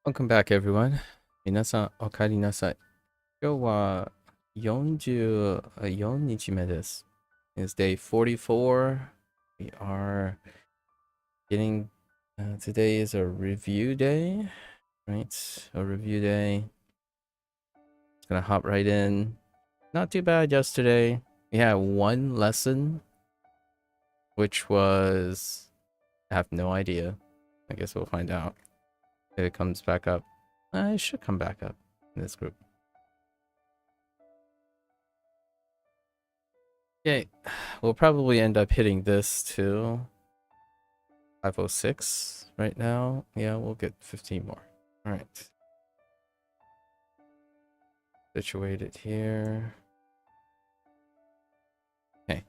Welcome back, everyone. 皆さん、お帰りなさい。今日は44日目です。It's day 44. We are getting, today is a review day, right? A review day. Just gonna hop right in. Not too bad yesterday. We had one lesson, which was, I have no idea. I guess we'll find out if it comes back up. It should come back up in this group. Okay, we'll probably end up hitting this too. 506 right now. Yeah, we'll get 15 more. All right. Situate it here. Okay.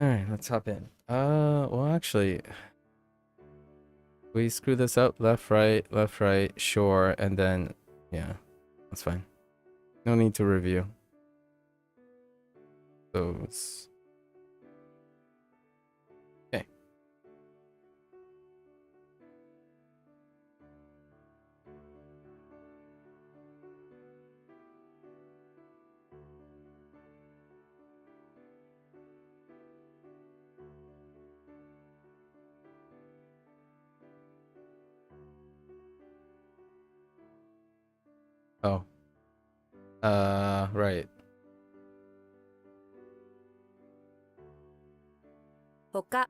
All right, let's hop in. Well, actually, we screw this up. Left, right, sure, and then, yeah, that's fine. No need to review those. Okay. Oh. Right. 他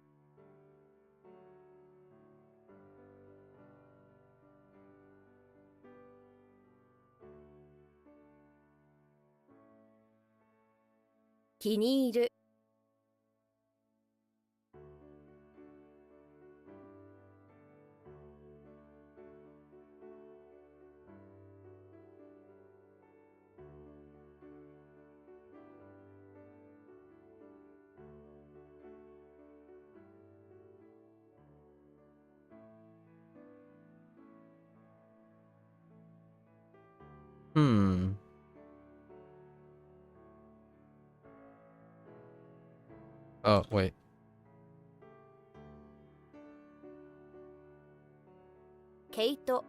気に入る Oh, wait. 毛糸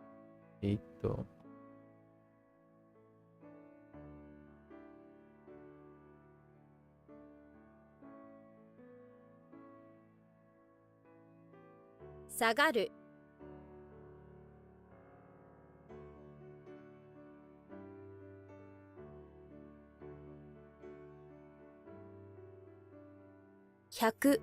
下がる 100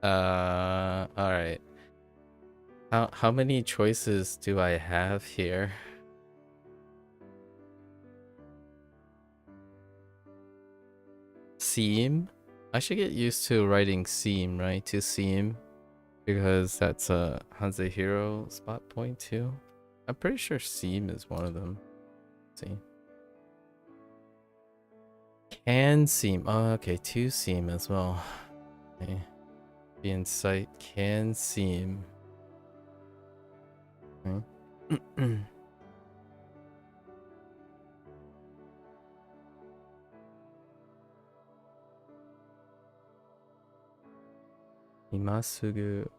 all right. How many choices do I have here? Seam? I should get used to writing seam, right? To seam. Because that's a HanziHero spot point too. I'm pretty sure seam is one of them. Let's see. Can seam. Oh, okay. To seam as well. Okay. Be in sight. Can seam. Okay. 今すぐ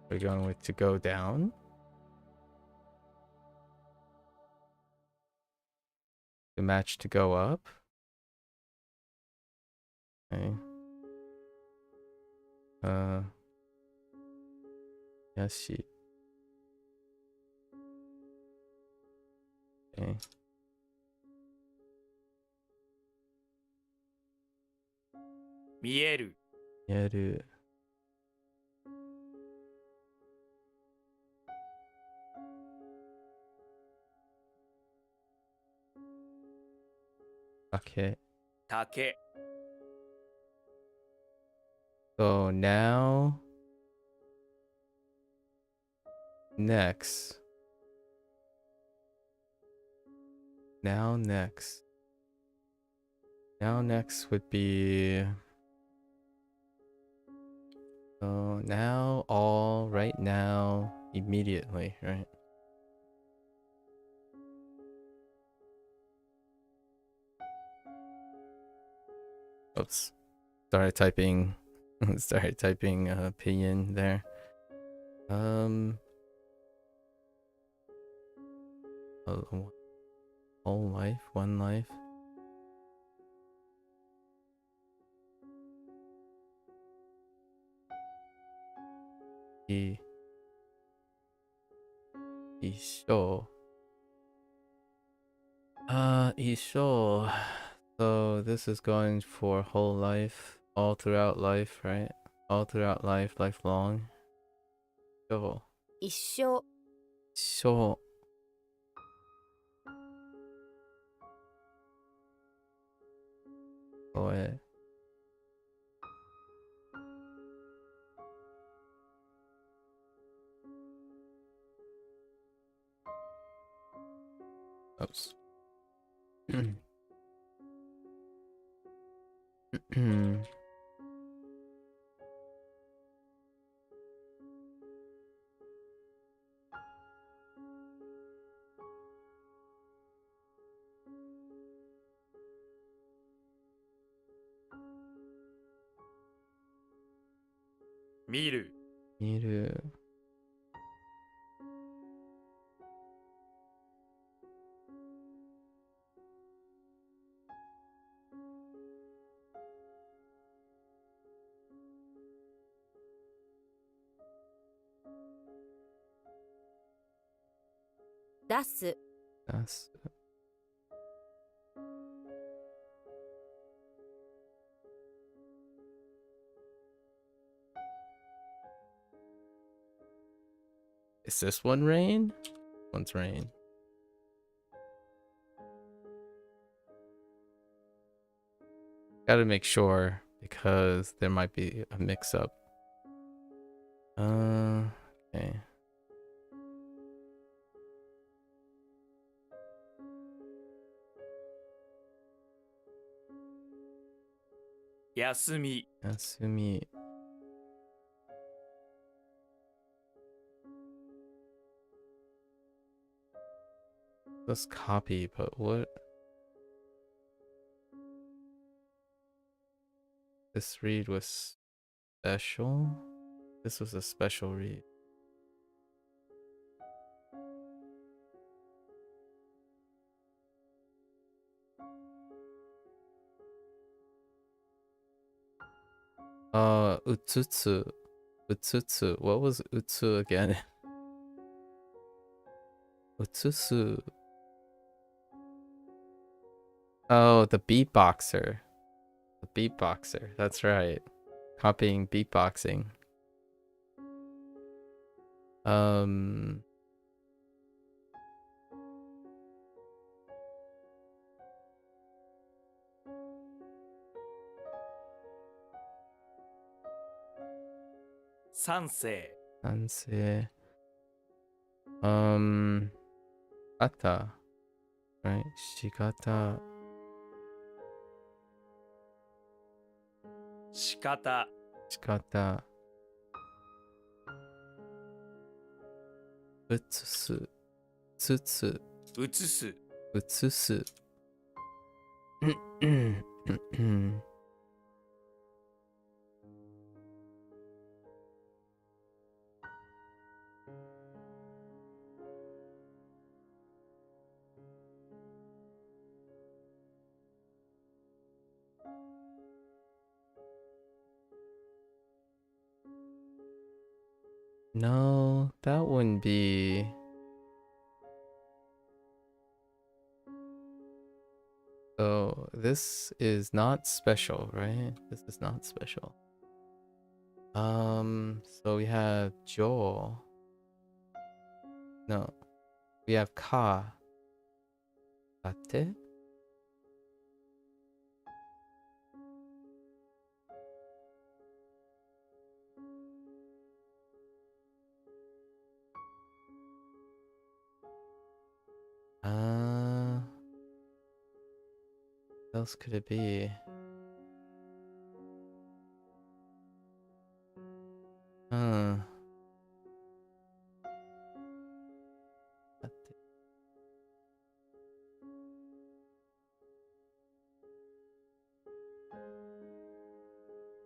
We're going with to go down. The match to go up. Okay. Yashi. Okay. 見える Yaru. Okay. 竹 So now next Now next. Now next would be... So now, all, right now, immediately, right? Oops. Started typing opinion there. Whole life, one life. Isho. Isho. So this is going for whole life, all throughout life, right? All throughout life, lifelong. Isho. 一生 Isho. Oe. Oops. 見る 見る 出す That's Is this one rain? One's rain. Gotta make sure because there might be a mix up. Okay. 休み Asumi. Let's copy, but what? This read was special? This was a special read. Utsutsu. Utsutsu. What was Utsu again? Utsutsu. Oh, the beatboxer. The beatboxer. That's right. Copying beatboxing. 賛成 Sanse. Ata. Right? Shikata. 仕方 Shikata. Utsusu. Tsutsu. 移す Utsusu. No, that wouldn't be. So this is not special, right? This is not special. So we have Jo. No, we have Ka. Ate? What else could it be? Huh.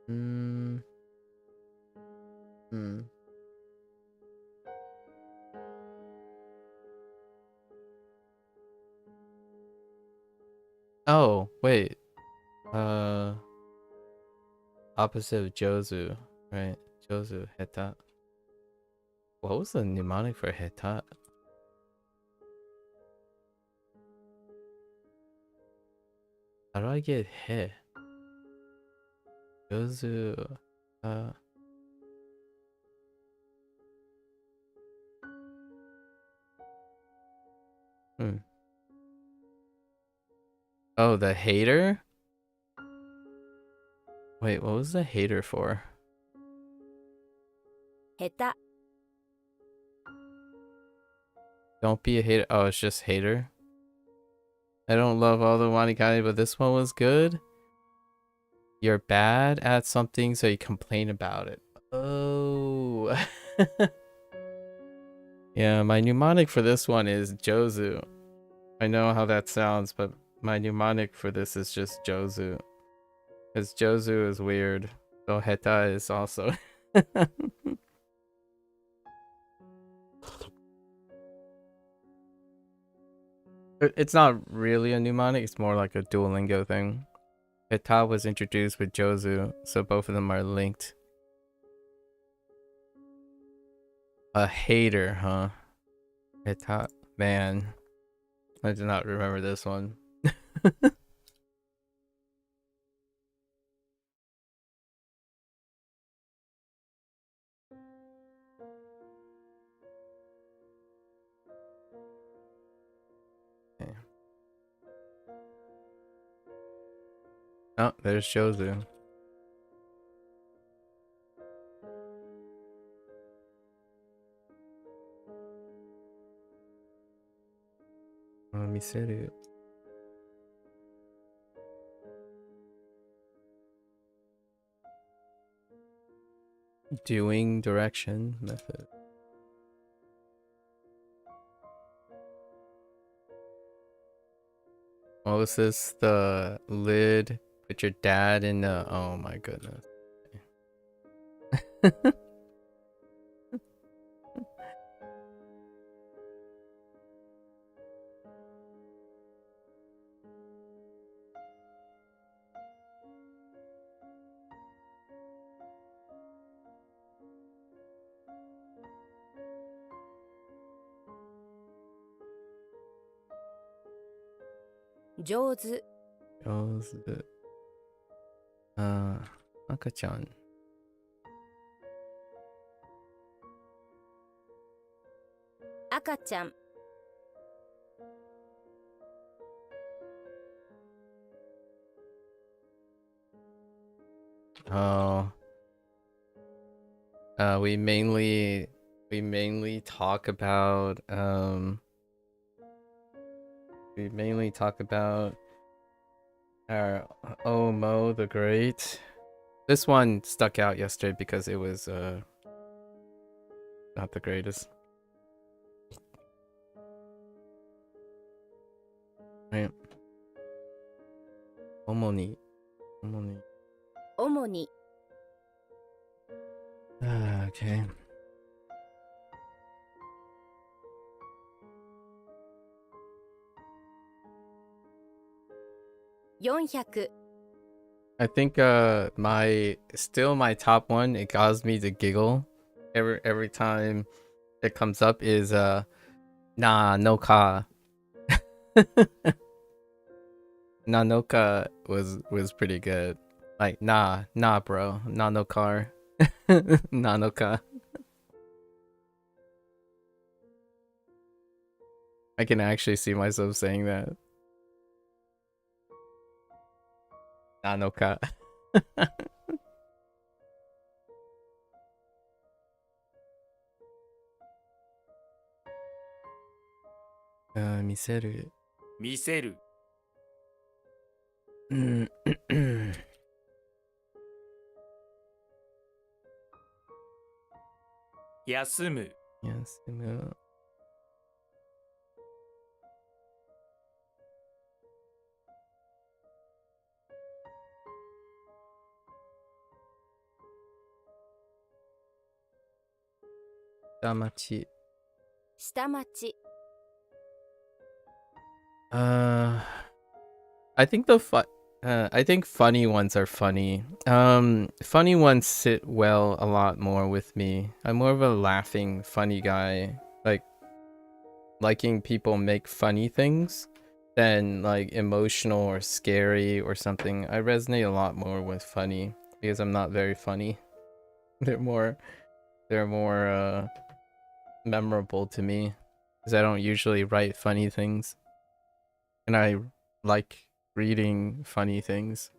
Hmm. Hmm. Oh, wait. Opposite of Jozu, right? Jozu, Heta. What was the mnemonic for Heta? How do I get He? Jozu, hmm. Oh, the hater? Wait, what was the hater for? 下手 Don't be a hater. Oh, it's just hater. I don't love all the WaniKani, but this one was good. You're bad at something, so you complain about it. Oh. Yeah, my mnemonic for this one is Jozu. I know how that sounds, but my mnemonic for this is just Jozu. Because Jozu is weird. So Heta is also. It's not really a mnemonic, it's more like a Duolingo thing. Heta was introduced with Jozu, so both of them are linked. A hater, huh? Heta, man. I do not remember this one. Okay. Oh, there's Jozu. Let me see it. Doing direction method. Oh, is this the lid? Put your dad in the. Oh my goodness.上手 Jozu. 赤ちゃん.赤ちゃん Oh. We mainly talk about our Omo the Great. This one stuck out yesterday because it was not the greatest. Right. Omoni. 主に Okay. 400 I think my top one, it caused me to giggle every time it comes up is nah no ka. Nah no ka was pretty good. Like nah bro, nah no car. Nah no ka. I can actually see myself saying that. Nah no ka. Miseru. 見せる休む Yes. 下町。下町 I think I think funny ones are funny. Funny ones sit well a lot more with me. I'm more of a laughing, funny guy. Like liking people make funny things than like emotional or scary or something. I resonate a lot more with funny because I'm not very funny. They're more memorable to me because I don't usually write funny things. And I like reading funny things.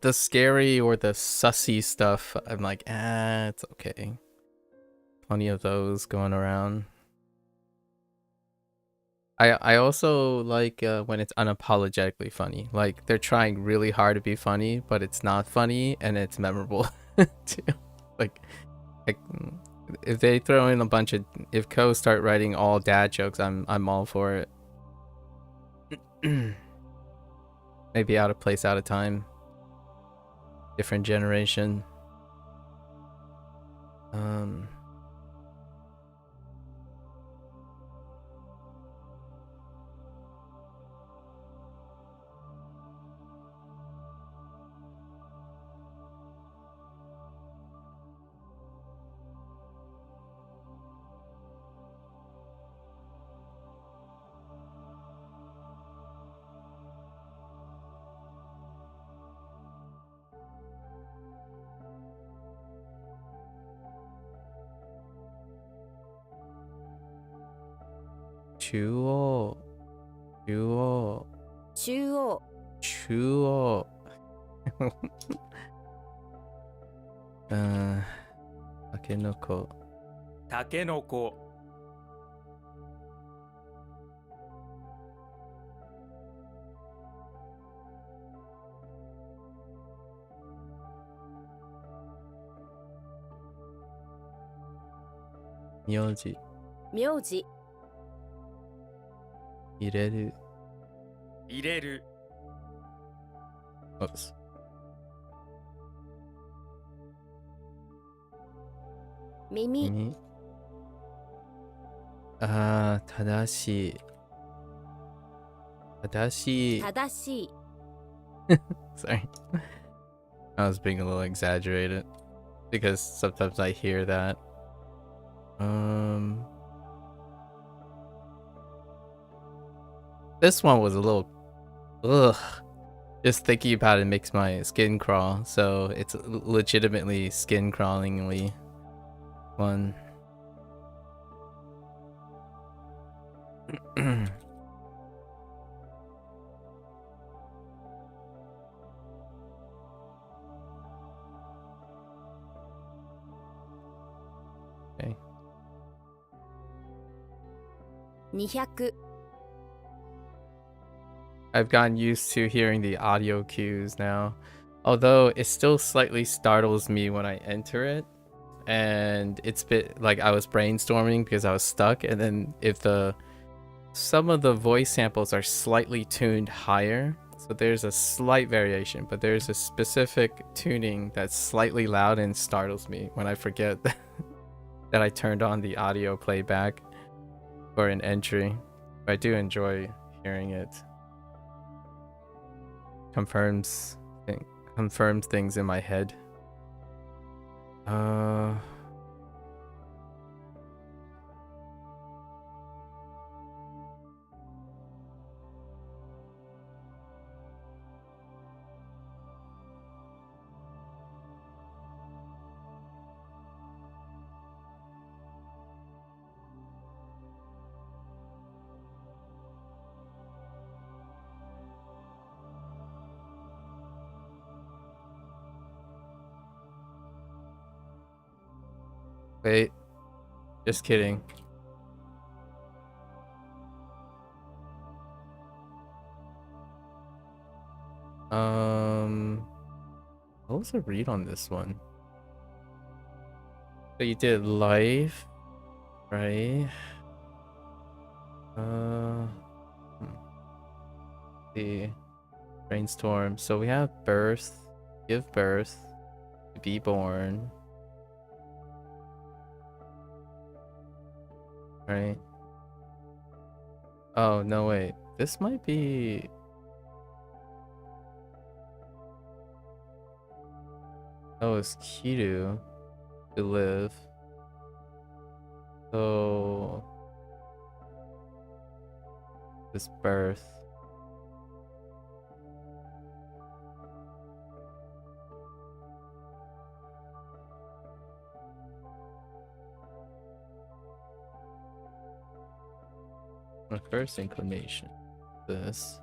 The scary or the sussy stuff, I'm like, it's okay. Plenty of those going around. I also like when it's unapologetically funny. Like they're trying really hard to be funny, but it's not funny and it's memorable too. Like if they throw in a bunch of if Ko start writing all dad jokes, I'm all for it. Maybe out of place, out of time. Different generation. 中央。タケノコ。たけのこ 名字。名字入れる。入れる Oops. 耳正しい。正しい。正しい Sorry. I was being a little exaggerated because sometimes I hear that. This one was a little just thinking about it makes my skin crawl, so it's legitimately skin crawlingly fun. Okay. 200 I've gotten used to hearing the audio cues now, although it still slightly startles me when I enter it, and it's bit like I was brainstorming because I was stuck, and then if some of the voice samples are slightly tuned higher, so there's a slight variation, but there's a specific tuning that's slightly loud and startles me when I forget that I turned on the audio playback for an entry. But I do enjoy hearing it. Confirms things in my head. Wait, just kidding. What was the read on this one? So you did life, right? The brainstorm. So we have birth, give birth, to be born, right? Oh no, wait. This might be. Oh, it's Kiru to live. So this birth. My first inclination. This.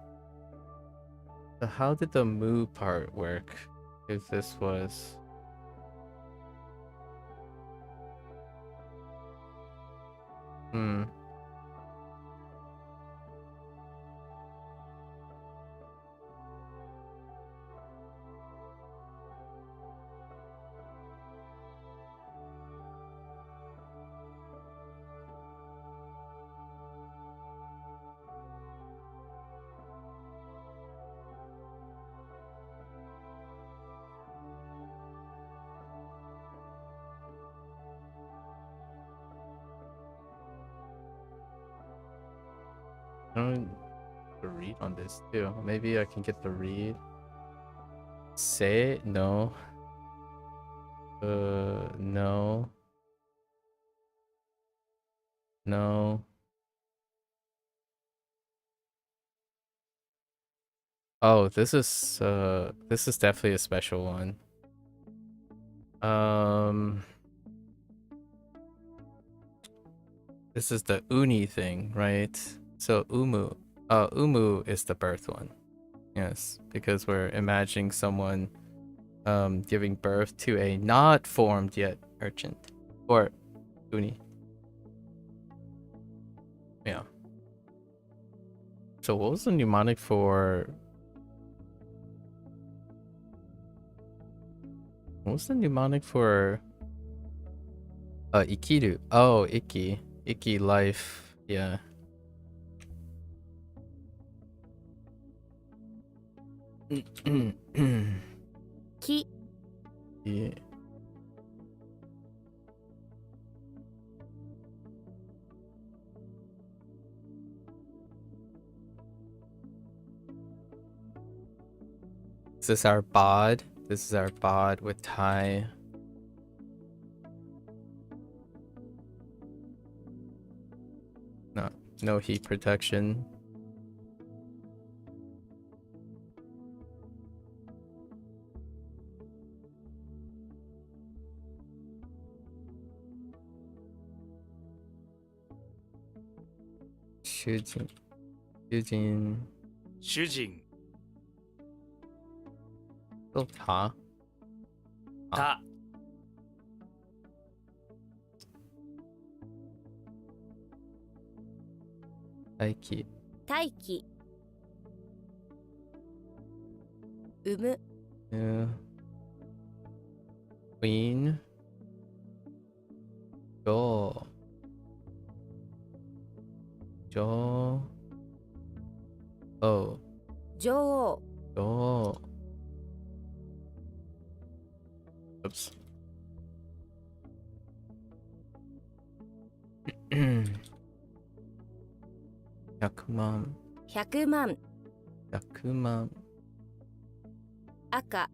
So how did the moo part work? If this was. Hmm. I don't the read on this too. Maybe I can get the read. Say it? No. No. No. Oh, this is definitely a special one. This is the uni thing, right? So umu is the birth one. Yes, because we're imagining someone giving birth to a not formed yet urchin or uni. Yeah. So what was the mnemonic for? What was the mnemonic for? Ikiru. Oh, Iki life. Yeah. Ki. Yeah. Is this our bod? This is our bod with Thai. No heat protection. Shujin. 主人 Still Ta. た Taiki. 大気産む Yeah. Queen. Jo. Oh. 女王 Jo. Oops. Yakuman. 100万 Yakuman. 赤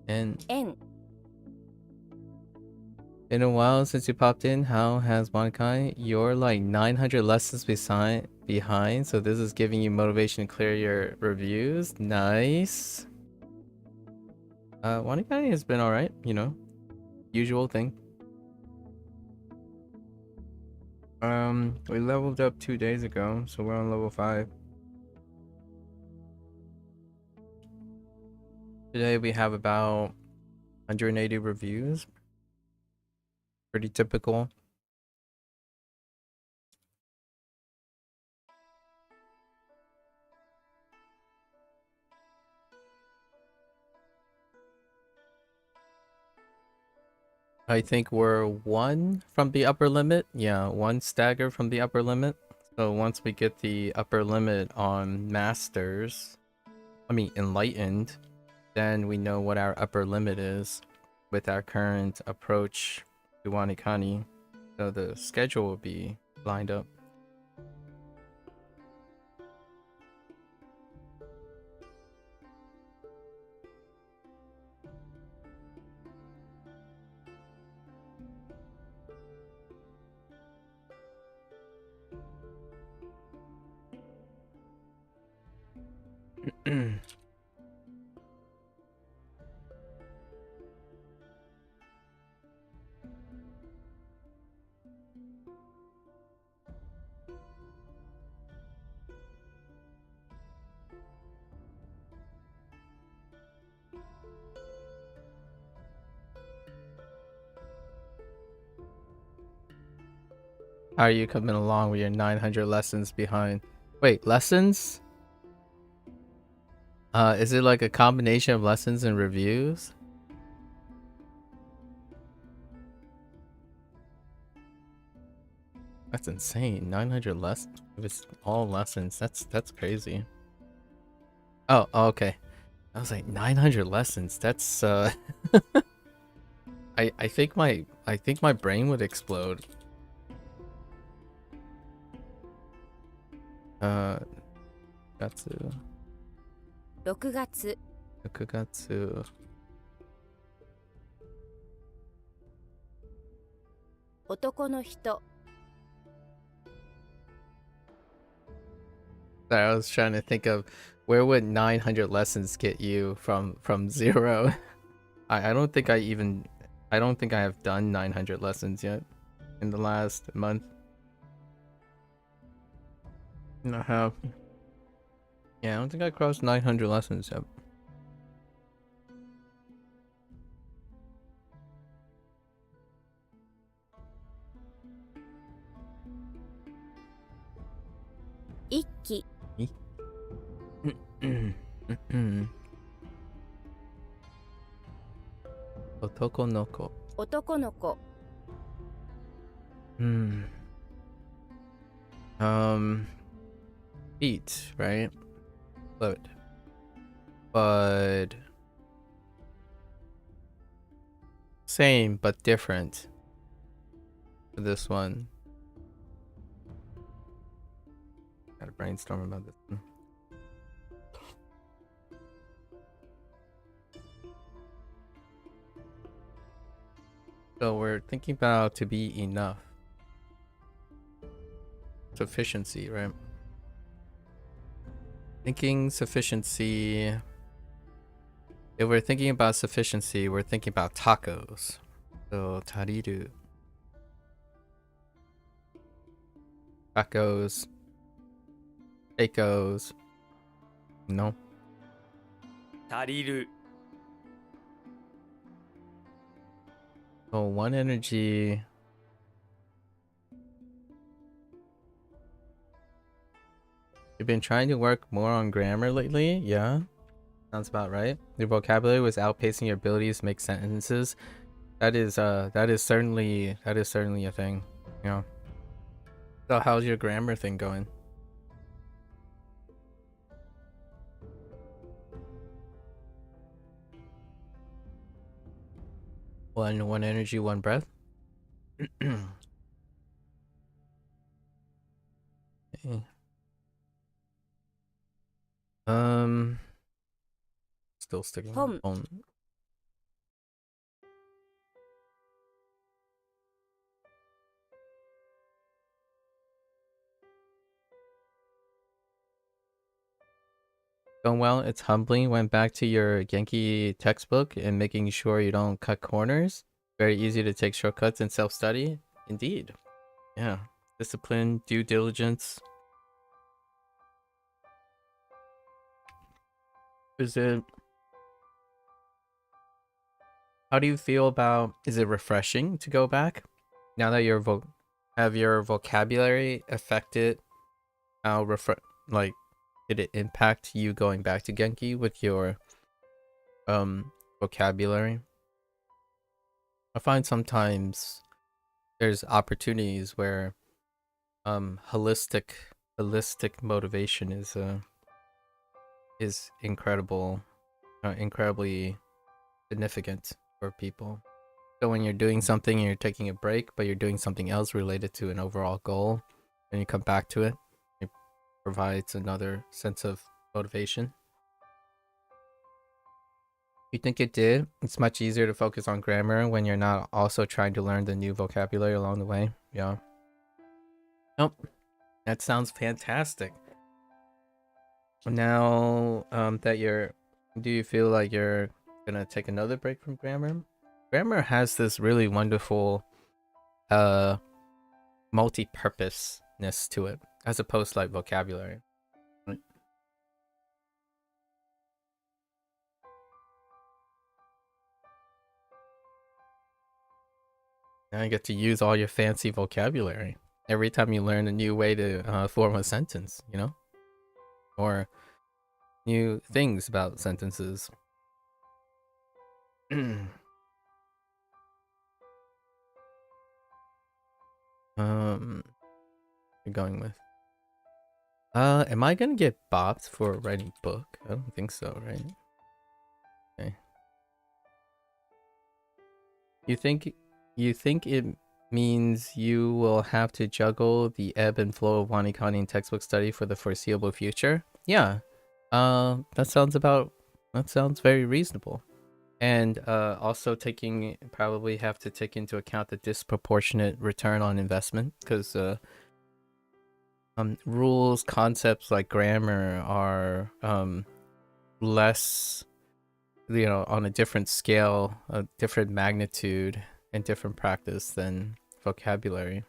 And 円 in a while since you popped in, how has WaniKani? You're like 900 lessons behind, so this is giving you motivation to clear your reviews. Nice. WaniKani has been alright, you know. Usual thing. We leveled up 2 days ago, so we're on level 5. Today we have about 180 reviews. Pretty typical. I think we're one from the upper limit. Yeah, one stagger from the upper limit. So once we get the upper limit on masters, I mean enlightened, then we know what our upper limit is with our current approach to WaniKani. So the schedule will be lined up. How are you coming along with your 900 lessons behind? Wait, lessons? Is it like a combination of lessons and reviews? That's insane. 900 lessons. If it's all lessons, that's crazy. Oh, okay. I was like 900 lessons. That's I think my brain would explode. Gatsu. 6月 6月. 男の人 Sorry, I was trying to think of where would 900 lessons get you from zero. I don't think I have done 900 lessons yet in the last month. I have. Yeah, I don't think I crossed 900 lessons yet. Ikki Otoko no ko. 男の子 Eat, right? Float. But same but different for this one. Gotta brainstorm about this one. So we're thinking about to be enough. Sufficiency, right? Thinking sufficiency. If we're thinking about sufficiency, we're thinking about tacos. So tariru. Tacos. Tacos. No. 足りる So one energy. You've been trying to work more on grammar lately? Yeah. Sounds about right. Your vocabulary was outpacing your abilities to make sentences. That is certainly a thing. Yeah. So how's your grammar thing going? One energy, one breath. Okay. Still sticking on phone. Going well. It's humbling. Went back to your Genki textbook and making sure you don't cut corners. Very easy to take shortcuts and self-study. Indeed. Yeah. Discipline, due diligence. Is it... How do you feel about... Is it refreshing to go back? Now that your have your vocabulary affected how like... Did it impact you going back to Genki with your vocabulary? I find sometimes there's opportunities where holistic motivation is incredibly significant for people. So when you're doing something and you're taking a break, but you're doing something else related to an overall goal, and you come back to it, it provides another sense of motivation. You think it did? It's much easier to focus on grammar when you're not also trying to learn the new vocabulary along the way. Yeah. Nope. That sounds fantastic. Now that do you feel like you're gonna take another break from grammar? Grammar has this really wonderful multi-purposeness to it, as opposed to like vocabulary. Right? Now you get to use all your fancy vocabulary every time you learn a new way to form a sentence, you know, or new things about sentences. You're going with. Am I gonna get bopped for writing book? I don't think so, right? Okay. You think it means you will have to juggle the ebb and flow of WaniKani and textbook study for the foreseeable future? Yeah. That sounds very reasonable. And also probably have to take into account the disproportionate return on investment, because rules, concepts like grammar are less, on a different scale, a different magnitude, and different practice than vocabulary.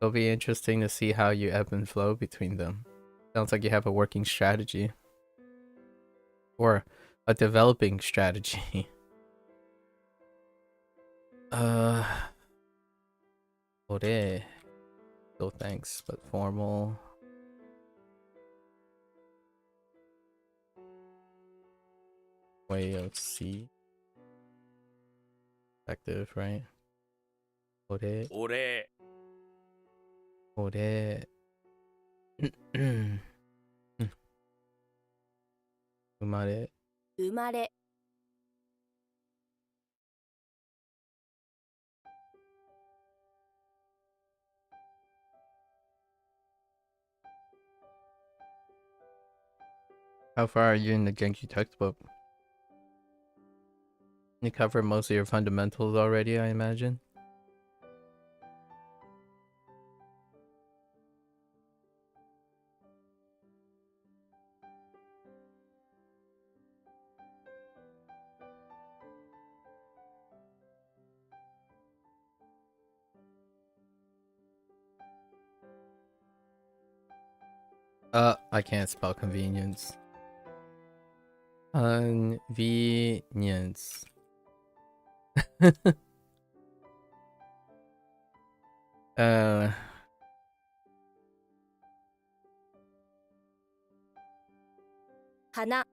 It'll be interesting to see how you ebb and flow between them. Sounds like you have a working strategy. Or a developing strategy. Ore. So thanks, but formal. Way of C. Effective, right? Ore. 俺 Ore. Umare. 生まれ How far are you in the Genki textbook? You cover most of your fundamentals already, I imagine. I can't spell convenience. Convenience. uh, 花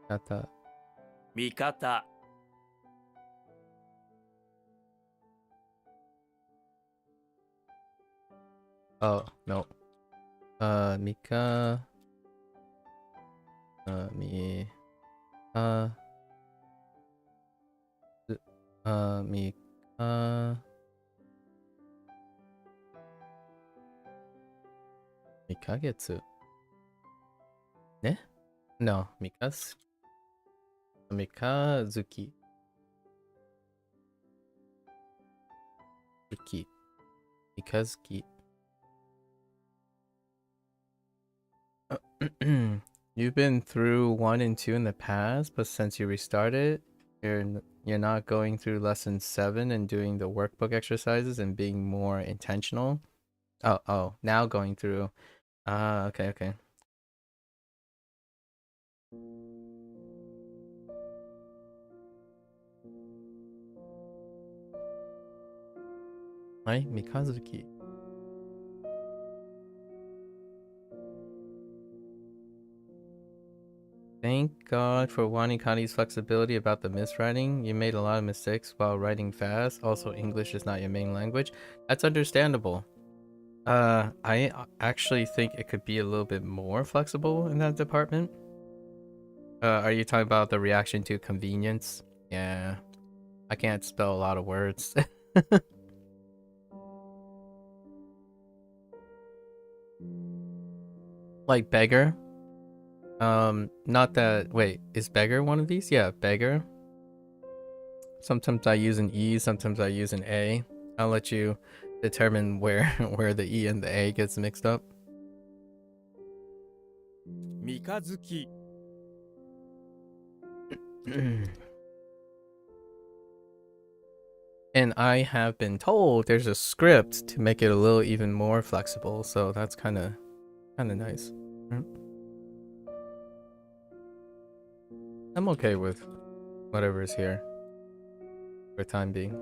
Kata. 味方 Oh, no. Mika. Mi. Mika. Mikagetsu. Ne? No, Mikas. Mikazuki. Zuki. Mikazuki. You've been through 1 and 2 in the past, but since you restarted, you're not going through lesson 7 and doing the workbook exercises and being more intentional. Oh, now going through. Okay. Right, Mikazuki. Thank God for WaniKani's flexibility about the miswriting. You made a lot of mistakes while writing fast. Also, English is not your main language. That's understandable. I actually think it could be a little bit more flexible in that department. Are you talking about the reaction to convenience? Yeah. I can't spell a lot of words. Like beggar. Not that. Wait, is beggar one of these? Yeah, beggar. Sometimes I use an E, sometimes I use an A. I'll let you determine where where the E and the A gets mixed up. 三日月 And I have been told there's a script to make it a little even more flexible, so that's kind of nice. I'm okay with whatever is here for the time being.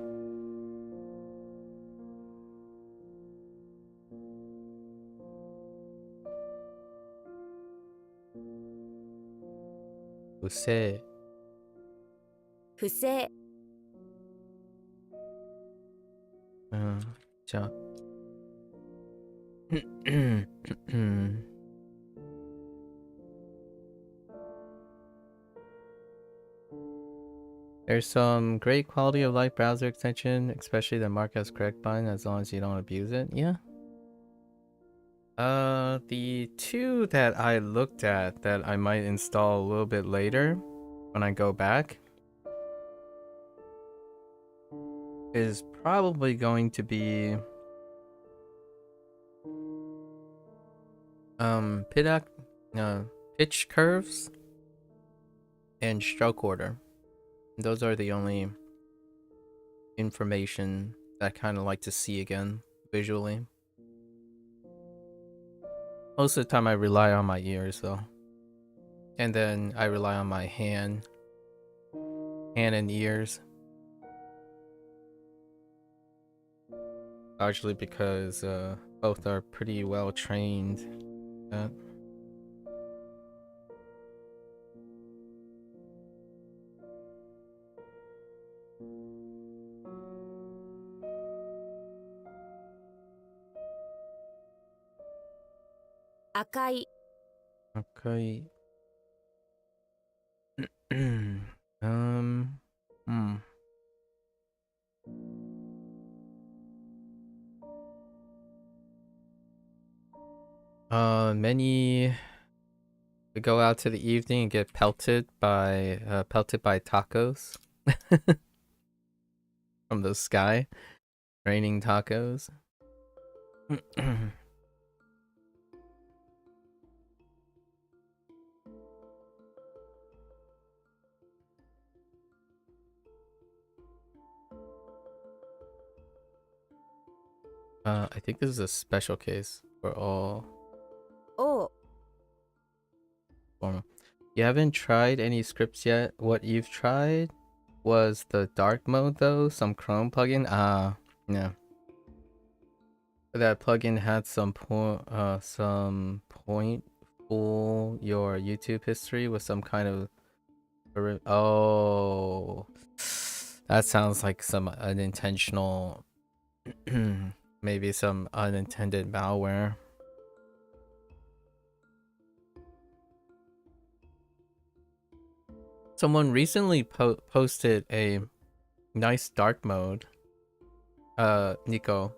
Use. 不正 じゃあ There's some great quality of life browser extension, especially the mark as correct button, as long as you don't abuse it. Yeah. The two that I looked at that I might install a little bit later when I go back is probably going to be pitch curves and stroke order. Those are the only information that I kind of like to see again visually. Most of the time I rely on my ears though. And then I rely on my hand and ears. Largely because both are pretty well trained at. Akai. Okay. Many we go out to the evening and get pelted by tacos from the sky, raining tacos. I think this is a special case for all. O. Formal. You haven't tried any scripts yet. What you've tried was the dark mode though, some Chrome plugin. Yeah. That plugin had some point full your YouTube history with some kind of oh, that sounds like some unintentional maybe some unintended malware. Someone recently posted a nice dark mode. Nico.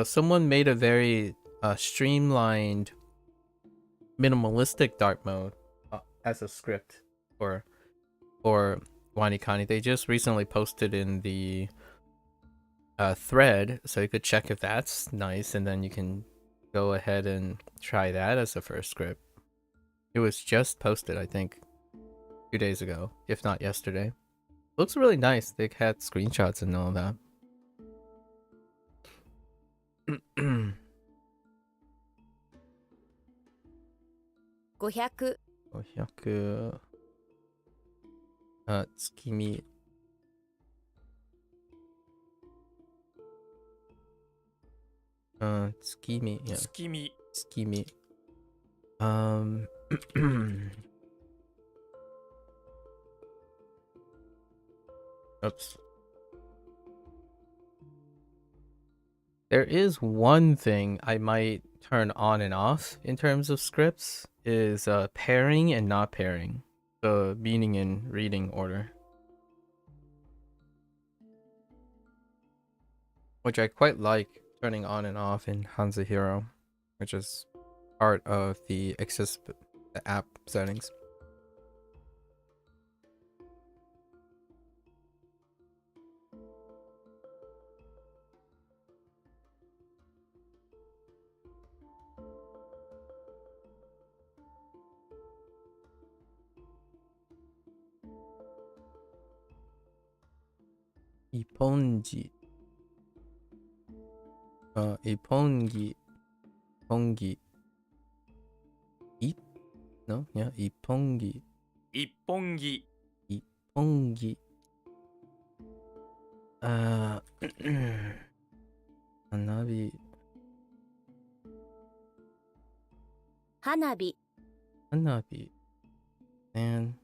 Someone made a very streamlined, minimalistic dark mode as a script for WaniKani. They just recently posted in the thread, so you could check if that's nice, and then you can go ahead and try that as a first script. It was just posted, I think, 2 days ago, if not yesterday. Looks really nice. They had screenshots and all that. 500 500月見月見 yeah 月見月見 Oops. There is one thing I might turn on and off in terms of scripts is pairing and not pairing. The meaning and reading order. Which I quite like turning on and off in HanziHero, which is part of the app settings. Iponji. Ipongi. Pongi. No? Yeah, Ipongi. 一本木 Ipongi. Hanabi. 花火 Hanabi. Man.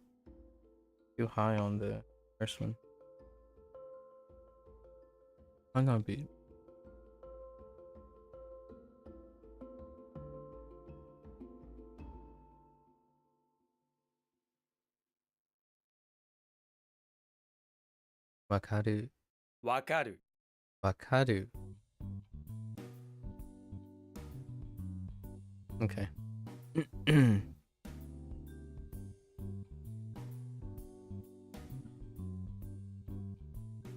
Too high on the first one. Hanabi. Wakaru. わかる Wakaru. Okay.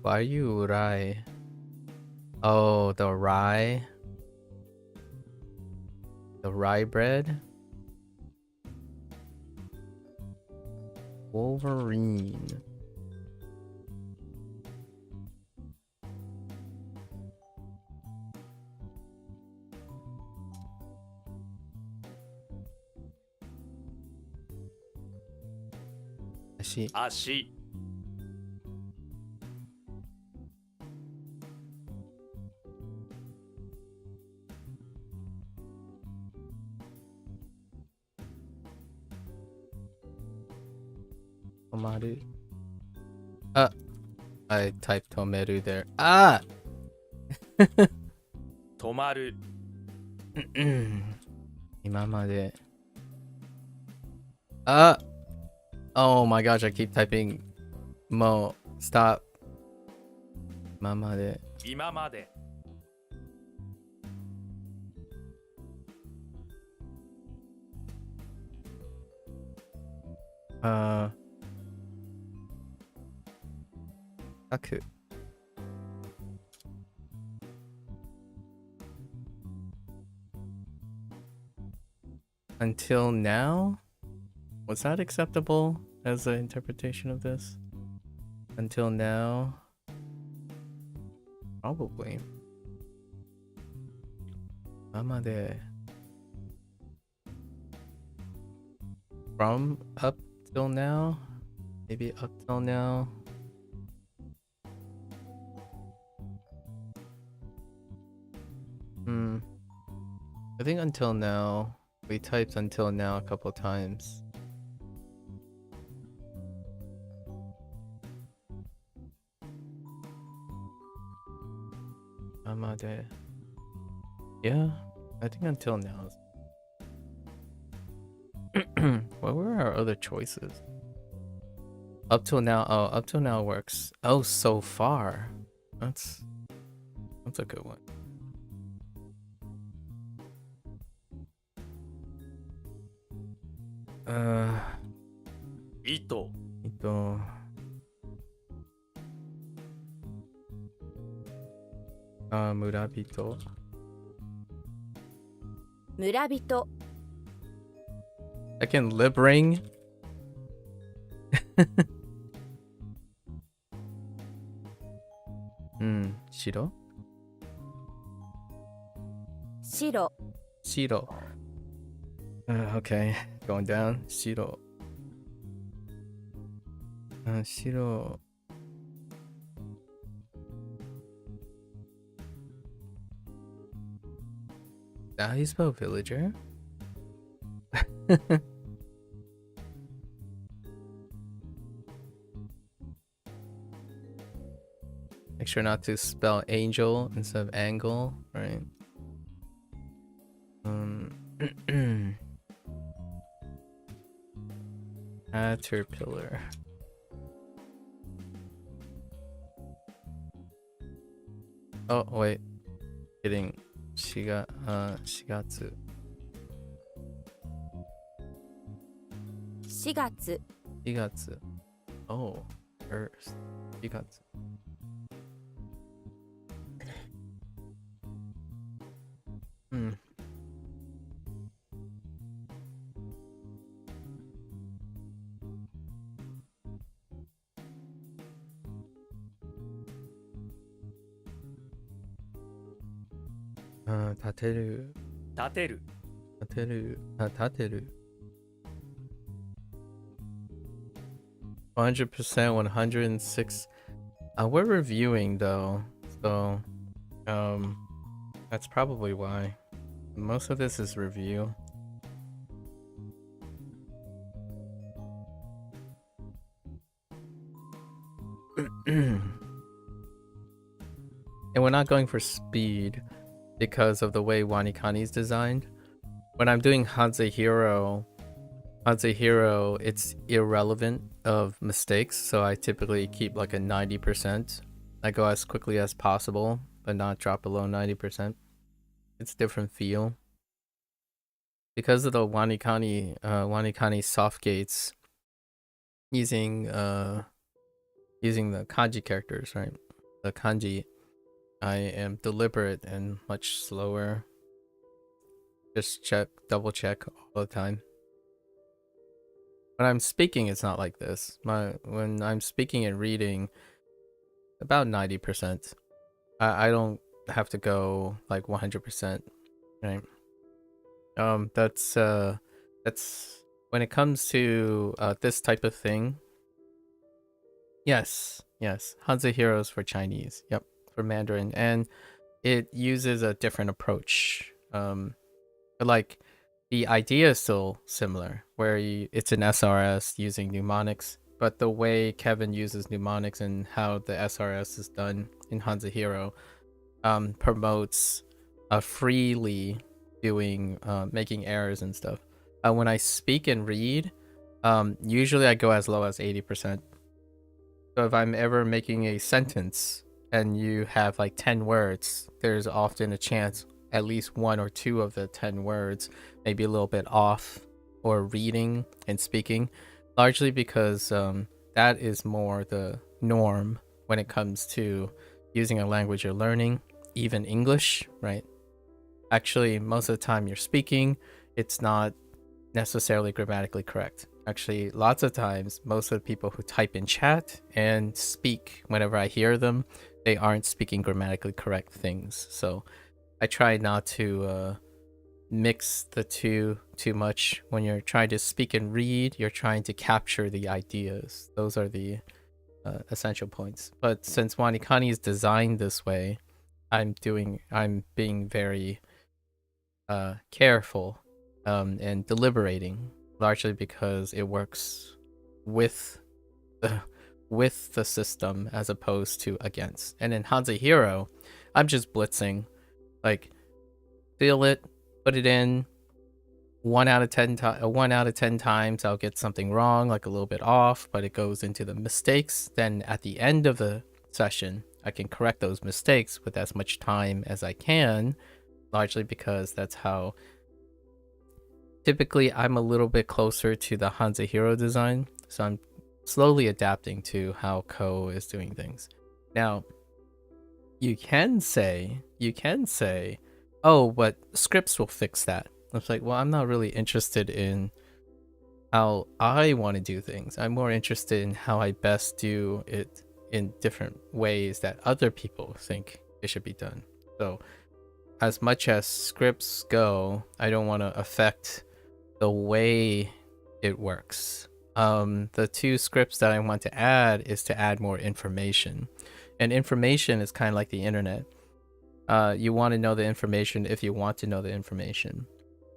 Why are you rye? Oh, the rye. The rye bread. Wolverine. Ashi. 足 Tomaru. I typed Tomeru there. Ah! 止まる Imamade. Ah! Oh my gosh, I keep typing Mo. Stop. Imamade. 今まで Taku. Until now? Was that acceptable as an interpretation of this? Until now? Probably. Amade. From up till now? Maybe up till now? I think until now. We typed until now a couple times. Amade. Yeah, I think until now. What were our other choices? Up till now. Oh, up till now works. Oh, so far. That's a good one. Uh, 糸 ito. Murabito. 村人 Second lip ring. Shiro? 白 Shiro. Okay, going down. Shiro. Shiro. How do you spell villager? sure not to spell angel instead of angle, right? Caterpillar. Oh wait, kidding. Shigatsu. 4月 Shigatsu. Oh, Earth. Shigatsu. Hmm. Tateru. 立てる Tateru. 100%, 106. We're reviewing though, so that's probably why. Most of this is review. And we're not going for speed because of the way WaniKani is designed. When I'm doing HanziHero, it's irrelevant of mistakes, so I typically keep like a 90%. I go as quickly as possible, but not drop below 90%. It's different feel. Because of the WaniKani soft gates using the kanji characters, right? The kanji, I am deliberate and much slower. Just double check all the time. When I'm speaking, it's not like this. When I'm speaking and reading, about 90%. I don't have to go like 100%, right? That's when it comes to this type of thing. Yes. HanziHero is for Chinese. Yep, for Mandarin, and it uses a different approach. But like the idea is still similar, where it's an SRS using mnemonics, but the way Kevin uses mnemonics and how the SRS is done in HanziHero promotes freely doing making errors and stuff. When I speak and read, usually I go as low as 80%. So if I'm ever making a sentence and you have like 10 words, there's often a chance at least one or two of the 10 words may be a little bit off, or reading and speaking, largely because that is more the norm when it comes to using a language you're learning, even English, right? Actually, most of the time you're speaking, it's not necessarily grammatically correct. Actually, lots of times, most of the people who type in chat and speak, whenever I hear them, they aren't speaking grammatically correct things. So I try not to mix the two too much. When you're trying to speak and read, you're trying to capture the ideas. Those are the essential points. But since WaniKani is designed this way, I'm being very careful and deliberating, largely because it works with the system as opposed to against. And in HanziHero, I'm just blitzing, like feel it, put it in. 1 out of 10 times I'll get something wrong, like a little bit off, but it goes into the mistakes. Then at the end of the session, I can correct those mistakes with as much time as I can, largely because that's how typically I'm a little bit closer to the HanziHero design, so I'm slowly adapting to how Ko is doing things. Now, you can say, oh, but scripts will fix that. It's like, well, I'm not really interested in how I want to do things. I'm more interested in how I best do it in different ways that other people think it should be done. So as much as scripts go, I don't want to affect the way it works. The two scripts that I want to add is to add more information. And information is kind of like the internet. You want to know the information if you want to know the information.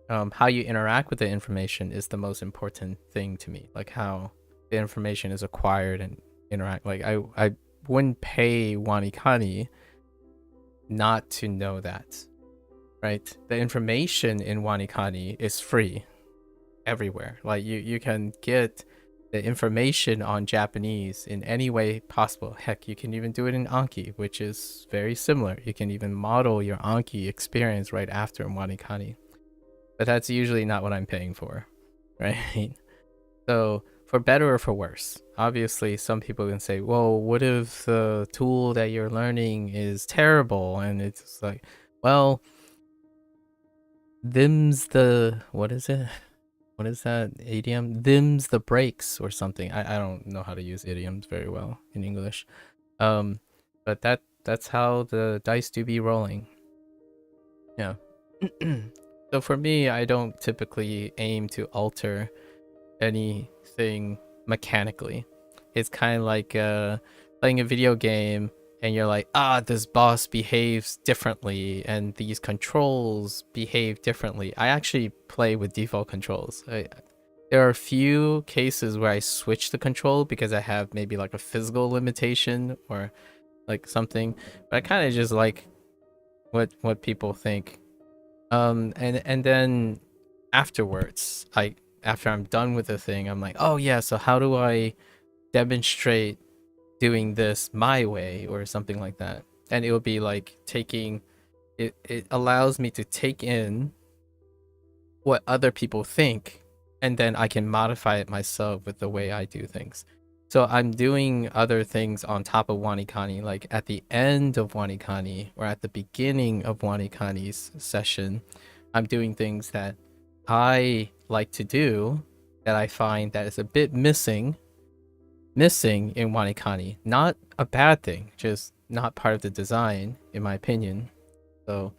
How you interact with the information is the most important thing to me. Like how the information is acquired and interact. Like I wouldn't pay WaniKani not to know that, right? The information in WaniKani is free everywhere. Like you can get the information on Japanese in any way possible. Heck, you can even do it in Anki, which is very similar. You can even model your Anki experience right after in WaniKani. But that's usually not what I'm paying for, right? So for better or for worse, obviously some people can say, well, what if the tool that you're learning is terrible? And it's like, well, them's the, what is it? What is that idiom? Them's the breaks or something. I don't know how to use idioms very well in English. But that's how the dice do be rolling. Yeah. So for me, I don't typically aim to alter anything mechanically. It's kind of like playing a video game and you're like, this boss behaves differently and these controls behave differently. I actually play with default controls. There are a few cases where I switch the control because I have maybe like a physical limitation or like something, but I kind of just like what people think. And then afterwards, after I'm done with the thing, I'm like, oh yeah, so how do I demonstrate doing this my way or something like that? And it will be like it allows me to take in what other people think, and then I can modify it myself with the way I do things. So I'm doing other things on top of WaniKani, like at the end of WaniKani or at the beginning of WaniKani's session, I'm doing things that I like to do that I find that is a bit missing in WaniKani. Not a bad thing, just not part of the design, in my opinion. So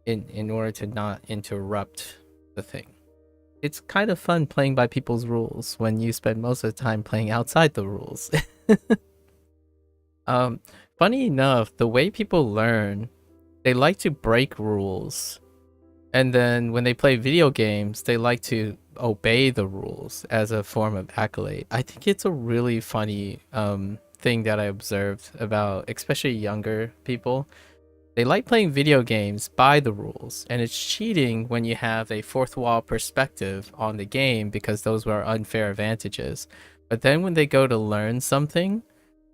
in order to not interrupt the thing. It's kind of fun playing by people's rules when you spend most of the time playing outside the rules. Funny enough, the way people learn, they like to break rules. And then when they play video games, they like to obey the rules as a form of accolade. I think it's a really funny thing that I observed about especially younger people. They like playing video games by the rules, and it's cheating when you have a fourth wall perspective on the game because those were unfair advantages. But then when they go to learn something,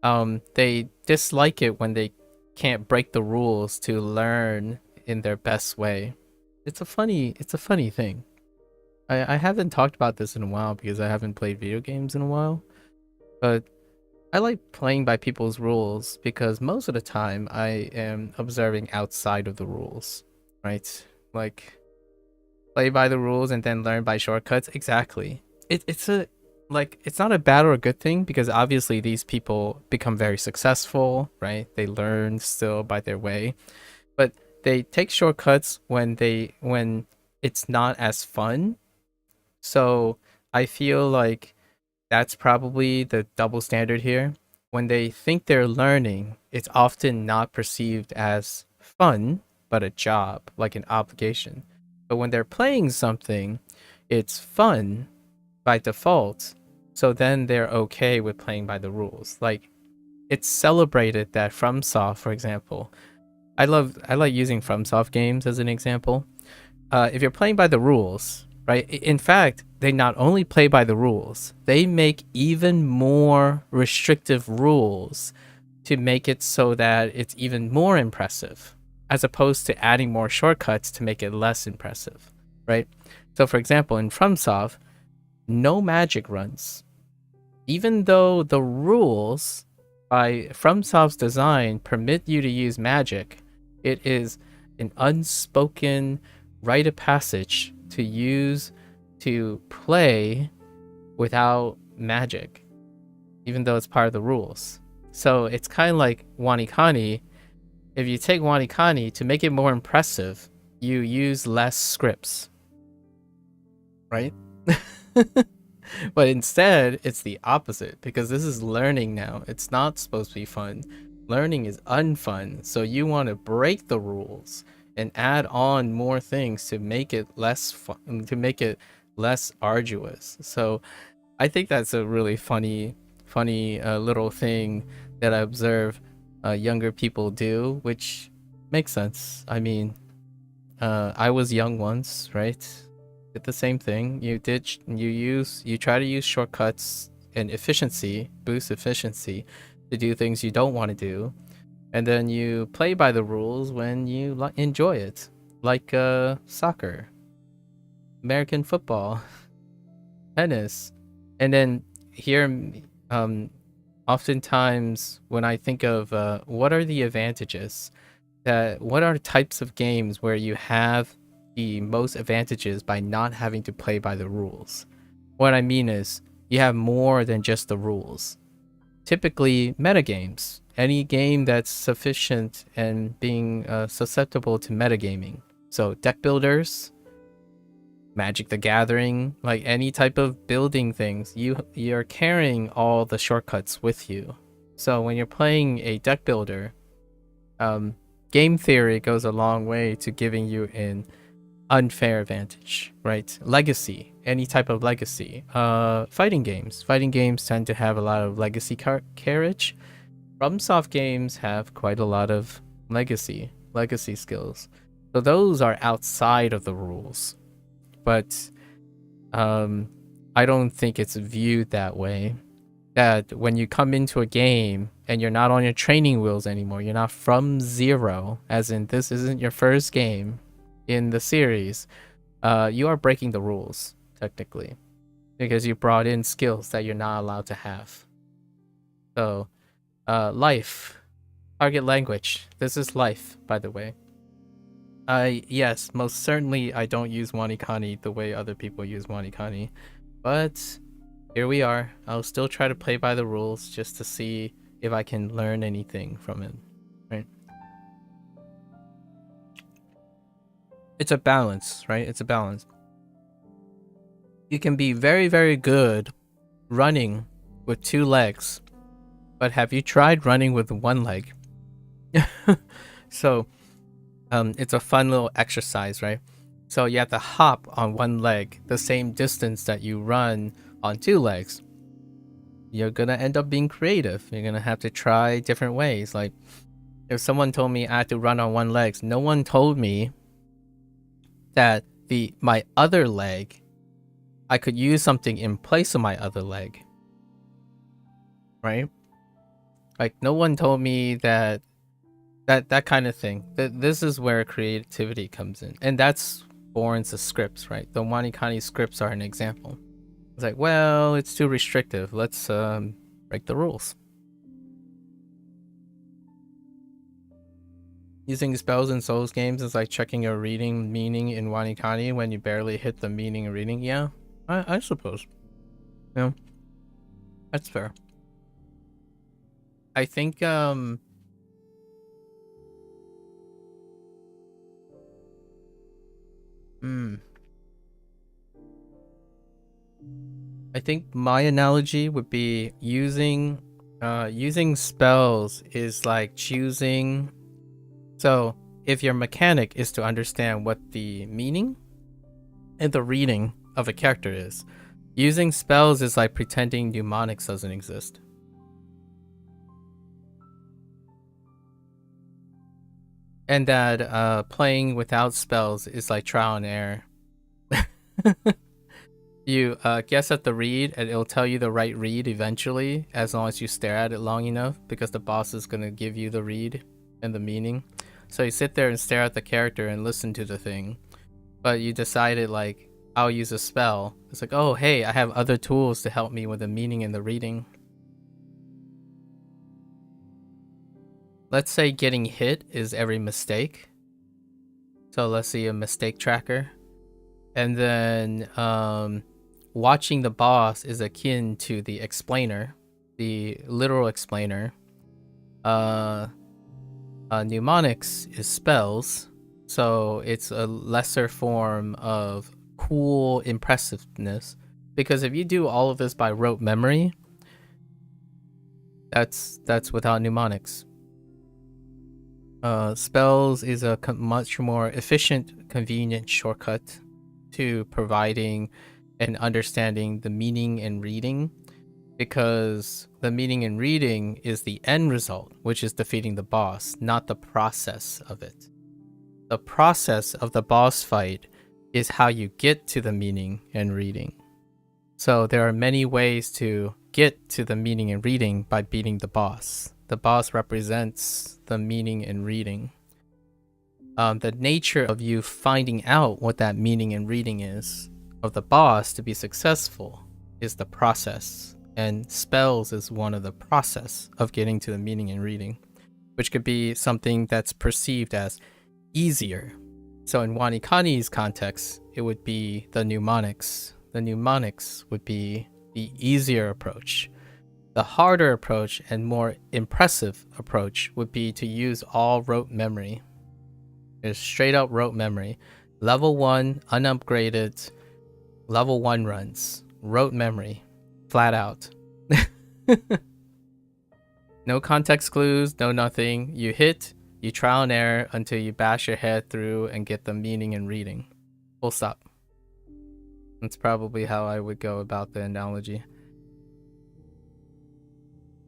they dislike it when they can't break the rules to learn in their best way. It's a funny thing. I haven't talked about this in a while because I haven't played video games in a while, but I like playing by people's rules because most of the time I am observing outside of the rules, right? Like play by the rules and then learn by shortcuts. Exactly. It's not a bad or a good thing because obviously these people become very successful, right? They learn still by their way, but they take shortcuts when it's not as fun. So I feel like that's probably the double standard here. When they think they're learning, it's often not perceived as fun, but a job, like an obligation. But when they're playing something, it's fun by default. So then they're okay with playing by the rules. Like it's celebrated that FromSoft, for example, I like using FromSoft games as an example. If you're playing by the rules, right? In fact, they not only play by the rules, they make even more restrictive rules to make it so that it's even more impressive, as opposed to adding more shortcuts to make it less impressive, right? So for example, in FromSoft, no magic runs. Even though the rules by FromSoft's design permit you to use magic, it is an unspoken rite of passage to use to play without magic, even though it's part of the rules. So it's kind of like WaniKani. If you take WaniKani to make it more impressive, you use less scripts, right? But instead, it's the opposite because this is learning now. It's not supposed to be fun. Learning is unfun. So you want to break the rules and add on more things to make it less fun, to make it less arduous. So I think that's a really funny little thing that I observe younger people do, which makes sense. I mean, I was young once, right? Did the same thing. You try to use shortcuts and boost efficiency to do things you don't want to do, and then you play by the rules when you enjoy it, like soccer, American football, tennis. And then here, oftentimes when I think of what are the advantages, what are types of games where you have the most advantages by not having to play by the rules? What I mean is you have more than just the rules. Typically, metagames. Any game that's sufficient and being susceptible to metagaming. So deck builders, Magic the Gathering, like any type of building things, you're carrying all the shortcuts with you. So when you're playing a deck builder, game theory goes a long way to giving you an unfair advantage, right? Legacy, any type of legacy. Fighting games tend to have a lot of legacy carriage. FromSoft games have quite a lot of legacy skills. So those are outside of the rules. But I don't think it's viewed that way. That when you come into a game and you're not on your training wheels anymore, you're not from zero, as in this isn't your first game in the series, you are breaking the rules, technically, because you brought in skills that you're not allowed to have. So, life, target language. This is life, by the way. Yes, most certainly I don't use WaniKani the way other people use WaniKani, but here we are. I'll still try to play by the rules just to see if I can learn anything from it, right? It's a balance, right? It's a balance. You can be very, very good running with 2 legs, but have you tried running with 1 leg? So, it's a fun little exercise, right? So you have to hop on 1 leg the same distance that you run on 2 legs. You're gonna end up being creative. You're gonna have to try different ways. Like, if someone told me I had to run on 1 leg, no one told me that my other leg, I could use something in place of my other leg, right? Like, no one told me that kind of thing. This is where creativity comes in, and that's born to scripts, right? The WaniKani scripts are an example. It's like, well, it's too restrictive. Let's break the rules. Using spells in Souls games is like checking your reading meaning in WaniKani when you barely hit the meaning and reading. Yeah, I suppose. Yeah, that's fair. I think I think my analogy would be using spells is like choosing. So if your mechanic is to understand what the meaning and the reading of a character is, using spells is like pretending mnemonics doesn't exist. And that playing without spells is like trial and error. You guess at the read, and it'll tell you the right read eventually, as long as you stare at it long enough, because the boss is going to give you the read and the meaning. So you sit there and stare at the character and listen to the thing. But you decided, like, I'll use a spell. It's like, oh, hey, I have other tools to help me with the meaning and the reading. Let's say getting hit is every mistake. So let's see a mistake tracker. And then watching the boss is akin to the explainer, the literal explainer. Mnemonics is spells, so it's a lesser form of cool impressiveness. Because if you do all of this by rote memory, that's without mnemonics. Spells is a much more efficient, convenient shortcut to providing and understanding the meaning and reading, because the meaning in reading is the end result, which is defeating the boss, not the process of it. The process of the boss fight is how you get to the meaning and reading. So there are many ways to get to the meaning and reading by beating the boss. The boss represents the meaning and reading. The nature of you finding out what that meaning and reading is of the boss to be successful is the process. And spells is one of the process of getting to the meaning and reading, which could be something that's perceived as easier. So in WaniKani's context, it would be the mnemonics. The mnemonics would be the easier approach. The harder approach and more impressive approach would be to use all rote memory. There's straight up rote memory. Level 1, unupgraded, level 1 runs. Rote memory. Flat out. No context clues, no nothing. You hit, you trial and error until you bash your head through and get the meaning and reading. Full stop. That's probably how I would go about the analogy.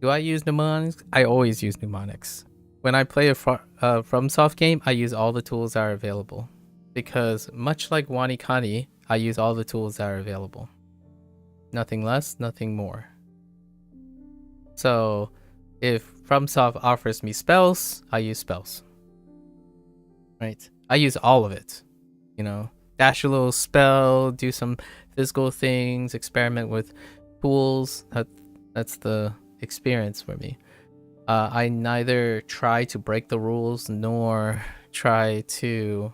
Do I use mnemonics? I always use mnemonics. When I play a FromSoft game, I use all the tools that are available. Because much like WaniKani, I use all the tools that are available. Nothing less, nothing more. So, if FromSoft offers me spells, I use spells. Right? I use all of it. You know, dash a little spell, do some physical things, experiment with tools. That's the experience for me. I neither try to break the rules nor try to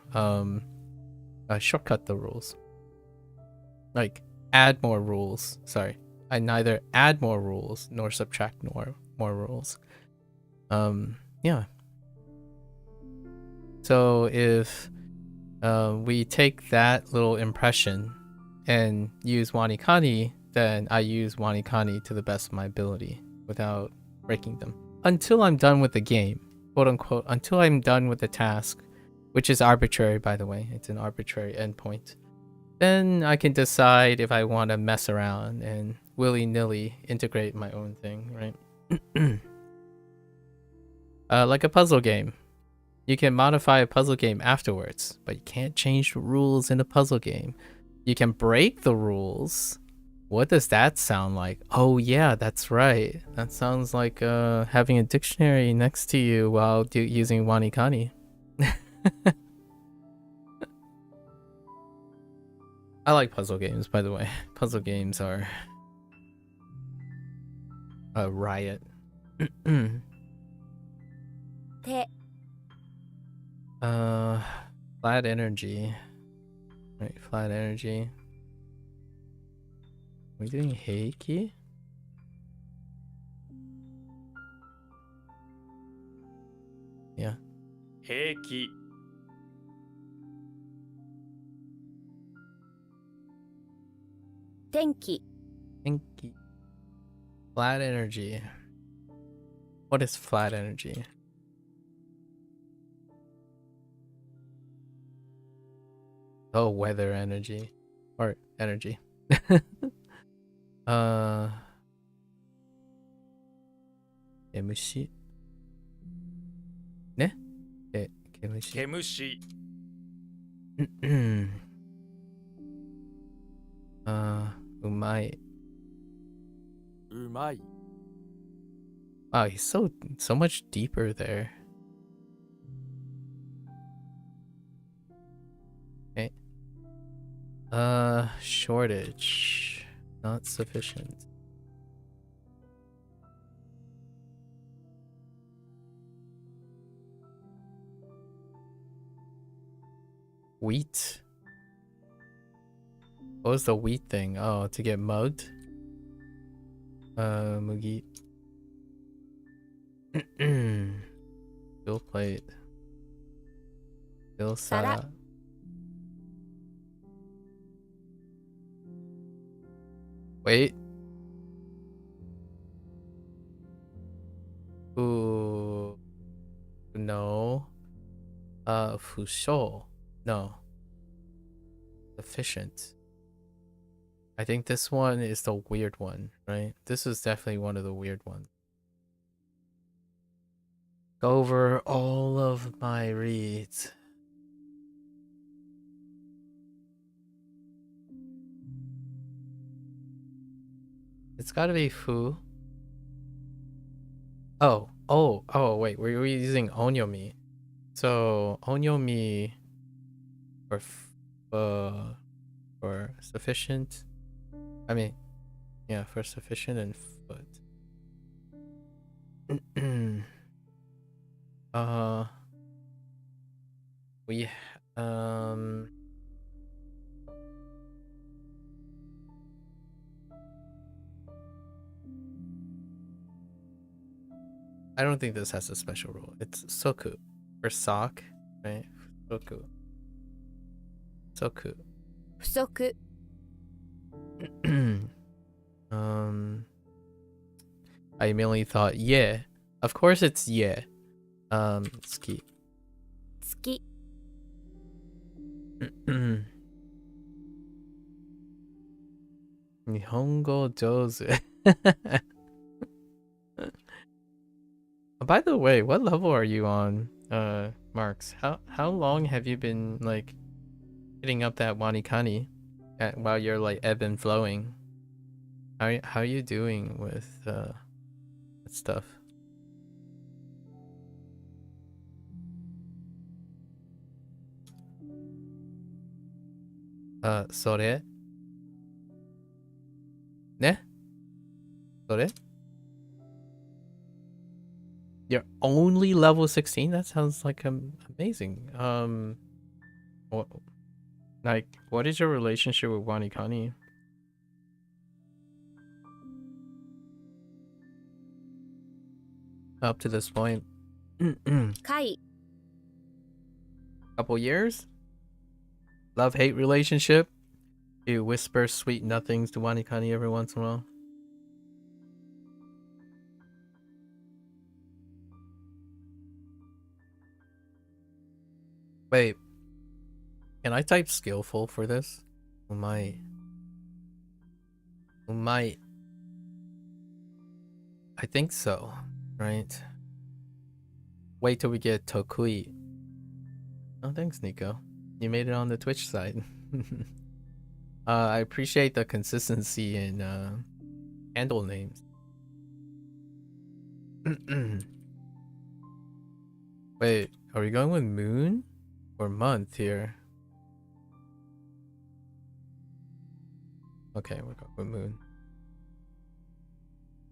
shortcut the rules. Like, add more rules. Sorry. I neither add more rules nor subtract more rules. Yeah. So if we take that little impression and use WaniKani, then I use WaniKani to the best of my ability without breaking them. Until I'm done with the game, quote unquote, until I'm done with the task, which is arbitrary, by the way. It's an arbitrary endpoint. Then I can decide if I want to mess around and willy-nilly integrate my own thing, right? Like a puzzle game. You can modify a puzzle game afterwards, but you can't change the rules in a puzzle game. You can break the rules. What does that sound like? Oh yeah, that's right. That sounds like having a dictionary next to you while using WaniKani. I like puzzle games, by the way. Puzzle games are a riot. Te. Flat energy. Right, flat energy. Are we doing Heiki? Yeah. 平気 Tenki. Heiki. Flat energy. What is flat energy? Oh, weather energy. Or energy. MC ね毛虫 毛虫 うまい うまい Wow, he's so much deeper there. Okay. Shortage. Not sufficient. Wheat. What was the wheat thing? Oh, to get mugged? Mugi. Bill plate. Bill Sara. Wait. Ooh. No. Fusho. No. Efficient. I think this one is the weird one, right? This is definitely one of the weird ones. Go over all of my reads. It's gotta be Fu. Oh, wait, we're using Onyomi. So, Onyomi for sufficient. I mean, yeah, for sufficient and foot. We, I don't think this has a special rule. It's Soku for sock, right? Soku. Soku. 不足 I immediately thought, yeah. Of course it's yeah. Ski. 月 Nihongo jozu. By the way, what level are you on, Marks? How long have you been like hitting up that WaniKani while you're like ebb and flowing? How are you doing with that stuff? Sore? Ne? Sore? You're only level 16? That sounds like amazing. What, like, what is your relationship with WaniKani? Up to this point. 貝 Couple years? Love-hate relationship? You whisper sweet nothings to WaniKani every once in a while? Wait. Can I type skillful for this? Umai. I think so, right? Wait till we get Tokui. Oh, thanks, Nico. You made it on the Twitch side. I appreciate the consistency in handle names. Wait, are we going with moon or month here? Okay, we're going with moon.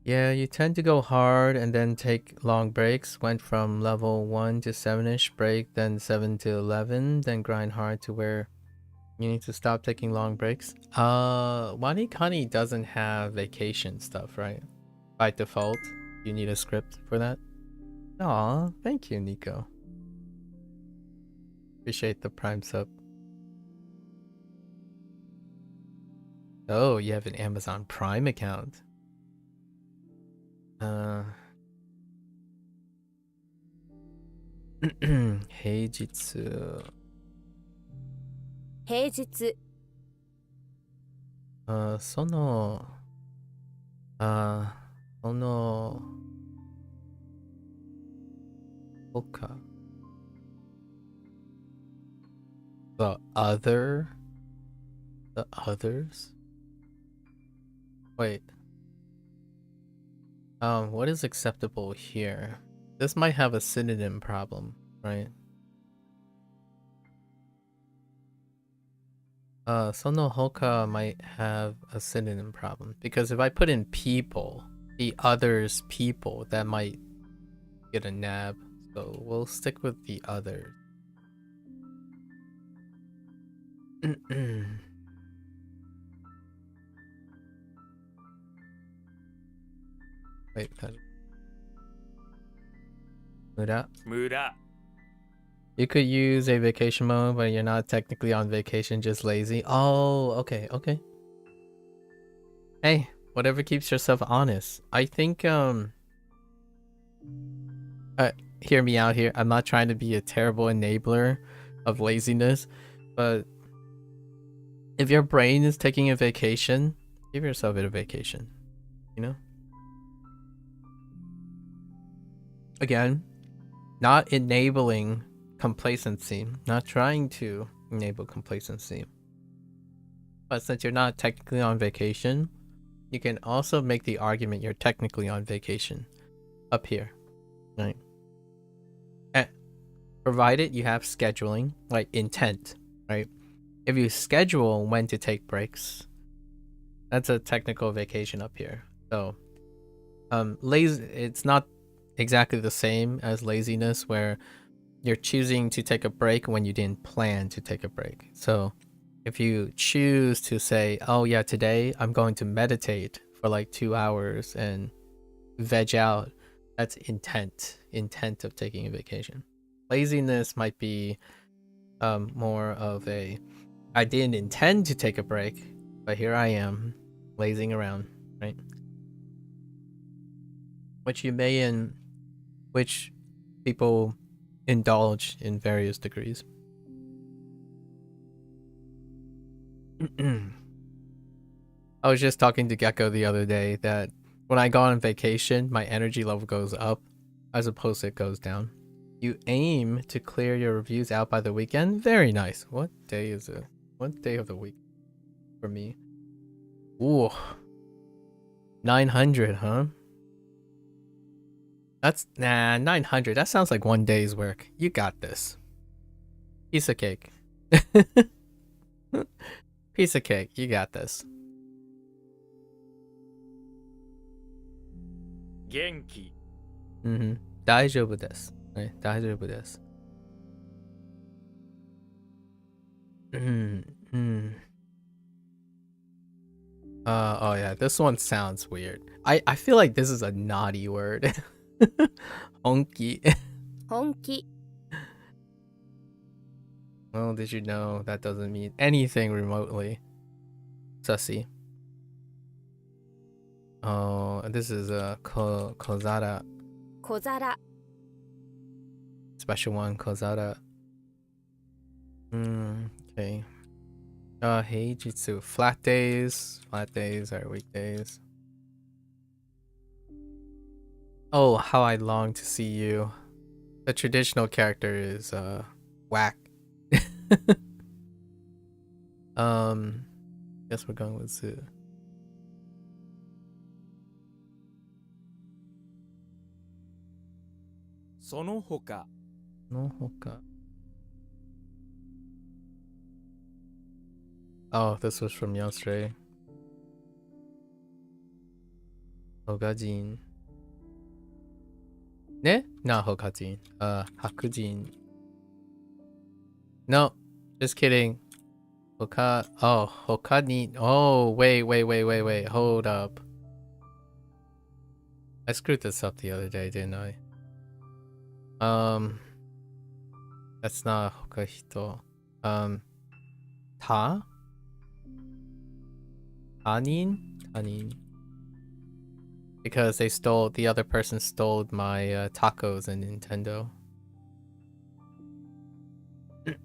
Yeah, you tend to go hard and then take long breaks. Went from level 1 to 7ish, break, then 7 to 11, then grind hard to where you need to stop taking long breaks. WaniKani doesn't have vacation stuff, right? By default, you need a script for that. Aw, thank you, Nico. Appreciate the Prime sub. Oh, you have an Amazon Prime account. Heijitsu. 平日 Sono 他 the others? Wait. What is acceptable here? This might have a synonym problem, right? Sono hoka might have a synonym problem because if I put in people, the others people, that might get a nab. So we'll stick with the others. Wait, Mura. 村 You could use a vacation mode, but you're not technically on vacation, just lazy. Oh, okay. Hey, whatever keeps yourself honest. I think, hear me out here. I'm not trying to be a terrible enabler of laziness, but if your brain is taking a vacation, give yourself a vacation, you know? Again, not enabling complacency, not trying to enable complacency. But since you're not technically on vacation, you can also make the argument you're technically on vacation up here, right? And provided you have scheduling, like intent, right? If you schedule when to take breaks, that's a technical vacation up here. So, lazy, it's not exactly the same as laziness where you're choosing to take a break when you didn't plan to take a break. So if you choose to say, oh yeah, today I'm going to meditate for like 2 hours and veg out, that's intent of taking a vacation. Laziness might be more of a, I didn't intend to take a break, but here I am lazing around, right? Which people indulge in various degrees. I was just talking to Gecko the other day that when I go on vacation, my energy level goes up as opposed to it goes down. You aim to clear your reviews out by the weekend? Very nice. What day is it? What day of the week for me? Ooh. 900, huh? That's 900. That sounds like one day's work. You got this. Piece of cake. Piece of cake. You got this. 元気 大丈夫です。はい、大丈夫です。Oh yeah, this one sounds weird. I feel like this is a naughty word. Honky. 本気 Well, did you know that doesn't mean anything remotely sussy? Oh, this is a kozara. 小皿 Special one, kozara. Okay. Heijitsu. Flat days. Flat days are weekdays. Oh, how I long to see you. The traditional character is whack. Guess we're going with Zu. その他 No hoka. Oh, this was from yesterday. Hokajin. Ne? Not Hokajin. Hakujin. No, just kidding. Hokani. Oh, wait. Hold up. I screwed this up the other day, didn't I? That's not Hokahito. Ta? Tanin? Because the other person stole my tacos in Nintendo.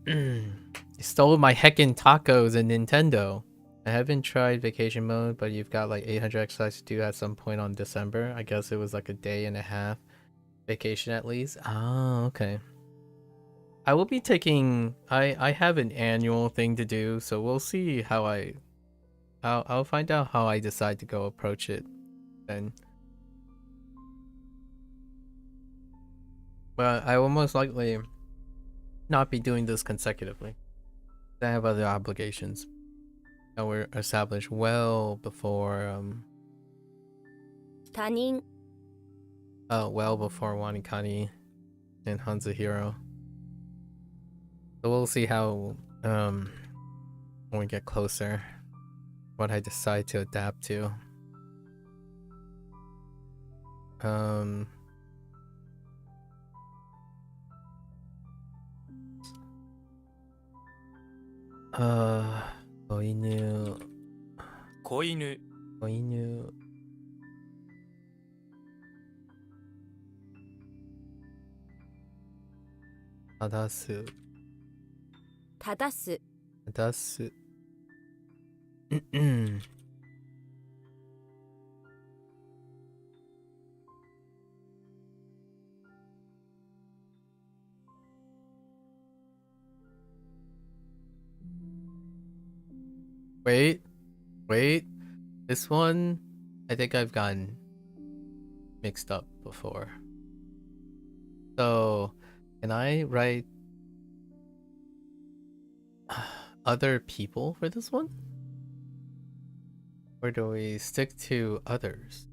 They stole my heckin' tacos in Nintendo. I haven't tried vacation mode, but you've got like 800 exercises to do at some point on December. I guess it was like a day and a half vacation at least. Oh, okay. I will be taking. I have an annual thing to do, so we'll see how I'll find out how I decide to go approach it then. But I will most likely not be doing this consecutively. I have other obligations that were established well before 他人 well before WaniKani and HanziHero. So we'll see how when we get closer what I decide to adapt to. Koinu. 子犬 Koinu. Tadasu. 正す Tadasu. Wait, wait. This one, I think I've gotten mixed up before. So, can I write other people for this one? Or do we stick to others?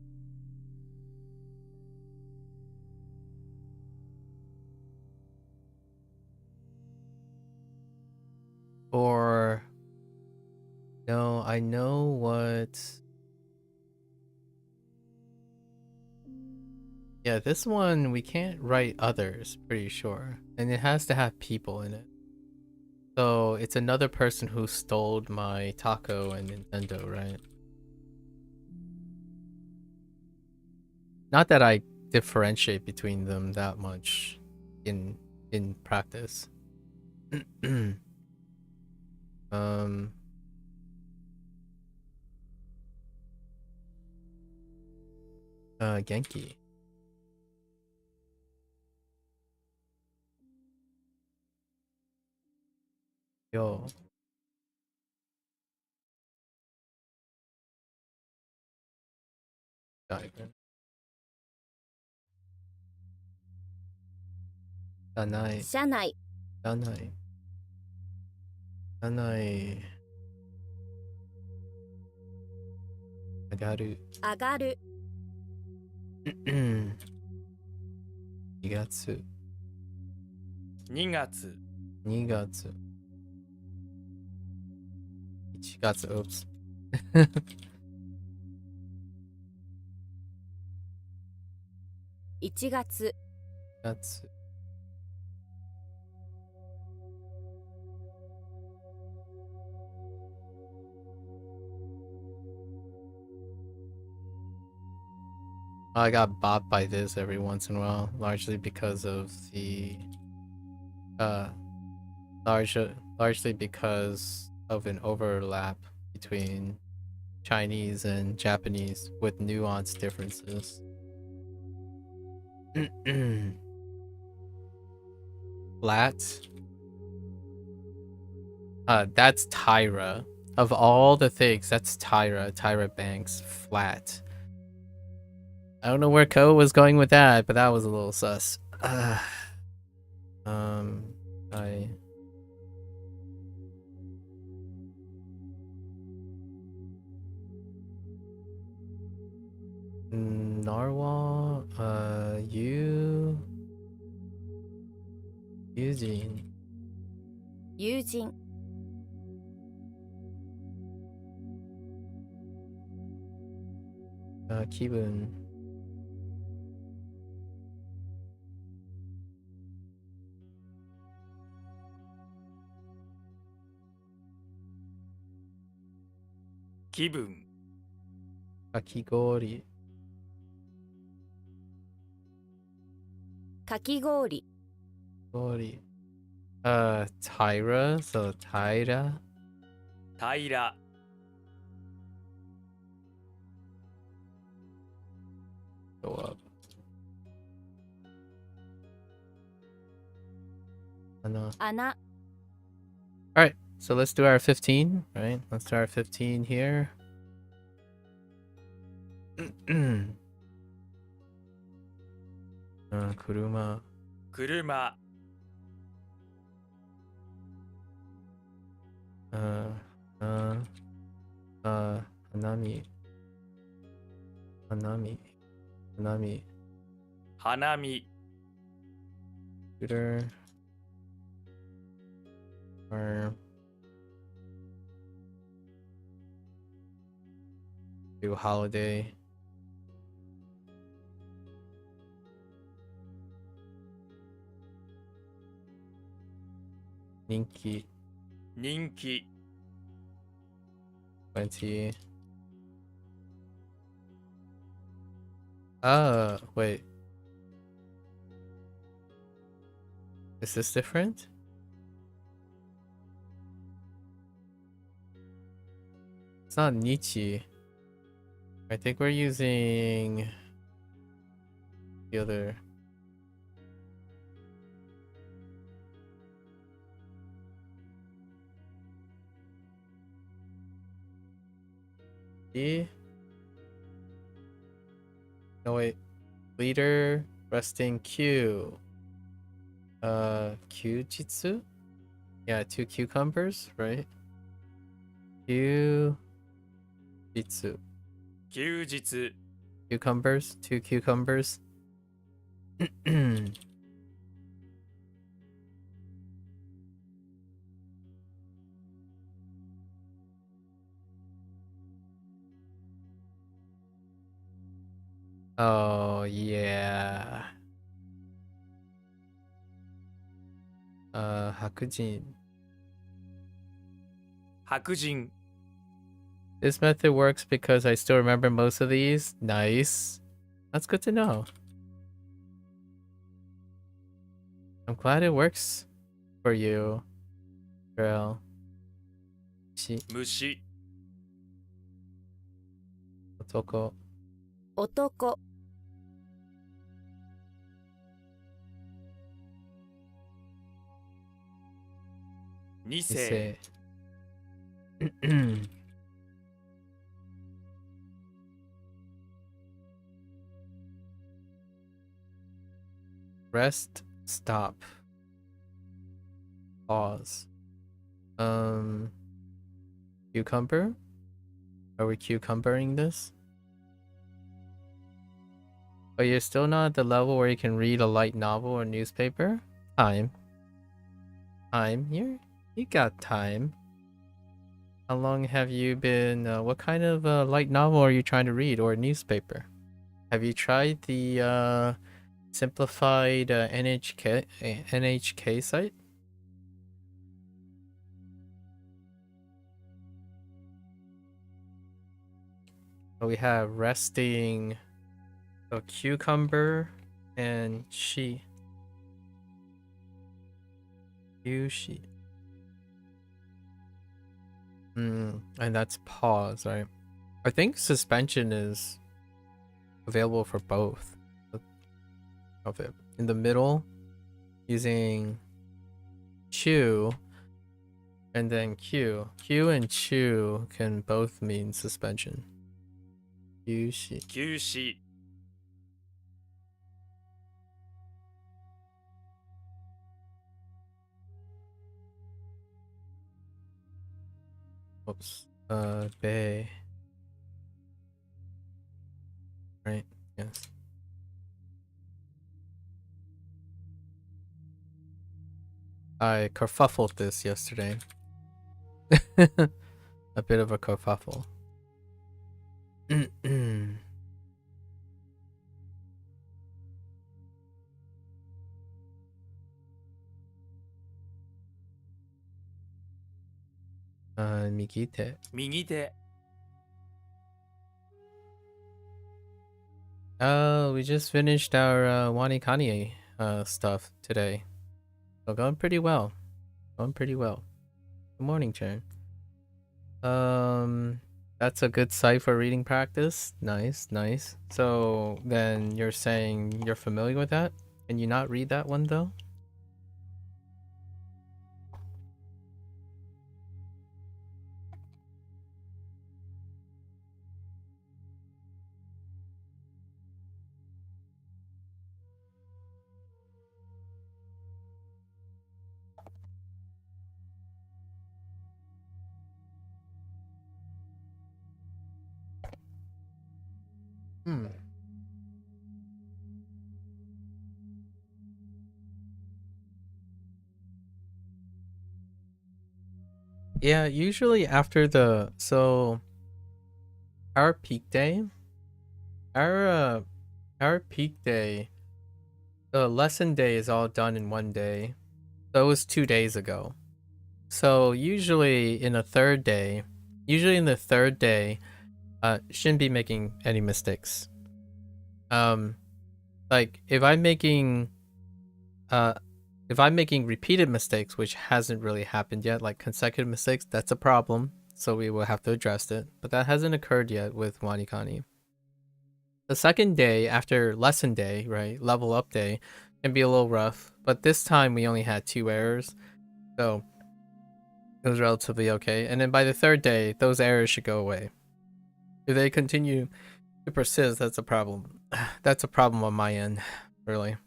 Or no, I know what. Yeah, this one we can't write others, pretty sure. And it has to have people in it. So it's another person who stole my taco and Nintendo, right? Not that I differentiate between them that much in practice. um Genki. Yo. Diamond. Danai. 車内 Danai. Danai. Agaru. 上がる 2月。 2月2月。1月。Oops. 1月 月。I got bought by this every once in a while, largely because of the largely because of an overlap between Chinese and Japanese with nuance differences. Flat. That's Tyra. Of all the things, that's Tyra. Tyra Banks. Flat. I don't know where Ko was going with that, but that was a little sus. Narwhal, Eugene. 友人 Kibun. Kibun. Kakigori. かき氷 Gori. Tyra, so Tyra. 平ら Go up. Ana. 穴 Alright, so let's do our 15, right? Let's do our 15 here. Kuruma. 車 Hanami. Hanami. Hanami. 花見 Scooter. Or do holiday. Ninki. 人気 20. Wait. Is this different? It's not Nichi. I think we're using the other. No wait. Leader, resting Q. Q-jitsu? Yeah, 2 cucumbers, right? Q-jitsu. 休日 Cucumbers, 2 cucumbers. Oh, yeah. Hakujin. 白人 This method works because I still remember most of these. Nice. That's good to know. I'm glad it works for you, girl. Shi, 虫 otoko, 男 2世 ise. Rest, stop, pause. Cucumber? Are we cucumbering this? But you're still not at the level where you can read a light novel or newspaper? Time. You got time. How long have you been, what kind of light novel are you trying to read or newspaper? Have you tried the simplified NHK site? So we have resting, so cucumber and she. Yushi. And that's pause, right? I think suspension is available for both of it. In the middle, using chew, and then Q. Q and chew can both mean suspension. Yushi. 休止 Oops. Bay. Right, yes. I kerfuffled this yesterday. A bit of a kerfuffle. Migite. 右手 We just finished our WaniKani stuff today. So going pretty well. Good morning, Chen. That's a good site for reading practice. Nice. So then you're saying you're familiar with that? Can you not read that one though? Yeah, usually after our peak day, our peak day, the lesson day is all done in one day. So it was 2 days ago. So usually in the third day, shouldn't be making any mistakes. Like if I'm making repeated mistakes, which hasn't really happened yet, like consecutive mistakes, that's a problem. so we will have to address it. But that hasn't occurred yet with WaniKani. The second day after lesson day, right, level up day, can be a little rough. But this time we only had 2 errors, so it was relatively okay. And then by the third day, those errors should go away. If they continue to persist, that's a problem. That's a problem on my end, really.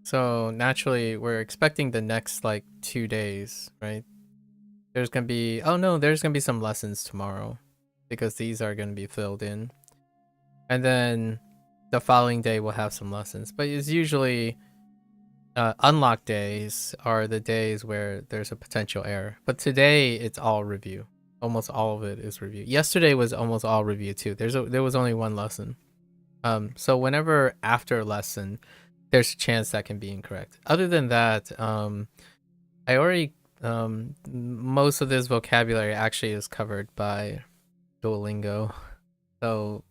So naturally, we're expecting the next like 2 days, right? There's gonna be there's gonna be some lessons tomorrow because these are gonna be filled in, and then the following day we'll have some lessons. But it's usually unlock days are the days where there's a potential error. But today it's all review. Almost all of it is review. Yesterday was almost all review too. There was only 1 lesson. So whenever after a lesson, there's a chance that can be incorrect. Other than that, I already most of this vocabulary actually is covered by Duolingo. So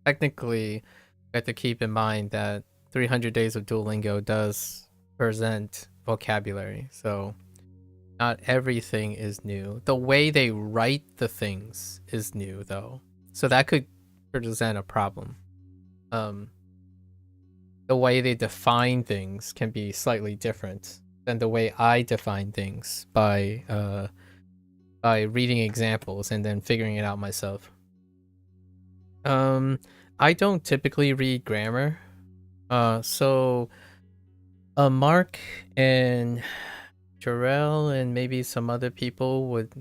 technically, you have to keep in mind that 300 days of Duolingo does present vocabulary. So not everything is new. The way they write the things is new though. So that could present a problem. The way they define things can be slightly different than the way I define things by reading examples and then figuring it out myself. I don't typically read grammar. So Mark and Jarrell and maybe some other people would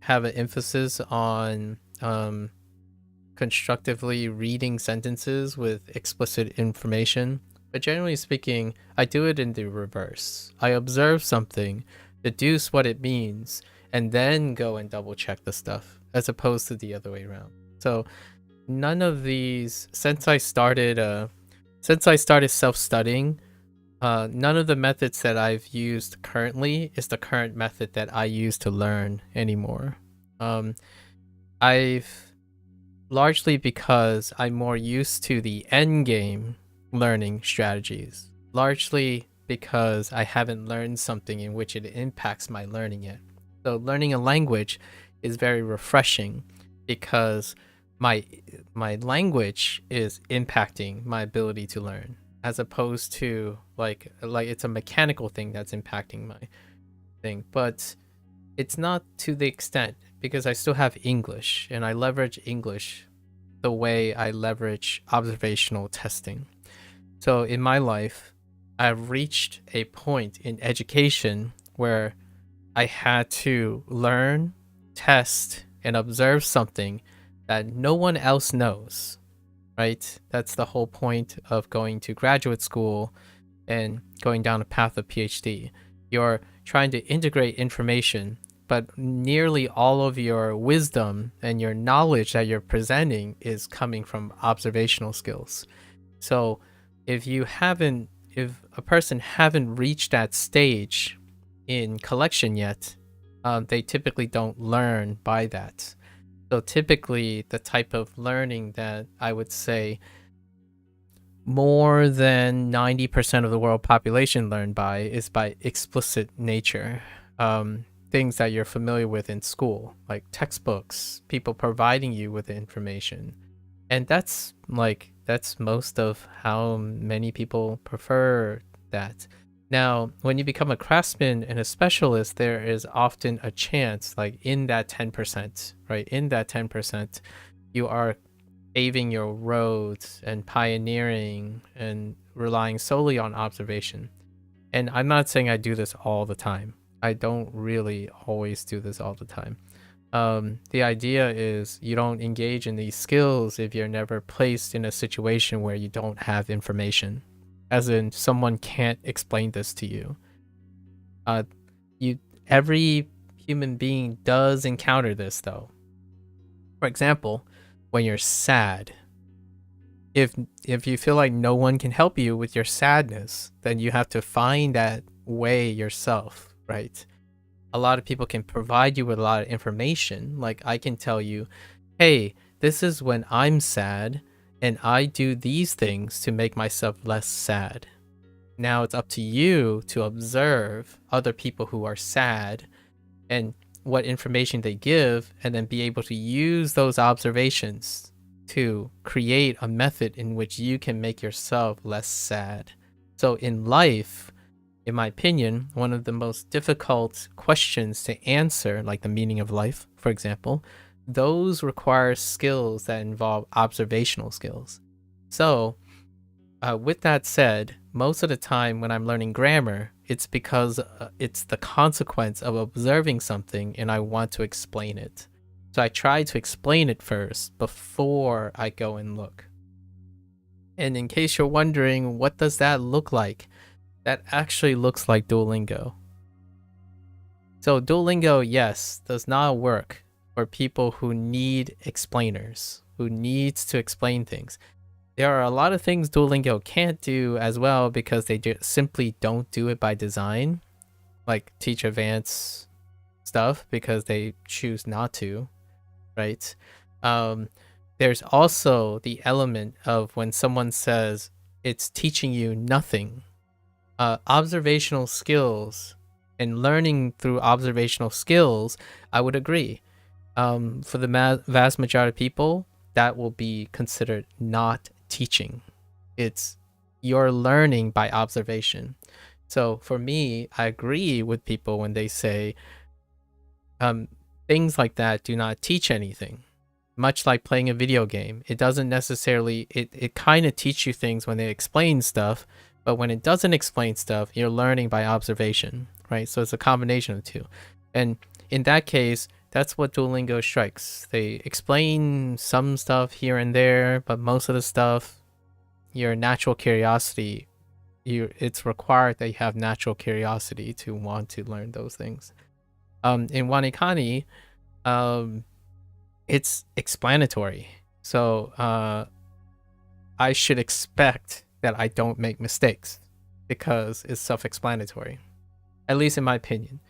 have an emphasis on constructively reading sentences with explicit information. But generally speaking, I do it in the reverse. I observe something, deduce what it means, and then go and double check the stuff, as opposed to the other way around. So none of these, since I started self-studying, none of the methods that I've used currently is the current method that I use to learn anymore. I've largely because I'm more used to the end game learning strategies, largely because I haven't learned something in which it impacts my learning yet. So learning a language is very refreshing because my language is impacting my ability to learn, as opposed to like it's a mechanical thing that's impacting my thing. But it's not to the extent, because I still have English and I leverage English the way I leverage observational testing. So in my life, I've reached a point in education where I had to learn, test, and observe something that no one else knows, right? That's the whole point of going to graduate school and going down a path of PhD. You're trying to integrate information, but nearly all of your wisdom and your knowledge that you're presenting is coming from observational skills. So if a person haven't reached that stage in collection yet, they typically don't learn by that. So typically the type of learning that I would say more than 90% of the world population learn by is by explicit nature. Things that you're familiar with in school, like textbooks, people providing you with the information. And that's most of how many people prefer that. Now, when you become a craftsman and a specialist, there is often a chance, like in that 10%, right? In that 10%, you are paving your roads and pioneering and relying solely on observation. And I'm not saying I do this all the time. I don't really always do this all the time. The idea is you don't engage in these skills if you're never placed in a situation where you don't have information, as in someone can't explain this to you. Every human being does encounter this though. For example, when you're sad, if you feel like no one can help you with your sadness, then you have to find that way yourself, right? A lot of people can provide you with a lot of information. Like I can tell you, hey, this is when I'm sad and I do these things to make myself less sad. Now it's up to you to observe other people who are sad and what information they give and then be able to use those observations to create a method in which you can make yourself less sad. So in life, in my opinion, one of the most difficult questions to answer, like the meaning of life, for example, those require skills that involve observational skills. So with that said, most of the time when I'm learning grammar, it's because it's the consequence of observing something and I want to explain it. So I try to explain it first before I go and look. And in case you're wondering, what does that look like? That actually looks like Duolingo. So Duolingo, yes, does not work for people who need explainers, who needs to explain things. There are a lot of things Duolingo can't do as well because they just simply don't do it by design, like teach advanced stuff because they choose not to, right? There's also the element of when someone says it's teaching you nothing. Observational skills and learning through observational skills, I would agree. For the vast majority of people, that will be considered not teaching. It's you're learning by observation. So for me, I agree with people when they say things like that do not teach anything. Much like playing a video game, it doesn't necessarily, it kind of teach you things when they explain stuff, but when it doesn't explain stuff, you're learning by observation, right? So it's a combination of the two. And in that case, that's what Duolingo strikes. They explain some stuff here and there, but most of the stuff, your natural curiosity, it's required that you have natural curiosity to want to learn those things. In WaniKani, it's explanatory. So I should expect that I don't make mistakes because it's self-explanatory, at least in my opinion.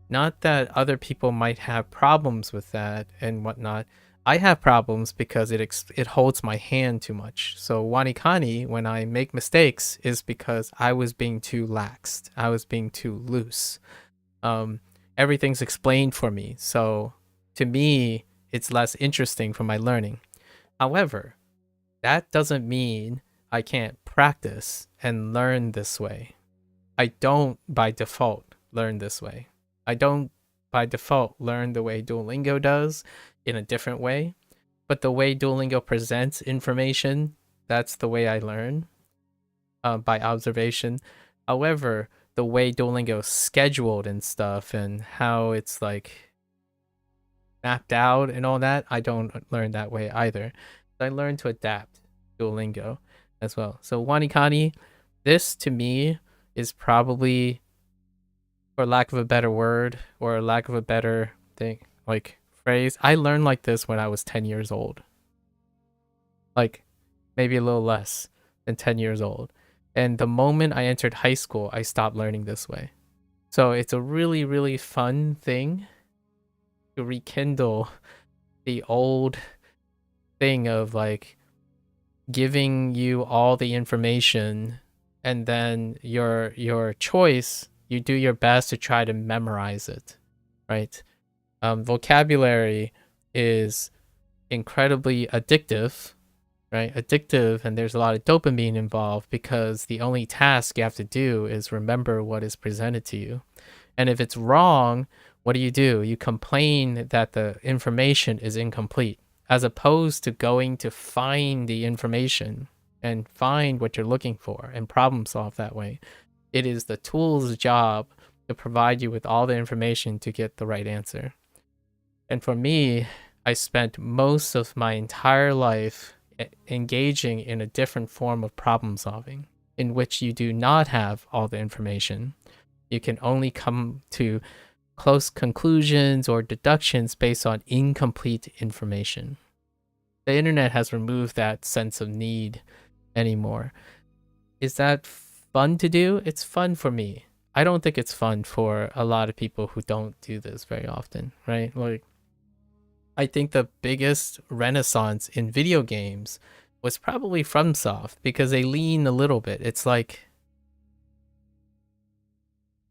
Not that other people might have problems with that and whatnot. I have problems because it holds my hand too much. So WaniKani, when I make mistakes, is because I was being too laxed. I was being too loose. Everything's explained for me. So to me, it's less interesting for my learning. However, that doesn't mean I can't practice and learn this way. I don't by default learn this way. I don't by default learn the way Duolingo does in a different way, but the way Duolingo presents information, that's the way I learn by observation. However, the way Duolingo is scheduled and stuff and how it's like mapped out and all that, I don't learn that way either. I learn to adapt Duolingo as well. So WaniKani, this to me is probably, for lack of a better word or lack of a better thing, like phrase, I learned like this when I was 10 years old. Like maybe a little less than 10 years old. And the moment I entered high school, I stopped learning this way. So it's a really, really fun thing to rekindle the old thing of like giving you all the information and then your choice, you do your best to try to memorize it, right? Vocabulary is incredibly addictive, right? Addictive, and there's a lot of dopamine involved because the only task you have to do is remember what is presented to you. And if it's wrong, what do? You complain that the information is incomplete, as opposed to going to find the information and find what you're looking for and problem solve that way. It is the tool's job to provide you with all the information to get the right answer. And for me, I spent most of my entire life engaging in a different form of problem solving, in which you do not have all the information. You can only come to close conclusions or deductions based on incomplete information. The internet has removed that sense of need anymore. Is that fun to do? It's fun for me. I don't think it's fun for a lot of people who don't do this very often, right? Like, I think the biggest renaissance in video games was probably FromSoft because they lean a little bit. It's like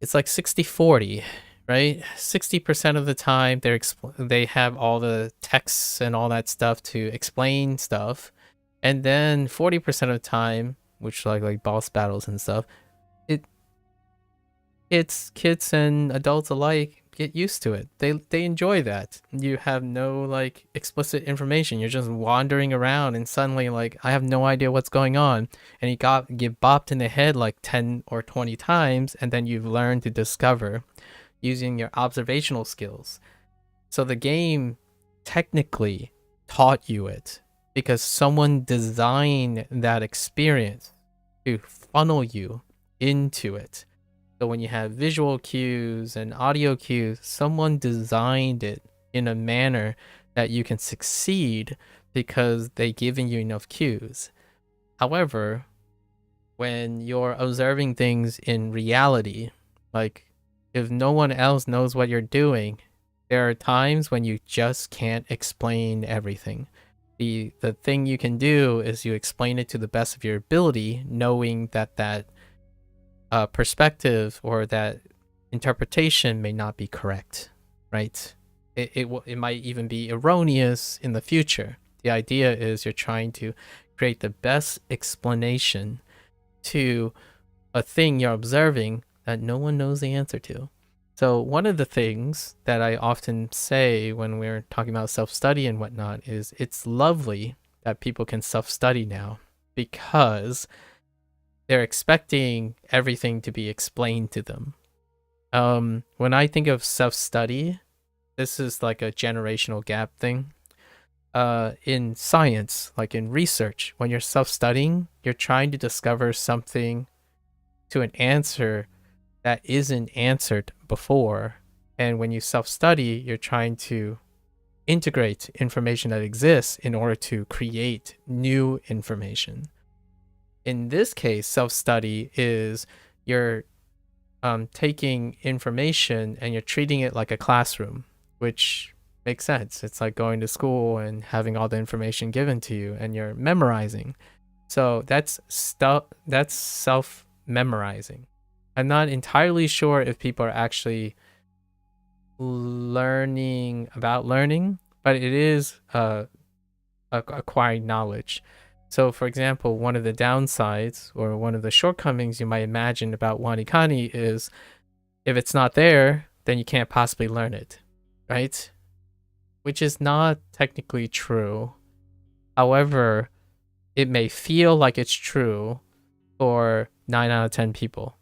60-40, right? 60% of the time they have all the texts and all that stuff to explain stuff. And then 40% of the time, which like boss battles and stuff, it's kids and adults alike get used to it. They enjoy that. You have no like explicit information. You're just wandering around and suddenly like I have no idea what's going on. And you get bopped in the head like 10 or 20 times, and then you've learned to discover using your observational skills. So the game technically taught you it because someone designed that experience to funnel you into it. So when you have visual cues and audio cues, someone designed it in a manner that you can succeed because they've given you enough cues. However, when you're observing things in reality, like if no one else knows what you're doing, there are times when you just can't explain everything. The thing you can do is you explain it to the best of your ability, knowing that perspective or that interpretation may not be correct, right? It might even be erroneous in the future. The idea is you're trying to create the best explanation to a thing you're observing that no one knows the answer to. So one of the things that I often say when we're talking about self-study and whatnot is it's lovely that people can self-study now because they're expecting everything to be explained to them. When I think of self-study, this is like a generational gap thing. In science, like in research, when you're self-studying, you're trying to discover something to an answer that isn't answered before. And when you self-study, you're trying to integrate information that exists in order to create new information. In this case, self-study is you're taking information and you're treating it like a classroom, which makes sense. It's like going to school and having all the information given to you and you're memorizing. So that's self-memorizing. I'm not entirely sure if people are actually learning about learning, but it is acquiring knowledge. So, for example, one of the downsides or one of the shortcomings you might imagine about WaniKani is if it's not there, then you can't possibly learn it, right? Which is not technically true. However, it may feel like it's true for 9 out of 10 people.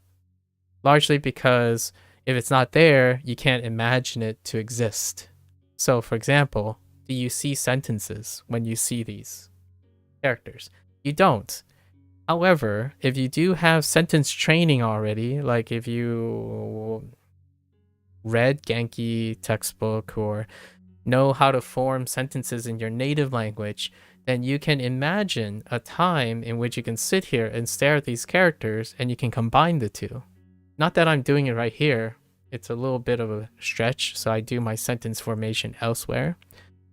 Largely because if it's not there, you can't imagine it to exist. So, for example, do you see sentences when you see these characters? You don't. However, if you do have sentence training already, like if you read Genki textbook or know how to form sentences in your native language, then you can imagine a time in which you can sit here and stare at these characters and you can combine the two. Not that I'm doing it right here. It's a little bit of a stretch, so I do my sentence formation elsewhere.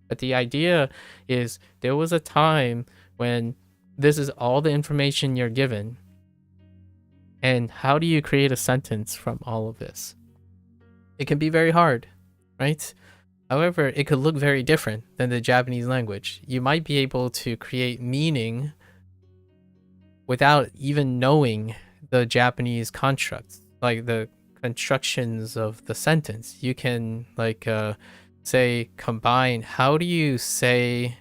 But the idea is there was a time when this is all the information you're given. And how do you create a sentence from all of this? It can be very hard, right? However, it could look very different than the Japanese language. You might be able to create meaning without even knowing the Japanese constructs, like the constructions of the sentence. You can like say combine. How do you say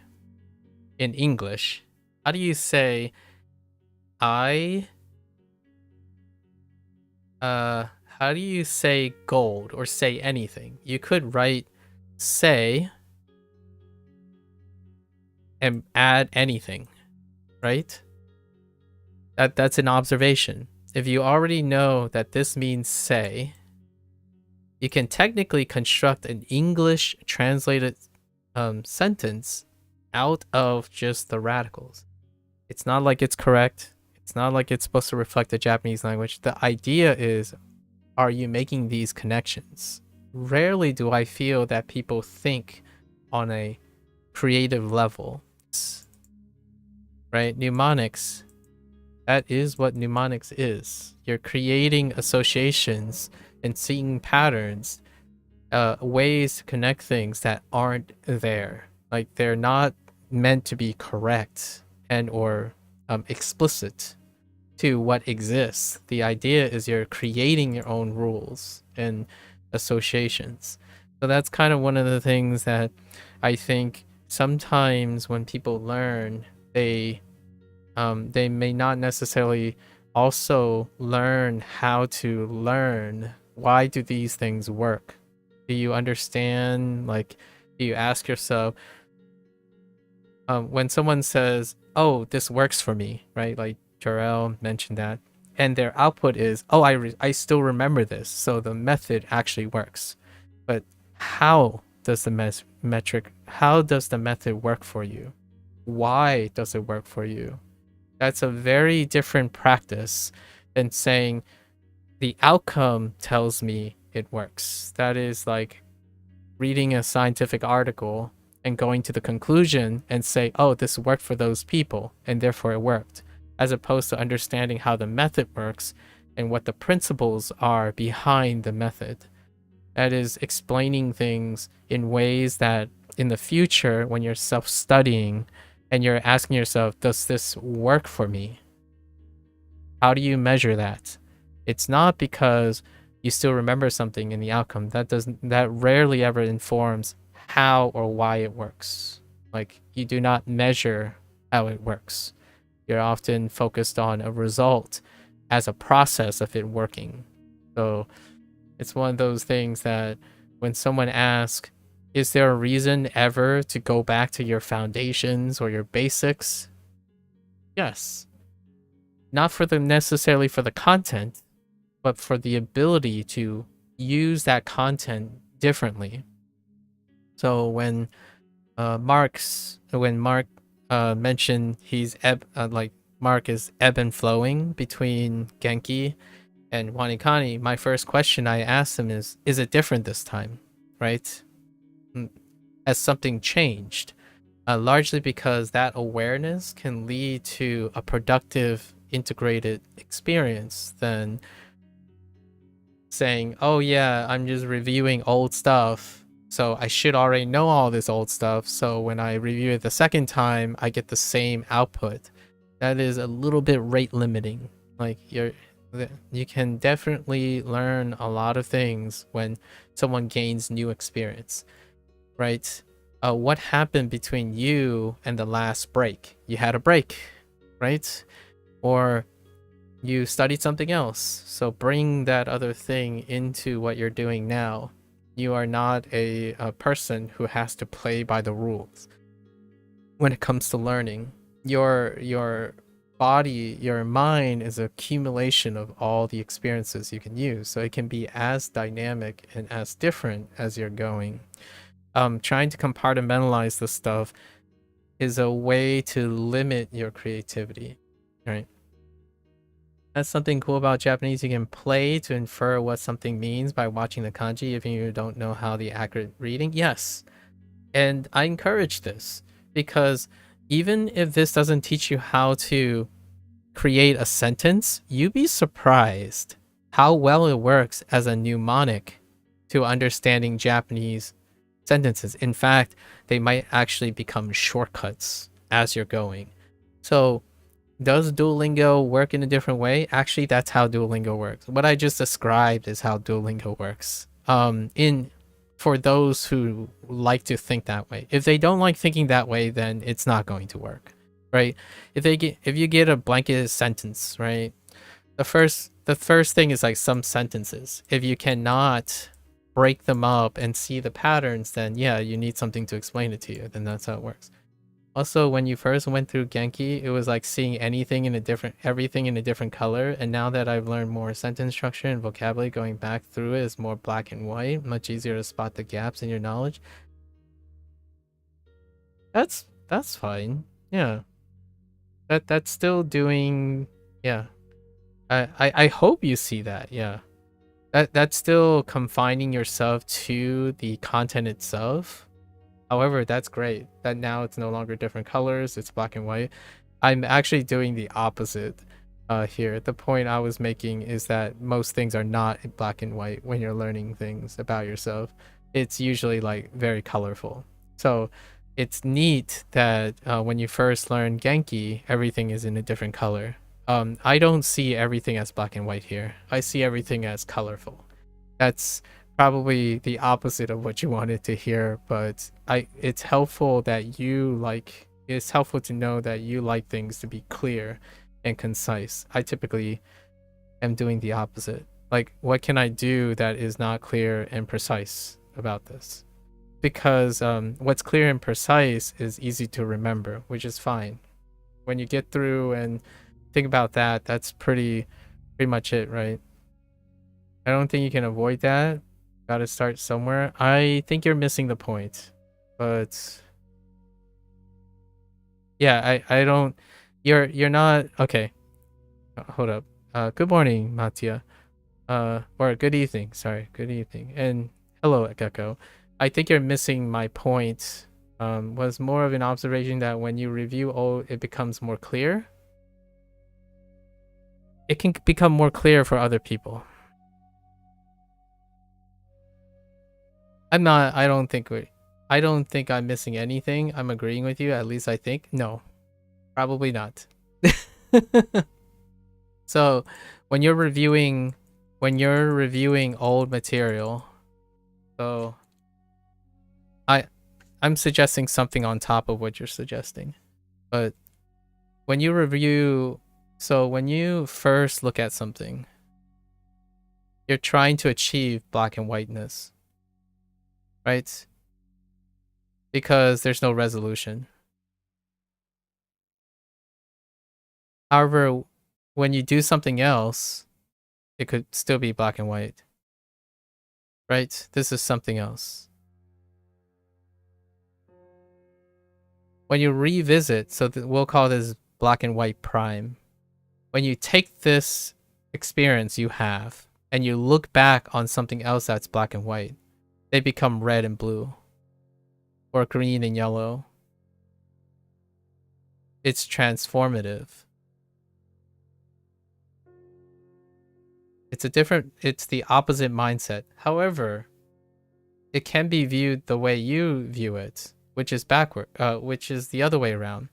in English? How do you say how do you say gold or say anything? You could write say and add anything, right? That's an observation. If you already know that this means say, you can technically construct an English translated sentence out of just the radicals. It's not like it's correct. It's not like it's supposed to reflect the Japanese language. The idea is, are you making these connections? Rarely do I feel that people think on a creative level, right? Mnemonics, that is what mnemonics is. You're creating associations and seeing patterns ways to connect things that aren't there. Like they're not meant to be correct and or explicit to what exists. The idea is you're creating your own rules and associations. So that's kind of one of the things that I think sometimes when people learn, they may not necessarily also learn how to learn. Why do these things work? Do you understand? Like, do you ask yourself, when someone says, "Oh, this works for me," right? Like Jarrell mentioned that, and their output is, "Oh, I still remember this," so the method actually works. But how does the how does the method work for you? Why does it work for you? That's a very different practice than saying the outcome tells me it works. That is like reading a scientific article and going to the conclusion and say, oh, this worked for those people and therefore it worked, as opposed to understanding how the method works and what the principles are behind the method. That is explaining things in ways that in the future, when you're self-studying and you're asking yourself, does this work for me? How do you measure that? It's not because you still remember something in the outcome. That rarely ever informs how or why it works. Like, you do not measure how it works. You're often focused on a result as a process of it working. So it's one of those things that when someone asks, is there a reason ever to go back to your foundations or your basics? Yes. Not for necessarily for the content, but for the ability to use that content differently. So when Mark mentioned he's like Mark is ebb and flowing between Genki and WaniKani, my first question I asked him is it different this time, right? Has something changed? Largely because that awareness can lead to a productive, integrated experience than saying, oh yeah, I'm just reviewing old stuff, so I should already know all this old stuff, so when I review it the second time, I get the same output. That is a little bit rate limiting. Like, you can definitely learn a lot of things when someone gains new experience, right? What happened between you and the last break? You had a break, right? Or you studied something else. So bring that other thing into what you're doing now. You are not a person who has to play by the rules when it comes to learning. Your body, your mind is an accumulation of all the experiences you can use. So it can be as dynamic and as different as you're going. Trying to compartmentalize this stuff is a way to limit your creativity, right? That's something cool about Japanese. You can play to infer what something means by watching the kanji, even if you don't know how the accurate reading. Yes, and I encourage this because even if this doesn't teach you how to create a sentence, you'd be surprised how well it works as a mnemonic to understanding Japanese sentences. In fact, they might actually become shortcuts as you're going. So does Duolingo work in a different way? Actually, that's how Duolingo works. What I just described is how Duolingo works. For those who like to think that way. If they don't like thinking that way, then it's not going to work, right? If you get a blanket sentence, right? The first thing is like some sentences. If you cannot break them up and see the patterns, then yeah, you need something to explain it to you. Then that's how it works. Also, when you first went through Genki, it was like seeing everything in a different color. And now that I've learned more sentence structure and vocabulary, going back through it is more black and white, much easier to spot the gaps in your knowledge. That's fine. Yeah. That's still doing, yeah. I hope you see that, yeah. That's still confining yourself to the content itself. However, that's great that now it's no longer different colors, it's black and white. I'm actually doing the opposite here. The point I was making is that most things are not black and white when you're learning things about yourself. it's usually like very colorful. So it's neat that when you first learn Genki, everything is in a different color. I don't see everything as black and white here. I see everything as colorful. That's probably the opposite of what you wanted to hear, but it's helpful that it's helpful to know that you like things to be clear and concise. I typically am doing the opposite. Like, what can I do that is not clear and precise about this? Because what's clear and precise is easy to remember, which is fine. When you get through and think about that, that's pretty much it, right? I don't think you can avoid that. Gotta start somewhere. I think you're missing the point. But yeah, I don't you're not okay. Hold up. Good morning, Mattia. Or good evening, sorry, good evening. And hello, Gecko. I think you're missing my point. Was more of an observation that when you review it becomes more clear. It can become more clear for other people. I don't think I'm missing anything. I'm agreeing with you, at least I think. No. Probably not. So, when you're reviewing old material, so I'm suggesting something on top of what you're suggesting. But when you first look at something, you're trying to achieve black and whiteness. Right? Because there's no resolution. However, when you do something else, it could still be black and white. Right? This is something else. When you revisit, so we'll call this black and white prime. When you take this experience you have and you look back on something else that's black and white, they become red and blue, or green and yellow. It's transformative. It's the opposite mindset. However, it can be viewed the way you view it, which is which is the other way around.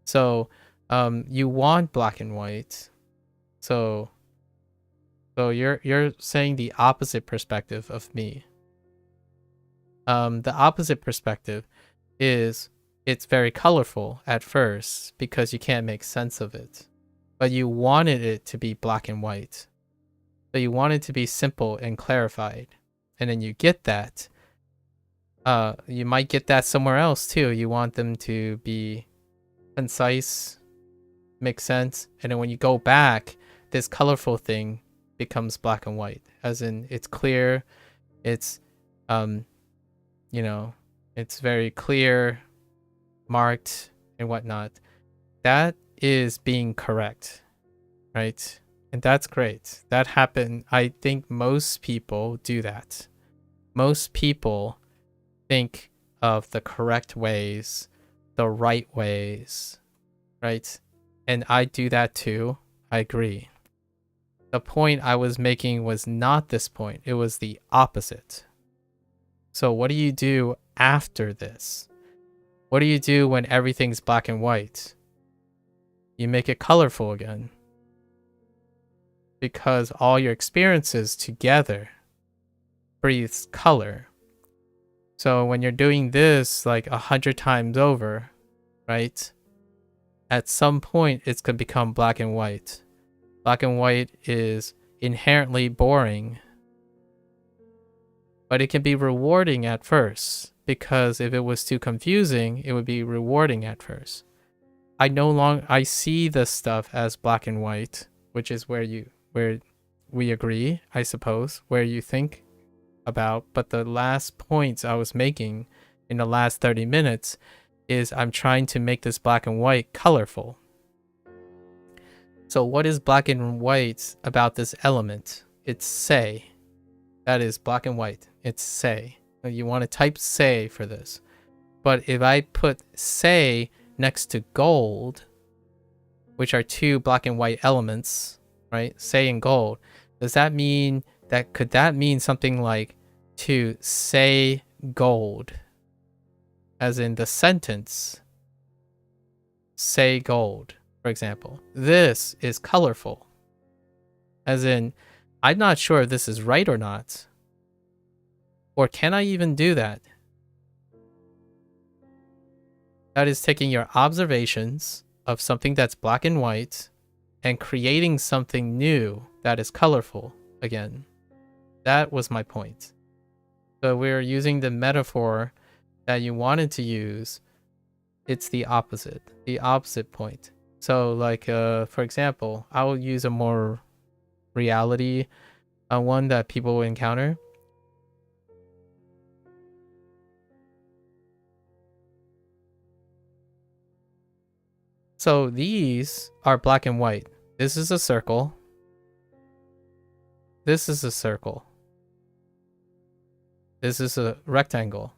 So, you want black and white. So you're saying the opposite perspective of me. The opposite perspective is it's very colorful at first because you can't make sense of it, but you wanted it to be black and white. So you want it to be simple and clarified, and then you get that. You might get that somewhere else too. You want them to be concise, make sense, and then when you go back, this colorful thing becomes black and white, as in it's clear, it's it's very clear, marked, and whatnot. That is being correct, right? And that's great. That happened. I think most people do that. Most people think of the correct ways, the right ways, right? And I do that too. I agree. The point I was making was not this point. It was the opposite. So what do you do after this? What do you do when everything's black and white? You make it colorful again. Because all your experiences together breathes color. So when you're doing this like 100 times over, right? At some point, it's going to become black and white. Black and white is inherently boring. But it can be rewarding at first. Because if it was too confusing, it would be rewarding at first. I see this stuff as black and white, which is where we agree, I suppose, where you think about. But the last points I was making in the last 30 minutes is I'm trying to make this black and white colorful. So what is black and white about this element? It's say. That is black and white. It's say. You want to type say for this. But if I put say next to gold, which are two black and white elements, right? Say and gold. Does that mean could that mean something like to say gold, as in the sentence, say gold, for example. This is colorful, as in, I'm not sure if this is right or not. Or can I even do that? That is taking your observations of something that's black and white and creating something new that is colorful again. That was my point. So we're using the metaphor that you wanted to use. It's the opposite point. So like, for example, I will use a more reality one that people will encounter. So these are black and white. This is a circle. This is a circle. This is a rectangle.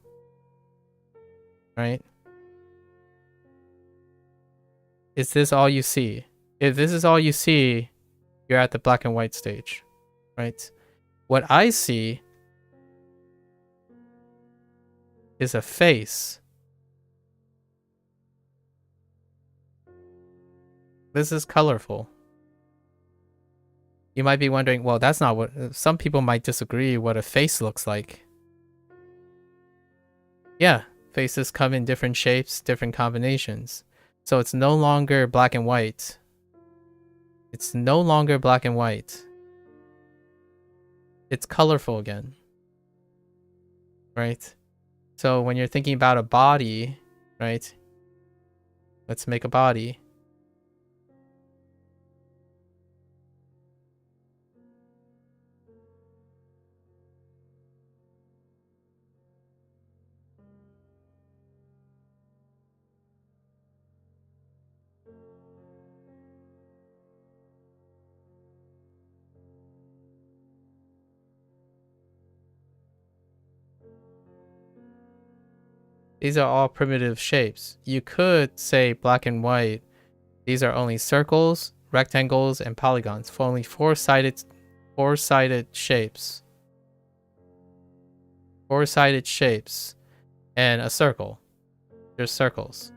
Right? Is this all you see? If this is all you see, you're at the black and white stage. Right? What I see is a face. This is colorful. You might be wondering, well, that's not what... Some people might disagree what a face looks like. Yeah, faces come in different shapes, different combinations. So it's no longer black and white. It's no longer black and white. It's colorful again. Right? So when you're thinking about a body, right? Let's make a body. These are all primitive shapes. You could say black and white. These are only circles, rectangles, and polygons for only four-sided shapes. Four-sided shapes and a circle. There's circles.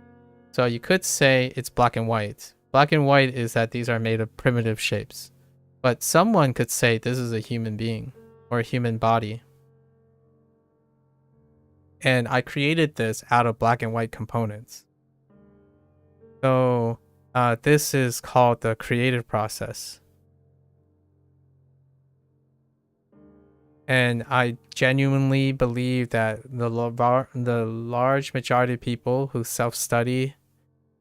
So you could say it's black and white. Black and white is that these are made of primitive shapes. But someone could say this is a human being or a human body. And I created this out of black and white components. So this is called the creative process. And I genuinely believe that the large majority of people who self-study,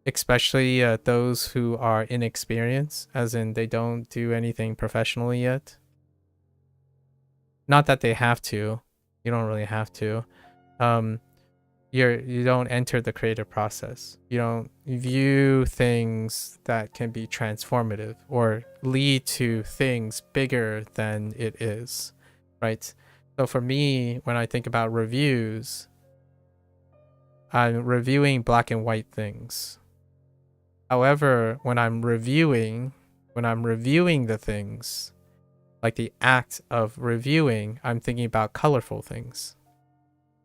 especially those who are inexperienced, as in they don't do anything professionally yet. Not that they have to. You don't really have to. You don't enter the creative process. You don't view things that can be transformative or lead to things bigger than it is, right? So for me, when I think about reviews, I'm reviewing black and white things. However, when I'm reviewing the things, like the act of reviewing, I'm thinking about colorful things.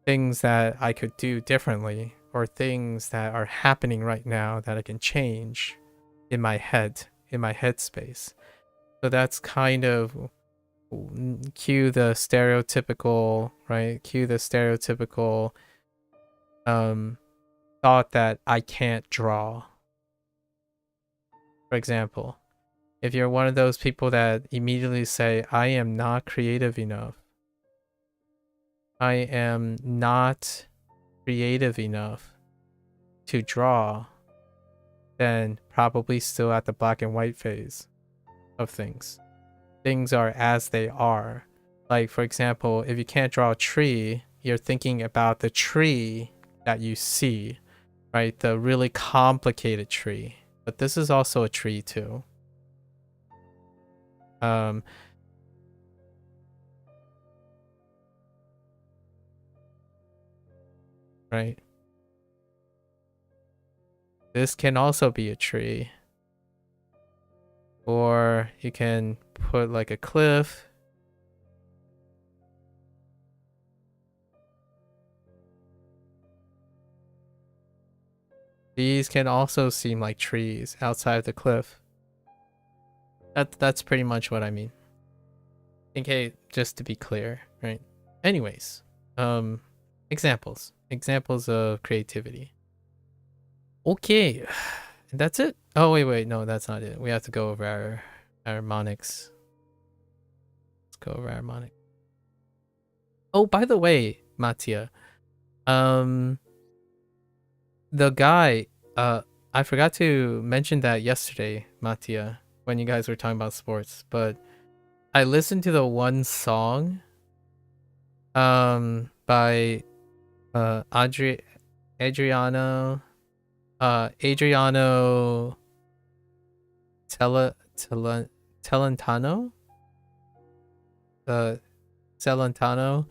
Things that I could do differently, or things that are happening right now that I can change in my head, in my headspace. So that's kind of cue the stereotypical, right? Cue the stereotypical thought that I can't draw. For example, if you're one of those people that immediately say, I am not creative enough. I am not creative enough to draw, then probably still at the black and white phase of things. Things are as they are. Like, for example, if you can't draw a tree, you're thinking about the tree that you see, right? The really complicated tree. But this is also a tree too. Right? This can also be a tree. Or you can put like a cliff. These can also seem like trees outside of the cliff. That's pretty much what I mean. Okay, just to be clear, right? Anyways, examples of creativity. Okay, and that's it. Oh wait, no, that's not it. We have to go over our harmonics. Let's go over our harmonics. Oh, by the way, Mattia, the guy, I forgot to mention that yesterday, Mattia, when you guys were talking about sports, but I listened to the one song, by, Adriano Celentano, Celentano.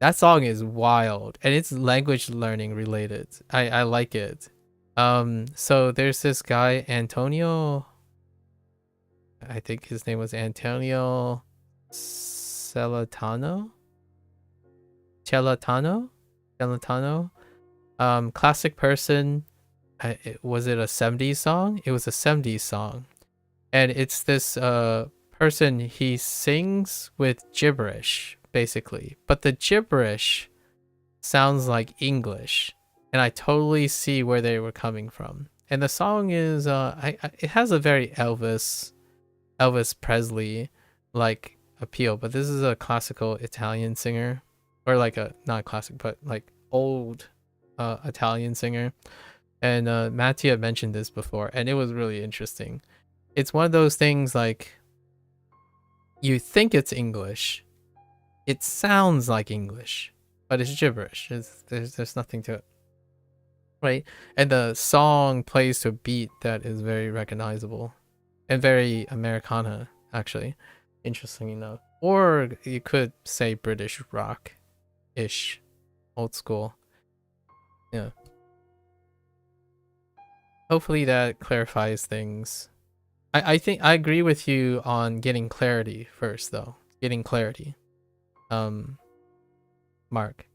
That song is wild and it's language learning related. I like it. So there's this guy Antonio, I think his name was Antonio Celentano. Classic person. Was it a 70s song? It was a 70s song. And it's this person, he sings with gibberish, basically. But the gibberish sounds like English. And I totally see where they were coming from. And the song is, it has a very Elvis Presley like appeal, but this is a classical Italian singer, or like a, not classic, but like old Italian singer. And Mattia mentioned this before, and it was really interesting. It's one of those things like you think it's English, it sounds like English, but it's gibberish. There's nothing to it, right? And the song plays to a beat that is very recognizable and very Americana, actually, interesting enough. Or you could say British rock-ish, old school. Yeah. Hopefully that clarifies things. I think I agree with you on getting clarity first, though. Getting clarity. Mark.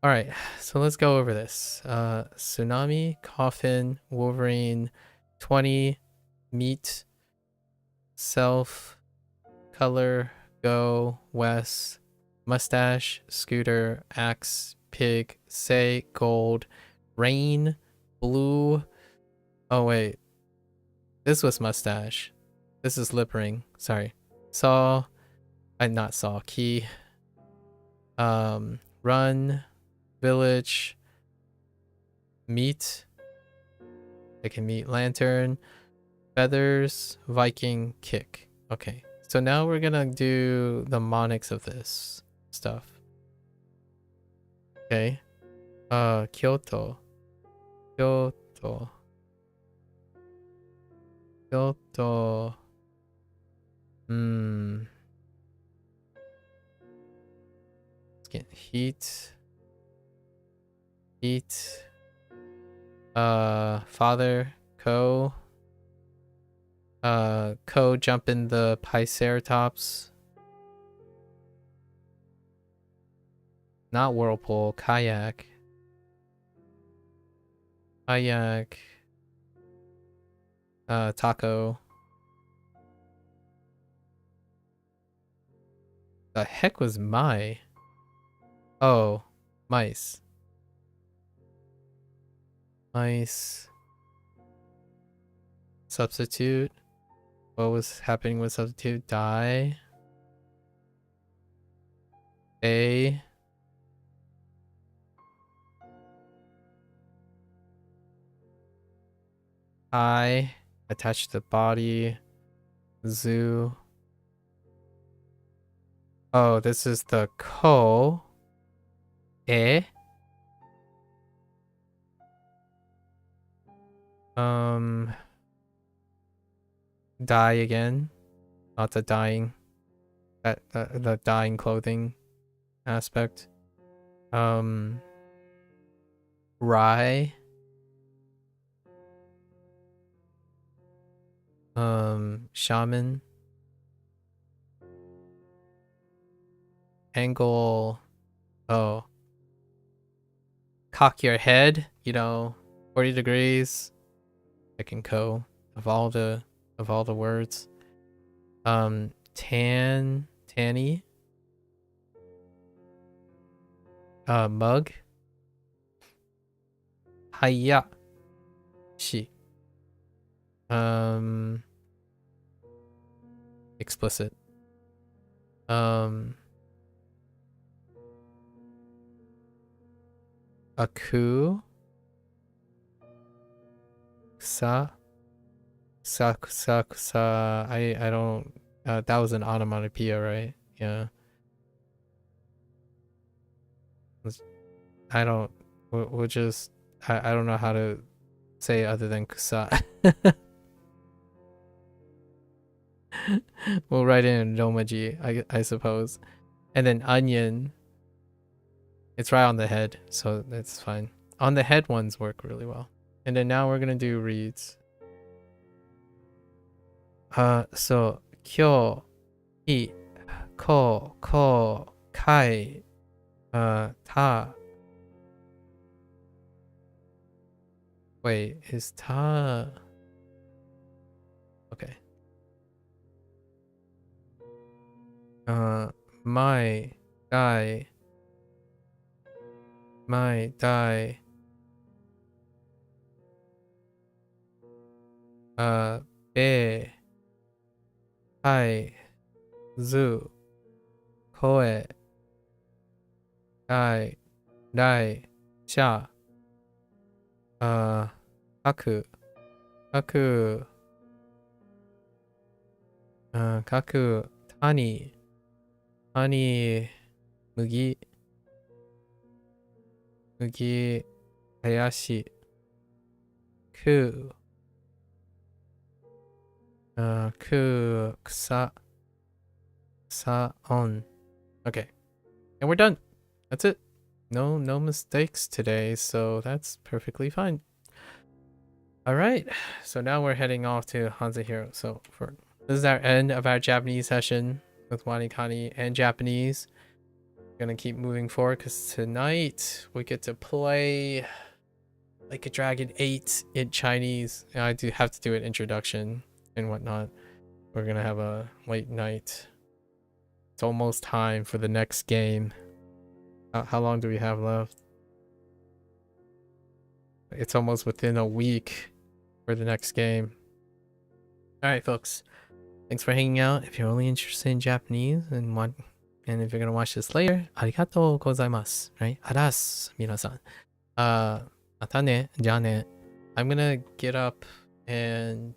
All right, so let's go over this. Tsunami, Coffin, Wolverine, 20, Meat, Self, Color, Go, West, Mustache, Scooter, Axe, Pig, Say, Gold, Rain, Blue. Oh wait, this was Mustache. This is Lip Ring. Sorry. Saw, not Saw. Key. Run, Village, Meat. I can meet Lantern, Feathers, Viking, Kick. Okay, so now we're gonna do the mnemonics of this stuff. Okay. Kyoto. Kyoto. Kyoto. Let's get heat. Heat. Father. Ko. Ko jump in the Piceratops. Not whirlpool. Kayak. Kayak. Taco. The heck was my? Oh, mice. Mice. Substitute. What was happening with substitute? Die. A. I. Attach the body. Zoo. Oh, this is the ko. E. Die again. Not the dying. That the dying clothing aspect. Rye. Shaman. Angle. Oh. cock your head, you know, 40 degrees. Second ko of all the words. Tanny. Mug. Haya. Shi. Explicit. Aku. Sa. I don't. That was an onomatopoeia, right? Yeah. I don't. We'll just. I don't know how to say other than kusa. We'll write in romaji, I suppose. And then onion. It's right on the head, so that's fine. On the head ones work really well. And then now we're gonna do reads. So kyo, I, ko, kai, ta. Wait, is ta? Okay. My, die, be, hai, zu, koe, dai, sha, kaku, tani, mugi, hayashi, ku, kusa, on. Okay, and we're done. That's it. No mistakes today, so that's perfectly fine. All right, so now we're heading off to HanziHero. So this is our end of our Japanese session with WaniKani and Japanese. Gonna keep moving forward because tonight we get to play Like a Dragon 8 in Chinese. And I do have to do an introduction and whatnot. We're gonna have a late night. It's almost time for the next game. How long do we have left? It's almost within a week for the next game. Alright folks, thanks for hanging out. If you're only interested in Japanese and if you're gonna watch this later, arigatou gozaimasu, right? Arasu, minasan. Mata ne, ja ne. I'm gonna get up and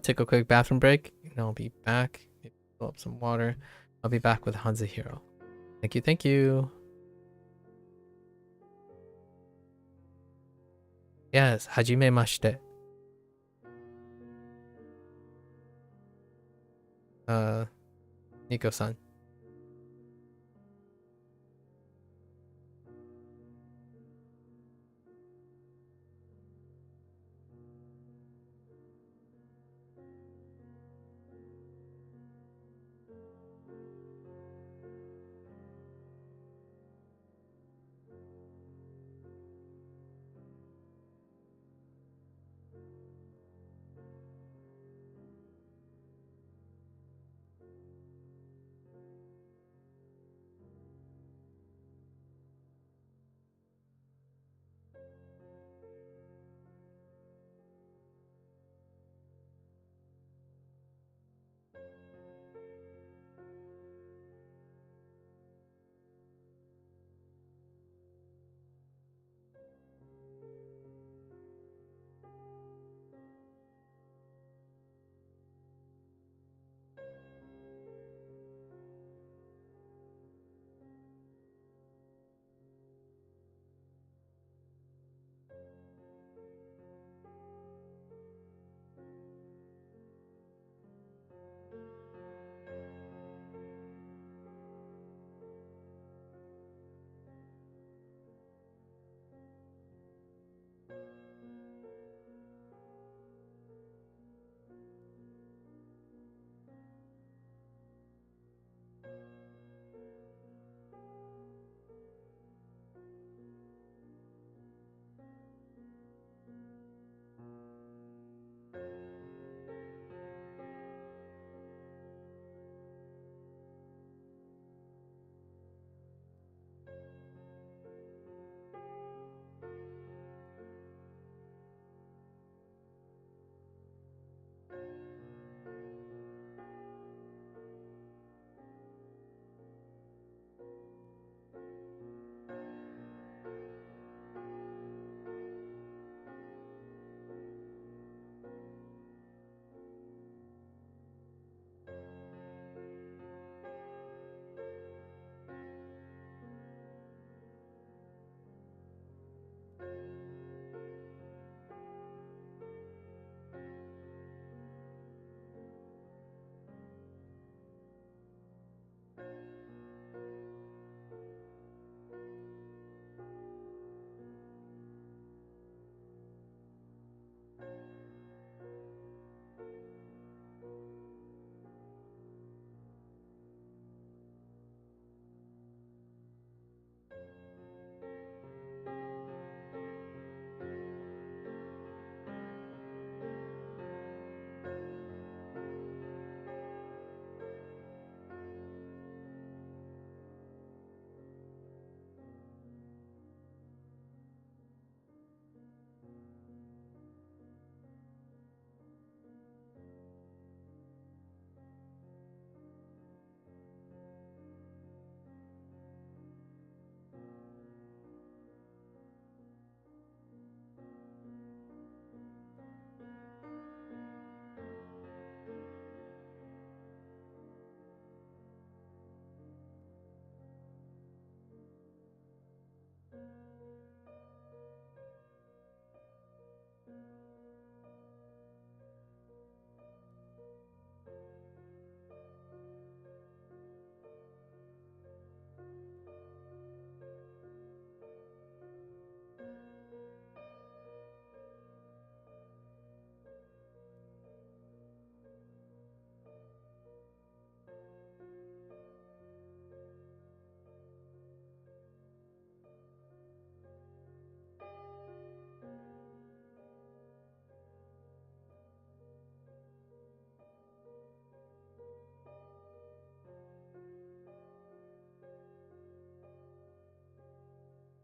take a quick bathroom break, and I'll be back. Maybe fill up some water. I'll be back with HanziHero. Thank you. Yes, hajimemashite. Nico-san.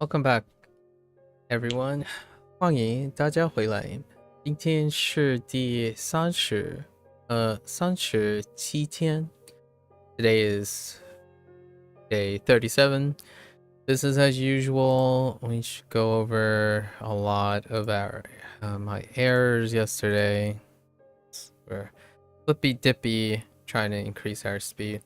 Welcome back, everyone. 欢迎大家回来。今天是第37天。Today is day 37. Business as usual. We should go over a lot of our my errors yesterday. We're flippy dippy trying to increase our speed.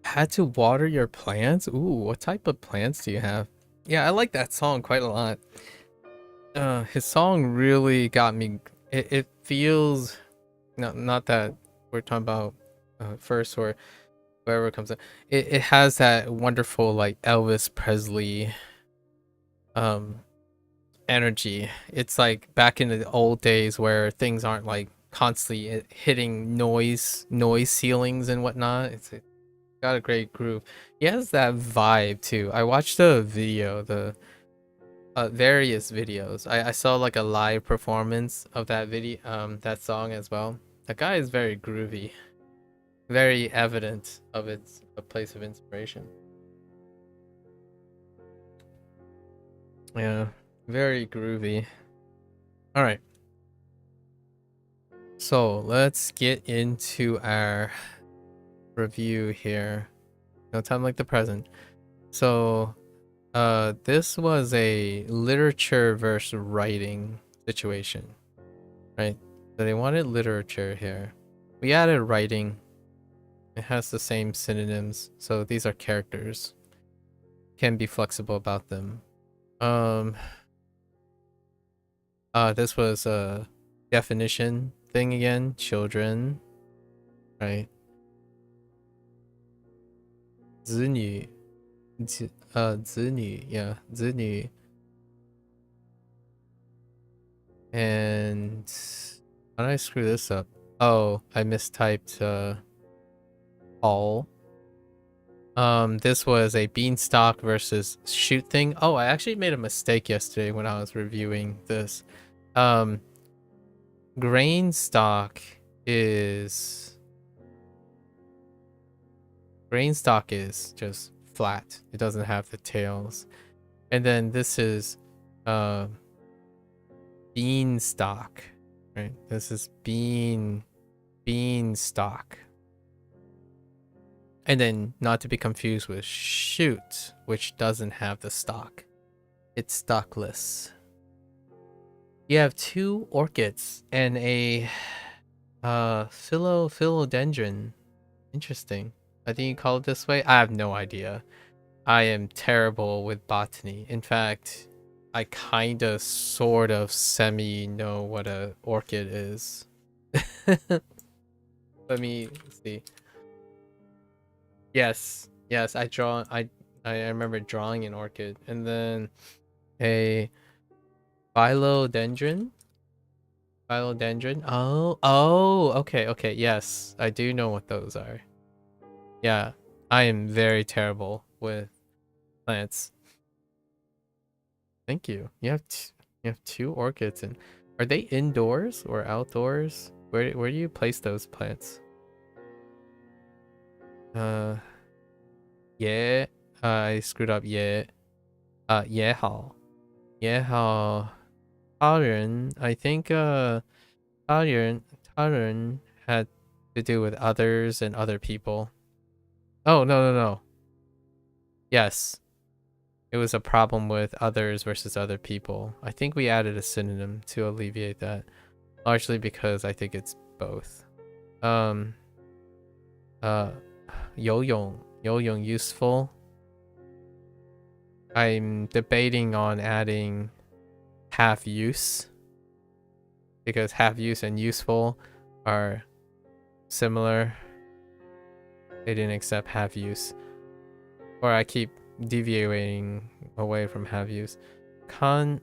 Had to water your plants? Ooh, what type of plants do you have? Yeah, I like that song quite a lot. His song really got me. It feels not that we're talking about first or whoever comes in. It has that wonderful like Elvis Presley energy. It's like back in the old days where things aren't like constantly hitting noise ceilings and whatnot. It's got a great groove. He has that vibe too. I watched the video, the various videos. I saw like a live performance of that video, that song as well. That guy is very groovy, very evident of its a place of inspiration. Yeah, very groovy. All right, so let's get into our review here. No time like the present. So this was a literature versus writing situation, right? So they wanted literature here. We added writing. It has the same synonyms, so these are characters. Can be flexible about them. This was a definition thing again. Children, right? 子女 子女 yeah 子女 and how did I screw this up? Oh, I mistyped all. This was a beanstalk versus shoot thing. Oh, I actually made a mistake yesterday when I was reviewing this. Grain stock is just flat. It doesn't have the tails. And then this is beanstalk, right? This is beanstalk. And then not to be confused with shoot, which doesn't have the stalk. It's stalkless. You have 2 orchids and a philodendron. Interesting. I think you call it this way. I have no idea. I am terrible with botany. In fact, I kinda sort of semi know what a orchid is. Let me see. Yes, I remember drawing an orchid, and then a philodendron. Oh, okay, yes, I do know what those are. Yeah, I am very terrible with plants. Thank you. You have 2 orchids, and are they indoors or outdoors? Where do you place those plants? Yeah, I screwed up. Yeah, 也好，他人. I think 他人 had to do with others and other people. Oh no. Yes, it was a problem with others versus other people. I think we added a synonym to alleviate that, largely because I think it's both. 游泳 useful. I'm debating on adding half use, because half use and useful are similar. They didn't accept half use, or I keep deviating away from half use. 看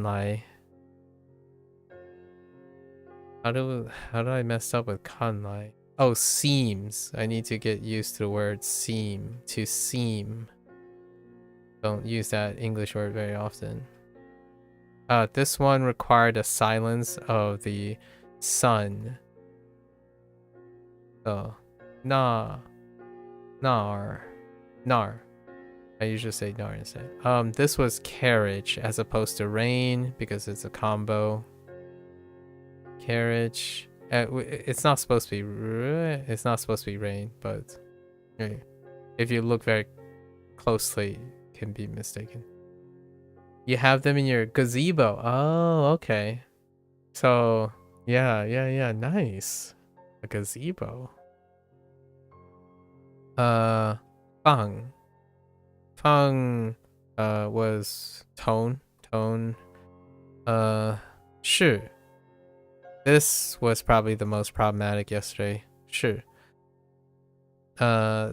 来. How do I mess up with 看来? Oh, seems. I need to get used to the word seem. To seem. Don't use that English word very often. This one required a silence of the sun. So, nar. I usually say darn instead. This was carriage as opposed to rain because it's a combo. Carriage. It's not supposed to be. It's not supposed to be rain, but if you look very closely, it can be mistaken. You have them in your gazebo. Oh, okay. So yeah. Nice. A gazebo. Fang. Fang was tone. Shi. This was probably the most problematic yesterday. Shi. Da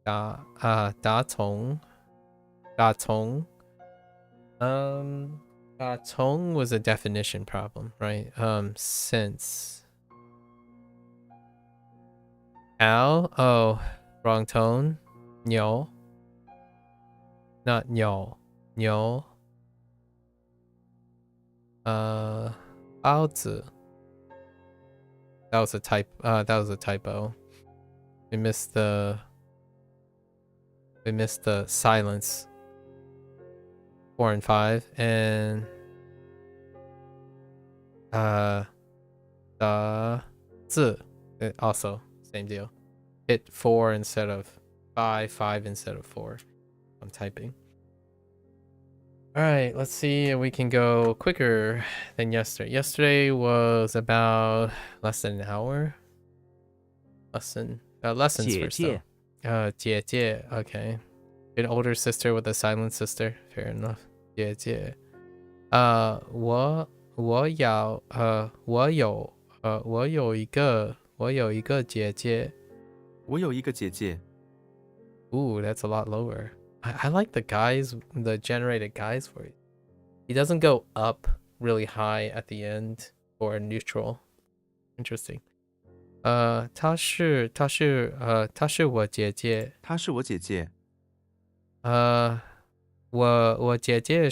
Tong. Da Tong. Da Tong was a definition problem, right? Since. Al? Oh, wrong tone. Niu. Not Niu. Niu. Baozi. That was a typo. We missed the silence. 4 and 5 and the zi also same deal. Hit 4 instead of 5 instead of 4. I'm typing. All right, let's see if we can go quicker than yesterday. Yesterday was about less than an hour. Lessons first though. 姐姐, okay. An older sister with a silent sister. Fair enough. 姐姐. 我有一个姐姐. Ooh, that's a lot lower. I like the generated guys for it. He doesn't go up really high at the end or neutral. Interesting. 她是我姐姐. 她是我姐姐。我姐姐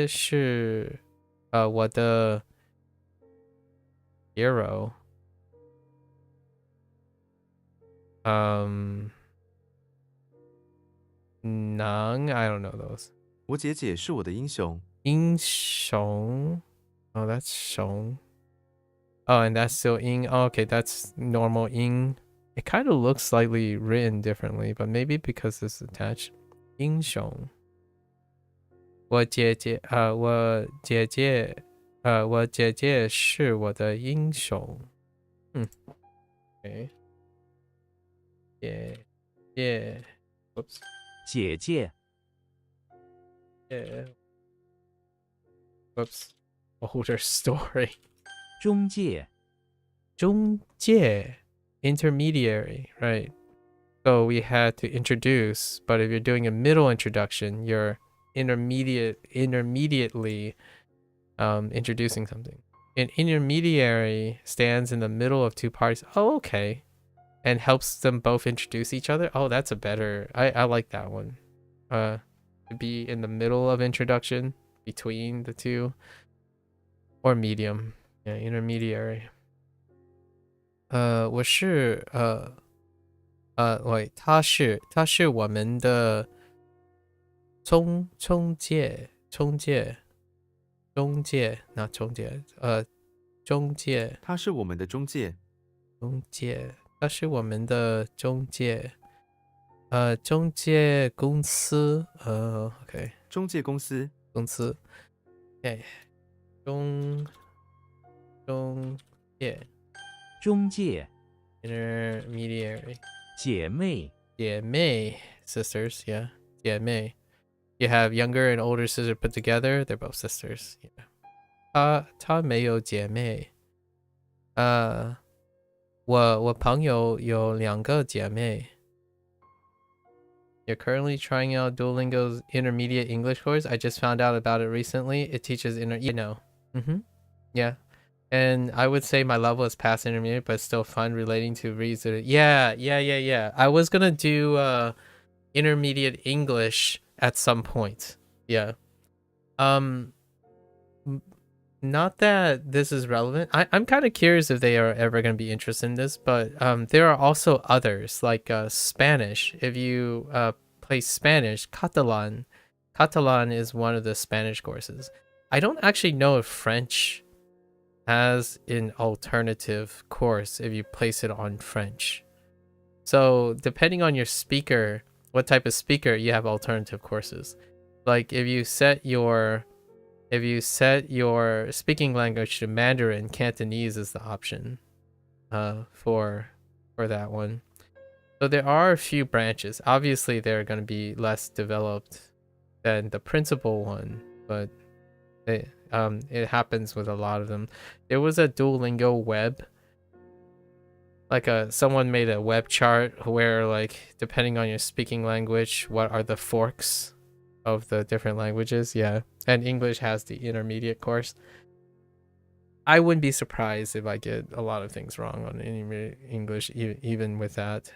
是我的 hero. Nang, I don't know those. 我姐姐是我的英雄。英雄. Oh, that's 雄. Oh, and that's still ing. Oh, okay, that's normal ing. It kind of looks slightly written differently, but maybe because it's attached. 英雄. 我姐姐是我的英雄. Okay. Yeah. Whoops. 姐姐 Yeah. Whoops. Older story. 中介中介. Intermediary, right? So we had to introduce, but if you're doing a middle introduction, you're intermediately introducing something. An intermediary stands in the middle of two parties. Oh, okay. And helps them both introduce each other. Oh, that's a better. I like that one. To be in the middle of introduction between the two. Or medium. Yeah, intermediary. 我是wait, 他是我们的中介 not 中介中介她是我们的中介。他是我们的中介中介公司okay 中介公司。okay 中介中介 intermediary 姐妹 sisters, yeah. 姐妹 You have younger and older sister put together, they're both sisters. Yeah. 她没有姐妹。我朋友有2个姐妹。You're currently trying out Duolingo's intermediate English course. I just found out about it recently. It teaches Yeah. And I would say my level is past intermediate, but it's still fun relating to reason. Yeah. I was gonna do intermediate English at some point. Yeah. not that this is relevant. I'm kind of curious if they are ever going to be interested in this, but there are also others like Spanish. If you play Spanish, Catalan is one of the Spanish courses. I don't actually know if French has an alternative course if you place it on French. So depending on your speaker, what type of speaker, you have alternative courses. Like if you set your speaking language to Mandarin, Cantonese is the option for that one. So there are a few branches. Obviously they're going to be less developed than the principal one, but it happens with a lot of them. There was a Duolingo web, like someone made a web chart where, like, depending on your speaking language, what are the forks of the different languages. Yeah, and English has the intermediate course. I wouldn't be surprised if I get a lot of things wrong on English even with that,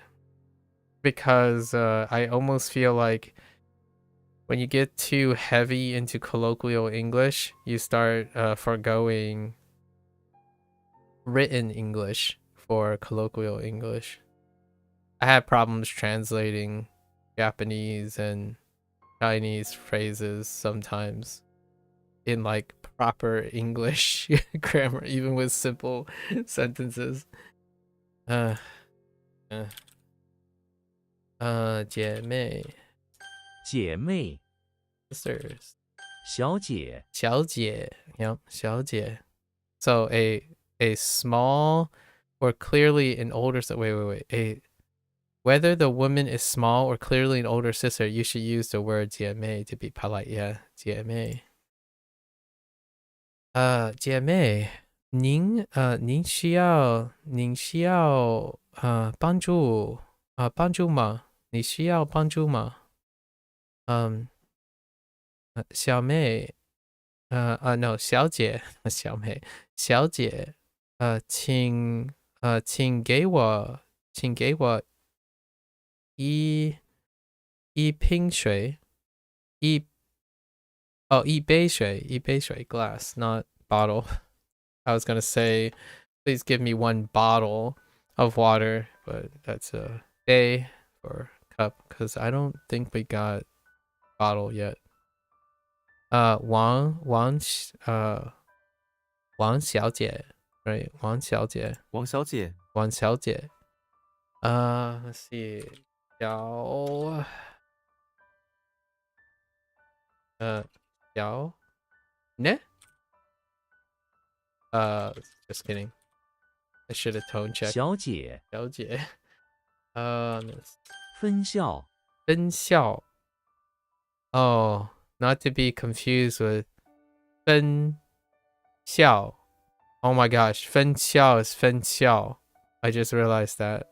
because I almost feel like when you get too heavy into colloquial English, you start forgoing written English for colloquial English. I had problems translating Japanese and Chinese phrases sometimes in like proper English grammar, even with simple sentences. 姐妹姐妹 sisters 小姐小姐 yep 小姐 so a small or clearly an older wait whether the woman is small or clearly an older sister, you should use the word 姐妹 to be polite. Yeah 姐妹姐妹您需要帮助吗？你需要帮助吗？小妹no 小姐小姐请给我一瓶水一杯水 glass not bottle. I was gonna say please give me one bottle of water, but that's a bay or cup because I don't think we got bottle yet. Wang 小姐 right 王小姐王小姐， let's see 小呢 just kidding. I should have tone checked. 小姐小姐分校分校 oh not to be confused with 分校 oh my gosh 分校 is 分校 I just realized that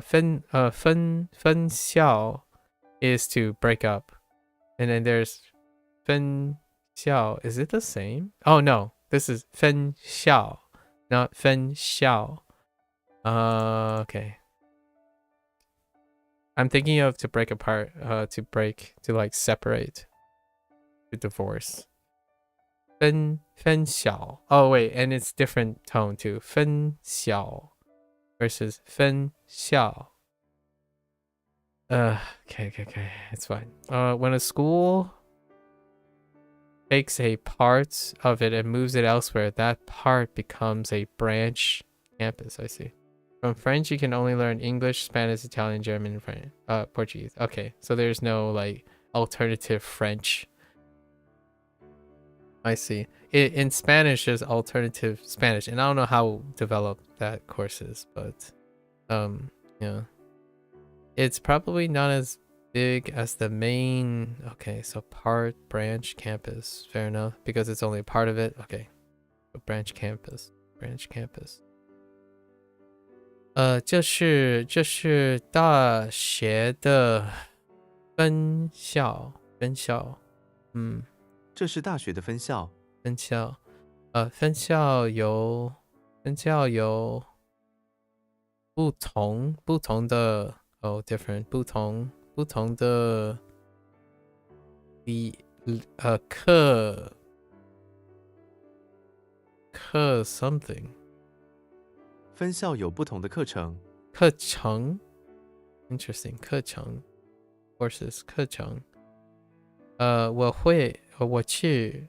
分校 is to break up, and then there's 分校. Is it the same? Oh no, this is 分校, not 分校. Okay. I'm thinking of to break apart, to like separate, to divorce. 分校. Oh wait, and it's different tone too. 分校 versus 分校. Okay, it's fine. When a school takes a part of it and moves it elsewhere, that part becomes a branch campus. I see. From French, you can only learn English, Spanish, Italian, German, French, Portuguese. Okay, so there's no like alternative French. I see. In Spanish, there's alternative Spanish, and I don't know how developed that course is, but yeah. It's probably not as big as the main. Okay, so part, branch, campus. Fair enough, because it's only a part of it. Okay, so branch campus. 这是大学的分校。这是大学的分校。分校有不同的different 不同的课课 something 分校有不同的课程。课程 interesting 课程 courses 课程我去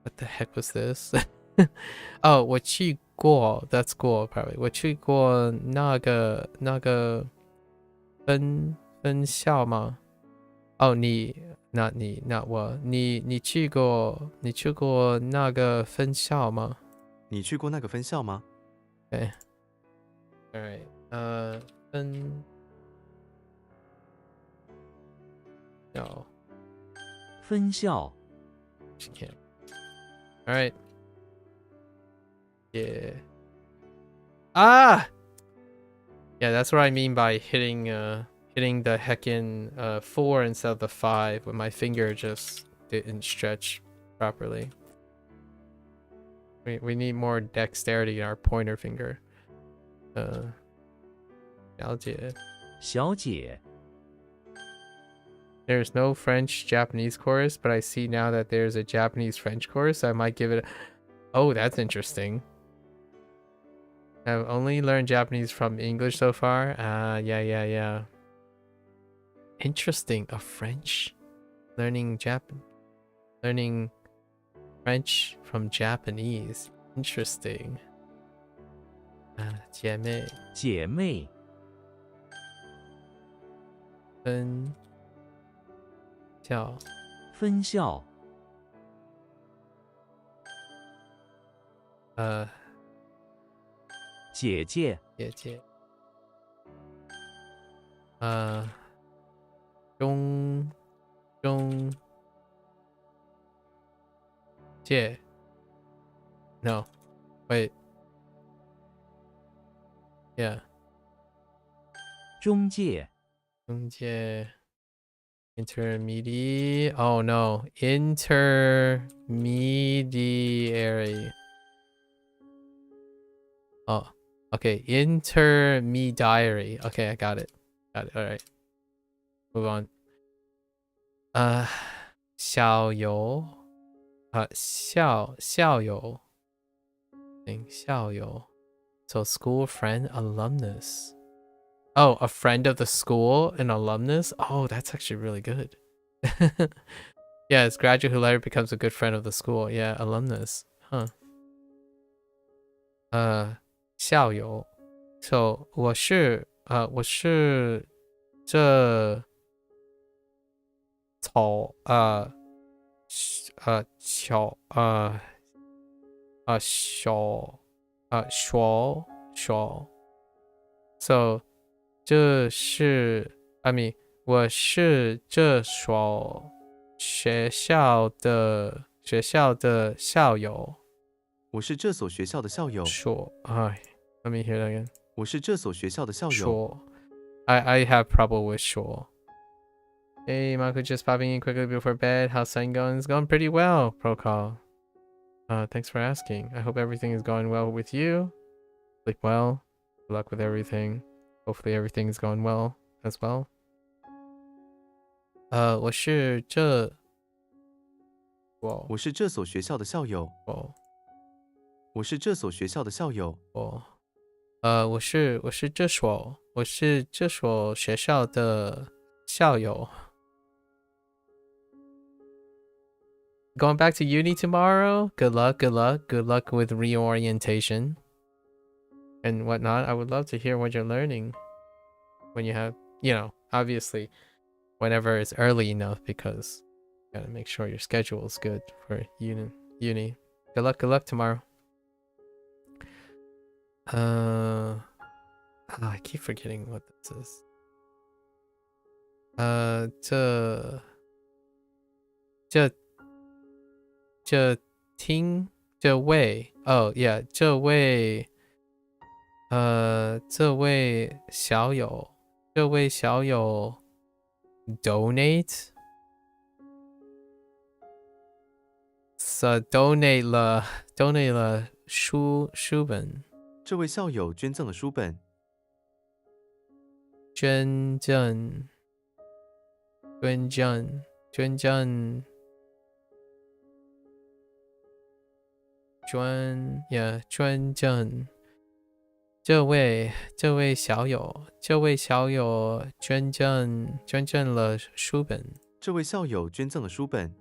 what the heck was this 哦我去过 that's cool probably 我去过那个分校吗？哦你去过那个分校吗？你去过那个分校吗？对 alright 分校分校 she can't alright yeah yeah that's what I mean by hitting the heckin' 4 instead of the 5 when my finger just didn't stretch properly. We need more dexterity in our pointer finger. 了解小姐 There's no French Japanese course, but I see now that there's a Japanese French course. I might give it Oh, that's interesting. I've only learned Japanese from English so far. Yeah. Interesting. A French learning French from Japanese. Interesting. 姐妹姐妹分校分校姐姐姐姐中介 No wait yeah 中介中介 intermediate oh no intermediary oh okay intermediary okay I got it all right move on 校友校友 so school friend alumnus Oh, a friend of the school, an alumnus? Oh, that's actually really good. Yeah, it's graduate who later becomes a good friend of the school. Yeah, alumnus. Huh. 校友 So 我是这草小小 So 这是 I mean 我是这所学校的校友。我是这所学校的校友。说 let me hear that again. 我是这所学校的校友。说 I have trouble with 说 Hey, Marco, just popping in quickly before bed. How's sun going? It's going pretty well, Procol. Thanks for asking. I hope everything is going well with you. Sleep well. Good luck with everything. Hopefully everything is going well as well. 我是这所学校的校友。我是这所学校的校友。我是这所学校的校友。Going back to uni tomorrow? Good luck with reorientation and whatnot. I would love to hear what you're learning when you have, obviously, whenever it's early enough because you gotta make sure your schedule is good for uni. Good luck tomorrow. I keep forgetting what this is. 这位 oh yeah 这位小友 donate donate 了书本。这位校友捐赠了书本。捐赠专证。这位小友捐赠了书本。这位校友捐赠了书本。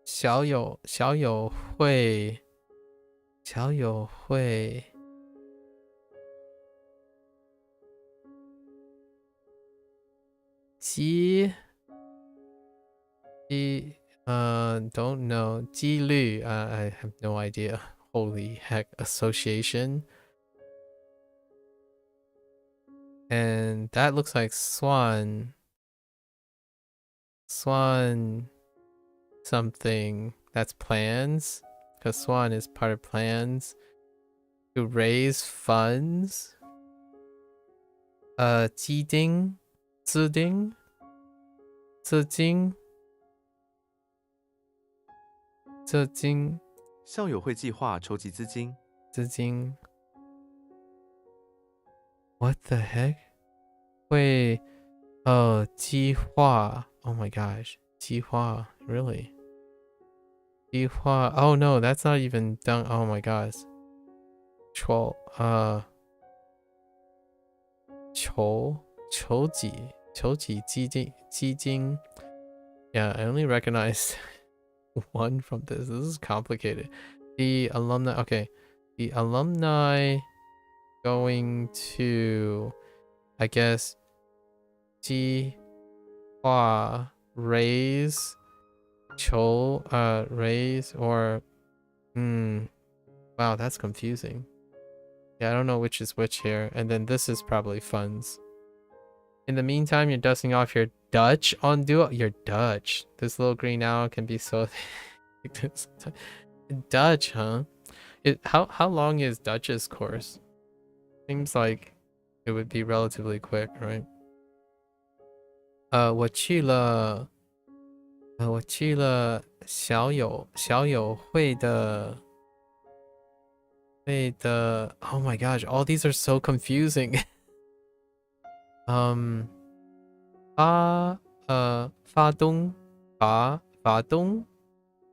小友会don't know 几率 I have no idea. Holy heck, association. And that looks like swan something. That's plans, because swan is part of plans to raise funds. 资金校友会计划筹集资金。What the heck? 计划 Oh my gosh. 计划 Really? 计划 Oh no, that's not even done. Oh my gosh. 筹集基金 Yeah, I only recognized one from this. This is complicated. The alumni Okay. The alumni going to, I guess, 计划 raise or wow, that's confusing. Yeah, I don't know which is which here. And then this is probably funds. In the meantime, you're dusting off your Dutch on Duo. Your Dutch. This little green owl can be so Dutch, huh? How long is Dutch's course? Seems like it would be relatively quick, right? 我去了小友会的 Oh my gosh, all these are so confusing. 发动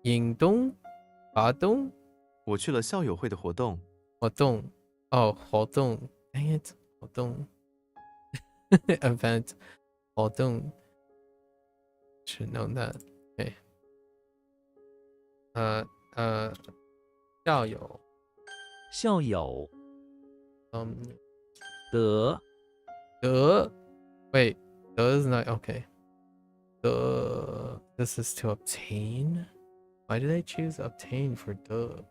引动我去了校友会的活动。活动 Dang it, 活动 event 活动 should know that. Okay. 校友得 Wait, 得 is not okay. This is to obtain. Why did I choose obtain for 得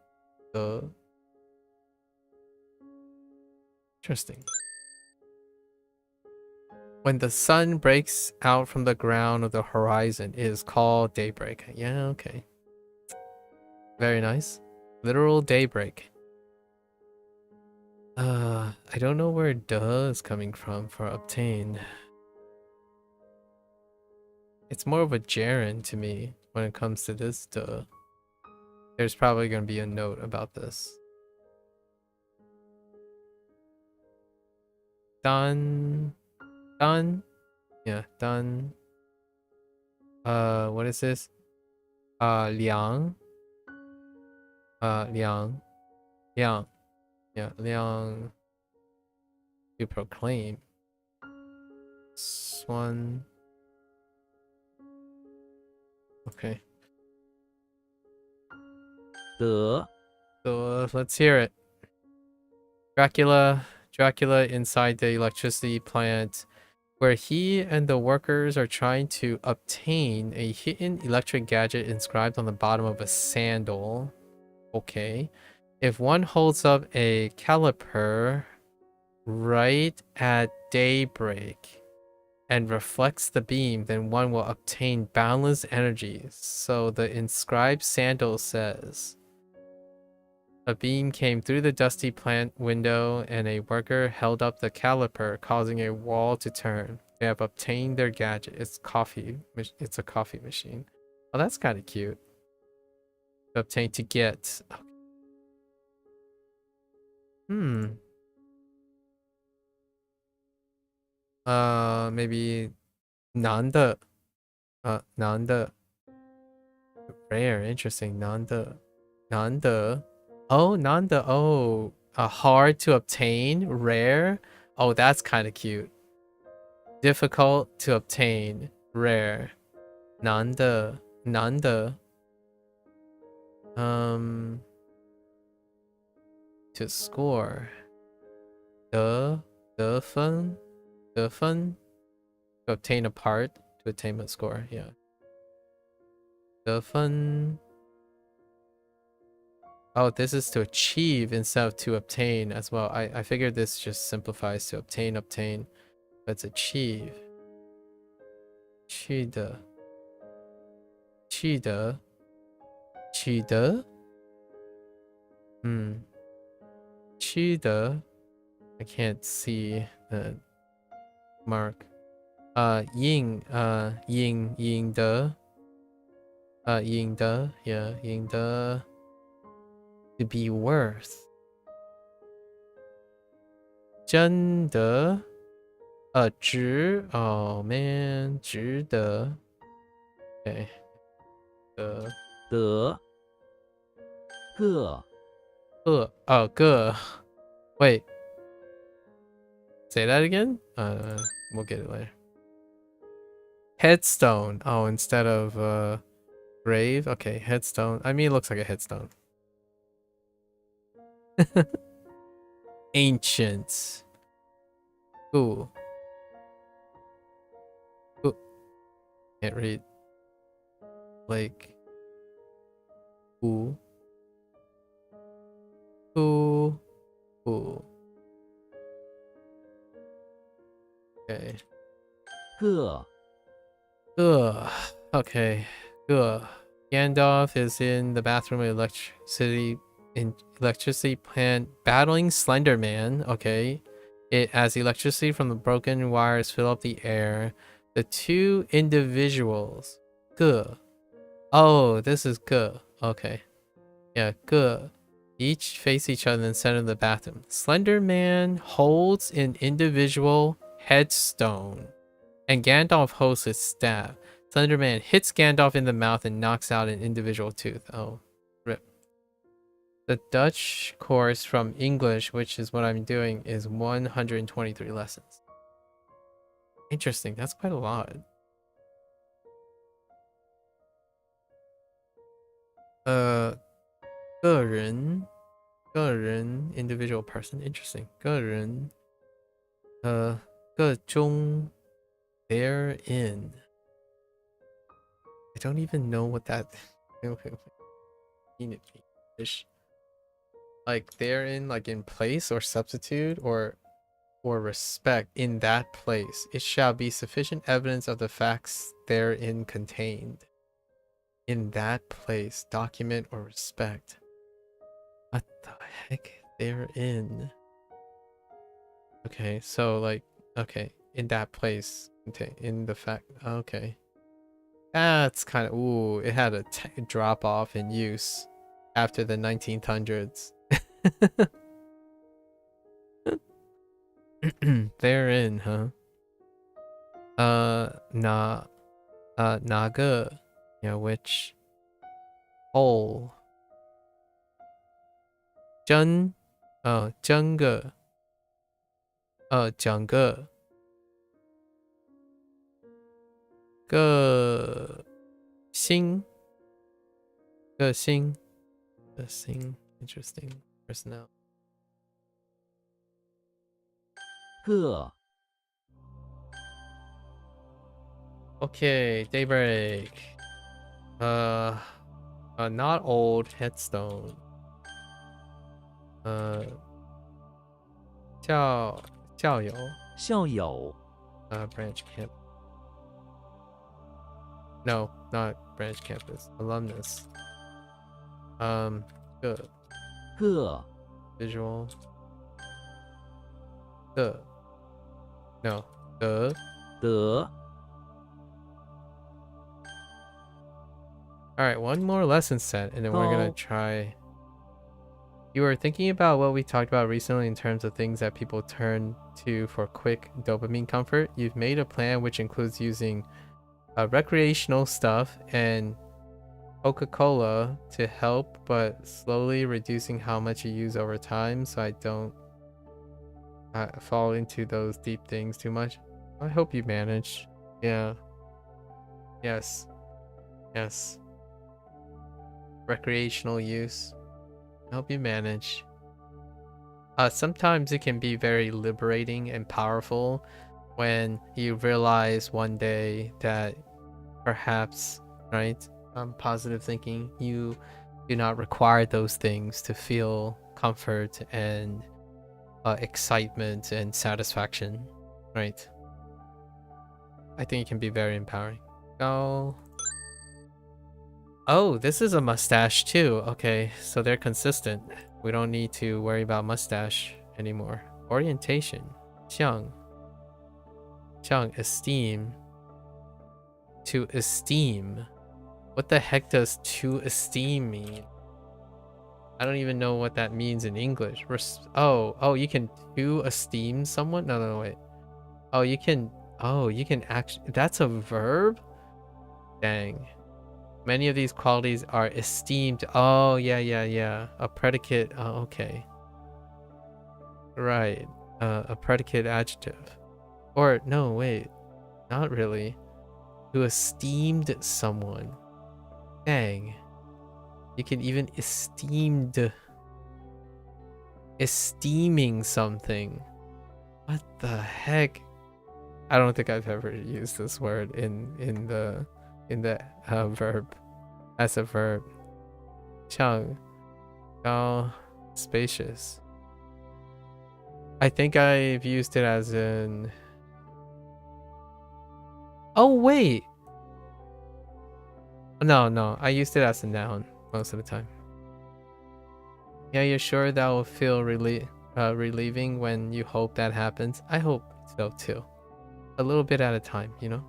Interesting. When the sun breaks out from the ground of the horizon, it is called daybreak. Yeah, okay. Very nice. Literal daybreak. I don't know where duh is coming from for obtain. It's more of a gerund to me when it comes to this duh. There's probably going to be a note about this. Done. Yeah, done. What is this? Liang. Yeah, Liang. To proclaim. Swan. Okay. So let's hear it. Dracula inside the electricity plant, where he and the workers are trying to obtain a hidden electric gadget inscribed on the bottom of a sandal. Okay. If one holds up a caliper right at daybreak and reflects the beam, then one will obtain boundless energy. So the inscribed sandal says, a beam came through the dusty plant window and a worker held up the caliper, causing a wall to turn. They have obtained their gadget. It's a coffee machine. Oh, that's kind of cute. Obtain to get. Maybe 男的难的 rare, interesting. 难得 oh, 难得 oh, hard to obtain, rare. Oh, that's kind of cute. Difficult to obtain, rare. 难得 to score. 得分 to obtain a part, to attain a score, yeah. 得分 oh, this is to achieve instead of to obtain as well. I figured this just simplifies to obtain. Let's achieve. 取得 取得 I can't see the mark. 赢得 yeah, 赢得 to be worth. 真的 值 oh man 值得 okay 得得个 oh个 wait, say that again. We'll get it later. Headstone, oh, instead of grave. Okay, headstone. I mean, it looks like a headstone. Ancient. Ooh. Can't read. Like. Ooh. Okay. 个 Okay. Gandalf is in the bathroom of electricity plant battling Slender Man. Okay. As electricity from the broken wires fill up the air. The two individuals. Ge. Oh, this is Ge. Okay. Yeah, Ge. Each face each other in the center of the bathroom. Slender Man holds an individual headstone, and Gandalf holds his staff. Slender Man hits Gandalf in the mouth and knocks out an individual tooth. Oh, rip. The Dutch course from English, which is what I'm doing, is 123 lessons. Interesting. That's quite a lot. Ge ren, individual person. Interesting. Ge ren. Ge zhong, therein. I don't even know what that ish. Like therein, like in place or substitute or respect in that place. It shall be sufficient evidence of the facts therein contained. In that place, document or respect. What the heck? Therein. Okay, so like, okay, in that place, in the fact, okay. That's kind of, ooh, it had a drop off in use after the 1900s. Therein, huh? Naga, yeah, which hole? Zhen, oh, 整个个性 interesting personnel. 个 Okay, daybreak. Not old headstone. 校友校友 branch camp. No, not branch campus. Alumnus. 个 visual. No. 得 Alright, one more lesson set and then we're gonna Go. try. You were thinking about what we talked about recently in terms of things that people turn to for quick dopamine comfort. You've made a plan which includes using recreational stuff and Coca-Cola to help, but slowly reducing how much you use over time, so I don't fall into those deep things too much. I hope you manage. Yeah. Yes. Yes. Recreational use. I hope you manage. Sometimes it can be very liberating and powerful when you realize one day that perhaps, right, positive thinking, you do not require those things to feel comfort and excitement and satisfaction, right? I think it can be very empowering. Oh, this is a mustache too. Okay, so they're consistent. We don't need to worry about mustache anymore. Orientation. Xiang. Xiang, esteem. To esteem. What the heck does to esteem mean? I don't even know what that means in English. Oh, you can to esteem someone? No, wait. Oh, you can actually, that's a verb? Dang. Many of these qualities are esteemed. Oh, yeah. A predicate. Oh, okay. Right. A predicate adjective. Or, no, wait. Not really. To esteemed someone. Dang. You can even esteeming something. What the heck? I don't think I've ever used this word in the verb as a verb. Chang. Oh, spacious. I think I've used it as in. Oh wait. No, I used it as a noun most of the time. Yeah, you're sure that will feel relieving when you hope that happens? I hope so too. A little bit at a time, you know?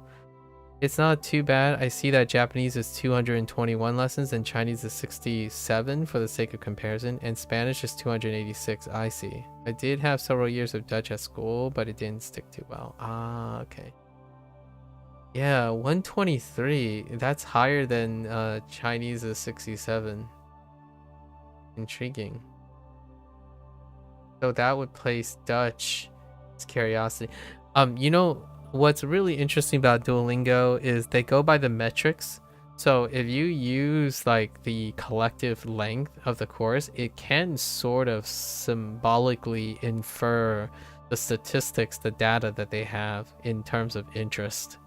It's not too bad. I see that Japanese is 221 lessons and Chinese is 67 for the sake of comparison, and Spanish is 286. I see. I did have several years of Dutch at school, but it didn't stick too well. Ah, okay. Yeah, 123. That's higher than Chinese is 67. Intriguing. So that would place Dutch. It's curiosity. You know what's really interesting about Duolingo is they go by the metrics. So if you use like the collective length of the course, it can sort of symbolically infer the statistics, the data that they have in terms of interest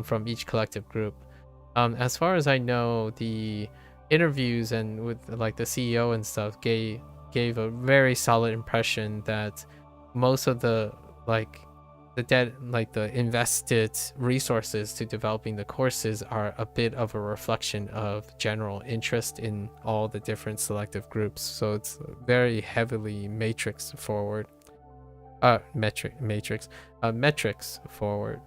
from each collective group. As far as I know, the interviews and with like the CEO and stuff gave a very solid impression that most of the the invested resources to developing the courses are a bit of a reflection of general interest in all the different selective groups. So it's very heavily metrics forward. Metrics forward.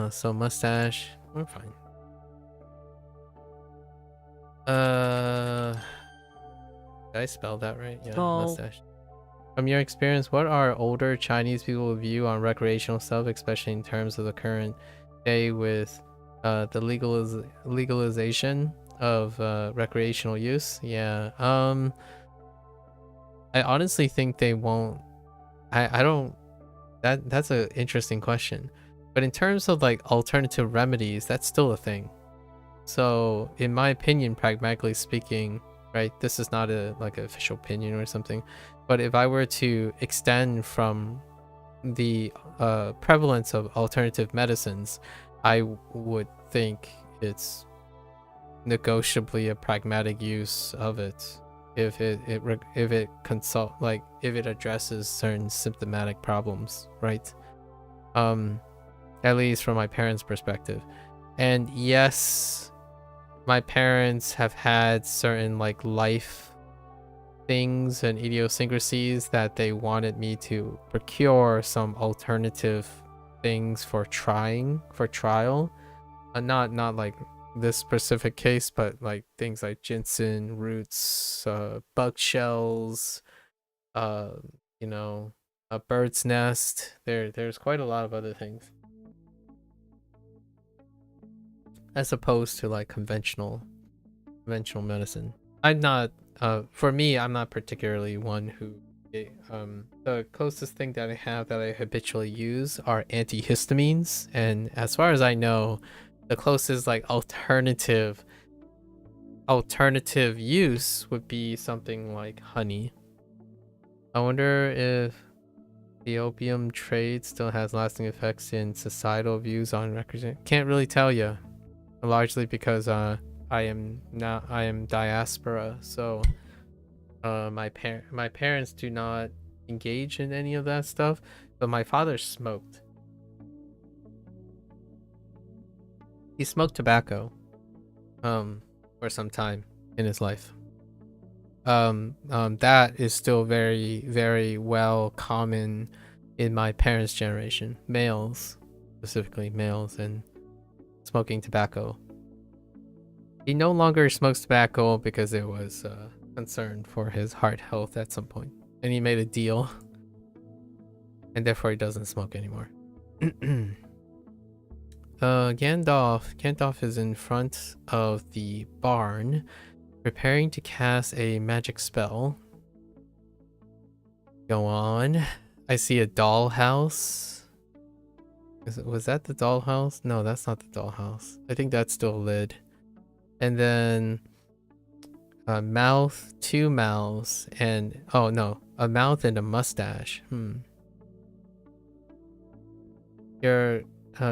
So mustache, we're fine. Did I spell that right? Yeah, mustache. From your experience, what are older Chinese people's view on recreational stuff, especially in terms of the current day with the legalization of recreational use? Yeah. I honestly think they won't. I don't. That's an interesting question. But in terms of like alternative remedies, that's still a thing. So in my opinion, pragmatically speaking, right, this is not a like an official opinion or something, but if I were to extend from the prevalence of alternative medicines, I would think it's negotiably a pragmatic use of it if it addresses certain symptomatic problems, right? At least from my parents' perspective. And yes, my parents have had certain like life things and idiosyncrasies that they wanted me to procure some alternative things for trial. Not like this specific case, but like things like ginseng roots, bug shells, you know, a bird's nest. There's quite a lot of other things. as opposed to like conventional medicine. I'm not for me, I'm not particularly one who the closest thing that I have that I habitually use are antihistamines, and as far as I know, the closest like alternative use would be something like honey. I wonder if the opium trade still has lasting effects in societal views on records. Can't really tell you, largely because I am diaspora, so my parents do not engage in any of that stuff, but my father smoked. He smoked tobacco for some time in his life. That is still very, very well common in my parents' generation, males, specifically males, and smoking tobacco. He no longer smokes tobacco because there was concern for his heart health at some point, and he made a deal, and therefore he doesn't smoke anymore. Gandalf is in front of the barn, preparing to cast a magic spell. Go on. I see a dollhouse. Was that the dollhouse? No, that's not the dollhouse. I think that's still a lid. And then a mouth, two mouths, and oh no, a mouth and a mustache. Your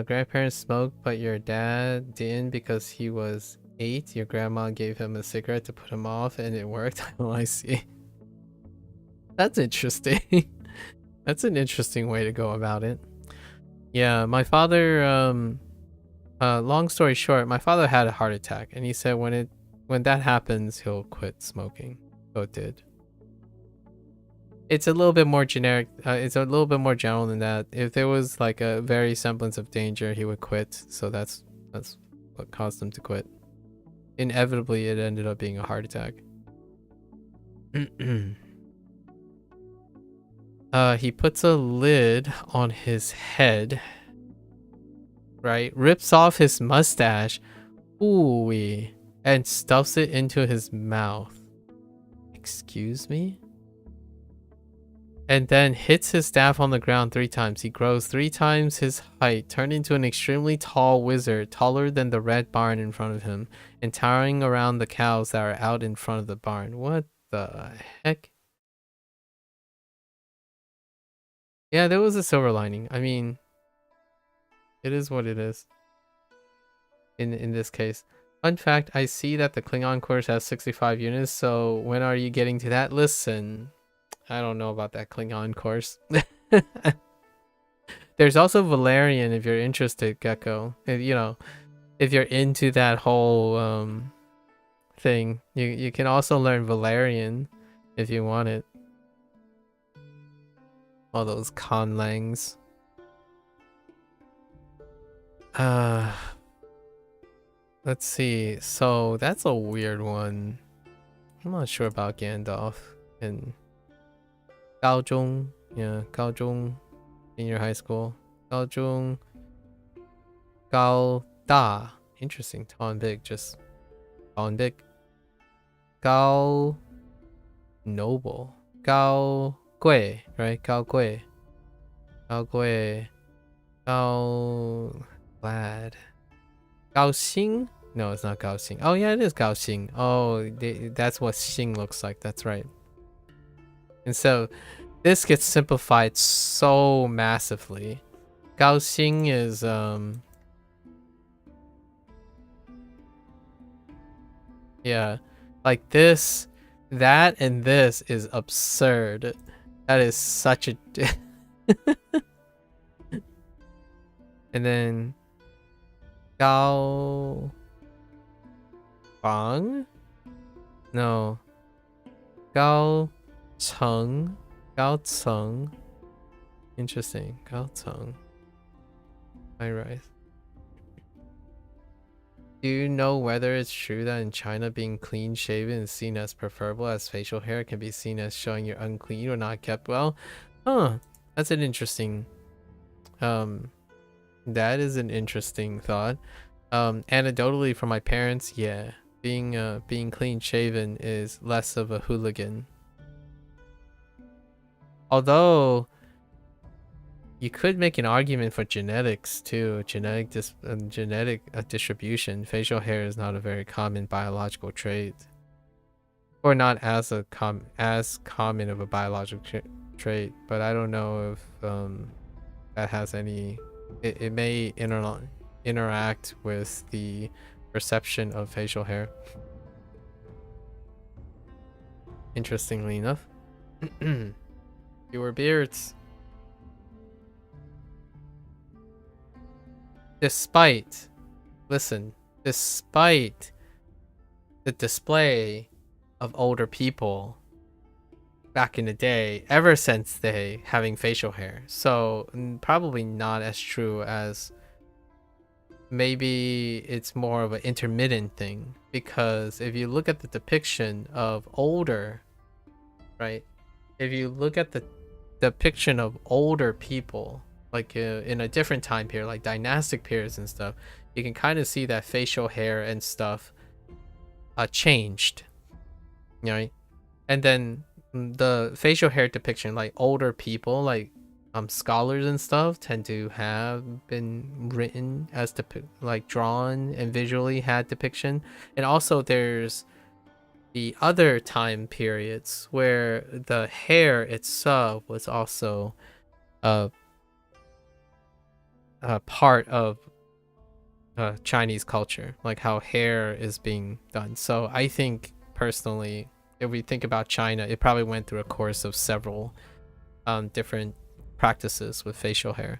grandparents smoked, but your dad didn't because he was 8. Your grandma gave him a cigarette to put him off, and it worked. Oh, I see. That's interesting. That's an interesting way to go about it. Yeah, my father. Long story short, my father had a heart attack, and he said when that happens, he'll quit smoking. So it did. It's a little bit more generic. It's a little bit more general than that. If there was like a very semblance of danger, he would quit. So that's what caused him to quit. Inevitably, it ended up being a heart attack. He puts a lid on his head. Right? Rips off his mustache. Ooh, and stuffs it into his mouth. Excuse me? And then hits his staff on the ground 3 times. He grows 3 times his height, turned into an extremely tall wizard, taller than the red barn in front of him, and towering around the cows that are out in front of the barn. What the heck? Yeah, there was a silver lining. I mean, it is what it is. In this case. Fun fact, I see that the Klingon course has 65 units, so when are you getting to that? Listen, I don't know about that Klingon course. There's also Valerian if you're interested, Gecko. If you're into that whole thing, you can also learn Valerian if you want it. All those conlangs. Let's see. So that's a weird one. I'm not sure about Gandalf and Gaozhong. Yeah, Gaozhong, senior high school. Gaozhong, Gao Da. Interesting. Tall and big. Just tall and big. Gao Noble. Gao Gui. Right? Gao Gui. Gao Gui. Gao Glad. Gao Xing? No, it's not Gao Xing. Oh yeah, it is Gao Xing. Oh, that's what Xing looks like. That's right. And so this gets simplified so massively. Gao Xing is yeah, like this, that, and this is absurd. That is such a and then Gao Fang? No. Gao Cheng. Gao Cheng. Interesting. Gao Cheng. I right. Do you know whether it's true that in China being clean shaven is seen as preferable, as facial hair can be seen as showing you're unclean or not kept well? Huh. That's an interesting that is an interesting thought. Anecdotally from my parents, yeah, being clean shaven is less of a hooligan. Although you could make an argument for genetics too. Genetic distribution. Facial hair is not a very common biological trait, or not as common of a biological trait. But I don't know if that has any. It may interact with the perception of facial hair. Interestingly enough, fewer beards. Despite the display of older people back in the day, ever since they having facial hair. So probably not as true as, maybe it's more of an intermittent thing, because if you look at the depiction of older, right? If you look at the depiction of older people, like in a different time period, like dynastic periods and stuff, you can kind of see that facial hair and stuff changed, right? And then the facial hair depiction, like older people, like scholars and stuff, tend to have been written as like drawn and visually had depiction. And also there's the other time periods where the hair itself was also a part of Chinese culture, like how hair is being done. So I think personally, if we think about China, it probably went through a course of several different practices with facial hair.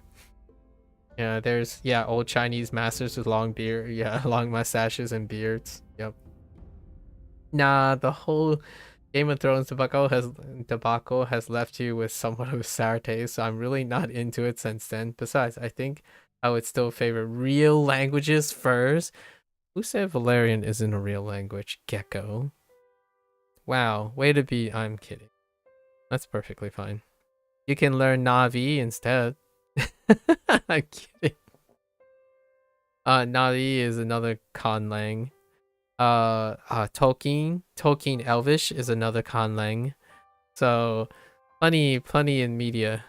Yeah, there's old Chinese masters with long beard, long mustaches and beards. Yep. Nah, the whole Game of Thrones debacle has left you with somewhat of a sour taste, so I'm really not into it since then. Besides, I think I would still favor real languages first. Who said Valerian isn't a real language? Gecko. Wow, way to be. I'm kidding. That's perfectly fine. You can learn Navi instead. I'm kidding. Navi is another conlang. Tolkien Elvish is another conlang. So plenty in media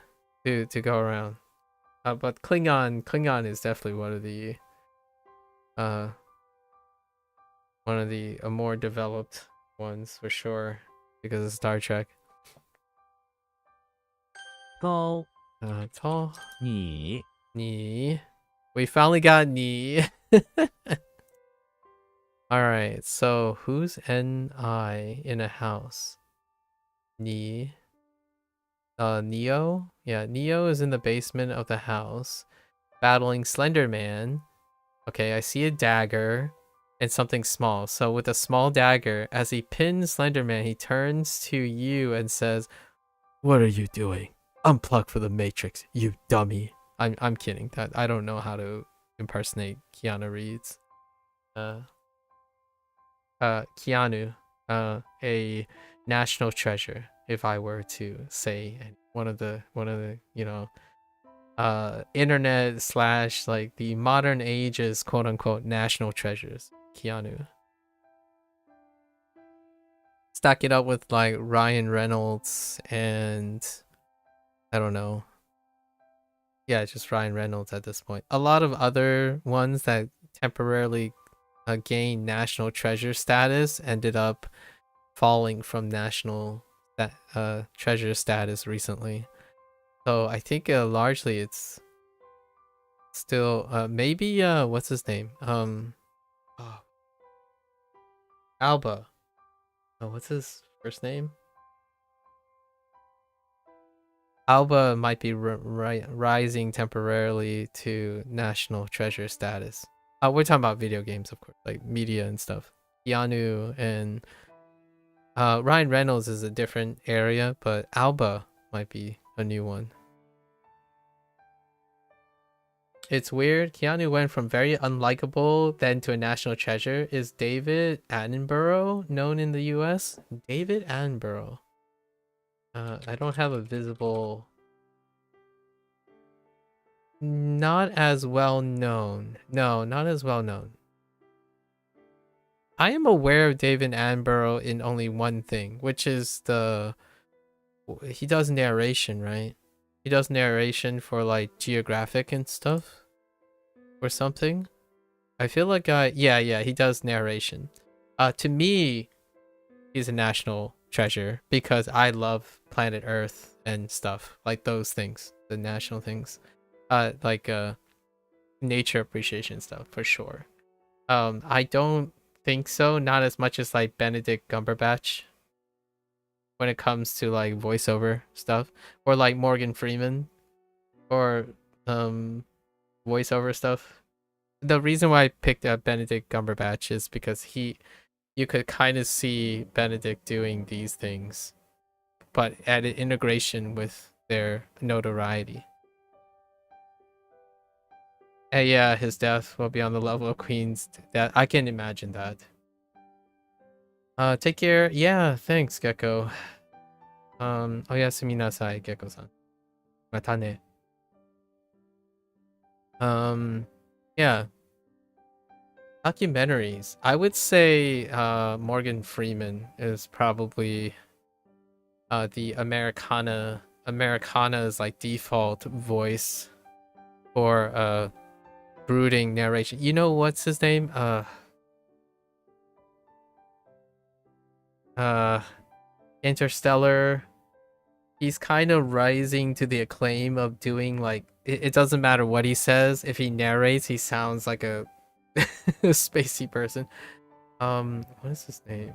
to go around. But Klingon is definitely one of the more developed ones for sure, because of Star Trek. 高 Tall. 你 Ni. We finally got Ni. Alright, so who's Ni in a house? Ni. Neo? Yeah, Neo is in the basement of the house, battling Slender Man. Okay, I see a dagger and something small. So with a small dagger, as he pins Slender Man, he turns to you and says, "What are you doing? Unplug for the Matrix, you dummy." I'm kidding. That I don't know how to impersonate Keanu Reeves. Keanu, a national treasure. If I were to say one of the internet / like the modern age's quote unquote national treasures, Keanu. Stack it up with like Ryan Reynolds and I don't know. Yeah, just Ryan Reynolds at this point. A lot of other ones that temporarily gained national treasure status ended up falling from national treasure status recently. So I think largely it's still maybe what's his name? Alba. Oh, what's his first name? Alba might be rising temporarily to national treasure status. We're talking about video games, of course, like media and stuff. Keanu and Ryan Reynolds is a different area, but Alba might be a new one. It's weird. Keanu went from very unlikable then to a national treasure. Is David Attenborough known in the US? David Attenborough. I don't have a visible Not as well known. No, not as well known. I am aware of David Attenborough in only one thing, which is he does narration, right? He does narration for like Geographic and stuff or something. I feel like yeah, he does narration. To me, he's a national treasure because I love Planet Earth and stuff like those things, the national things. Like nature appreciation stuff for sure. I don't think so, not as much as like Benedict Cumberbatch when it comes to like voiceover stuff, or like Morgan Freeman or voiceover stuff. The reason why I picked up Benedict Cumberbatch is because you could kind of see Benedict doing these things, but added integration with their notoriety. And yeah, his death will be on the level of Queen's. That I can imagine that. Take care. Yeah, thanks, Gecko. Oyasumi nasai, Gecko-san. Mata ne. Yeah. Documentaries. I would say Morgan Freeman is probably the Americana's like default voice for brooding narration. You know what's his name? Interstellar. He's kind of rising to the acclaim of doing like it doesn't matter what he says. If he narrates, he sounds like a spacey person. What is his name?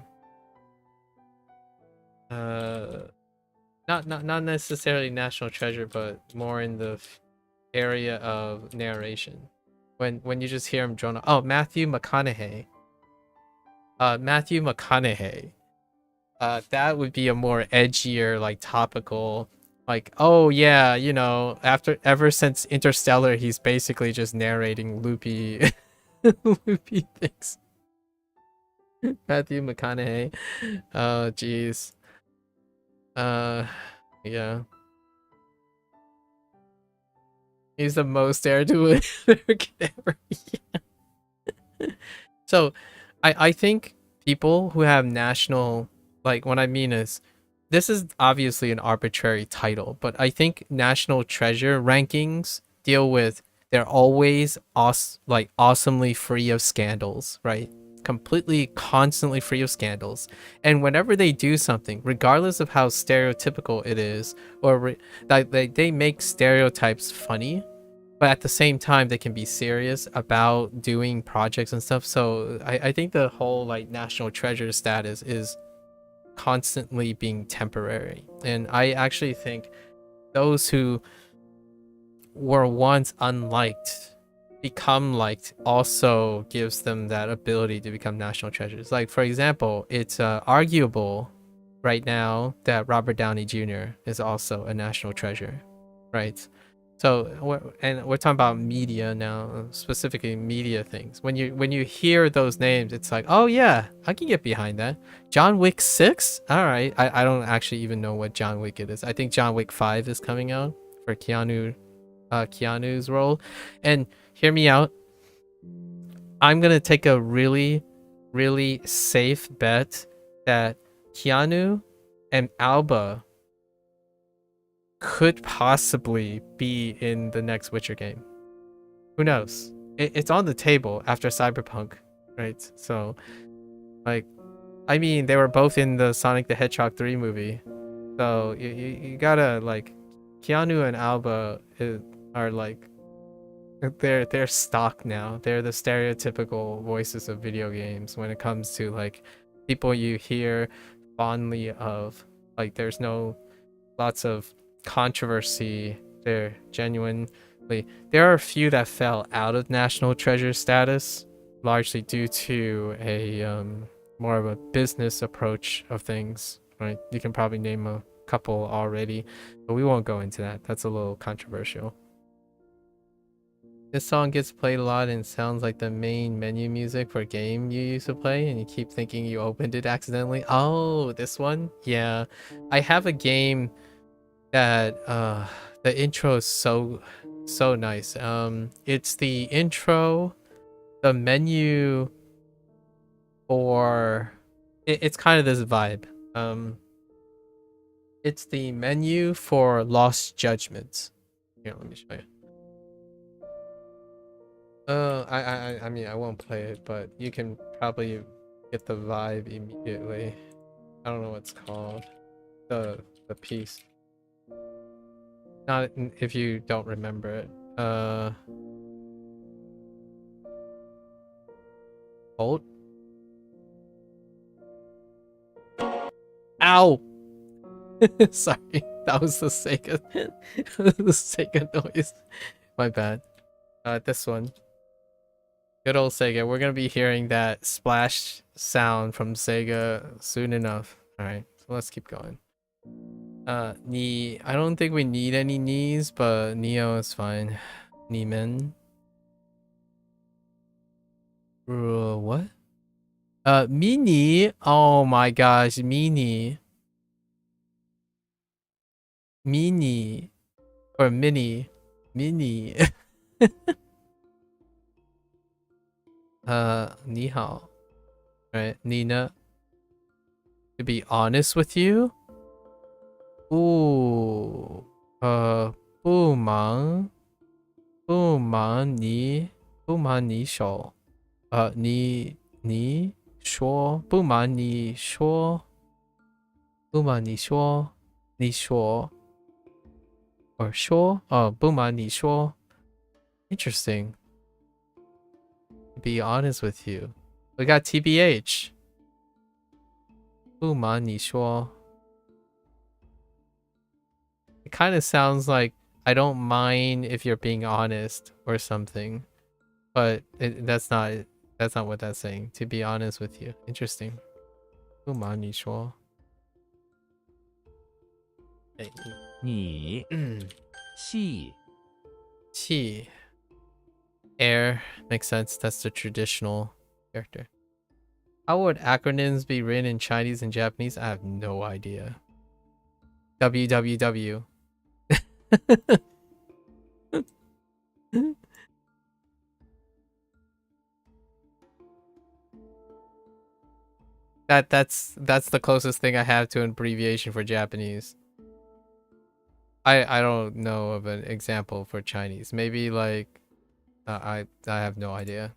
Not necessarily national treasure, but more in the area of narration. When you just hear him drone. Oh, Matthew McConaughey. Matthew McConaughey. That would be a more edgier, like topical, like, oh yeah, you know, ever since Interstellar, he's basically just narrating loopy, loopy things. Matthew McConaughey. Oh, jeez. Yeah. He's the most heir to an American ever. Yeah. So, I think people who have national, like, what I mean is, this is obviously an arbitrary title, but I think national treasure rankings deal with they're always awesomely free of scandals, right? Completely, constantly free of scandals. And whenever they do something, regardless of how stereotypical it is, or they make stereotypes funny, but at the same time they can be serious about doing projects and stuff. So I think the whole like national treasure status is constantly being temporary, and I actually think those who were once unliked become liked also gives them that ability to become national treasures. Like, for example, it's arguable right now that Robert Downey Jr. is also a national treasure, right? So we're talking about media now, specifically media things. When you hear those names, it's like, oh yeah, I can get behind that. John Wick 6? All right. I don't actually even know what John Wick it is. I think John Wick 5 is coming out for Keanu's role. And hear me out. I'm going to take a really, really safe bet that Keanu and Alba could possibly be in the next Witcher game. Who knows? It's on the table after Cyberpunk, right? So, like, I mean, they were both in the Sonic the Hedgehog 3 movie. So, you gotta, like, Keanu and Alba are, like, they're stock now. They're the stereotypical voices of video games when it comes to, like, people you hear fondly of. Like, there's no lots of controversy. They're genuinely, there are a few that fell out of national treasure status largely due to a more of a business approach of things, right? You can probably name a couple already, but we won't go into that. That's a little controversial. This song gets played a lot and sounds like the main menu music for a game you used to play, and you keep thinking you opened it accidentally. Oh, this one? Yeah, I have a game that the intro is so So nice. It's the intro, the menu for it's kind of this vibe. It's the menu for Lost Judgments. Here, let me show you. I mean, I won't play it, but you can probably get the vibe immediately. I don't know what's called. The piece. Not if you don't remember it. Bolt. Ow! Sorry, that was the SEGA, the SEGA noise. My bad. This one. Good old SEGA. We're gonna be hearing that splash sound from SEGA soon enough. Alright, so let's keep going. Knee. I don't think we need any knees, but Neo is fine. Neiman. What? Mini. Oh my gosh, Mini. Mini. Or Mini. Mini. Ni hao. Right, Nina. To be honest with you. Ooh. 不忙你手。你说不瞒你说 or 说 不瞒你说 interesting. To be honest with you, we got TBH. 不瞒你说 it kind of sounds like I don't mind if you're being honest or something, but that's not what that's saying. To be honest with you. Interesting. 不瞒你说 你气 气 air makes sense. That's the traditional character. How would acronyms be written in Chinese and Japanese? I have no idea. WWW. That's the closest thing I have to an abbreviation for Japanese. I don't know of an example for Chinese. Maybe like I have no idea.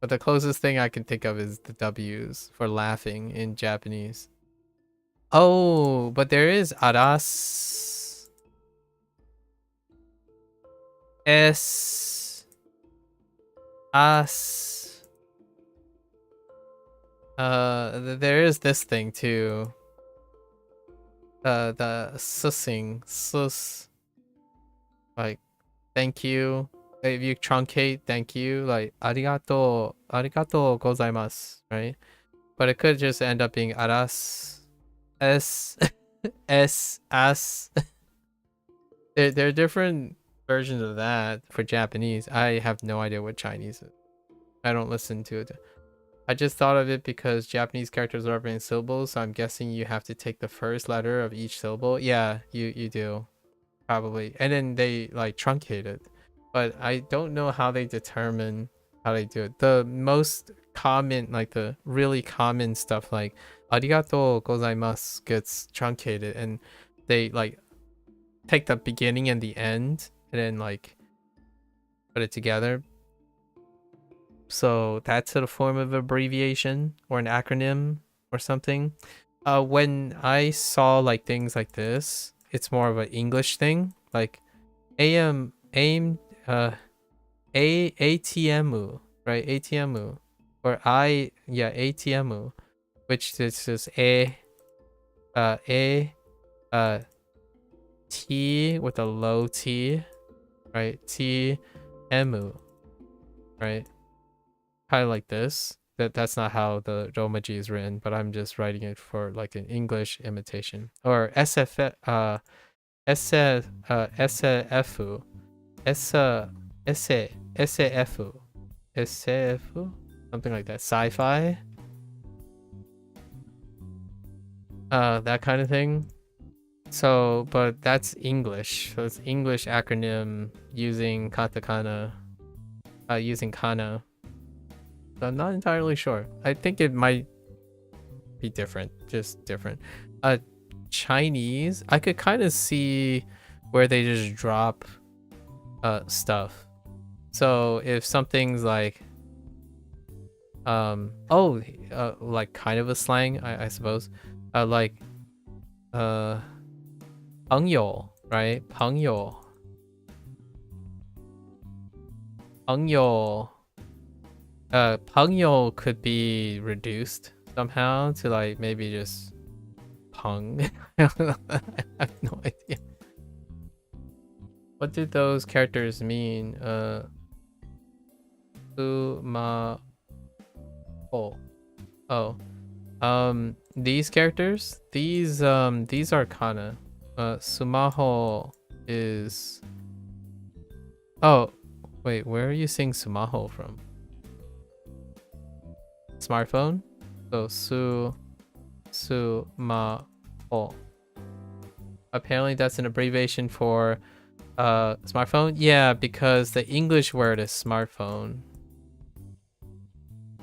But the closest thing I can think of is the W's for laughing in Japanese. Oh, but there is aras. S. As. There is this thing too. The sussing. Sus. Like, thank you. If you truncate thank you, like arigato gozaimasu, right? But it could just end up being aras, s, s, as. There are different versions of that for Japanese. I have no idea what Chinese is. I don't listen to it. I just thought of it because Japanese characters are in syllables, so I'm guessing you have to take the first letter of each syllable. Yeah, you do, probably, and then they like truncate it. But I don't know how they determine how they do it. The most common, like the really common stuff like arigato gozaimasu gets truncated, and they like take the beginning and the end and then like put it together. So that's a form of abbreviation or an acronym or something. When I saw like things like this, it's more of an English thing, like ATMU, right? ATMU, or ATMU, which is just T with a low T, right? TMU, right? Kind of like this. That's not how the Romaji is written, but I'm just writing it for like an English imitation. Or SFU, something like that. Sci-fi, that kind of thing. So, but that's English. So it's English acronym using katakana, using kana. So I'm not entirely sure. I think it might be different, just different. Chinese, I could kind of see where they just drop stuff. So if something's like like kind of a slang, I suppose. Like 朋友, right? 朋友. 朋友. 朋友 could be reduced somehow to like maybe just pung. I have no idea. What did those characters mean? Sumaho. Oh. These characters? These are kana. Sumaho is... Oh, wait, where are you seeing Sumaho from? Smartphone? So Sumaho. Apparently that's an abbreviation for smartphone? Yeah, because the English word is smartphone.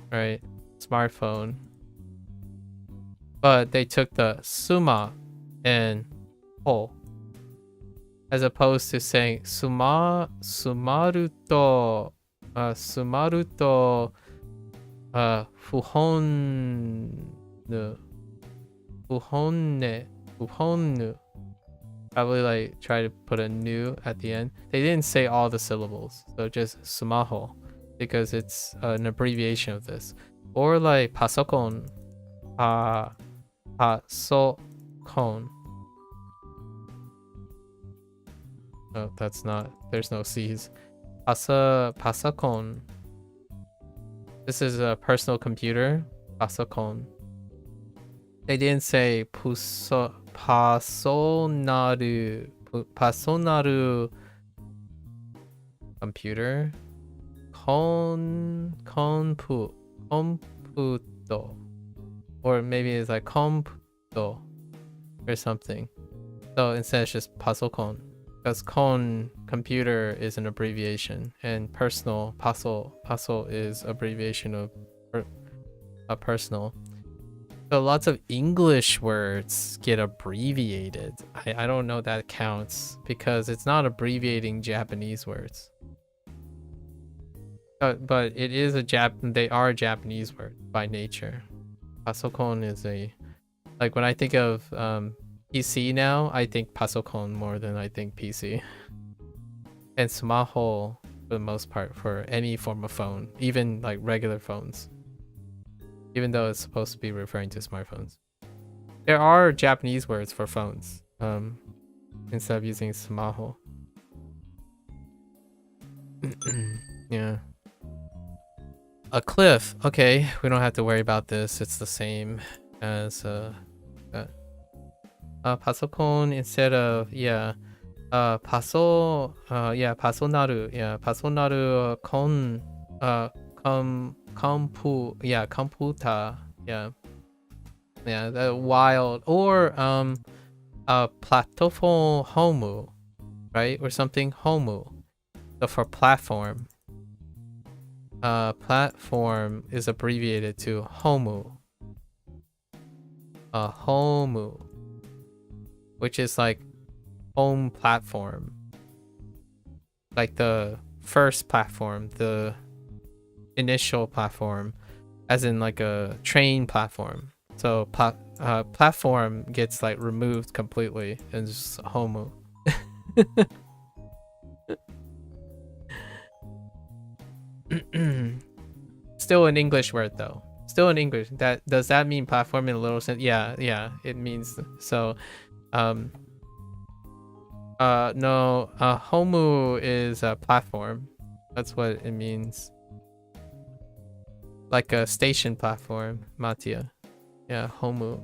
Right? Smartphone. But they took the suma and ho, as opposed to saying sumaru to fuhonnu. Probably like try to put a nu at the end. They didn't say all the syllables, so just sumaho, because it's an abbreviation of this. Or like pasokon, pasokon. No, that's not. There's no C's. Pasokon. This is a personal computer. Pasokon. They didn't say personaru computer. Computo. Or maybe it's like computo or something. So instead it's just pasokon. Because kon, computer, is an abbreviation, and personal, paso is abbreviation of personal. So lots of English words get abbreviated. I don't know that counts because it's not abbreviating Japanese words. But it is they are a Japanese word by nature. Pasokon is like when I think of PC now, I think pasokon more than I think PC. And sumaho for the most part for any form of phone, even like regular phones. Even though it's supposed to be referring to smartphones. There are Japanese words for phones, instead of using sumaho. Yeah. A cliff. Okay, we don't have to worry about this. It's the same as pasokon instead of pasonaru. Yeah, pasonaru kon computer. Yeah, the wild. Or platform homu, right? Or something homu. So for platform. Platform is abbreviated to homu. Homu, which is like home platform, like the first platform, the initial platform, as in like a train platform. So platform gets like removed completely and just homu. Still an English word though. Still in English. Does that mean platform in a little sense? Yeah, it means so. No, homu is a platform. That's what it means. Like a station platform, Matia. Yeah, homu.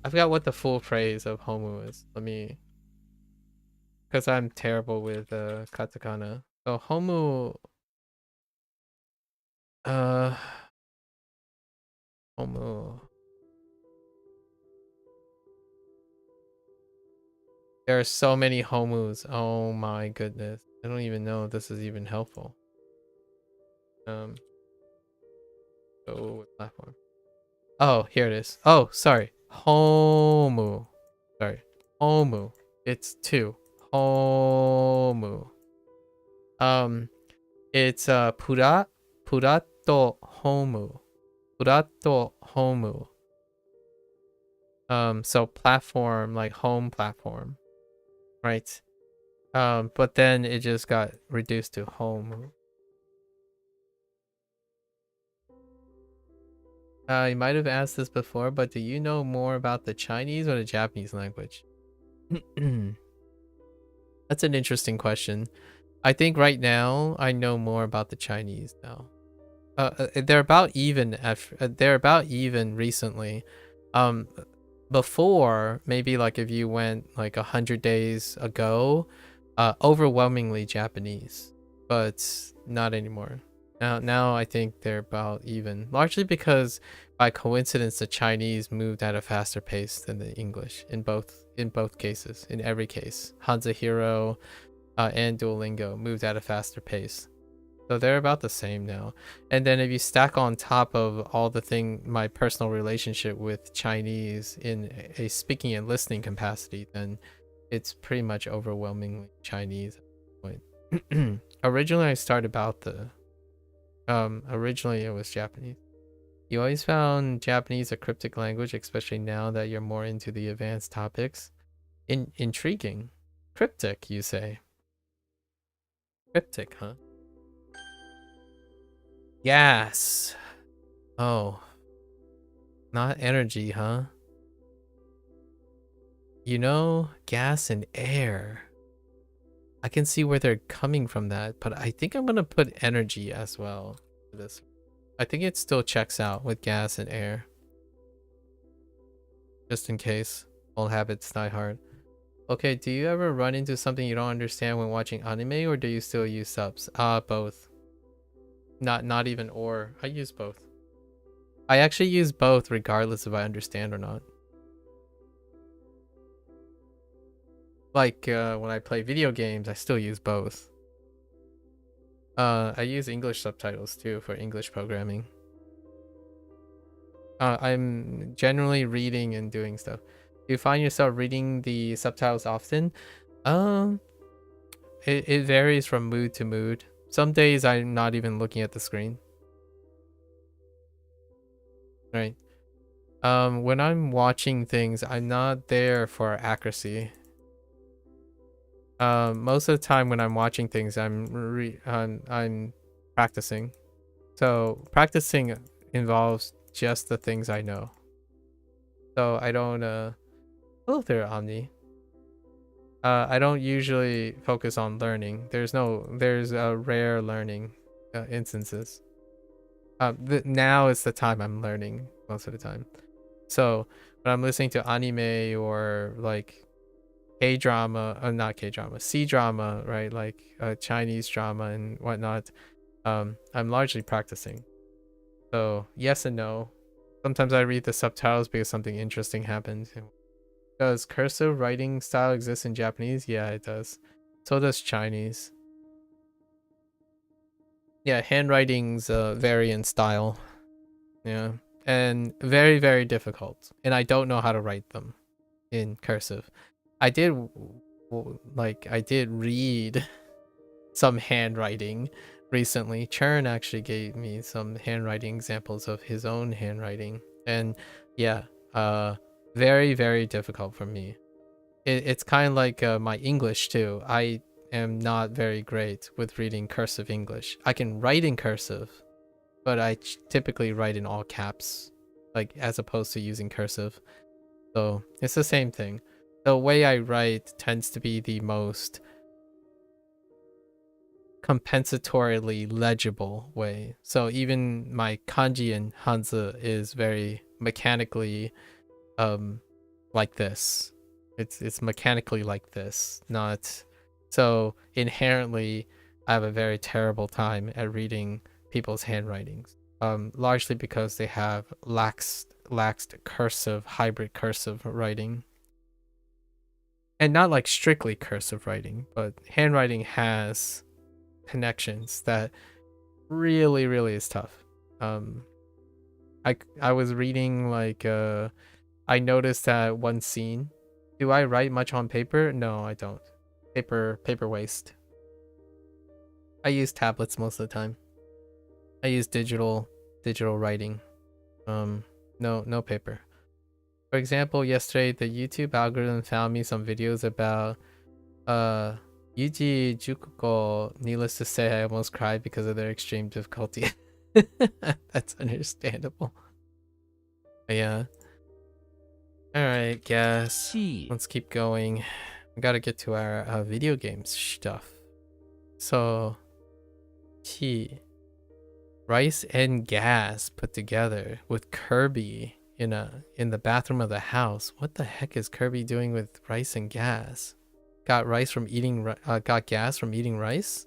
I forgot what the full phrase of homu is. Let me, because I'm terrible with katakana. So homu. Homu. There are so many homus. Oh my goodness. I don't even know if this is even helpful. Go with platform. Oh, here it is. Oh, sorry. Homu. Sorry. Homu. It's 2. Homu. It's Purato Homu. Purato Homu. So platform, like home platform. Right? But then it just got reduced to Homu. You might have asked this before, but do you know more about the Chinese or the Japanese language? That's an interesting question. I think right now I know more about the Chinese now. They're about even. They're about even recently. Before, maybe like if you went like 100 days ago, overwhelmingly Japanese, but not anymore. Now I think they're about even, largely because by coincidence the Chinese moved at a faster pace than the English in both cases. In every case, HanziHero and Duolingo moved at a faster pace. So they're about the same now. And then if you stack on top of all my personal relationship with Chinese in a speaking and listening capacity, then it's pretty much overwhelmingly Chinese at this point. Originally I started about originally it was Japanese. You always found Japanese a cryptic language, especially now that you're more into the advanced topics. Intriguing. Cryptic, you say? Cryptic, huh? Gas. Oh. Not energy, huh? You know, gas and air. I can see where they're coming from that, but I think I'm gonna put energy as well for this. I think it still checks out with gas and air. Just in case. Old habits die hard. Okay, do you ever run into something you don't understand when watching anime, or do you still use subs? Both. Not even or. I use both. I actually use both regardless if I understand or not. Like when I play video games, I still use both. I use English subtitles too for English programming. I'm generally reading and doing stuff. Do you find yourself reading the subtitles often? It varies from mood to mood. Some days I'm not even looking at the screen. Right. When I'm watching things, I'm not there for accuracy. Most of the time when I'm watching things, I'm practicing. So practicing involves just the things I know. So I don't hello there, Omni. I don't usually focus on learning. There's rare learning instances. Now is the time I'm learning most of the time. So when I'm listening to anime or like K-drama, not K-drama, C-drama, right? Like Chinese drama and whatnot, I'm largely practicing. So yes and no. Sometimes I read the subtitles because something interesting happened. Does cursive writing style exist in Japanese? Yeah, it does. So does Chinese. Yeah, handwritings vary in style. Yeah, and very, very difficult. And I don't know how to write them in cursive. I did read some handwriting recently. Churn actually gave me some handwriting examples of his own handwriting, and yeah, very, very difficult for me. It's kind of like my English too. I am not very great with reading cursive English. I can write in cursive, but I typically write in all caps, like as opposed to using cursive. So it's the same thing. The way I write tends to be the most compensatorily legible way. So even my kanji in Hanzi is very mechanically like this. It's mechanically like this, not so inherently I have a very terrible time at reading people's handwritings. Largely because they have laxed cursive, hybrid cursive writing. and not like strictly cursive writing, but handwriting has connections that really, really is tough. I was reading like I noticed that one scene. Do I write much on paper? No, I don't. Paper waste. I use tablets most of the time. I use digital writing. No paper. For example, yesterday the YouTube algorithm found me some videos about Yuji Jukuko. Needless to say, I almost cried because of their extreme difficulty. That's understandable. But yeah. Alright, guess. Let's keep going. We gotta get to our video games stuff. So, tea. Rice and gas put together with Kirby in the bathroom of the house. What the heck is Kirby doing with rice and gas? Got gas from eating rice?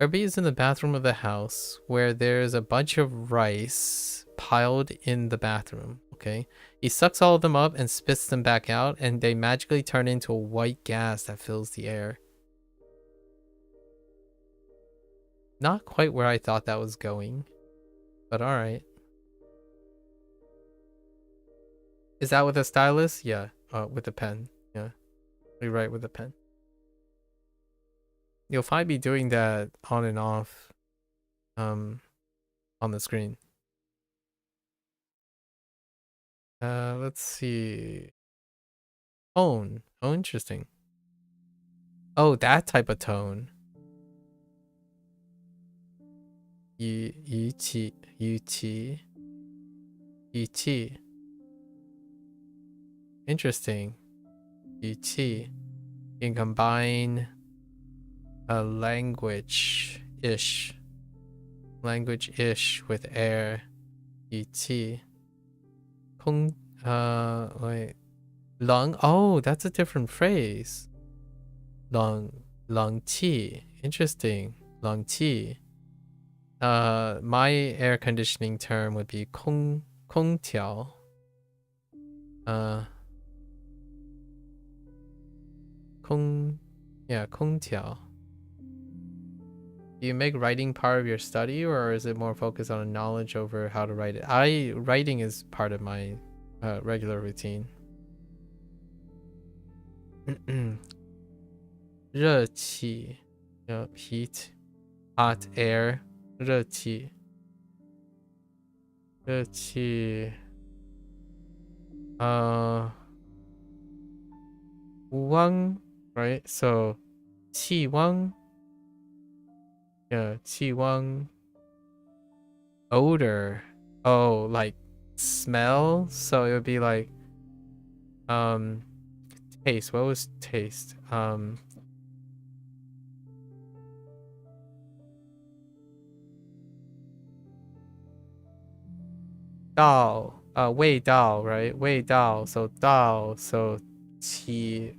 Kirby is in the bathroom of the house where there's a bunch of rice piled in the bathroom, okay? He sucks all of them up and spits them back out, and they magically turn into a white gas that fills the air. Not quite where I thought that was going, but alright. Is that with a stylus? Yeah, with a pen. Yeah, we write with a pen. You'll find me doing that on and off on the screen. Let's see. Tone. Oh, interesting. Oh, that type of tone. Yuchi. Interesting. Yuchi. You can combine a language-ish with air. Yuchi. Wait. Long. Oh, that's a different phrase. Long qi. Interesting. Long qi. My air conditioning term would be 空调. 空调. Do you make writing part of your study, or is it more focused on knowledge over how to write it? Writing is part of my regular routine. 热气, heat, hot air, 热气. Wang, right? So 气汪. Yeah, 气汪. Odor. Oh, like smell. So it would be like taste. What was taste? Dao. 味道, right? 味道. So 道. So 气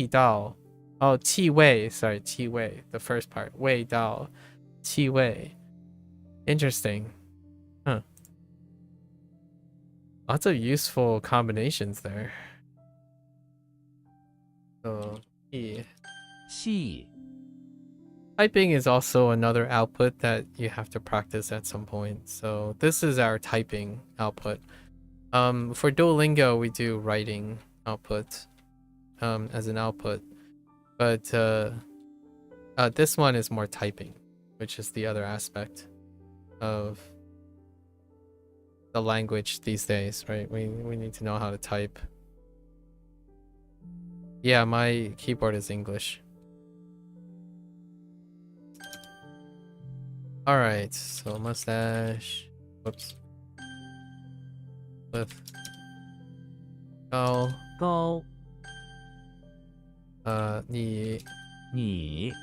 道. Oh, 气味. Sorry, 气味. The first part. 味道. 气味. Interesting. Huh. Lots of useful combinations there. So, typing is also another output that you have to practice at some point. So this is our typing output. For Duolingo, we do writing output as an output. But this one is more typing, which is the other aspect of the language these days, right? We need to know how to type. Yeah, my keyboard is English. Alright, so mustache. Whoops. With go. 高 Ni. 你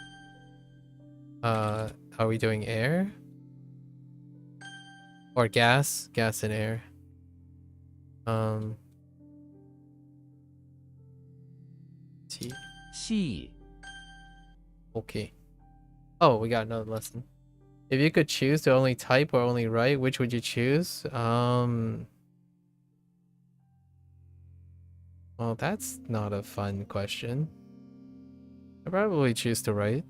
Are we doing air? Or gas? Gas and air. T. 细 Okay. Oh, we got another lesson. If you could choose to only type or only write, which would you choose? Well, that's not a fun question. I probably choose to write.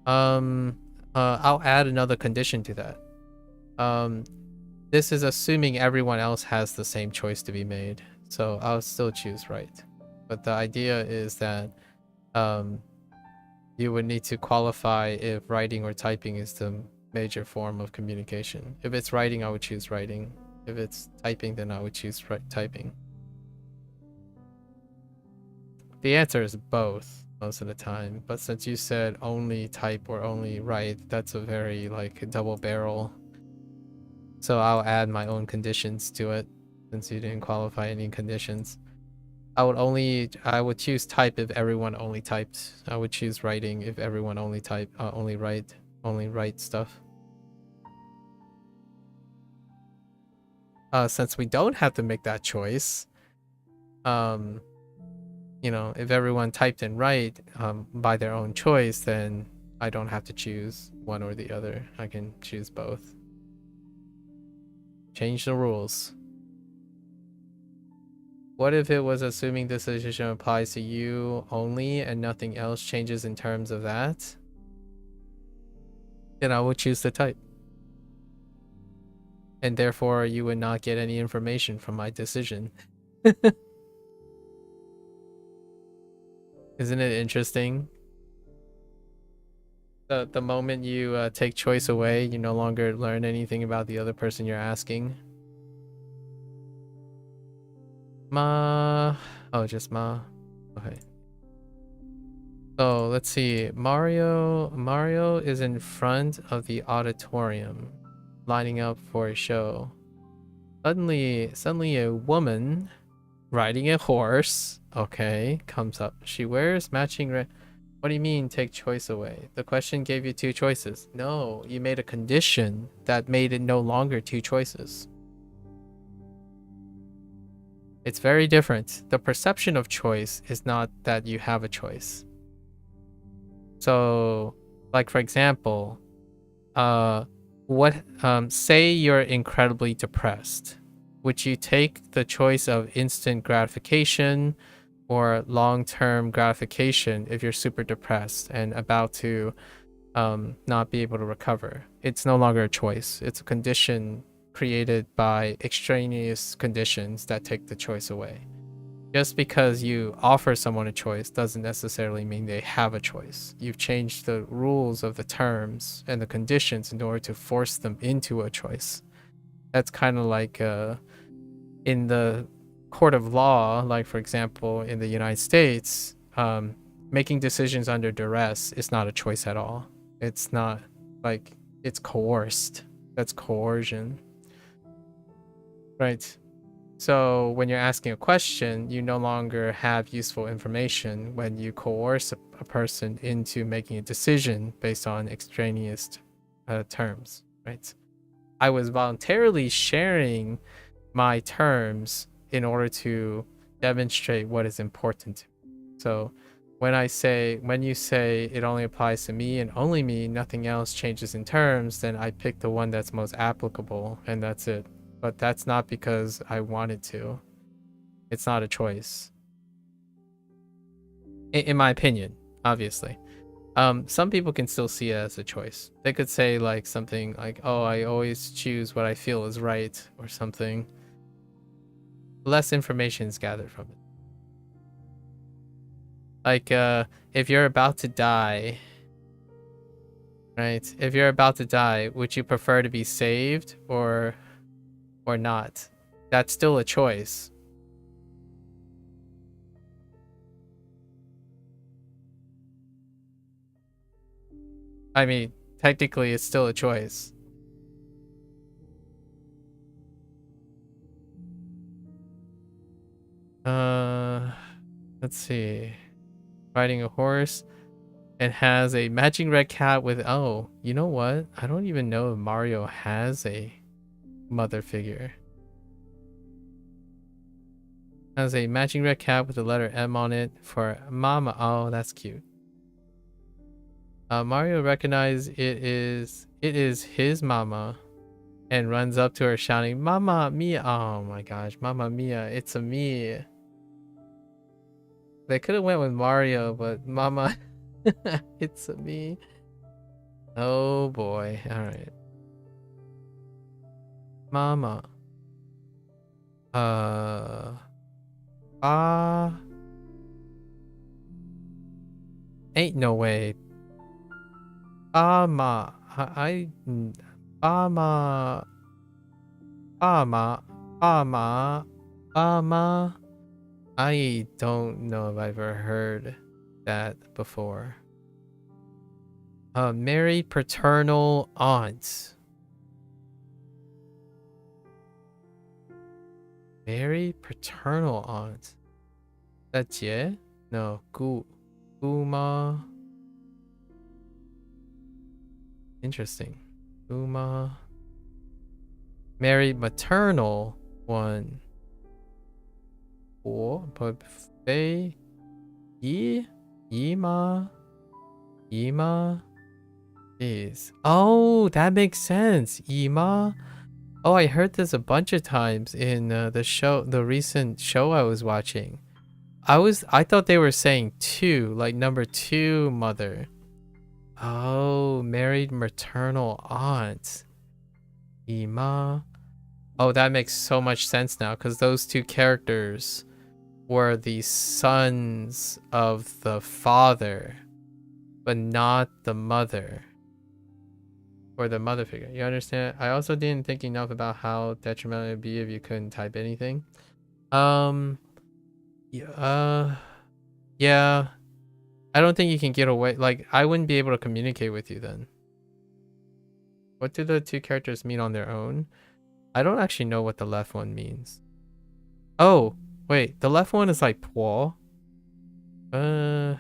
I'll add another condition to that. This is assuming everyone else has the same choice to be made, so I'll still choose write. But the idea is that you would need to qualify if writing or typing is the major form of communication. If it's writing, I would choose writing. If it's typing, then I would choose typing. The answer is both most of the time, but since you said only type or only write, that's a very like double barrel. So I'll add my own conditions to it since you didn't qualify any conditions. I would choose type if everyone only typed. I would choose writing if everyone only write stuff. Since we don't have to make that choice, you know, if everyone typed and write by their own choice, then I don't have to choose one or the other. I can choose both. Change the rules. What if it was assuming this decision applies to you only and nothing else changes in terms of that? Then I would choose the type. And therefore you would not get any information from my decision. Isn't it interesting? The moment you take choice away, you no longer learn anything about the other person you're asking. Ma. Oh, just Ma. Okay. So let's see. Mario is in front of the auditorium, lining up for a show. Suddenly a woman riding a horse, okay, comes up. She wears matching red. What do you mean take choice away? The question gave you two choices. No, you made a condition that made it no longer two choices. It's very different. The perception of choice is not that you have a choice. So, like for example, say you're incredibly depressed. Would you take the choice of instant gratification or long-term gratification if you're super depressed and about to not be able to recover? It's no longer a choice. It's a condition created by extraneous conditions that take the choice away. Just because you offer someone a choice doesn't necessarily mean they have a choice. You've changed the rules of the terms and the conditions in order to force them into a choice. That's kind of like in the court of law, like for example in the United States, making decisions under duress is not a choice at all. It's not like it's coerced. That's coercion. Right. So when you're asking a question, you no longer have useful information when you coerce a person into making a decision based on extraneous terms, right? I was voluntarily sharing my terms in order to demonstrate what is important to me. So when you say it only applies to me and only me, nothing else changes in terms, then I pick the one that's most applicable and that's it. But that's not because I wanted to. It's not a choice. In my opinion, obviously. Some people can still see it as a choice. They could say like something like, oh, I always choose what I feel is right or something. Less information is gathered from it. Like, if you're about to die, right? If you're about to die, would you prefer to be saved or not? That's still a choice. I mean, technically it's still a choice. Let's see. Riding a horse and has a matching red cat with, oh, you know what? I don't even know if Mario has a mother figure. Has a matching red cat with the letter M on it for Mama. Oh, that's cute. Mario recognizes it is his mama and runs up to her shouting, Mama Mia. Oh my gosh, Mama Mia, it's a me. They could have went with Mario, but Mama, it's me. Oh boy. All right. Mama. Ain't no way. Ama. Ama. Ama. Ama. Ama. I don't know if I've ever heard that before. Married paternal aunt. Married paternal aunt. That's yeah? No, Guma. Interesting. Guma. Married maternal one. Or but Faye. Yima. Is. Oh, that makes sense. Yima. Oh, I heard this a bunch of times in the recent show I was watching. I thought they were saying 2, like number 2 mother. Oh, married maternal aunt. Ima. Oh, that makes so much sense now, because those 2 characters were the sons of the father, but not the mother. Or the mother figure. You understand? I also didn't think enough about how detrimental it would be if you couldn't type anything. Yeah. I don't think you can get away. Like, I wouldn't be able to communicate with you then. What do the 2 characters mean on their own? I don't actually know what the left one means. Oh, wait. The left one is like Paul. Married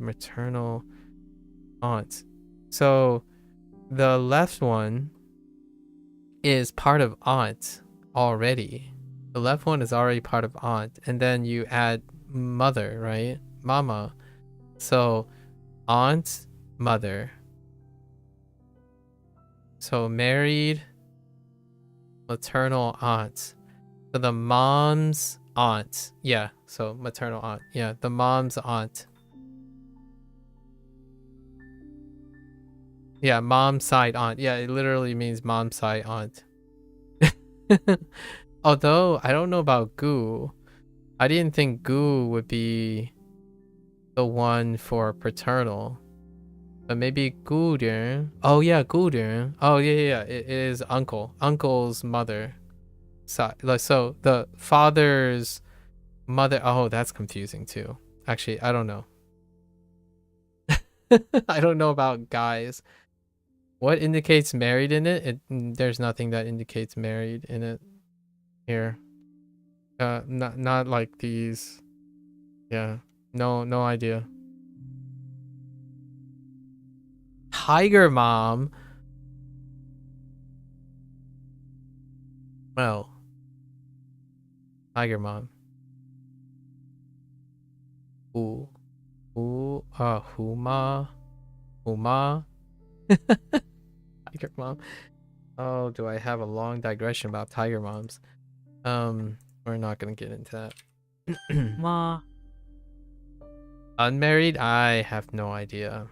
maternal aunt. So the left one is part of aunt already. The left one is already part of aunt, and then you add mother, right? Mama. So aunt, mother. So married maternal aunt. So the mom's aunt. Yeah, so maternal aunt. Yeah, the mom's aunt. Yeah, mom's side aunt. Yeah, it literally means mom's side aunt. Although, I don't know about Gu. I didn't think Gu would be the one for paternal. But maybe Gudern. Oh yeah, Gudern. Oh yeah. It is uncle. Uncle's mother. So the father's mother. Oh, that's confusing too. Actually, I don't know. I don't know about guys. What indicates married in it? There's nothing that indicates married in it here. Not like these. Yeah. No idea. Tiger mom. Well. Tiger mom. Ooh. Huma. Tiger mom. Oh, do I have a long digression about tiger moms? We're not gonna get into that. Ma. Unmarried? I have no idea.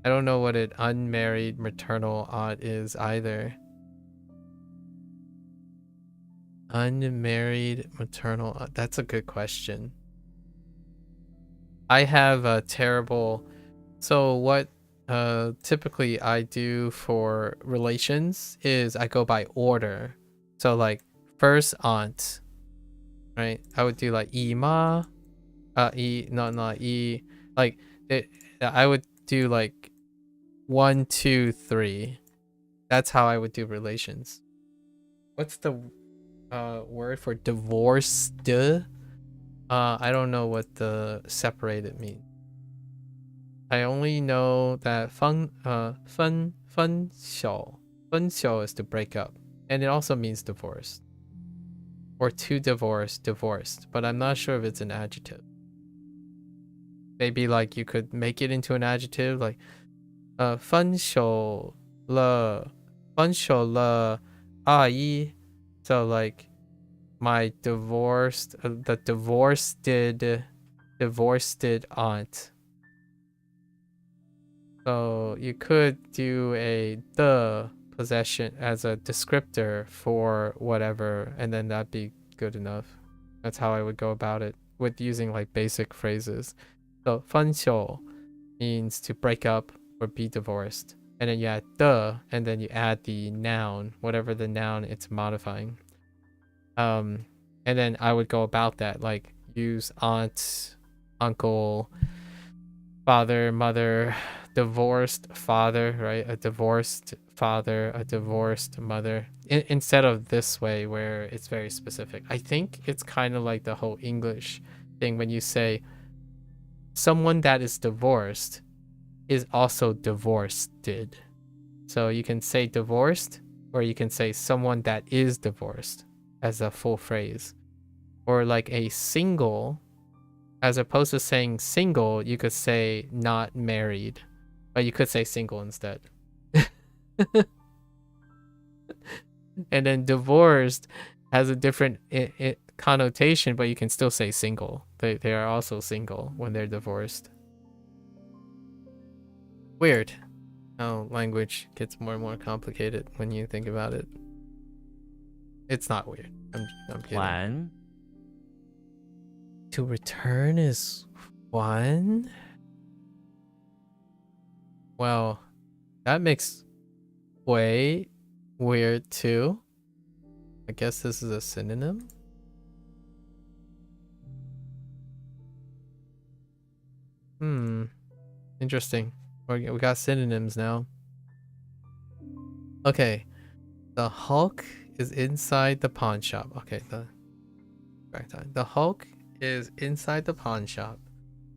I don't know what an unmarried maternal aunt is either. Unmarried maternal aunt. That's a good question. I have a terrible... So what typically I do for relations is I go by order. So like first aunt, right? I would do like Ima, like I would do like 1, 2, 3. That's how I would do relations. What's the word for divorced? I don't know what the separated means. I only know that 分手 is to break up, and it also means divorce, or to divorce, divorced, but I'm not sure if it's an adjective. Maybe like you could make it into an adjective, like 分手了阿姨. So like my divorced, the divorced aunt. So you could do a the possession as a descriptor for whatever, and then that'd be good enough. That's how I would go about it with using like basic phrases. So 分手 means to break up or be divorced. And then you add the, and then you add the noun, whatever the noun it's modifying. And then I would go about that, like use aunt, uncle, father, mother, divorced father, right? A divorced father, a divorced mother. Instead of this way where it's very specific. I think it's kind of like the whole English thing when you say someone that is divorced is also divorced. So you can say divorced, or you can say someone that is divorced as a full phrase. Or like a single, as opposed to saying single, you could say not married, but you could say single instead. And then divorced has a different connotation, but you can still say single. They are also single when they're divorced. Weird how language gets more and more complicated when you think about it. It's not weird. I'm kidding. 还 To return is one. Well, that makes way weird too. I guess this is a synonym. Interesting. We got synonyms now. Okay. The Hulk is inside the pawn shop. Okay, the Hulk is inside the pawn shop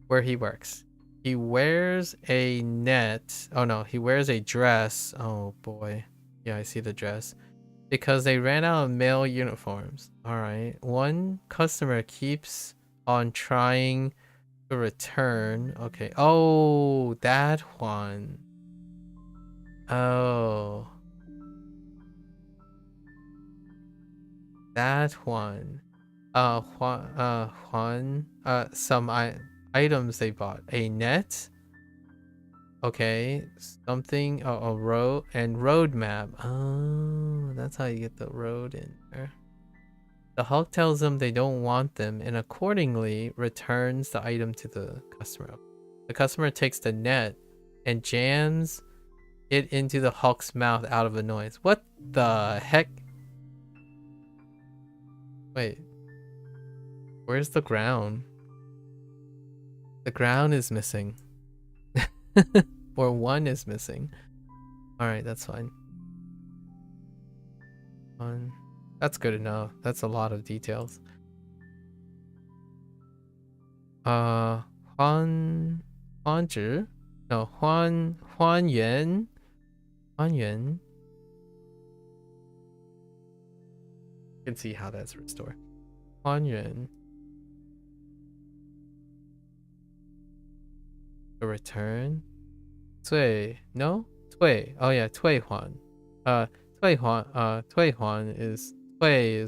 where he works. He wears a net. Oh no, he wears a dress. Oh boy. Yeah, I see the dress. Because they ran out of male uniforms. Alright. One customer keeps on trying to return. Okay. Oh, that one. Oh. That one. Juan, some items they bought. A net. Okay, something, a road and road map. Oh, that's how you get the road in there. The Hulk tells them they don't want them and accordingly returns the item to the customer. The customer takes the net and jams it into the Hulk's mouth out of annoyance. What the heck? Wait. Where's the ground? The ground is missing. Or one is missing. Alright, that's fine. One. That's good enough. That's a lot of details. Huan Zhi? No, Huan Yuan. Huan Yuan. You can see how that's restored. Huan Yuan. A return? Cui. No? Cui. Oh yeah, Cui Huan. Cui Huan is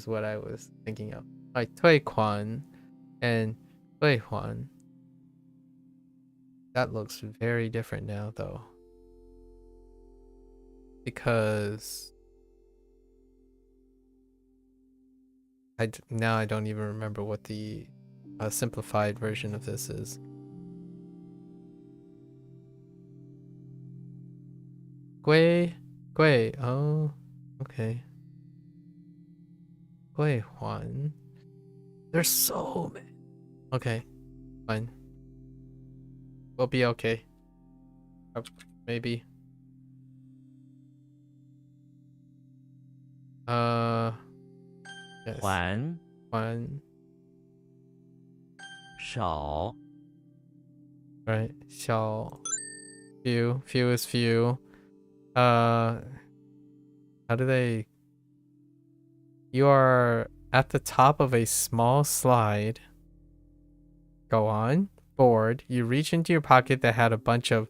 what I was thinking of. Like Cui Quan and Cui Huan. That looks very different now though. Because now I don't even remember what the simplified version of this is. Gui, oh, okay. Gui Huan. There's so many. Okay, fine. We'll be okay. Maybe. Yes. 还 Huan. 少 Right. 小 few is few. How do they? You are at the top of a small slide. Go on. Board. You reach into your pocket that had a bunch of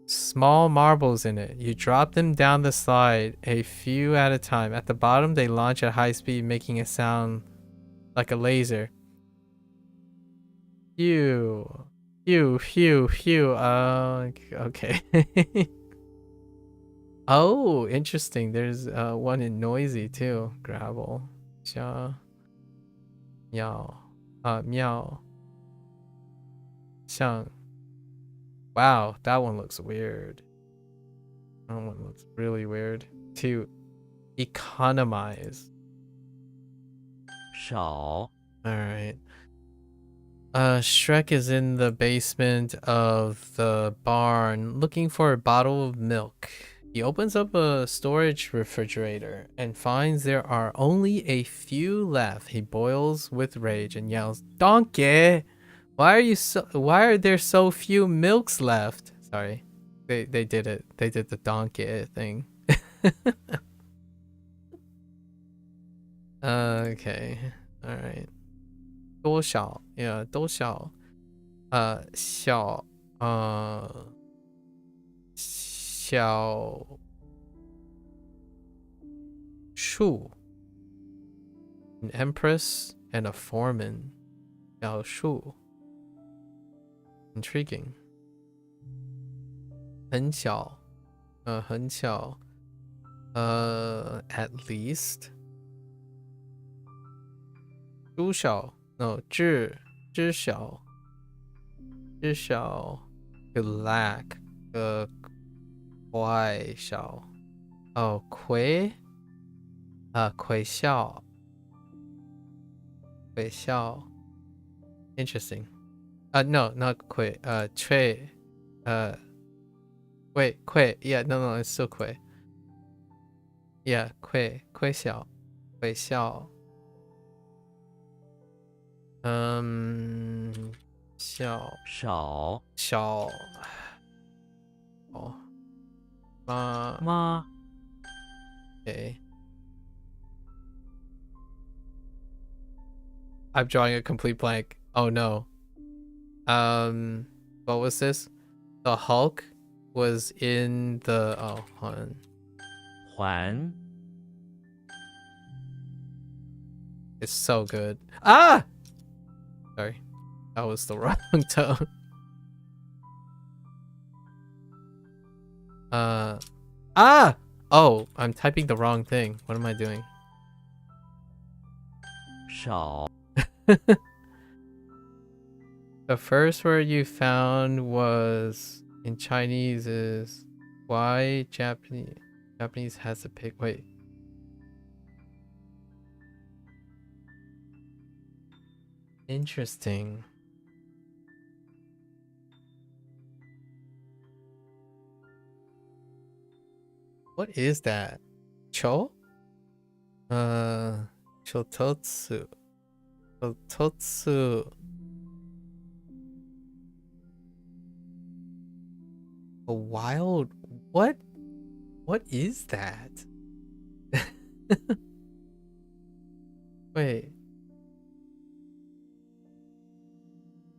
small marbles in it. You drop them down the slide a few at a time. At the bottom, they launch at high speed, making a sound like a laser. Phew. Phew, phew, phew. Okay. Oh, interesting. There's one in noisy too. Gravel. Xia. Meow. Meow. Xiang. Wow, that one looks weird. That one looks really weird. To economize. 少 Alright. Shrek is in the basement of the barn looking for a bottle of milk. He opens up a storage refrigerator and finds there are only a few left. He boils with rage and yells, "Donkey! Why are there so few milks left?" Sorry. They did it. They did the donkey thing. Okay. Alright. 多少 yeah 多少小小树 an empress and a foreman 小树 intriguing 很小很小at least 猪小 no 至少 to lack 快小 oh 魁笑 interesting no not 魁吹wait 魁 yeah no it's still 魁 yeah 魁笑 小 少小哦妈 okay. I'm drawing a complete blank. Oh no. What was this? The Hulk was in the hold on. 还 It's so good. Ah! Sorry. That was the wrong tone. Oh, I'm typing the wrong thing. What am I doing? 少 The first word you found was in Chinese is why Japanese has a pig. Wait. Interesting. What is that? Cho? Chototsu. Chototsu. A wild... What? What is that? Wait.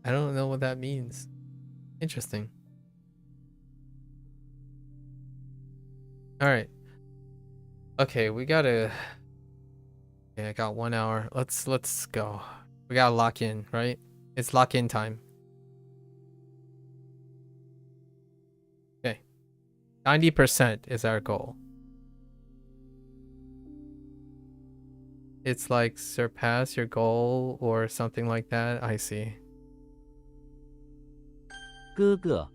I don't know what that means. Interesting. Alright. Okay, we gotta... Okay, I got 1 hour. Let's go. We gotta lock in, right? It's lock-in time. Okay. 90% is our goal. It's like surpass your goal or something like that. I see. 哥哥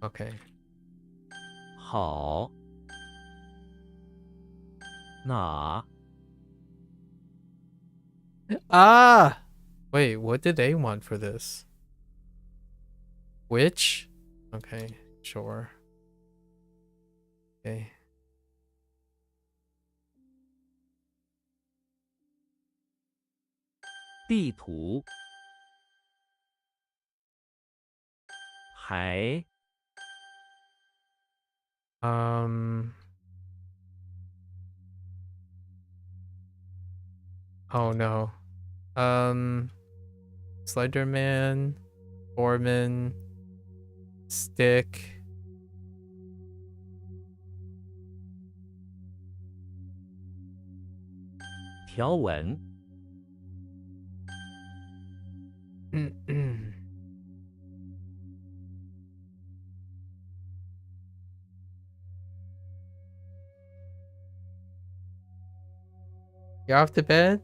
Okay. 好哪 Ah! Wait, what did they want for this? Which? Okay, sure. Okay. 地图还 Oh no. Slenderman, Foreman, Stick. 条纹， You're off to bed?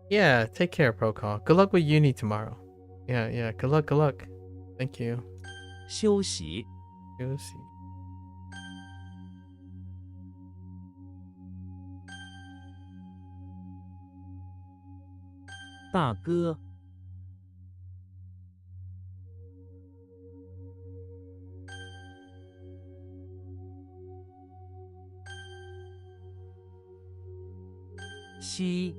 Yeah, take care, Procol. Good luck with uni tomorrow. Yeah, good luck, good luck. Thank you. 休息， You'll see. 大哥， 西，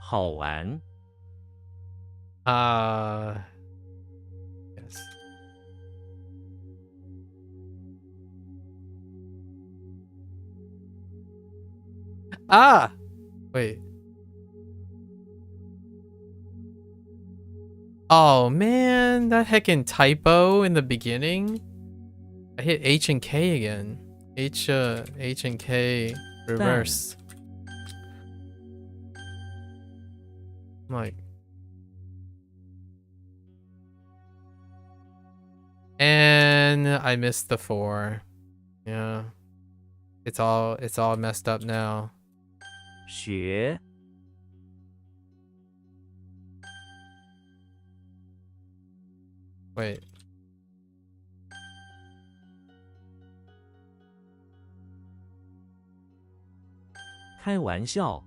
好玩， Yes. Wait. Oh man, that heckin' typo in the beginning. I hit H and K again. H and K reverse. I'm like, and I missed the 4. Yeah. It's all messed up now. 学， Wait. 开玩笑，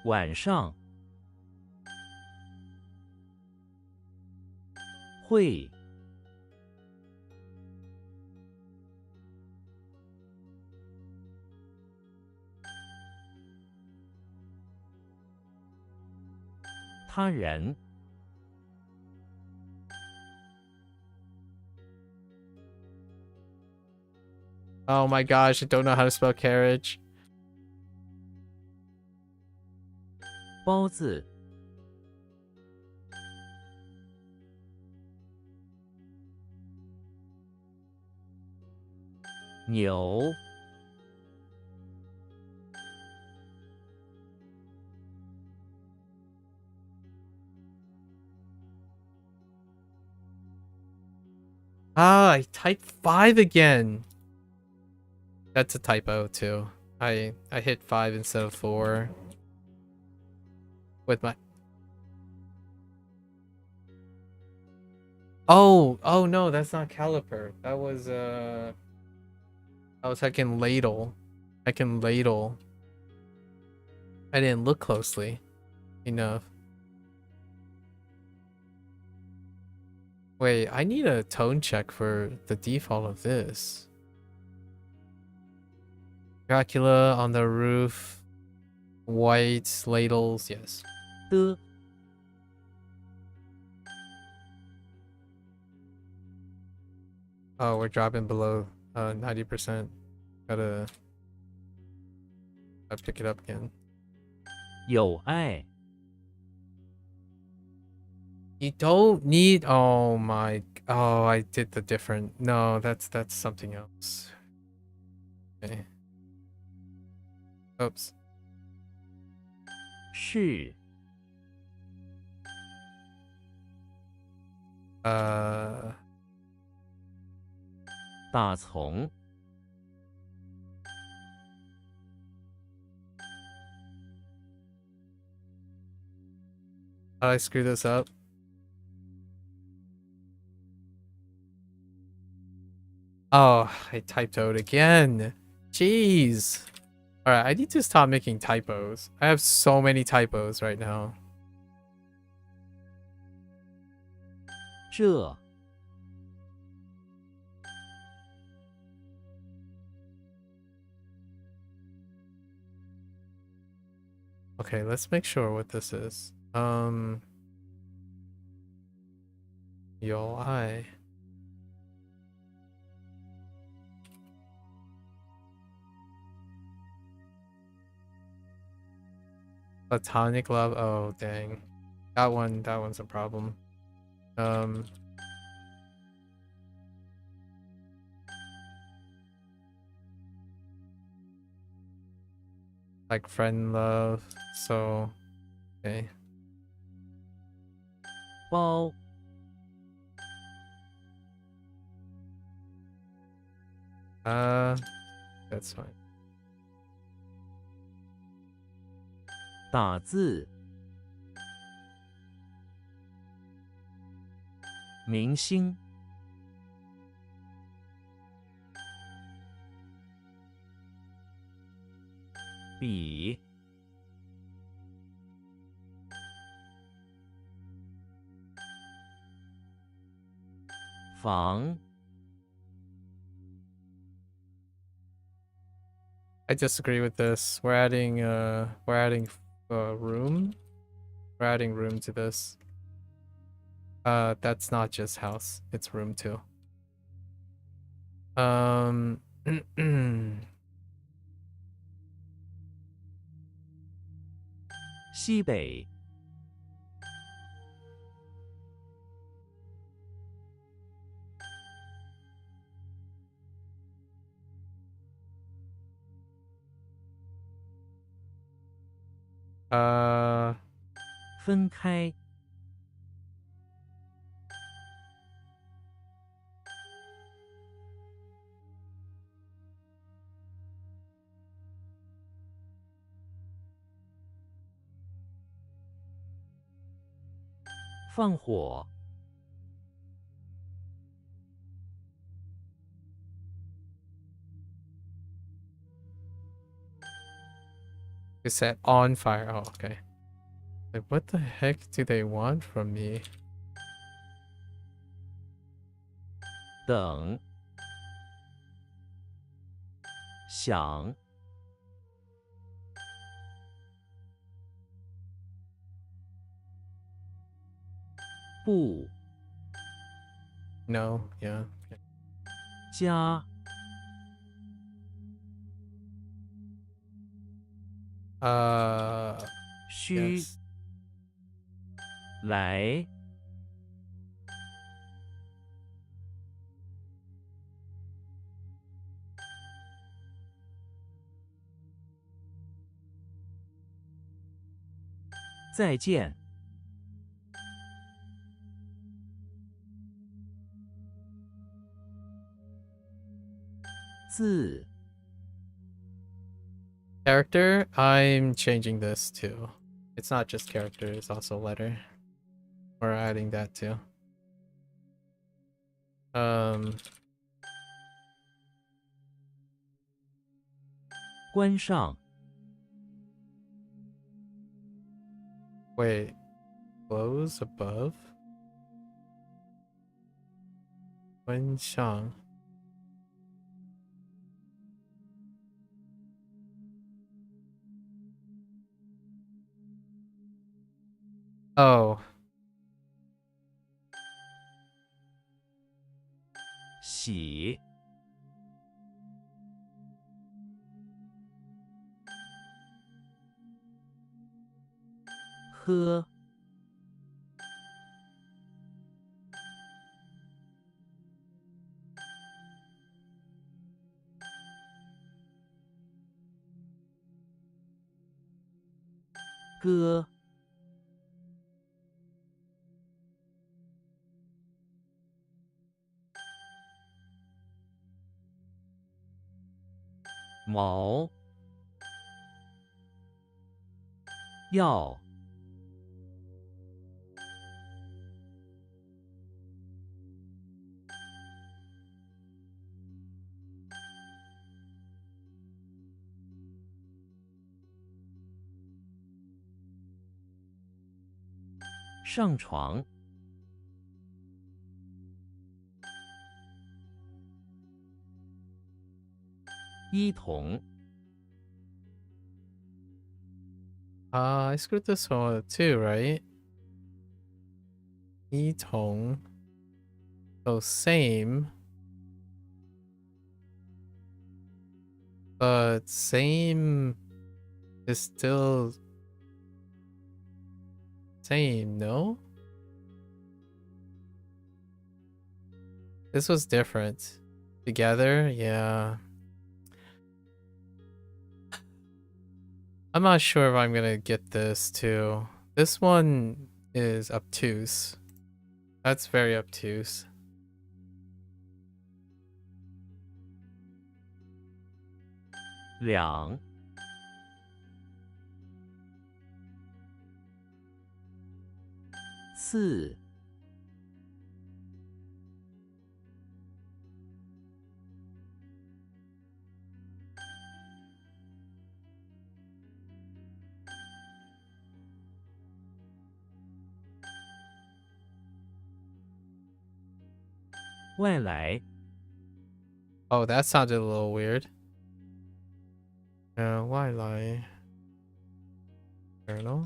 晚上， 会， 他人， Oh my gosh, I don't know how to spell carriage. 包子， 牛， I typed 5 again. That's a typo too. I hit 5 instead of 4. With my... Oh no, that's not caliper. That was heckin' ladle. Heckin' ladle. I didn't look closely enough. Wait, I need a tone check for the default of this. Dracula on the roof. White ladles, yes. 的， Oh, we're dropping below 90%. Gotta pick it up again. 有爱， You don't need... Oh my... Oh, I did the different... No, that's something else. Okay. Oops. 是， 大葱， How did I screw this up? Oh, I typed out again. Jeez. Alright, I need to stop making typos. I have so many typos right now. 这， Okay, let's make sure what this is. Yo, I. Platonic love. Oh dang, that one's a problem. Like friend love. So okay. 包 That's fine. 打字明星笔房 I disagree with this. We're adding room. We're adding room to this. That's not just house. It's room too. 西北分开放火 You said on fire. Oh, okay. Like, what the heck do they want from me? 等想不 No, yeah. 加 需 Yes. 来再见 字 Character, I'm changing this too. It's not just character, it's also letter. We're adding that too. 关上 Wait. Close above? 关上 Oh. 洗喝歌 毛要上床一同 I screwed this one up too, right? 一同 So same. But same is still same, no? This was different. Together, yeah. I'm not sure if I'm gonna get this too. This one is obtuse. That's very obtuse. Liang. 四 外来 Oh, that sounded a little weird. Why lie? Journal?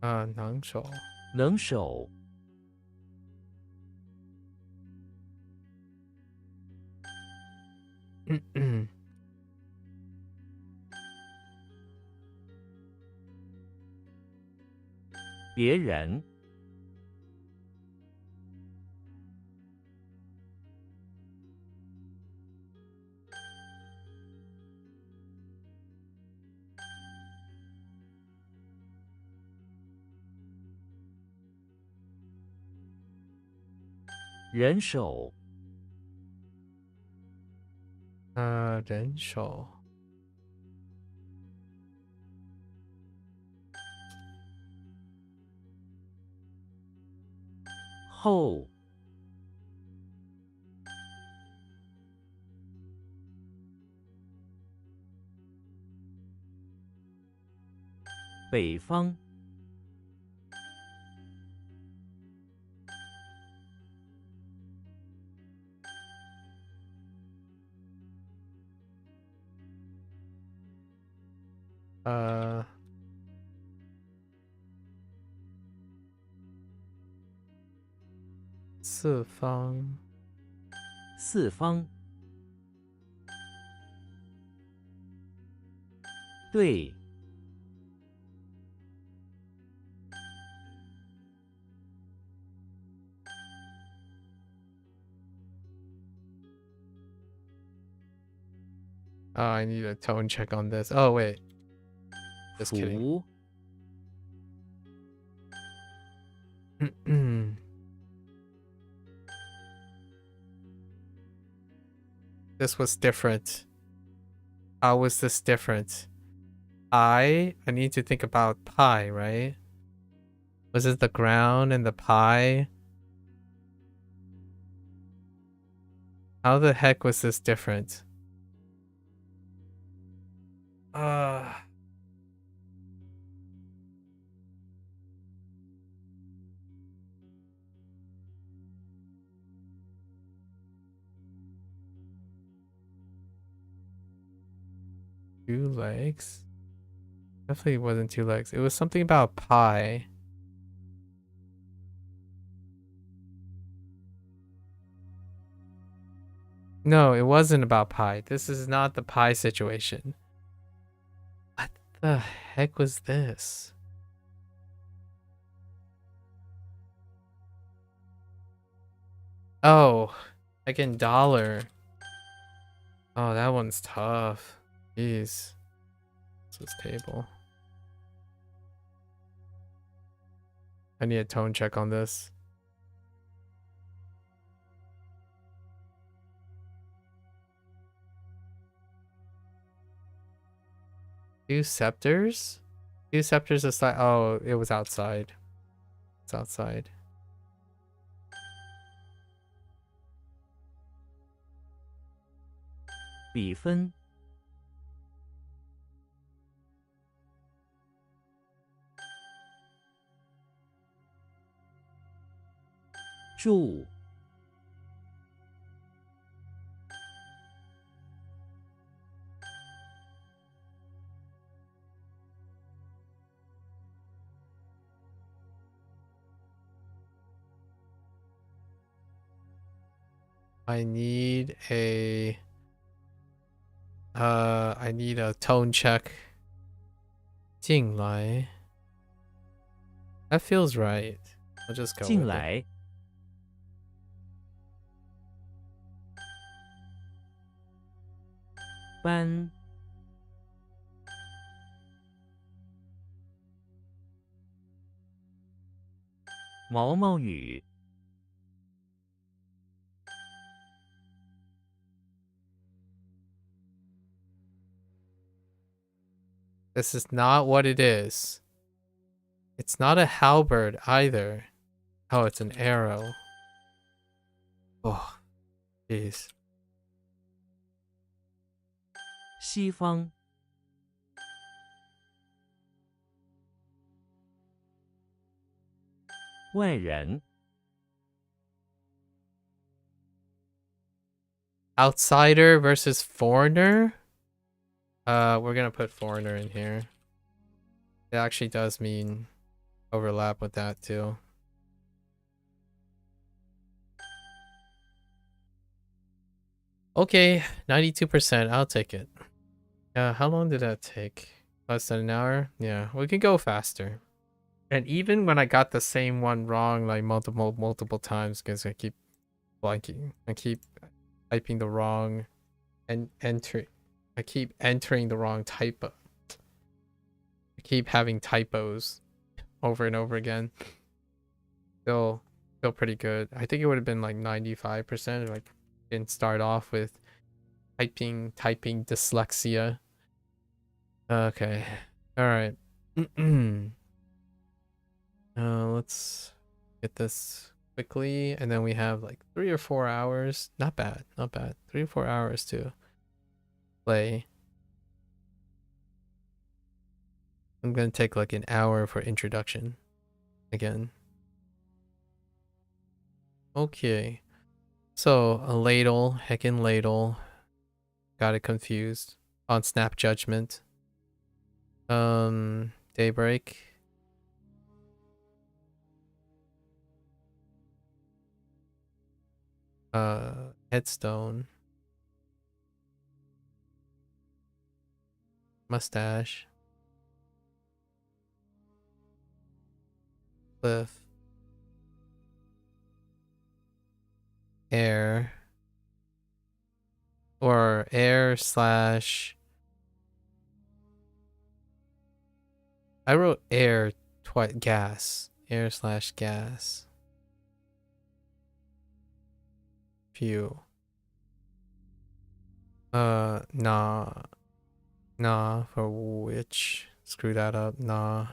能手. 能手 别人 人手 人手. 后 北方 四方. 四方 对 Oh, I need a tone check on this. Oh, wait. Just kidding. 福 This was different. How was this different? I need to think about pie, right? Was it the ground and the pie? How the heck was this different? Two legs? Definitely wasn't two legs. It was something about pie. No, it wasn't about pie. This is not the pie situation. What the heck was this? Oh, again, dollar. Oh, that one's tough. Jeez. This table. I need a tone check on this. Two scepters? Two scepters aside. Oh, it was outside. It's outside.比分 住 I need a I need a tone check. 进来. That feels right. I'll just go 进 with it. 来，搬，毛毛雨， This is not what it is. It's not a halberd either. Oh, it's an arrow. Oh, jeez. 西方，外人， Outsider versus foreigner? We're gonna put foreigner in here. It actually does mean overlap with that too. Okay, 92%. I'll take it. How long did that take? Less than an hour? Yeah, we can go faster. And even when I got the same one wrong like multiple times because I keep blanking. I keep typing the wrong and I keep entering the wrong typo. I keep having typos over and over again. Still pretty good. I think it would have been like 95% if I didn't start off with typing dyslexia. Okay. All right. Let's get this quickly, and then we have like 3 or 4 hours. Not bad. 3 or 4 hours to play. I'm gonna take like an hour for introduction again. Okay. So a ladle, heckin' ladle. Got it confused on Snap Judgment. Daybreak. Headstone. Mustache. Cliff. Air. Or air slash... I wrote air twice. Gas. Air slash gas. Few. Nah. Nah, for which? Screw that up. Nah.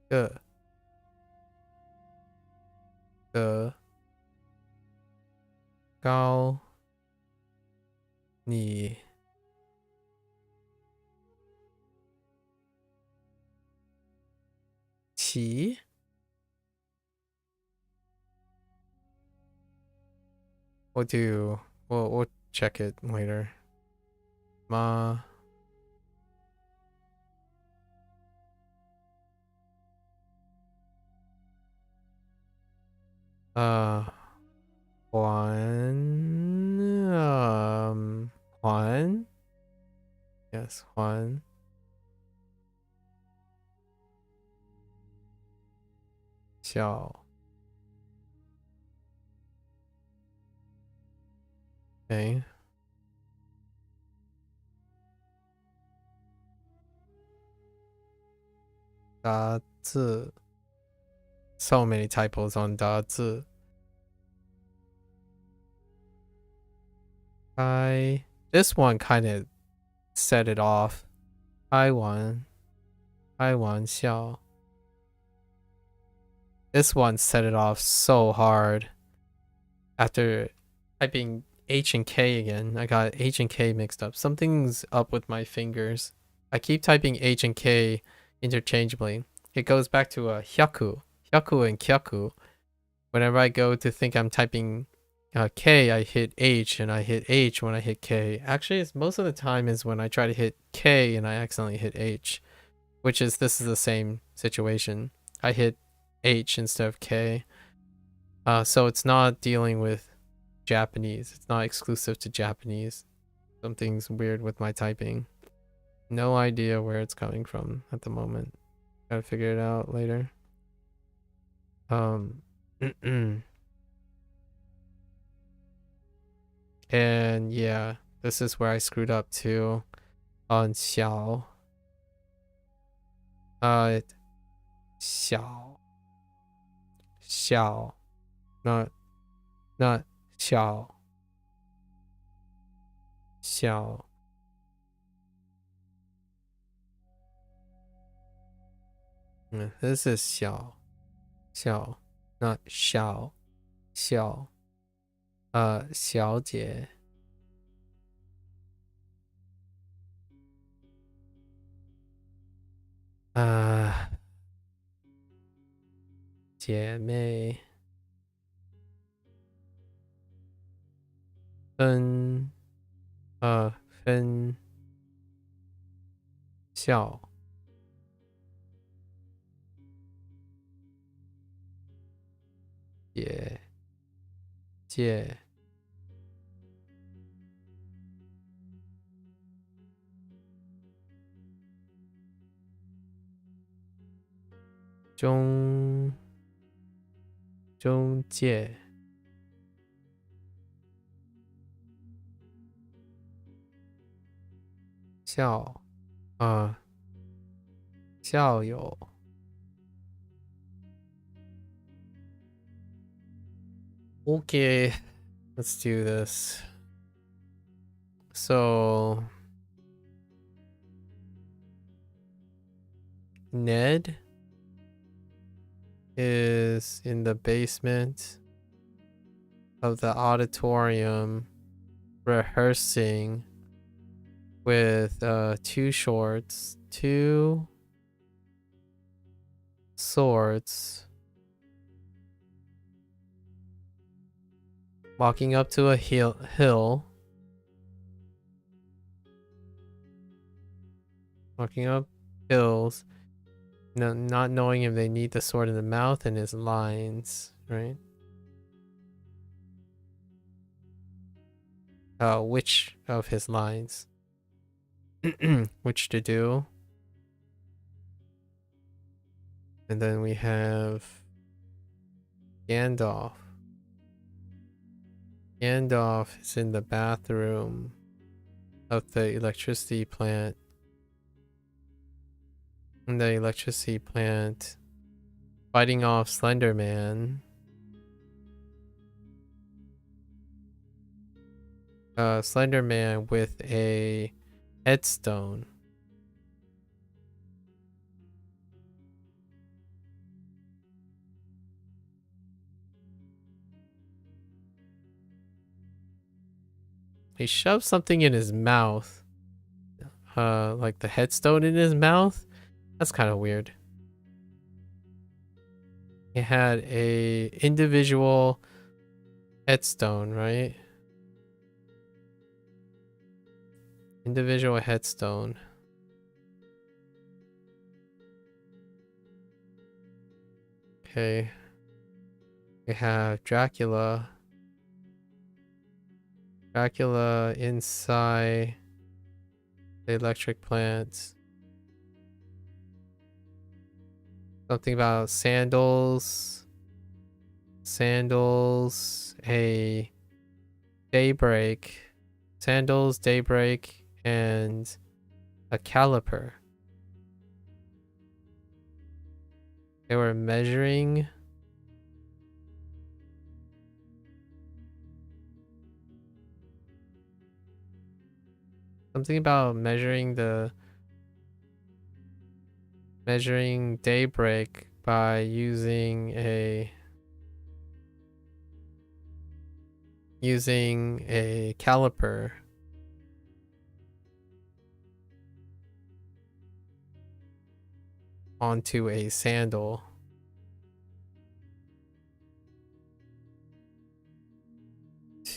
Good. Gao. Ni. Qi. We'll check it later. Ma. Juan. Yes, Juan. Xiao. Okay. Da zi. So many typos on da zi. This one kind of set it off. Taiwan Xiao. This one set it off so hard. After typing H and K again, I got H and K mixed up. Something's up with my fingers. I keep typing H and K interchangeably. It goes back to hyaku and kyaku. Whenever I go to think I'm typing K, I hit H, and I hit H when I hit K. Actually, it's most of the time is when I try to hit K and I accidentally hit H, which is this is the same situation. I hit H instead of K. So it's not dealing with Japanese. It's not exclusive to Japanese. Something's weird with my typing. No idea where it's coming from at the moment. Gotta figure it out later. And yeah, this is where I screwed up too. On xiao. 小 not 小 this is 小 not 小 小姐 姐妹 分校 姐姐 中介 校友 Okay, let's do this. So Ned is in the basement of the auditorium rehearsing with 2 shorts, 2 swords, walking up to a hill, walking up hills, not knowing if they need the sword in the mouth, and his lines, right? Which of his lines? Which to do. And then we have Gandalf. Gandalf is in the bathroom of the electricity plant. In the electricity plant, fighting off Slender Man. Slender Man with a headstone. He shoves something in his mouth. Like the headstone in his mouth. That's kind of weird. He had a individual headstone, right? Individual headstone. Okay. We have Dracula. Dracula inside the electric plant. Something about sandals. Sandals, a daybreak. Sandals, daybreak, and a caliper. They were measuring. Something about measuring daybreak by using a caliper. Onto a sandal.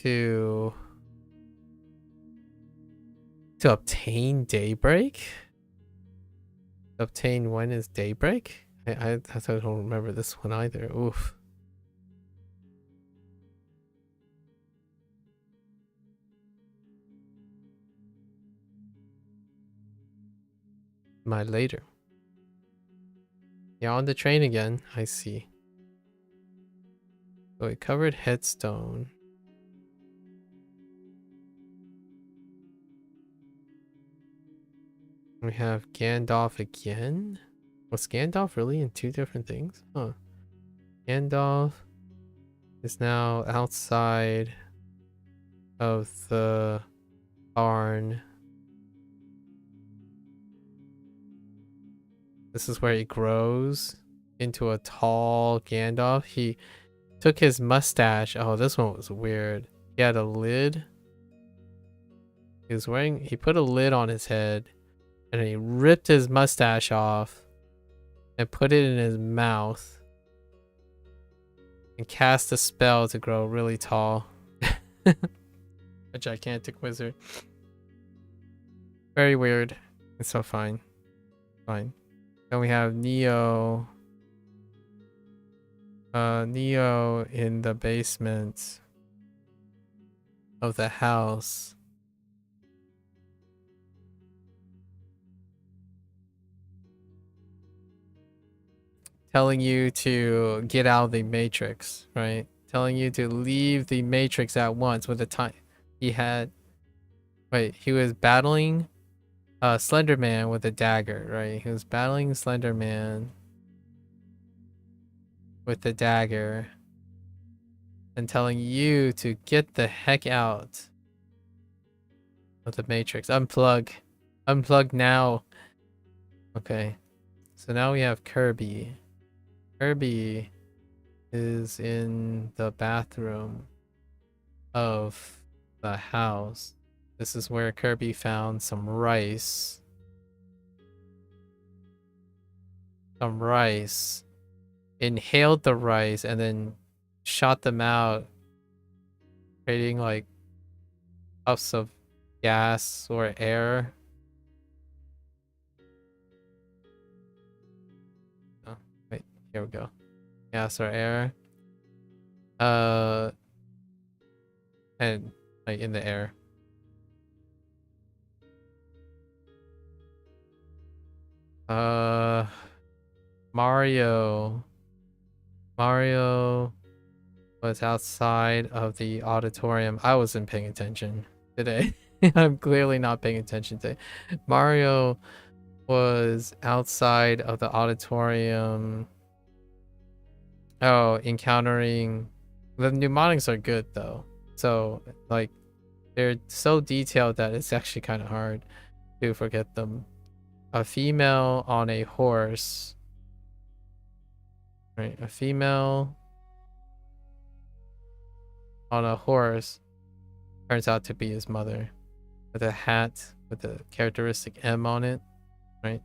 To obtain daybreak? Obtain when is daybreak? I don't remember this one either. Oof. my later. Yeah, on the train again. I see. So we covered Headstone. We have Gandalf again. Was Gandalf really in two different things? Huh. Gandalf is now outside of the barn. This is where he grows into a tall Gandalf. He took his mustache. Oh, this one was weird. He had a lid. He put a lid on his head and he ripped his mustache off and put it in his mouth and cast a spell to grow really tall. A gigantic wizard. Very weird. It's so fine. Fine. Then we have Neo. Neo in the basement of the house. Telling you to get out of the Matrix, right? Telling you to leave the Matrix at once with the time he had. Wait, he was battling Slender Man with a dagger, right? He was battling Slender Man with the dagger and telling you to get the heck out of the Matrix. Unplug. Unplug now. Okay. So now we have Kirby. Kirby is in the bathroom of the house. This is where Kirby found some rice. Inhaled the rice and then shot them out, creating like puffs of gas or air. Oh, wait, here we go. Gas or air. And like in the air. Mario was outside of the auditorium. I wasn't paying attention today. I'm clearly not paying attention today. Mario was outside of the auditorium. Oh, encountering... The mnemonics are good though. So, like, they're so detailed that it's actually kind of hard to forget them. A female on a horse. Right, a female on a horse turns out to be his mother. With a hat with the characteristic M on it. Right?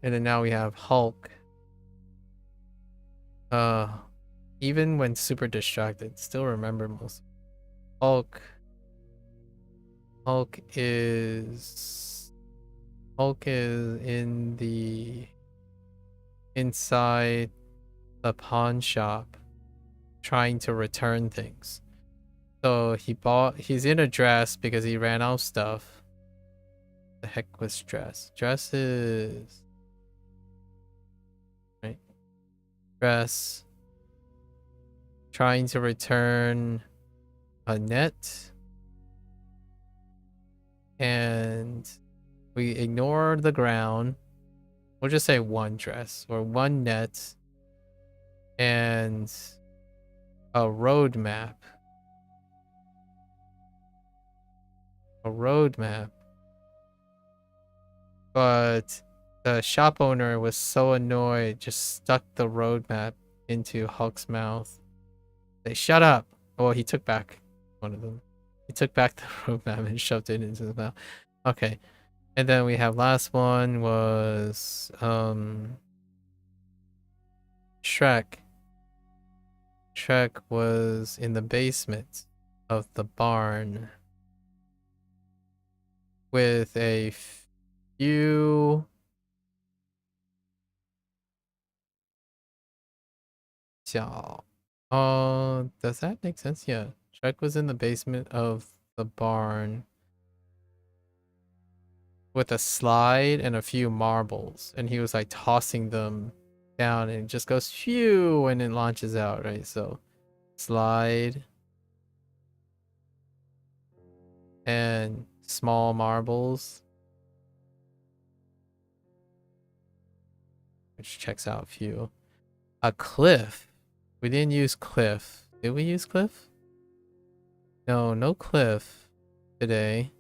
And then now we have Hulk. Even when super distracted, still remember most. Hulk is in the inside the pawn shop trying to return things. So he's in a dress because he ran out of stuff. The heck was dress? Dress is right. Dress trying to return a net. And we ignore the ground. We'll just say one dress or one net and a road map. A road map. But the shop owner was so annoyed, just stuck the road map into Hulk's mouth. They shut up. Well, he took back one of them. He took back the road map and shoved it into his mouth. Okay. And then we have last one was Shrek. Shrek was in the basement of the barn with a few does that make sense? Yeah. Shrek was in the basement of the barn with a slide and a few marbles, and he was like tossing them down, and it just goes phew and it launches out, right? So slide and small marbles, which checks out few. A cliff. We didn't use cliff. Did we use cliff? No, no cliff today.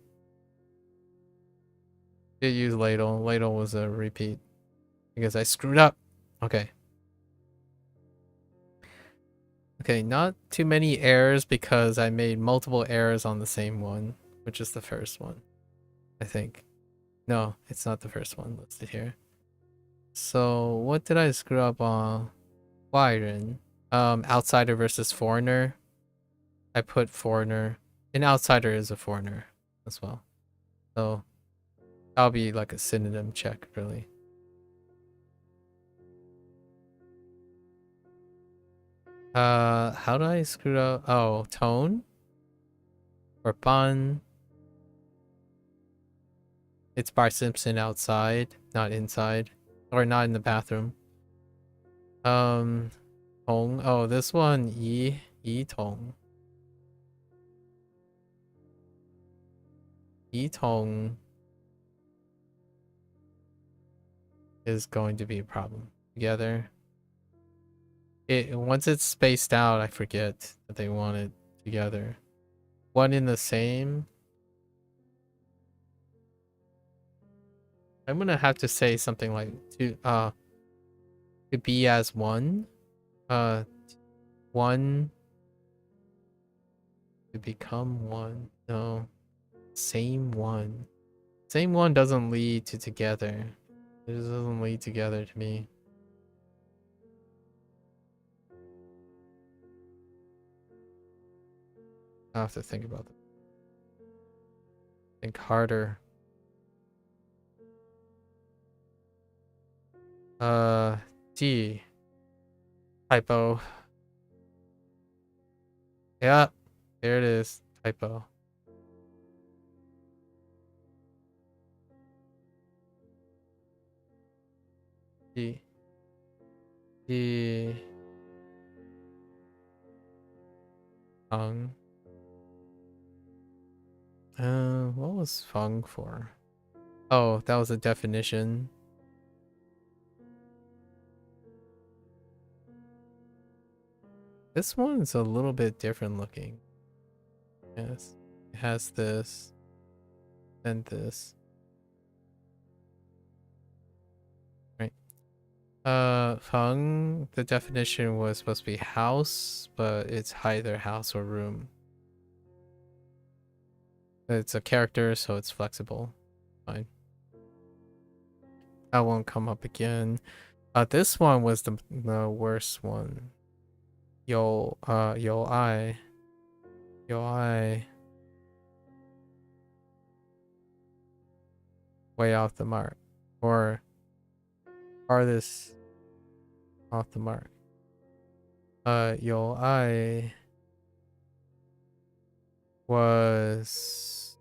Did use ladle. Ladle was a repeat because I screwed up. Okay. Okay, not too many errors because I made multiple errors on the same one, which is the first one, I think. No, it's not the first one listed here. So what did I screw up on? Byron. Outsider versus foreigner. I put foreigner. An outsider is a foreigner as well. So that'll be like a synonym check, really. How do I screw up? Oh, tone or bun. It's Bart Simpson outside, not inside, or not in the bathroom. Tong. Oh, this one Yi Tong. Yi Tong is going to be a problem together. Once it's spaced out, I forget that they want it together. One in the same. I'm gonna have to say something like to be as one. One to become one. No. Same one. Same one doesn't lead to together. It just doesn't lead together to me. I have to think about that. Think harder. G. Typo. Yeah, there it is. Typo. G. G. Fung. What was Fung for? Oh, that was a definition. This one's a little bit different looking. Yes. It has this and this. Right. Feng, the definition was supposed to be house, but it's either house or room. It's a character, so it's flexible. Fine. That won't come up again. This one was the worst one. Yo I way off the mark, or farthest off the mark. Yo I was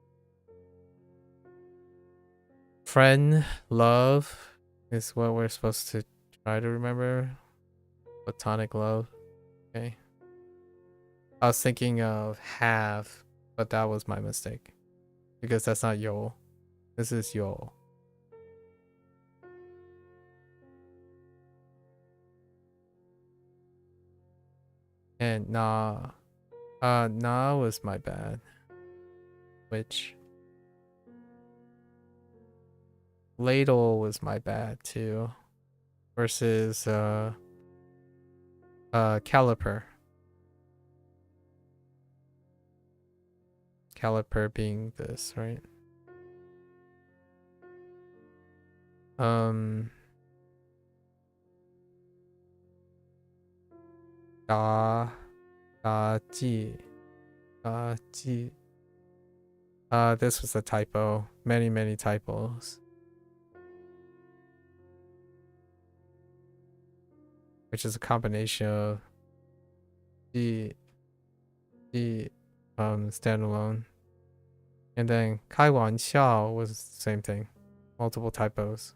friend, love is what we're supposed to try to remember. Platonic love. Okay. I was thinking of have, but that was my mistake. Because that's not yo. This is yo. And nah. Nah was my bad. Which ladle was my bad too. Versus caliper. Caliper being this, right? This was a typo. Many typos. Which is a combination of standalone. And then 开玩笑 was the same thing. multiple typos.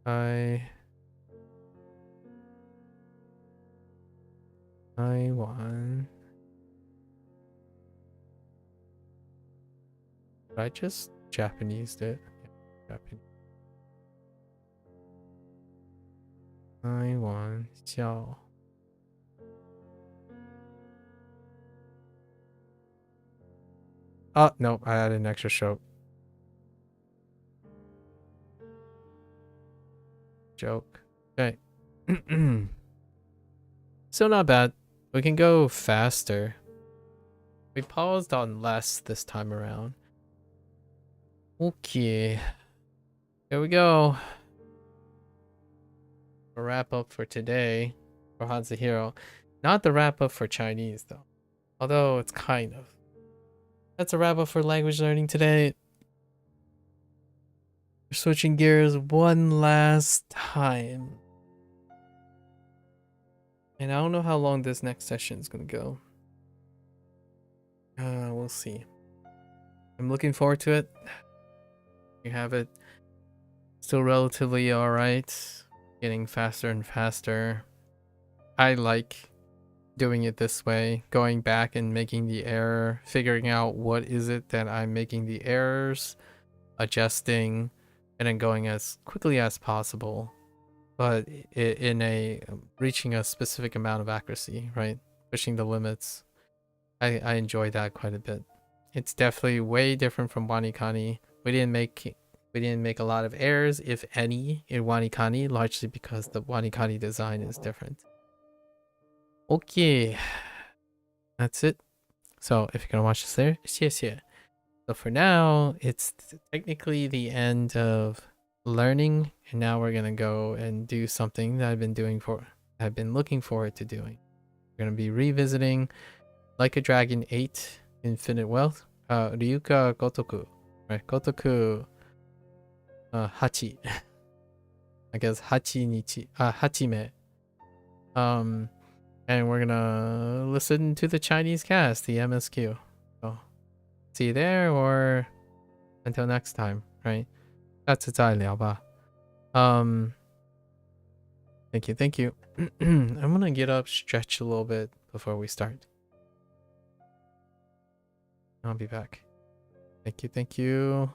I want. Did I just Japanesed it? Yeah, Japanese. I want 笑. Oh, no, I added an extra stroke. Joke. Okay. Still not bad. We can go faster. We paused on less this time around. Okay. Here we go. A wrap up for today for HanziHero. Not the wrap up for Chinese though. Although it's kind of. That's a wrap up for language learning today. We're switching gears one last time. And I don't know how long this next session is going to go. We'll see. I'm looking forward to it. You have it still relatively alright. Getting faster and faster. I like doing it this way. Going back and making the error. Figuring out what is it that I'm making the errors. Adjusting. And then going as quickly as possible. But in a reaching a specific amount of accuracy, right? Pushing the limits. I enjoy that quite a bit. It's definitely way different from WaniKani. We didn't make a lot of errors, if any, in WaniKani, largely because the WaniKani design is different. Okay, that's it. So if you're gonna watch this there, 谢谢. So for now, it's technically the end of learning, and now we're gonna go and do something that I've been looking forward to doing. We're gonna be revisiting Like a Dragon 8 Infinite Wealth, Ryuka Gotoku, right? Gotoku 8. I guess Hachime. And we're gonna listen to the Chinese cast, the MSQ. So see you there, or until next time, right? 下次再聊吧. Thank you. I'm gonna get up, stretch a little bit before we start. I'll be back. Thank you.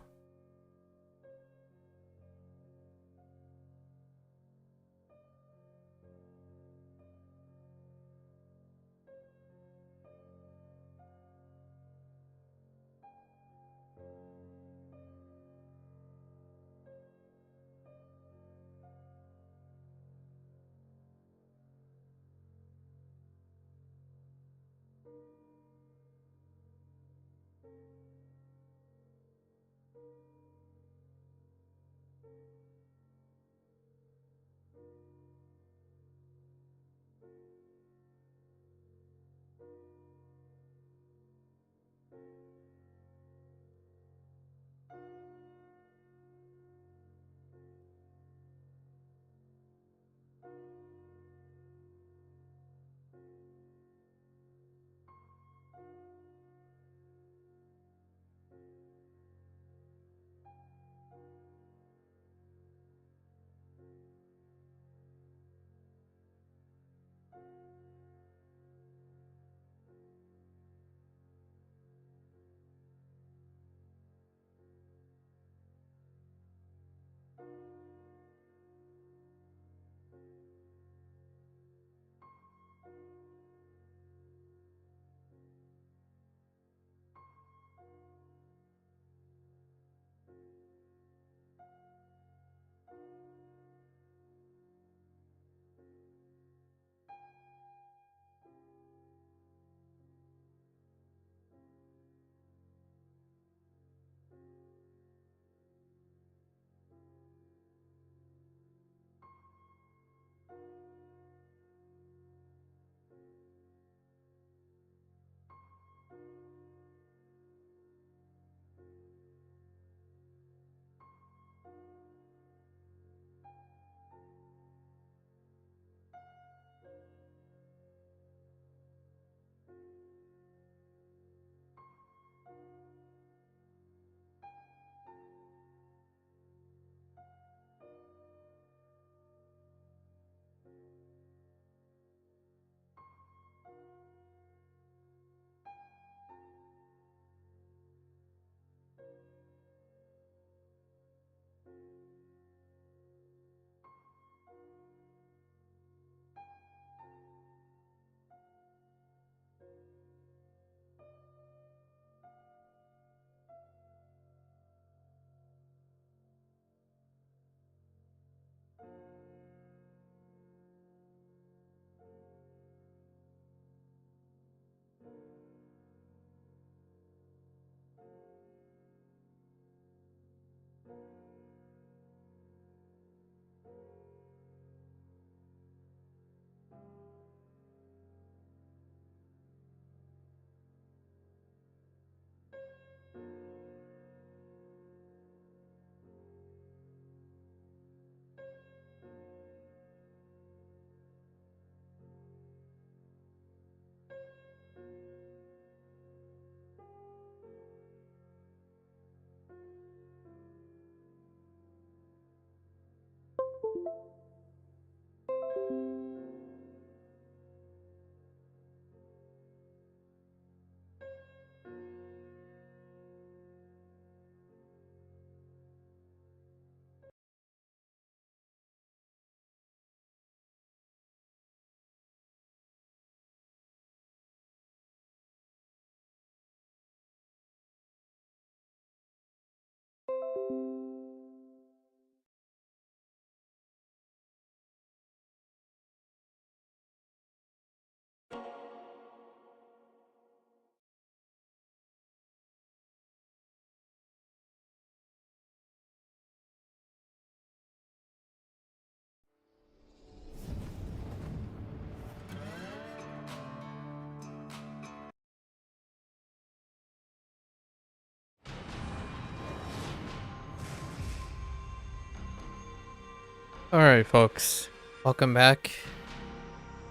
Alright, folks. Welcome back.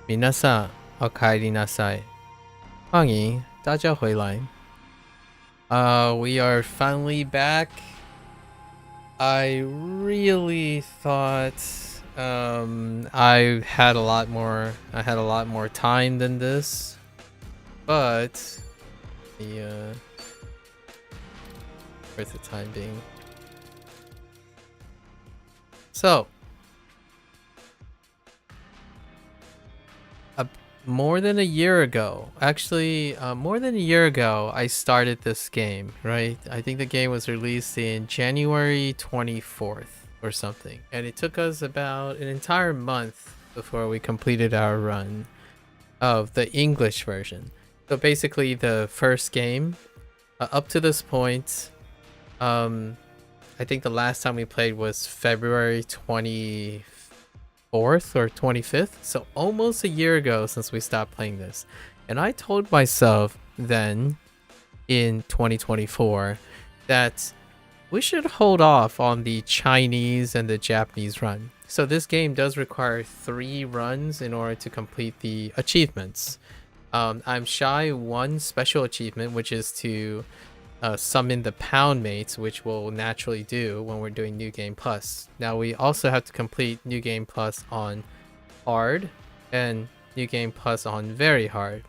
Minasan, okaeri nasai. Hoang, 大家回来. We are finally back. I really thought I had a lot more time than this, but for the time being. So more than a year ago, actually, more than a year ago, I started this game, right? I think the game was released in January 24th or something, and it took us about an entire month before we completed our run of the English version. So basically, the first game, up to this point, I think the last time we played was February 24th or 25th, so almost a year ago since we stopped playing this. And I told myself then in 2024 that we should hold off on the Chinese and the Japanese run. So this game does require 3 runs in order to complete the achievements. I'm shy one special achievement, which is to summon the pound mates, which we'll naturally do when we're doing New Game Plus. Now we also have to complete New Game Plus on hard and New Game Plus on very hard.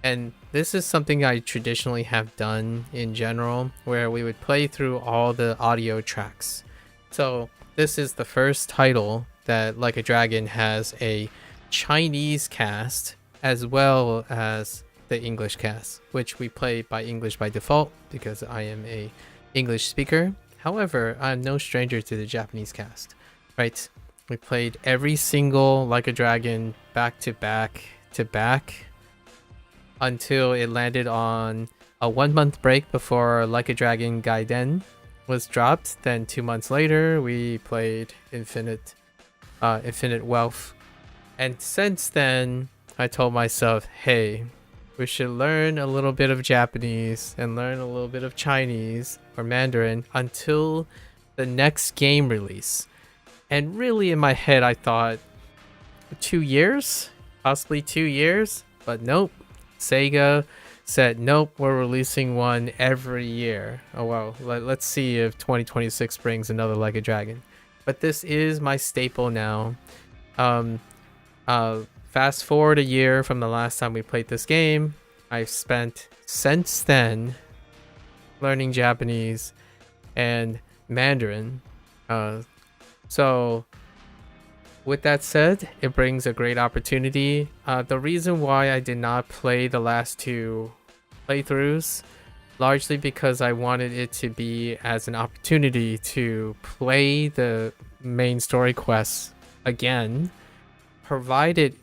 And this is something I traditionally have done in general, where we would play through all the audio tracks. So this is the first title that Like a Dragon has a Chinese cast as well as the English cast, which we play by English by default because I am a English speaker. However, I'm no stranger to the Japanese cast, right? We played every single Like a Dragon back to back until it landed on a 1-month break before Like a Dragon Gaiden was dropped. Then 2 months later, we played Infinite Wealth. And since then, I told myself, hey, we should learn a little bit of Japanese and learn a little bit of Chinese or Mandarin until the next game release. And really in my head, I thought 2 years, possibly 2 years, but nope. SEGA said, nope, we're releasing one every year. Oh, well, let's see if 2026 brings another Like a Dragon. But this is my staple now. Fast forward a year from the last time we played this game. I've spent since then learning Japanese and Mandarin. So with that said, it brings a great opportunity. The reason why I did not play the last 2 playthroughs, largely because I wanted it to be as an opportunity to play the main story quests again, provided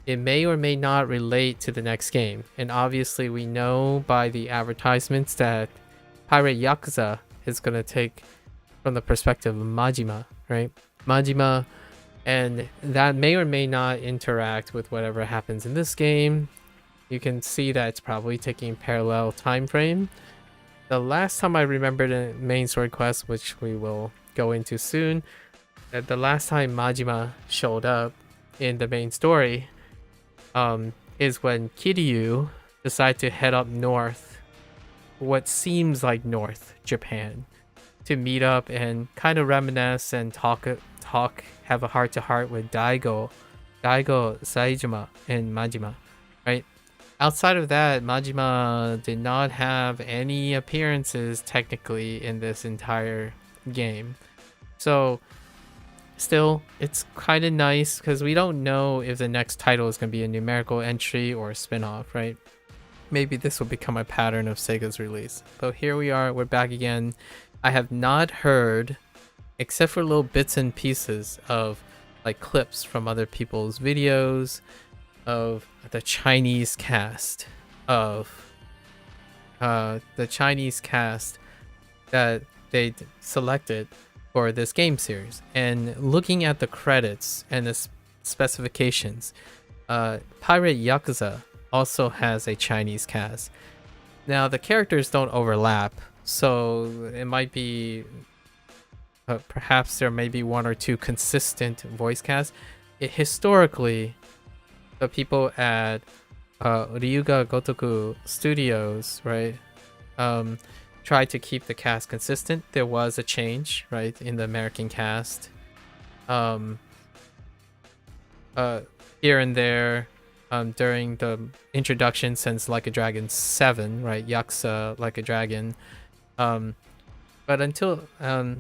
it may or may not relate to the next game. And obviously we know by the advertisements that Pirate Yakuza is going to take from the perspective of Majima, right? Majima, and that may or may not interact with whatever happens in this game. You can see that it's probably taking parallel time frame. The last time I remembered a main story quest, which we will go into soon, the last time Majima showed up in the main story is when Kiryu decided to head up north, what seems like North Japan, to meet up and kind of reminisce and talk, have a heart-to-heart with Daigo, Saejima, and Majima, right? Outside of that, Majima did not have any appearances technically in this entire game. So still, it's kind of nice because we don't know if the next title is going to be a numerical entry or a spin-off, right? Maybe this will become a pattern of Sega's release. But here we are, we're back again. I have not heard, except for little bits and pieces of like clips from other people's videos, of the Chinese cast, that they selected for this game series. And looking at the credits and the specifications, Pirate Yakuza also has a Chinese cast. Now the characters don't overlap, so it might be perhaps there may be one or two consistent voice casts. Historically, the people at Ryuga Gotoku Studios, right, tried to keep the cast consistent. There was a change, right, in the American cast. Here and there, during the introduction since Like a Dragon 7, right, Yakuza Like a Dragon. But until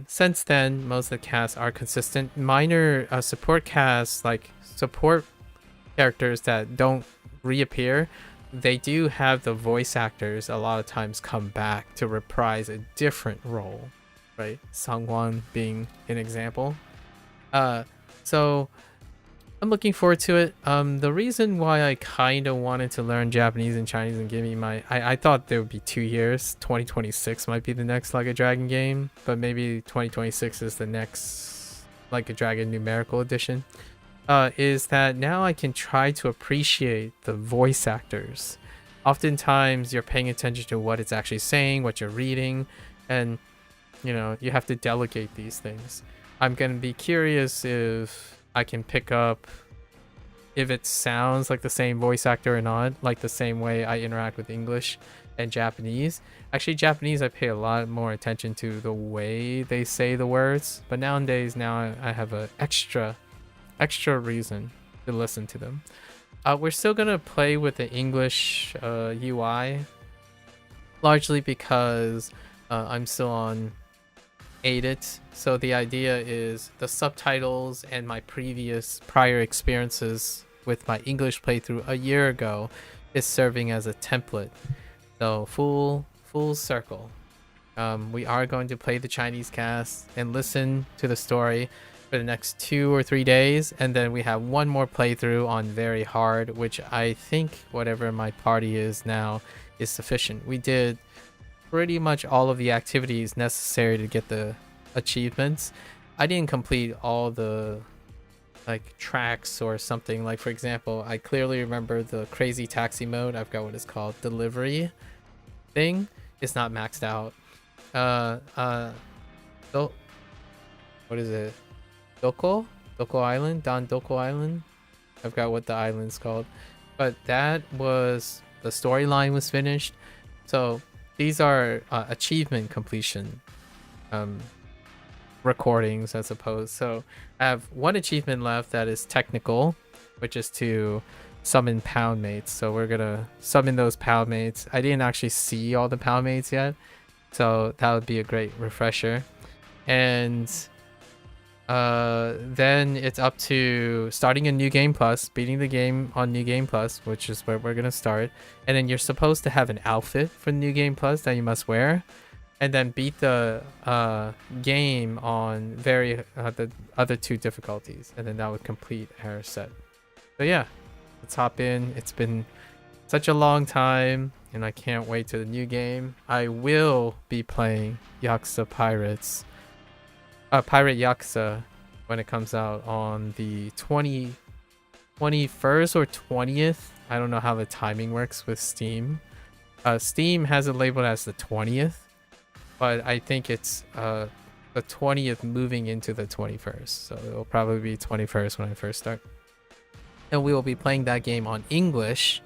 since then, most of the casts are consistent. Minor support casts, like support characters that don't reappear, they do have the voice actors a lot of times come back to reprise a different role, right? Sangwon being an example. So I'm looking forward to it. The reason why I kind of wanted to learn Japanese and Chinese and give me my... I thought there would be 2 years. 2026 might be the next Like a Dragon game, but maybe 2026 is the next Like a Dragon numerical edition. Is that now I can try to appreciate the voice actors. Oftentimes you're paying attention to what it's actually saying, what you're reading, and you know, you have to delegate these things. I'm going to be curious if I can pick up if it sounds like the same voice actor or not, like the same way I interact with English and Japanese. Actually, Japanese, I pay a lot more attention to the way they say the words, but nowadays, now I have an extra reason to listen to them. We're still going to play with the English UI, largely because I'm still on LAD8. So the idea is the subtitles and my prior experiences with my English playthrough a year ago is serving as a template. So full circle. We are going to play the Chinese cast and listen to the story for the next 2 or 3 days, and then we have one more playthrough on very hard, which I think whatever my party is now is sufficient. We did pretty much all of the activities necessary to get the achievements. I didn't complete all the like tracks or something. Like for example, I clearly remember the crazy taxi mode. I've got what is called delivery thing. It's not maxed out. So what is it? Doko Island, Doko Island. I forgot what the island's called, but that was the storyline was finished. So these are achievement completion recordings, I suppose. So I have one achievement left that is technical, which is to summon pound mates. So we're gonna summon those pound mates. I didn't actually see all the pound mates yet, so that would be a great refresher. And then it's up to starting a new game plus, beating the game on new game plus, which is where we're gonna start. And then you're supposed to have an outfit for the new game plus that you must wear, and then beat the game on the other 2 difficulties, and then that would complete our set. So yeah, let's hop in. It's been such a long time, and I can't wait to the new game. I will be playing Yakuza Pirate Yakuza when it comes out on the 21st or 20th. I don't know how the timing works with Steam. Steam has it labeled as the 20th, but I think it's the 20th moving into the 21st. So it'll probably be 21st when I first start. And we will be playing that game on English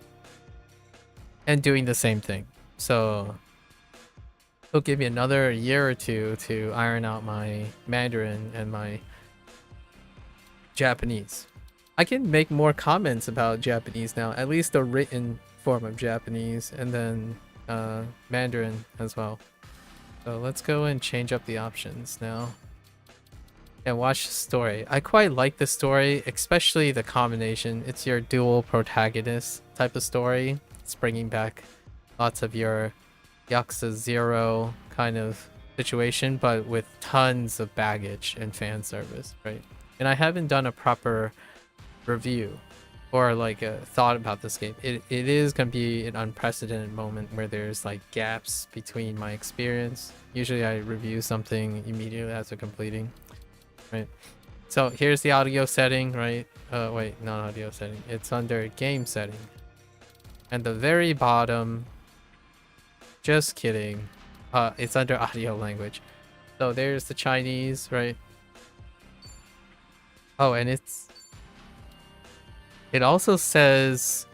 and doing the same thing. So it'll give me another year or 2 to iron out my Mandarin and my Japanese. I can make more comments about Japanese now, at least the written form of Japanese, and then Mandarin as well. So let's go and change up the options now and watch the story. I quite like the story, especially the combination. It's your dual protagonist type of story. It's bringing back lots of your Yakuza 0 kind of situation, but with tons of baggage and fan service, right? And I haven't done a proper review or like a thought about this game. It is going to be an unprecedented moment where there's like gaps between my experience. Usually I review something immediately after completing, right? So here's the audio setting, right? Wait, not audio setting. It's under game setting. And the very bottom, just kidding. It's under audio language. So there's the Chinese, right? Oh, and it also says,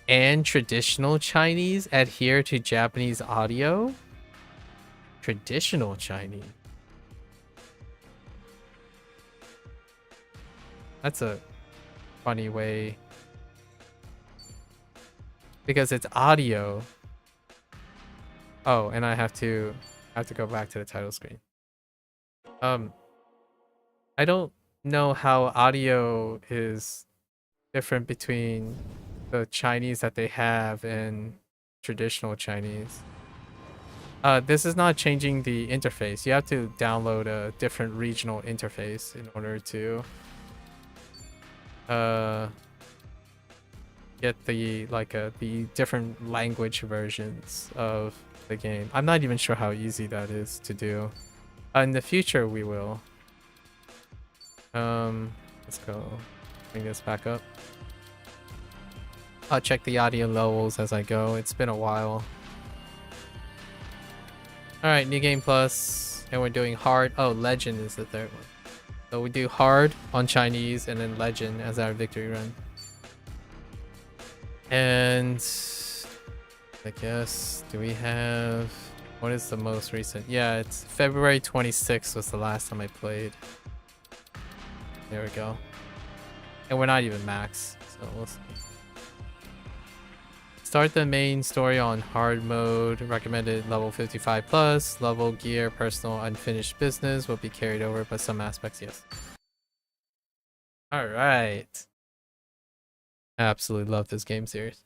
and traditional Chinese adhere to Japanese audio. Traditional Chinese. That's a funny way. Because it's audio. Oh, and I have to go back to the title screen. I don't know how audio is different between the Chinese that they have and traditional Chinese. This is not changing the interface. You have to download a different regional interface in order to get the different language versions of the game. I'm not even sure how easy that is to do. In the future we will. Let's go bring this back up. I'll check the audio levels as I go. It's been a while. Alright, New Game Plus. And we're doing hard. Oh, Legend is the third one. So we do hard on Chinese and then Legend as our victory run. And I guess, do we have... What is the most recent? Yeah, it's February 26th was the last time I played. There we go. And we're not even max, so we'll see. Start the main story on hard mode. Recommended level 55 plus. Level, gear, personal, unfinished business will be carried over, but some aspects, yes. Alright. I absolutely love this game series.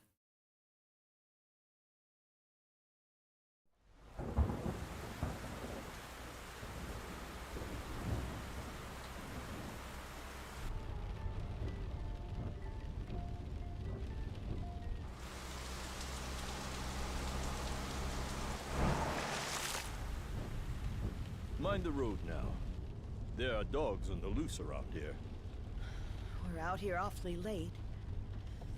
Mind the road now. There are dogs on the loose around here. We're out here awfully late.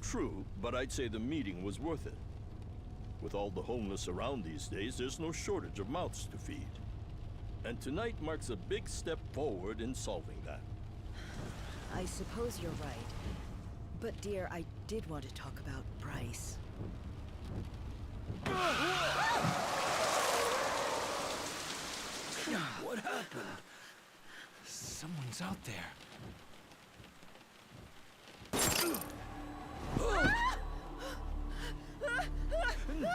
True, but I'd say the meeting was worth it. With all the homeless around these days, there's no shortage of mouths to feed. And tonight marks a big step forward in solving that. I suppose you're right. But dear, I did want to talk about Bryce. What happened? Someone's out there.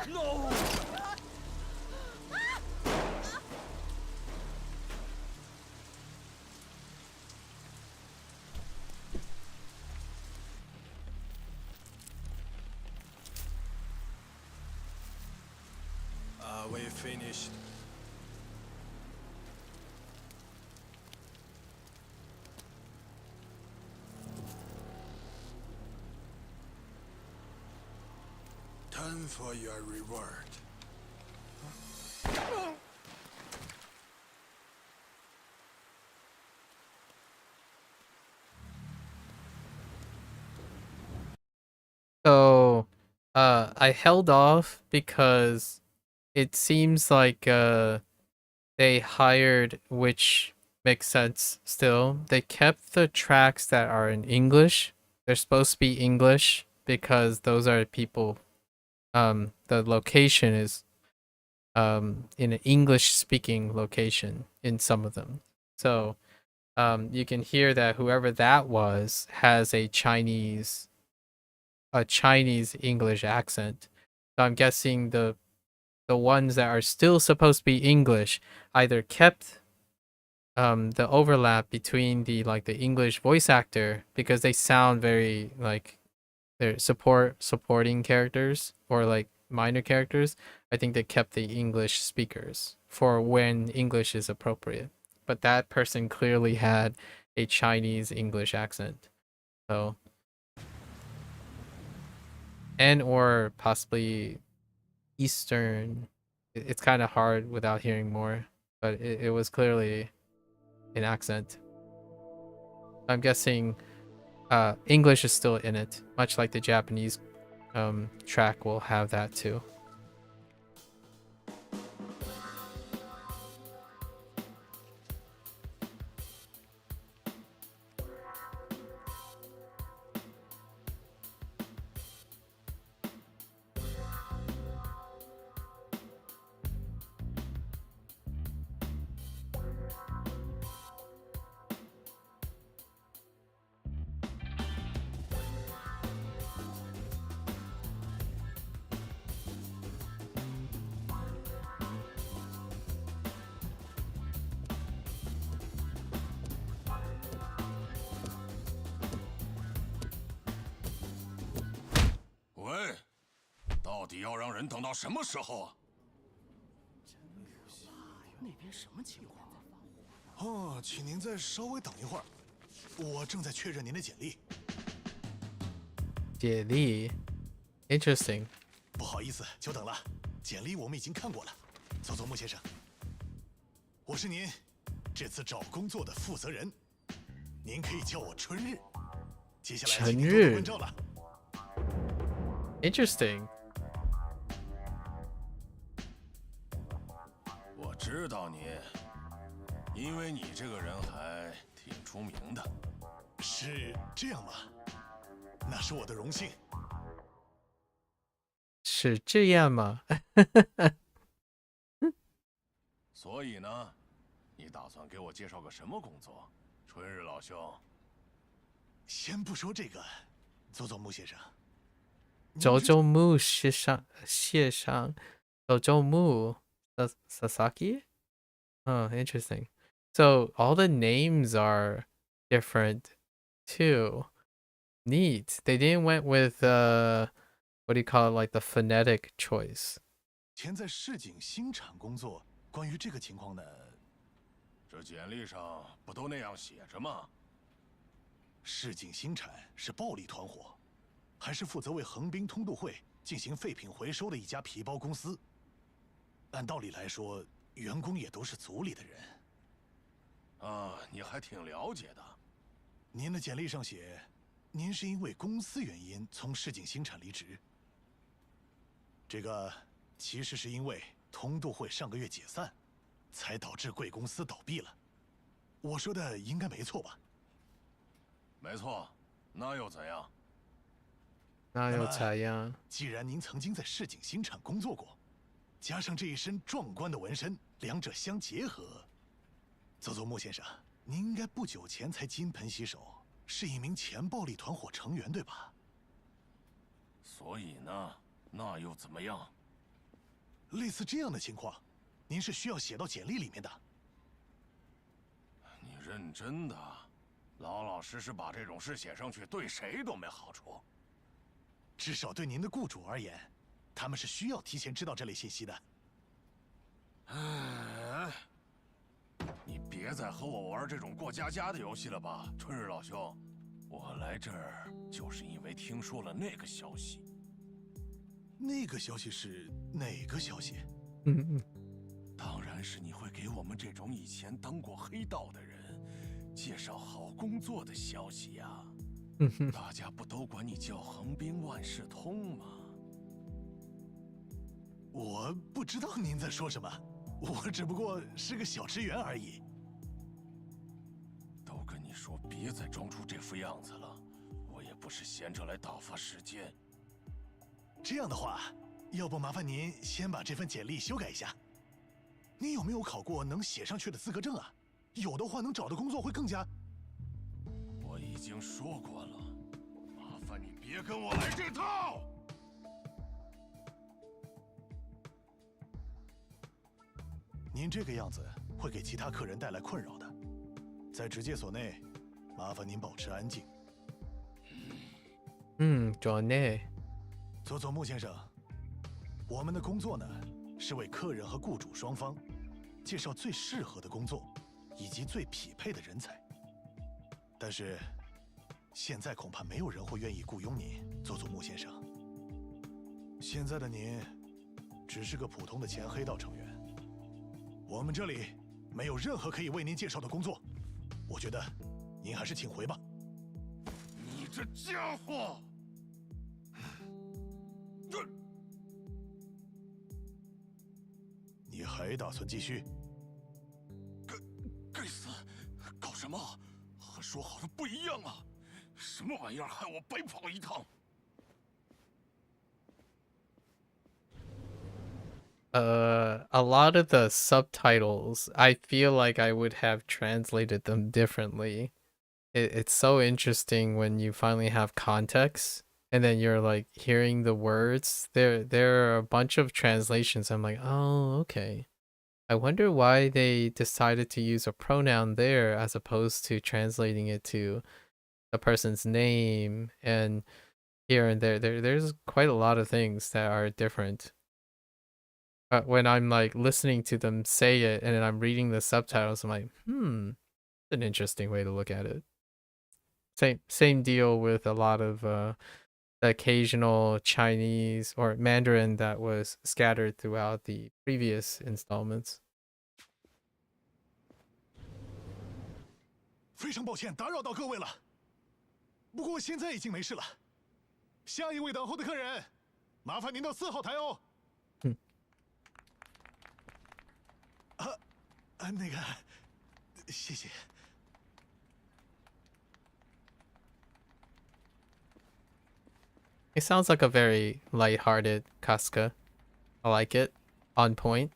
No! We're finished. Time for your reward. So, I held off because it seems like they hired, which makes sense still. They kept the tracks that are in English. They're supposed to be English because those are people. The location is in an English speaking location in some of them. So you can hear that whoever that was has a Chinese English accent. So I'm guessing the ones that are still supposed to be English either kept the overlap between the English voice actor, because they sound very like they're supporting characters or like minor characters. I think they kept the English speakers for when English is appropriate. But that person clearly had a Chinese English accent. So, and or possibly Eastern. It's kind of hard without hearing more, but it was clearly an accent. I'm guessing English is still in it, much like the Japanese track will have that too. 底要让人等到什么时候啊？那边什么情况？哦，请您再稍微等一会儿，我正在确认您的简历。简历 ，interesting。不好意思，久等了，简历我们已经看过了。佐佐木先生，我是您这次找工作的负责人，您可以叫我春日。接下来请您多多关照了。Interesting。我知道你，因为你这个人还挺出名的。是这样吗？那是我的荣幸。是这样吗？所以呢，你打算给我介绍个什么工作，春日老兄？先不说这个，佐佐木先生。佐佐木谢上，佐佐木 Sasaki。Oh, interesting. So all the names are different too. Neat. They didn't went with what do you call it, like the phonetic choice. 前在市井新产工作，关于这个情况呢？这简历上不都那样写着吗？市井新产是暴力团伙，还是负责为横滨通渡会进行废品回收的一家皮包公司。按道理来说，员工也都是组里的人。啊，你还挺了解的。您的简历上写，您是因为公司原因从市井新产离职。这个其实是因为通渡会上个月解散，才导致贵公司倒闭了。我说的应该没错吧？没错，那又怎样？那又怎样？既然您曾经在市井新产工作过，加上这一身壮观的纹身，两者相结合，佐佐木先生，您应该不久前才金盆洗手，是一名前暴力团伙成员，对吧？所以呢，那又怎么样？类似这样的情况，您是需要写到简历里面的。你认真的？老老实实把这种事写上去，对谁都没好处。至少对您的雇主而言，他们是需要提前知道这类信息的。哎，你别再和我玩这种过家家的游戏了吧，春日老兄。我来这儿就是因为听说了那个消息。那个消息是哪个消息？当然是你会给我们这种以前当过黑道的人介绍好工作的消息呀。大家不都管你叫横滨万事通吗？我不知道您在说什么，我只不过是个小职员而已。都跟你说别再装出这副样子了，我也不是闲着来打发时间。这样的话，要不麻烦您先把这份简历修改一下。您有没有考过能写上去的资格证啊？有的话，能找的工作会更加……我已经说过了，麻烦你别跟我来这套。您这个样子会给其他客人带来困扰的。在职介所内，麻烦您保持安静。转内。佐佐木先生，我们的工作呢，是为客人和雇主双方介绍最适合的工作，以及最匹配的人才。但是，现在恐怕没有人会愿意雇佣您，佐佐木先生。现在的您，只是个普通的前黑道成员。我们这里没有任何可以为您介绍的工作，我觉得您还是请回吧。你这家伙！你还打算继续？该死！搞什么？和说好的不一样啊！什么玩意儿，害我白跑一趟？A lot of the subtitles, I feel like I would have translated them differently. It's so interesting when you finally have context and then you're like hearing the words. There are a bunch of translations. I'm like, oh, okay. I wonder why they decided to use a pronoun there as opposed to translating it to a person's name. And here and there. There's quite a lot of things that are different. When I'm like listening to them say it and then I'm reading the subtitles, I'm like, an interesting way to look at it. Same deal with a lot of the occasional Chinese or Mandarin that was scattered throughout the previous installments. 非常抱歉打扰到各位了，不过现在已经没事了。下一位等候的客人，麻烦您到4号台哦。那个，谢谢。It sounds like a very light-hearted Casca. I like it. On point.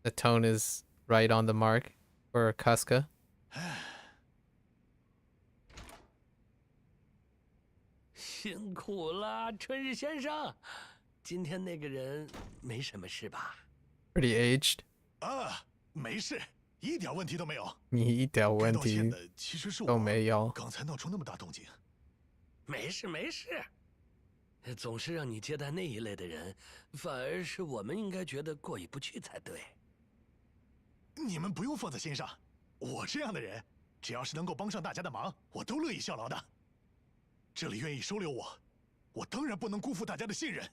The tone is right on the mark for Casca. 辛苦了，春日先生。今天那个人没什么事吧？ Pretty aged. 没事，一点问题都没有。一点问题该道歉的其实是我，都没有。刚才闹出那么大动静。没事没事，总是让你接待那一类的人，反而是我们应该觉得过意不去才对。你们不用放在心上，我这样的人，只要是能够帮上大家的忙，我都乐意效劳的。这里愿意收留我，我当然不能辜负大家的信任。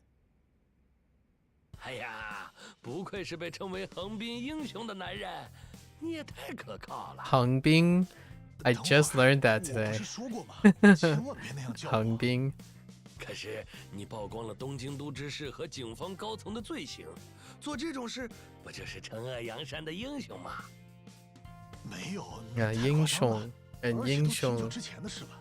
哎呀，不愧是被称为横滨英雄的男人，你也太可靠了。横滨 I just learned that today. 横滨。可是你曝光了东京都知事和警方高层的罪行，做这种事不就是惩恶扬善的英雄吗？没有英雄，英雄。之前的事了。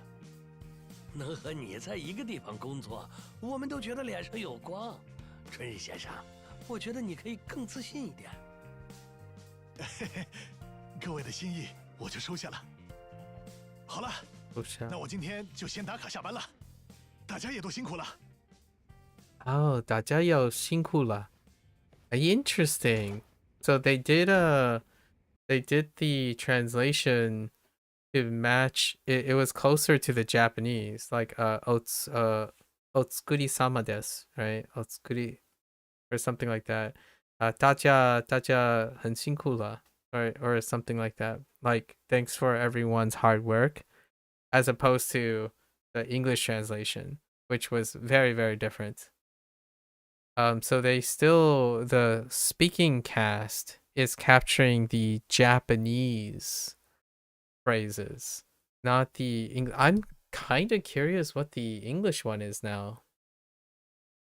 能和你在一个地方工作，我们都觉得脸上有光。 春日先生，我觉得你可以更自信一点。各位的心意我就收下了。好了，那我今天就先打卡下班了，大家也都辛苦了。哦，大家也辛苦了。Interesting. So they did the translation to match. It was closer to the Japanese, like Otsukuri sama desu, right? Otsukuri or something like that. 大家很辛苦了 or something like that. Like thanks for everyone's hard work, as opposed to the English translation, which was very, very different. So the speaking cast is capturing the Japanese phrases, not the English. I'm kind of curious what the English one is now.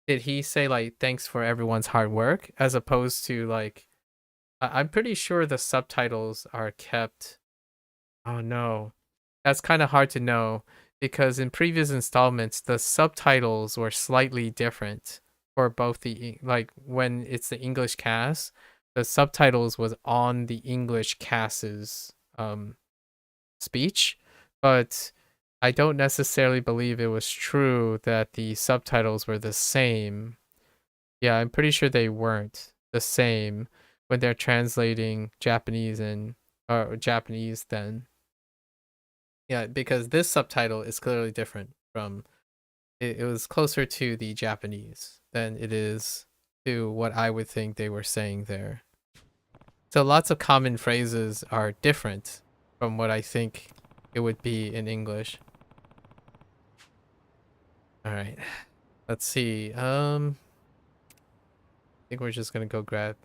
Did he say like thanks for everyone's hard work, as opposed to like I'm pretty sure the subtitles are kept. Oh no, that's kind of hard to know because in previous installments the subtitles were slightly different for both the like when it's the English cast, the subtitles was on the English cast's speech, but I don't necessarily believe it was true that the subtitles were the same. Yeah, I'm pretty sure they weren't the same when they're translating Japanese and or Japanese then. Yeah, because this subtitle is clearly different from it was closer to the Japanese than it is to what I would think they were saying there. So lots of common phrases are different from what I think it would be in English. All right, let's see. I think we're just gonna go grab.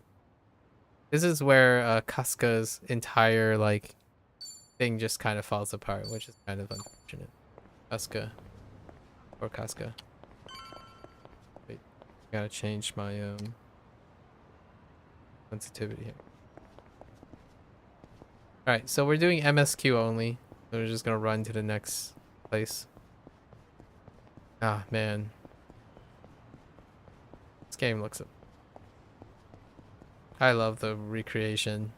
This is where Casca's entire like thing just kind of falls apart, which is kind of unfortunate. Casca. Or Casca. Wait, gotta change my sensitivity here. Alright, so we're doing MSQ only. So we're just gonna run to the next place. Ah man. This game looks I love the recreation.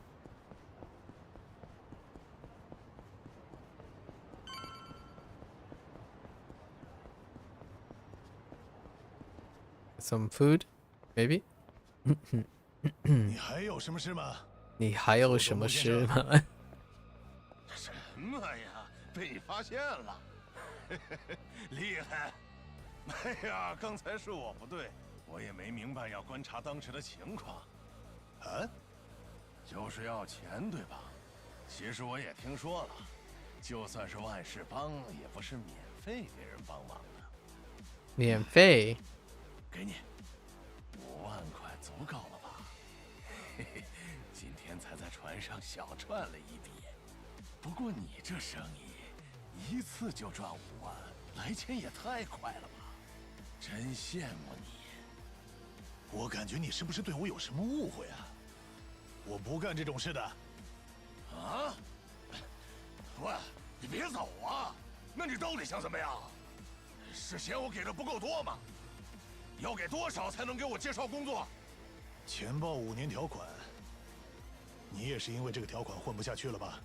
Some food, maybe. 你还有什么事吗？你还有什么事吗？什么呀？被你发现了，厉害！哎呀，刚才是我不对，我也没明白要观察当时的情况。啊？就是要钱对吧？其实我也听说了，就算是万事帮，也不是免费给人帮忙的。免费？给你5万块，足够了吧？嘿嘿，今天才在船上小赚了一笔。不过你这生意，一次就赚5万，来钱也太快了吧！真羡慕你。我感觉你是不是对我有什么误会啊？我不干这种事的。啊？喂，你别走啊！那你到底想怎么样？是嫌我给的不够多吗？要给多少才能给我介绍工作？钱报5年条款。你也是因为这个条款混不下去了吧？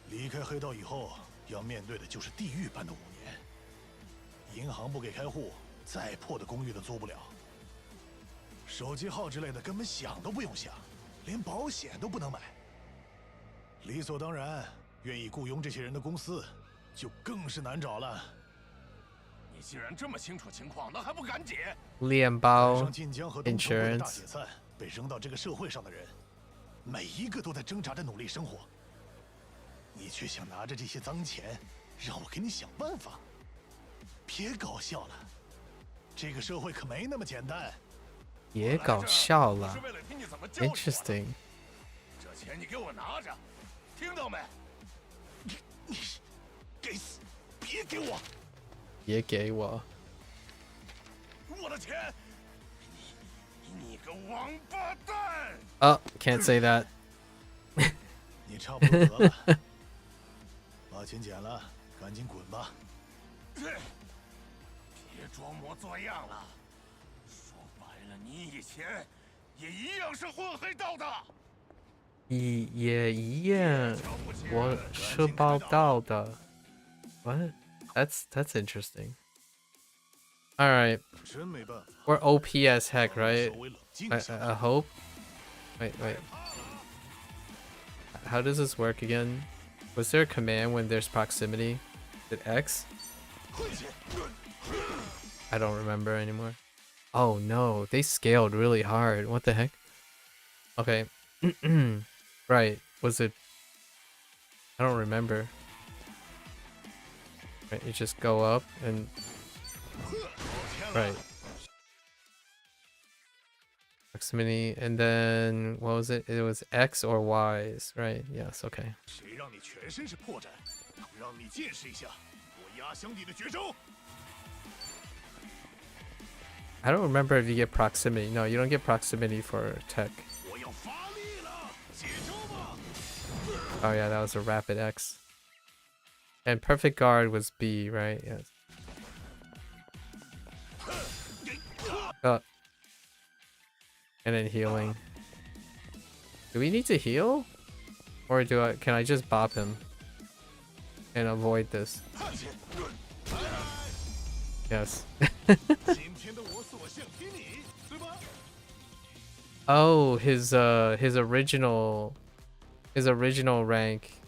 离开黑道以后，要面对的就是地狱般的5年。银行不给开户，再破的公寓都租不了。手机号之类的根本想都不用想，连保险都不能买。理所当然，愿意雇佣这些人的公司，就更是难找了。你既然这么清楚情况，那还不赶紧？面包上晋江和东城会的大 insurance 解散，被扔到这个社会上的人，每一个都在挣扎着努力生活。你却想拿着这些脏钱，让我给你想办法？别搞笑了，这个社会可没那么简单。也搞笑了是为了听你怎么教育我的。 ，interesting。这钱你给我拿着，听到没？你给死！别给我！也给我。我的钱！你个王八蛋！ Oh, can't say that. 你差不多得了，把钱捡了，赶紧滚吧！别装模作样了。说白了，你以前也一样是混黑道的。也一样，我是报道的。What? That's interesting. All right, 真没办法。 we're OP as heck, right? 稍微冷静 I 一下。 hope. Wait. How does this work again? Was there a command when there's proximity? Is it X? I don't remember anymore. Oh no, they scaled really hard. What the heck? Okay. Right. Was it? I don't remember. Right, you just go up and... Right. Proximity, and then what was it? It was X or Y's, right? Yes, okay. 谁让你全身是破绽？让你见识一下我压箱底的绝招！ I don't remember if you get proximity. No, you don't get proximity for tech. 我要发力了，接招吧！ Oh yeah, that was a rapid X. And perfect guard was B, right? Yes. And then healing. Do we need to heal? Or can I just bop him and avoid this? Yes. Oh, his original rank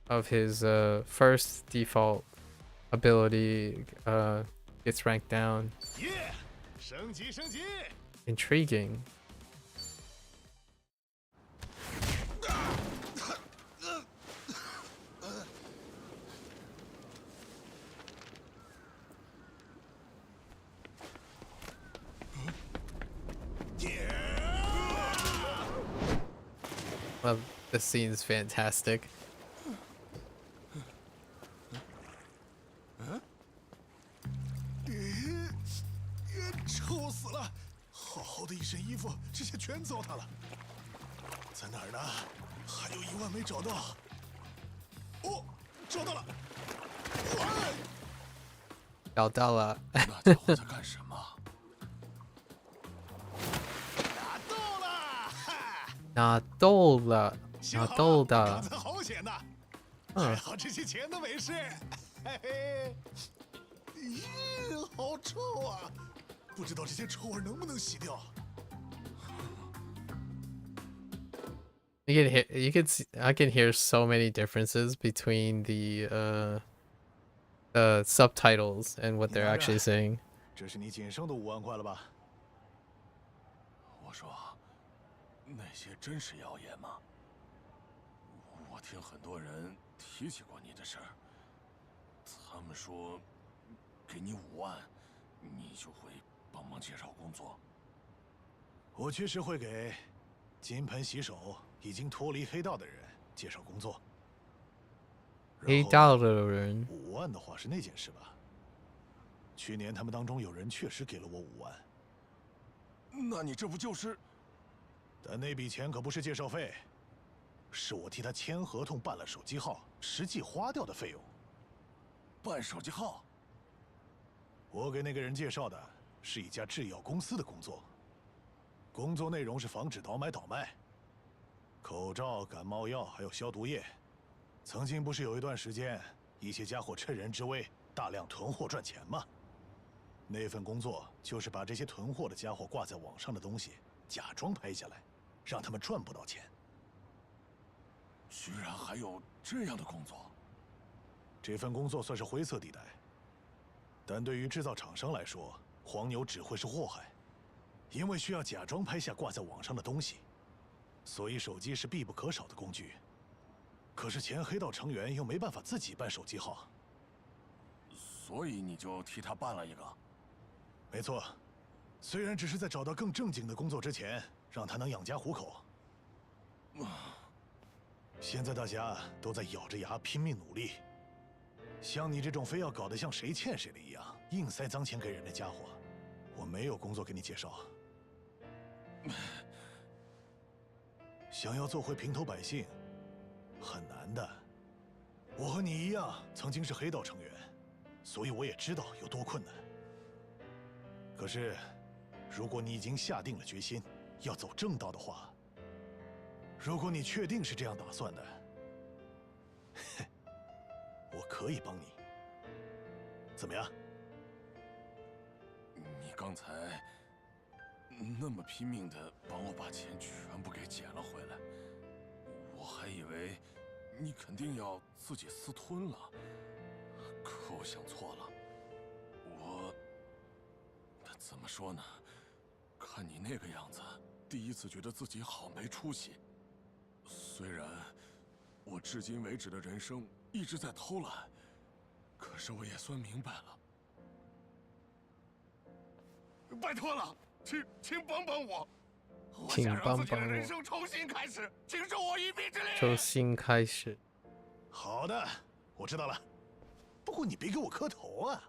of his first default ability gets ranked down. Intriguing. Well, the scene's fantastic. 臭死了！好好的一身衣服，这些全糟蹋了。在哪儿呢？还有1万没找到。哦，找到了！找到了。那家伙在干什么？拿到了！拿到的。刚才好险呐！还好这些钱都没事。嘿嘿。咦，好臭啊！不知道这些臭味能不能洗掉。You can hear, I can hear so many differences between the subtitles and what they're actually saying. 这是你仅剩的5万块了吧？我说，那些真是谣言吗？我听很多人提起过你的事儿，他们说，给你5万，你就会帮忙介绍工作。我确实会给金盆洗手、已经脱离黑道的人介绍工作。黑道的人5万的话是那件事吧？去年他们当中有人确实给了我5万。那你这不就是？但那笔钱可不是介绍费，是我替他签合同、办了手机号，实际花掉的费用。办手机号？我给那个人介绍的是一家制药公司的工作，工作内容是防止倒买倒卖，口罩、感冒药还有消毒液。曾经不是有一段时间，一些家伙趁人之危大量囤货赚钱吗？那份工作就是把这些囤货的家伙挂在网上的东西假装拍下来，让他们赚不到钱。居然还有这样的工作！这份工作算是灰色地带，但对于制造厂商来说，黄牛只会是祸害，因为需要假装拍下挂在网上的东西，所以手机是必不可少的工具。可是前黑道成员又没办法自己办手机号，所以你就替他办了一个。没错，虽然只是在找到更正经的工作之前，让他能养家糊口。现在大家都在咬着牙拼命努力，像你这种非要搞得像谁欠谁的一样，硬塞脏钱给人的家伙，我没有工作给你介绍。想要做回平头百姓，很难的。我和你一样，曾经是黑道成员，所以我也知道有多困难。可是，如果你已经下定了决心要走正道的话，如果你确定是这样打算的，我可以帮你。怎么样？你刚才那么拼命的帮我把钱全部给捡了回来，我还以为你肯定要自己私吞了，可我想错了。怎么说呢？看你那个样子，第一次觉得自己好没出息。虽然我至今为止的人生一直在偷懒，可是我也算明白了。拜托了，请帮帮我！我想让自己的人生重新开始，请助我一臂之力。重新开始。好的，我知道了。不过你别给我磕头啊！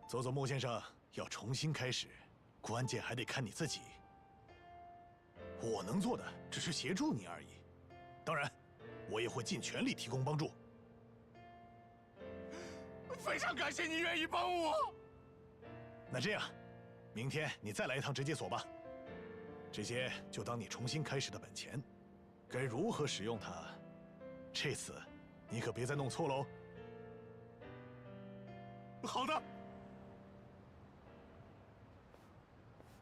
佐佐木先生。要重新开始，关键还得看你自己。我能做的只是协助你而已，当然，我也会尽全力提供帮助。非常感谢你愿意帮我。那这样，明天你再来一趟直接所吧。这些就当你重新开始的本钱。该如何使用它，这次你可别再弄错喽。好的。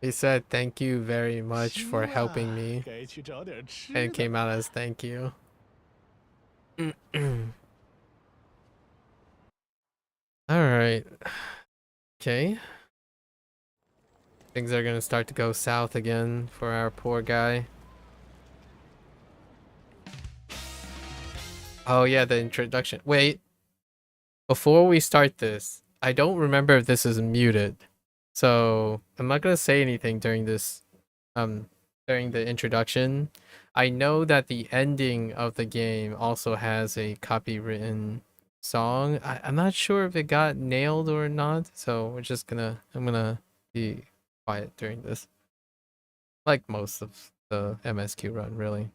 He said thank you very much for helping me. And it came out as thank you. Alright. Okay. Things are gonna start to go south again for our poor guy. Oh yeah, the introduction. Wait. Before we start this, I don't remember if this is muted. So I'm not gonna say anything during this during the introduction. I know that the ending of the game also has a copywritten song. I'm not sure if it got nailed or not, so I'm gonna be quiet during this. Like most of the MSQ run, really.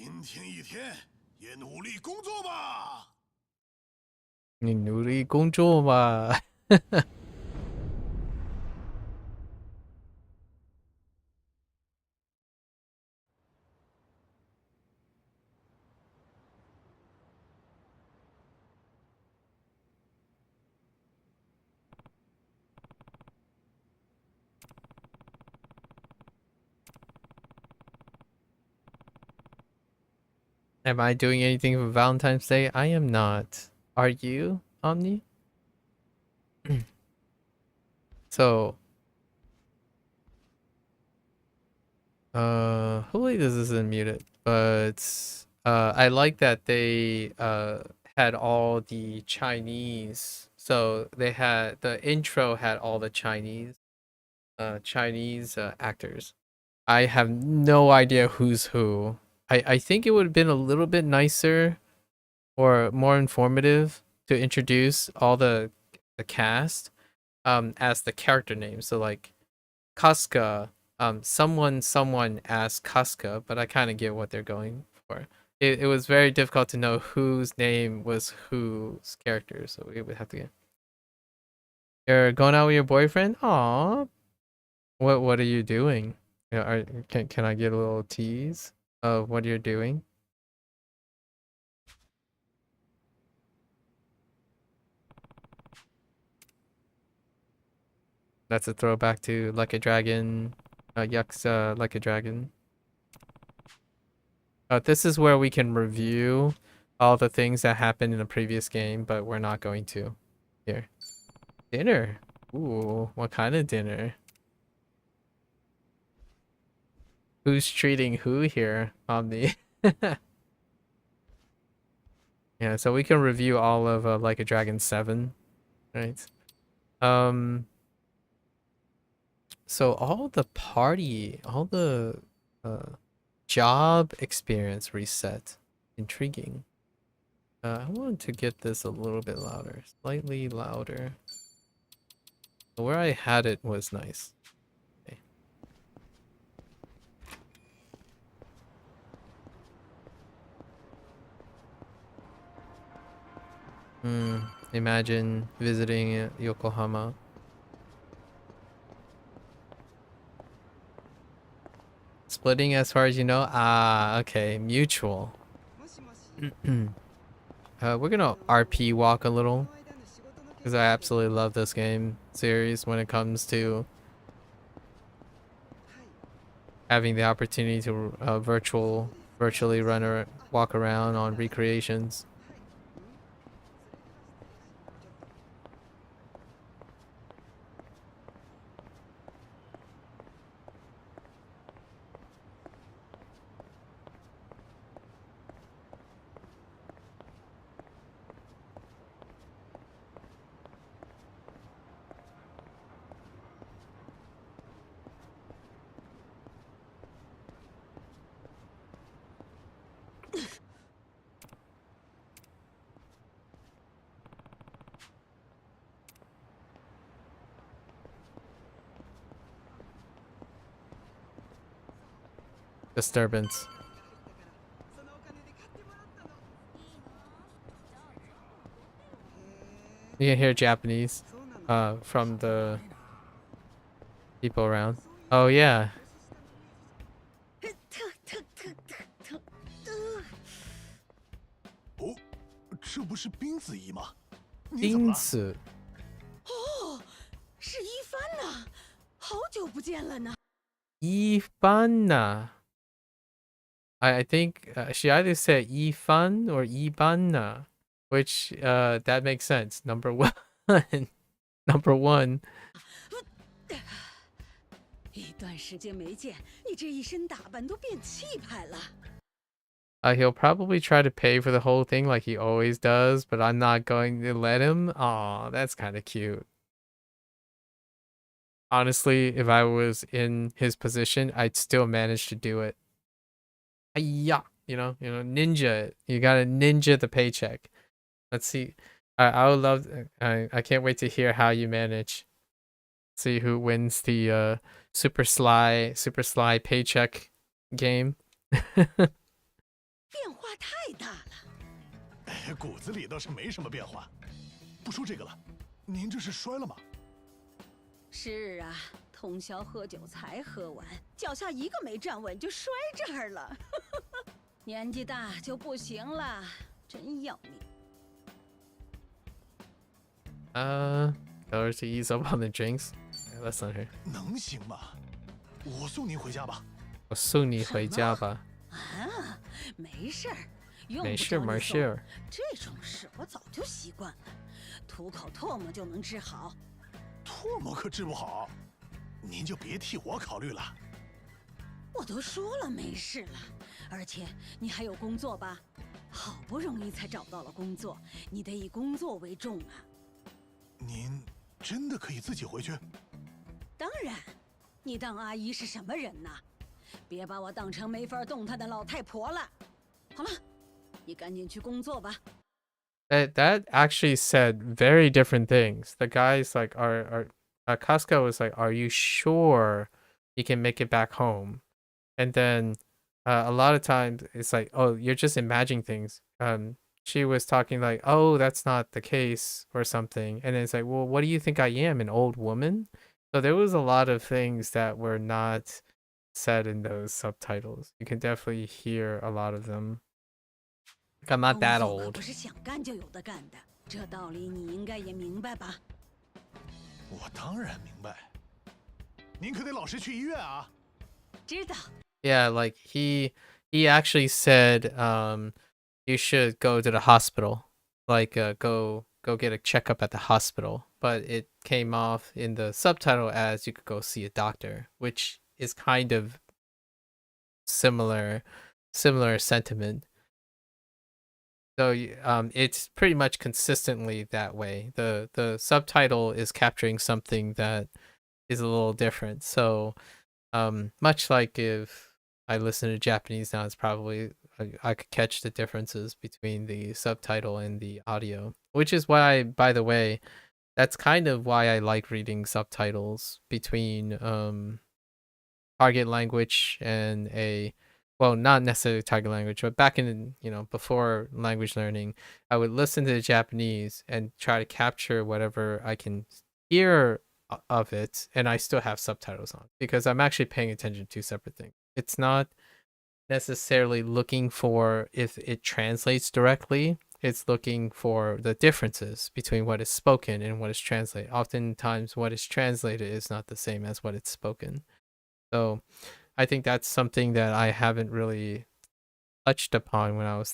今天一天也努力工作吧。你努力工作吧。Am I doing anything for Valentine's Day? I am not. Are you, Omni? So, hopefully this isn't muted, but I like that they had all the Chinese. So they had the intro had all the Chinese actors. I have no idea who's who. I think it would have been a little bit nicer or more informative to introduce all the cast as the character names. So like Casca, someone asked Casca, but I kind of get what they're going for. It was very difficult to know whose name was whose character, so we would have to get. You're going out with your boyfriend? Aw. What are you doing? You know, can I get a little tease of what you're doing? That's a throwback to Like a Dragon, Yuck's Like a Dragon. This is where we can review all the things that happened in the previous game, but we're not going to. Here. Dinner. Ooh, what kind of dinner? Who's treating who here, Omni? Yeah, so we can review all of Like a Dragon 7, right? So all the job experience reset. Intriguing. I want to get this a little bit louder, slightly louder. Where I had it was nice. Okay. Imagine visiting Yokohama. Splitting as far as you know? Ah, okay. Mutual. We're gonna RP walk a little. Because I absolutely love this game series when it comes to having the opportunity to virtually walk around on recreations. Disturbance. You can hear Japanese from the people around. Oh yeah. 哦，这不是冰子怡吗？冰子。哦，是一帆呐，好久不见了呢。Ifana. I think she either said Ifan or Ibana, which that makes sense. Number one. Number one. 一段时间没见，你这一身打扮都变气派了。He'll probably try to pay for the whole thing like he always does, but I'm not going to let him. Aw, that's kind of cute. Honestly, if I was in his position, I'd still manage to do it. Yeah, you know, ninja it. You gotta ninja the paycheck. Let's see. I would love. I can't wait to hear how you manage. See who wins the super sly paycheck game. 太大了。哎，骨子里倒是没什么变化。不说这个了，您这是摔了吗？是啊，通宵喝酒才喝完，脚下一个没站稳就摔这儿了。年纪大就不行了，真要命。Tell her to ease up on the drinks. Yeah, let's let her. 能行吗？我送您回家吧。我送你回家吧。啊，没事儿，用没事，不着你没事。这种事我早就习惯了，吐口唾沫就能治好。唾沫可治不好，您就别替我考虑了。我都说了没事了，而且你还有工作吧？好不容易才找到了工作，你得以工作为重啊。您真的可以自己回去？当然，你当阿姨是什么人呐？别把我当成没法动弹的老太婆了。好了，你赶紧去工作吧。That actually said very different things. The guy's like, Casca was like, "Are you sure you can make it back home?" And then a lot of times it's like, "Oh, you're just imagining things." She was talking like, "Oh, that's not the case," or something. And then it's like, "Well, what do you think I am, an old woman?" So there was a lot of things that were not said in those subtitles. You can definitely hear a lot of them. Like, I'm not that 工作可 old. 不是想干就有的干的，这道理你应该也明白吧？我当然明白。您可得老实去医院啊。知道。Yeah, like he actually said you should go to the hospital. Like go get a checkup at the hospital. But it came off in the subtitle as you could go see a doctor, which is kind of similar sentiment. So it's pretty much consistently that way. The subtitle is capturing something that is a little different. So much like if I listen to Japanese now, it's probably I could catch the differences between the subtitle and the audio, which is why, by the way, that's kind of why I like reading subtitles between target language and well, not necessarily target language, but back in, before language learning, I would listen to the Japanese and try to capture whatever I can hear of it, and I still have subtitles on because I'm actually paying attention to separate things. It's not necessarily looking for if it translates directly. It's looking for the differences between what is spoken and what is translated. Oftentimes what is translated is not the same as what is spoken. So I think that's something that I haven't really touched upon when I was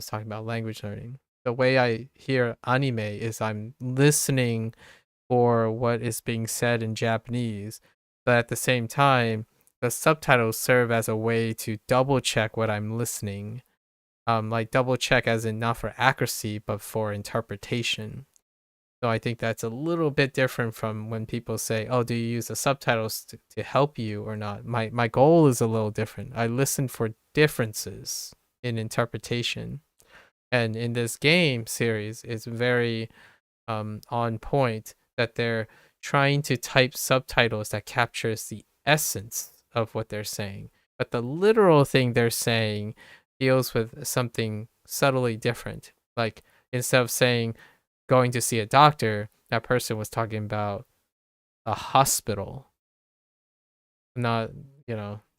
talking about language learning. The way I hear anime is I'm listening for what is being said in Japanese, but at the same time, the subtitles serve as a way to double check what I'm listening. Like double check as in not for accuracy, but for interpretation. So I think that's a little bit different from when people say, "Oh, do you use the subtitles to help you or not?" My goal is a little different. I listen for differences in interpretation. And in this game series, it's very on point that they're trying to type subtitles that captures the essence of what they're saying. But the literal thing they're saying deals with something subtly different. Like instead of saying going to see a doctor, that person was talking about a hospital. Not,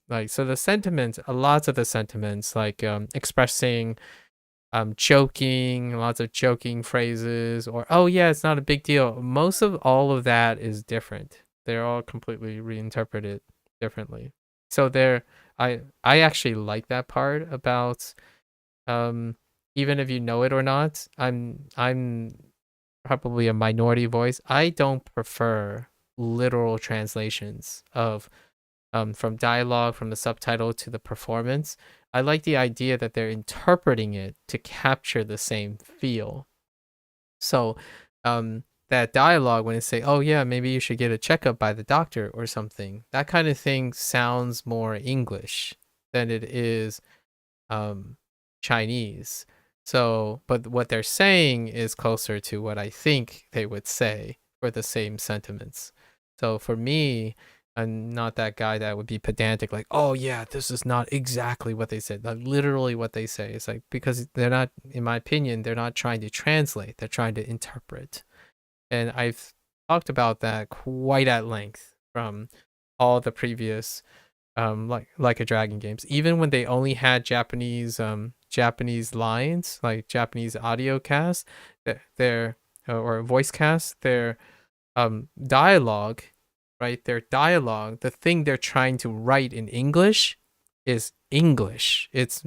like, so the sentiments, lots of the sentiments, like expressing joking, lots of joking phrases, or "oh yeah, it's not a big deal." Most of all of that is different. They're all completely reinterpreted differently. So I actually like that part about even if you know it or not. I'm probably a minority voice. I don't prefer literal translations of from dialogue, from the subtitle to the performance. I like the idea that they're interpreting it to capture the same feel. So that dialogue, when it say, "Oh yeah, maybe you should get a checkup by the doctor or something," that kind of thing sounds more English than it is Chinese. So, but what they're saying is closer to what I think they would say for the same sentiments. So for me, I'm not that guy that would be pedantic, like, oh yeah, this is not exactly what they said, like literally what they say. It's like, because they're not, in my opinion, they're not trying to translate, they're trying to interpret. And I've talked about that quite at length from all the previous like a Dragon games. Even when they only had Japanese lines, like Japanese audio cast, their or voice cast, their dialogue, right? Their dialogue, the thing they're trying to write in English is English. It's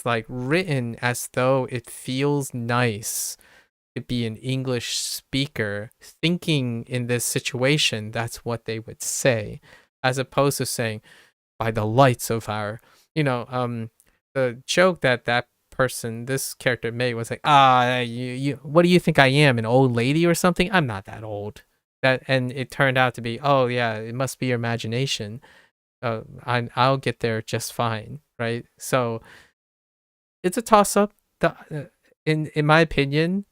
like written as though it feels nice to be an English speaker thinking in this situation. That's what they would say, as opposed to saying, by the lights of our, the joke that person, this character made was like, you what do you think I am, an old lady or something? I'm not that old. And it turned out to be, oh yeah, it must be your imagination. I'll get there just fine, right? So it's a toss up. In my opinion,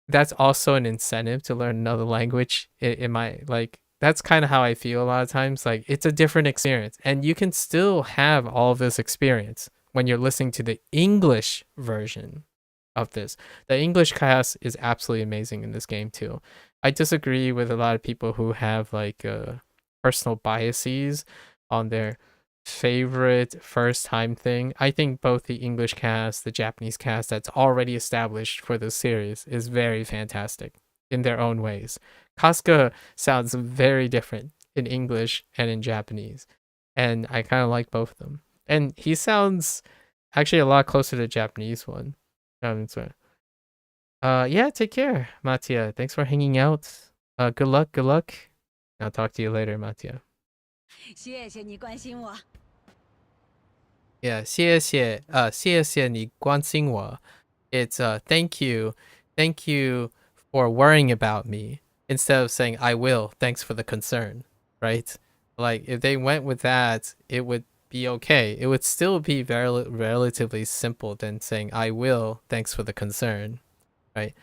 that's also an incentive to learn another language. In my, like, that's kind of how I feel a lot of times. Like, it's a different experience, and you can still have all of this experience when you're listening to the English version of this. The English cast is absolutely amazing in this game too. I disagree with a lot of people who have like personal biases on their favorite first time thing. I think both the English cast, the Japanese cast that's already established for this series is very fantastic in their own ways. Kasuga sounds very different in English and in Japanese, and I kind of like both of them. And he sounds actually a lot closer to the Japanese one. Yeah, take care, Mattia. Thanks for hanging out. Good luck. I'll talk to you later, Mattia. 谢谢你关心我。Yeah, 谢谢你关心我. It's thank you for worrying about me, instead of saying I will, thanks for the concern, right? Like, if they went with that, it would be okay. It would still be relatively simple than saying I will, thanks for the concern, right?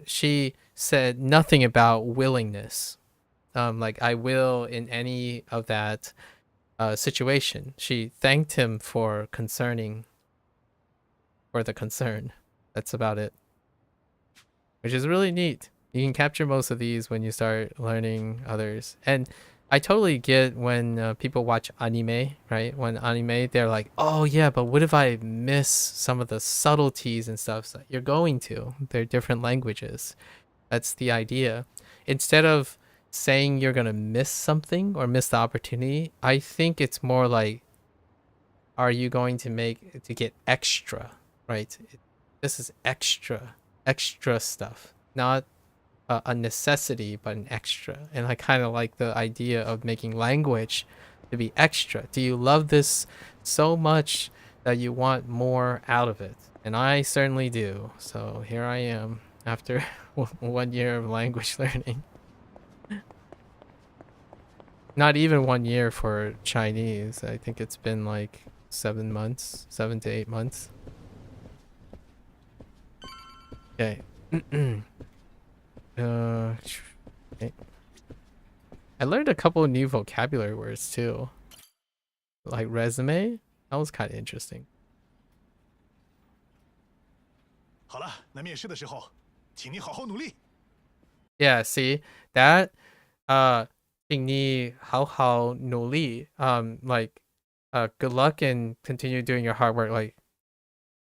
She said nothing about willingness, like I will in any of that situation. She thanked him for the concern. That's about it, which is really neat. You can capture most of these when you start learning others. And I totally get when people watch anime, right? When anime, they're like, oh yeah, but what if I miss some of the subtleties and stuff? So you're going to. They're different languages. That's the idea. Instead of saying you're going to miss something or miss the opportunity, I think it's more like, are you going to get extra, right? This is extra stuff, not a necessity, but an extra. And I kind of like the idea of making language to be extra. Do you love this so much that you want more out of it? And I certainly do. So here I am after 1 year of language learning. Not even 1 year for Chinese. I think it's been like 7 to 8 months. Okay. Okay. I learned a couple of new vocabulary words too. Like resume. That was kind of interesting. 好了，那面试的时候，请你好好努力。Yeah, see that. 请你好好努力. Like, good luck and continue doing your hard work. Like,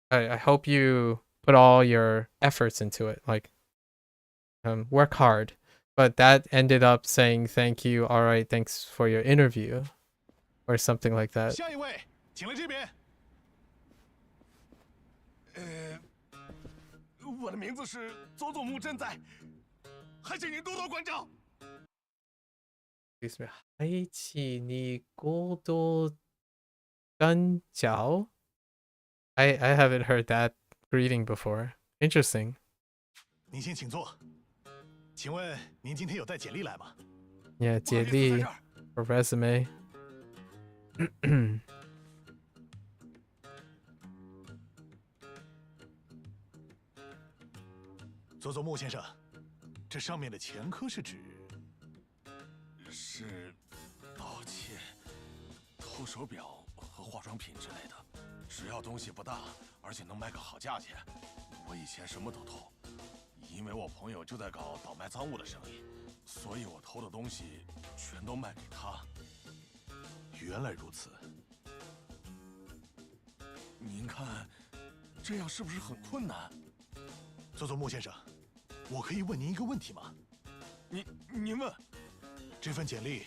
I hope you put all your efforts into it. Like, work hard. But that ended up saying thank you. All right, thanks for your interview, or something like that. 下一位，请来这边。我的名字是佐佐木真哉，还请您多多关照。Excuse me. 还请你多多关照. I haven't heard that greeting before. Interesting. 您先请坐。请问您今天有带简历来吗？ Yeah, 简历 or resume. 佐佐木先生，这上面的前科是指？是导出手表和化妆品之类的，只要东西不大，而且能卖个好价钱。我以前什么都偷，因为我朋友就在搞倒卖赃物的生意，所以我偷的东西全都卖给他。原来如此。您看，这样是不是很困难？木先生，我可以问您一个问题吗？您问。这份简历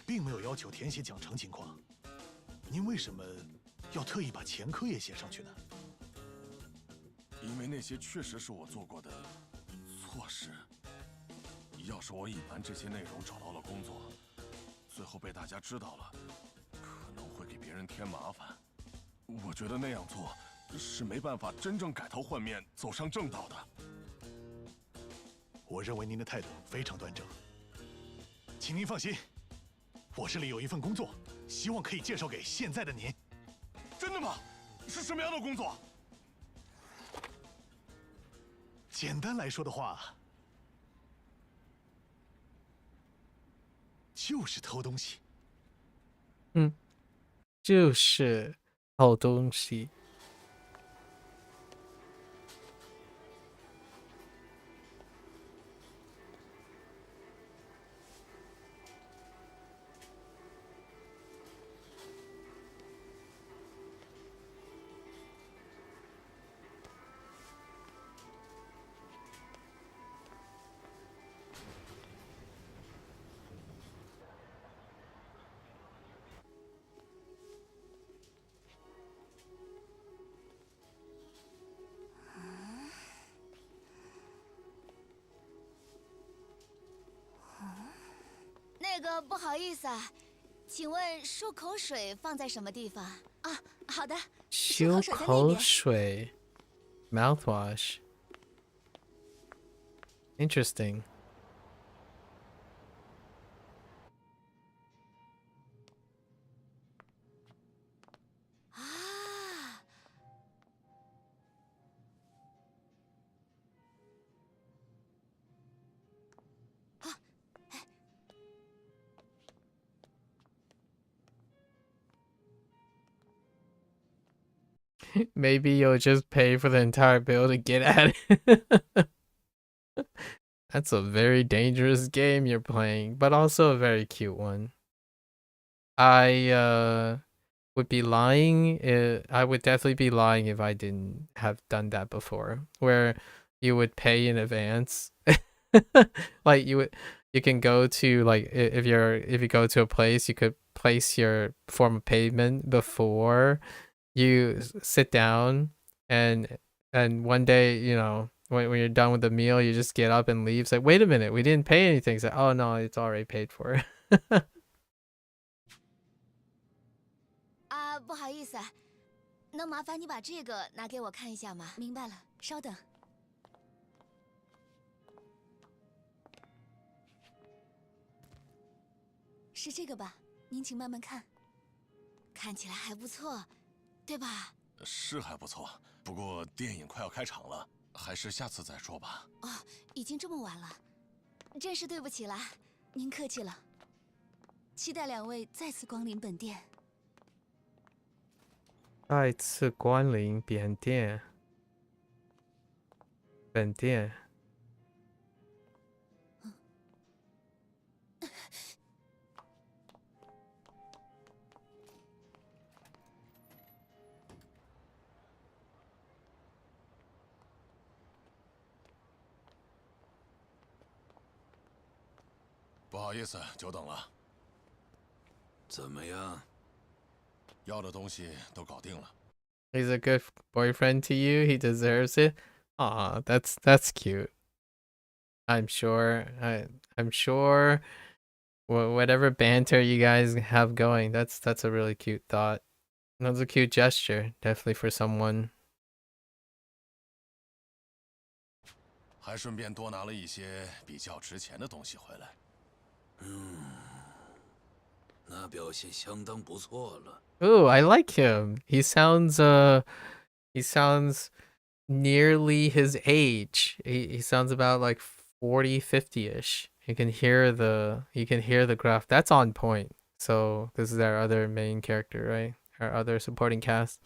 并没有要求填写奖惩情况，您为什么要特意把前科也写上去呢？因为那些确实是我做过的错事。要是我隐瞒这些内容找到了工作，最后被大家知道了，可能会给别人添麻烦。我觉得那样做是没办法真正改头换面走上正道的。我认为您的态度非常端正，请您放心，我这里有一份工作，希望可以介绍给现在的您。真的吗？是什么样的工作？简单来说的话，就是偷东西。就是偷东西。那个不好意思啊，请问漱口水放在什么地方啊？好的，漱口水 ，mouthwash。Interesting. 啊，Maybe you'll just pay for the entire bill to get at it. That's a very dangerous game you're playing, but also a very cute one. I would be lying. I would definitely be lying if I didn't have done that before, where you would pay in advance. Like you can go to, like, if you go to a place, you could place your form of payment before you sit down, and one day, you know, when you're done with the meal, you just get up and leave. It's like, wait a minute, we didn't pay anything. It's like, oh no, it's already paid for. 啊，不好意思，能麻烦你把这个拿给我看一下吗？明白了，稍等。是这个吧？您请慢慢看，看起来还不错，对吧？是还不错，不过电影快要开场了，还是下次再说吧。哦，已经这么晚了，真是对不起了，您客气了。期待两位再次光临本店。再次光临本店。本店。不好意思，久等了。怎么样？要的东西都搞定了。He's a good boyfriend to you. He deserves it. Aw, that's cute. I'm sure. I'm sure. Whatever banter you guys have going, that's a really cute thought. That's a cute gesture, definitely for someone. 还顺便多拿了一些比较值钱的东西回来。那表现相当不错了。 Ooh, I like him. He sounds nearly his age. He sounds about like 40, 50-ish. You can hear the graph. That's on point. So this is our other main character, right? Our other supporting cast.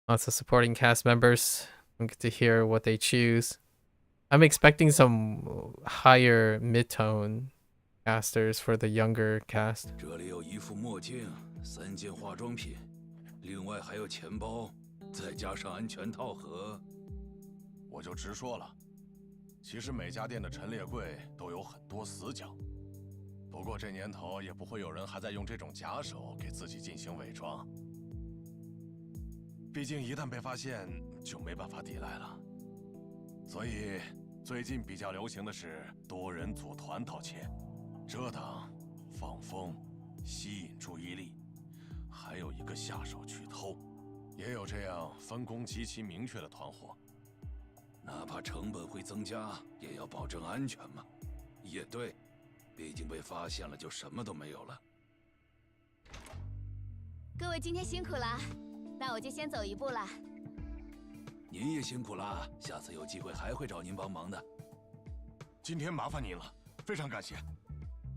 Lots of supporting cast members. We get to hear what they choose. I'm expecting some higher mid-tone casters for the younger cast. 这里有一副墨镜，3件化妆品，另外还有钱包，再加上安全套和……我就直说了，其实每家店的陈列柜都有很多死角。不过这年头也不会有人还在用这种假手给自己进行伪装。毕竟一旦被发现，就没办法抵赖了。所以最近比较流行的是多人组团盗窃。 遮挡、放风、吸引注意力，还有一个下手去偷，也有这样分工极其明确的团伙。哪怕成本会增加，也要保证安全嘛。也对，毕竟被发现了就什么都没有了。各位今天辛苦了，那我就先走一步了。您也辛苦啦，下次有机会还会找您帮忙的。今天麻烦您了，非常感谢。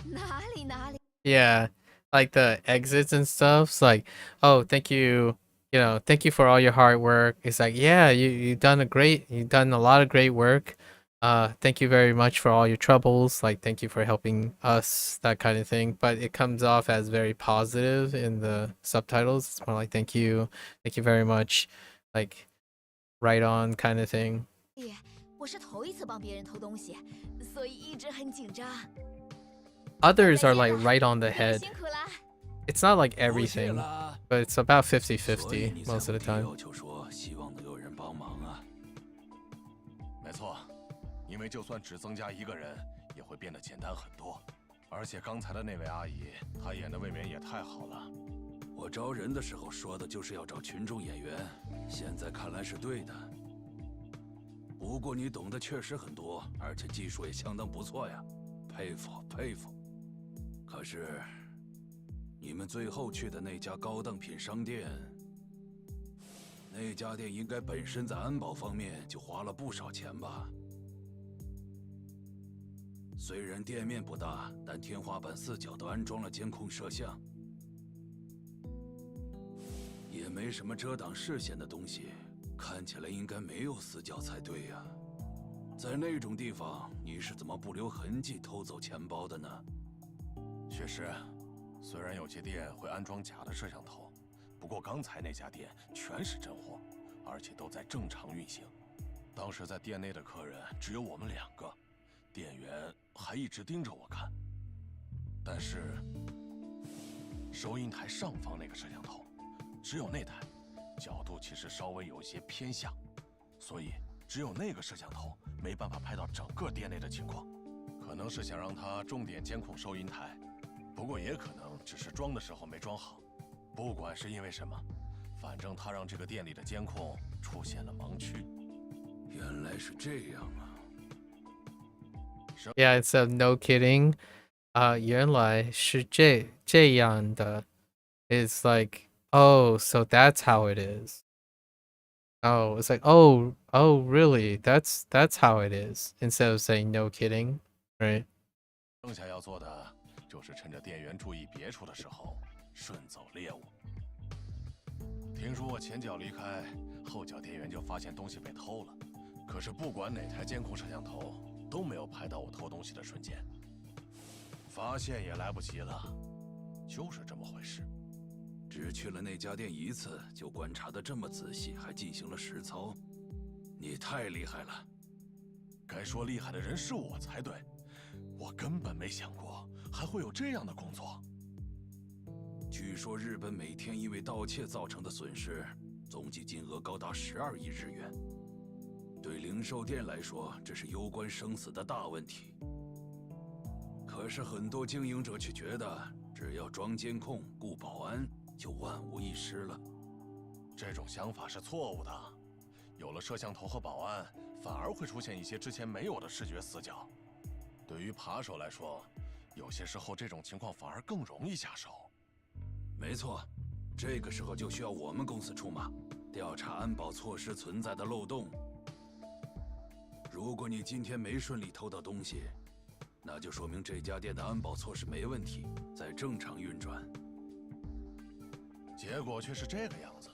哪里哪里。 Yeah, like the exits and stuff. It's like, oh, thank you, you know, thank you for all your hard work. It's like, yeah, you've done a lot of great work. Thank you very much for all your troubles. Like, thank you for helping us, that kind of thing. But it comes off as very positive in the subtitles. It's more like, thank you very much, like, right on kind of thing. 我是头一次帮别人偷东西，所以一直很紧张。 Others are like right on the head. It's not like everything, but it's about 50-50 most of the time. 没错，因为就算只增加一个人，也会变得简单很多。而且刚才的那位阿姨，她演的未免也太好了。我招人的时候说的就是要找群众演员，现在看来是对的。不过你懂得确实很多，而且技术也相当不错呀，佩服佩服。 可是，你们最后去的那家高档品商店，那家店应该本身在安保方面就花了不少钱吧？虽然店面不大，但天花板4角都安装了监控摄像，也没什么遮挡视线的东西，看起来应该没有死角才对呀。在那种地方，你是怎么不留痕迹偷走钱包的呢？ 确实，虽然有些店会安装假的摄像头，不过刚才那家店全是真货，而且都在正常运行。当时在店内的客人只有我们2个，店员还一直盯着我看。但是，收银台上方那个摄像头，只有那台，角度其实稍微有一些偏向，所以只有那个摄像头没办法拍到整个店内的情况。可能是想让它重点监控收银台。 不过也可能只是装的时候没装好，不管是因为什么，反正他让这个店里的监控出现了盲区。原来是这样啊！ Yeah, it's a no kidding. 原来是这样的. It's like, oh, so that's how it is. Oh, it's like, oh, really? That's how it is. Instead of saying no kidding, right? 剩下要做的。 就是趁着店员注意别处的时候，顺走猎物。听说我前脚离开，后脚店员就发现东西被偷了。可是不管哪台监控摄像头，都没有拍到我偷东西的瞬间。发现也来不及了，就是这么回事。只去了那家店一次，就观察得这么仔细，还进行了实操，你太厉害了。该说厉害的人是我才对，我根本没想过。 还会有这样的工作？据说日本每天因为盗窃造成的损失，总计金额高达12亿日元。对零售店来说，这是攸关生死的大问题。可是很多经营者却觉得，只要装监控、顾保安，就万无一失了。这种想法是错误的。有了摄像头和保安，反而会出现一些之前没有的视觉死角。对于扒手来说， 有些时候，这种情况反而更容易下手。没错，这个时候就需要我们公司出马，调查安保措施存在的漏洞。如果你今天没顺利偷到东西，那就说明这家店的安保措施没问题，在正常运转。结果却是这个样子。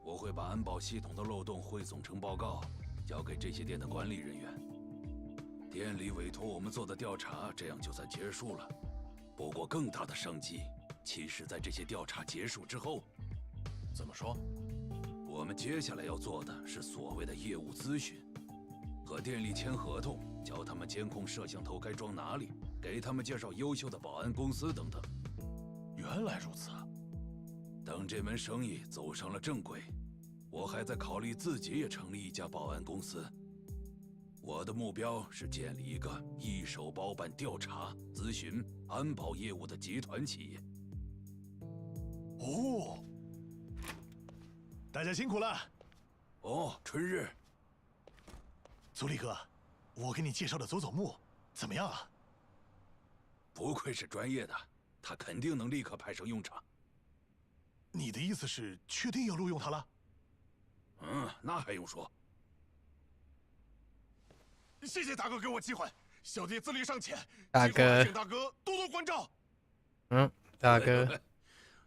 我会把安保系统的漏洞汇总成报告，交给这些店的管理人员。店里委托我们做的调查，这样就算结束了。不过更大的商机，其实在这些调查结束之后。怎么说？我们接下来要做的是所谓的业务咨询，和店里签合同，教他们监控摄像头该装哪里，给他们介绍优秀的保安公司等等。原来如此。等这门生意走上了正轨，我还在考虑自己也成立一家保安公司。我的目标是建立一个一手包办调查、咨询、安保业务的集团企业。哦，大家辛苦了。哦，春日，足利哥，我给你介绍的佐佐木怎么样啊？不愧是专业的，他肯定能立刻派上用场。你的意思是确定要录用他了？那还用说。谢谢大哥给我机会，小弟资历尚浅，大哥，请大哥多多关照。大哥，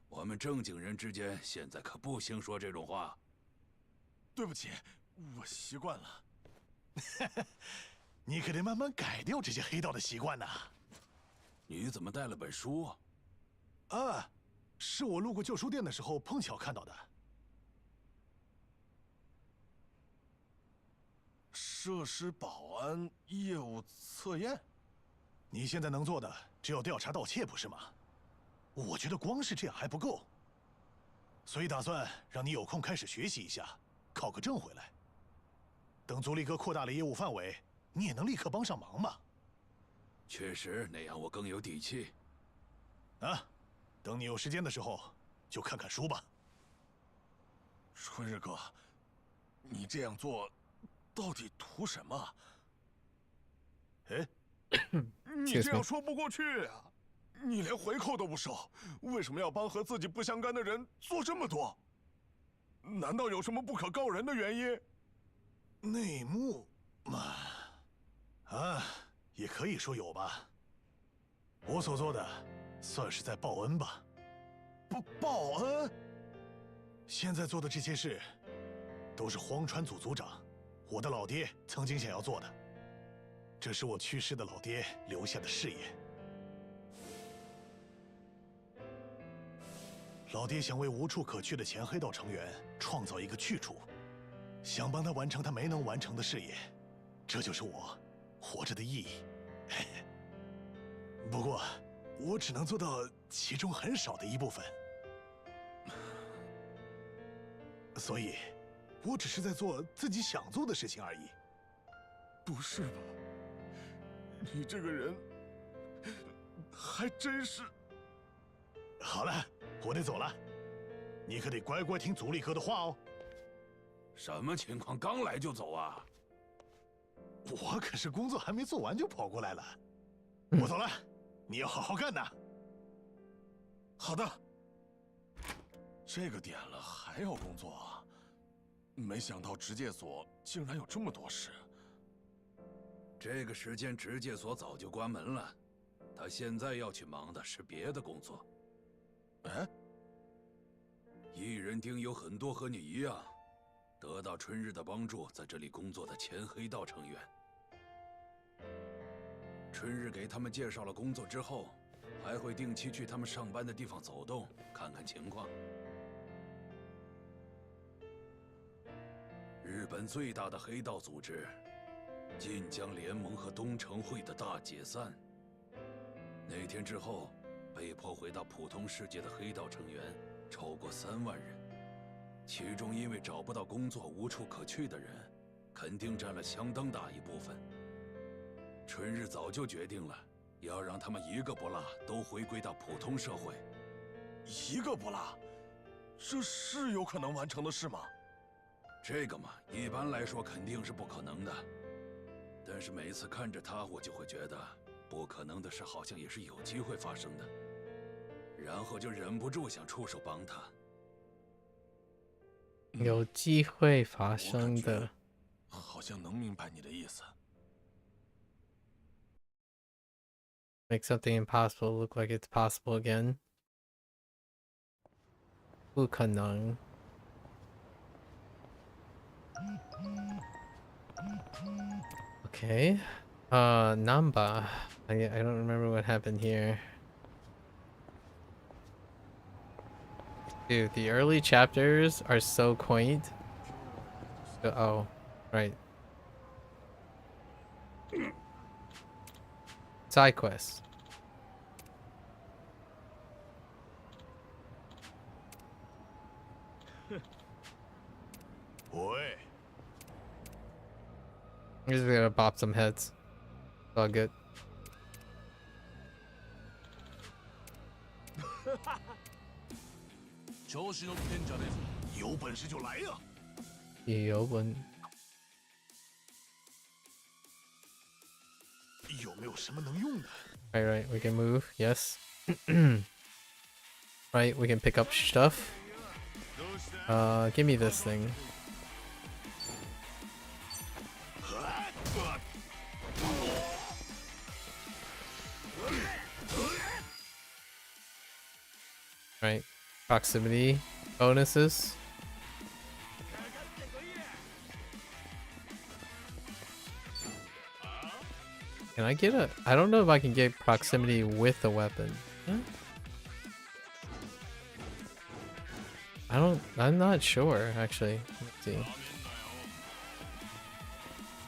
我们正经人之间现在可不兴说这种话。对不起，我习惯了。你可得慢慢改掉这些黑道的习惯呐。你怎么带了本书啊？啊，是我路过旧书店的时候碰巧看到的。设施保安业务测验，你现在能做的只有调查盗窃，不是吗？我觉得光是这样还不够，所以打算让你有空开始学习一下，考个证回来。等足利哥扩大了业务范围，你也能立刻帮上忙嘛。确实，那样我更有底气。啊，等你有时间的时候，就看看书吧。春日哥，你这样做到底图什么？哎，你这样说不过去啊！你连回扣都不收，为什么要帮和自己不相干的人做这么多？难道有什么不可告人的原因？内幕嘛，也可以说有吧。我所做的，算是在报恩吧。报恩？现在做的这些事，都是荒川组组长，我的老爹曾经想要做的。这是我去世的老爹留下的事业。老爹想为无处可去的前黑道成员创造一个去处，想帮他完成他没能完成的事业，这就是我活着的意义。不过，我只能做到其中很少的一部分，所以，我只是在做自己想做的事情而已。不是吧？你这个人，还真是……好了，我得走了，你可得乖乖听足利哥的话哦。什么情况？刚来就走啊？我可是工作还没做完就跑过来了。我走了，你要好好干呐。好的。这个点了还要工作啊？没想到职介所竟然有这么多事。这个时间职介所早就关门了，他现在要去忙的是别的工作。哎，艺人町有很多和你一样，得到春日的帮助，在这里工作的前黑道成员。春日给他们介绍了工作之后，还会定期去他们上班的地方走动，看看情况。日本最大的黑道组织晋江联盟和东城会的大解散，那天之后，被迫回到普通世界的黑道成员超过3万人，其中因为找不到工作无处可去的人，肯定占了相当大一部分。春日早就决定了，要让他们一个不落都回归到普通社会。一个不落，这是有可能完成的事吗？这个嘛，一般来说肯定是不可能的。但是每次看着他，我就会觉得，不可能的事好像也是有机会发生的，然后就忍不住想出手帮他。有机会发生的，好像能明白你的意思。Make something impossible look like it's possible again. Bukanang. Okay. Namba. I don't remember what happened here. Dude, the early chapters are so quaint. Oh, right. Side quest. Oi. I'm just gonna bop some heads. It's all good. 調子乗ってんじゃねえぞ。有本事就来呀！有本。有没有什么能用的？ Right, we can move. Yes. Right, we can pick up stuff. Give me this thing. Right, proximity bonuses. Can I get a... I don't know if I can get proximity with a weapon. Huh? I'm not sure, actually. Let's see.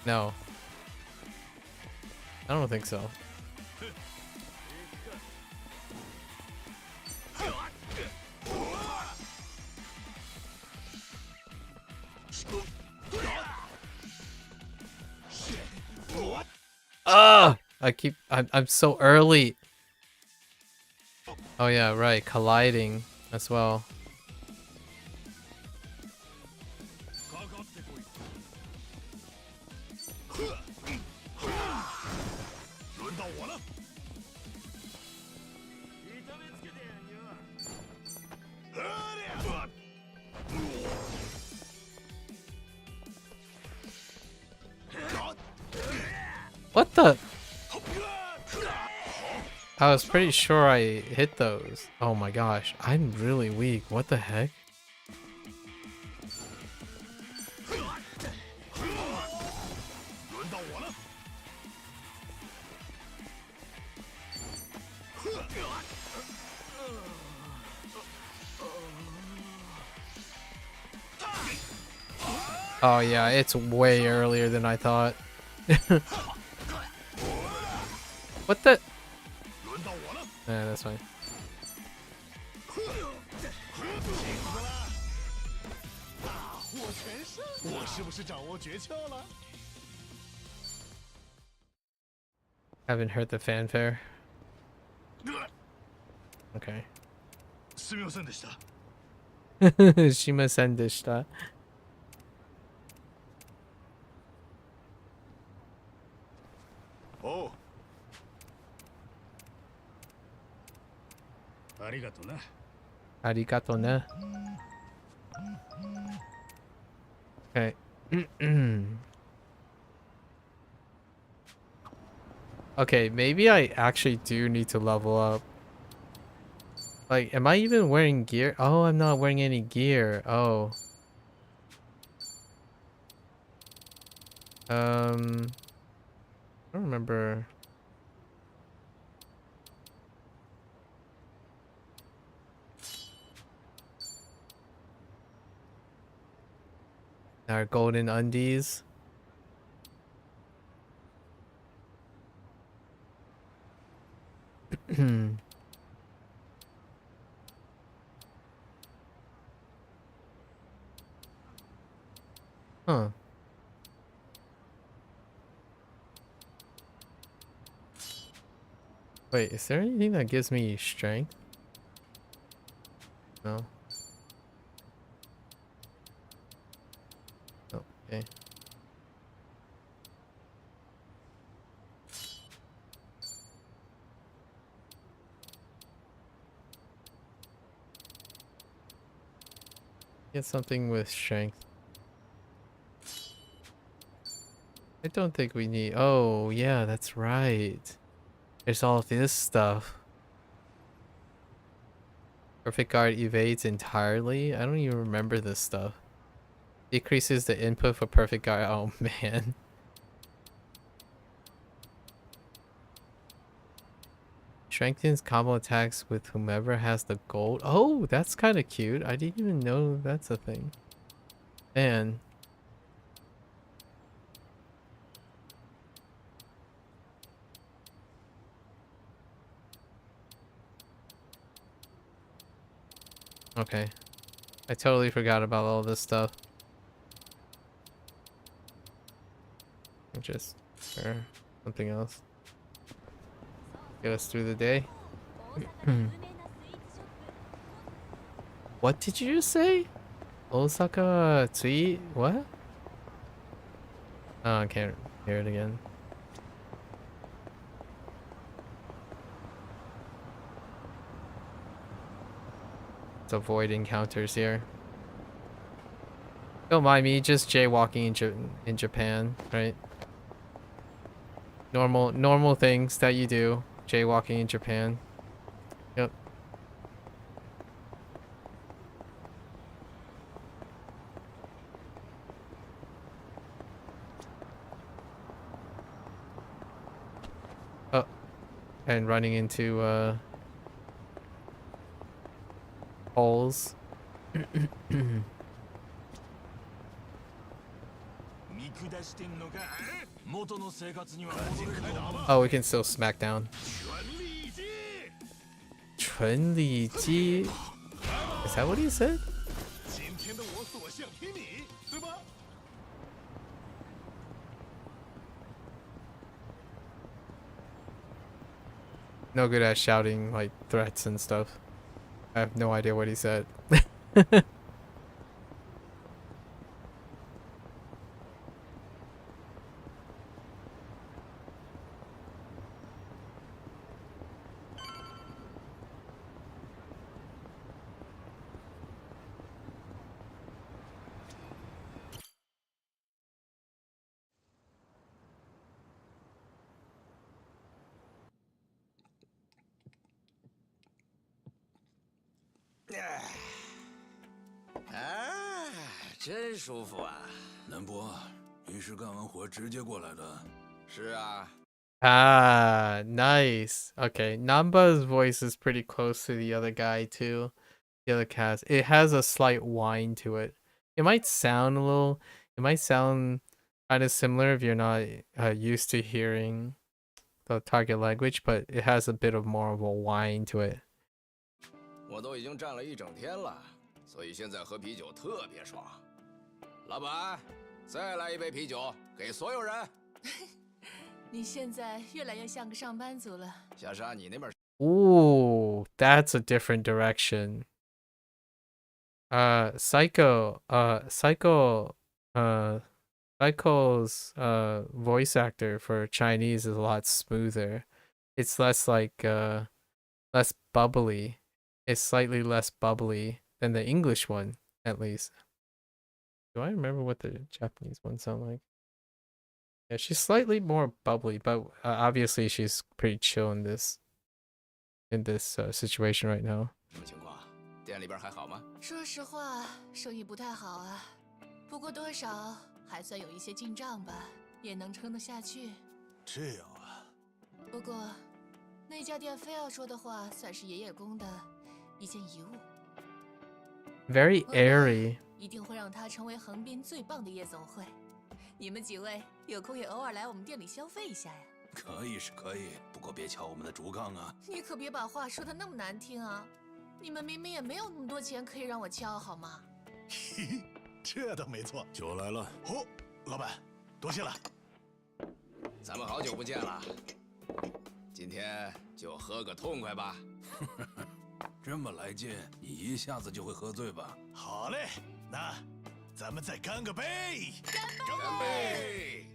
No. I don't think so. I'm so early. Oh yeah, right, colliding as well. What the? I was pretty sure I hit those. Oh my gosh, I'm really weak. What the heck? Oh yeah, it's way earlier than I thought. What the? Yeah, that's fine. Haven't heard the fanfare. Okay. すみませんでした。Shimasen deshita. Oh. ありがとな。Arigato ne. Okay. Okay, maybe I actually do need to level up. Like, am I even wearing gear? Oh, I'm not wearing any gear. Oh. I don't remember. Our golden undies. Huh. Wait, is there anything that gives me strength? No. Oh, okay. Get something with strength. I don't think we need... Oh, yeah, that's right. There's all this stuff. Perfect guard evades entirely? I don't even remember this stuff. Decreases the input for perfect guard. Oh man. Strengthens combo attacks with whomever has the gold. Oh, that's kind of cute. I didn't even know that's a thing. Man. Okay. I totally forgot about all this stuff. Just or something else. Get us through the day. What did you just say? Osaka Tsui? What? Oh, I can't hear it again. Let's avoid encounters here. Don't mind me, just jaywalking in Japan, right? Normal things that you do. Jaywalking in Japan. Yep. Oh, and running into holes. Oh, we can still smack down. 纯理机 Is that what he said? No good at shouting like threats and stuff. I have no idea what he said. Ah, nice. Okay, Namba's voice is pretty close to the other guy too. The other cast. It has a slight whine to it. It might sound kind of similar if you're not used to hearing the target language, but it has a bit of more of a whine to it. 我都已经站了一整天了，所以现在喝啤酒特别爽。老板，再来一杯啤酒，给所有人。你现在越来越像个上班族了。小沙，你那边。Ooh, that's a different direction. Psycho's voice actor for Chinese is a lot smoother. It's less like less bubbly. It's slightly less bubbly than the English one, at least. Do I remember what the Japanese one sound like? Yeah, she's slightly more bubbly, but obviously she's pretty chill in this situation right now. 什么情况？店里边还好吗？说实话，生意不太好啊，不过多少还算有一些进账吧，也能撑得下去。这样啊。不过，那家店非要说的话，算是爷爷公的一件遗物。Very airy. 一定会让它成为横滨最棒的夜总会。你们几位有空也偶尔来我们店里消费一下呀。可以是可以，不过别敲我们的竹杠啊。你可别把话说得那么难听啊！你们明明也没有那么多钱可以让我敲，好吗？嘿，这倒没错。酒来了。哦，老板，多谢了。咱们好久不见了，今天就喝个痛快吧。这么来劲，你一下子就会喝醉吧？好嘞，那咱们再干个杯！干杯！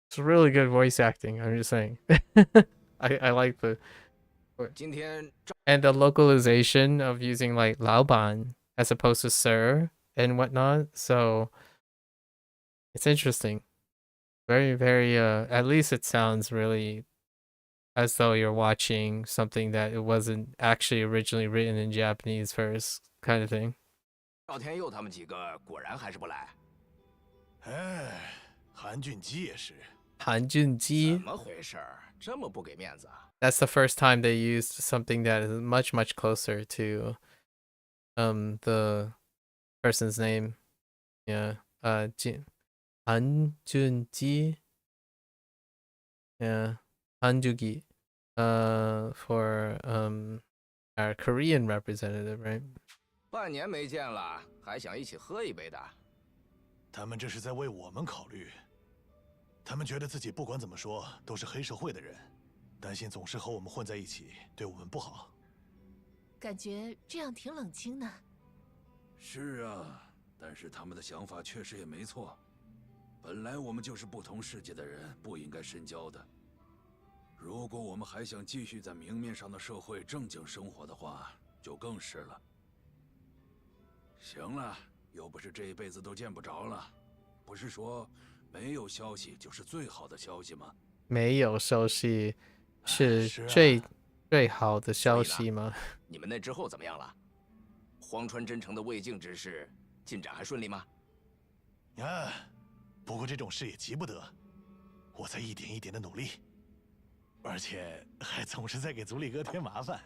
It's really good voice acting. I'm just saying. I like the and the localization of using like 老板 as opposed to sir and whatnot. So It's interesting. Very, very, at least it sounds really as though you're watching something that it wasn't actually originally written in Japanese first, kind of thing. 赵天佑他们几个果然还是不来。哎，韩俊基也是。韩俊基？怎么回事？这么不给面子啊？ That's the first time they used something that is much, much closer to the person's name. Yeah. Han Junji. Yeah. Hanjugi. For our Korean representative, right? 半年没见了，还想一起喝一杯的？他们这是在为我们考虑。他们觉得自己不管怎么说都是黑社会的人，担心总是和我们混在一起，对我们不好。感觉这样挺冷清的。是啊，但是他们的想法确实也没错。本来我们就是不同世界的人，不应该深交的。如果我们还想继续在明面上的社会正经生活的话，就更是了。行了，又不是这一辈子都见不着了，不是说没有消息就是最好的消息吗？没有消息是最好的消息吗？你们那之后怎么样了？荒川真诚的未竟之事进展还顺利吗？啊，不过这种事也急不得，我在一点一点的努力，而且还总是在给祖里哥添麻烦。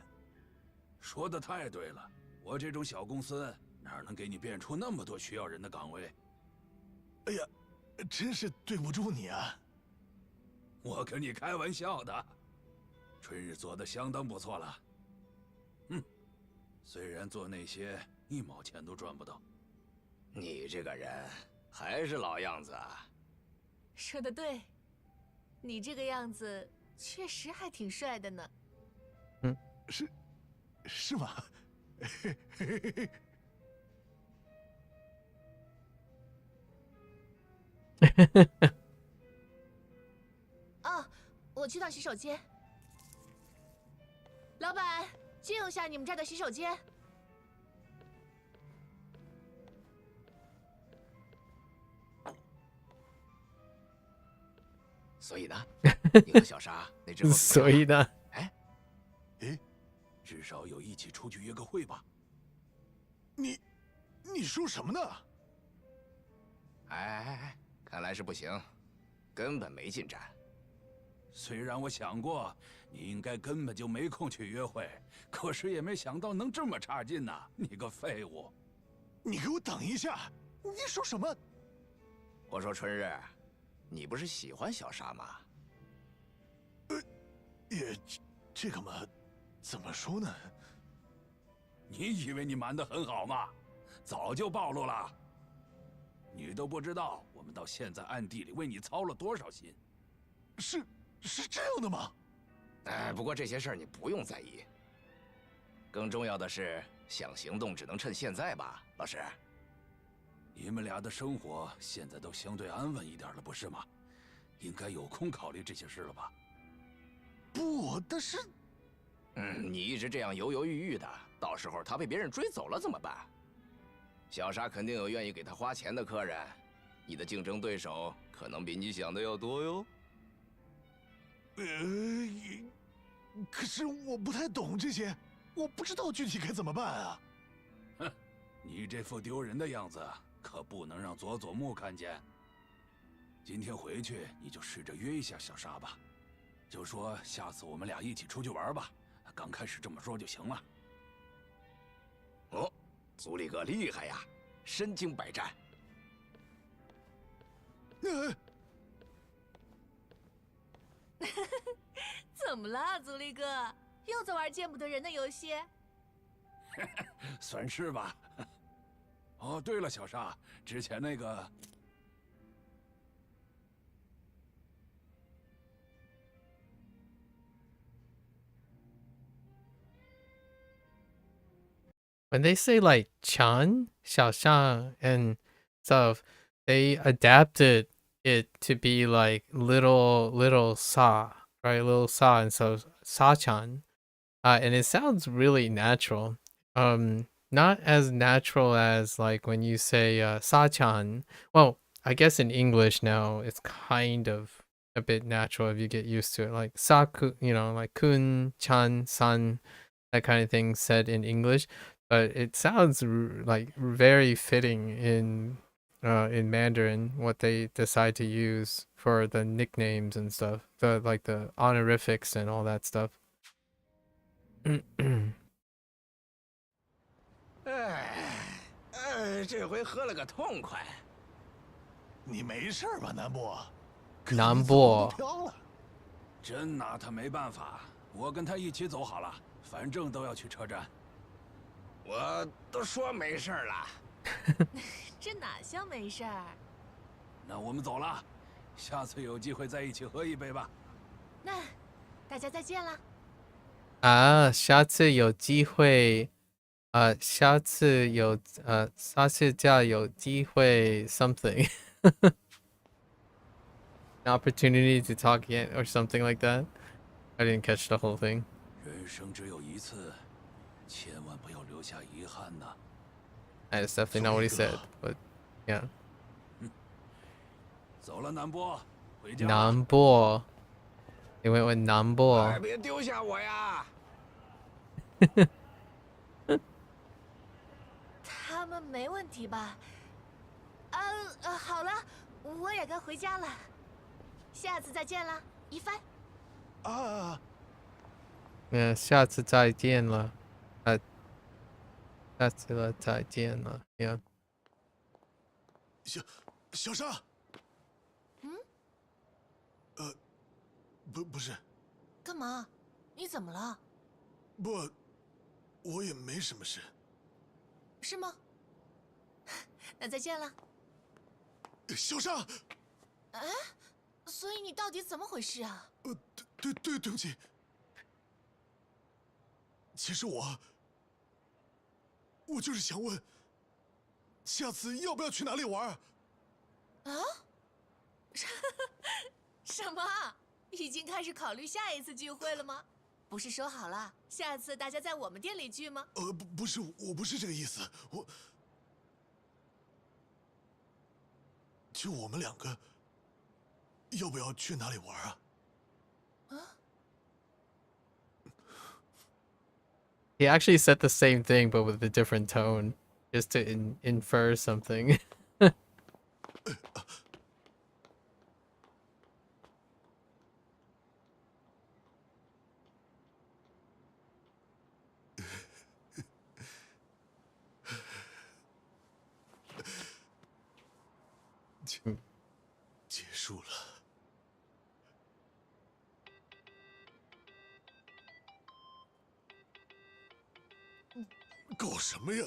说的太对了，我这种小公司哪能给你变出那么多需要人的岗位？哎呀，真是对不住你啊！我跟你开玩笑的，春日做的相当不错了。虽然做那些1毛钱都赚不到。你这个人还是老样子啊。说的对，你这个样子确实还挺帅的呢。是吗？哦，我去趟洗手间。老板，借用下你们这儿的洗手间。所以呢，你和小沙那之后所以呢？哎，至少有一起出去约个会吧？你说什么呢？哎，看来是不行，根本没进展。虽然我想过，你应该根本就没空去约会，可是也没想到能这么差劲呐！你个废物！你给我等一下！你说什么？我说春日，你不是喜欢小沙吗？这个嘛，怎么说呢？你以为你瞒得很好吗？早就暴露了。你都不知道，我们到现在暗地里为你操了多少心。是这样的吗？哎，不过这些事儿你不用在意。更重要的是，想行动只能趁现在吧，老师。你们俩的生活现在都相对安稳一点了，不是吗？应该有空考虑这些事了吧？不，但是，你一直这样犹犹豫豫的，到时候他被别人追走了怎么办？小沙肯定有愿意给他花钱的客人，你的竞争对手可能比你想的要多哟。可是我不太懂这些，我不知道具体该怎么办啊。哼，你这副丢人的样子可不能让佐佐木看见。今天回去你就试着约一下小沙吧，就说下次我们俩一起出去玩吧。刚开始这么说就行了。哦，祖里哥厉害呀，身经百战。怎么了，足力哥？又在玩见不得人的游戏？算是吧。哦，对了，小沙，之前那个when they say like Chan, Xiaoxiang, and stuff, they adapted it to be like little Sa, right? Little Sa, and so Sa-chan. And it sounds really natural. Not as natural as like when you say Sa-chan. Well, I guess in English now it's kind of a bit natural if you get used to it. Like saku, like kun, chan, san, that kind of thing said in English, but it sounds like very fitting in Mandarin what they decide to use for the nicknames and stuff, the honorifics and all that stuff. 这回喝了个痛快。你没事吧，南波？南波，真拿他没办法，我跟他一起走好了，反正都要去车站。我都说没事了。这哪像没事儿？那我们走了，下次有机会再一起喝一杯吧。那大家再见了。啊，下次有机会。下次假有机会 something an opportunity to talk again or something like that. I didn't catch the whole thing. 人生只有一次，千万不要留下遗憾呐。That's definitely not what he said, but yeah. 走了，南波，回家。南波，你会问南波？别丢下我呀！他们没问题吧？好了，我也该回家了。下次再见了，一帆。下次再见了。下次再见了。Yeah。小沙。不是。干嘛？你怎么了？不，我也没什么事。是吗？那再见了。小沙。所以你到底怎么回事啊？对不起。其实我就是想问，下次要不要去哪里玩？啊？什么？已经开始考虑下一次聚会了吗？不是说好了下次大家在我们店里聚吗？不是，我不是这个意思，就我们两个，要不要去哪里玩啊？ He actually said the same thing, but with a different tone, just to infer something. Hmm. 结束了。 搞什么呀？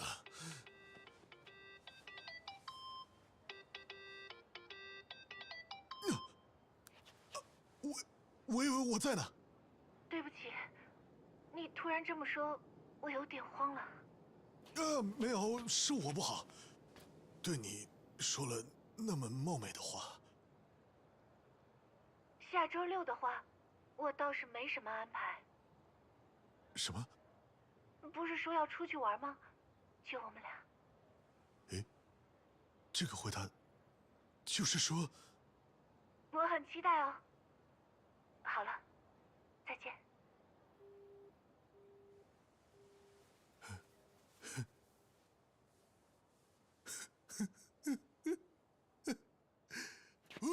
我以为我在呢。对不起，你突然这么说，我有点慌了。没有，是我不好，对你说了那么冒昧的话。下周六的话，我倒是没什么安排。什么？ 不是说要出去玩吗？就我们俩。诶，这个回答，就是说，我很期待哦。好了，再见。哇！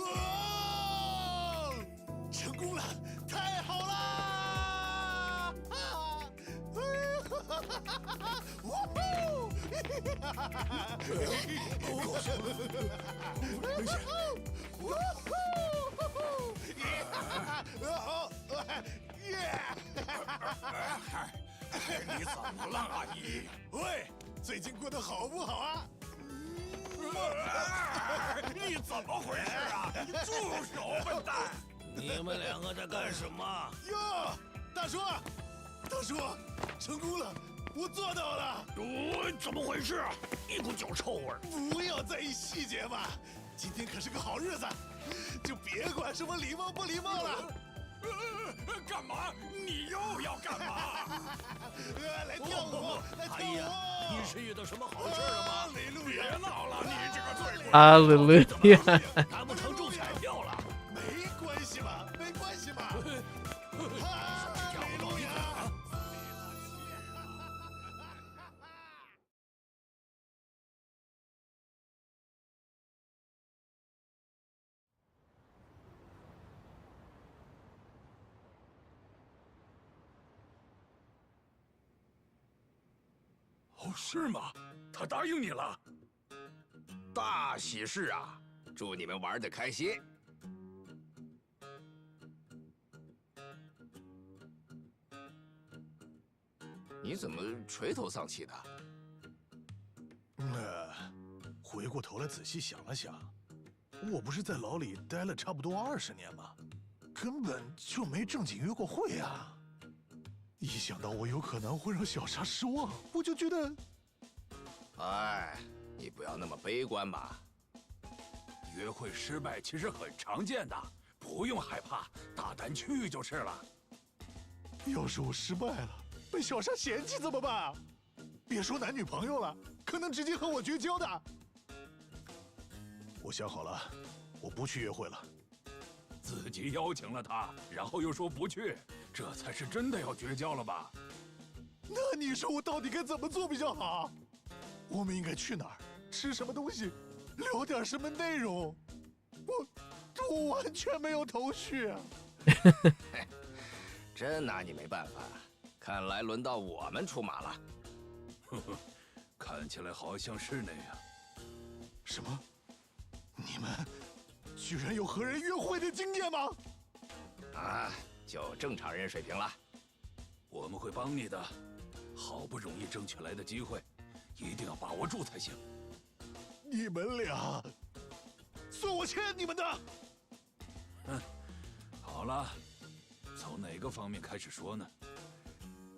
成功了，太好了！ 哇呼！搞什么？危险！哇呼！你怎么了，阿姨？喂，最近过得好不好啊？你怎么回事啊？住手，笨蛋！你们两个在干什么？哟，大叔，大叔，成功了！ 我做到了！怎么回事？一股脚臭味！不要在意细节嘛，今天可是个好日子，就别管什么礼貌不礼貌了。干嘛？你又要干嘛？来跳舞，来跳舞！你是遇到什么好事了吗？别闹了，你这个醉鬼！哈利路亚！难不成中彩票了？没关系吧，没关系吧。跳舞到底怎么了？哦，是吗？他答应你了？大喜事啊！祝你们玩得开心。你怎么垂头丧气的？回过头来仔细想了想，我不是在牢里待了差不多20年吗？根本就没正经约过会啊！一想到我有可能会让小沙失望，我就觉得……哎，你不要那么悲观嘛。约会失败其实很常见的，不用害怕，大胆去就是了。要是我失败了，被小沙嫌弃怎么办？别说男女朋友了，可能直接和我绝交的。我想好了，我不去约会了。自己邀请了他，然后又说不去，这才是真的要绝交了吧？那你说我到底该怎么做比较好？我们应该去哪儿？吃什么东西？聊点什么内容？我完全没有头绪啊！真拿你没办法，看来轮到我们出马了。呵呵，看起来好像是那样。什么？你们居然有和人约会的经验吗？啊，就正常人水平了。我们会帮你的，好不容易争取来的机会，一定要把握住才行。你们俩，算我欠你们的。好了，从哪个方面开始说呢？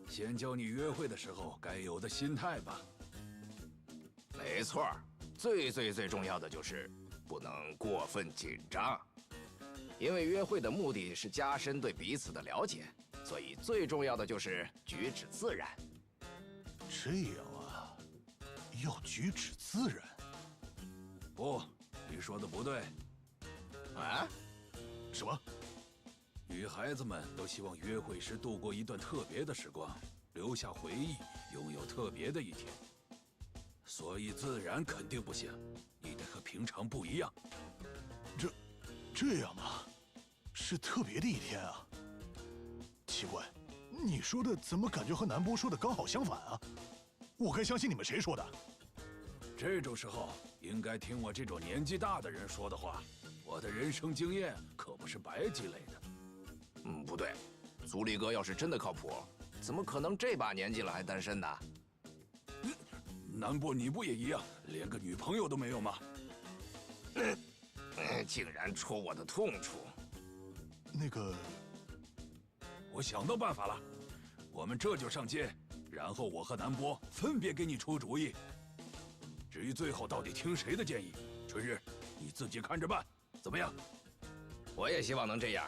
先教你约会的时候该有的心态吧。没错，最重要的就是不能过分紧张，因为约会的目的是加深对彼此的了解，所以最重要的就是举止自然。这样啊，要举止自然。不，你说的不对。啊？什么？女孩子们都希望约会时度过一段特别的时光，留下回忆，拥有特别的一天。所以自然肯定不行，你得和平常不一样。这样吗？是特别的一天啊。奇怪，你说的怎么感觉和南波说的刚好相反啊？我该相信你们谁说的？这种时候应该听我这种年纪大的人说的话，我的人生经验可不是白积累的。不对，足力哥要是真的靠谱，怎么可能这把年纪了还单身呢？南波，你不也一样，连个女朋友都没有吗？竟然戳我的痛处。那个，我想到办法了，我们这就上街，然后我和南波分别给你出主意。至于最后到底听谁的建议，春日你自己看着办，怎么样？我也希望能这样，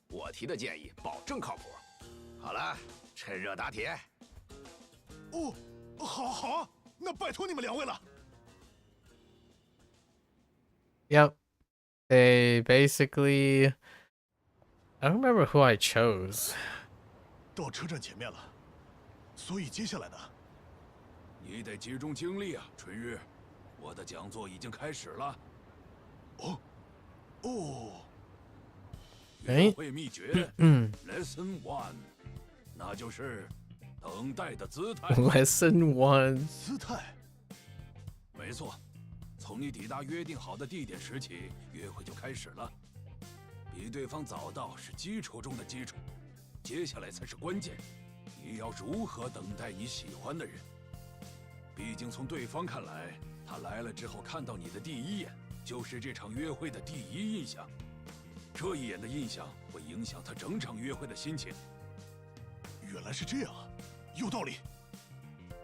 我提的建议保证靠谱。好了，趁热打铁。哦，好啊，那拜托你们2位了。Yep. They basically... I don't remember who I chose. 到车站前面了，所以接下来呢？你得集中精力啊，春日，我的讲座已经开始了。约会秘诀，Lesson 1，那就是等待的姿态。Lesson 1。姿态。没错，从你抵达约定好的地点时起，约会就开始了。比对方早到是基础中的基础，接下来才是关键。你要如何等待你喜欢的人？毕竟从对方看来，他来了之后看到你的第一眼，就是这场约会的第一印象。这一眼的印象会影响他整场约会的心情。原来是这样啊，有道理。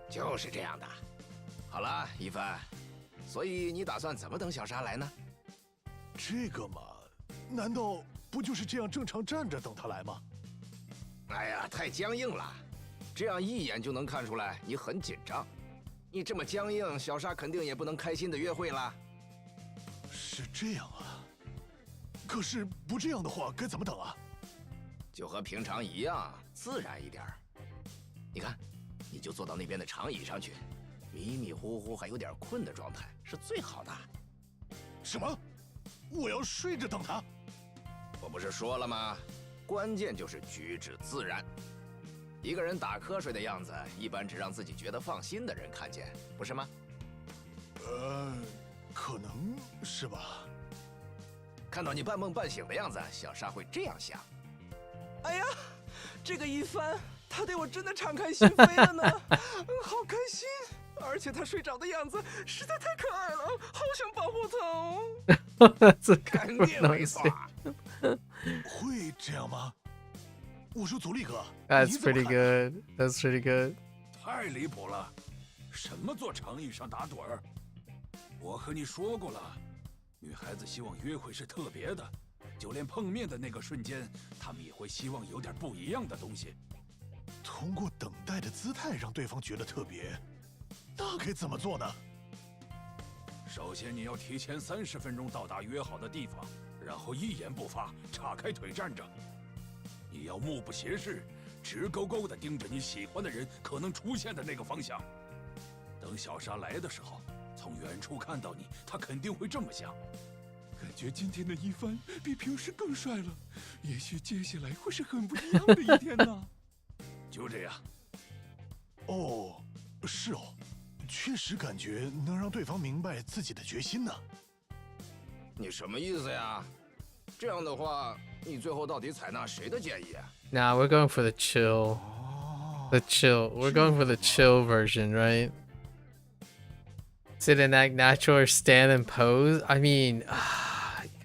就是这样的。好了，一帆，所以你打算怎么等小沙来呢？这个嘛，难道不就是这样正常站着等他来吗？哎呀，太僵硬了，这样一眼就能看出来你很紧张。你这么僵硬，小沙肯定也不能开心的约会啦。是这样啊，可是不这样的话该怎么等啊？就和平常一样，自然一点儿。你看，你就坐到那边的长椅上去，迷迷糊糊还有点困的状态是最好的。什么？我要睡着等他？我不是说了吗？关键就是举止自然。一个人打瞌睡的样子，一般只让自己觉得放心的人看见，不是吗？可能是吧。看到你半梦半醒的样子，小沙会这样想：哎呀，这个一帆，他对我真的敞开心扉了呢，好开心！而且他睡着的样子实在太可爱了，好想保护他哦。肯定没错。会这样吗？我说足力哥 That's pretty good. That's pretty good. 太离谱了！什么坐长椅上打盹儿？我和你说过了，女孩子希望约会是特别的，就连碰面的那个瞬间，她们也会希望有点不一样的东西。通过等待的姿态让对方觉得特别，那该怎么做呢？首先，你要提前30分钟到达约好的地方，然后一言不发，岔开腿站着。你要目不斜视，直勾勾地盯着你喜欢的人可能出现的那个方向。等小沙来的时候，从远处看到你，他肯定会这么想：感觉今天的一帆比平时更帅了，也许接下来会是很不一样的一天呢。就这样。哦，是哦，确实感觉能让对方明白自己的决心呢。你什么意思呀？这样的话，你最后到底采纳谁的建议啊？ Nah, we're going for the chill. The chill. We're going for the chill version, right? Sit and act natural or stand and pose? I mean,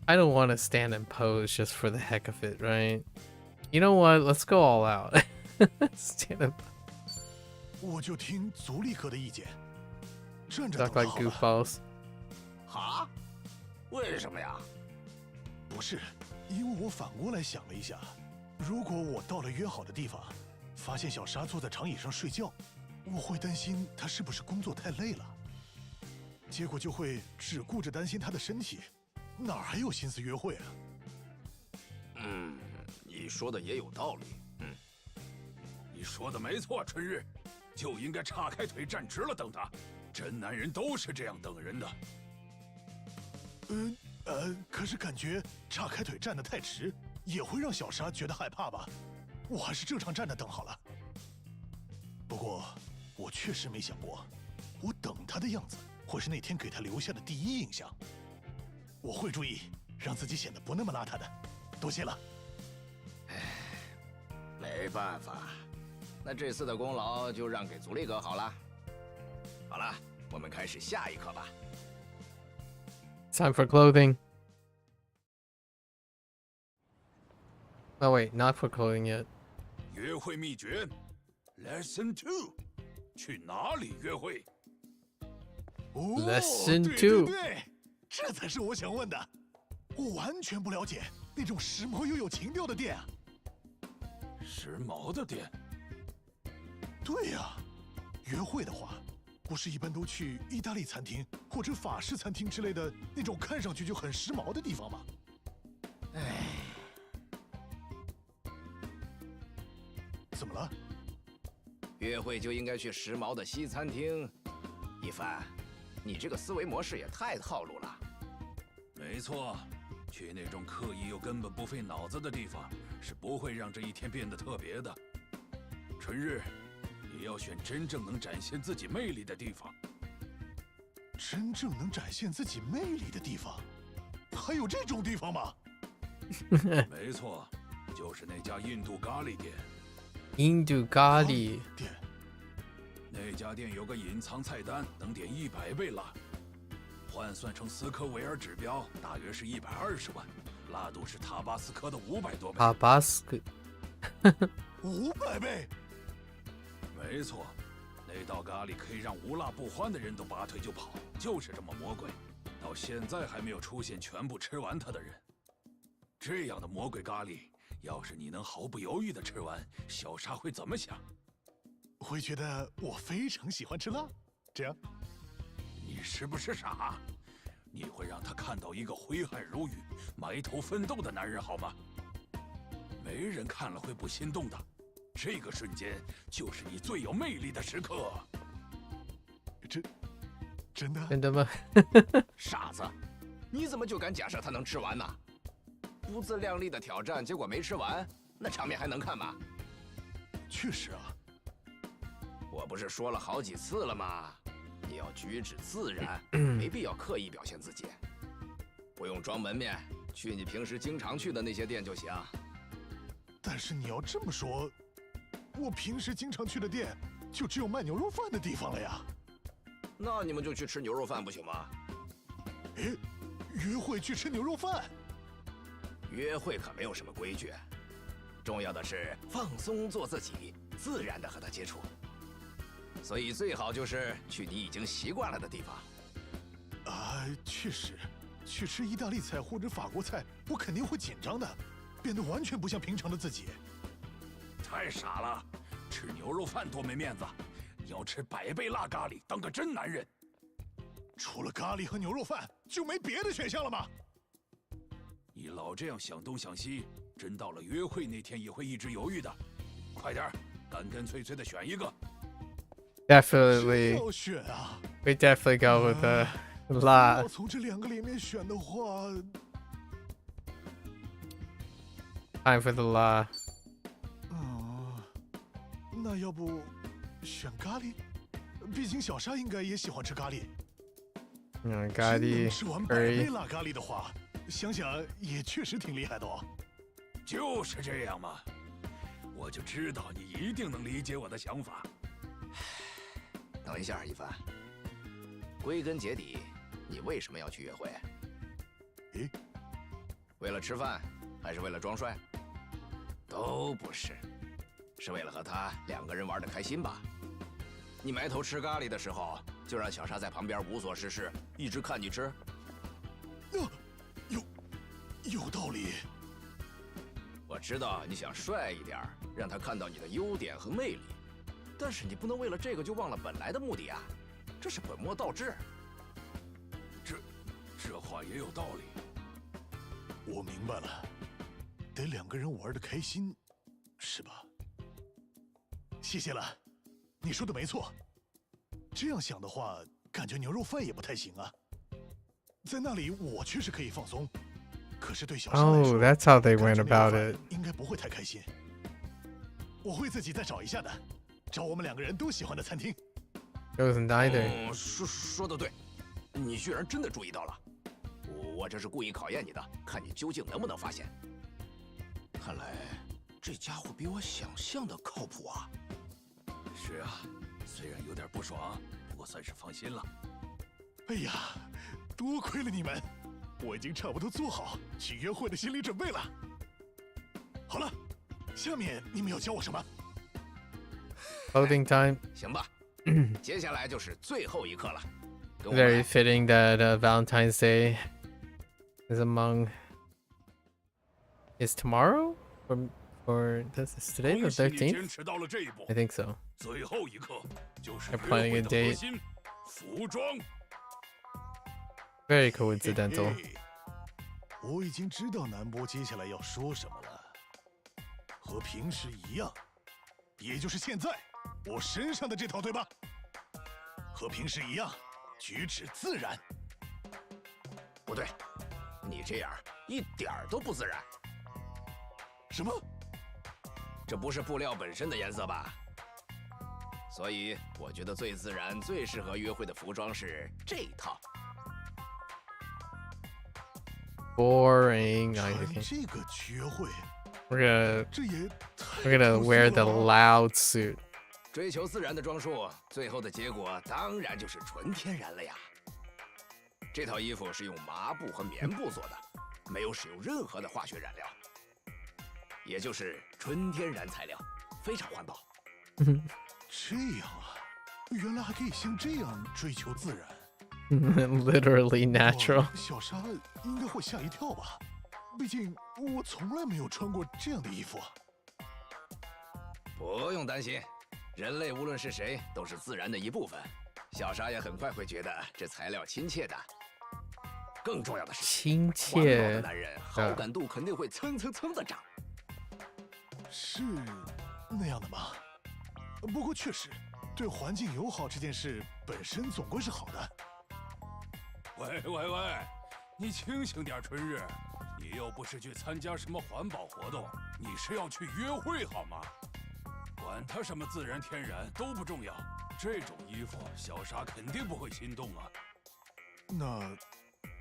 I don't want to stand and pose just for the heck of it, right? You know what? Let's go all out. Stand and pose. 我就听足力哥的意见，站着等 Talk 他 like 好了。 goofballs. 哈？为什么呀？不是，因为我反过来想了一下，如果我到了约好的地方，发现小沙坐在长椅上睡觉，我会担心他是不是工作太累了，结果就会只顾着担心他的身体，哪儿还有心思约会啊？你说的也有道理。你说的没错，春日，就应该岔开腿站直了等他。真男人都是这样等人的。可是感觉岔开腿站得太直，也会让小沙觉得害怕吧？我还是正常站着等好了。不过，我确实没想过，我等他的样子会是那天给他留下的第一印象。我会注意，让自己显得不那么邋遢的。多谢了。没办法，那这次的功劳就让给足力哥好了。好了，我们开始下一课吧。Time for clothing. Oh wait, not for clothing yet. 约会秘诀 Lesson 2， 去哪里约会？ Lesson 对 2. 对，这才是我想问的。我完全不了解那种时髦又有情调的店啊。时髦的店？对呀，约会的话，不是一般都去意大利餐厅或者法式餐厅之类的那种看上去就很时髦的地方吗？怎么了？约会就应该去时髦的西餐厅。一帆，你这个思维模式也太套路了。没错，去那种刻意又根本不费脑子的地方，是不会让这一天变得特别的。春日，你要选真正能展现自己魅力的地方。真正能展现自己魅力的地方，还有这种地方吗？没错，就是那家印度咖喱店。印度咖喱店。那家店有个隐藏菜单，能点100倍辣，换算成斯科维尔指标，大约是120万，辣度是塔巴斯科的500多倍。塔巴斯科，500倍。没错，那道咖喱可以让无辣不欢的人都拔腿就跑，就是这么魔鬼。到现在还没有出现全部吃完它的人。这样的魔鬼咖喱，要是你能毫不犹豫地吃完，小沙会怎么想？会觉得我非常喜欢吃辣，这样。你是不是傻？你会让他看到一个挥汗如雨、埋头奋斗的男人，好吗？没人看了会不心动的。这个瞬间就是你最有魅力的时刻。真的？真的吗？傻子，你怎么就敢假设他能吃完呢？不自量力的挑战，结果没吃完，那场面还能看吗？确实啊。我不是说了好几次了吗？你要举止自然，没必要刻意表现自己，不用装门面，去你平时经常去的那些店就行。但是你要这么说，我平时经常去的店就只有卖牛肉饭的地方了呀。那你们就去吃牛肉饭不行吗？诶，约会去吃牛肉饭？约会可没有什么规矩，重要的是放松做自己，自然的和他接触。所以最好就是去你已经习惯了的地方。确实，去吃意大利菜或者法国菜，我肯定会紧张的，变得完全不像平常的自己。太傻了，吃牛肉饭多没面子，你要吃100倍辣咖喱，当个真男人。除了咖喱和牛肉饭，就没别的选项了吗？你老这样想东想西，真到了约会那天也会一直犹豫的。快点，干干脆脆的选一个。Definitely. 要选啊 We definitely go with the la. 要从这2个里面选的话 Time for the la. 那要不选咖喱？毕竟小沙应该也喜欢吃咖喱。咖喱吃完100倍辣咖喱的话，想想也确实挺厉害的哦。就是这样嘛，我就知道你一定能理解我的想法。等一下，一帆。归根结底，你为什么要去约会？为了吃饭，还是为了装帅？都不是，是为了和他2个人玩得开心吧？你埋头吃咖喱的时候，就让小沙在旁边无所事事，一直看你吃。有道理。我知道你想帅一点，让他看到你的优点和魅力。但是你不能为了这个就忘了本来的目的啊，这是本末倒置。这话也有道理。我明白了，得2个人玩得开心，是吧？谢谢了，你说的没错。这样想的话，感觉牛肉饭也不太行啊。在那里我确实可以放松，可是对小沙来说 Oh, that's how they went about it. 应该不会太开心。我会自己再找一下的。找我们2个人都喜欢的餐厅。It was neither. 说得对，你居然真的注意到了。我这是故意考验你的，看你究竟能不能发现。看来这家伙比我想象的靠谱啊。是啊，虽然有点不爽，不过算是放心了。哎呀，多亏了你们，我已经差不多做好去约会的心理准备了。好了，下面你们要教我什么？Clothing time. 行吧，接下来就是最后一课了。Very fitting that Valentine's Day is tomorrow or this is today the 13th? I think so. 最后一课就是约 They're planning 会 a 的核 date. 心——服装。Very coincidental. 我已经知道南波接下来要说什么了，和平时一样，也就是现在我身上的这套，对吧？和平时一样，举止自然。不对，你这样一点儿都不自然。什么？这不是布料本身的颜色吧？所以我觉得最自然、最适合约会的服装是这一套。Boring. 这个约会 We're gonna wear the loud suit. 追求自然的装束，最后的结果当然就是纯天然了呀。这套衣服是用麻布和棉布做的，没有使用任何的化学染料，也就是纯天然材料，非常环保。这样啊，原来还可以像这样追求自然。Literally natural. 小沙应该会吓一跳吧？毕竟我从来没有穿过这样的衣服。不用担心，人类无论是谁都是自然的一部分。小沙也很快会觉得这材料亲切的。更重要的是，亲环保切的男人好感度肯定会蹭蹭蹭的涨。是那样的吗？不过确实，对环境友好这件事本身总归是好的。喂，你清醒点，春日，你又不是去参加什么环保活动，你是要去约会好吗？管它什么自然天然都不重要，这种衣服小沙肯定不会心动啊。那，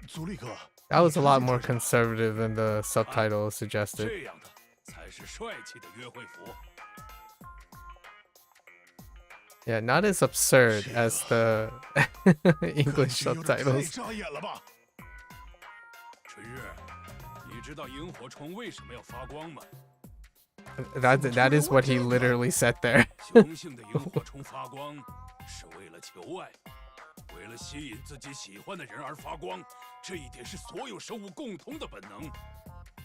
足利哥 That was a lot more conservative than the subtitle suggested. 这样的才是帅气的约会服。Yeah, not as absurd as the English subtitles. 扎眼了吧？春日，你知道萤火虫为什么要发光吗？ That is what he literally said there. 雄性的萤火虫发光是为了求爱，为了吸引自己喜欢的人而发光，这一点是所有生物共同的本能。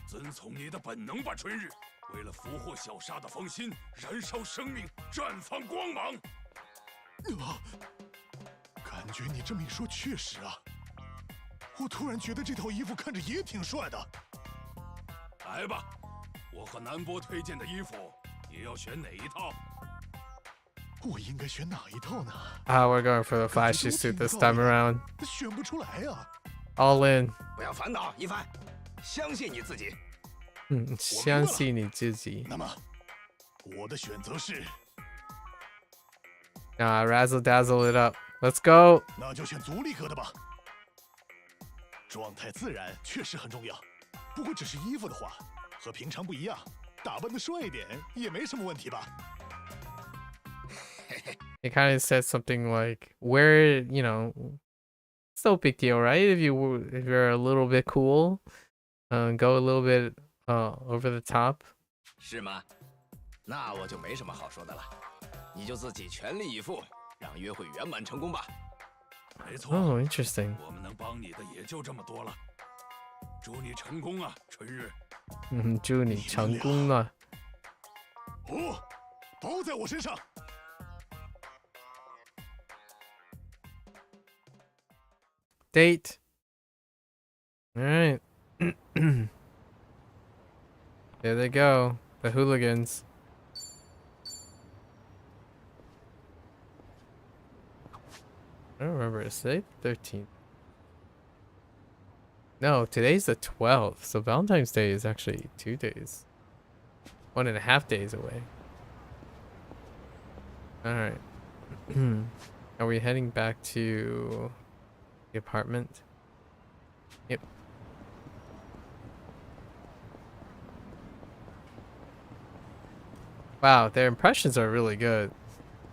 遵从你的本能吧，春日。为了俘获小沙的芳心，燃烧生命，绽放光芒。感觉你这么一说，确实啊。我突然觉得这套衣服看着也挺帅的。来吧，我和南波推荐的衣服，你要选哪一套？我应该选哪一套呢？ We're going for the flashy suit this time around. 选不出来呀。All in. 不要烦恼，一帆，相信你自己。相信你自己。那么，我的选择是。Razzle dazzle it up. Let's go. 那就选足力哥的吧。状态自然确实很重要，不过只是衣服的话，和平常不一样，打扮的帅一点也没什么问题吧。It kind of said something like, "Where, you know, it's no big deal, right? If you're a little bit cool, go a little bit over the top." 是吗？那我就没什么好说的了，你就自己全力以赴，让约会圆满成功吧。没错。Oh, interesting. 我们能帮你的也就这么多了。祝你成功啊，春日。祝你成功了。都在我身上。Date. All right. There they go, the hooligans. I don't remember. Is today 13th? No, today's the 12th. So Valentine's Day is actually 2 days. 1.5 days away. Alright. Are we heading back to the apartment? Yep. Wow, their impressions are really good.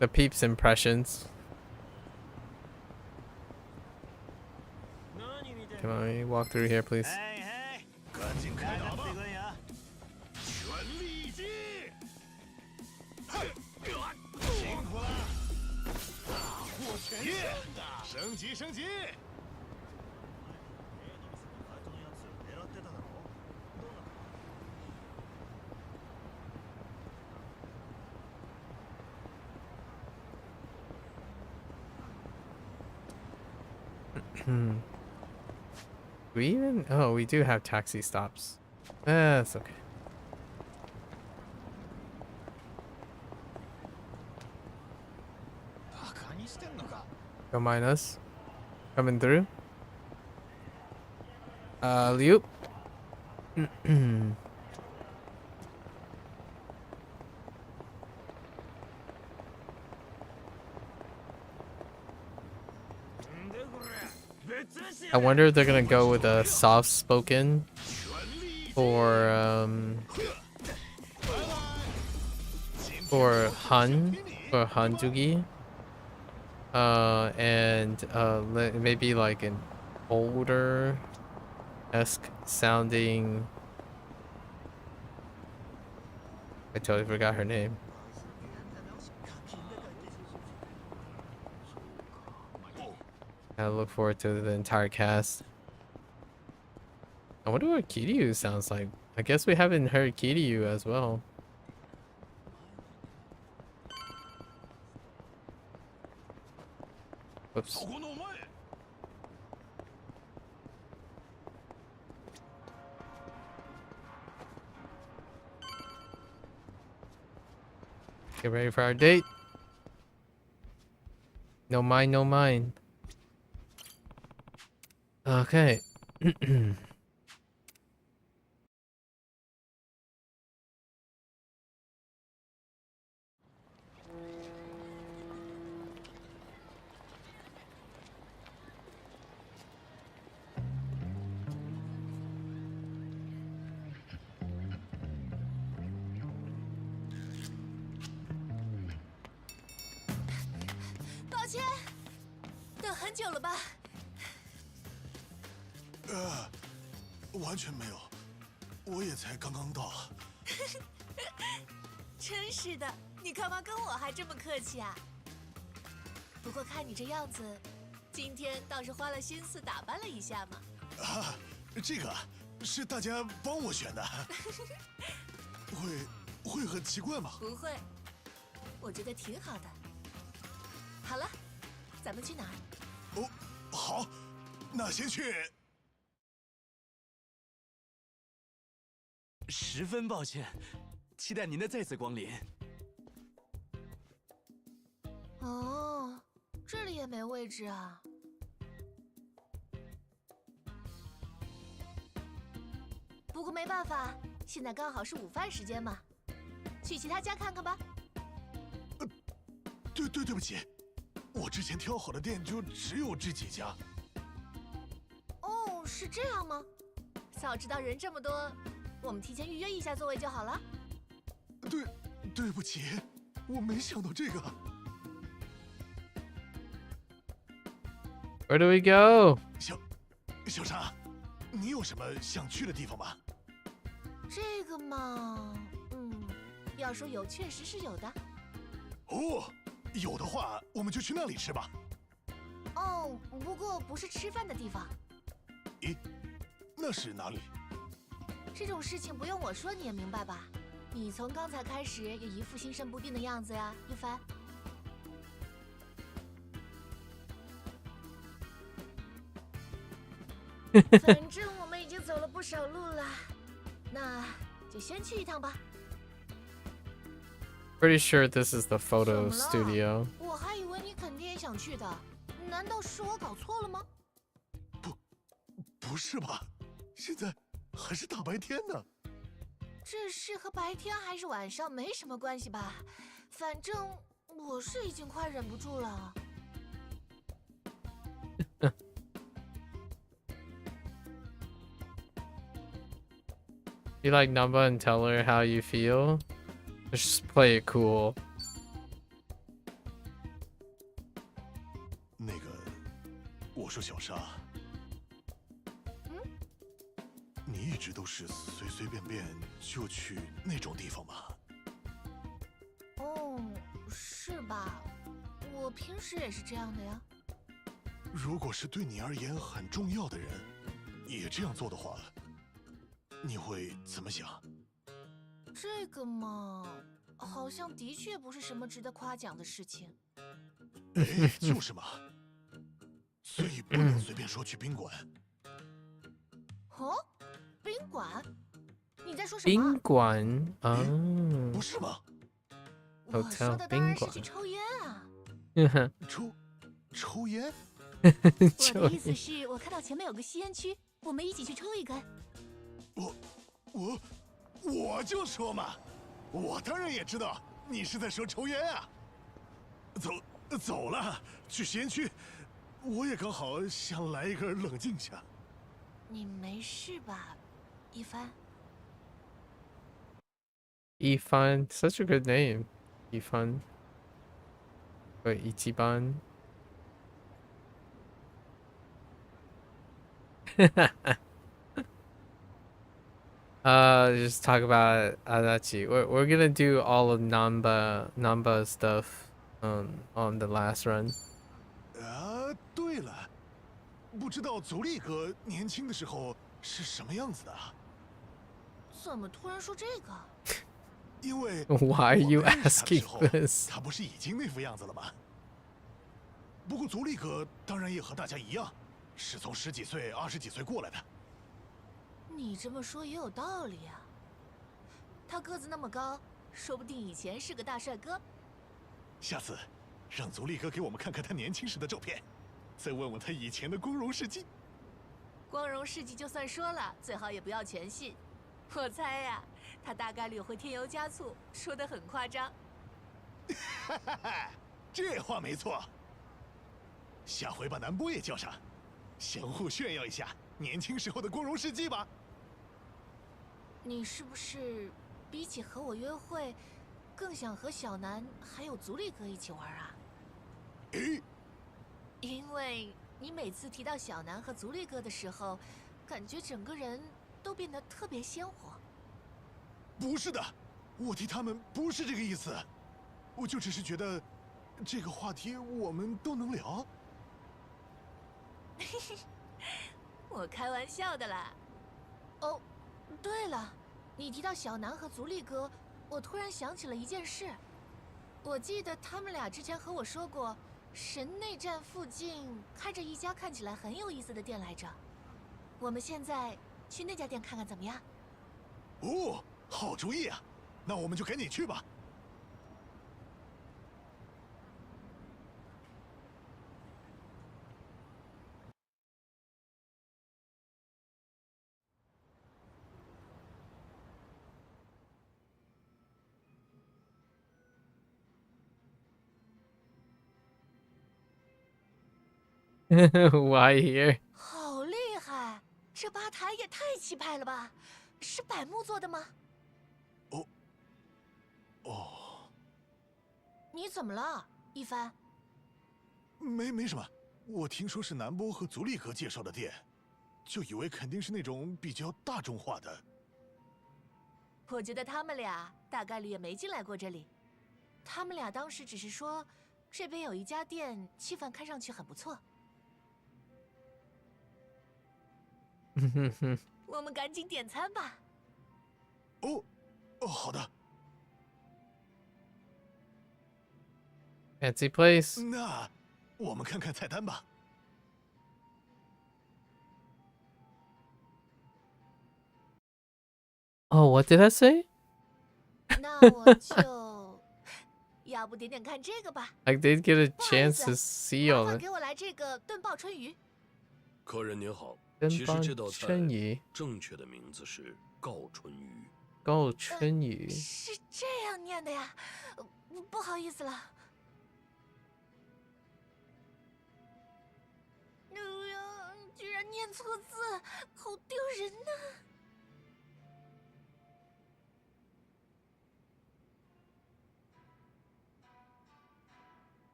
The peeps impressions. Can I walk through here, please? We even? Oh, we do have taxi stops. That's okay. Don't mind us. Coming through. Liu. I wonder if they're gonna go with a soft spoken for Han or Hanjugi, and maybe like an older-esque sounding. I totally forgot her name. I look forward to the entire cast. I wonder what Kiryu sounds like. I guess we haven't heard Kiryu as well. Whoops. Get ready for our date. No mind, no mind. Okay.抱歉，等很久了吧？完全没有，我也才刚刚到。真是的，你干嘛跟我还这么客气啊？不过看你这样子，今天倒是花了心思打扮了一下嘛。啊，这个是大家帮我选的，会很奇怪吗？不会，我觉得挺好的。好了，咱们去哪儿？哦，好，那先去。十分抱歉，期待您的再次光临。哦，这里也没位置啊。不过没办法，现在刚好是午饭时间嘛，去其他家看看吧。对不起，我之前挑好的店就只有这几家。哦，是这样吗？早知道人这么多，我们提前预约一下座位就好了。对不起，我没想到这个。Where do we go? 小沙，你有什么想去的地方吗？这个嘛，要说有，确实是有的。哦，有的话，我们就去那里吃吧。哦，不过不是吃饭的地方。咦，那是哪里？这种事情不用我说你也明白吧？你从刚才开始也一副心神不定的样子呀，一帆。反正我们已经走了不少路了，那就先去一趟吧。Pretty sure this is the photo studio. 我还以为你肯定也想去的，难道是我搞错了吗？不是吧？现在还是大白天呢。这是和白天还是晚上没什么关系吧？反正我是已经快忍不住了。You like Namba and tell her how you feel? Just play it cool. 那个，我说小沙，你一直都是随随便便就去那种地方吗？哦，是吧？我平时也是这样的呀。如果是对你而言很重要的人，也这样做的话，你会怎么想？这个嘛，好像的确不是什么值得夸奖的事情。哎，就是嘛。所以不能随便说去宾馆。哦，宾馆？你在说什么？宾馆啊？不是吗？我说的当然是去抽烟啊。抽烟？我的意思是我看到前面有个吸烟区，我们一起去抽一根。我就说嘛，我当然也知道你是在说抽烟啊。走了，去吸烟区。我也刚好想来一根冷静下。你没事吧，一帆？一帆 such a good name. 一帆。对，一级班。Just talk about Adachi. We're gonna do all of Namba stuff on the last run. 对了，不知道走力哥年轻的时候是什么样子的？怎么突然说这个？因为 Why are you 我认识他的 asking 时候 this？ 他不是已经那副样子了吗？不过足利哥当然也和大家一样，是从10几岁、20几岁过来的。你这么说也有道理啊。他个子那么高，说不定以前是个大帅哥。下次让足利哥给我们看看他年轻时的照片，再问问他以前的光荣事迹。光荣事迹就算说了，最好也不要全信。我猜呀，他大概率会添油加醋，说得很夸张。哈哈哈，这话没错。下回把南波也叫上，相互炫耀一下年轻时候的光荣事迹吧。你是不是比起和我约会，更想和小南还有足利哥一起玩啊？因为你每次提到小南和足利哥的时候，感觉整个人都变得特别鲜活。不是的，我替他们不是这个意思，我就只是觉得这个话题我们都能聊。我开玩笑的啦。哦，对了，你提到小南和足利哥，我突然想起了一件事。我记得他们俩之前和我说过，神内站附近开着一家看起来很有意思的店来着。我们现在去那家店看看怎么样？哦，好主意啊！那我们就赶紧去吧。Why here？ 好厉害！这吧台也太气派了吧？是柏木做的吗？哦，你怎么了，一帆？没什么，我听说是南波和足利哥介绍的店，就以为肯定是那种比较大众化的。我觉得他们俩大概率也没进来过这里。他们俩当时只是说，这边有一家店，气氛看上去很不错。我们赶紧点餐吧。哦，好的。Fancy place。那我们看看菜单吧。Oh, what did I say? 那我就要不点点看这个吧。I did get a chance to see 麻 all 烦 it. 给我来这个炖爆春鱼。客人您好，炖其实这道爆菜春鱼正确的名字是告春鱼。告春鱼是这样念的呀，不好意思了。哎呀，居然念错字，好丢人呐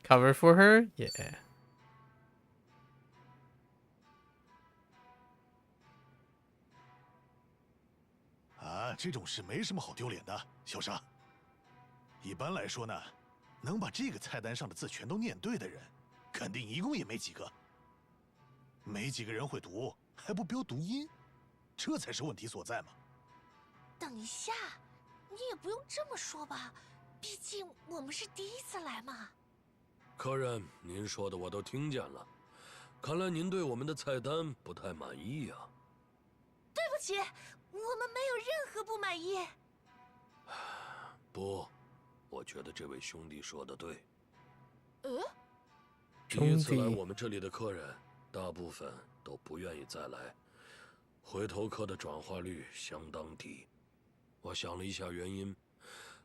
！Cover for her? Yeah. 啊，这种事没什么好丢脸的，小沙。一般来说呢，能把这个菜单上的字全都念对的人，肯定一共也没几个。没几个人会读，还不标读音，这才是问题所在嘛。等一下，你也不用这么说吧，毕竟我们是第一次来嘛。客人，您说的我都听见了，看来您对我们的菜单不太满意啊。对不起，我们没有任何不满意。不，我觉得这位兄弟说的对。第兄一次来弟我们这里的客人，大部分都不愿意再来，回头客的转化率相当低。我想了一下原因，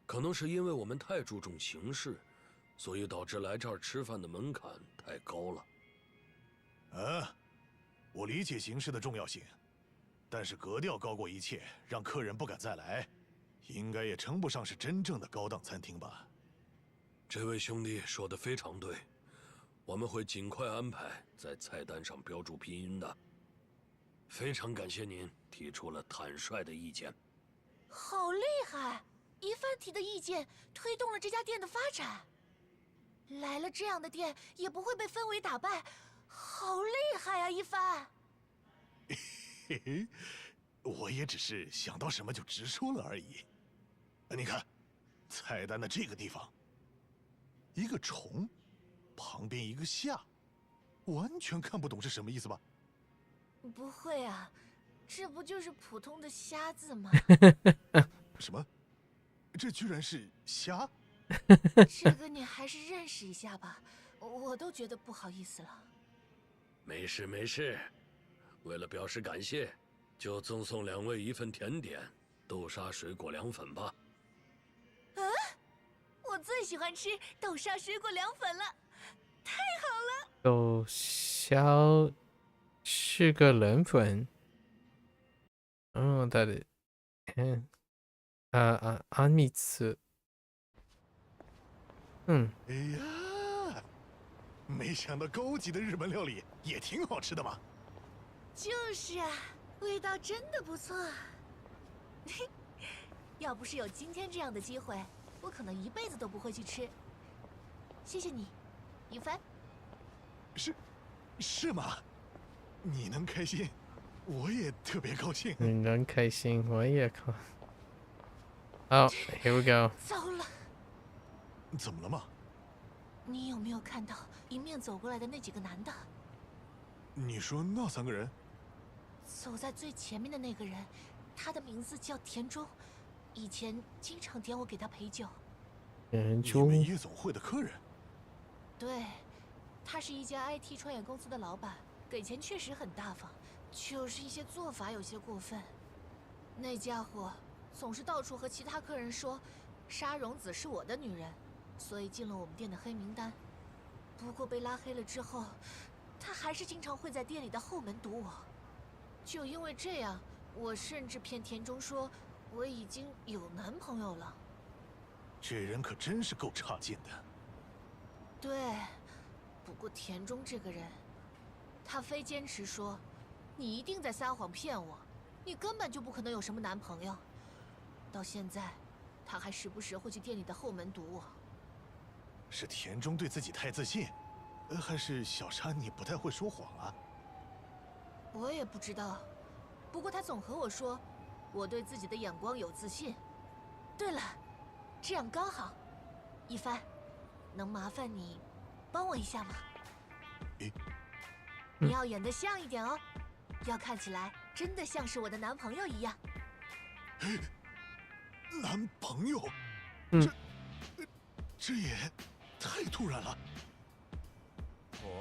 可能是因为我们太注重形式，所以导致来这儿吃饭的门槛太高了。我理解形式的重要性，但是格调高过一切，让客人不敢再来，应该也称不上是真正的高档餐厅吧。这位兄弟说的非常对，我们会尽快安排在菜单上标注拼音的。非常感谢您提出了坦率的意见。好厉害！一帆提的意见推动了这家店的发展。来了这样的店也不会被氛围打败，好厉害啊！一帆。嘿嘿，我也只是想到什么就直说了而已。你看，菜单的这个地方，一个虫，旁边一个夏，完全看不懂是什么意思吧？不会啊，这不就是普通的虾字吗？什么？这居然是虾？这个你还是认识一下吧，我都觉得不好意思了。没事没事，为了表示感谢，就赠送2位一份甜点——豆沙水果凉粉吧。啊，我最喜欢吃豆沙水果凉粉了，太好了！豆沙是个凉粉。that is. 安蜜刺。哎呀，没想到高级的日本料理也挺好吃的嘛。就是啊，味道真的不错。要不是有今天这样的机会，我可能一辈子都不会去吃。谢谢你，一帆。是吗？你能开心，我也特别高兴。你能开心，我也高。Oh, here we go. 糟了！怎么了嘛？你有没有看到迎面走过来的那几个男的？你说那3个人？走在最前面的那个人，他的名字叫田中，以前经常点我给他陪酒。田中？你们夜总会的客人？对，他是一家 IT 创业公司的老板，给钱确实很大方，就是一些做法有些过分。那家伙总是到处和其他客人说，沙荣子是我的女人，所以进了我们店的黑名单。不过被拉黑了之后，他还是经常会在店里的后门堵我。就因为这样，我甚至骗田中说我已经有男朋友了。这人可真是够差劲的。对，不过田中这个人，他非坚持说，你一定在撒谎骗我，你根本就不可能有什么男朋友。到现在，他还时不时会去店里的后门堵我。是田中对自己太自信，还是小沙你不太会说谎啊？我也不知道，不过他总和我说，我对自己的眼光有自信。对了，这样刚好，一帆，能麻烦你帮我一下吗？你要演得像一点哦，要看起来真的像是我的男朋友一样。男朋友？这也太突然了。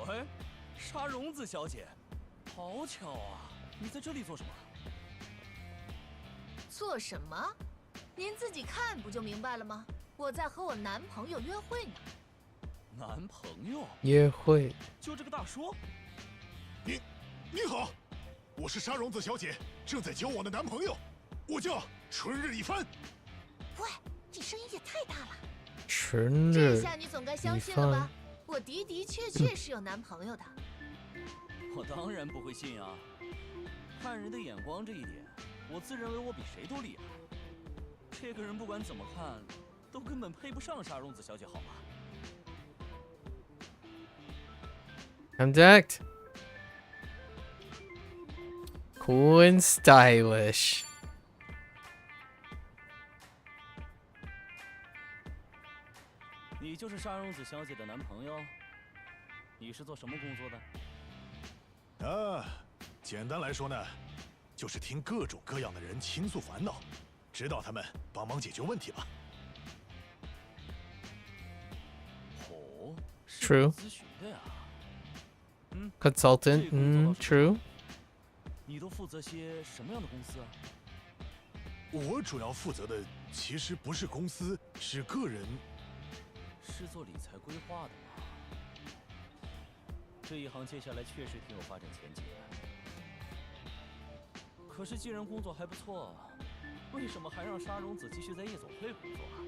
喂，沙荣子小姐，好巧啊！你在这里做什么？做什么？您自己看不就明白了吗？我在和我男朋友约会呢。男朋友？约会？就这个大叔？你好，我是沙荣子小姐正在交往的男朋友，我叫春日一番。喂，这声音也太大了。春日，这下你总该相信了吧？我的确是有男朋友的。我当然不会信啊！看人的眼光这一点，我自认为我比谁都厉害。这个人不管怎么看，都根本配不上沙荣子小姐，好吗？Contact. Cool and stylish. 你就是沙荣子小姐的男朋友？你是做什么工作的？简单来说呢，就是听各种各样的人倾诉烦恼，指导他们，帮忙解决问题吧。哦 ，True. 咨询的呀。Consultant. True. 你都负责些什么样的公司啊？我主要负责的其实不是公司，是个人。是做理财规划的吗？这一行接下来确实挺有发展前景的。可是既然工作还不错，为什么还让沙荣子继续在夜总会工作啊？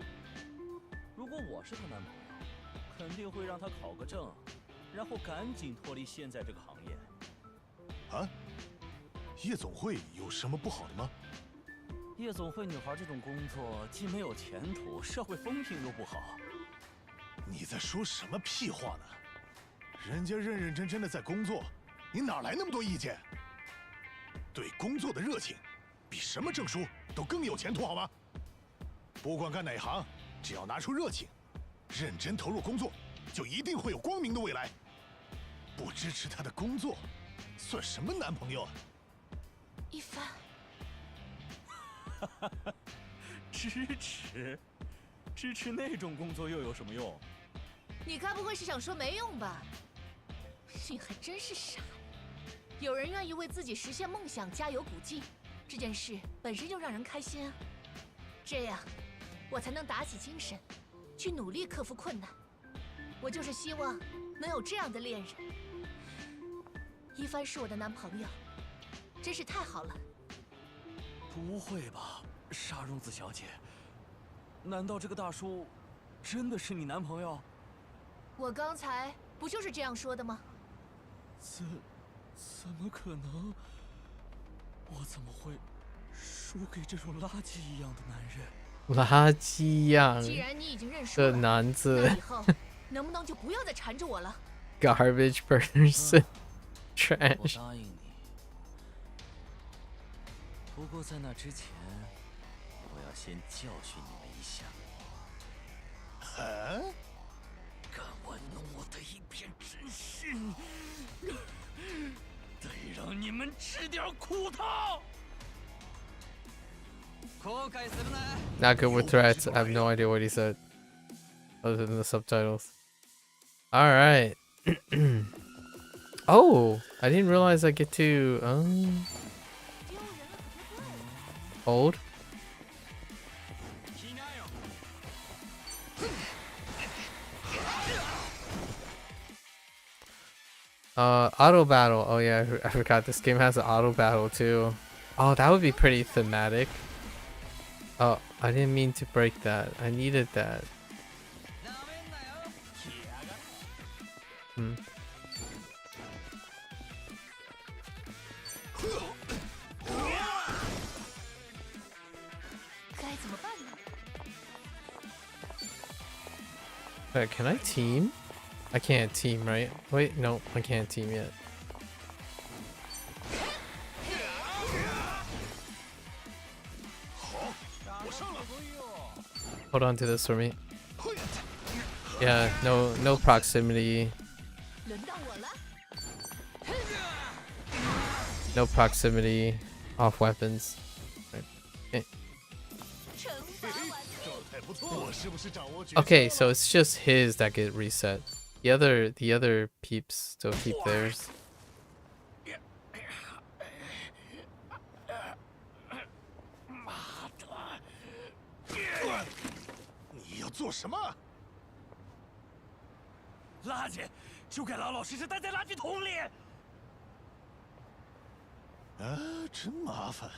如果我是她男朋友，肯定会让她考个证，然后赶紧脱离现在这个行业。啊？夜总会有什么不好的吗？夜总会女孩这种工作既没有前途，社会风评又不好。你在说什么屁话呢？人家认认真真的在工作，你哪来那么多意见？对工作的热情，比什么证书都更有前途，好吗？不管干哪行，只要拿出热情，认真投入工作，就一定会有光明的未来。不支持他的工作，算什么男朋友啊？一帆，支持那种工作又有什么用？你该不会是想说没用吧？你还真是傻。有人愿意为自己实现梦想加油鼓劲，这件事本身就让人开心啊。这样，我才能打起精神，去努力克服困难。我就是希望能有这样的恋人。一帆是我的男朋友，真是太好了。不会吧，沙荣子小姐？难道这个大叔真的是你男朋友？我刚才不就是这样说的吗？怎么可能？我怎么会输给这种垃圾一样的男人？垃圾一样既然你已经认输了，的男子那以后能不能就不要再缠着我了？ ，garbage person， 我 trash。答应你。不过在那之前，我要先教训你们一下。啊？敢玩弄我的一片真心，得让你们吃点苦头。 Not good with threats. I have no idea what he said, other than the subtitles. All right. Oh, I didn't realize I get to hold. Auto battle. Oh yeah, I forgot this game has an auto battle too. Oh, that would be pretty thematic. Oh, I didn't mean to break that. I needed that. Hmm. Wait, can I team? I can't team, right? Wait, no, I can't team yet. Hold on to this for me. Yeah, no proximity. No proximity off weapons. Right. Okay, so it's just his that get reset. The other peeps still keep theirs. 你要做什么？垃圾就该老老实实待在垃圾桶里。啊，真麻烦，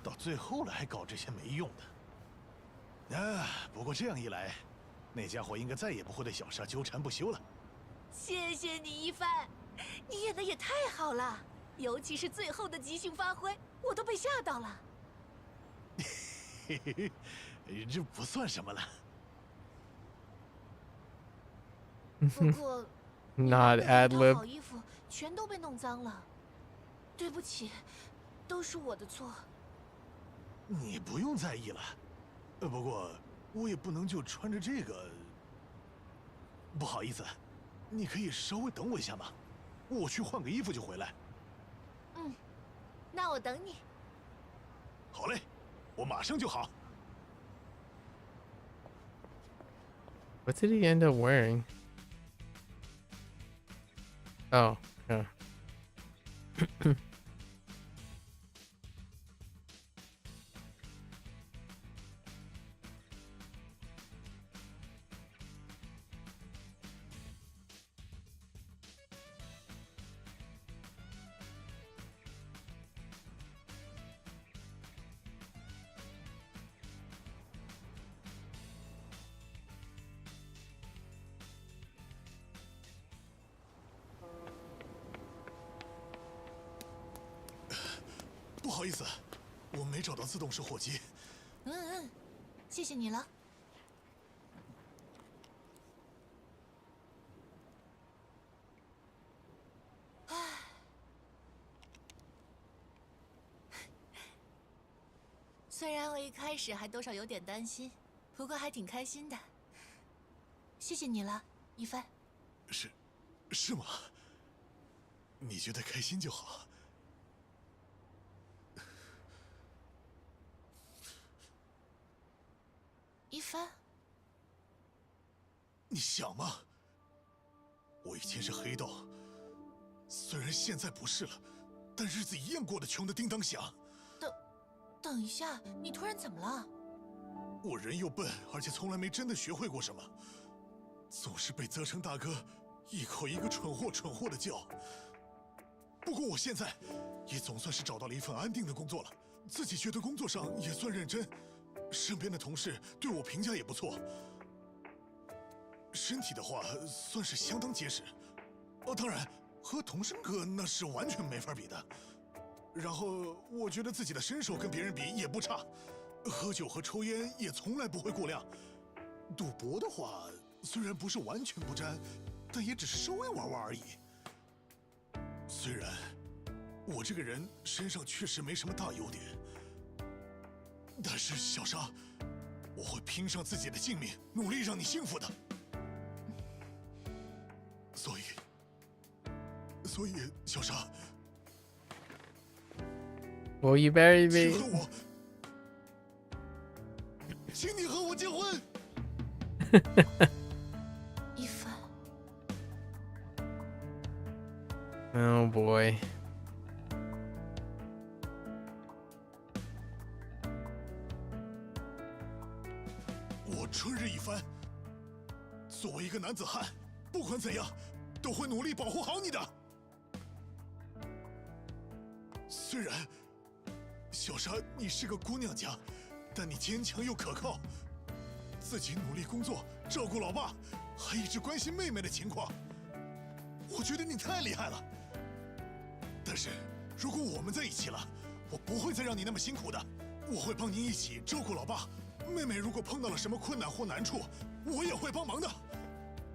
到最后了还搞这些没用的。啊，不过这样一来，那家伙应该再也不会对小沙纠缠不休了。谢谢你，一帆，你演的也太好了，尤其是最后的即兴发挥，我都被吓到了。嘿嘿嘿，这不算什么了。不过 Not ad 套 lib. 好衣服全都被弄脏了，对不起，都是我的错。你不用在意了。不过我也不能就穿着这个。不好意思，你可以稍微等我一下吗？我去换个衣服就回来。嗯，那我等你。好嘞，我马上就好。What did he end up wearing? Oh, yeah.不好意思，我没找到自动售货机。谢谢你了。虽然我一开始还多少有点担心，不过还挺开心的。谢谢你了，一帆。是吗？你觉得开心就好。一帆，你想吗？我以前是黑道，虽然现在不是了，但日子一样过得穷得叮当响。等一下，你突然怎么了？我人又笨，而且从来没真的学会过什么，总是被责成大哥一口一个蠢货蠢货的叫。不过我现在也总算是找到了一份安定的工作了，自己觉得工作上也算认真，身边的同事对我评价也不错。身体的话算是相当结实，当然和童生哥那是完全没法比的。然后我觉得自己的身手跟别人比也不差，喝酒和抽烟也从来不会过量。赌博的话，虽然不是完全不沾，但也只是稍微玩玩而已。虽然我这个人身上确实没什么大优点，但是小沙，我会拼上自己的性命，努力让你幸福的。所以，小沙。Will you marry me? 请你和我结婚。一帆。Oh boy. 我春日一番，作为一个男子汉，不管怎样，都会努力保护好你的。虽然小沙你是个姑娘家，但你坚强又可靠，自己努力工作，照顾老爸，还一直关心妹妹的情况。我觉得你太厉害了。但是如果我们在一起了，我不会再让你那么辛苦的。我会帮你一起照顾老爸。妹妹如果碰到了什么困难或难处，我也会帮忙的。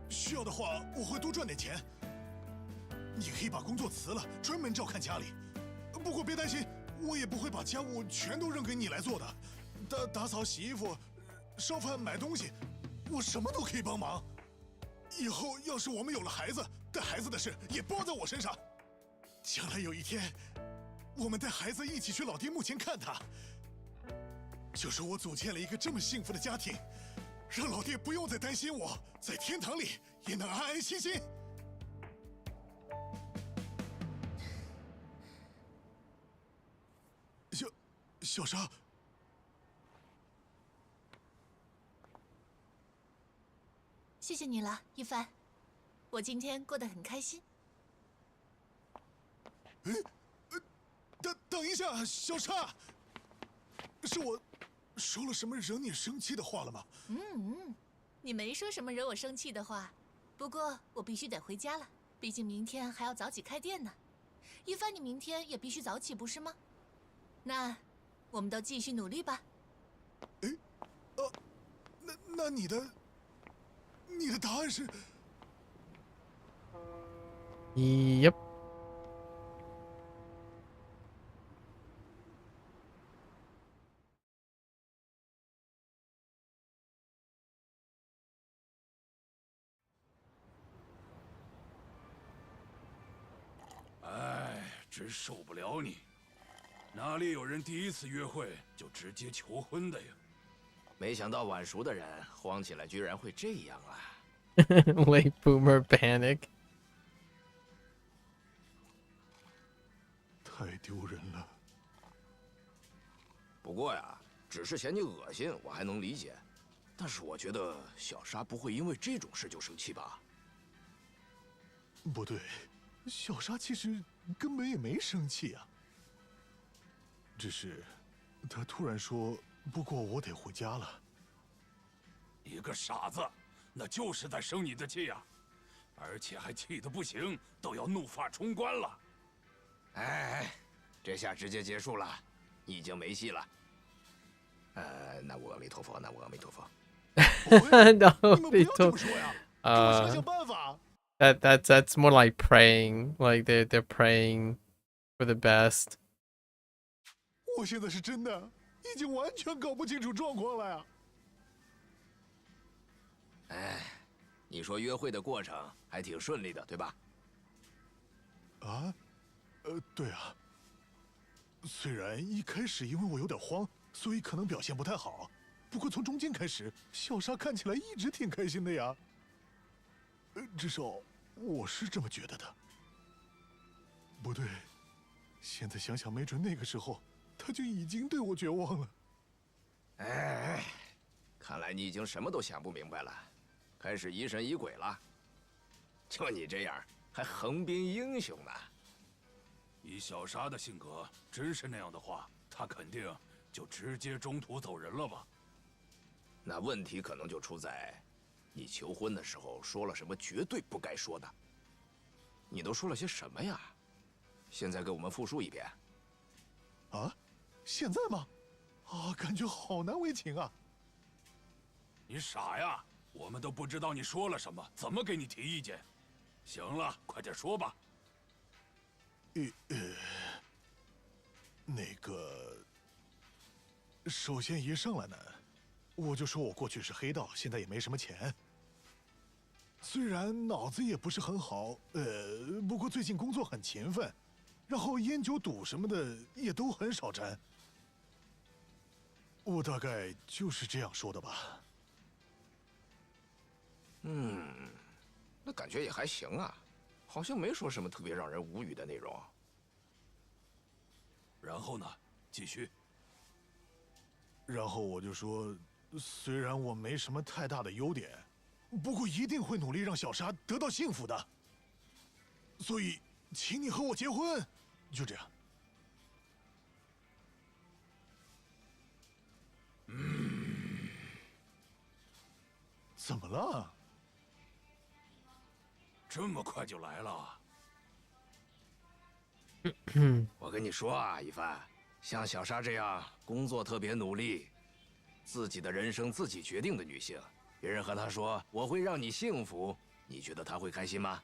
需要的话，我会多赚点钱。你可以把工作辞了，专门照看家里。不过别担心，我也不会把家务全都扔给你来做的。打扫、洗衣服、烧饭、买东西，我什么都可以帮忙。以后要是我们有了孩子，带孩子的事也包在我身上。将来有一天，我们带孩子一起去老爹墓前看他，就说我组建了一个这么幸福的家庭，让老爹不用再担心我，在天堂里也能安安心心。小沙，谢谢你了，一帆。我今天过得很开心。等一下，小沙，是我说了什么惹你生气的话了吗？你没说什么惹我生气的话，不过我必须得回家了，毕竟明天还要早起开店呢。一帆，你明天也必须早起，不是吗？那我们都继续努力吧。那你的答案是 ？Yep. 真受不了你！哪里有人第一次约会就直接求婚的呀？没想到晚熟的人慌起来居然会这样啊 ！Late boomer panic. 太丢人了。不过呀，只是嫌你恶心，我还能理解。但是我觉得小沙不会因为这种事就生气吧？不对，小沙其实根本也没生气啊。只是他突然说：“不过我得回家了。”一个傻子，那就是在生你的气呀，而且还气得不行，都要怒发冲冠了。哎，这下直接结束了，你已经没戏了。那我阿弥陀佛，那我阿弥陀佛。That's more like praying, like they're praying for the best. 我现在是真的已经完全搞不清楚状况了呀。哎，你说约会的过程还挺顺利的，对吧？啊，对啊。虽然一开始因为我有点慌，所以可能表现不太好，不过从中间开始，小沙看起来一直挺开心的呀。至少我是这么觉得的。不对，现在想想，没准那个时候他就已经对我绝望了。哎，看来你已经什么都想不明白了，开始疑神疑鬼了。就你这样，还横滨英雄呢？以小沙的性格，真是那样的话，他肯定就直接中途走人了吧？那问题可能就出在，你求婚的时候说了什么绝对不该说的。你都说了些什么呀？现在给我们复述一遍。啊？现在吗？啊，感觉好难为情啊！你傻呀？我们都不知道你说了什么，怎么给你提意见？行了，快点说吧。那个，首先一上来呢，我就说我过去是黑道，现在也没什么钱。虽然脑子也不是很好，不过最近工作很勤奋，然后烟酒赌什么的也都很少沾。我大概就是这样说的吧。那感觉也还行啊，好像没说什么特别让人无语的内容。然后呢？继续。然后我就说，虽然我没什么太大的优点，不过一定会努力让小沙得到幸福的。所以，请你和我结婚，就这样。怎么了？这么快就来了？我跟你说啊，一帆，像小沙这样工作特别努力，自己的人生自己决定的女性，别人和她说我会让你幸福，你觉得她会开心吗？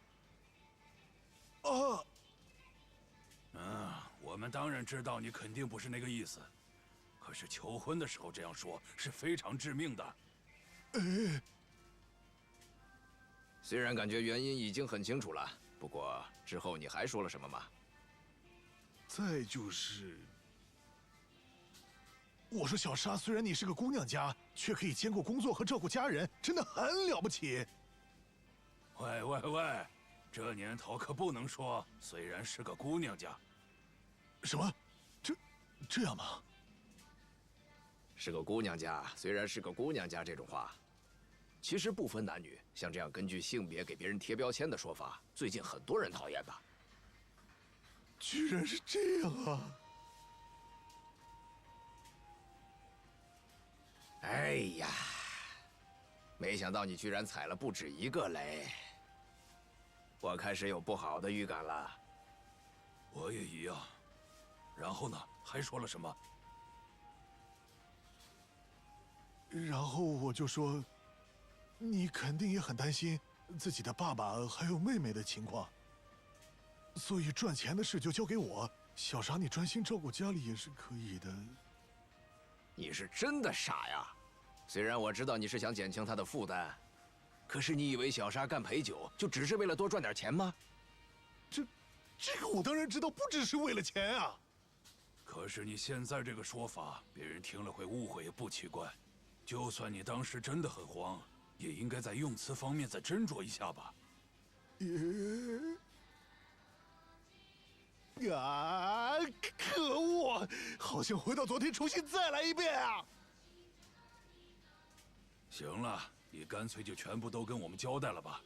我们当然知道你肯定不是那个意思，可是求婚的时候这样说是非常致命的。虽然感觉原因已经很清楚了，不过之后你还说了什么吗？再就是，我说小沙，虽然你是个姑娘家，却可以兼顾工作和照顾家人，真的很了不起。喂，这年头可不能说虽然是个姑娘家。什么？这样吗？是个姑娘家，虽然是个姑娘家这种话，其实不分男女，像这样根据性别给别人贴标签的说法，最近很多人讨厌吧？居然是这样啊！哎呀，没想到你居然踩了不止一个雷，我开始有不好的预感了。我也一样。然后呢？还说了什么？然后我就说，你肯定也很担心自己的爸爸还有妹妹的情况，所以赚钱的事就交给我。小沙，你专心照顾家里也是可以的。你是真的傻呀！虽然我知道你是想减轻他的负担，可是你以为小沙干陪酒就只是为了多赚点钱吗？这个我当然知道，不只是为了钱啊。可是你现在这个说法，别人听了会误会也不奇怪。就算你当时真的很慌，也应该在用词方面再斟酌一下吧。可恶！好想回到昨天，重新再来一遍啊！行了，你干脆就全部都跟我们交代了吧。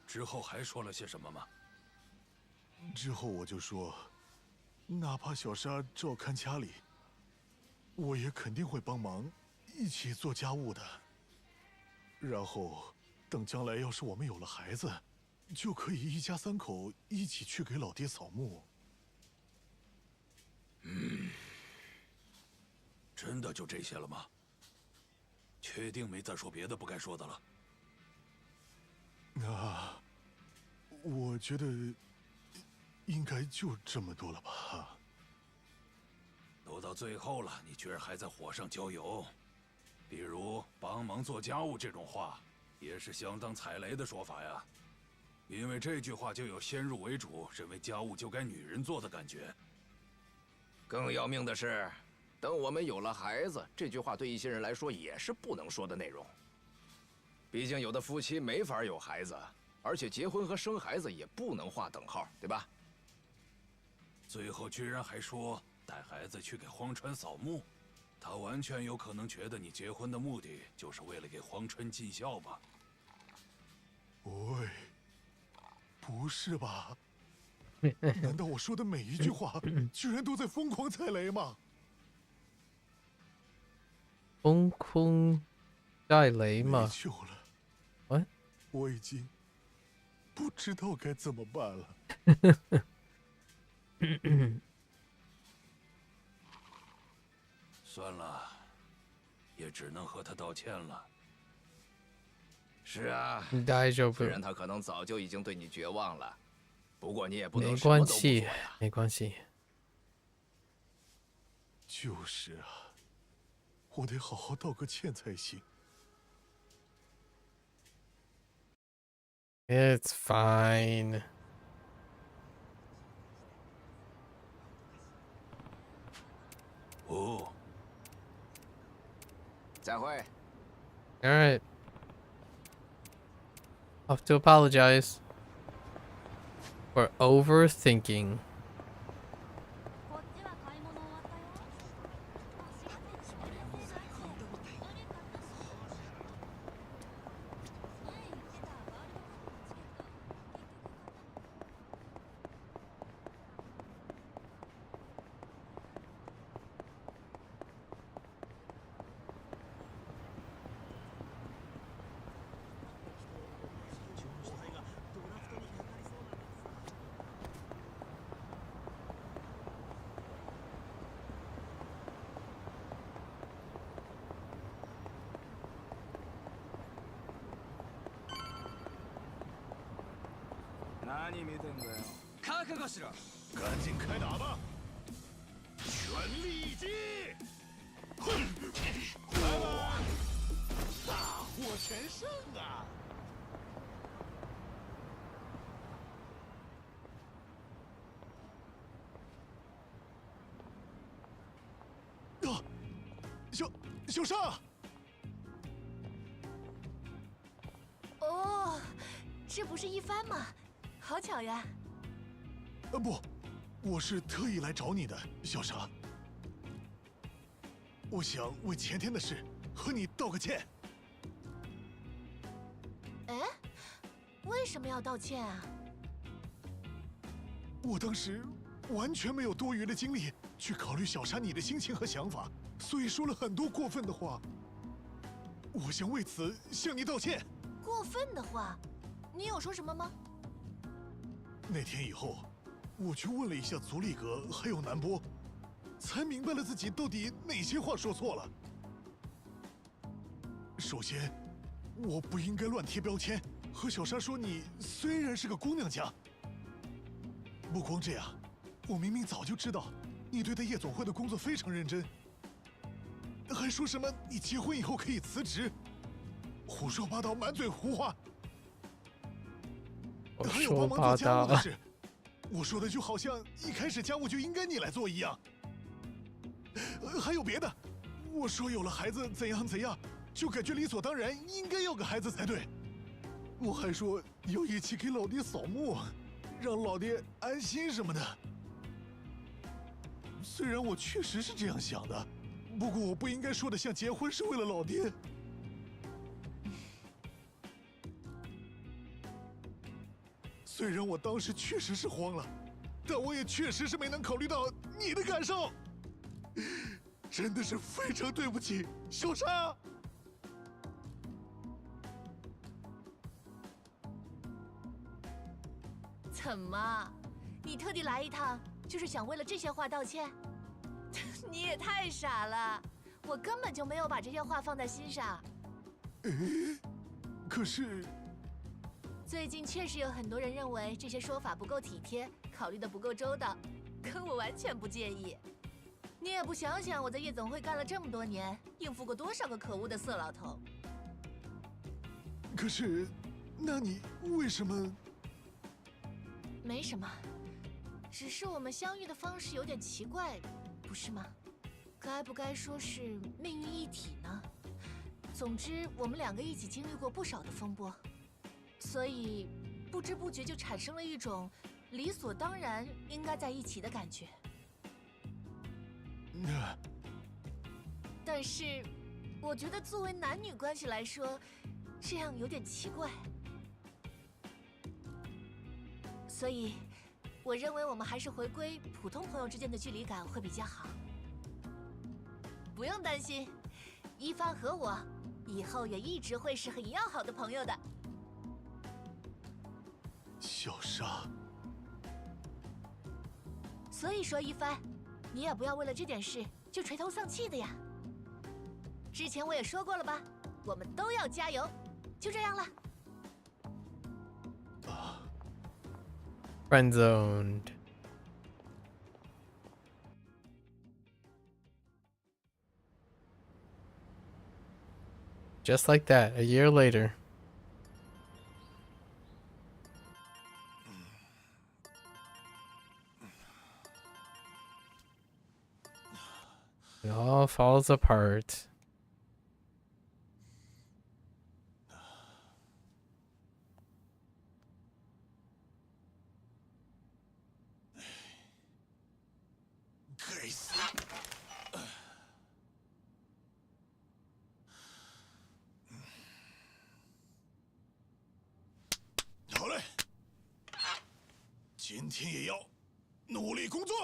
之后还说了些什么吗？之后我就说，哪怕小沙照看家里，我也肯定会帮忙，一起做家务的。然后，等将来要是我们有了孩子，就可以一家三口一起去给老爹扫墓。真的就这些了吗？确定没再说别的不该说的了？我觉得应该就这么多了吧。都到最后了，你居然还在火上浇油。比如帮忙做家务这种话，也是相当踩雷的说法呀。因为这句话就有先入为主，认为家务就该女人做的感觉。更要命的是，等我们有了孩子，这句话对一些人来说也是不能说的内容。毕竟有的夫妻没法有孩子，而且结婚和生孩子也不能划等号，对吧？最后居然还说带孩子去给荒川扫墓，他完全有可能觉得你结婚的目的就是为了给荒川尽孝吧？喂，不是吧？难道我说的每一句话居然都在疯狂踩雷吗？疯狂踩雷吗？没救了。喂，我已经不知道该怎么办了。算了，也只能和他道歉了。是啊，虽然他可能早就已经对你绝望了，不过你也不能没什么都不做关系呀。没关系。就是啊，我得好好道个歉才行。It's fine. 哦，再会。 All right. Have to apologize for overthinking.是啊，赶紧开打吧！全力一击！哼，来吧，大获全胜啊！啊，小沙！哦，这不是一番吗？好巧呀！ 不，我是特意来找你的，小沙。我想为前天的事和你道个歉。哎，为什么要道歉啊？我当时完全没有多余的精力去考虑小沙你的心情和想法，所以说了很多过分的话。我想为此向你道歉。过分的话？你有说什么吗？那天以后。 我去问了一下足利阁还有南波，才明白了自己到底哪些话说错了。首先，我不应该乱贴标签，和小沙说你虽然是个姑娘家。不光这样，我明明早就知道你对待夜总会的工作非常认真，还说什么你结婚以后可以辞职，胡说八道，满嘴胡话。还有帮忙做家务的事。 我说的就好像一开始家务就应该你来做一样。还有别的，我说有了孩子怎样怎样，就感觉理所当然应该要个孩子才对。我还说要一起给老爹扫墓，让老爹安心什么的。虽然我确实是这样想的，不过我不应该说的像结婚是为了老爹。 虽然我当时确实是慌了，但我也确实是没能考虑到你的感受，真的是非常对不起，小沙。怎么，你特地来一趟，就是想为了这些话道歉？你也太傻了，我根本就没有把这些话放在心上。可是。 最近确实有很多人认为这些说法不够体贴，考虑的不够周到，可我完全不介意。你也不想想，我在夜总会干了这么多年，应付过多少个可恶的色老头。可是，那你为什么？没什么，只是我们相遇的方式有点奇怪，不是吗？该不该说是命运一体呢？总之，我们两个一起经历过不少的风波，所以不知不觉就产生了一种理所当然应该在一起的感觉。但是，我觉得作为男女关系来说，这样有点奇怪。所以，我认为我们还是回归普通朋友之间的距离感会比较好。不用担心，一帆和我以后也一直会是很要好的朋友的。小沙，所以说一帆，你也不要为了这点事就垂头丧气的呀。之前我也说过了吧，我们都要加油，就这样了。Friend zoned. Just like that, a year later. It all falls apart. Grace. 好嘞，今天也要努力工作。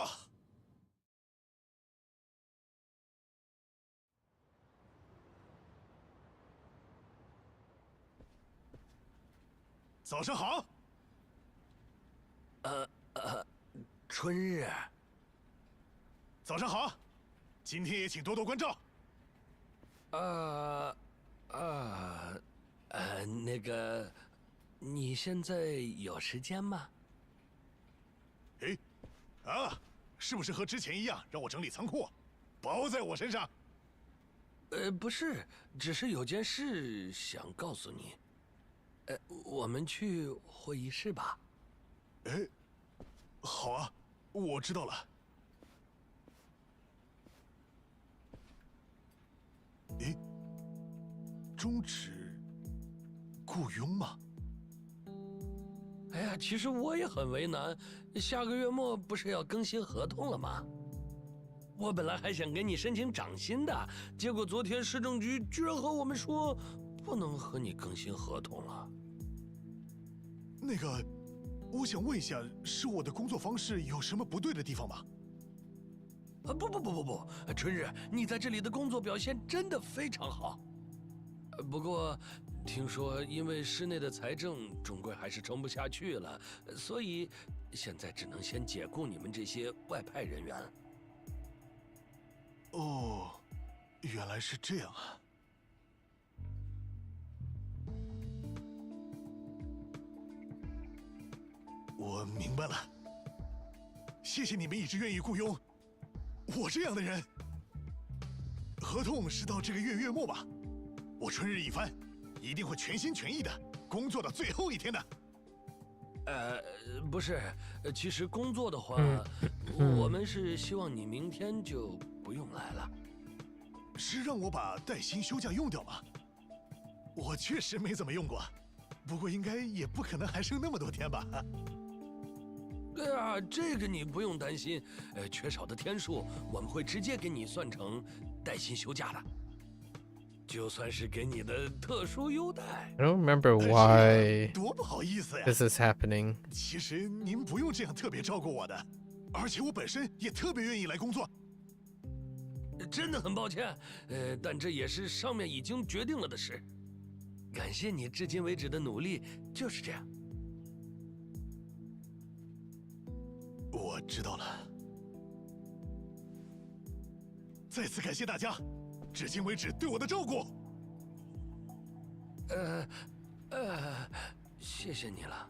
早上好。春日。早上好，今天也请多多关照。那个，你现在有时间吗？哎，是不是和之前一样让我整理仓库，包在我身上？不是，只是有件事想告诉你。我们去会议室吧。哎，好啊，我知道了。诶，终止雇佣吗？哎呀，其实我也很为难，下个月末不是要更新合同了吗？我本来还想给你申请涨薪的，结果昨天市政局居然和我们说，不能和你更新合同了。那个，我想问一下，是我的工作方式有什么不对的地方吗？不，春日，你在这里的工作表现真的非常好。不过，听说因为市内的财政终归还是撑不下去了，所以现在只能先解雇你们这些外派人员。哦，原来是这样啊。我明白了，谢谢你们一直愿意雇佣我这样的人。合同是到这个月月末吧，我春日一番，一定会全心全意的工作到最后一天的。不是，其实工作的话，我们是希望你明天就不用来了。是让我把带薪休假用掉吗？我确实没怎么用过，不过应该也不可能还剩那么多天吧。对啊，这个你不用担心，缺少的天数我们会直接给你算成带薪休假的，就算是给你的特殊优待。 I don't remember why 多不好意思呀。 this is happening. 其实您不用这样特别照顾我的，而且我本身也特别愿意来工作。真的很抱歉，但这也是上面已经决定了的事。感谢你至今为止的努力，就是这样。我知道了，再次感谢大家，至今为止对我的照顾。谢谢你了。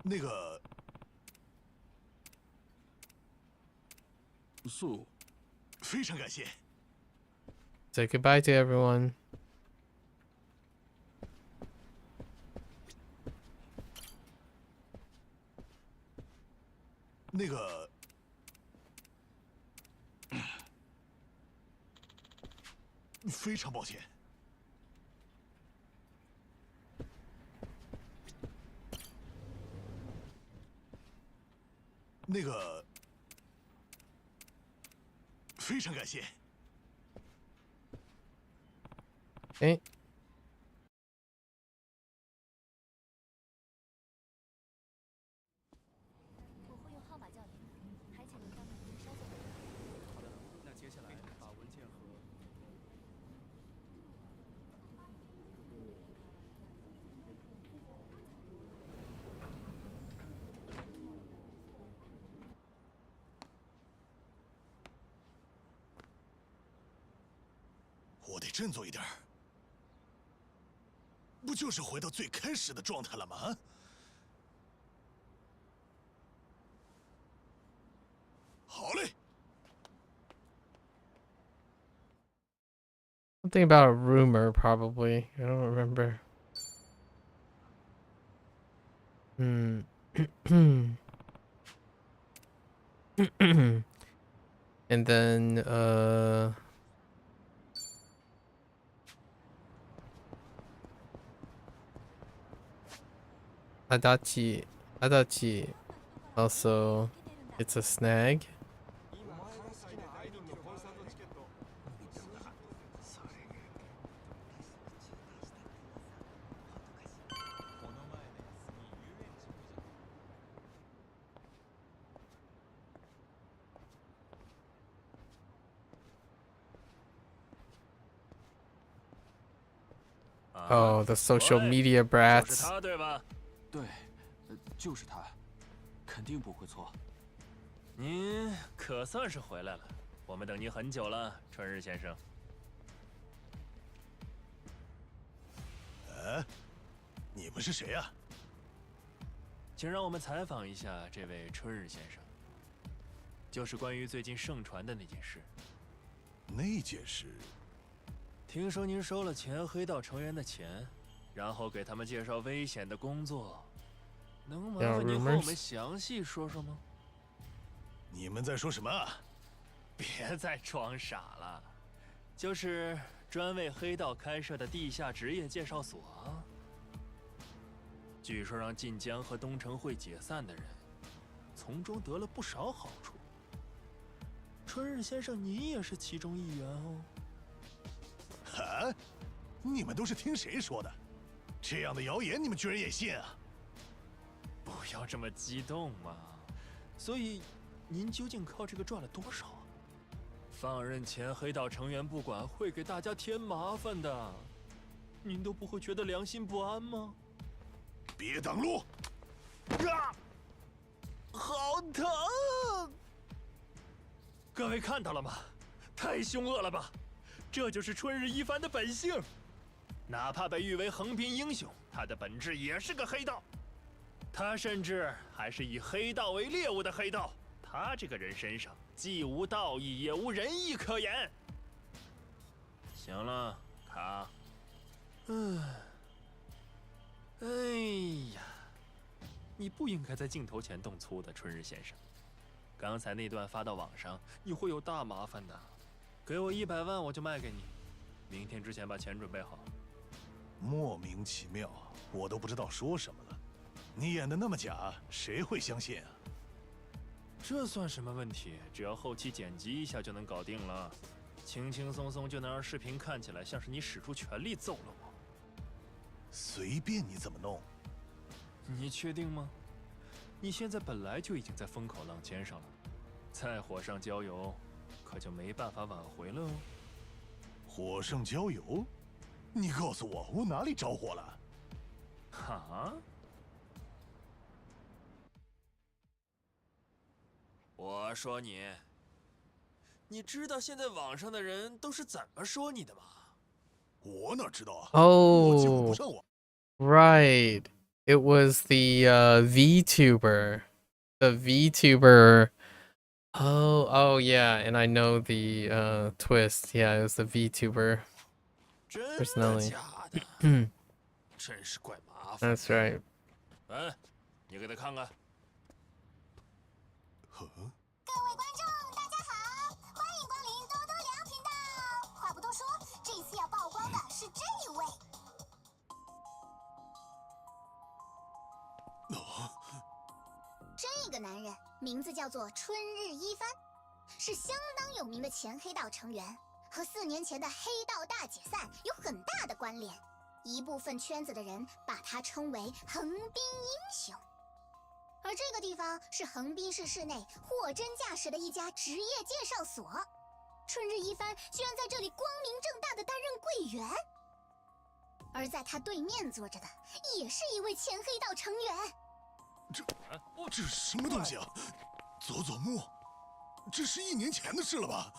那个素，非常感谢。Say goodbye to everyone. 那个，非常抱歉。那个，非常感谢。哎。我会用号码叫您，还请您帮忙稍作等待。好的，那接下来把文件和。我得振作一点儿，不就是回到最开始的状态了吗？好嘞。 Something about a rumor, probably. I don't remember. Hmm. And then, Adachi. Also, it's a snag. Oh, the social media 就是 brats. 他对吧？对，就是他，肯定不会错。您可算是回来了，我们等您很久了，春日先生。你们是谁呀？请让我们采访一下这位春日先生，就是关于最近盛传的那件事。那件事？听说您收了前黑道成员的钱，然后给他们介绍危险的工作，能麻烦您和我们详细说说吗？你们在说什么？别再装傻了，就是专为黑道开设的地下职业介绍所啊。据说让晋江和东城会解散的人，从中得了不少好处。春日先生，你也是其中一员哦。啊！你们都是听谁说的？这样的谣言你们居然也信啊？不要这么激动嘛。所以，您究竟靠这个赚了多少啊？放任前黑道成员不管，会给大家添麻烦的。您都不会觉得良心不安吗？别挡路！啊！好疼！各位看到了吗？太凶恶了吧！这就是春日一番的本性。哪怕被誉为横滨英雄，他的本质也是个黑道。他甚至还是以黑道为猎物的黑道。他这个人身上既无道义，也无仁义可言。行了，卡。哎呀，你不应该在镜头前动粗的，春日先生。刚才那段发到网上，你会有大麻烦的。给我100万，我就卖给你。明天之前把钱准备好。莫名其妙，我都不知道说什么了。你演的那么假，谁会相信啊？这算什么问题？只要后期剪辑一下就能搞定了，轻轻松松就能让视频看起来像是你使出全力揍了我。随便你怎么弄。你确定吗？你现在本来就已经在风口浪尖上了，再火上浇油，可就没办法挽回了哦。火上浇油？你告诉我，我哪里着火了？哈？我说你，你知道现在网上的人都是怎么说你的吗？我哪知道啊？ Oh, right. It was the VTuber. The VTuber. Oh yeah, and I know the twist. Yeah, it was the VTuber personality. 真是怪麻烦。 That's right. 哎，你给他看看。各位观众，大家好，欢迎光临多多良频道。话不多说，这次要曝光的是这一位。这个男人名字叫做春日一番，是相当有名的前黑道成员，和4年前的黑道大解散有很大的关联。一部分圈子的人把他称为横滨英雄。而这个地方是横滨市市内货真价实的一家职业介绍所，春日一番居然在这里光明正大的担任柜员，而在他对面坐着的也是一位前黑道成员。这什么东西啊？佐佐木，这是1年前的事了吧？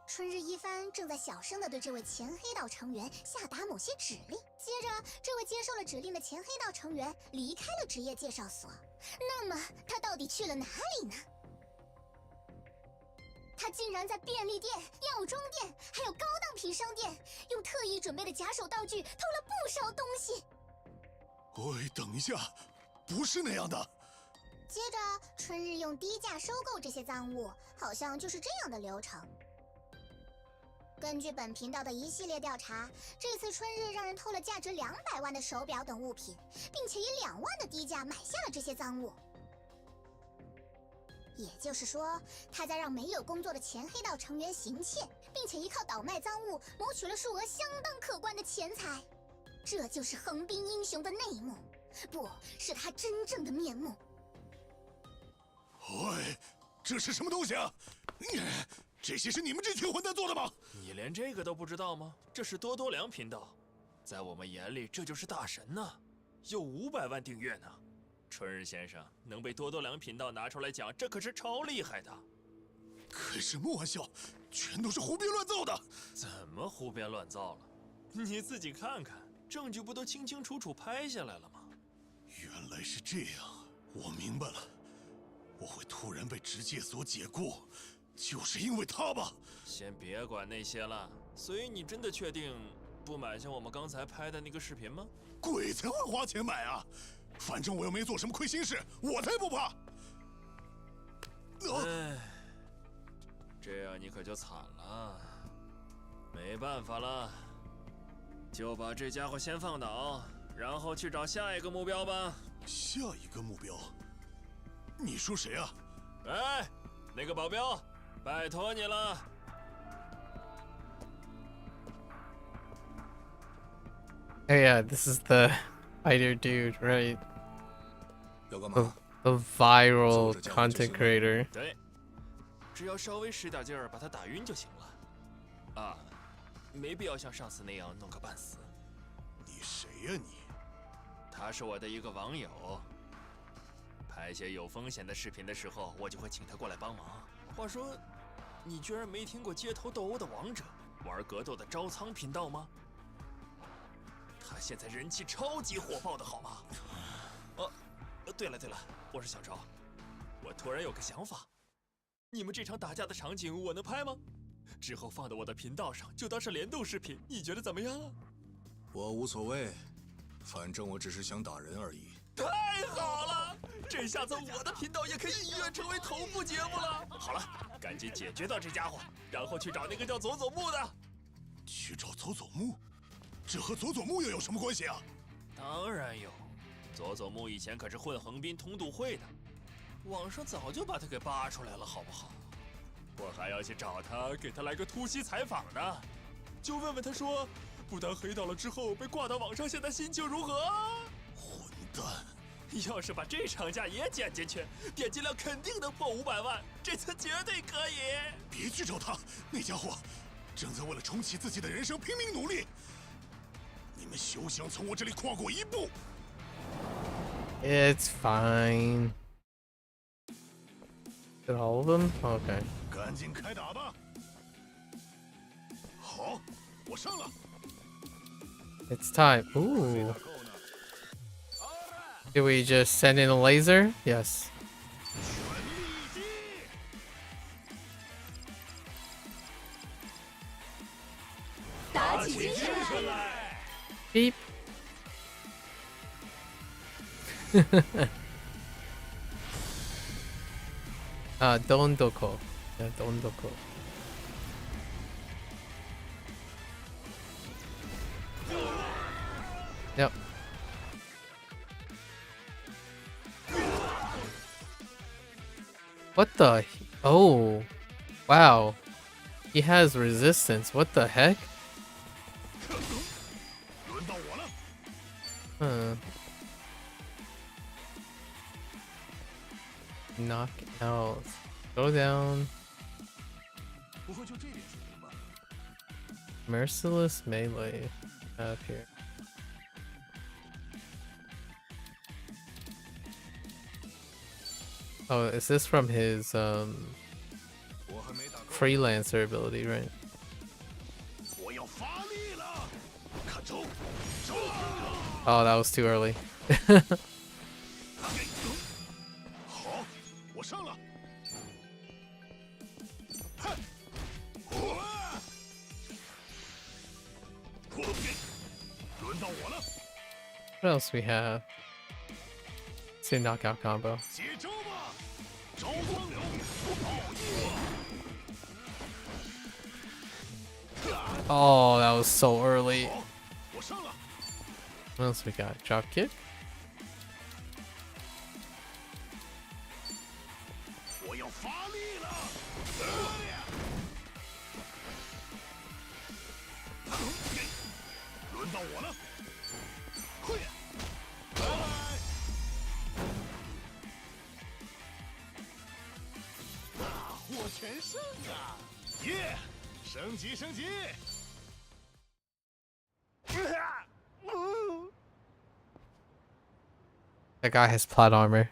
春日一番正在小声地对这位前黑道成员下达某些指令，接着这位接受了指令的前黑道成员离开了职业介绍所。那么他到底去了哪里呢？他竟然在便利店、药妆店还有高档品商店用特意准备的假手道具偷了不少东西。喂，等一下，不是那样的。接着春日用低价收购这些赃物，好像就是这样的流程。根据本频道的一系列调查，这次春日让人偷了价值200万的手表等物品，并且以2万的低价买下了这些赃物。也就是说，他在让没有工作的前黑道成员行窃，并且依靠倒卖赃物谋取了数额相当可观的钱财。这就是横滨英雄的内幕，不是他真正的面目。喂，这是什么东西啊？这些是你们这群混蛋做的吗？你连这个都不知道吗？这是多多良频道，在我们眼里这就是大神呐，有500万订阅呢。春日先生能被多多良频道拿出来讲，这可是超厉害的。开什么玩笑，全都是胡编乱造的。怎么胡编乱造了？你自己看看，证据不都清清楚楚拍下来了吗？原来是这样，我明白了。我会突然被职介所解雇，就是因为他吧？先别管那些了。所以你真的确定不买下我们刚才拍的那个视频吗？鬼才会花钱买啊！反正我又没做什么亏心事，我才不怕。哎，这样你可就惨了。没办法了，就把这家伙先放倒，然后去找下一个目标吧。下一个目标？你说谁啊？哎，那个保镖，拜托你了。Oh yeah, this is the fighter dude, right? The viral content creator. 对，只要稍微使点劲儿把他打晕就行了。啊，没必要像上次那样弄个半死。你谁呀你？他是我的一个网友。拍些有风险的视频的时候，我就会请他过来帮忙。话说，你居然没听过街头斗殴的王者，玩格斗的招仓频道吗？他现在人气超级火爆的好吗？对了，我是小赵，我突然有个想法，你们这场打架的场景我能拍吗？之后放到我的频道上，就当是联动视频，你觉得怎么样啊？我无所谓，反正我只是想打人而已。太好了，这下子我的频道也可以一跃成为头部节目了。好了，赶紧解决掉这家伙，然后去找那个叫佐佐木的。去找佐佐木？这和佐佐木又有什么关系啊？当然有，佐佐木以前可是混横滨通渡会的，网上早就把他给扒出来了，好不好？我还要去找他，给他来个突袭采访呢，就问问他说，不当黑道了之后被挂到网上，现在心情如何？混蛋！要是把这场架也剪进去，点击量肯定能破500万，这次绝对可以。别去找他，那家伙正在为了重启自己的人生拼命努力。你们休想从我这里跨过一步。It's fine. Did all of them? Okay. 赶紧开打吧！好，我上了。 It's time. Ooh. Did we just send in a laser? Yes. Beep. Dondoko. Yeah, Dondoko. Yep. What the? Oh. Wow. He has resistance. What the heck? Huh. Knock out. Go down. Merciless melee. Up here. Oh, is this from his freelancer ability, right? Oh, that was too early. What else we have? Let's do knockout combo. Oh, that was so early. What else we got? Drop kick? That guy has plot armor.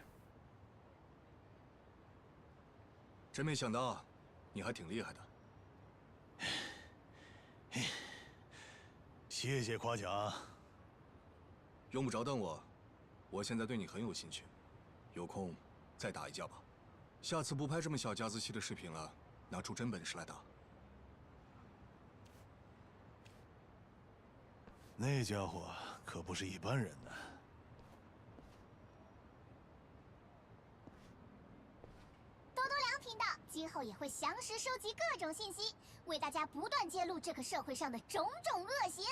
真没想到，你还挺厉害的。谢谢夸奖。用不着瞪我，我现在对你很有兴趣，有空再打一架吧。下次不拍这么小家子气的视频了，拿出真本事来打。那家伙可不是一般人呢。多多良频道今后也会详实收集各种信息，为大家不断揭露这个社会上的种种恶行。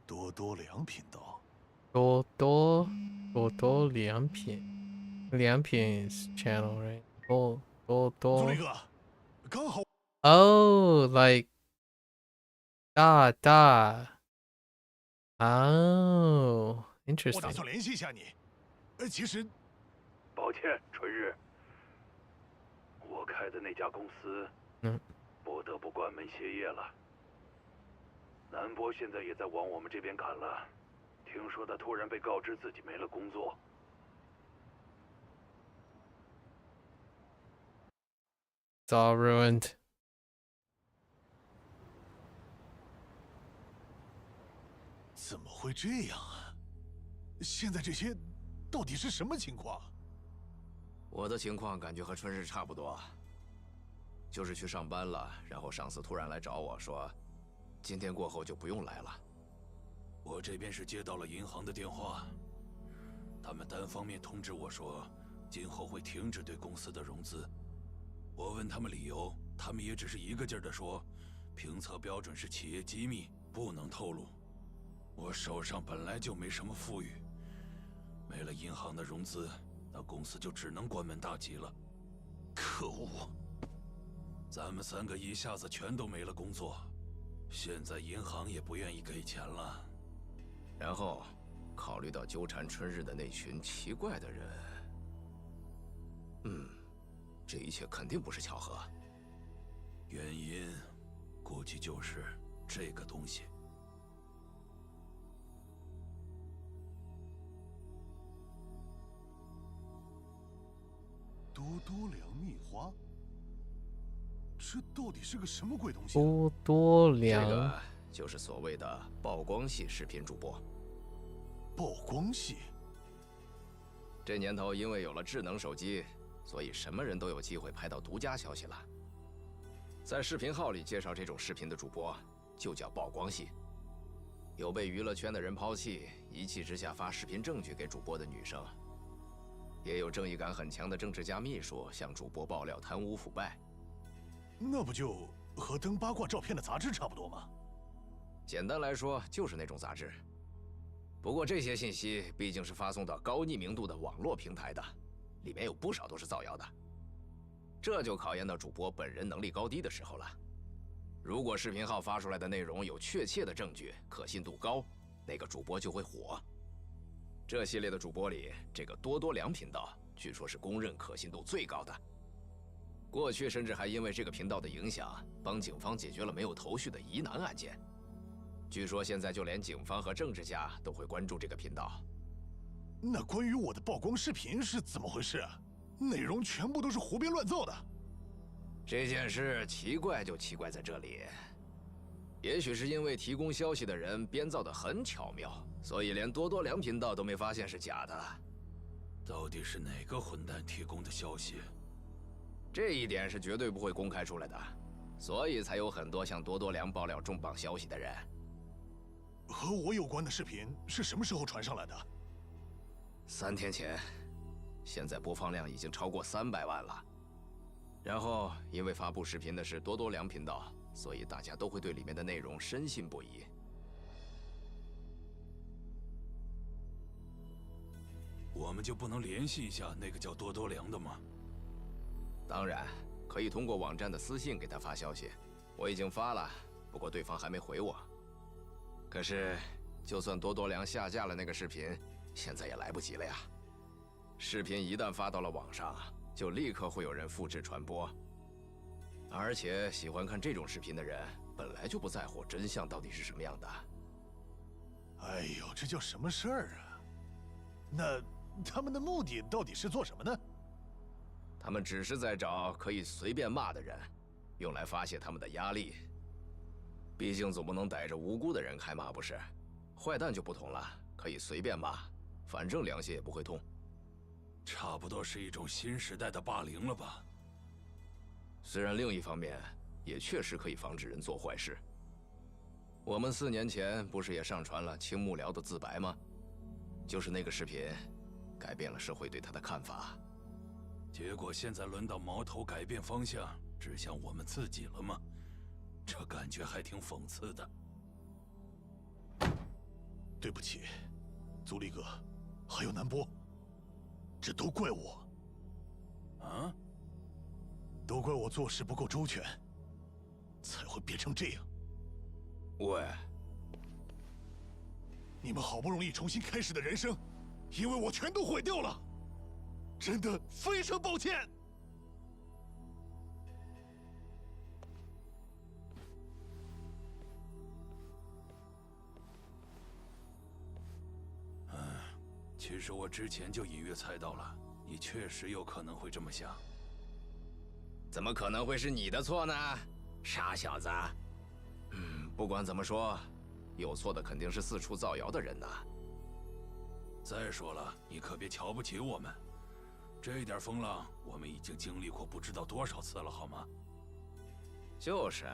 多多良频道。多多良品，良品 is channel right？ 多。朱力哥，刚好。Oh, like 大。Oh, interesting. 我打算联系一下你。其实，抱歉，春日，我开的那家公司，不得不关门歇业了。南波现在也在往我们这边赶了，听说他突然被告知自己没了工作。It's all ruined. 怎么会这样啊？现在这些到底是什么情况？我的情况感觉和春日差不多，就是去上班了，然后上司突然来找我说，今天过后就不用来了。我这边是接到了银行的电话，他们单方面通知我说，今后会停止对公司的融资。我问他们理由，他们也只是一个劲儿地说，评测标准是企业机密，不能透露。我手上本来就没什么富裕，没了银行的融资，那公司就只能关门大吉了。可恶！咱们3个一下子全都没了工作，现在银行也不愿意给钱了。然后，考虑到纠缠春日的那群奇怪的人，这一切肯定不是巧合。原因，估计就是这个东西。多多良蜜花。这到底是个什么鬼东西？多多这良个就是所谓的曝光系视频主播。曝光系。这年头，因为有了智能手机，所以什么人都有机会拍到独家消息了。在视频号里介绍这种视频的主播，就叫曝光系。有被娱乐圈的人抛弃，一气之下发视频证据给主播的女生，也有正义感很强的政治家秘书向主播爆料贪污腐败。那不就和登八卦照片的杂志差不多吗？简单来说，就是那种杂志。不过这些信息毕竟是发送到高匿名度的网络平台的，里面有不少都是造谣的。这就考验到主播本人能力高低的时候了。如果视频号发出来的内容有确切的证据，可信度高，那个主播就会火。这系列的主播里，这个多多良频道据说是公认可信度最高的。过去甚至还因为这个频道的影响，帮警方解决了没有头绪的疑难案件。据说现在就连警方和政治家都会关注这个频道。那关于我的曝光视频是怎么回事啊？内容全部都是胡编乱造的。这件事奇怪就奇怪在这里，也许是因为提供消息的人编造的很巧妙，所以连多多良频道都没发现是假的。到底是哪个混蛋提供的消息？这一点是绝对不会公开出来的，所以才有很多向多多良爆料重磅消息的人。和我有关的视频是什么时候传上来的？3天前，现在播放量已经超过300万了。然后，因为发布视频的是多多良频道，所以大家都会对里面的内容深信不疑。我们就不能联系一下那个叫多多良的吗？当然，可以通过网站的私信给他发消息。我已经发了，不过对方还没回我。可是，就算多多良下架了那个视频，现在也来不及了呀。视频一旦发到了网上，就立刻会有人复制传播。而且，喜欢看这种视频的人本来就不在乎真相到底是什么样的。哎呦，这叫什么事儿啊？那他们的目的到底是做什么呢？他们只是在找可以随便骂的人，用来发泄他们的压力。毕竟总不能逮着无辜的人开骂，不是？坏蛋就不同了，可以随便骂，反正良心也不会痛。差不多是一种新时代的霸凌了吧？虽然另一方面，也确实可以防止人做坏事。我们4年前不是也上传了青木辽的自白吗？就是那个视频，改变了社会对他的看法。结果现在轮到矛头改变方向，指向我们自己了吗？这感觉还挺讽刺的。对不起，足利哥，还有南波，这都怪我。啊？都怪我做事不够周全，才会变成这样。喂，你们好不容易重新开始的人生，因为我全都毁掉了。真的非常抱歉。其实我之前就隐约猜到了，你确实有可能会这么想。怎么可能会是你的错呢，傻小子？不管怎么说，有错的肯定是四处造谣的人呐。再说了，你可别瞧不起我们。这点风浪，我们已经经历过不知道多少次了，好吗？就是，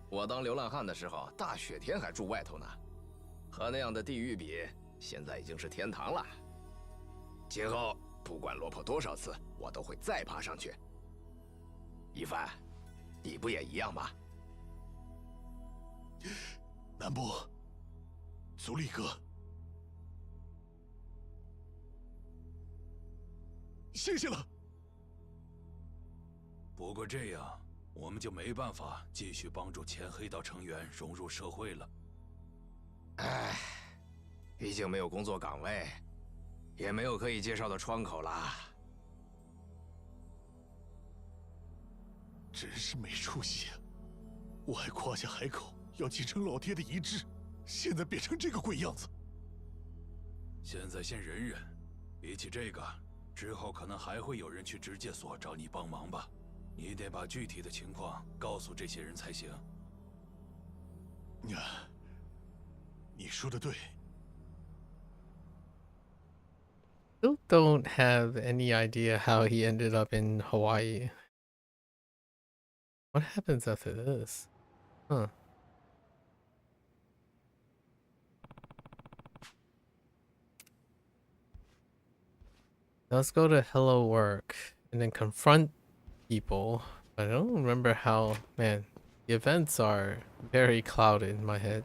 我当流浪汉的时候，大雪天还住外头呢，和那样的地狱比，现在已经是天堂了。今后不管落魄多少次，我都会再爬上去。一帆，你不也一样吗？南波，足利哥，谢谢了。不过这样，我们就没办法继续帮助前黑道成员融入社会了。唉，毕竟没有工作岗位，也没有可以介绍的窗口啦。真是没出息啊！我还夸下海口要继承老爹的遗志，现在变成这个鬼样子。现在先忍忍，比起这个，之后可能还会有人去直接所找你帮忙吧。你得把具体的情况告诉这些人才行。你说的对。Still don't have any idea how he ended up in Hawaii. What happens after this? Huh. Let's go to Hello Work and then confront people. I don't remember how, man, the events are very clouded in my head.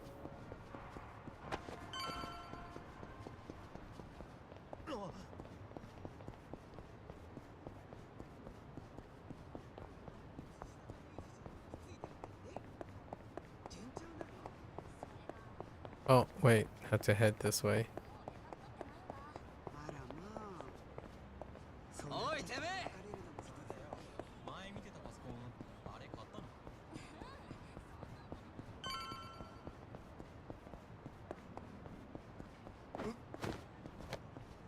Oh, wait, have to head this way.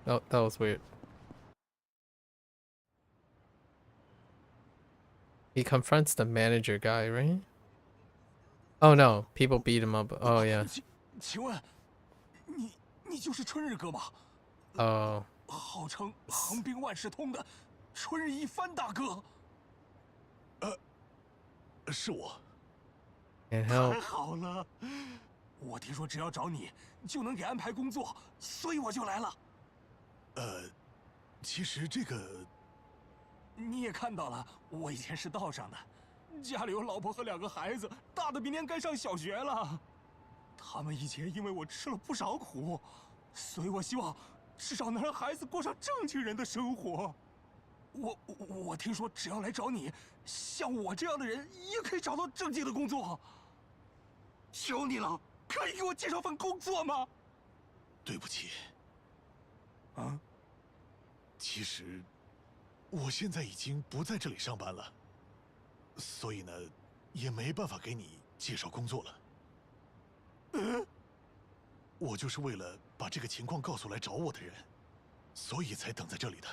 Oh, that was weird. He confronts the manager guy, right? Oh no, people beat him up. Oh yeah. 请问，你就是春日哥吗？ Oh. 号称横滨万事通的春日一番大哥。是我。太好了，我听说只要找你就能给安排工作，所以我就来了。其实这个你也看到了，我以前是道上的，家里有老婆和2个孩子，大的明年该上小学了。他们以前因为我吃了不少苦，所以我希望至少能让孩子过上正经人的生活。我听说只要来找你，像我这样的人也可以找到正经的工作。求你了，可以给我介绍份工作吗？对不起。其实我现在已经不在这里上班了，所以呢，也没办法给你介绍工作了。我就是为了把这个情况告诉来找我的人，所以才等在这里的。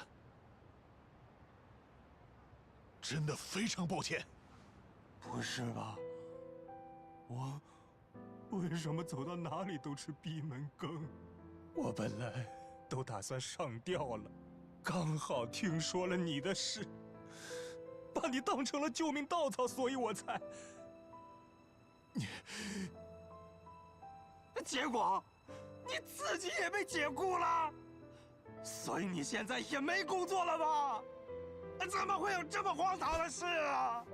真的非常抱歉。不是吧？我为什么走到哪里都吃闭门羹？我本来都打算上吊了，刚好听说了你的事，把你当成了救命稻草，所以我才……结果你自己也被解雇了，所以你现在也没工作了吧？怎么会有这么荒唐的事啊！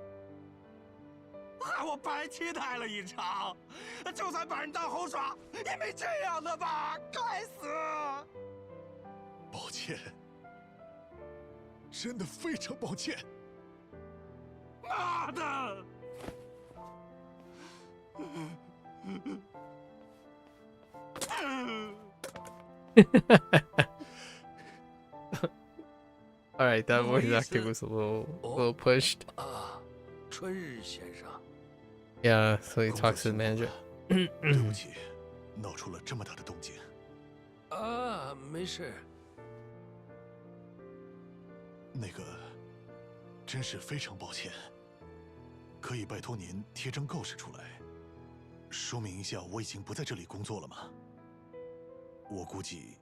害我白期待了一场，就算把人当猴耍，也没这样的吧？该死！抱歉，真的非常抱歉。妈的！All right, that voice acting was a little pushed. 春日先生。Yeah, so he talks to the manager. 对不起，闹出了这么大的动静。没事。那个，真是非常抱歉。可以拜托您贴张告示出来，说明一下我已经不在这里工作了吗？我估计，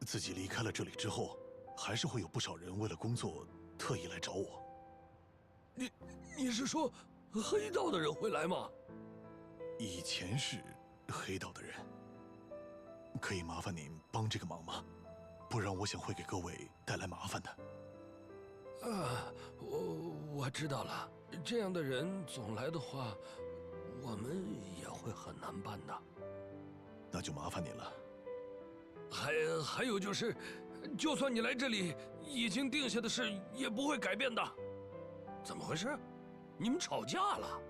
自己离开了这里之后，还是会有不少人为了工作特意来找我。你是说黑道的人会来吗？以前是黑道的人，可以麻烦您帮这个忙吗？不然我想会给各位带来麻烦的。我知道了。这样的人总来的话，我们也会很难办的。那就麻烦您了。还有就是，就算你来这里，已经定下的事也不会改变的。怎么回事？你们吵架了？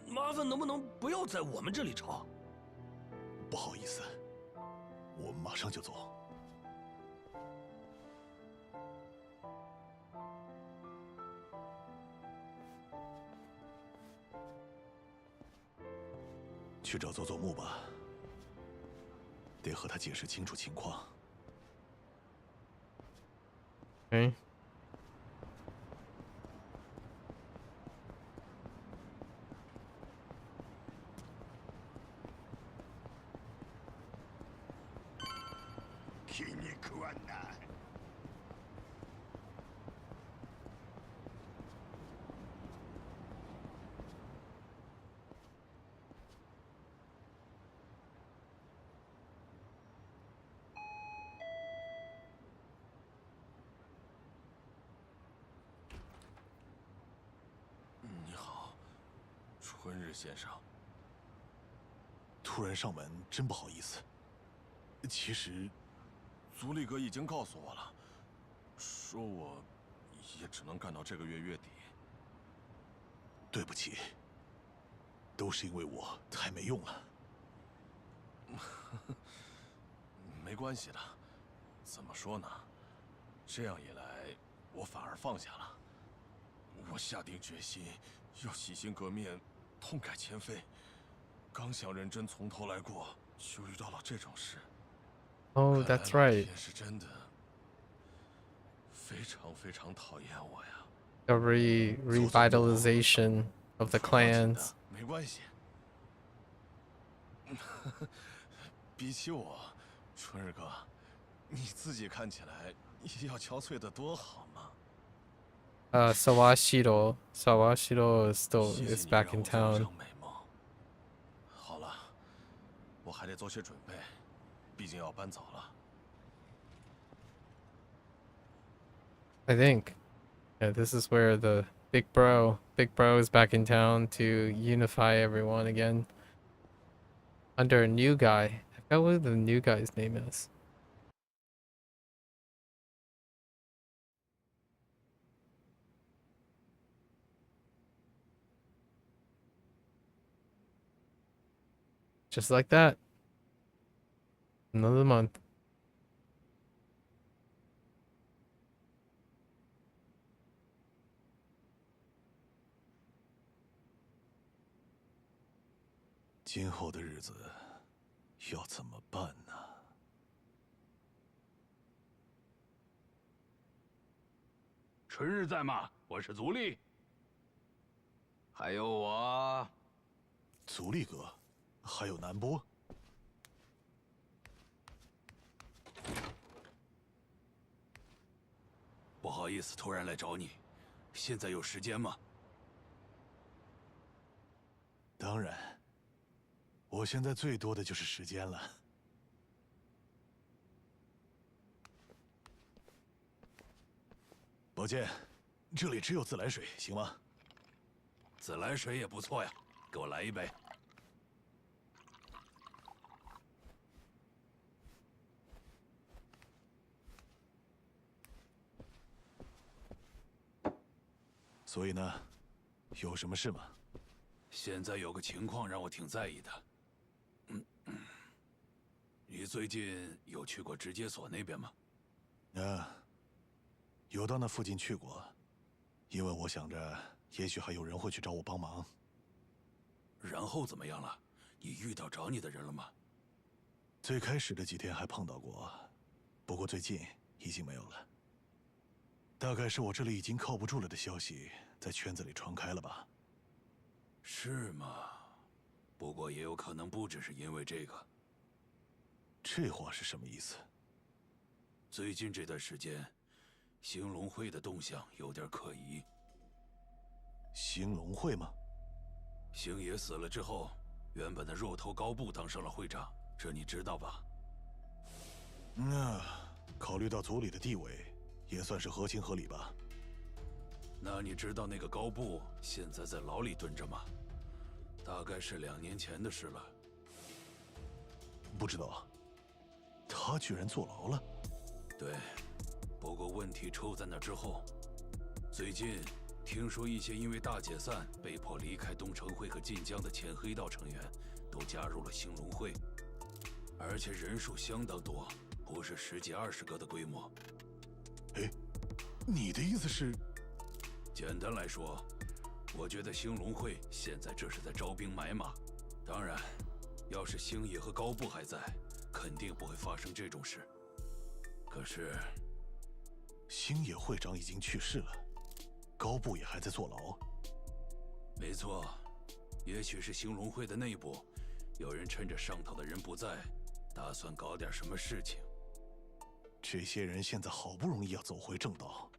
麻烦能不能不要在我们这里吵？不好意思，我马上就走。去找佐佐木吧，得和他解释清楚情况。気に食わんな。你好，春日先生。突然上门，真不好意思。其实，足利哥已经告诉我了，说我也只能干到这个月月底。对不起，都是因为我太没用了。没关系的，怎么说呢？这样一来，我反而放下了。我下定决心要洗心革面，痛改前非。刚想认真从头来过，就遇到了这种事。Oh, that's right. 天是真的非常非常讨厌我呀。The revitalization of the clans. 没关系。比起我，春日哥，你自己看起来要憔悴得多好吗？Sawashiro is back in town. 好了，我还得做些准备，毕竟要搬走了。I think, yeah, this is where the big bro is back in town to unify everyone again. Under a new guy. I forgot what the new guy's name is. Just like that. Another month. "今后的日子要怎么办呢？"春日在吗？我是足利。还有我。足利哥，还有南波。不好意思，突然来找你，现在有时间吗？当然，我现在最多的就是时间了。宝剑，这里只有自来水，行吗？自来水也不错呀，给我来一杯。所以呢，有什么事吗？现在有个情况让我挺在意的。你最近有去过直接所那边吗？有到那附近去过，因为我想着也许还有人会去找我帮忙。然后怎么样了？你遇到找你的人了吗？最开始的几天还碰到过，不过最近已经没有了。大概是我这里已经靠不住了的消息在圈子里传开了吧？是吗？不过也有可能不只是因为这个。这话是什么意思？最近这段时间，兴隆会的动向有点可疑。兴隆会吗？星爷死了之后，原本的肉头高部当上了会长，这你知道吧？考虑到族里的地位，也算是合情合理吧。那你知道那个高部现在在牢里蹲着吗？大概是2年前的事了。不知道。他居然坐牢了？对，不过问题出在那之后。最近听说一些因为大解散被迫离开东城会和晋江的前黑道成员，都加入了兴隆会，而且人数相当多，不是10几20个的规模。哎，你的意思是？简单来说，我觉得兴隆会现在这是在招兵买马。当然，要是星爷和高部还在，肯定不会发生这种事。可是，星野会长已经去世了，高部也还在坐牢。没错，也许是兴隆会的内部，有人趁着上头的人不在，打算搞点什么事情。这些人现在好不容易要走回正道，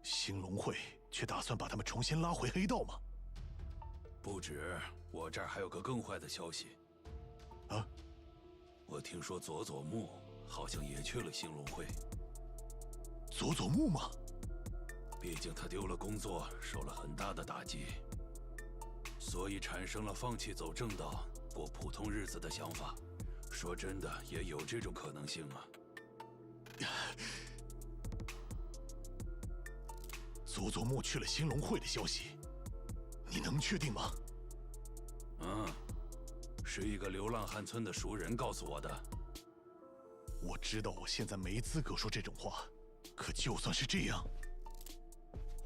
兴隆会却打算把他们重新拉回黑道吗？不止，我这儿还有个更坏的消息。啊？我听说佐佐木好像也去了兴隆会。佐佐木吗？毕竟他丢了工作，受了很大的打击，所以产生了放弃走正道、过普通日子的想法。说真的，也有这种可能性啊。佐佐木去了兴隆会的消息，你能确定吗？是一个流浪汉村的熟人告诉我的。我知道我现在没资格说这种话，可就算是这样，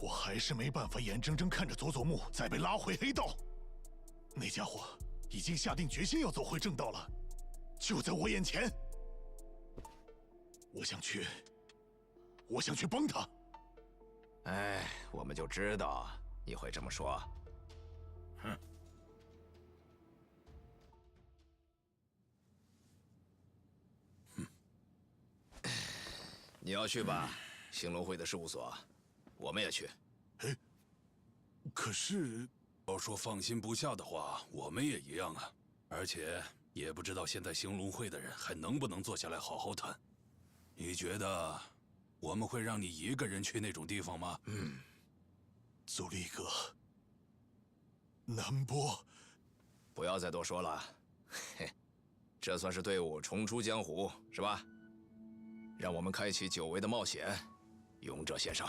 我还是没办法眼睁睁看着佐佐木再被拉回黑道。那家伙已经下定决心要走回正道了，就在我眼前。我想去帮他。哎，我们就知道你会这么说。哼。你要去吧，兴隆会的事务所，我们也去。哎，可是，要说放心不下的话，我们也一样啊。而且也不知道现在兴隆会的人还能不能坐下来好好谈。你觉得我们会让你一个人去那种地方吗？祖力哥，南波，不要再多说了。嘿，这算是队伍重出江湖，是吧？让我们开启久违的冒险，勇者先生。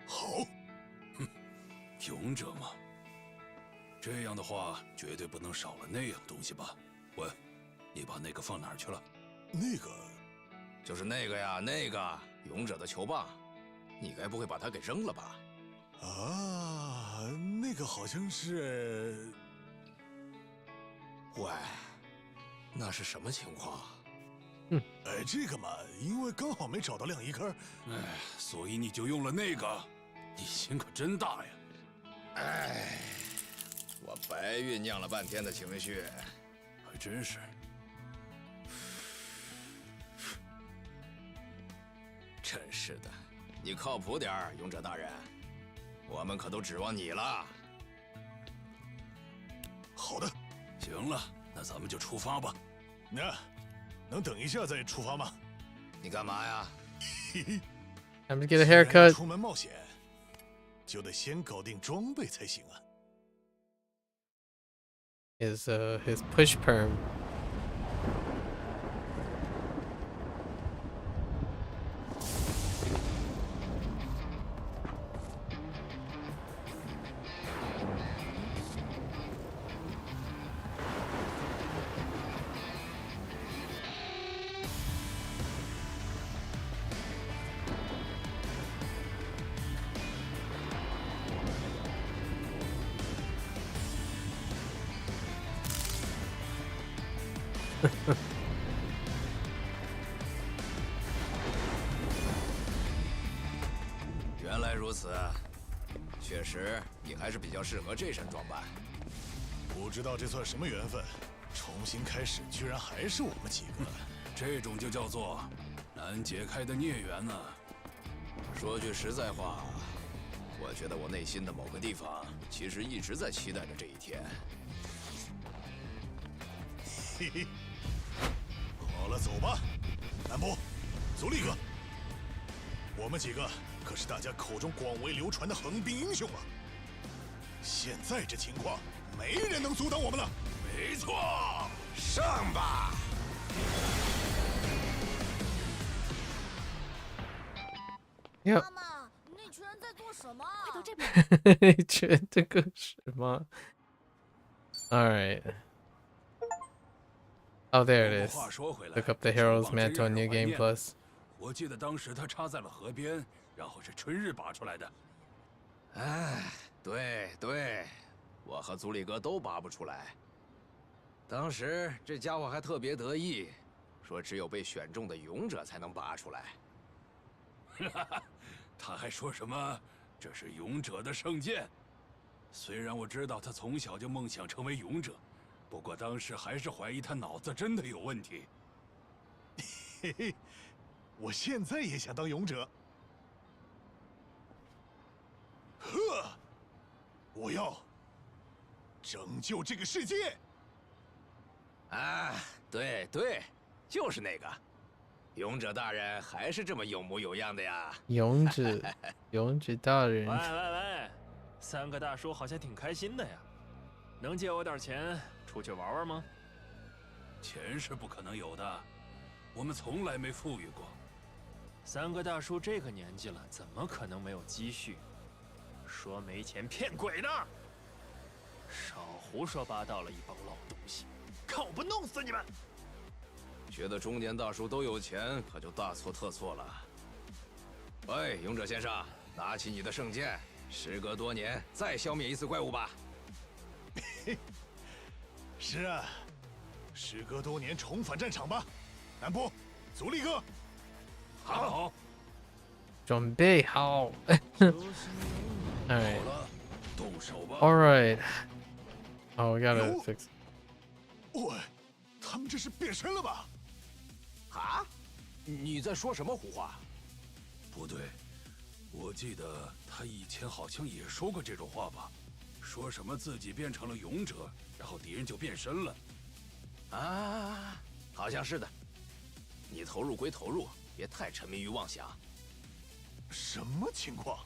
好。勇者吗？这样的话，绝对不能少了那样东西吧？喂，你把那个放哪儿去了？那个，就是那个呀，那个勇者的球棒，你该不会把它给扔了吧？啊，那个好像是……喂，那是什么情况？哎，这个嘛，因为刚好没找到晾衣杆，哎，所以你就用了那个，你心可真大呀！哎，我白酝酿了半天的情绪，还真是。真是的，你靠谱点儿，勇者大人，我们可都指望你了。好的，行了，那咱们就出发吧。那。能等一下再出发吗？你干嘛呀？ Time to get a haircut. 出门冒险，就得先搞定装备才行啊。His push perm.原来如此，确实你还是比较适合这身装扮。不知道这算什么缘分，重新开始居然还是我们几个，这种就叫做难解开的孽缘呢。说句实在话，我觉得我内心的某个地方其实一直在期待着这一天。嘿嘿。好了，走吧，南波，足利哥，我们几个可是大家口中广为流传的横滨英雄啊！现在这情况，没人能阻挡我们了。没错，上吧！妈妈，那群人在做什么？快到这边！那群这个什么 ？All right. Oh, there it is. Look up the Heroes Mantle New Game Plus. 我记得当时他插在了河边，然后是春日拔出来的。哎，对，我和足利哥都拔不出来。当时这家伙还特别得意，说只有被选中的勇者才能拔出来。他还说什么这是勇者的圣剑。虽然我知道他从小就梦想成为勇者。不过当时还是怀疑他脑子真的有问题。嘿嘿，我现在也想当勇者。呵，我要拯救这个世界。啊，对对，就是那个。勇者大人还是这么有模有样的呀。勇者，勇者大人。喂，三个大叔好像挺开心的呀。能借我点钱出去玩玩吗？钱是不可能有的，我们从来没富裕过。三个大叔这个年纪了，怎么可能没有积蓄？说没钱骗鬼呢！少胡说八道了，一帮老东西！看我不弄死你们！觉得中年大叔都有钱，可就大错特错了。喂，勇者先生，拿起你的圣剑，时隔多年再消灭一次怪物吧。是啊，时隔多年重返战场吧，南波，足利哥。好。准备好。Alright. 动手吧。Alright. Oh, we gotta fix. 喂，他们这是变身了吧？啊？你在说什么胡话？不对，我记得他以前好像也说过这种话吧？说什么自己变成了勇者，然后敌人就变身了。啊，好像是的。你投入归投入，别太沉迷于妄想。什么情况？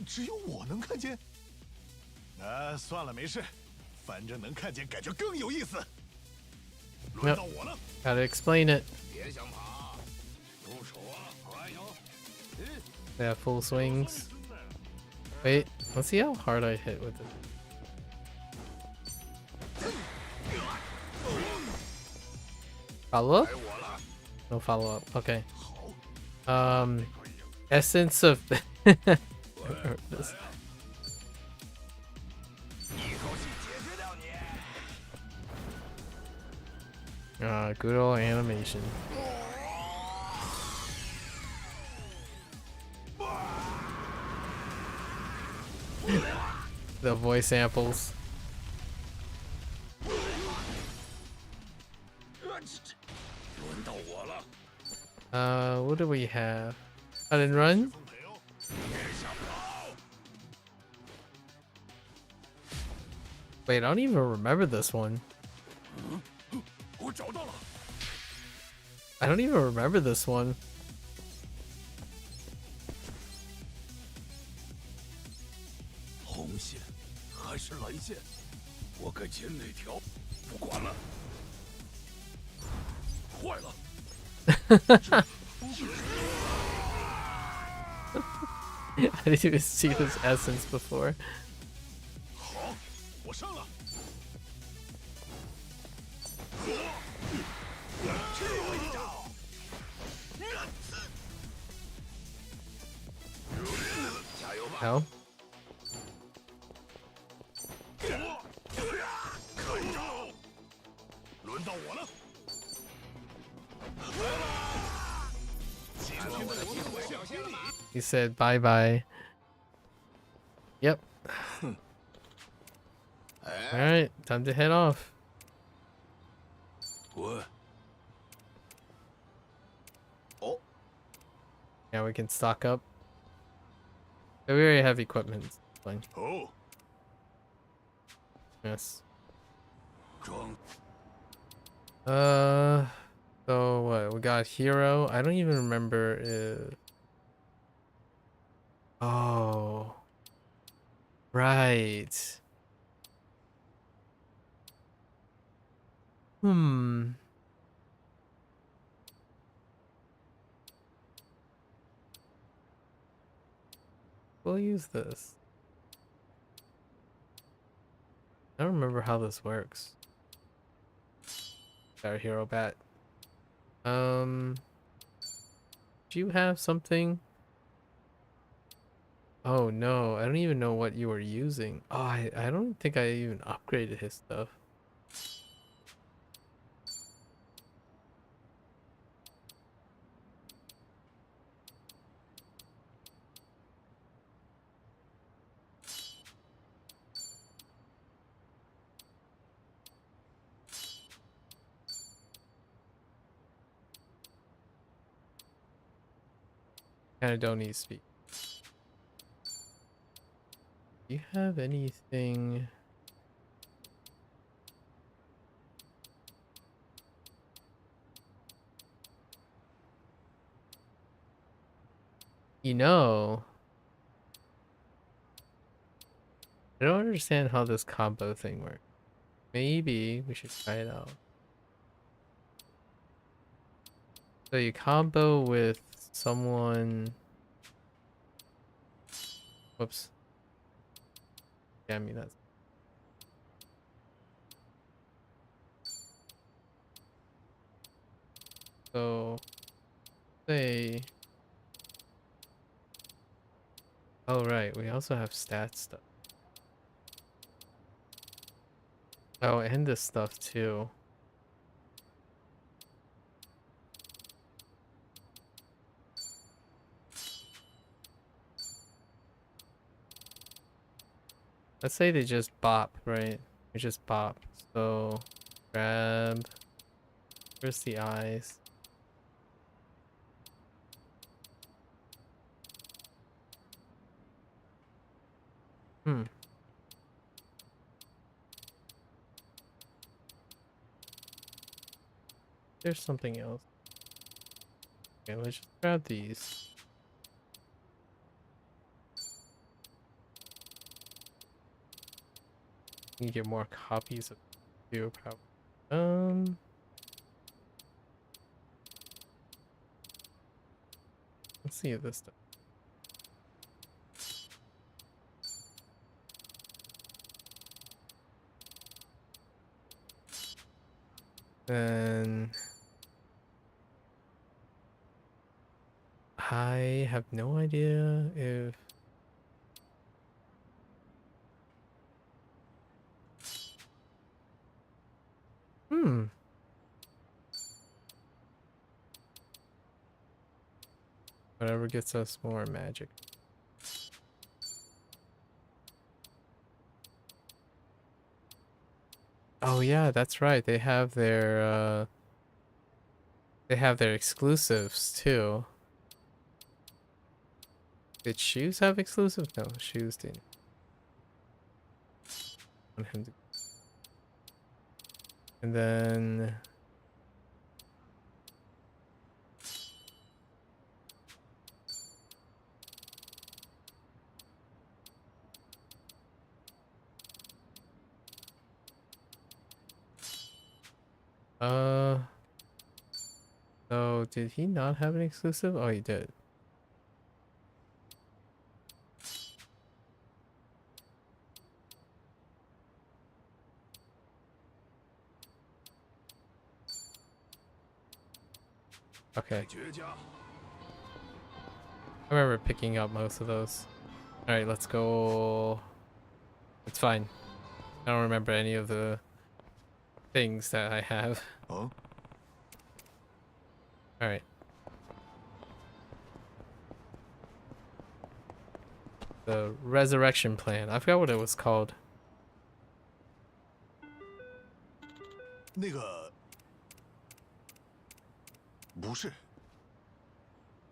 只有我能看见？算了，没事，反正能看见，感觉更有意思。轮到我了。Gotta explain it. 别想跑，动手啊！快哟！They have full swings. Wait, let's see how hard I hit with it. Follow up? No follow up. Okay. Essence of. Good old animation. The voice samples. What do we have? Cut and run? Wait, I don't even remember this one. I don't even remember this one. 红线还是蓝线？我该捡哪条？不管了。坏了！ I didn't even see this essence before. 好，我上了。No. 轮到我了。 He said bye bye. Yep. Alright, time to head off. What? Oh. Yeah, we can stock up. But we already have equipment. It's fine. Oh. Yes. Drunk. So what? We got hero. I don't even remember if... Oh. Right. We'll use this. I don't remember how this works. Got our hero bat. Do you have something? Oh no, I don't even know what you were using. Oh, I don't think I even upgraded his stuff. Kind of don't need speed. Do you have anything? You know, I don't understand how this combo thing works. Maybe we should try it out. So you combo with someone. Whoops. Yeah, I mean that's. So, say. Oh right, we also have stat stuff. Oh, and this stuff too. Let's say they just bop, right? They just bop. So, grab. Where's the eyes? Hmm. There's something else. Okay, let's just grab these. You can get more copies of you, probably. Let's see if this stuff. Then I have no idea if whatever gets us more magic. Oh yeah, that's right. They have their exclusives too. Did shoes have exclusives? No, shoes didn't. Want him to... And then so did he not have an exclusive? Oh, he did. Okay. I remember picking up most of those. Alright, let's go. It's fine. I don't remember any of the things that I have. Oh? Alright. The resurrection plan. I forgot what it was called. 那个不是。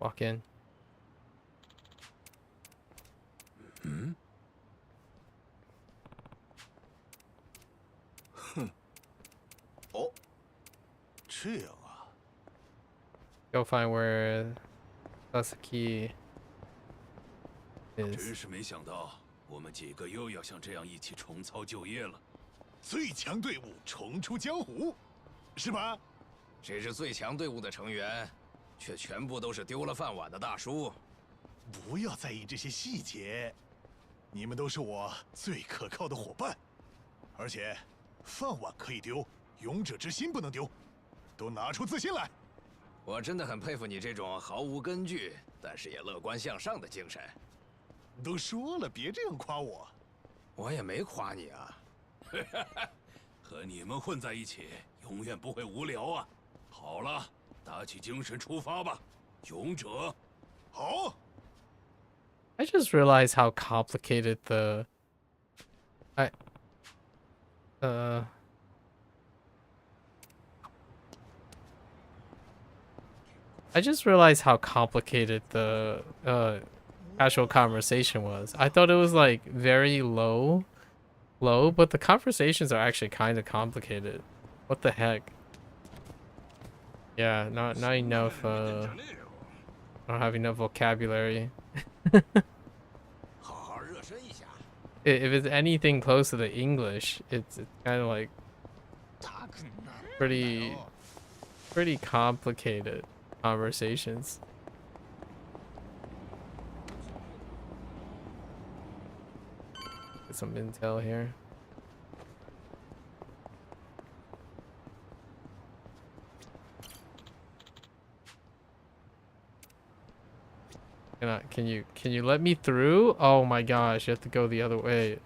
Walk in. 嗯？哼。哦，这样啊。Go find where Sasuke is. 真是没想到，我们几个又要像这样一起重操旧业了。最强队伍重出江湖，是吧？谁是最强队伍的成员，却全部都是丢了饭碗的大叔。不要在意这些细节，你们都是我最可靠的伙伴。而且，饭碗可以丢，勇者之心不能丢，都拿出自信来。我真的很佩服你这种毫无根据，但是也乐观向上的精神。都说了，别这样夸我。我也没夸你啊。 和你们混在一起，永远不会无聊啊！好了，打起精神出发吧，勇者。好。I just realized how complicated the I just realized how complicated the casual conversation was. I thought it was like very low, but the conversations are actually kind of complicated. What the heck? Yeah, not enough. I don't have enough vocabulary. If it's anything close to the English, it's kind of like pretty complicated conversations. Get some intel here. Can you let me through? Oh my gosh, you have to go the other way. You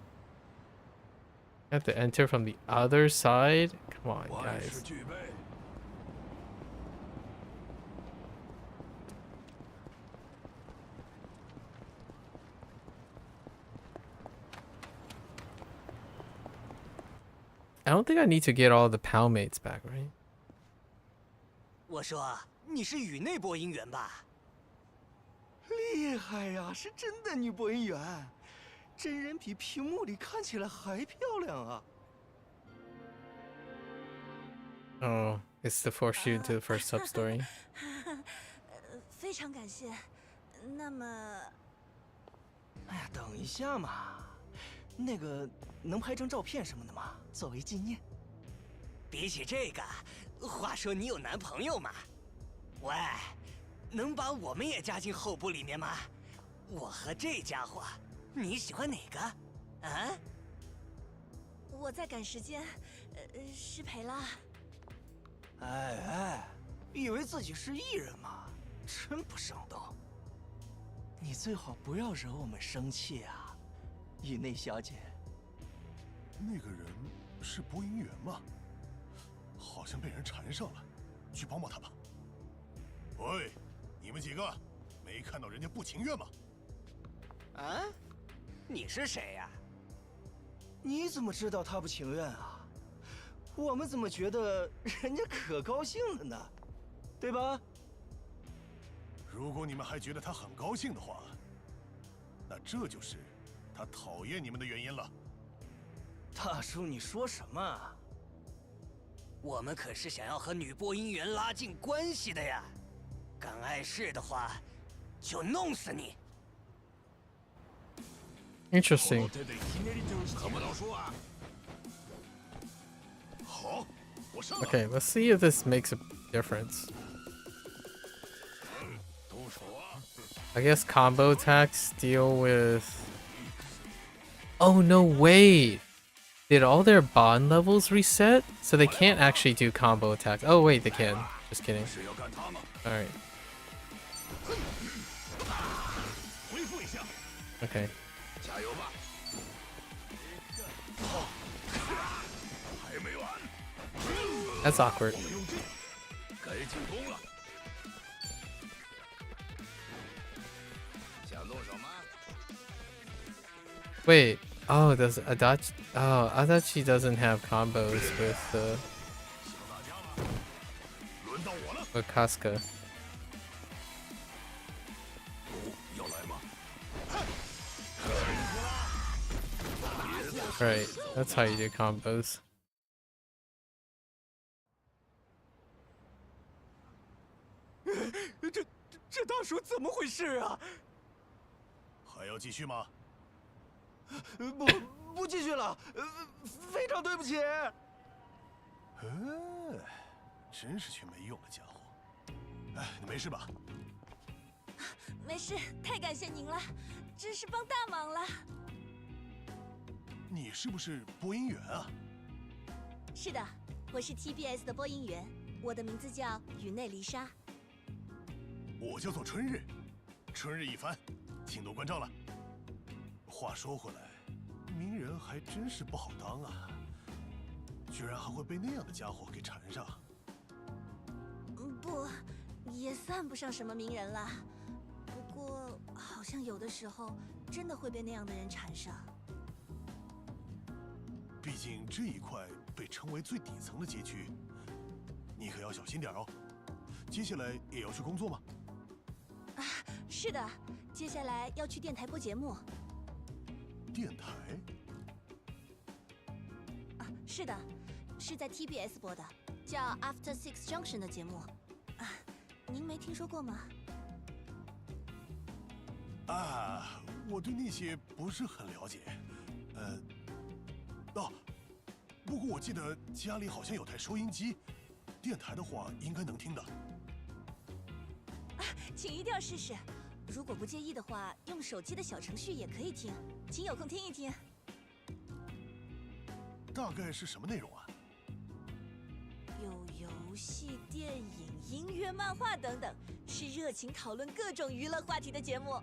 have to enter from the other side? Come on, guys. I don't think I need to get all the palmates back, right? 我说，你是宇内播音员吧？厉害呀，是真的女播音员，真人比屏幕里看起来还漂亮啊！ Oh, it's to force you into the first sub story. 非常感谢。那么，哎呀，等一下嘛，那个能拍张照片什么的吗？作为纪念。比起这个，话说你有男朋友吗？喂，能把我们也加进候补里面吗？我和这家伙，你喜欢哪个？啊？我在赶时间，失陪了。哎，以为自己是艺人吗？真不上道。你最好不要惹我们生气啊，宇内小姐。那个人是播音员吗？好像被人缠上了，去帮帮他吧。喂，你们几个没看到人家不情愿吗？啊？你是谁呀？你怎么知道他不情愿啊？我们怎么觉得人家可高兴了呢？对吧？如果你们还觉得他很高兴的话，那这就是他讨厌你们的原因了。大叔，你说什么？我们可是想要和女播音员拉近关系的呀！敢碍事的话，就弄死你！ Interesting. Okay, let's see if this makes a difference. I guess combo attacks deal with... Oh, no, wait! Did all their bond levels reset? So they can't actually do combo attacks. Oh, wait, they can. Just kidding. Alright. Okay. That's awkward. Wait. Oh, does Adachi? Oh, Adachi doesn't have combos with Casca. Right, that's how you do combos. 这大叔怎么回事啊？还要继续吗？不继续了，非常对不起。真是群没用的家伙。哎，你没事吧？没事，太感谢您了，真是帮大忙了。你是不是播音员啊？是的，我是 TBS 的播音员，我的名字叫宇内梨沙。我叫做春日，春日一番，请多关照了。话说回来，鸣人还真是不好当啊，居然还会被那样的家伙给缠上。不，也算不上什么名人了。不过，好像有的时候真的会被那样的人缠上。毕竟这一块被称为最底层的街区，你可要小心点哦。接下来也要去工作吗？是的，接下来要去电台播节目。电台？是的，是在 TBS 播的，叫 After Six Junction 的节目。您没听说过吗？我对那些不是很了解。不过我记得家里好像有台收音机，电台的话应该能听的。请一定要试试。如果不介意的话，用手机的小程序也可以听，请有空听一听。大概是什么内容啊？有游戏、电影、音乐、漫画等等，是热情讨论各种娱乐话题的节目。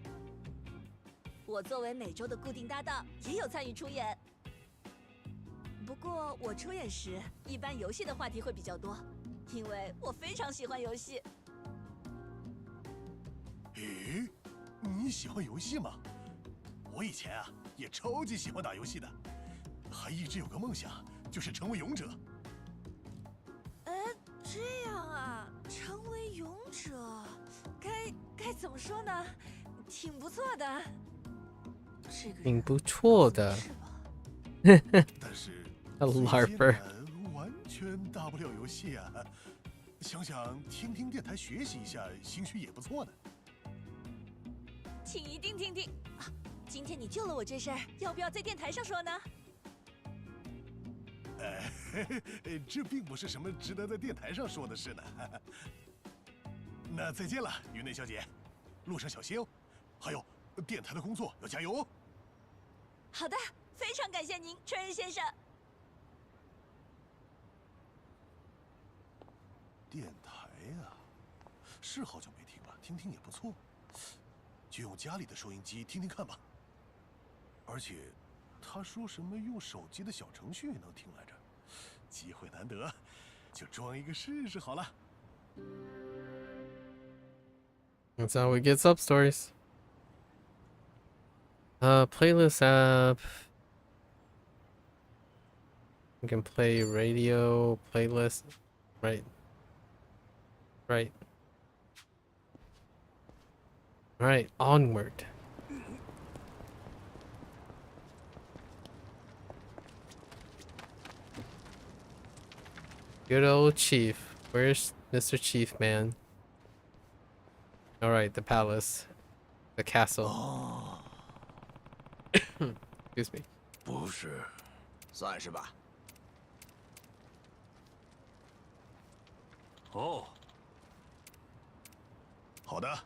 我作为每周的固定搭档，也有参与出演。不过我出演时，一般游戏的话题会比较多，因为我非常喜欢游戏。诶，你喜欢游戏吗？我以前也超级喜欢打游戏的，还一直有个梦想，就是成为勇者。这样啊，成为勇者，该怎么说呢？挺不错的。挺不错的。但是 A larper 完全大不了游戏啊！想想听听电台学习一下，兴许也不错呢。请一定听听今天你救了我这事儿，要不要在电台上说呢？这并不是什么值得在电台上说的事呢。那再见了，云内小姐，路上小心哦。还有，电台的工作要加油哦。好的，非常感谢您，春日先生。电台是好久没听了，听听也不错。就用家里的收音机听听看吧。而且，他说什么用手机的小程序能听来着？机会难得，就装一个试试好了。That's how we get sub stories. Playlist app. You can play radio playlist. Right. Alright, onward. Good old Chief. Where's Mr. Chief, man? Alright, the palace. The castle. Excuse me. 不是，算是吧。哦，好的。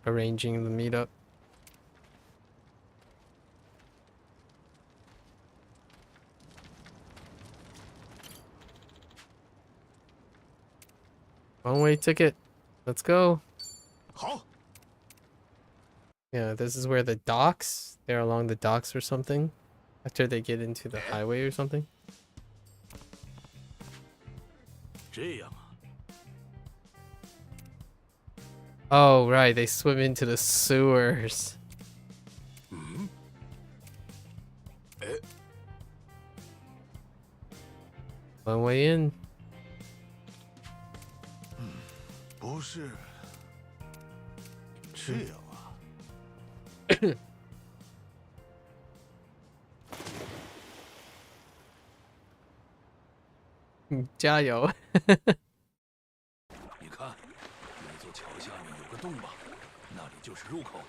Arranging the meetup. One-way ticket. Let's go. Yeah, this is where the docks. They're along the docks or something. After they get into the highway or something. 这样啊。 Oh, right. They swim into the sewers. One way in. 不是这样啊。加油。你看，那座桥下面有个洞吧，那里就是入口。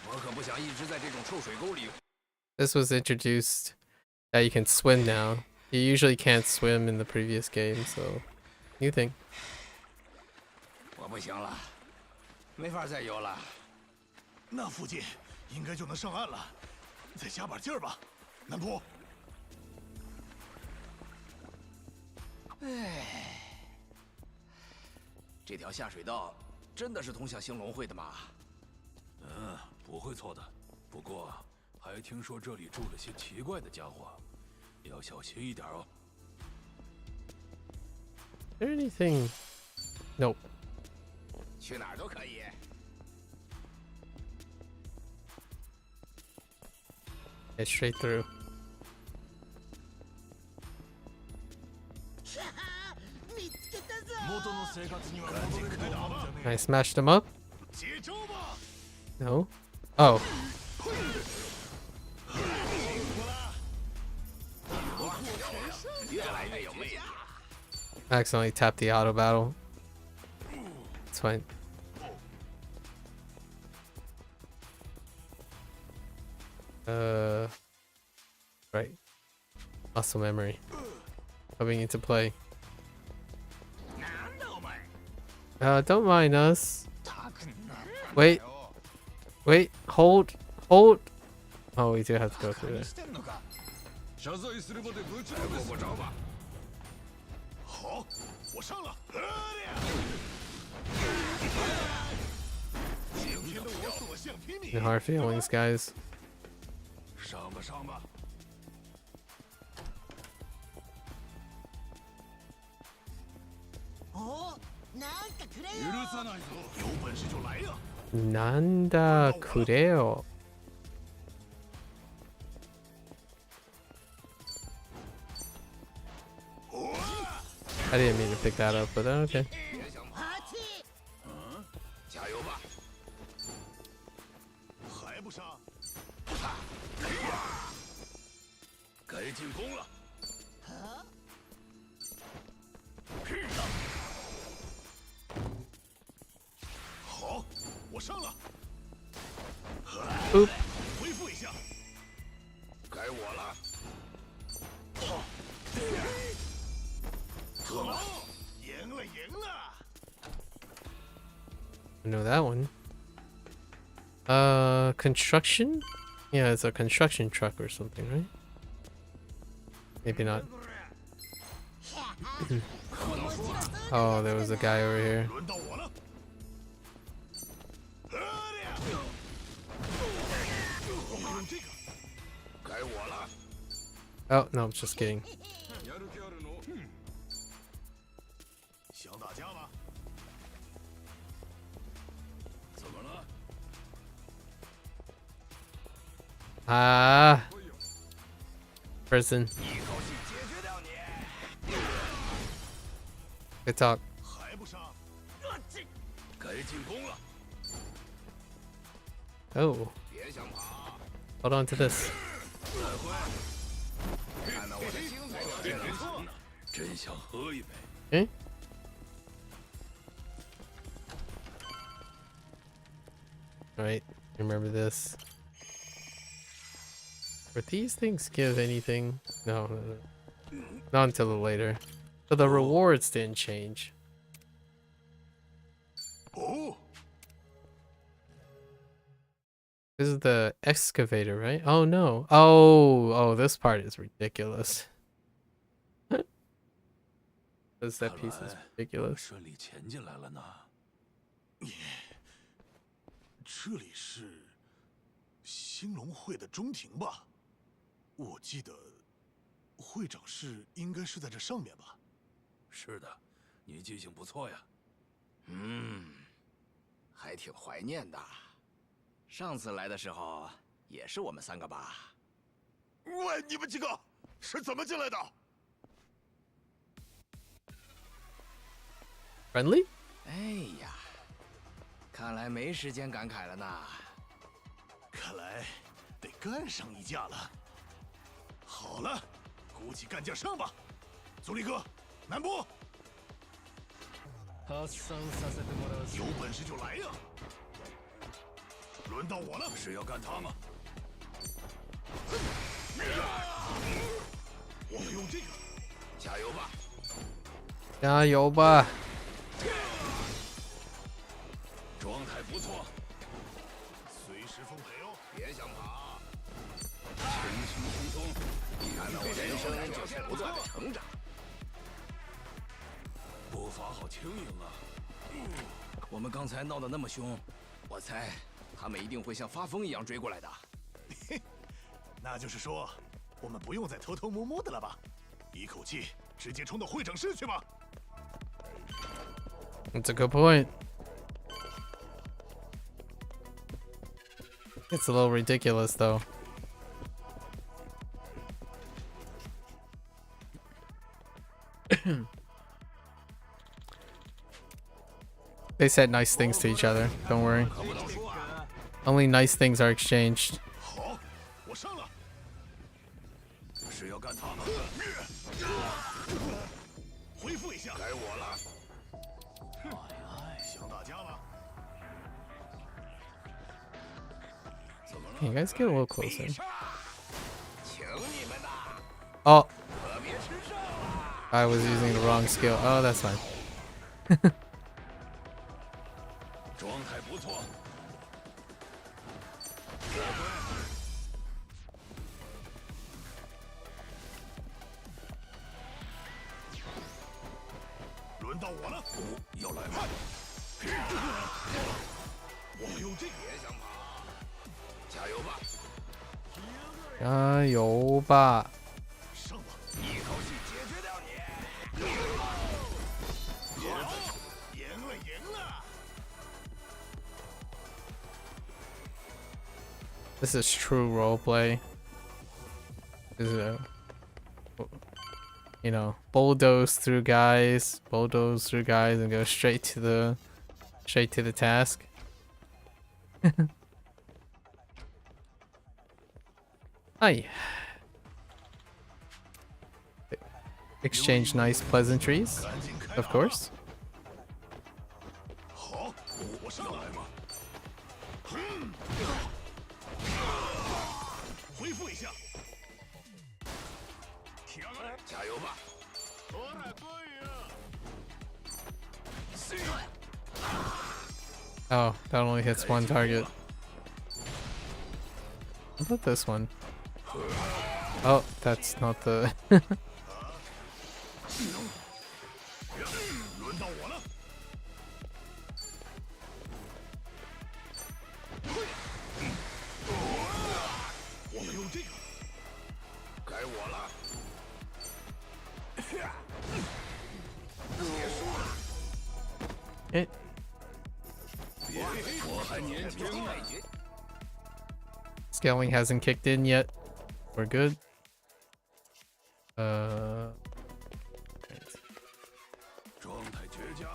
我可不想一直在这种臭水沟里。This was introduced that you can swim now. You usually can't swim in the previous game, so new thing. 我不行了，没法再游了。那附近应该就能上岸了，再加把劲儿吧，南坡。这条下水道真的是通向兴隆会的吗？不会错的。不过，还听说这里住了些奇怪的家伙，要小心一点哦。Is there anything? Nope. 去哪儿都可以。Get straight through. I smashed him up. No. Oh. I accidentally tapped the auto battle. It's fine. Right. Muscle memory coming into play. Don't mind us. Wait. Wait. Hold. Hold. Oh, we do have to go through there. 好，我上了。今天的我所向披靡。 No hard feelings, guys. 上吧上吧。哦，なんかくれよ。許さないぞ。有本事就来呀。なんだくれよ。I didn't mean to pick that up, but okay. 加油吧！还不上？该进攻了。好，我上了。恢复一下。该我了。 赢了，赢了！ I know that one. Construction? Yeah, it's a construction truck or something, right? Maybe not. Oh, there was a guy over here. Oh, no, I'm just kidding. 想打架吗？怎么了？ Ah. Prison. Good talk. 还不上？该进攻了。 Oh. 别想跑。 Hold on to this. 看到我的精彩表现了。真想喝一杯。 Eh? Alright, remember this. Would these things give anything? No, no, no. Not until later. So the rewards didn't change. Oh. This is the excavator, right? Oh no. Oh, this part is ridiculous. That piece is ridiculous. 顺利潜进来了呢。这里是兴隆会的中庭吧？我记得会长室应该是在这上面吧？是的，你记性不错呀。还挺怀念的。上次来的时候也是我们3个吧？喂，你们几个是怎么进来的？ Friendly? 哎呀，看来没时间感慨了呢。看来得干上一架了。好了，鼓起干劲上吧，足力哥，南波，有本事就来呀！轮到我了，是要干他吗？我们用这个，加油吧！加油吧！ 状态不错，随时奉陪哦，别想跑，轻轻松松。看到我人生就是不断的成长。步伐好轻盈啊！我们刚才闹得那么凶，我猜他们一定会像发疯一样追过来的。那就是说，我们不用再偷偷摸摸的了吧？一口气直接冲到会长室去吧。 That's a good point. It's a little ridiculous though. They said nice things to each other, don't worry. Only nice things are exchanged. 好，我上了。是要干他吗？恢复一下，该我了。想打架了？ Can you guys get a little closer? Oh, I was using the wrong skill. Oh, that's fine. 状态不错。轮到我了，要来吗？我有这也想跑，加油吧！加油吧！上吧，一口气解决掉你！赢了，赢了！ This is true roleplay. This is a, you know, bulldoze through guys, and go straight to the task. Hi. Exchange nice pleasantries, of course. 好，我上来吗？恢复一下。加油吧！我还可以啊。 Oh, that only hits one target. What about this one? Oh, that's not the... 轮到我了。我有这个，该我了。结束了。 Eh. 我还年轻呢。 Scaling hasn't kicked in yet. We're good. Uh... 状态绝佳。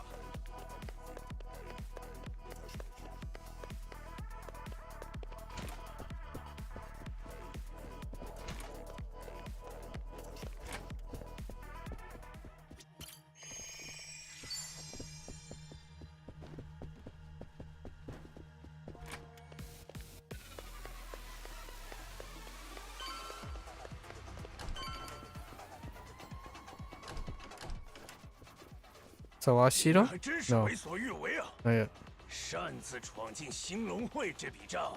Sawashiro? 还真是 No. 为所欲为啊！ Not yet. 擅自闯进兴隆会这笔账，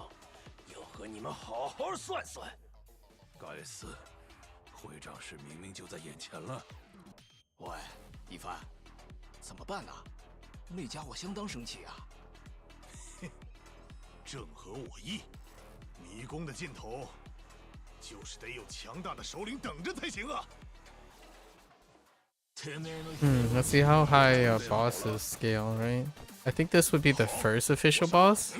要和你们好好算算。该死，会长室明明就在眼前了。喂，一帆，怎么办呢？那家伙相当生气啊。正合我意，迷宫的尽头，就是得有强大的首领等着才行啊！ Let's see how high bosses scale, right? I think this would be the first official boss.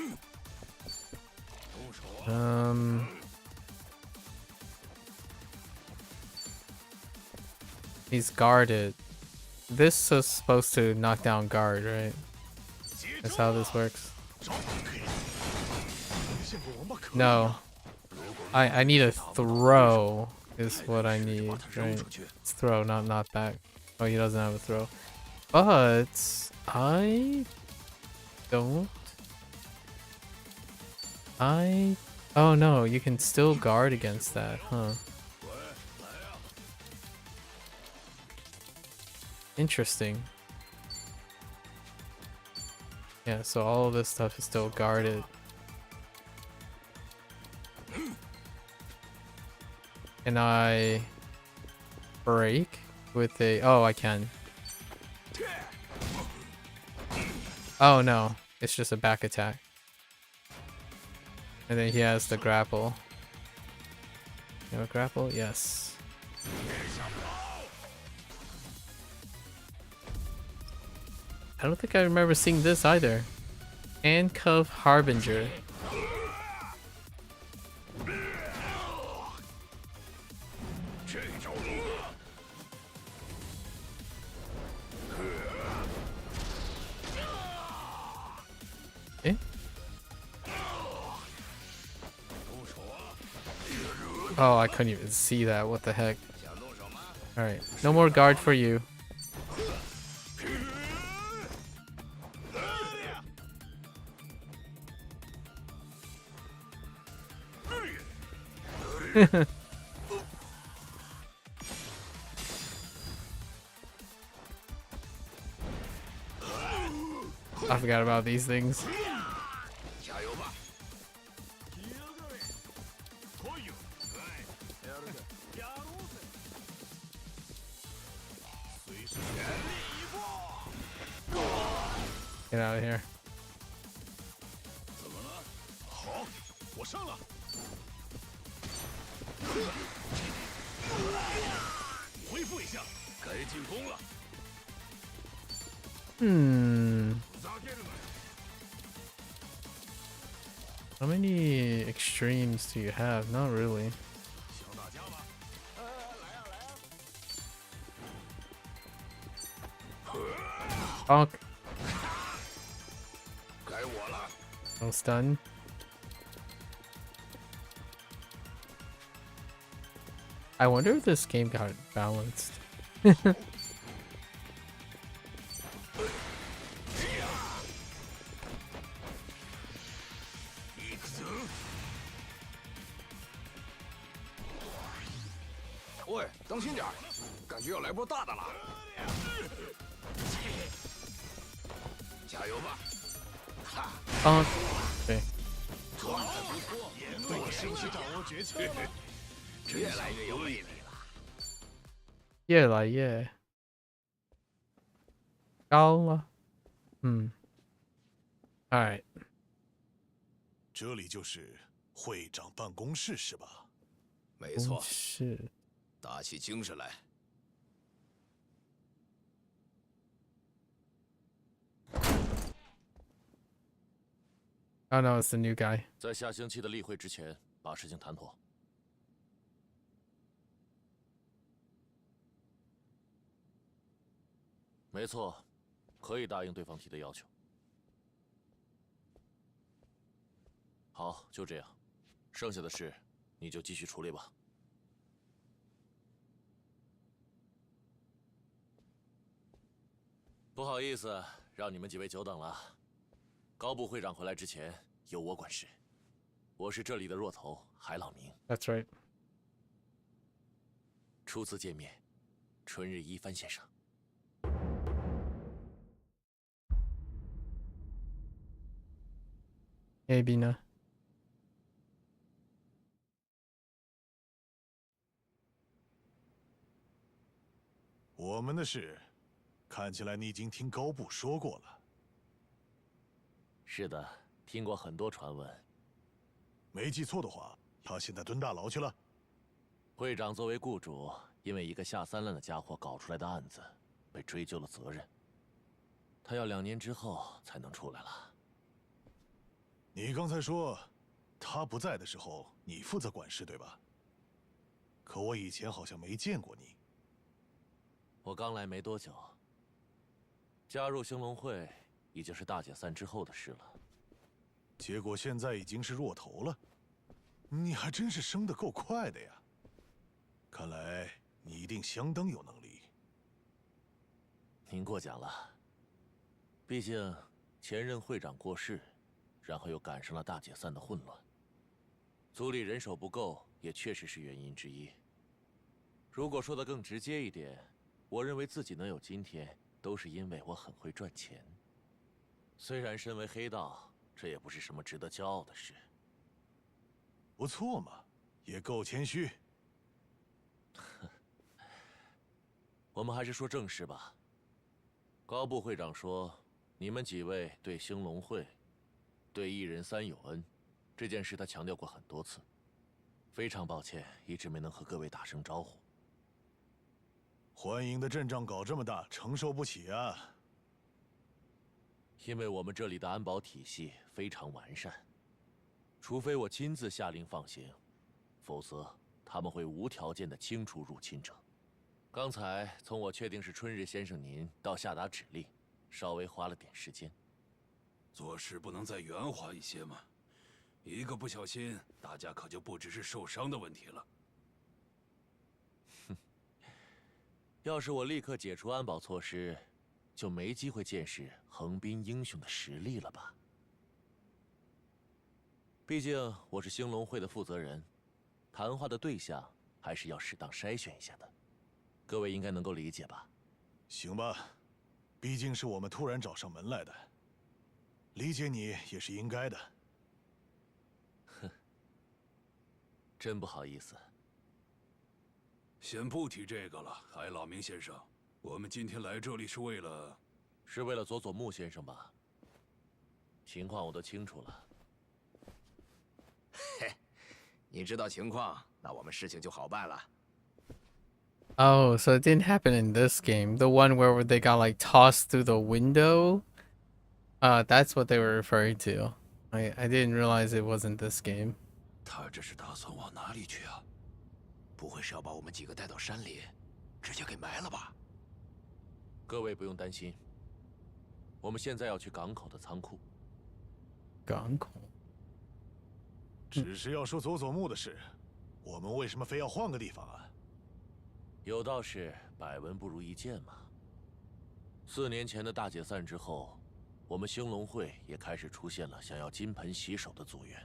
He's guarded. This is supposed to knock down guard, right? That's how this works. No. I need a throw is what I need, right? It's throw, not knockback. Oh, he doesn't have a throw. But I don't. Oh no, you can still guard against that, huh? Interesting. Yeah, so all of this stuff is still guarded. Can I break with a... Oh, I can. Oh no, it's just a back attack. And then he has the grapple. You have a grapple? Yes. I don't think I remember seeing this either. Handcuff Harbinger. Eh? Oh, I couldn't even see that. What the heck? Alright, no more guard for you. I forgot about these things. Get out of here. 怎么了？好，我上了。恢复一下，该进攻了。How many extremes do you have? Not really. 想打架吗？Bonk. 该我了。 No stun. I wonder if this game got balanced. 喂，当心点，感觉要来波大的了。加油吧！哈。对。状态不错，我是不是掌握诀窍了？越来越有魅力了。越来越高了。Alright. 这里就是会长办公室是吧？没错。是。打起精神来。Oh no, it's the new guy. 在下星期的例会之前，把事情谈妥。没错，可以答应对方提的要求。好，就这样，剩下的事你就继续处理吧。不好意思，让你们几位久等了。高部会长回来之前，由我管事。我是这里的弱头海老明。That's right. 初次见面，春日一番先生。Maybe 呢？我们的事，看起来你已经听高部说过了。是的，听过很多传闻。没记错的话，他现在蹲大牢去了。会长作为雇主，因为一个下三滥的家伙搞出来的案子，被追究了责任。他要2年之后才能出来了。你刚才说，他不在的时候，你负责管事，对吧？可我以前好像没见过你。我刚来没多久，加入兴隆会已经是大解散之后的事了。结果现在已经是弱头了，你还真是升得够快的呀！看来你一定相当有能力。您过奖了。毕竟前任会长过世，然后又赶上了大解散的混乱，组里人手不够也确实是原因之一。如果说的更直接一点，我认为自己能有今天，都是因为我很会赚钱。虽然身为黑道，这也不是什么值得骄傲的事。不错嘛，也够谦虚。我们还是说正事吧。高部会长说，你们几位对兴隆会、对一人三有恩，这件事他强调过很多次。非常抱歉，一直没能和各位打声招呼。欢迎的阵仗搞这么大，承受不起啊！因为我们这里的安保体系非常完善，除非我亲自下令放行，否则他们会无条件地清除入侵者。刚才从我确定是春日先生您到下达指令，稍微花了点时间。做事不能再圆滑一些吗？一个不小心，大家可就不只是受伤的问题了。要是我立刻解除安保措施，就没机会见识横滨英雄的实力了吧？毕竟我是兴隆会的负责人，谈话的对象还是要适当筛选一下的。各位应该能够理解吧？行吧，毕竟是我们突然找上门来的，理解你也是应该的。哼，真不好意思。先不提这个了，海老明先生，我们今天来这里是为了佐佐木先生吧？情况我都清楚了。嘿，你知道情况，那我们事情就好办了。Oh, so it didn't happen in this game. The one where they got like tossed through the window. That's what they were referring to. I didn't realize it wasn't this game. 他这是打算往哪里去啊？不会是要把我们几个带到山里，直接给埋了吧？各位不用担心，我们现在要去港口的仓库。港口？只是要说佐佐木的事，我们为什么非要换个地方啊？有道是百闻不如一见嘛。4年前的大解散之后，我们兴隆会也开始出现了想要金盆洗手的组员。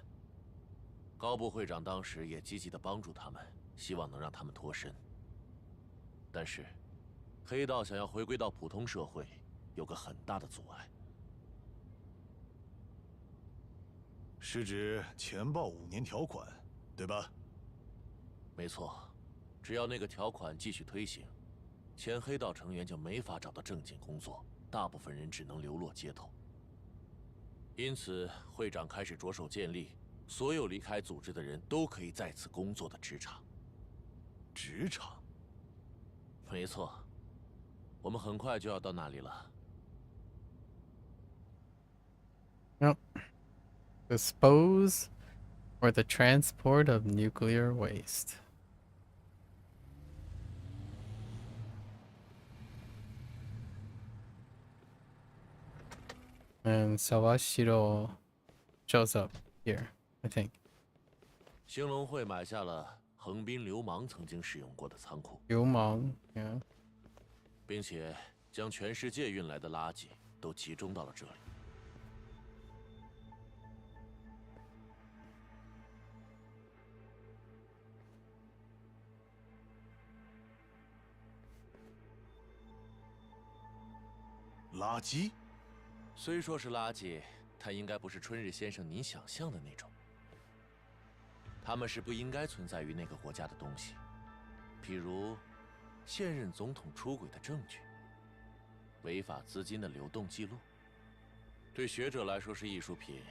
高部会长当时也积极地帮助他们。希望能让他们脱身，但是黑道想要回归到普通社会，有个很大的阻碍。是指前报5年条款，对吧？没错，只要那个条款继续推行，前黑道成员就没法找到正经工作，大部分人只能流落街头。因此，会长开始着手建立所有离开组织的人都可以在此工作的职场。职场，没错，我们很快就要到那里了。Yep. Dispose or the transport of nuclear waste. And Sawashiro shows up here, I think. 兴隆会买下了横滨流氓曾经使用过的仓库，流氓 ，yeah， 并且将全世界运来的垃圾都集中到了这里。垃圾？虽说是垃圾，但应该不是春日先生您想象的那种。他们是不应该存在于那个国家的东西，譬如现任总统出轨的证据、违法资金的流动记录。对学者来说是艺术品，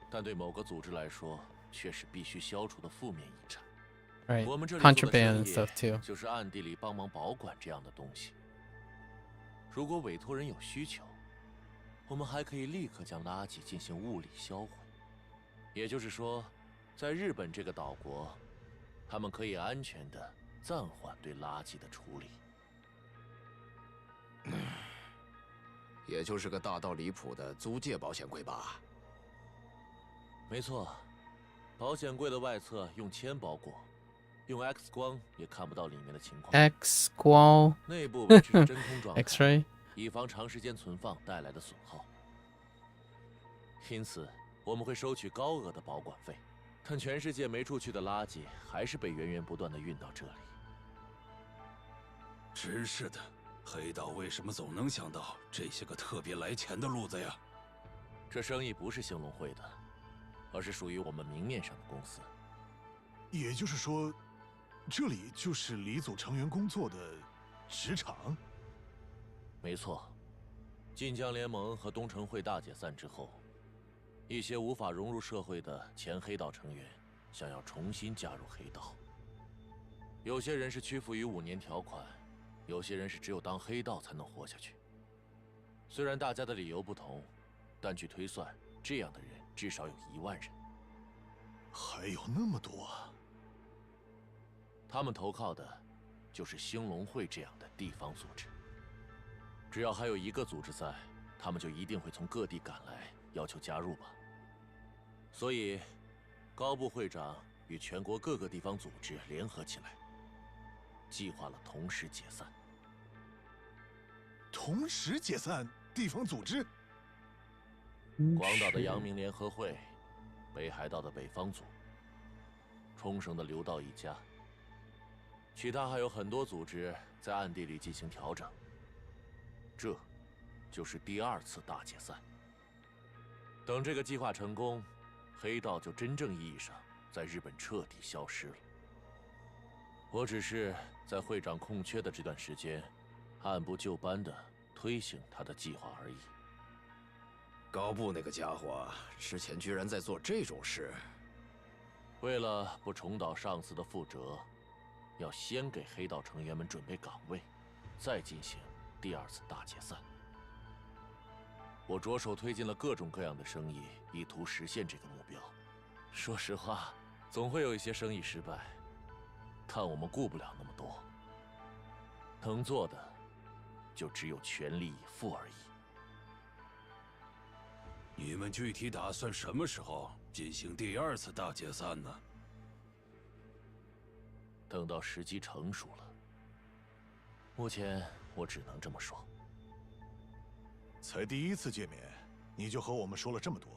但对某个组织来说却是必须消除的负面遗产。Right. 我们这里做的 Contraband 生 stuff too. 意就是暗地里帮忙保管这样的东西。如果委托人有需求，我们还可以立刻将垃圾进行物理销毁。也就是说，在日本这个岛国，他们可以安全地暂缓对垃圾的处理。也就是个大到离谱的租借保险柜吧？没错，保险柜的外侧用铅包裹，用 X 光也看不到里面的情况。X 光。内部维持真空状态 X-ray， 以防长时间存放带来的损耗。因此，我们会收取高额的保管费。但全世界没处去的垃圾还是被源源不断地运到这里。真是的，黑道为什么总能想到这些个特别来钱的路子呀？这生意不是兴隆会的，而是属于我们明面上的公司。也就是说，这里就是李组成员工作的职场？没错，晋江联盟和东城会大解散之后，一些无法融入社会的前黑道成员想要重新加入黑道。有些人是屈服于5年条款，有些人是只有当黑道才能活下去。虽然大家的理由不同，但据推算，这样的人至少有1万人。还有那么多？他们投靠的就是兴隆会这样的地方组织。只要还有一个组织在，他们就一定会从各地赶来，要求加入吧。所以，高部会长与全国各个地方组织联合起来，计划了同时解散。同时解散地方组织？广岛的阳明联合会，北海道的北方组，冲绳的留道一家，其他还有很多组织在暗地里进行调整。这，就是第2次大解散。等这个计划成功，黑道就真正意义上在日本彻底消失了。我只是在会长空缺的这段时间，按部就班地推行他的计划而已。高部那个家伙之前居然在做这种事。为了不重蹈上司的覆辙，要先给黑道成员们准备岗位，再进行第2次大解散。我着手推进了各种各样的生意，意图实现这个目标。说实话，总会有一些生意失败，但我们顾不了那么多，能做的就只有全力以赴而已。你们具体打算什么时候进行第2次大解散呢？等到时机成熟了。目前我只能这么说。才第1次见面，你就和我们说了这么多，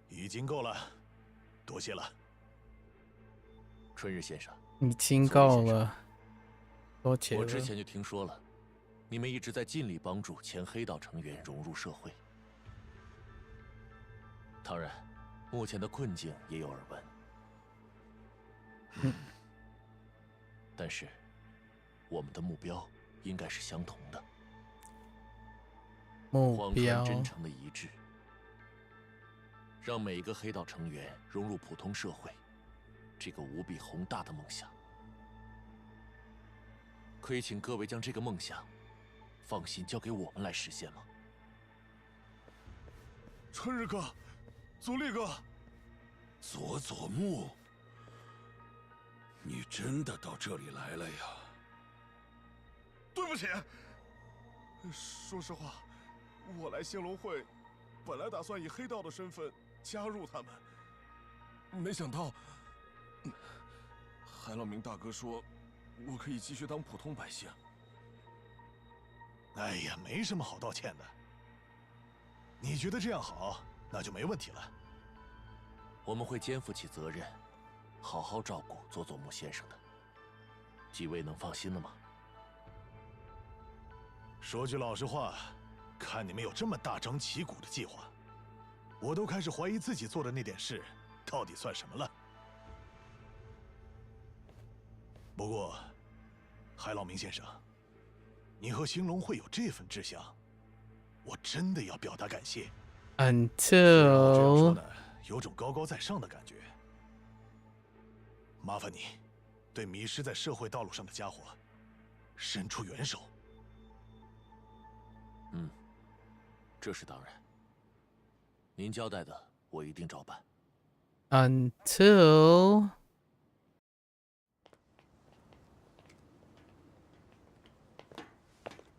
已经够了，多谢了。春日先生，已经够了，多谢了。我之前就听说了，你们一直在尽力帮助前黑道成员融入社会。当然，目前的困境也有耳闻。但是，我们的目标应该是相同的。目标真诚的一致，让每一个黑道成员融入普通社会，这个无比宏大的梦想。可以请各位将这个梦想放心交给我们来实现吗？春日哥，足利哥，佐佐木，你真的到这里来了呀？对不起，说实话，我来兴隆会，本来打算以黑道的身份加入他们，没想到海老明大哥说，我可以继续当普通百姓。哎呀，没什么好道歉的。你觉得这样好，那就没问题了。我们会肩负起责任，好好照顾佐佐木先生的。几位能放心了吗？说句老实话，看你们有这么大张旗鼓的计划，我都开始怀疑自己做的那点事到底算什么了。不过，海老明先生，你和兴隆会有这份志向，我真的要表达感谢。Until 有种高高在上的感觉。麻烦你，对迷失在社会道路上的家伙，伸出援手。这是当然。您交代的，我一定照办。Until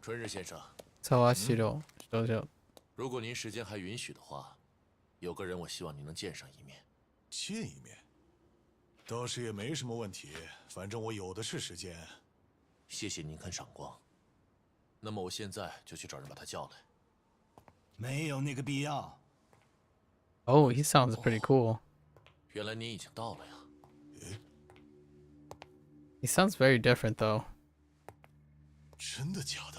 春日先生，HanziHero，少々。如果您时间还允许的话，有个人我希望您能见上一面。见一面，倒是也没什么问题，反正我有的是时间。谢谢您肯赏光。那么我现在就去找人把他叫来。没有那个必要。Oh, he sounds pretty cool. 原来您已经到了呀。He sounds very different though. 真的假的？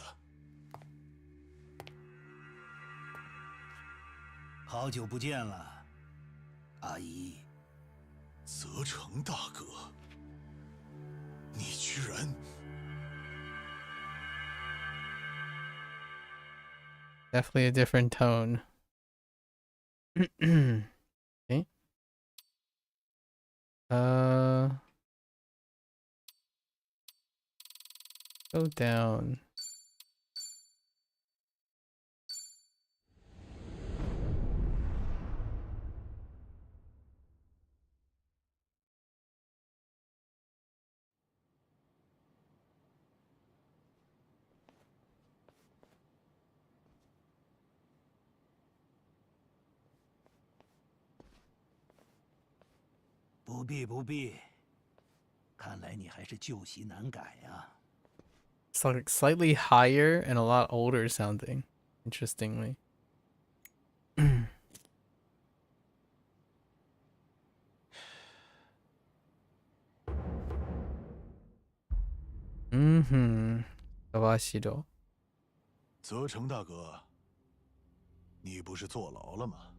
好久不见了，阿姨。泽成大哥，你居然！Definitely a different tone. Okay. Go down. 不必不必，看来你还是旧习难改呀。It's like slightly higher and a lot older sounding, interestingly. Kawashiro. 泽成大哥，你不是坐牢了吗？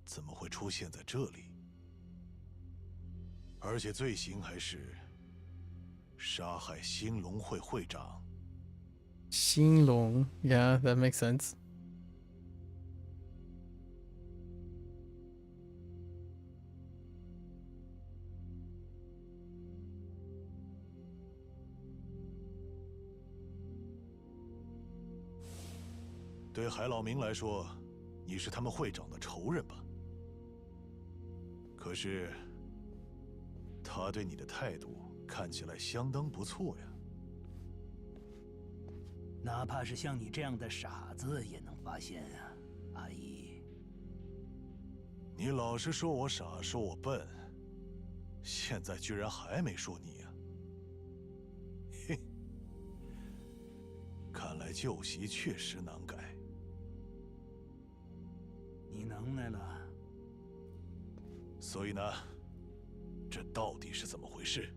怎么会出现在这里？而且罪行还是杀害兴隆会会长。兴隆 yeah, that makes sense. 对海老明来说，你是他们会长的仇人吧？可是，他对你的态度看起来相当不错呀。哪怕是像你这样的傻子也能发现啊，阿姨。你老是说我傻，说我笨，现在居然还没说你呀？嘿，看来旧习确实难改。你能耐了。所以呢，这到底是怎么回事？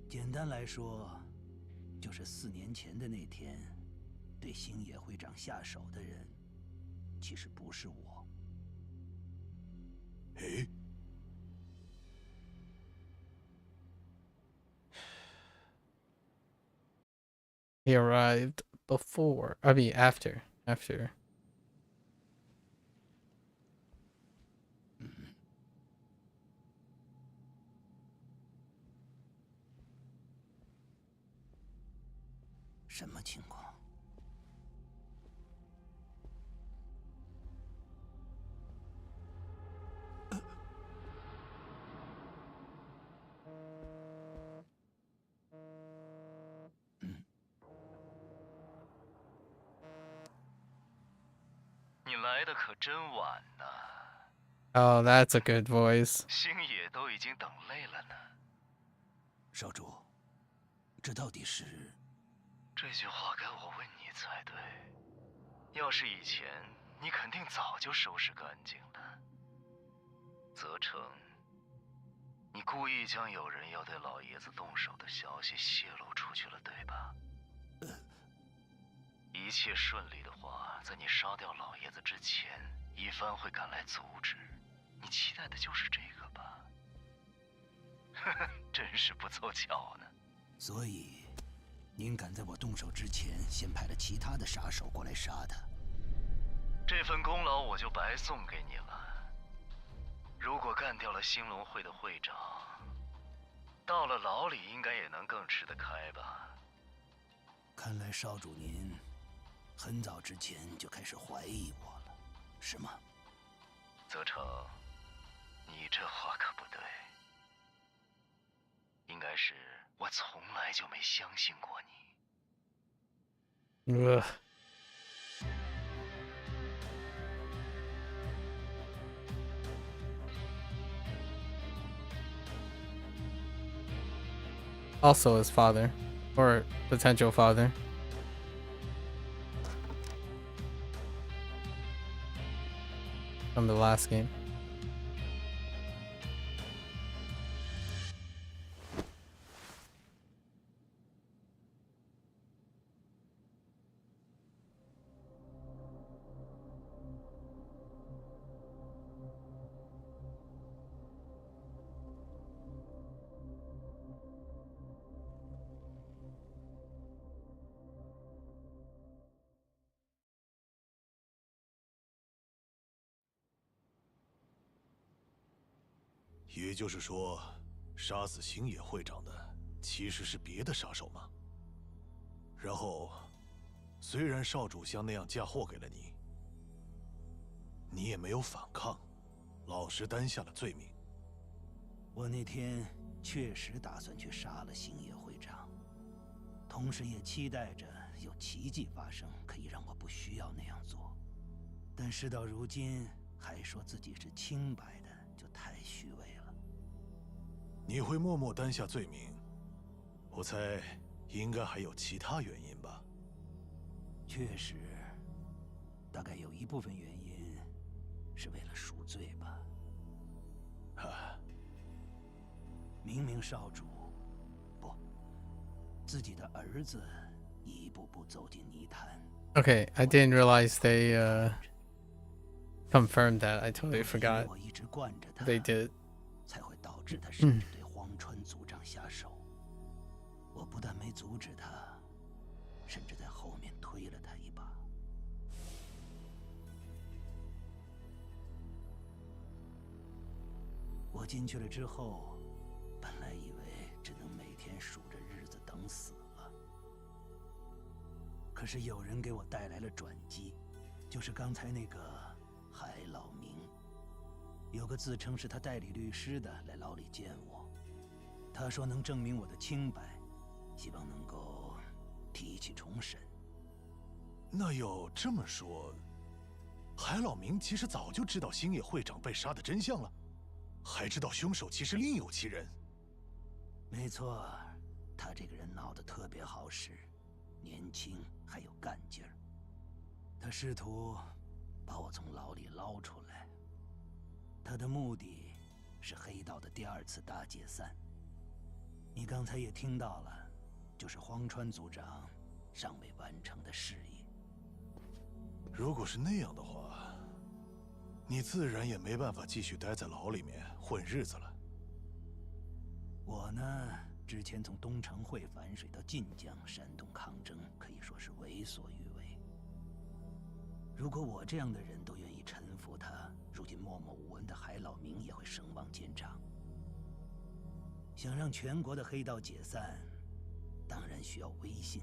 简单来说，就是4年前的那天，对星野会长下手的人，其实不是我。诶。 He arrived before, I mean after. 什么情况？你来的可真晚呐！ Oh, that's a good voice. 星野都已经等累了呢。少主，这到底是？这句话该我问你才对。要是以前，你肯定早就收拾干净了。泽成，你故意将有人要对老爷子动手的消息泄露出去了，对吧？一切顺利的话，在你杀掉老爷子之前，一番会赶来阻止。你期待的就是这个吧？呵呵，真是不凑巧呢。所以，您赶在我动手之前，先派了其他的杀手过来杀他。这份功劳我就白送给你了。如果干掉了兴隆会的会长，到了牢里应该也能更吃得开吧？看来少主您很早之前就开始怀疑我了，是吗？泽成，你这话可不对。应该是我从来就没相信过你。Also his father, or potential father. From the last game.也就是说，杀死星野会长的其实是别的杀手吗？然后，虽然少主像那样嫁祸给了你，你也没有反抗，老实担下了罪名。我那天确实打算去杀了星野会长，同时也期待着有奇迹发生，可以让我不需要那样做。但事到如今，还说自己是清白的，就太虚伪了。你会默默担下罪名，我猜应该还有其他原因吧？确实，大概有一部分原因是为了赎罪吧。明明少主，不，自己的儿子一步步走进泥潭。Okay, I didn't realize they confirmed that. I totally forgot. 我一直惯着他， They did. 才会导致他甚至对荒川组长下手。我不但没阻止他，甚至在后面推了他一把。我进去了之后，本来以为只能每天数着日子等死了，可是有人给我带来了转机，就是刚才那个海老明。有个自称是他代理律师的来牢里见我，他说能证明我的清白，希望能够提起重审。那要这么说，海老明其实早就知道星野会长被杀的真相了，还知道凶手其实另有其人。没错，他这个人脑子特别好使，年轻还有干劲儿。他试图把我从牢里捞出来。他的目的是黑道的第2次大解散。你刚才也听到了，就是荒川组长尚未完成的事业。如果是那样的话，你自然也没办法继续待在牢里面混日子了。我呢，之前从东城会反水到晋江煽动抗争，可以说是为所欲为。如果我这样的人都愿意臣服他，如今默默无闻的海老明也会声望见长。想让全国的黑道解散，当然需要威信。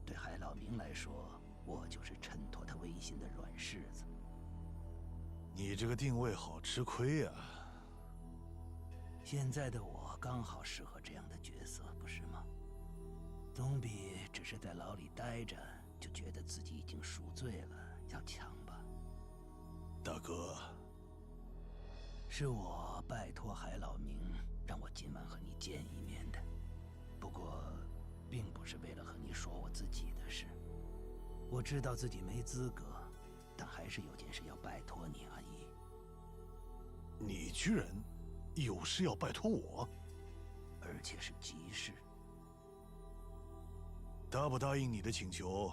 对海老明来说，我就是衬托他威信的软柿子。你这个定位好吃亏呀！现在的我刚好适合这样的角色，不是吗？总比只是在牢里待着就觉得自己已经赎罪了要强吧。大哥，是我拜托海老明让我今晚和你见一面的，不过并不是为了和你说我自己的事。我知道自己没资格，但还是有件事要拜托你而已。你居然有事要拜托我，而且是急事。答不答应你的请求，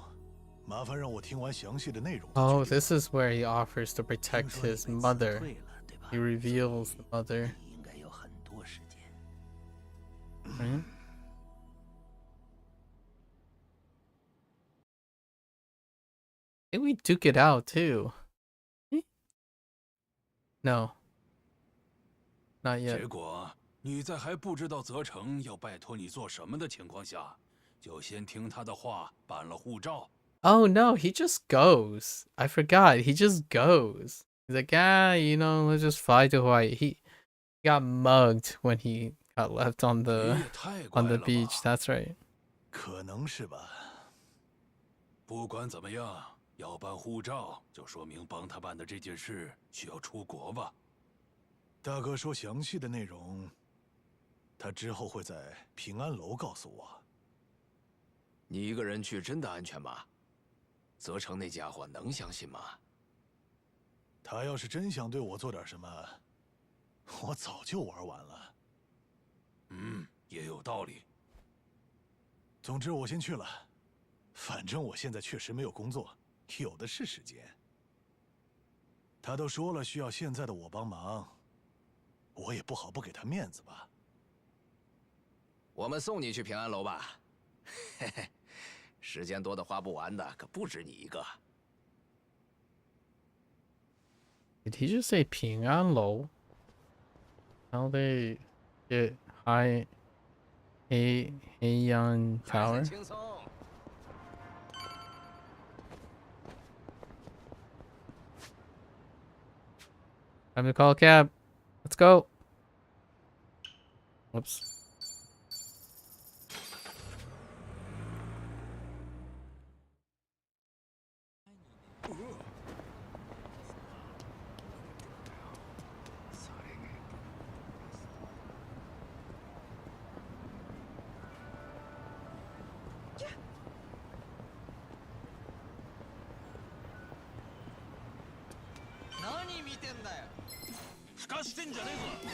麻烦让我听完详细的内容。Oh, this is where he offers to protect his mother. He reveals the mother. 应该有很多时间。Right? I think we duke it out too. No. Not yet. 结果你在还不知道泽成要拜托你做什么的情况下，就先听他的话办了护照。Oh no, he just goes. I forgot. He just goes. He's like, let's just fly to Hawaii. He got mugged when he got left on the beach. That's right. 可能是吧。不管怎么样，要办护照，就说明帮他办的这件事需要出国吧。大哥说详细的内容，他之后会在平安楼告诉我。你一个人去真的安全吗？泽成那家伙能相信吗？他要是真想对我做点什么，我早就玩完了。也有道理。总之，我先去了。反正我现在确实没有工作，有的是时间。他都说了需要现在的我帮忙，我也不好不给他面子吧。我们送你去平安楼吧。嘿嘿，时间多的花不完的，可不止你一个。Did he just say 平安楼? How they get high Heian Tower? Time to call a cab. Let's go. Whoops.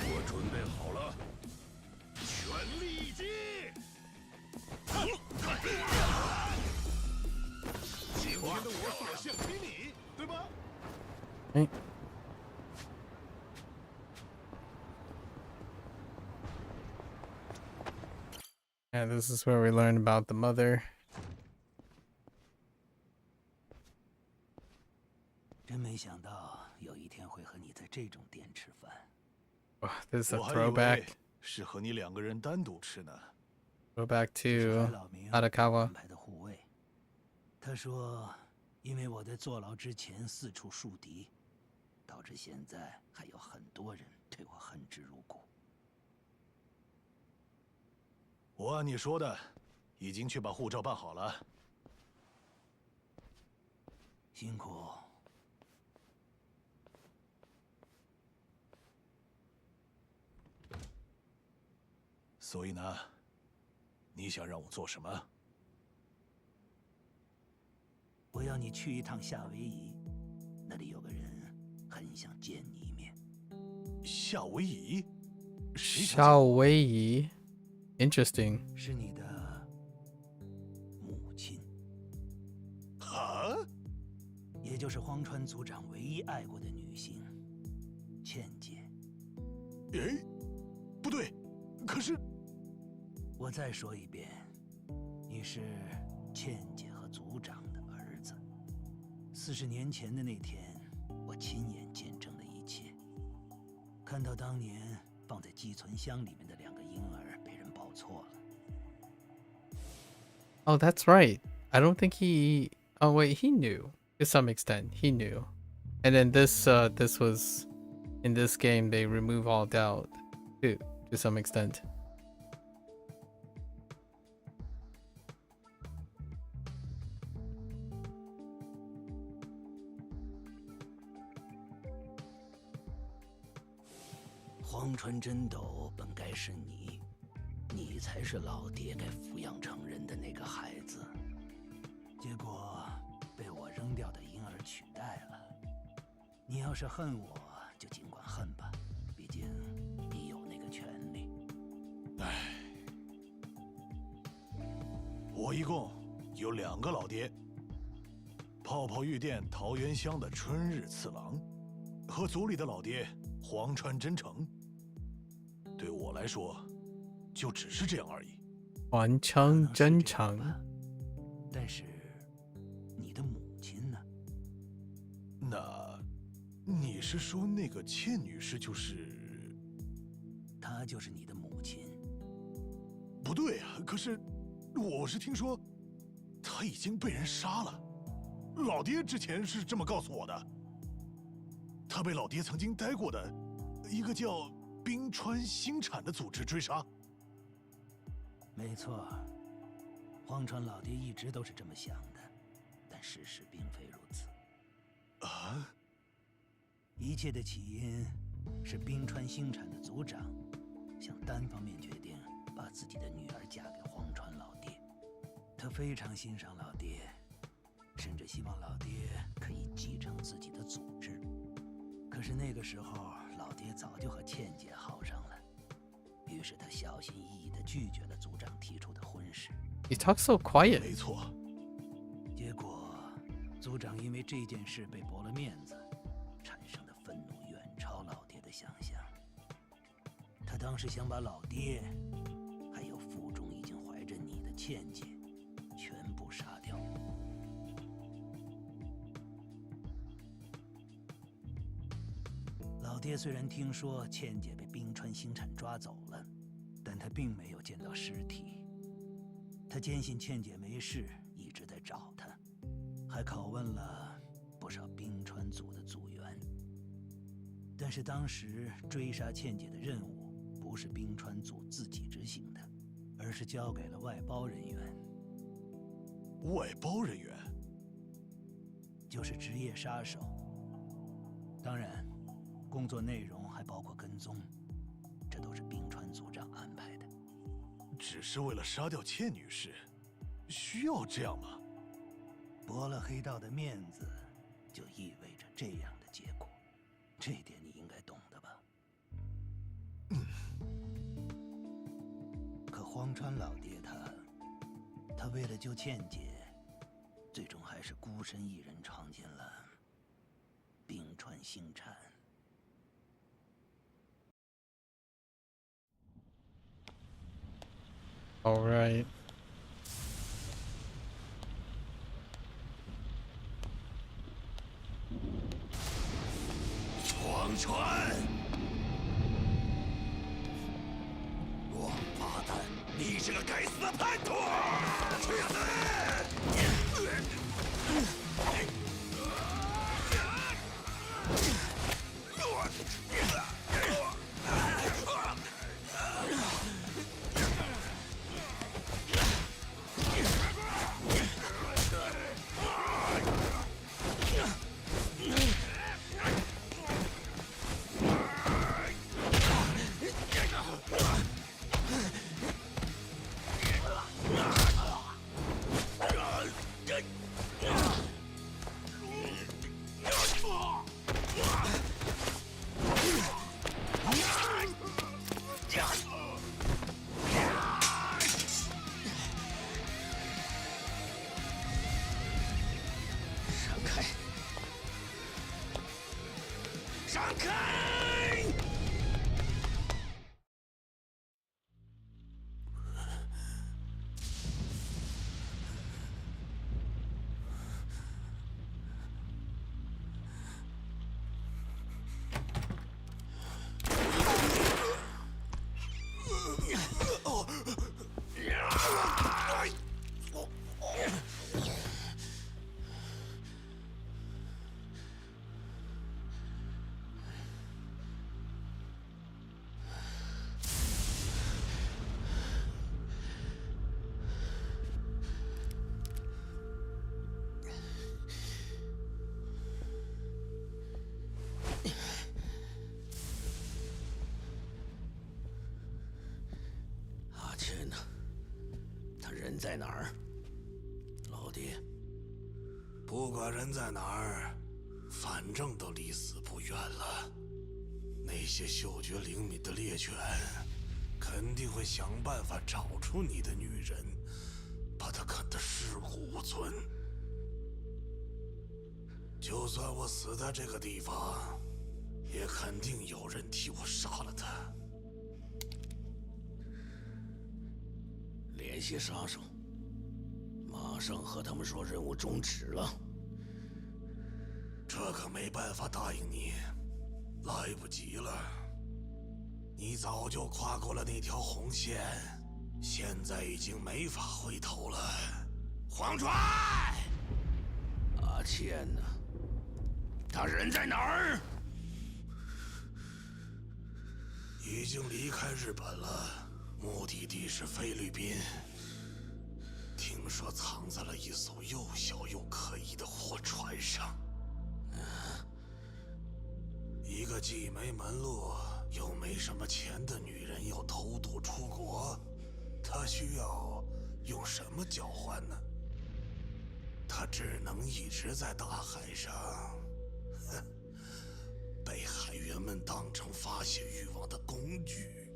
我准备好了，全力一击！今天的我所向披靡，对吧？哎。Yeah, this is where we learn about the mother. 真没想到有一天会和你在这种店吃饭。Oh, this is a 我还以为 throwback. 是和你2个人单独吃呢。 Throwback to 安 Arakawa. 排的护卫。他说，因为我在坐牢之前四处树敌，导致现在还有很多人对我恨之入骨。我按你说的，已经去把护照办好了。辛苦。所以呢，你想让我做什么？我要你去一趟夏威夷，那里有个人很想见你一面。夏威夷？夏威夷 ，interesting. 是你的母亲。啊？也就是荒川组长唯一爱过的女性，茜姐。诶，不对，可是。我再说一遍，你是茜姐和组长的儿子。40年前的那天，我亲眼见证了一切，看到当年放在寄存箱里面的2个婴儿被人抱错了。Oh, that's right. I don't think he. Oh wait, he knew to some extent. He knew, and then this was in this game they remove all doubt too to some extent. 荒川真斗本该是你，你才是老爹该抚养成人的那个孩子，结果被我扔掉的婴儿取代了。你要是恨我，就尽管恨吧，毕竟你有那个权利。唉，我一共有2个老爹：泡泡浴店桃源乡的春日次郎，和组里的老爹荒川真诚。对我来说，就只是这样而已。荒川真诚。但是，你的母亲呢？那，你是说那个茜女士就是？她就是你的母亲？不对啊，可是，我是听说，她已经被人杀了。老爹之前是这么告诉我的。她被老爹曾经待过的一个叫冰川星产的组织追杀。没错，荒川老爹一直都是这么想的，但事实并非如此。啊！一切的起因是冰川星产的组长想单方面决定把自己的女儿嫁给荒川老爹。他非常欣赏老爹，甚至希望老爹可以继承自己的组织。可是那个时候，老爹早就和茜姐好上了，于是他小心翼翼地拒绝了组长提出的婚事。He talks so quiet. 没错。结果，组长因为这件事被驳了面子，产生的愤怒远超老爹的想象。他当时想把老爹，还有腹中已经怀着你的茜姐，全部杀掉。老爹虽然听说茜姐被冰川星产抓走了，但他并没有见到尸体。他坚信茜姐没事，一直在找她，还拷问了不少冰川组的组员。但是当时追杀茜姐的任务不是冰川组自己执行的，而是交给了外包人员。外包人员？就是职业杀手。当然，工作内容还包括跟踪，这都是冰川组长安排的。只是为了杀掉茜女士，需要这样吗？驳了黑道的面子，就意味着这样的结果。这点你应该懂的吧？可荒川老爹他为了救倩姐，最终还是孤身一人闯进了冰川星产。All right. 荒川，王八蛋！你这个该死的叛徒！去死！闪开！阿谦呢？他人在哪儿？老爹，不管人在哪儿，反正都离死不远了。那些嗅觉灵敏的猎犬，肯定会想办法找出你的女人，把她啃得尸骨无存。就算我死在这个地方，也肯定有人替我杀了她。联系杀手，马上和他们说任务终止了。这可没办法答应你，来不及了。你早就跨过了那条红线，现在已经没法回头了。黄川，阿倩呢？他人在哪儿？已经离开日本了，目的地是菲律宾。听说藏在了一艘又小又可疑的货船上。一个既没门路又没什么钱的女人要偷渡出国，她需要用什么交换呢？她只能一直在大海上，被海员们当成发泄欲望的工具，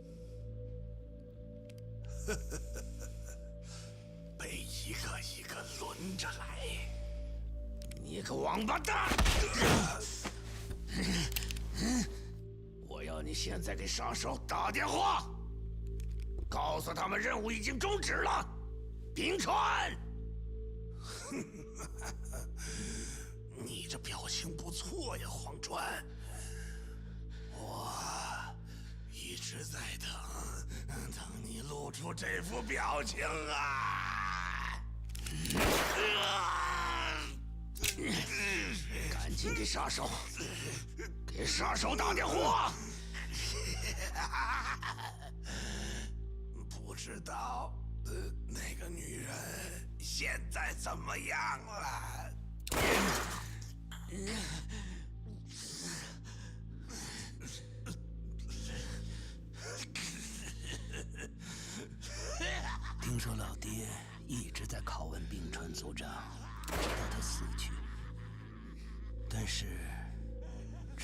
被一个一个轮着来。你个王八蛋！我要你现在给杀手打电话，告诉他们任务已经终止了。冰川，你这表情不错呀，黄川。我一直在等你露出这副表情啊！赶紧给杀手打电话！不知道那个女人现在怎么样了？听说老爹一直在拷问冰川组长，直到他死去。但是，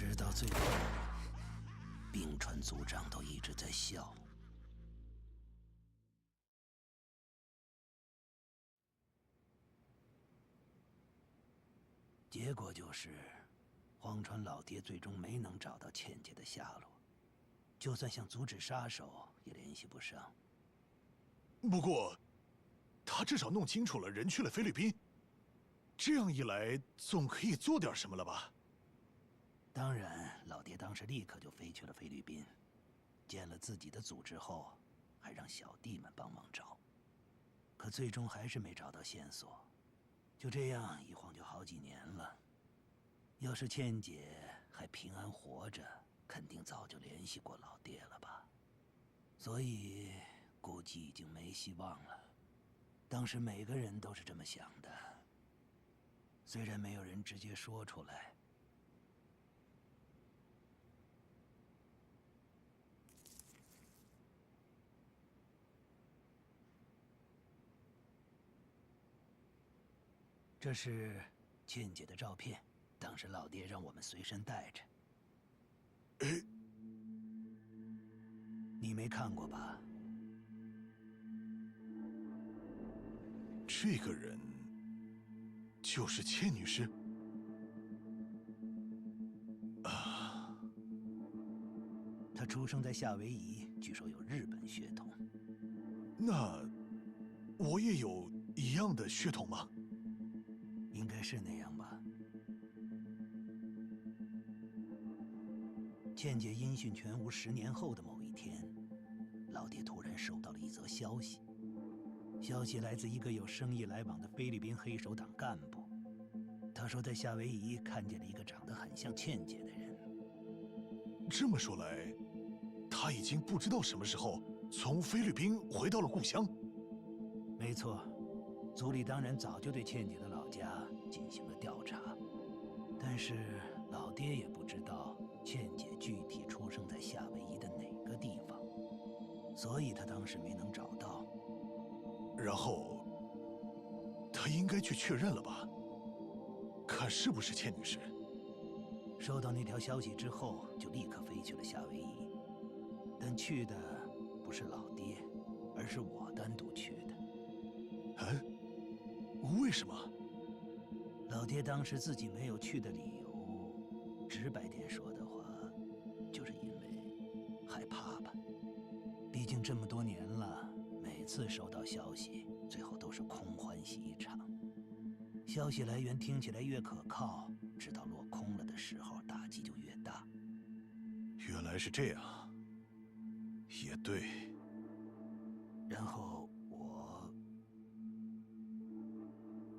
直到最后，冰川组长都一直在笑。结果就是，荒川老爹最终没能找到倩姐的下落，就算想阻止杀手，也联系不上。不过，他至少弄清楚了人去了菲律宾，这样一来，总可以做点什么了吧？当然，老爹当时立刻就飞去了菲律宾，建了自己的组织后，还让小弟们帮忙找，可最终还是没找到线索。就这样一晃就好几年了。要是倩姐还平安活着，肯定早就联系过老爹了吧？所以估计已经没希望了。当时每个人都是这么想的，虽然没有人直接说出来。这是倩姐的照片，当时老爹让我们随身带着。你没看过吧？这个人就是倩女士啊。她出生在夏威夷，据说有日本血统。那我也有一样的血统吗？应该是那样吧。倩姐音讯全无10年后的某一天，老爹突然收到了一则消息。消息来自一个有生意来往的菲律宾黑手党干部。他说在夏威夷看见了一个长得很像倩姐的人。这么说来，他已经不知道什么时候从菲律宾回到了故乡。没错，组里当然早就对倩姐的老家进行了调查，但是老爹也不知道倩姐具体出生在夏威夷的哪个地方，所以他当时没能找到。然后，他应该去确认了吧？看是不是倩女士。收到那条消息之后，就立刻飞去了夏威夷，但去的不是老爹，而是我单独去的。为什么？老爹当时自己没有去的理由，直白点说的话，就是因为害怕吧。毕竟这么多年了，每次收到消息，最后都是空欢喜一场。消息来源听起来越可靠，直到落空了的时候，打击就越大。原来是这样，也对。然后我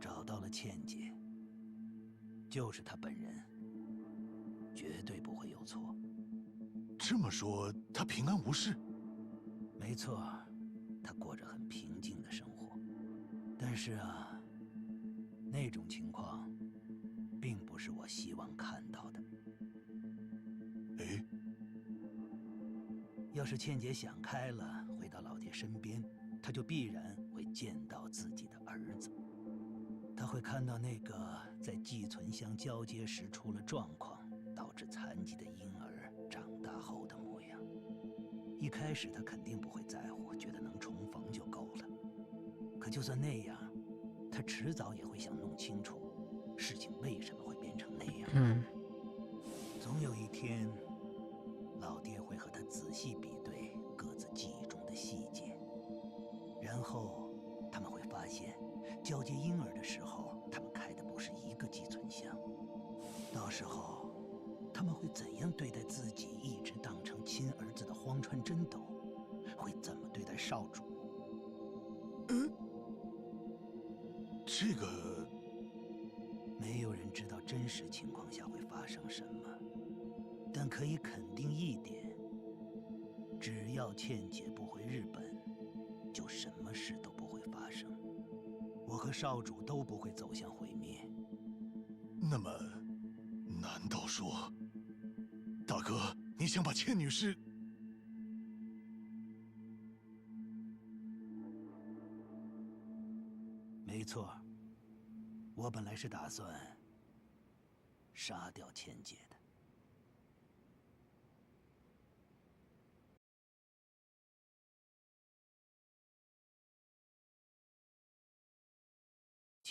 找到了倩姐，就是她本人，绝对不会有错。这么说，她平安无事？没错，她过着很平静的生活。但是啊，那种情况，并不是我希望看到的。要是倩姐想开了，回到老爹身边，她就必然会见到自己的儿子。她会看到那个在寄存箱交接时出了状况，导致残疾的婴儿长大后的模样。一开始她肯定不会在乎，觉得能重逢就够了。可就算那样，她迟早也会想弄清楚事情为什么会变成那样。总有一天，老爹会和他仔细比对各自记忆中的细节，然后他们会发现，交接婴儿的时候，他们开的不是一个寄存箱。到时候，他们会怎样对待自己一直当成亲儿子的荒川真斗？会怎么对待少主？这个，没有人知道真实情况下会发生什么。但可以肯定一点，只要倩姐不回日本，就什么事都不会发生。我和少主都不会走向毁灭。那么，难道说，大哥，你想把倩女士？没错，我本来是打算杀掉倩姐的。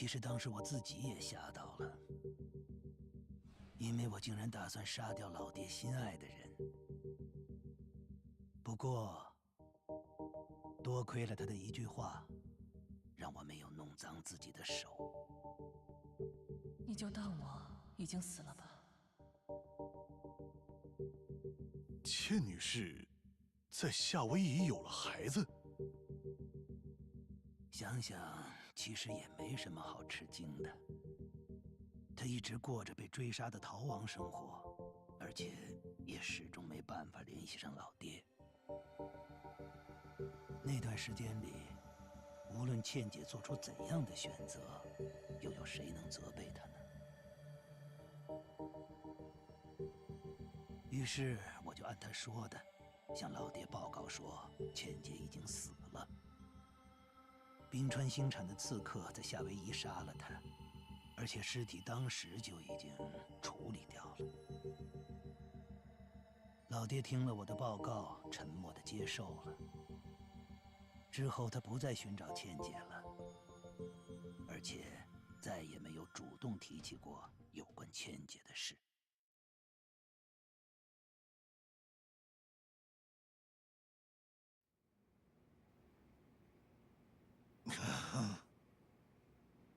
其实当时我自己也吓到了，因为我竟然打算杀掉老爹心爱的人。不过，多亏了他的一句话，让我没有弄脏自己的手。你就当我已经死了吧。倩女士在夏威夷有了孩子。想想，其实也没什么好吃惊的。她一直过着被追杀的逃亡生活，而且也始终没办法联系上老爹。那段时间里，无论倩姐做出怎样的选择，又有谁能责备她呢？于是我就按她说的，向老爹报告说倩姐已经死了。冰川星产的刺客在夏威夷杀了她，而且尸体当时就已经处理掉了。老爹听了我的报告，沉默地接受了。之后他不再寻找倩姐了，而且再也没有主动提起过有关倩姐的事。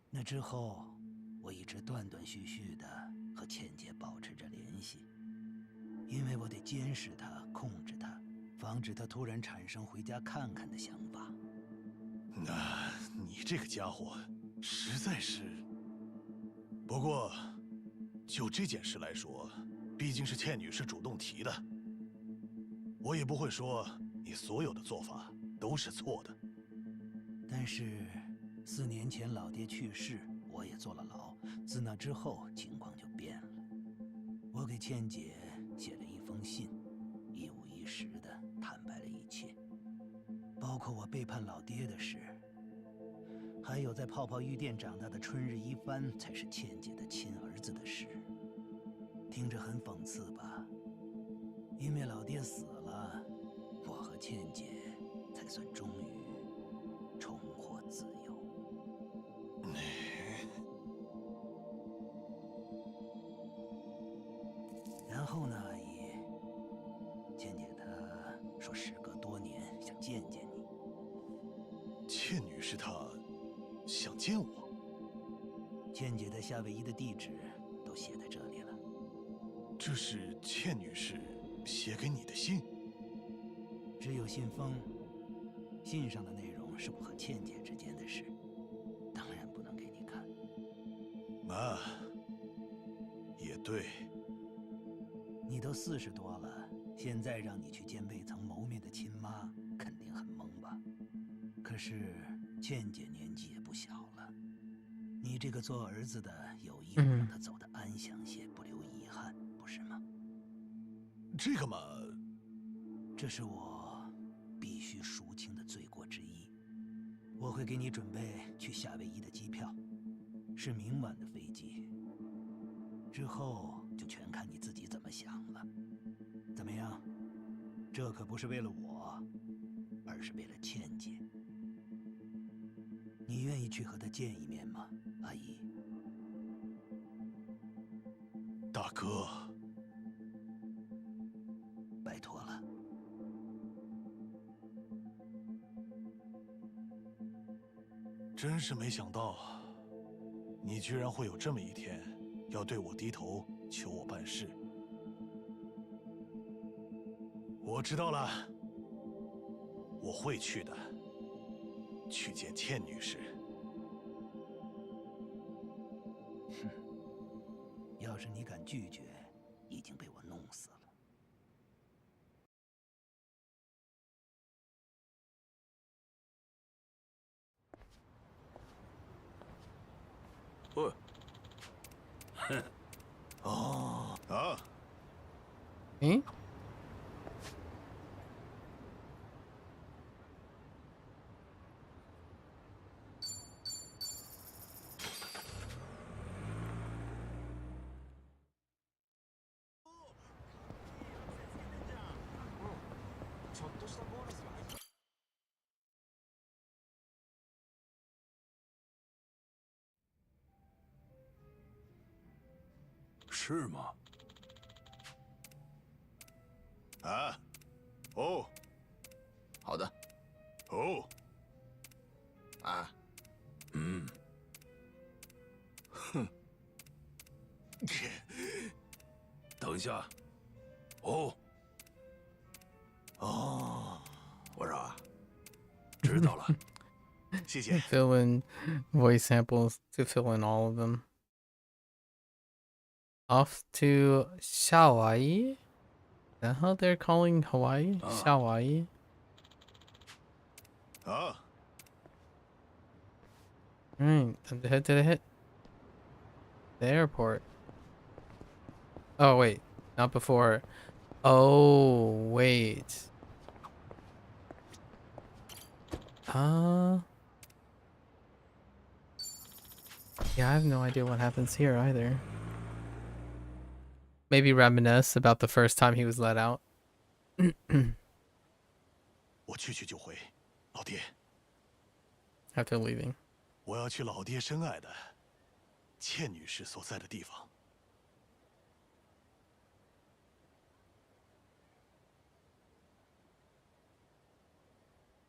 那之后，我一直断断续续地和倩姐保持着联系，因为我得监视她、控制她，防止她突然产生回家看看的想法。你这个家伙，实在是……不过，就这件事来说，毕竟是倩女士主动提的，我也不会说你所有的做法都是错的。但是，4年前老爹去世，我也坐了牢。自那之后，情况就变了。我给倩姐写了一封信，一五一十地坦白了一切，包括我背叛老爹的事，还有在泡泡浴店长大的春日一番才是倩姐的亲儿子的事。听着很讽刺吧？因为老爹死了，我和倩姐才算终于重获自由。然后呢，阿姨？倩姐她说时隔多年想见见你。倩女士她想见我？倩姐在夏威夷的地址都写在这里了。这是倩女士写给你的信？只有信封，信上的内容是我和倩姐之间的事，当然不能给你看。啊，也对。你都40多了，现在让你去见未曾谋面的亲妈，肯定很懵吧？可是倩姐年纪也不小了，你这个做儿子的有义务让她走得安详些，不留遗憾，不是吗？这个嘛，这是我必须赎清的罪过之一。我会给你准备去夏威夷的机票，是明晚的飞机。之后就全看你自己怎么想了。怎么样？这可不是为了我，而是为了倩姐。你愿意去和她见一面吗，阿姨？大哥，拜托了。真是没想到，你居然会有这么一天，要对我低头求我办事。我知道了，我会去的，去见倩女士。哼，要是你敢拒绝，已经被我弄死了。哦，哦啊，嗯。是吗？啊，哦，好的。哦，啊，嗯，哼，等一下。哦，哦，我说啊，知道了。谢谢。Fill in voice samples to fill in all of them. Off to Hawaii? Is that how they're calling Hawaii? Hawaii? Ah. Alright, time to head to the airport. Oh, wait. Not before. Oh, wait. Yeah, I have no idea what happens here either. Maybe reminisce about the first time he was let out. 我去就回，老爹。 After leaving. 我要去老爹深爱的倩女士所在的地方。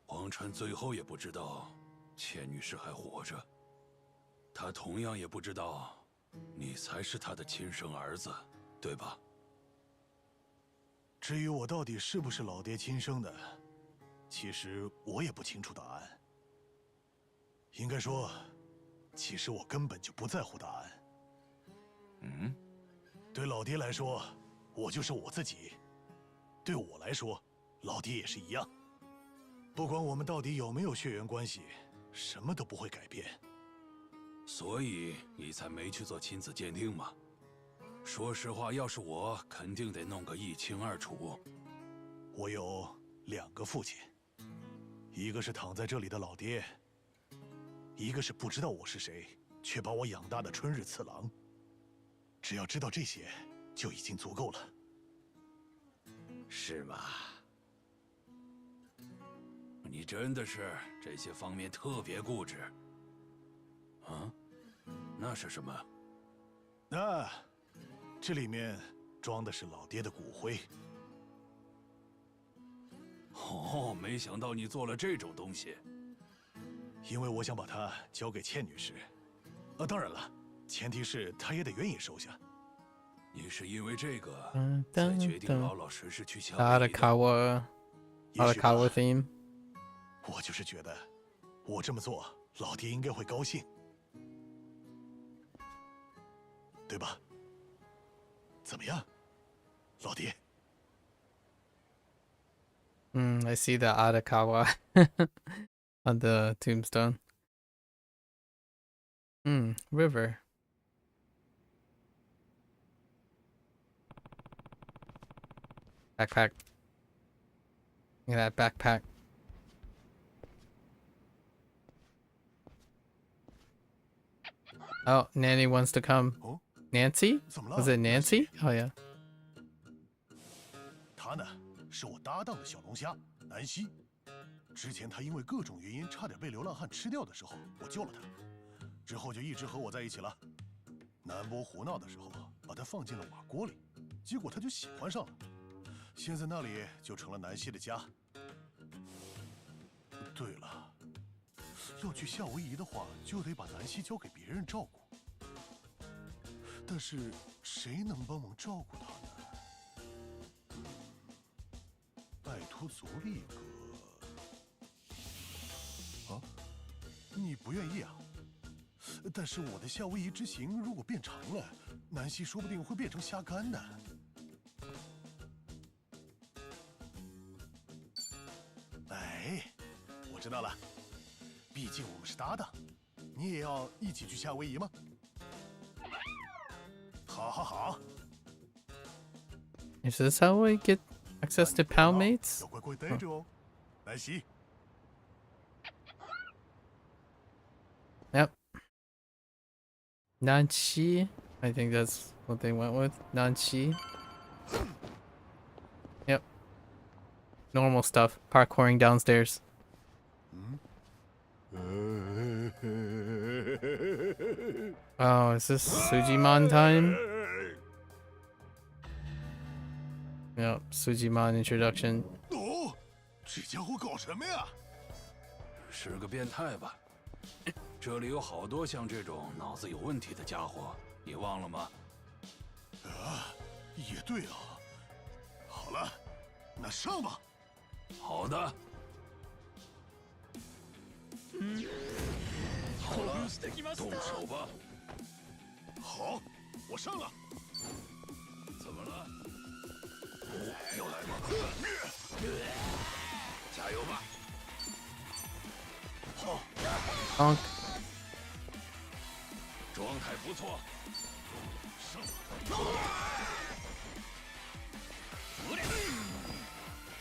黄川最后也不知道倩女士还活着，他同样也不知道你才是他的亲生儿子，对吧？至于我到底是不是老爹亲生的，其实我也不清楚答案。应该说，其实我根本就不在乎答案。嗯，对老爹来说，我就是我自己；对我来说，老爹也是一样。不管我们到底有没有血缘关系，什么都不会改变。所以你才没去做亲子鉴定吗？说实话，要是我，肯定得弄个一清二楚。我有2个父亲，一个是躺在这里的老爹，一个是不知道我是谁却把我养大的春日次郎。只要知道这些，就已经足够了。是吗？你真的是这些方面特别固执。啊？那是什么？啊，这里面装的是老爹的骨灰。哦，没想到你做了这种东西。因为我想把它交给倩女士。当然了，前提是她也得愿意收下。你是因为这个才决定老老实实去夏威夷的？ Arakawa theme。我就是觉得，我这么做，老爹应该会高兴，对吧？怎么样，老爹I see the Arakawa on the tombstone. River. Backpack. Look at that backpack. Oh, Nanny wants to come. Nancy? Was it Nancy? Oh yeah. 他呢，是我搭档的小龙虾南希。之前他因为各种原因差点被流浪汉吃掉的时候，我救了他，之后就一直和我在一起了。南波胡闹的时候，把他放进了瓦锅里，结果他就喜欢上了。现在那里就成了南希的家。对了，要去夏威夷的话，就得把南希交给别人照顾。但是谁能帮忙照顾他呢？拜托足利哥。啊？你不愿意啊？但是我的夏威夷之行如果变长了，南希说不定会变成虾干呢。哎，我知道了，毕竟我们是搭档，你也要一起去夏威夷吗？好好好。Is this how we get access to pal mates? 要乖乖待着哦，南希。Yep. Nanchi. I think that's what they went with. Nanchi. Yep. Normal stuff. Parkouring downstairs. Oh, is this Sujimon time? Yep, Sujimon introduction. 哦，这家伙搞什么呀？是个变态吧？这里有好多像这种脑子有问题的家伙，你忘了吗？啊，也对啊。好了，那上吧。好的。好了，动手吧。好，我上了。怎么了？哦，要来吗？加油吧！好。Honk. 状态不错。上吧。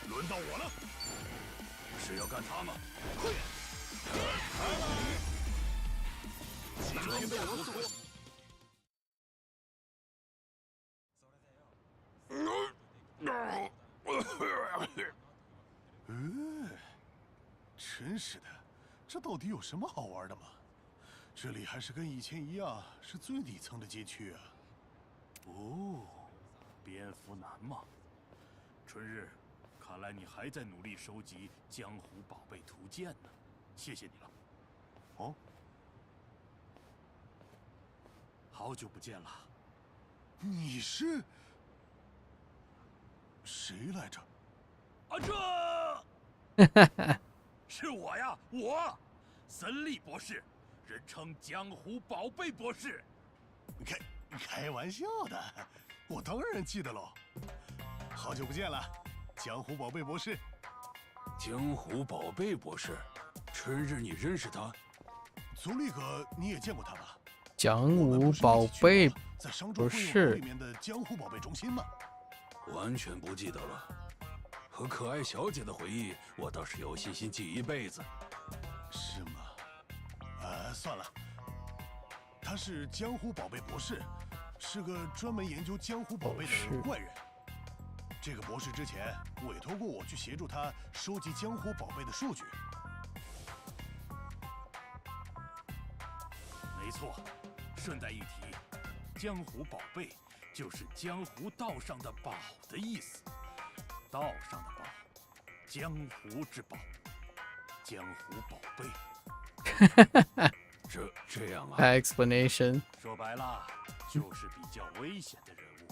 轮到我了。是要干他吗？今天的我所。真是的，这到底有什么好玩的吗？这里还是跟以前一样，是最底层的街区啊。哦，蝙蝠男嘛，春日，看来你还在努力收集江湖宝贝图鉴呢，谢谢你了。哦，好久不见了。你是谁来着？啊，是我呀，我，森利博士，人称江湖宝贝博士。开玩笑的，我当然记得喽。好久不见了，江湖宝贝博士。江湖宝贝博士，春日你认识他？足利哥，你也见过他吧？江湖宝贝在商周会是里面的江湖宝贝中心吗？完全不记得了。和可爱小姐的回忆，我倒是有信心记一辈子。是吗？算了。他是江湖宝贝博士，是个专门研究江湖宝贝的怪人。这个博士之前委托过我去协助他收集江湖宝贝的数据。没错，顺带一提，江湖宝贝就是江湖道上的宝的意思。道上的宝，江湖之宝，江湖宝贝。这样啊 explanation. 说白了，就是比较危险的人物。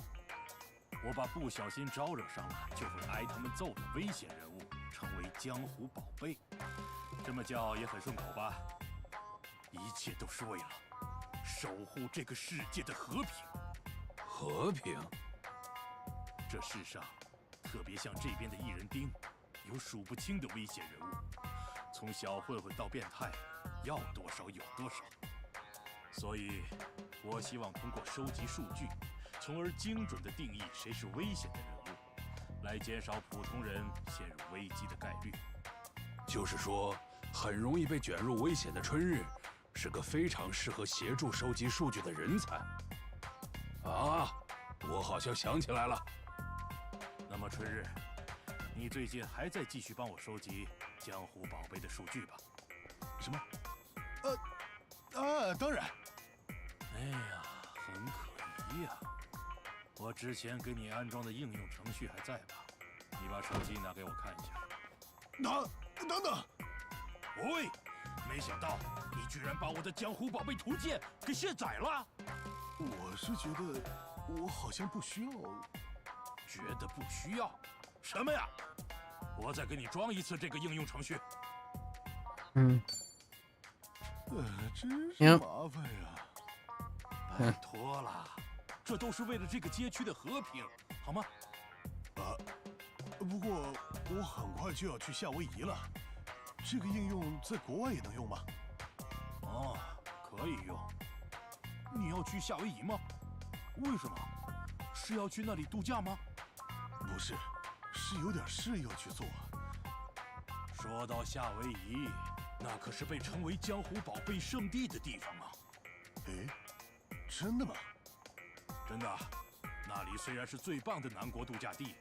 我把不小心招惹上了就会挨他们揍的危险人物称为江湖宝贝，这么叫也很顺口吧？一切都是为了守护这个世界的和平。和平？这世上，特别像这边的一人丁，有数不清的危险人物，从小混混到变态，要多少有多少。所以，我希望通过收集数据，从而精准地定义谁是危险的人物，来减少普通人陷入危机的概率。就是说，很容易被卷入危险的春日，是个非常适合协助收集数据的人才。啊，我好像想起来了。那么春日，你最近还在继续帮我收集江湖宝贝的数据吧？什么？当然。哎呀，很可疑呀。我之前给你安装的应用程序还在吧？你把手机拿给我看一下。等等。喂，没想到你居然把我的江湖宝贝图鉴给卸载了。我是觉得我好像不需要。觉得不需要？什么呀？我再给你装一次这个应用程序。真是麻烦呀。拜托了，这都是为了这个街区的和平，好吗？不过我很快就要去夏威夷了，这个应用在国外也能用吗？哦，可以用。你要去夏威夷吗？为什么？是要去那里度假吗？不是，是有点事要去做。说到夏威夷，那可是被称为江湖宝贝圣地的地方啊。真的吗？真的，那里虽然是最棒的南国度假地，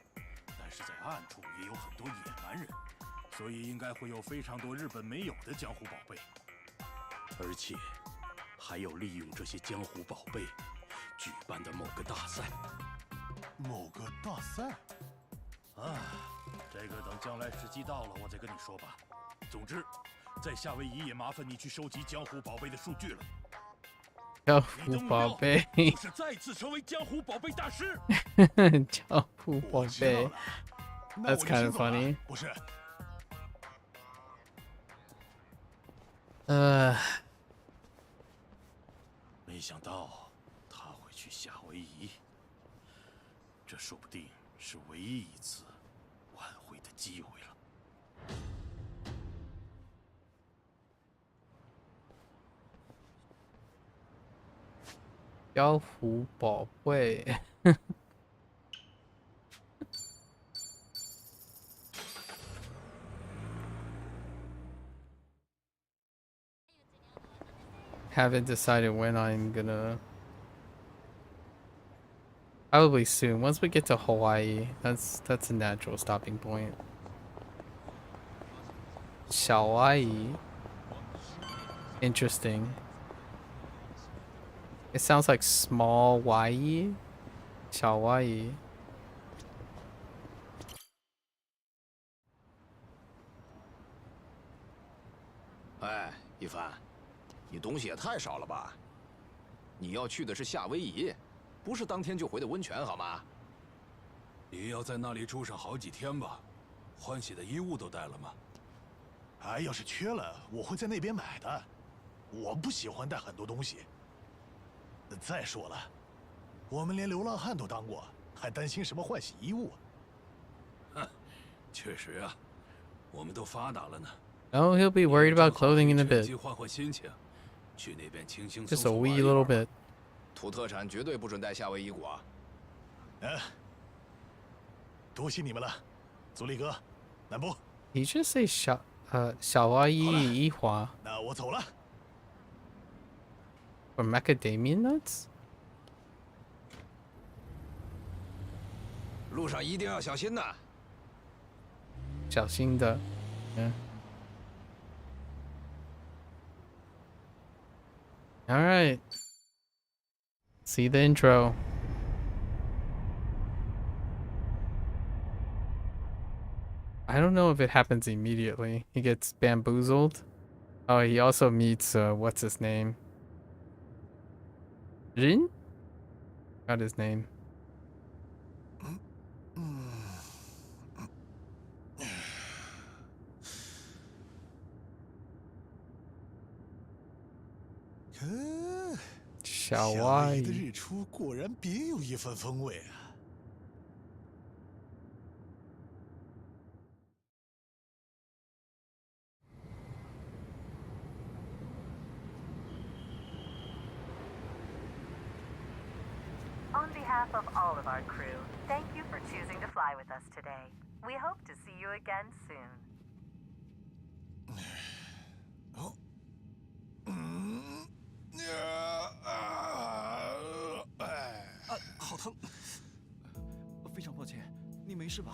但是在暗处也有很多野蛮人，所以应该会有非常多日本没有的江湖宝贝，而且还有利用这些江湖宝贝举办的某个大赛。某个大赛？啊，这个等将来时机到了，我再跟你说吧。总之，在夏威夷也麻烦你去收集江湖宝贝的数据了。江湖宝贝，就是再次成为江湖宝贝大师。江湖宝贝 ，That's kind of funny. 不是。没想到他会去夏威夷，这说不定是唯一一次挽回的机会了。江湖宝贝。Haven't decided when I'm gonna. Probably soon. Once we get to Hawaii, that's a natural stopping point. Hawaii. Interesting. It sounds like small Hawaii. Hawaii. 哎，一帆，你东西也太少了吧？你要去的是夏威夷，不是当天就回的温泉好吗？你要在那里住上好几天吧？换洗的衣物都带了吗？哎，要是缺了，我会在那边买的。我不喜欢带很多东西。再说了，我们连流浪汉都当过，还担心什么换洗衣物？哼，确实啊，我们都发达了呢。 Oh, he'll be worried about clothing in a bit. 换换心情，去那边轻轻 Just a wee little bit. 土特产绝对不准带夏威夷果。多谢你们了，足利哥，南波。He just say 小花一花。那我走了。Or macadamia nuts? 路上一定要小心呐。小心的，嗯。All right. See the intro. I don't know if it happens immediately. He gets bamboozled. Oh, he also meets what's his name? Rin? Got his name. Hawaii 的日出果然别有一番风味啊！ On behalf of all of our crew, thank you for choosing to fly with us today. We hope to see you again soon. 好疼！非常抱歉，你没事吧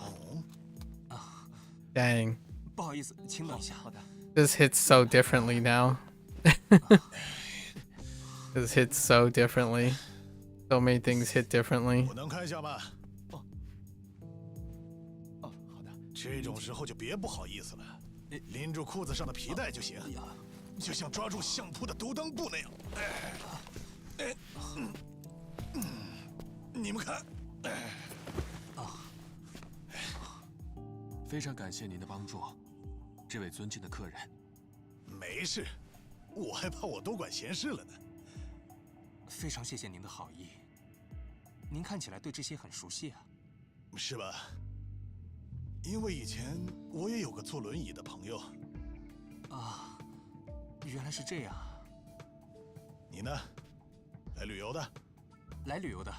？Dang. 不好意思，请等一下。好的。This hits so differently now. This hits so differently. So many things hit differently. 我能看一下吗？哦，好的。这种时候就别不好意思了，拎住裤子上的皮带就行，就像抓住相扑的斗裆部那样。你们看。非常感谢您的帮助，这位尊敬的客人。没事，我还怕我多管闲事了呢。非常谢谢您的好意。您看起来对这些很熟悉啊。是吧？因为以前我也有个坐轮椅的朋友。啊，原来是这样。你呢？来旅游的？来旅游的，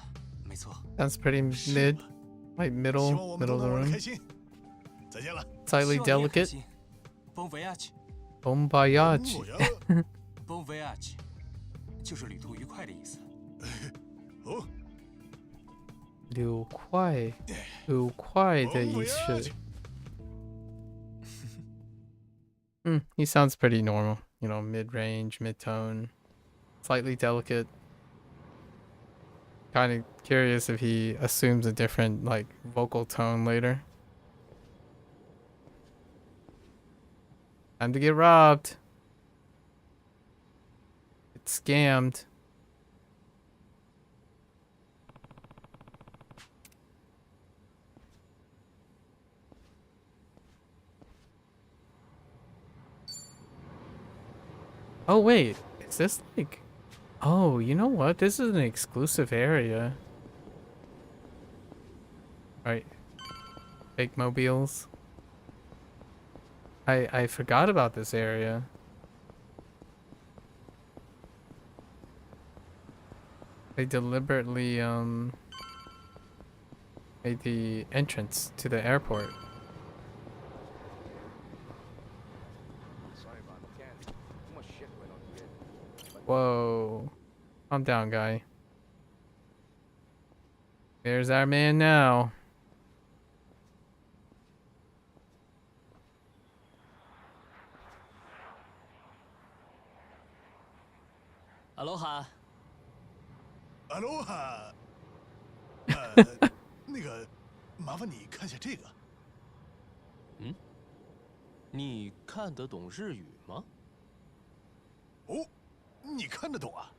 没错。 That's pretty mid, like middle of the room. 再见了。 Slightly delicate. Bon voyage. Bon voyage. Bon voyage. 就是旅途愉快的意思。哦。愉快的意思。He sounds pretty normal. You know, mid-range, mid-tone, slightly delicate. Kind of curious if he assumes a different, like, vocal tone later. Time to get robbed. Get scammed. Oh wait, is this like... Oh, you know what? This is an exclusive area. Right. Fake mobiles. I forgot about this area. They deliberately made the entrance to the airport. Whoa. Calm down, guy. There's our man now. Aloha。Aloha。那个，麻烦你看下这个。嗯？你看得懂日语吗？哦，你看得懂啊？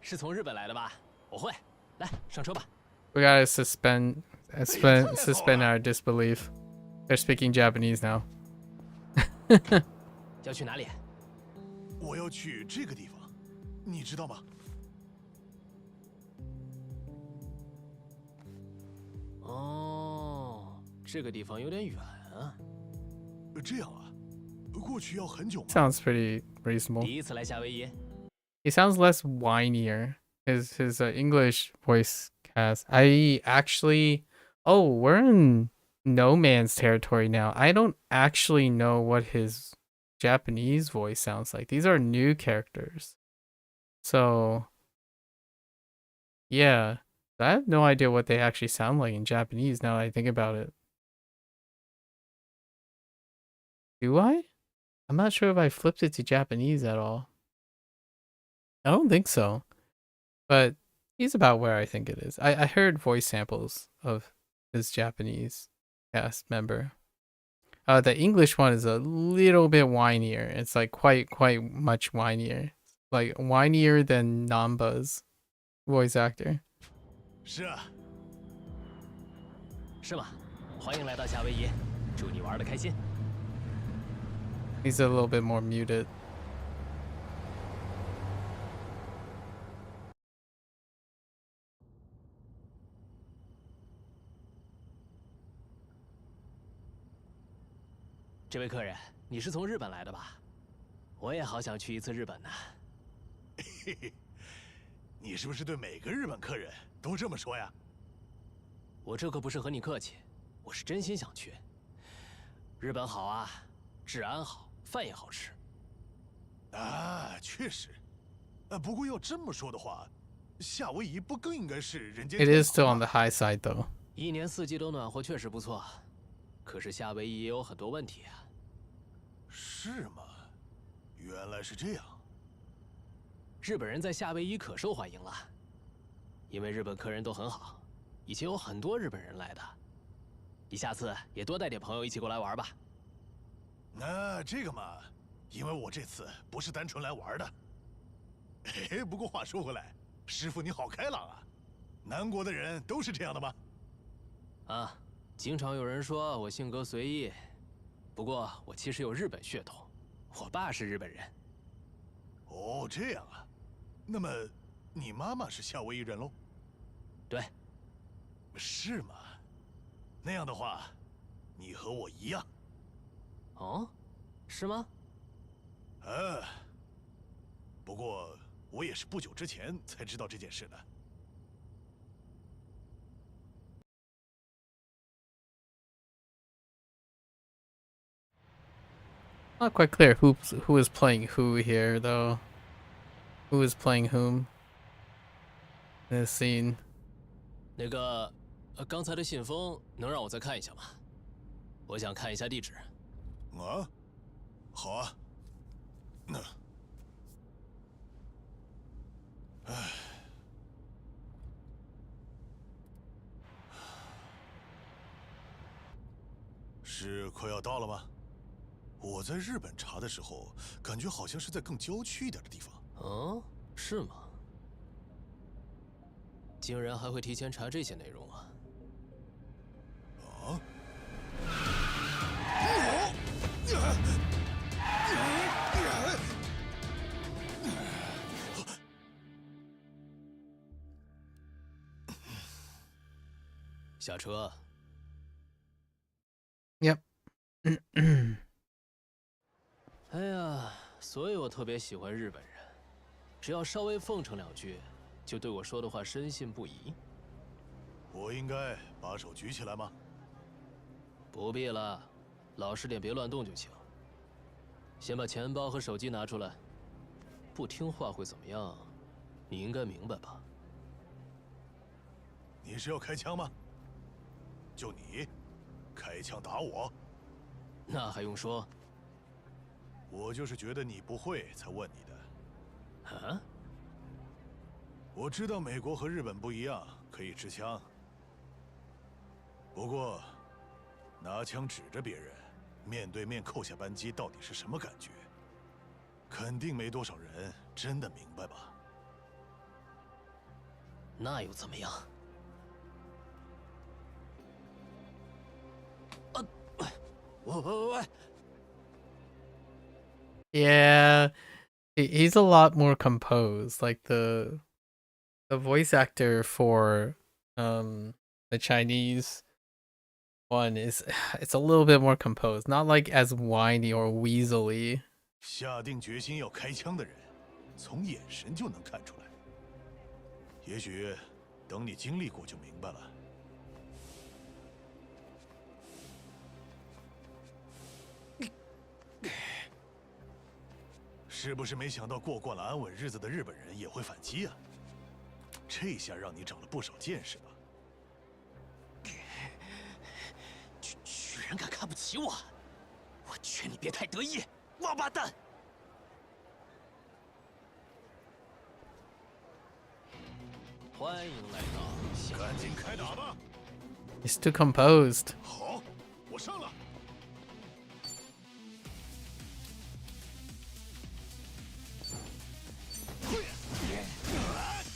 是从日本来的吧？我会。来，上车吧。We gotta suspend our disbelief. They're speaking Japanese now. 要去哪里？我要去这个地方，你知道吗？哦，这个地方有点远啊。这样啊，过去要很久吗？ Sounds pretty reasonable. 第一次来夏威夷。He sounds less whinier. His English voice cast. I actually... Oh, we're in no man's territory now. I don't actually know what his Japanese voice sounds like. These are new characters. So, yeah. I have no idea what they actually sound like in Japanese now that I think about it. Do I? I'm not sure if I flipped it to Japanese at all. I don't think so. But he's about where I think it is. I heard voice samples of his Japanese cast member. The English one is a little bit whinier. It's like quite much whinier. Like whinier than Namba's voice actor. 是啊。是吗？欢迎来到夏威夷，祝你玩得开心。He's a little bit more muted. 这位客人，你是从日本来的吧？我也好想去一次日本呢。嘿嘿，你是不是对每个日本客人都这么说呀？我这可不是和你客气，我是真心想去。日本好啊，治安好，饭也好吃。啊，确实。不过要这么说的话，夏威夷不更应该是人间？ It is still on the high side though. 一年四季都暖和，确实不错。可是夏威夷也有很多问题啊。是吗？原来是这样。日本人在夏威夷可受欢迎了，因为日本客人都很好，以前有很多日本人来的。你下次也多带点朋友一起过来玩吧。那这个嘛，因为我这次不是单纯来玩的。哎，不过话说回来，师傅你好开朗啊！南国的人都是这样的吗？啊，经常有人说我性格随意，不过我其实有日本血统，我爸是日本人。哦，这样啊。那么，你妈妈是夏威夷人喽？对。是吗？那样的话，你和我一样。哦，是吗？不过我也是不久之前才知道这件事的。Not quite clear who is playing who here though. Who is playing whom? In this scene. 那个，刚才的信封能让我再看一下吗？我想看一下地址。啊，好啊。那，唉，是快要到了吗？我在日本查的时候，感觉好像是在更郊区一点的地方。哦，是吗？竟然还会提前查这些内容啊！啊？下车。Yep 哎呀，所以我特别喜欢日本人，只要稍微奉承两句，就对我说的话深信不疑。我应该把手举起来吗？不必了，老实点，别乱动就行。先把钱包和手机拿出来。不听话会怎么样？你应该明白吧？你是要开枪吗？就你，开枪打我？那还用说？我就是觉得你不会才问你的。啊？我知道美国和日本不一样，可以持枪。不过，拿枪指着别人，面对面扣下扳机，到底是什么感觉？肯定没多少人真的明白吧？那又怎么样？喂！ Yeah, he's a lot more composed. Like the voice actor for the Chinese one is it's a little bit more composed, not like as whiny or weaselly. 下定决心要开枪的人，从眼神就能看出来。也许等你经历过就明白了。是不是没想到过惯了安稳日子的日本人也会反击啊？这下让你长了不少见识吧？居然敢看不起我！我劝你别太得意，王八蛋！欢迎来到，赶紧开打吧！ He's too composed. 好，我上了。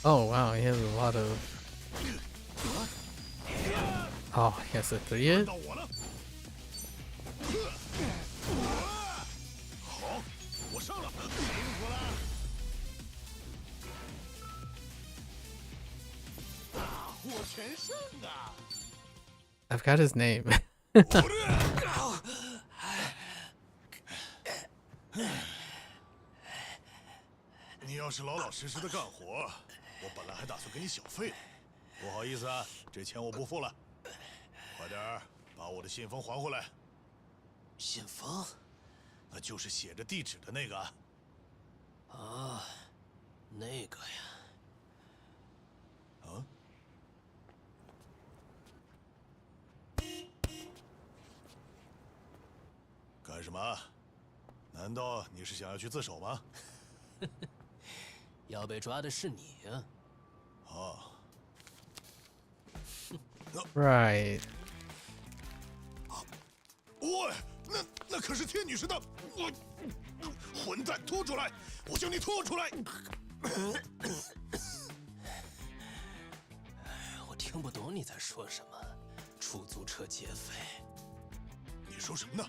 Oh wow, he has a lot of. Oh, he has a 3 hit? 好，我上了，辛苦了。大获全胜啊！ I've got his name. 你要是老老实实的干活，我本来还打算给你小费的。不好意思啊，这钱我不付了。快点儿把我的信封还回来。信封？那就是写着地址的那个。啊，那个呀。啊？干什么？难道你是想要去自首吗？要被抓的是你呀！哦。Right. 喂，那可是天女士的，我混蛋，吐出来！我叫你吐出来！我听不懂你在说什么，出租车劫匪。你说什么呢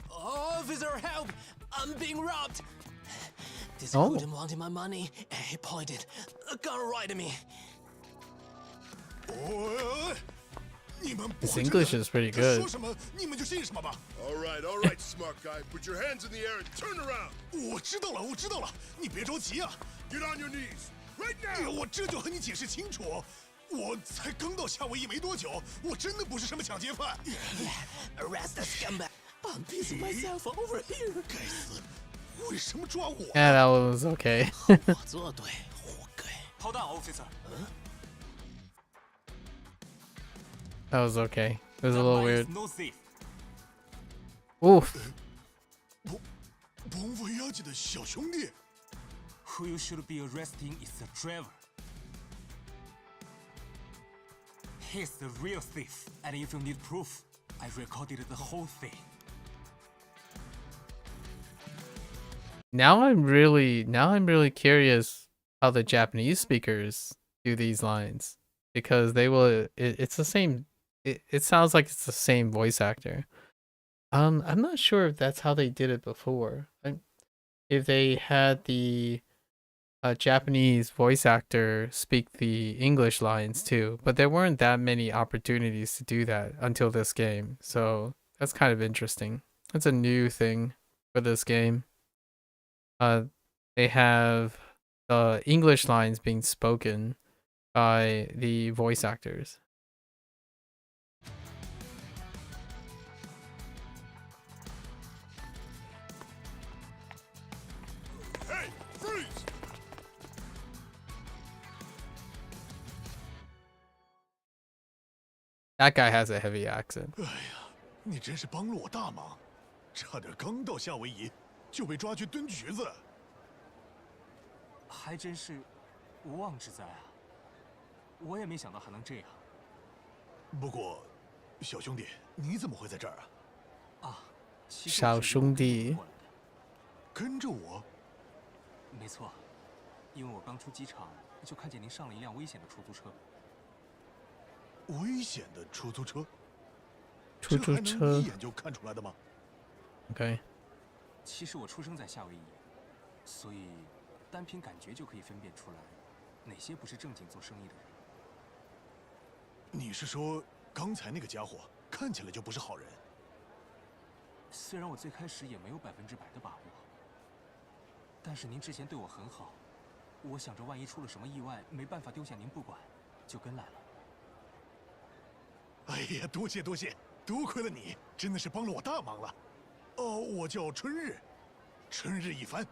？Officer, help! I'm being robbed. This Oh. hoodlum wanted my money, and he pointed a gun right at me. 喂，你们不 His 会 English is pretty 说 good. 什么你们就信什么吧。 All right, smart guy. Put your hands in the air and turn around. 我知道了，你别着急啊。 Get on your knees, right now. 我这就和你解释清楚。我才刚到夏威夷没多久，我真的不是什么抢劫犯。Arrest the scumbag. I'm busy myself over here. 该死，为什么抓我？ Yeah, that was okay. 我做对，活该。炮弹 officer。That was okay. It was a little weird. No thief. Oof. 彭维亚吉的小兄弟。 Who you should be arresting is the driver. He's the real thief, and if you need proof, I recorded the whole thing. Now I'm really curious how the Japanese speakers do these lines, because they will. It's the same. It sounds like it's the same voice actor. I'm not sure if that's how they did it before. If they had the Japanese voice actor speak the English lines too, but there weren't that many opportunities to do that until this game. So that's kind of interesting. That's a new thing for this game. They have the English lines being spoken by the voice actors. Hey, freeze! That guy has a heavy accent. 哎呀，你真是帮了我大忙，差点刚到夏威夷就被抓去蹲局子。还真是无妄之灾啊！我也没想到还能这样。不过，小兄弟，你怎么会在这儿啊？啊，其实小兄弟，跟着我？没错，因为我刚出机场就看见您上了一辆危险的出租车。危险的出租车？出租这还能车一眼就看出来的吗？ OK。其实我出生在夏威夷，所以单凭感觉就可以分辨出来，哪些不是正经做生意的人。你是说刚才那个家伙看起来就不是好人？虽然我最开始也没有100%的把握，但是您之前对我很好，我想着万一出了什么意外，没办法丢下您不管，就跟来了。哎呀，多谢多谢，多亏了你，真的是帮了我大忙了。哦，我叫春日，春日一番。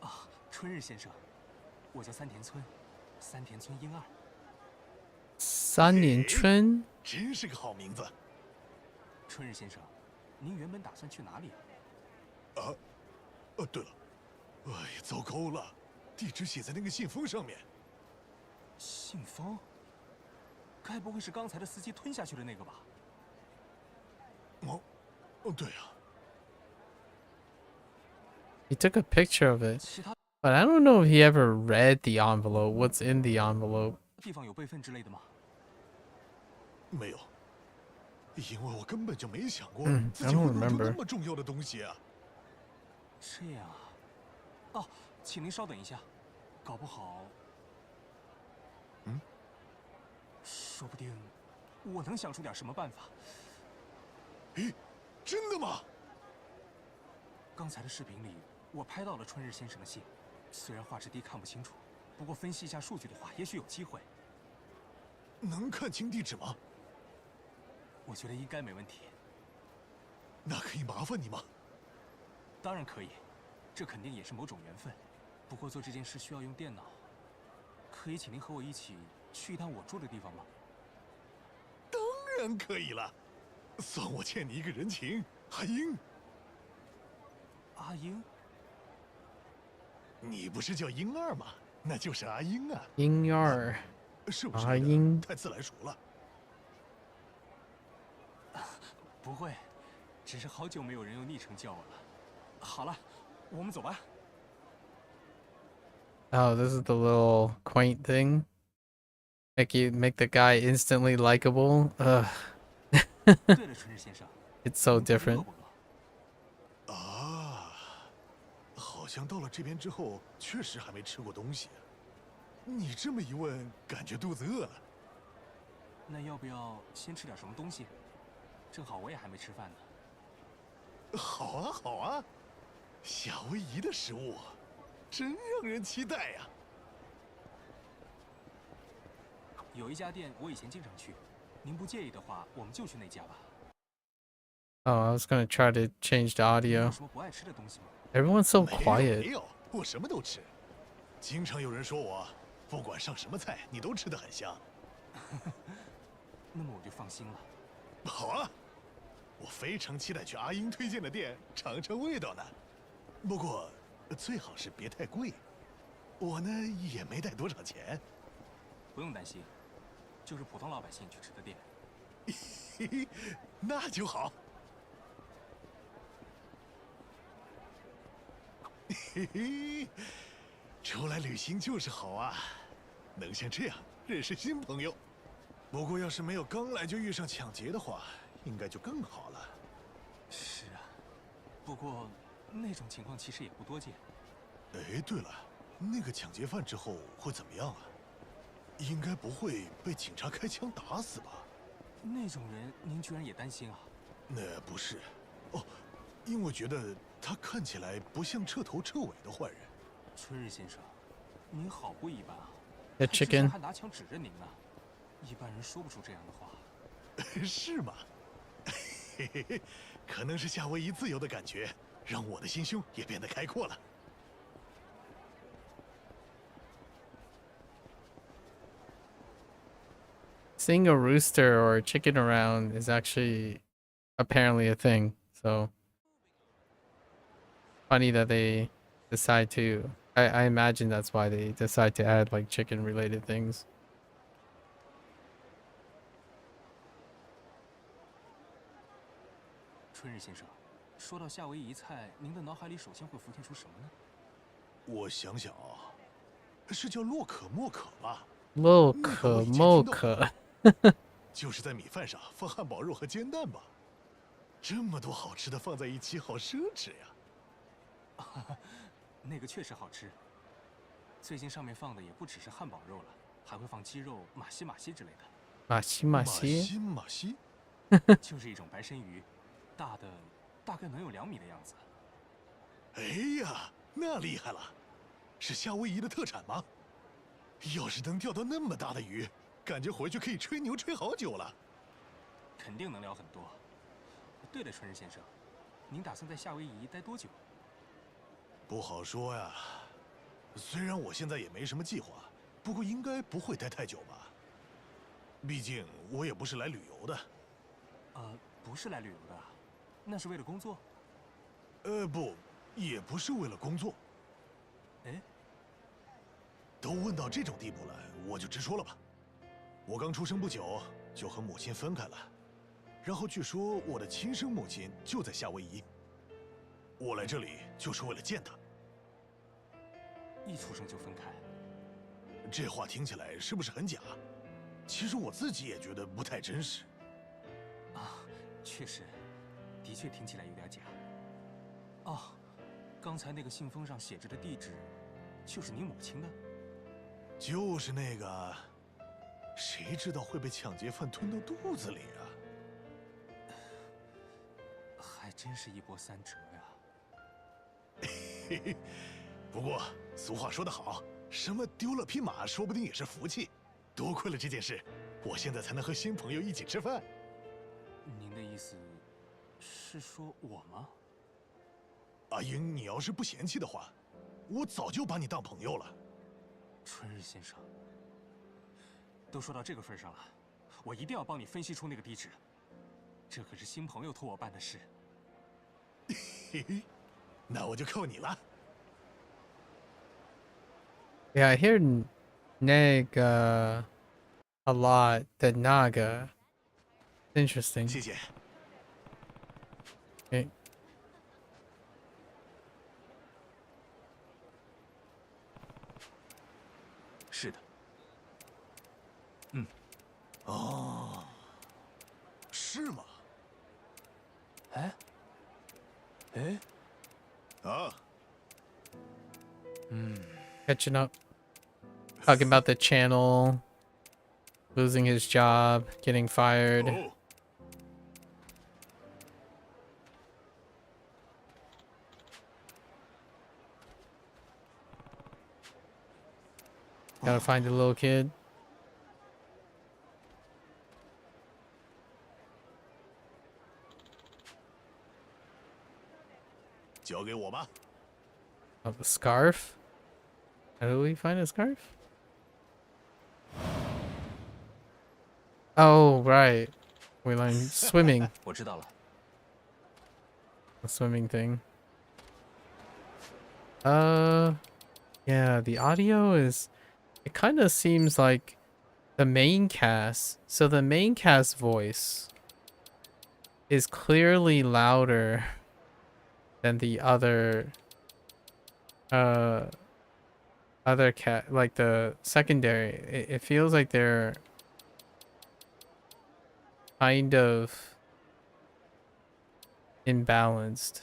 啊，春日先生，我叫三田村，三田村英二。三年春，真是个好名字。春日先生，您原本打算去哪里啊？对了，哎呀，糟糕了，地址写在那个信封上面。信封？该不会是刚才的司机吞下去的那个吧？对啊。 He took a picture of it, but I don't know if he ever read the envelope. What's in the envelope? 地方有备份之类的吗？没有，因为我根本就没想过 I 自己会 don't 弄出 remember. 那么重要的东西啊！这样啊，哦，请您稍等一下，搞不好，说不定我能想出点什么办法。咦，真的吗？刚才的视频里，我拍到了春日先生的信，虽然画质低看不清楚，不过分析一下数据的话，也许有机会。能看清地址吗？我觉得应该没问题。那可以麻烦你吗？当然可以，这肯定也是某种缘分。不过做这件事需要用电脑，可以请您和我一起去一趟我住的地方吗？当然可以了，算我欠你一个人情，阿英。阿英？你不是叫英二吗？那就是阿英啊。英二，是不是阿英太自来熟了？不会，只是好久没有人用昵称叫我了。好了，我们走吧。Oh, this is the little quaint thing. Make the guy instantly likable.对了，春日先生， It's so different. 啊，好像到了这边之后，确实还没吃过东西。你这么一问，感觉肚子饿了。那要不要先吃点什么东西？正好我也还没吃饭呢。好啊，好啊，夏威夷的食物，真让人期待呀。有一家店我以前经常去，您不介意的话，我们就去那家吧。 Oh, I was gonna try to change the 你有 audio. 什么不爱吃的东西吗？ Everyone's so 没 quiet. 有，我什么都吃。经常有人说我，不管上什么菜，你都吃得很香。那么我就放心了。好啊，我非常期待去阿英推荐的店尝尝味道呢。不过最好是别太贵，我呢也没带多少钱。不用担心，就是普通老百姓去吃的店。嘿嘿，那就好。嘿嘿，出来旅行就是好啊，能像这样认识新朋友。不过要是没有刚来就遇上抢劫的话，应该就更好了。是啊，不过那种情况其实也不多见。哎，对了，那个抢劫犯之后会怎么样啊？应该不会被警察开枪打死吧？那种人您居然也担心啊？那不是，哦，因为觉得他看起来不像彻头彻尾的坏人。春日先生，您好不一般啊！ The 他之 chicken 前还拿枪指着您呢，一般人说不出这样的话。是吗？嘿嘿嘿，可能是夏威夷自由的感觉，让我的心胸也变得开阔了。Seeing a rooster or a chicken around is actually apparently a thing. So funny that they decide to. I imagine that's why they decide to add like chicken related things. 春日先生，说到夏威夷菜，您的脑海里首先会浮现出什么呢？我想想啊，是叫洛可莫可吧？洛可莫可，就是在米饭上放汉堡肉和煎蛋吧？这么多好吃的放在一起，好奢侈呀！那个确实好吃。最近上面放的也不只是汉堡肉了，还会放鸡肉、马西之类的。马西，马西，就是一种白身鱼，大的大概能有2米的样子。哎呀，那厉害了！是夏威夷的特产吗？要是能钓到那么大的鱼，感觉回去可以吹牛吹好久了。肯定能聊很多。对了，春日先生，您打算在夏威夷待多久？不好说呀。虽然我现在也没什么计划，不过应该不会待太久吧。毕竟我也不是来旅游的。不是来旅游的，那是为了工作？不，也不是为了工作。哎，都问到这种地步了，我就直说了吧。我刚出生不久就和母亲分开了，然后据说我的亲生母亲就在夏威夷。我来这里就是为了见她。一出生就分开，这话听起来是不是很假？其实我自己也觉得不太真实。确实，的确听起来有点假。哦，刚才那个信封上写着的地址，就是你母亲的？就是那个，谁知道会被抢劫犯吞到肚子里啊？还真是一波三折呀。嘿嘿，不过俗话说得好，什么丢了匹马，说不定也是福气。多亏了这件事，我现在才能和新朋友一起吃饭。您的意思是说我吗？阿英，你要是不嫌弃的话，我早就把你当朋友了。春日先生，都说到这个份上了，我一定要帮你分析出那个地址。这可是新朋友托我办的事。嘿嘿，那我就靠你了。Yeah, I hear Naga a lot. The Naga. Interesting. 谢谢。Okay. 是的。哦，是吗？哎，啊。Catching up. Talking about the channel. Losing his job. Getting fired. Oh. Gotta find the little kid. 交给我吧。 Oh, the scarf? How do we find a scarf? Oh, right. We learned swimming. 我知道了。 The swimming thing. Yeah, the audio is... It kind of seems like the main cast. So the main cast voice is clearly louder than the other cat, like the secondary. It feels like they're kind of imbalanced.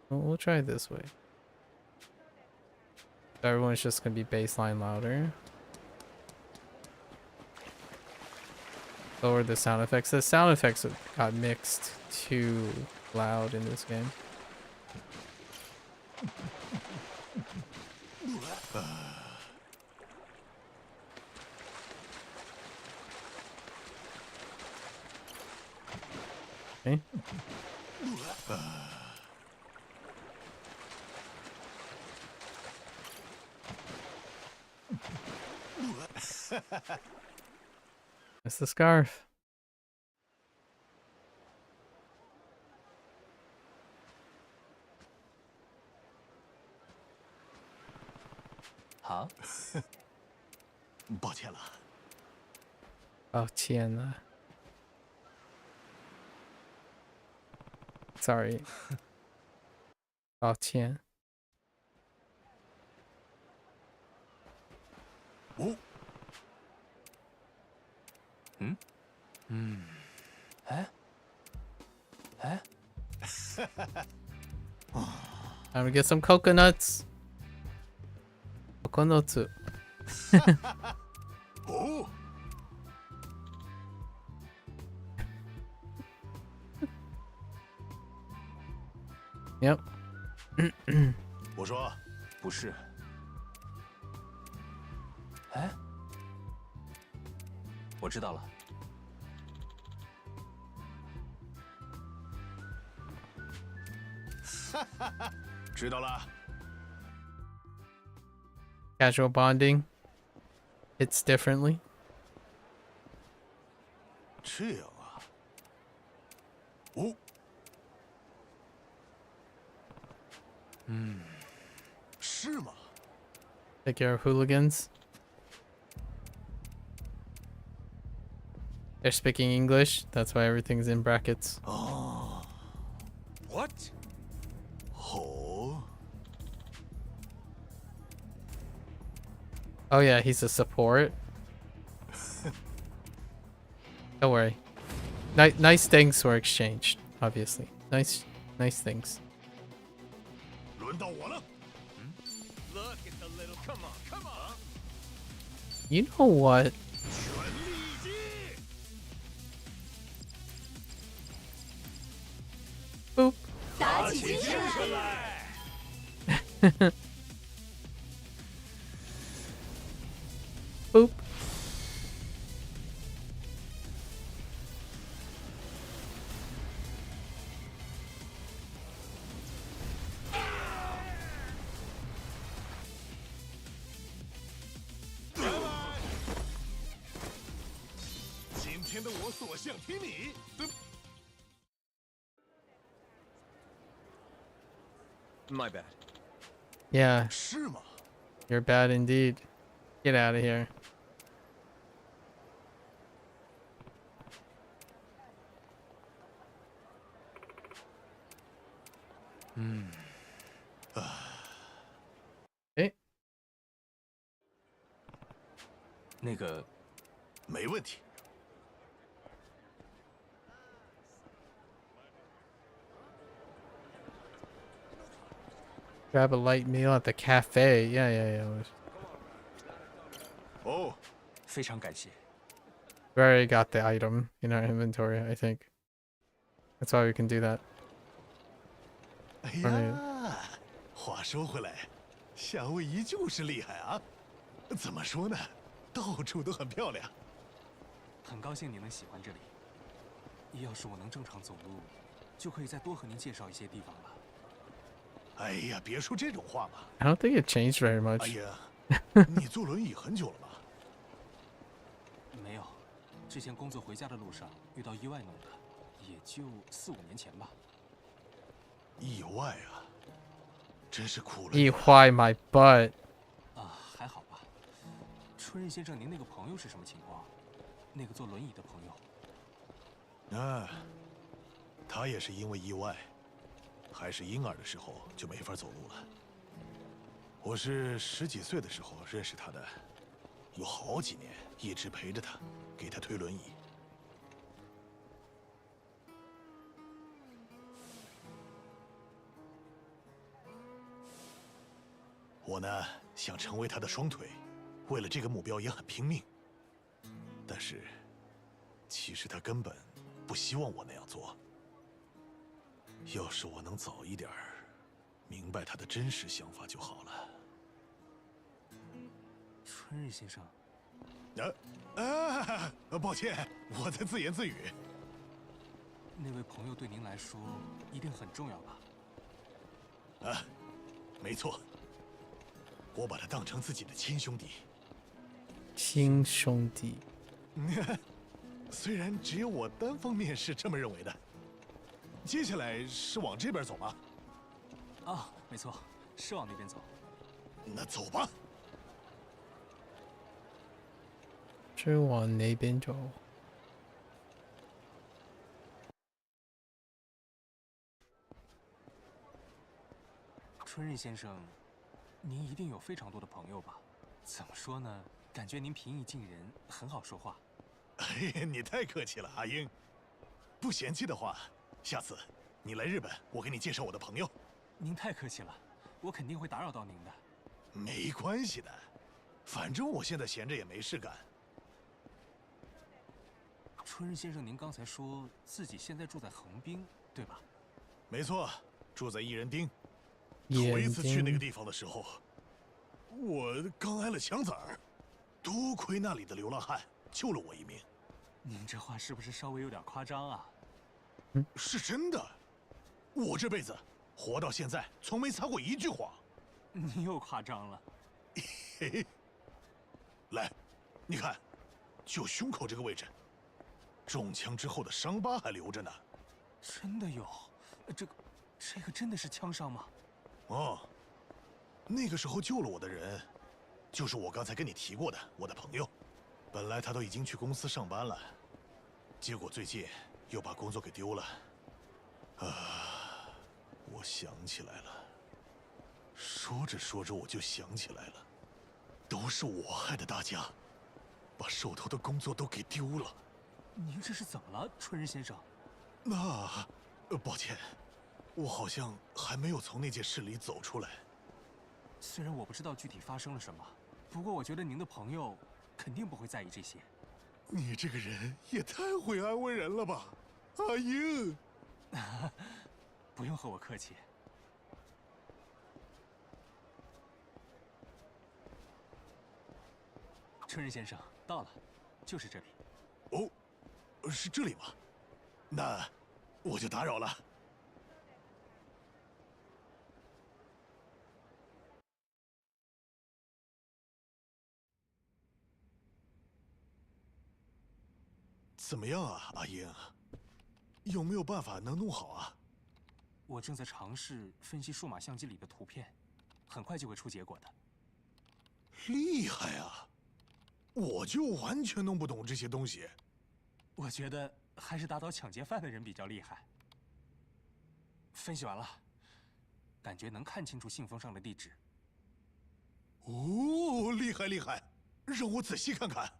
We'll try it this way. So everyone's just gonna be baseline louder. Lower the sound effects. The sound effects got mixed too loud in this game. Okay. It's the scarf.好，抱歉了。抱歉了。Sorry. 抱歉。哦。Time to get some coconuts. Coconuts. Oh. Yep. 我说，不是。哎，我知道了。知道了。Casual bonding hits differently. 这样啊。哦。是吗？ Take care of hooligans. They're speaking English. That's why everything's in brackets. Oh. What? Oh. Oh yeah, he's a support. Don't worry. Nice things were exchanged, obviously. Nice things. 轮到我了。 Look at the little. Come on, come on. You know what? 全力击！ Boop. 打起精神来！ Boop. My bad. Yeah. 是吗？ You're bad indeed. Get out of here. Okay. 那个，没问题。 Grab a light meal at the cafe. Yeah. Oh. 非常感谢。 We already got the item in our inventory, I think. That's why we can do that. 哎呀，话说回来，夏威夷就是厉害啊！怎么说呢？到处都很漂亮。很高兴你能喜欢这里。要是我能正常走路，就可以再多和您介绍一些地方了。 哎呀，别说这种话嘛！ I don't think it changed very much. 哎呀，你坐轮椅很久了吧？没有，之前工作回家的路上遇到意外弄的，也就4、5年前吧。意外啊，真是苦了。意坏 my butt. 啊，还好吧。春日先生，您那个朋友是什么情况？那个坐轮椅的朋友？啊，他也是因为意外，还是婴儿的时候就没法走路了。我是10几岁的时候认识他的，有好几年一直陪着他，给他推轮椅。我呢，想成为他的双腿，为了这个目标也很拼命。但是，其实他根本不希望我那样做。要是我能早一点明白他的真实想法就好了。春日先生，抱歉，我在自言自语。那位朋友对您来说一定很重要吧？没错，我把他当成自己的亲兄弟。亲兄弟。虽然只有我单方面是这么认为的。接下来是往这边走吗？啊，没错，是往那边走。那走吧。是往那边走。春日先生，您一定有非常多的朋友吧？怎么说呢？感觉您平易近人，很好说话。哎，你太客气了，阿英。不嫌弃的话，下次你来日本，我给你介绍我的朋友。您太客气了，我肯定会打扰到您的。没关系的，反正我现在闲着也没事干。春日先生，您刚才说自己现在住在横滨，对吧？没错，住在一人町。一人町。头一次去那个地方的时候，我刚挨了枪子儿，多亏那里的流浪汉救了我一命。您这话是不是稍微有点夸张啊？是真的，我这辈子活到现在从没撒过一句谎。你又夸张了。嘿嘿，来，你看，就胸口这个位置，中枪之后的伤疤还留着呢。真的有？这个真的是枪伤吗？哦，那个时候救了我的人，就是我刚才跟你提过的我的朋友。本来他都已经去公司上班了，结果最近又把工作给丢了。我想起来了。说着说着我就想起来了，都是我害的大家，把手头的工作都给丢了。您这是怎么了，春日先生？那，抱歉，我好像还没有从那件事里走出来。虽然我不知道具体发生了什么，不过我觉得您的朋友肯定不会在意这些。你这个人也太会安慰人了吧，阿英。不用和我客气。春日先生，到了，就是这里。哦，是这里吗？那我就打扰了。怎么样啊，阿英？有没有办法能弄好啊？我正在尝试分析数码相机里的图片，很快就会出结果的。厉害啊！我就完全弄不懂这些东西。我觉得还是打倒抢劫犯的人比较厉害。分析完了，感觉能看清楚信封上的地址。哦，厉害厉害，让我仔细看看。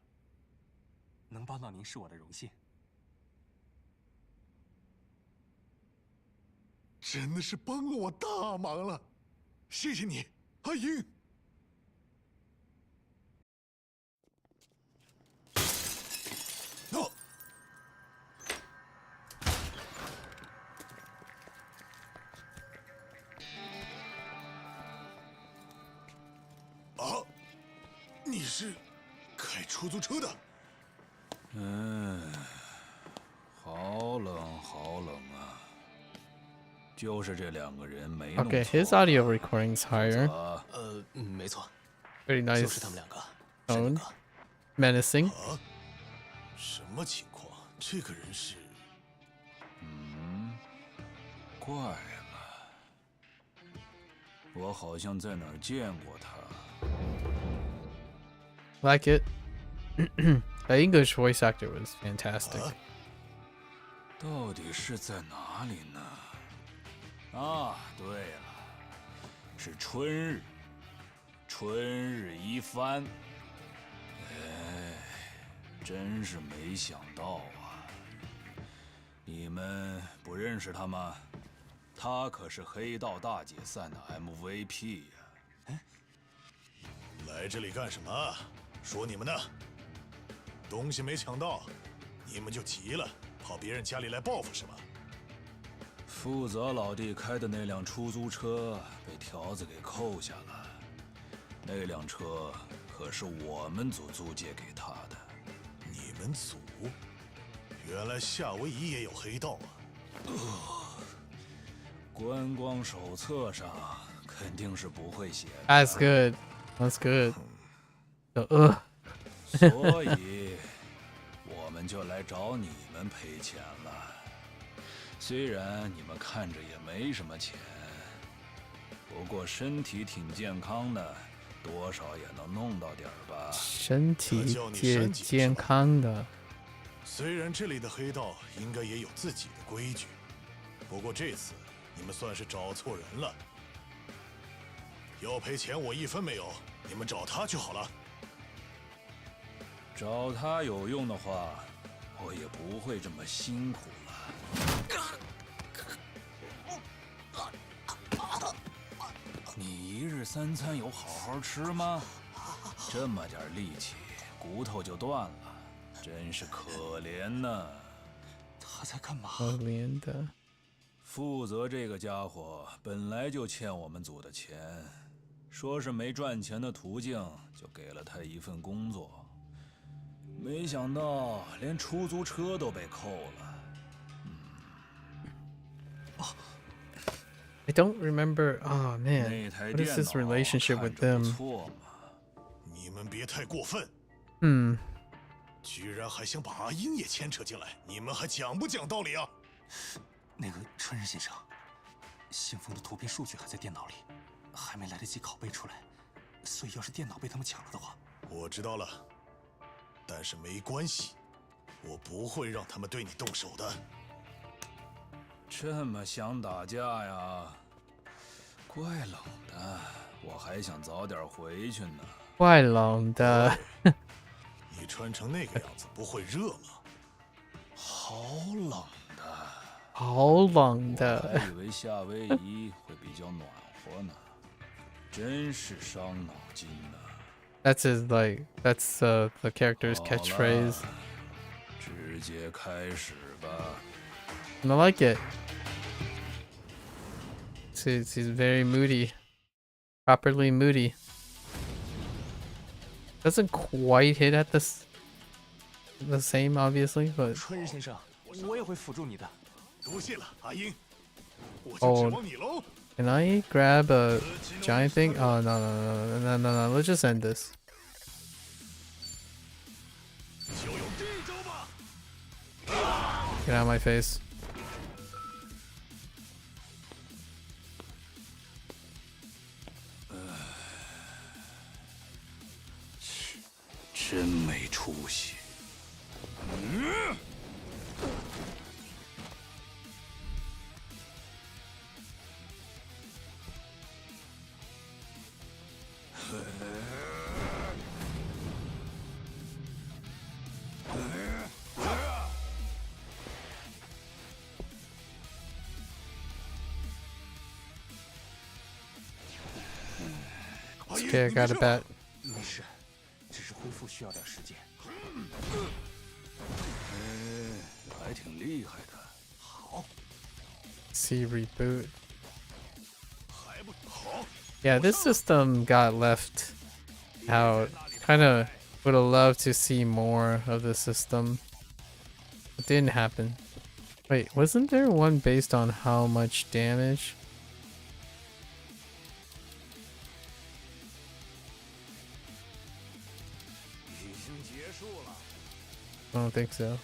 能帮到您是我的荣幸。真的是帮了我大忙了，谢谢你，阿英。哦，啊，你是开出租车的？好冷，好冷啊！就是这两个人没弄错。 Okay, his audio recording's higher. 没错。 Very nice. 就是他们两个。 Tone. Menacing. 什么情况？这个人是……怪了，我好像在哪儿见过他。 Like it. The English voice actor was fantastic. 到底是在哪里呢？啊，对了，是春日，春日一番。哎，真是没想到啊！你们不认识他吗？他可是黑道大解散的 MVP 呀！来这里干什么？说你们呢？东西没抢到，你们就急了，跑别人家里来报复是吧？负责老弟开的那辆出租车被条子给扣下了，那辆车可是我们组租借给他的。你们组？原来夏威夷也有黑道啊！观光手册上肯定是不会写的。That's good. That's good. 所以，我们就来找你们赔钱了。虽然你们看着也没什么钱，不过身体挺健康的，多少也能弄到点吧。身体挺健康的。虽然这里的黑道应该也有自己的规矩，不过这次你们算是找错人了。要赔钱我一分没有，你们找他就好了。找他有用的话，我也不会这么辛苦了。你一日三餐有好好吃吗？这么点力气，骨头就断了，真是可怜呐！他在干嘛？可怜的。负责这个家伙本来就欠我们组的钱，说是没赚钱的途径，就给了他一份工作。没想到连出租车都被扣了。I don't remember. Oh man, what is his relationship with them? 你们别太过分。居然还想把阿英也牵扯进来，你们还讲不讲道理啊？那个春日先生，信封的图片数据还在电脑里，还没来得及拷贝出来，所以要是电脑被他们抢了的话，我知道了。但是没关系，我不会让他们对你动手的。这么想打架呀？怪冷的，我还想早点回去呢。怪冷的。你穿成那个样子不会热吗？好冷的。好冷的。我还以为夏威夷会比较暖和呢，真是伤脑筋呢。That's his that's the character's catchphrase. 直接开始吧。I like it. He's very moody, properly moody. Doesn't quite hit at the same, obviously, but. 春日先生，我也会辅助你的。多谢了，阿英，我就指望你喽。Can I grab a giant thing? Oh no! Let's just end this. 就用这招吧。 Get out of my face. 真没出息。Okay, I got a bat. 没事，只是恢复需要点时间。还挺厉害的。好。See reboot. Yeah, this system got left out. Kind of would have loved to see more of the system. It didn't happen. Wait, wasn't there one based on how much damage? I don't think so.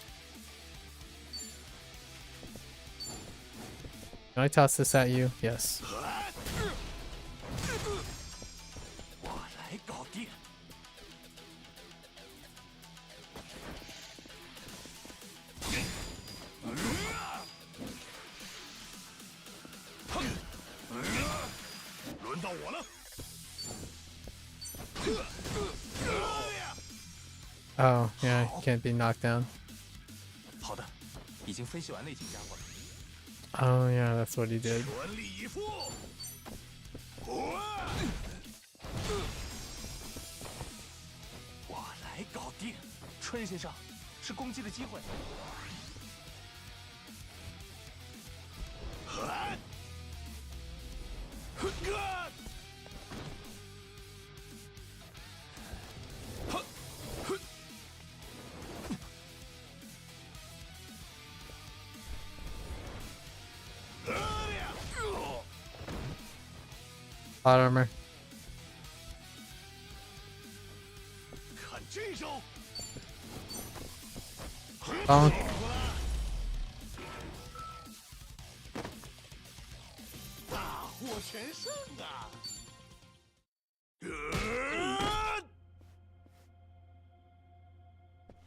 Can I toss this at you? Yes. 我来搞定。Oh, yeah, you can't be knocked down. 好的，已经分析完那几家伙了。 Oh, yeah, that's what he did. 全力以赴！我来搞定，春日先生，是攻击的机会。Hot armor. 看这招！ Bonk. 大获全胜啊！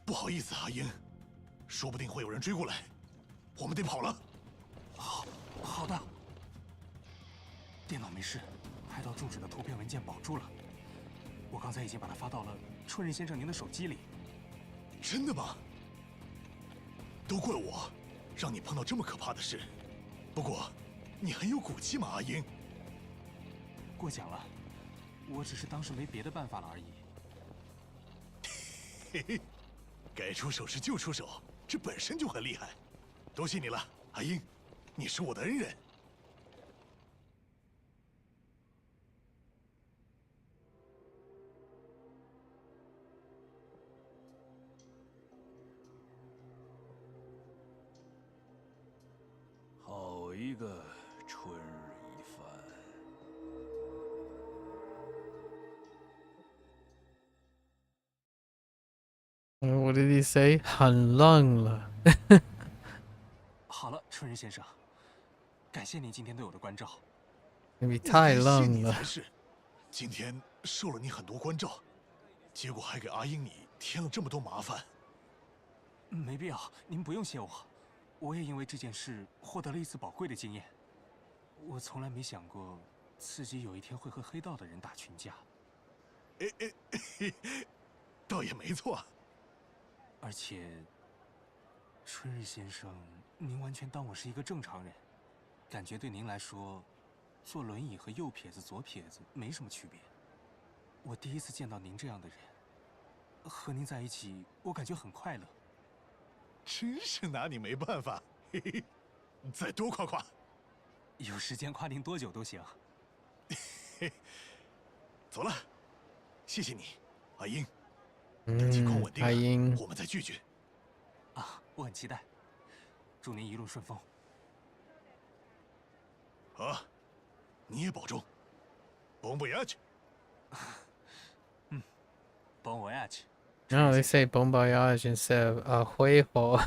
不好意思，阿英，说不定会有人追过来，我们得跑了。好的。电脑没事，拍到住址的图片文件保住了。我刚才已经把它发到了春日先生您的手机里。真的吗？都怪我，让你碰到这么可怕的事。不过，你很有骨气嘛，阿英。过奖了，我只是当时没别的办法了而已。嘿嘿，该出手时就出手，这本身就很厉害。多谢你了，阿英，你是我的恩人。 好一个春日一番！ What did he say? 很冷了。好了，春日先生，感谢您今天对我的关照。你太冷了。你才是，今天受了你很多关照，结果还给阿英你添了这么多麻烦。没必要，您不用谢我。我也因为这件事获得了一次宝贵的经验。我从来没想过自己有一天会和黑道的人打群架。倒也没错。而且，春日先生，您完全当我是一个正常人，感觉对您来说，坐轮椅和右撇子、左撇子没什么区别。我第一次见到您这样的人，和您在一起，我感觉很快乐。 真是拿你没办法，嘿嘿，再多夸夸。有时间夸您多久都行。走了，谢谢你，阿英。等情况稳定了，阿英，我们再聚聚。啊，我很期待。祝您一路顺风。啊，你也保重。bon voyage。bon voyage。 No, they say bon voyage instead of 挥霍。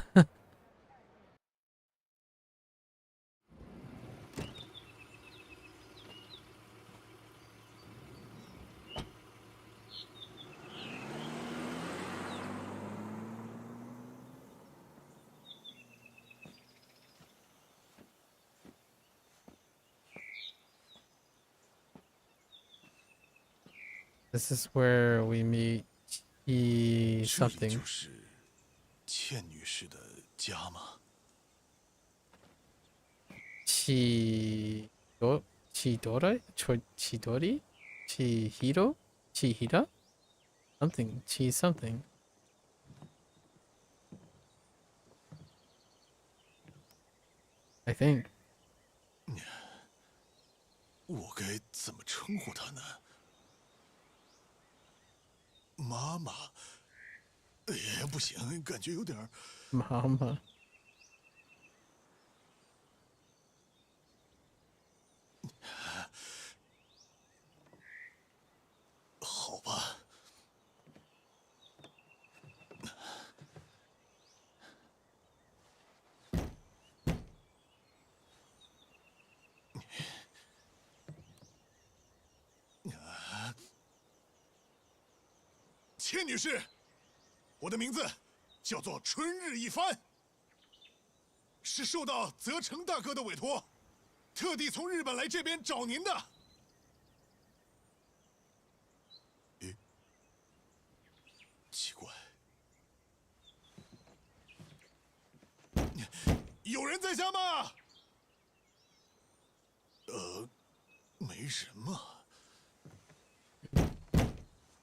This is where we meet something. 就是倩女士的家吗？Chidori? Chihiro? Chihira? Something. Chi something. I think. 我该怎么称呼她呢？妈妈。哎呀，不行，感觉有点儿。妈妈。好吧。倩女士，我的名字叫做春日一番，是受到泽成大哥的委托，特地从日本来这边找您的。奇怪，有人在家吗？没人吗？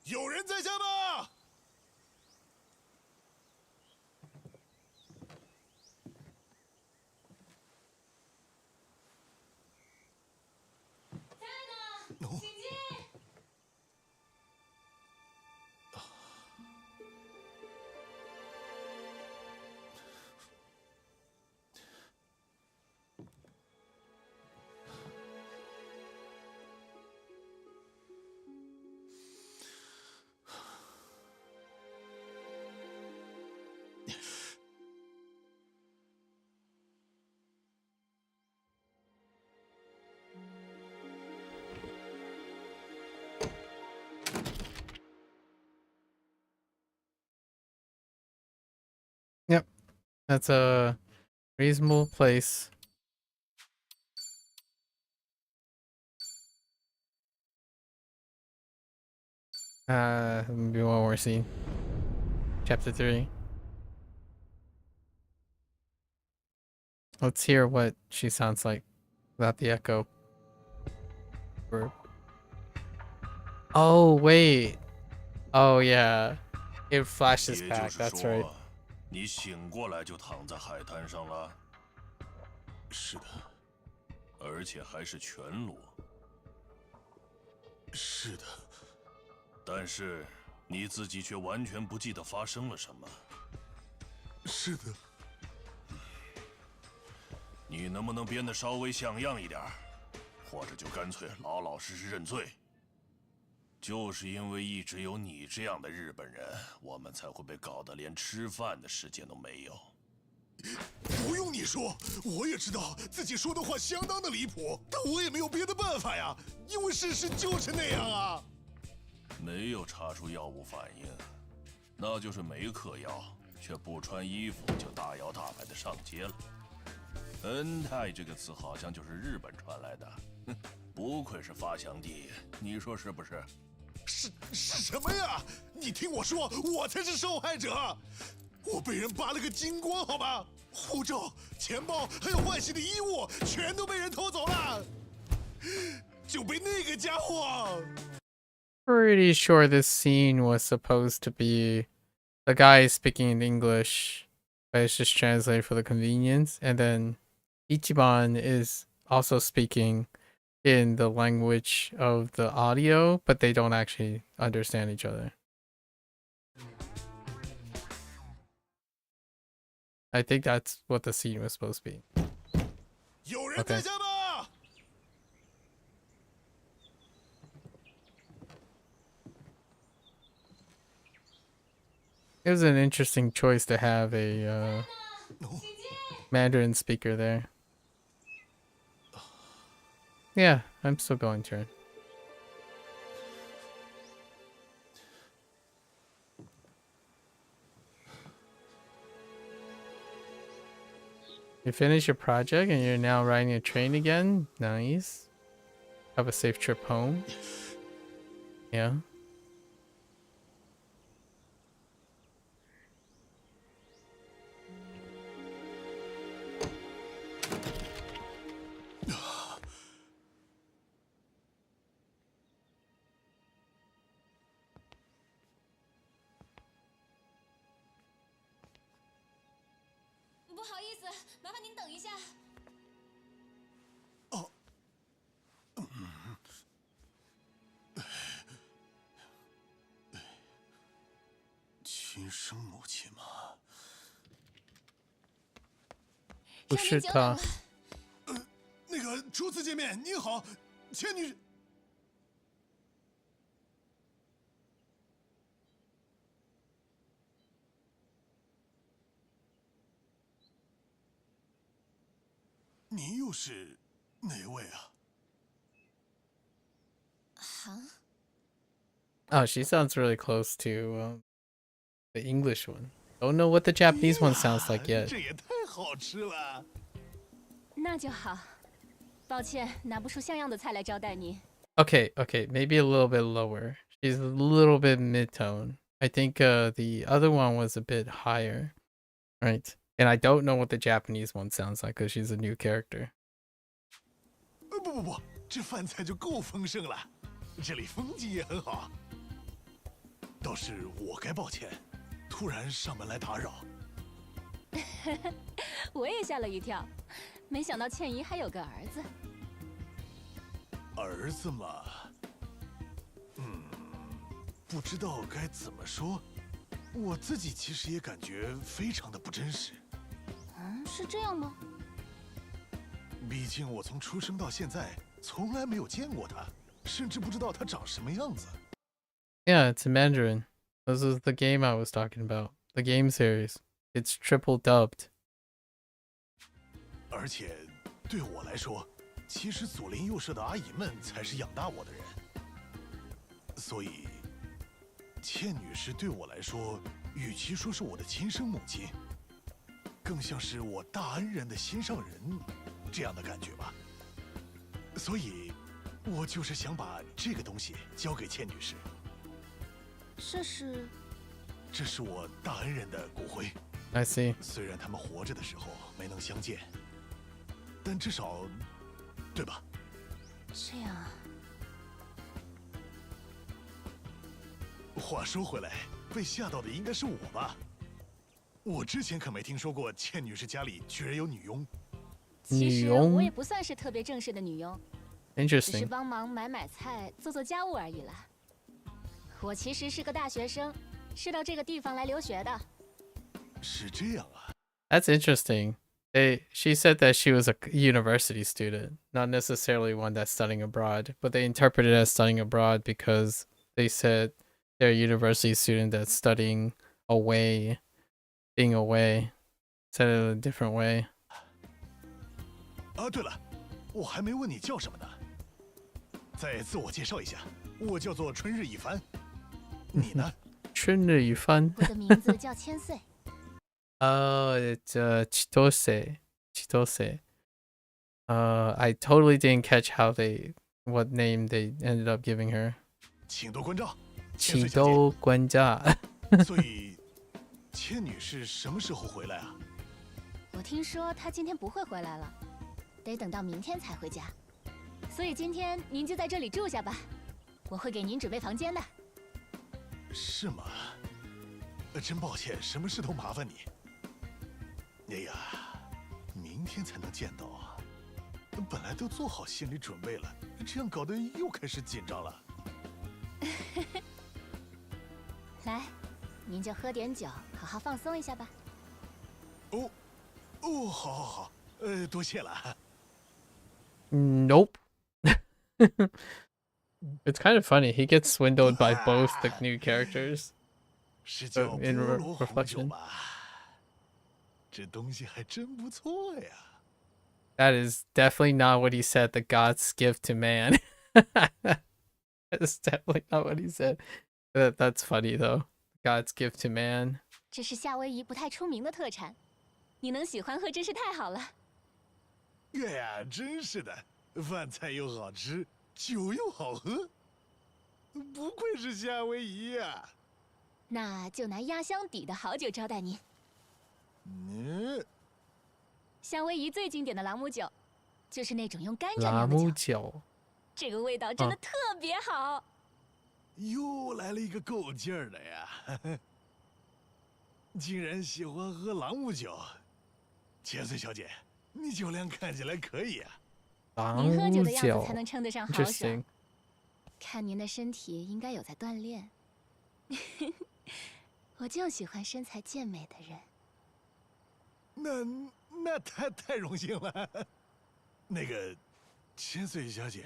有人在家吗？请进。Yep, that's a reasonable place. Maybe one more scene. Chapter 3. Let's hear what she sounds like without the echo. Oh, wait. Oh, yeah. It flashes back. That's right. 你醒过来就躺在海滩上了？是的，而且还是全裸。是的，但是你自己却完全不记得发生了什么。是的。你能不能编得稍微像样一点，或者就干脆老老实实认罪？就是因为一直有你这样的日本人，我们才会被搞得连吃饭的时间都没有。不用你说，我也知道自己说的话相当的离谱，但我也没有别的办法呀，因为事实就是那样啊。没有查出药物反应，那就是没嗑药，却不穿衣服就大摇大摆的上街了。恩泰这个词好像就是日本传来的，哼，不愧是发祥地，你说是不是？是什么呀？你听我说，我才是受害者，我被人扒了个精光，好吗？护照、钱包还有换洗的衣物，全都被人偷走了，就被那个家伙。Pretty sure this scene was supposed to be the guy speaking in English, but it's just translated for the convenience, and then Ichiban is also speaking in the language of the audio, but they don't actually understand each other. I think that's what the scene was supposed to be. 有人在家吗？ It was an interesting choice to have a Mandarin speaker there. Yeah, I'm still going turn. You finish your project and you're now riding a train again? Nice. Have a safe trip home. Yeah. Who should talk? 那个初次见面，您好，千女。您又是哪位啊？ Oh, she sounds really close to the English one. Don't know what the Japanese one sounds like yet. 这也太好吃了。那就好。抱歉，拿不出像样的菜来招待你。Okay, maybe a little bit lower. She's a little bit mid-tone. I think the other one was a bit higher. Right. And I don't know what the Japanese one sounds like because she's a new character. 不，这饭菜就够丰盛了，这里风景也很好。倒是我该抱歉，突然上门来打扰。我也吓了一跳，没想到倩怡还有个儿子。儿子嘛，不知道该怎么说。我自己其实也感觉非常的不真实。是这样吗？毕竟我从出生到现在从来没有见过他，甚至不知道他长什么样子。Yeah, it's in Mandarin. This is the game I was talking about. The game series. It's triple dubbed. 而且对我来说，其实左邻右舍的阿姨们才是养大我的人。所以，倩女士对我来说，与其说是我的亲生母亲，更像是我大恩人的心上人这样的感觉吧。所以，我就是想把这个东西交给倩女士。这是我大恩人的骨灰。I see. 虽然他们活着的时候没能相见，但至少，对吧？这样啊。话说回来，被吓到的应该是我吧？我之前可没听说过倩女士家里居然有女佣。其实我也不算是特别正式的女佣， Interesting. 只是帮忙买菜、做家务而已了。我其实是个大学生，是到这个地方来留学的。是这样啊。That's interesting. She said that she was a university student, not necessarily one that's studying abroad, but they interpreted it as studying abroad because they said they're a university student that's studying away, being away. Said it in a different way. 对了，我还没问你叫什么呢。再自我介绍一下，我叫做春日一番。你呢？春日一番。我的名字叫千岁。It's Chitose. Chitose. I totally didn't catch what name they ended up giving her. 请多关照。请多关照。所以，倩女士什么时候回来啊？我听说她今天不会回来了，得等到明天才回家。所以今天您就在这里住下吧，我会给您准备房间的。是吗？真抱歉，什么事都麻烦你。哎呀，明天才能见到啊！本来都做好心理准备了，这样搞得又开始紧张了。来，您就喝点酒，好好放松一下吧。好，多谢了。Nope. It's kind of funny. He gets swindled by both the new characters. 是叫菠 In 萝红酒 reflection. 吧？这东西还真不错呀。That is definitely not what he said the gods give to man. That is definitely not what he said. That's funny though. Gods give to man. 这是夏威夷不太出名的特产，你能喜欢喝真是太好了。哎呀，真是的，饭菜又好吃，酒又好喝，不愧是夏威夷呀。那就拿压箱底的好酒招待您。夏威夷最经典的朗姆酒，就是那种用甘蔗酿的酒。这个味道真的特别好。又来了一个够劲儿的呀！竟然喜欢喝朗姆酒，千岁小姐，你酒量看起来可以啊。您喝酒的样子才能称得上豪爽。看您的身体应该有在锻炼。我就喜欢身材健美的人。那太荣幸了。那个，千岁小姐，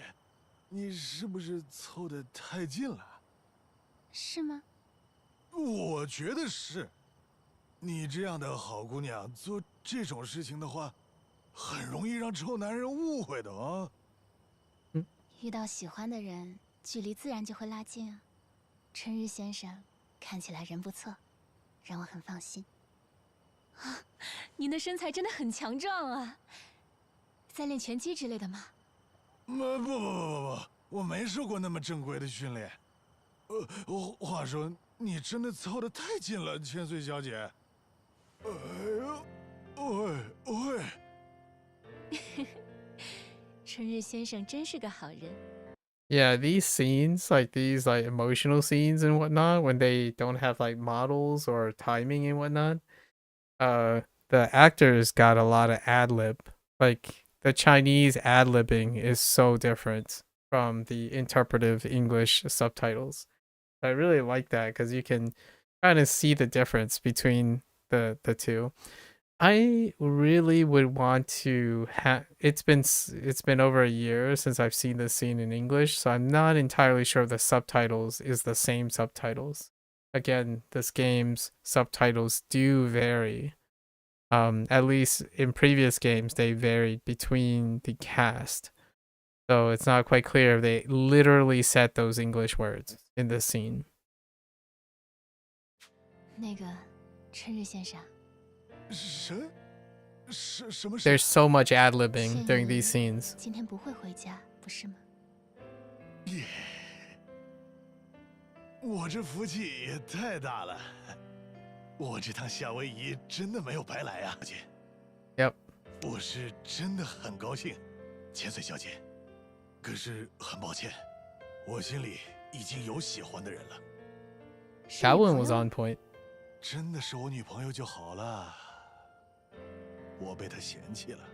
你是不是凑得太近了？是吗？我觉得是。你这样的好姑娘做这种事情的话，很容易让臭男人误会的啊。遇到喜欢的人，距离自然就会拉近啊。春日先生看起来人不错，让我很放心。啊，您的身材真的很强壮啊！在练拳击之类的吗？不，我没受过那么正规的训练。话说，你真的凑得太近了，千岁小姐。哎呦，春日先生真是个好人。Yeah, these scenes, like these like emotional scenes and whatnot, when they don't have like models or timing and whatnot, the actors got a lot of ad lib. Like the Chinese ad libbing is so different from the interpretive English subtitles. I really like that because you can kind of see the difference between the two. I really would want to have. It's been over a year since I've seen this scene in English, so I'm not entirely sure if the subtitles is the same subtitles. Again, this game's subtitles do vary. At least in previous games, they varied between the cast, so it's not quite clear if they literally said those English words in this scene. 那个，春日先生。 There's so much ad libbing during these scenes. 今天不会回家，不是吗？我这福气也太大了，我这趟夏威夷真的没有白来啊，姐。Yep. 我是真的很高兴，千岁小姐。可是很抱歉，我心里已经有喜欢的人了。That one was on point. 真的是我女朋友就好了。 我被他嫌弃了，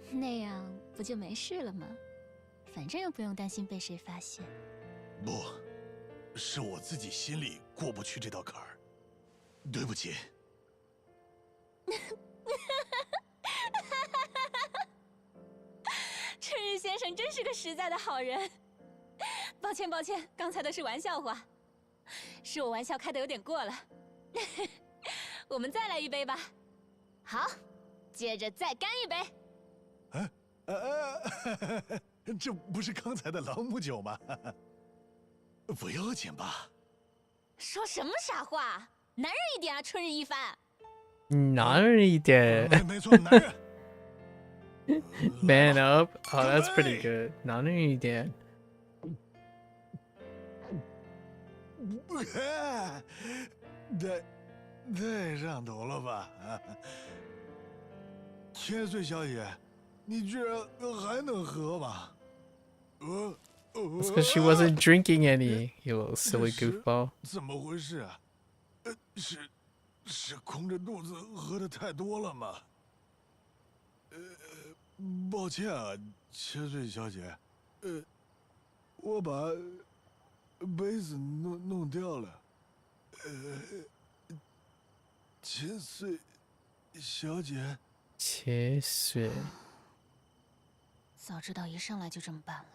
那样不就没事了吗？反正又不用担心被谁发现。不，是我自己心里过不去这道坎儿，对不起。春日先生真是个实在的好人。抱歉，抱歉，刚才的是玩笑话，是我玩笑开的有点过了。我们再来一杯吧。好。 接着再干一杯。这不是刚才的朗姆酒吗？不要紧吧？说什么傻话？男人一点啊，春日一番。男人一点。没错，男人。Man up. Oh, that's pretty good. 男人一点。太上头了吧？千岁小姐，你居然还能喝吗？That's because she wasn't drinking any, you little silly goofball. 怎么回事啊？是空着肚子喝的太多了吗？抱歉啊，千岁小姐，我把杯子弄掉了。千岁小姐。 切水，早知道一上来就这么办了。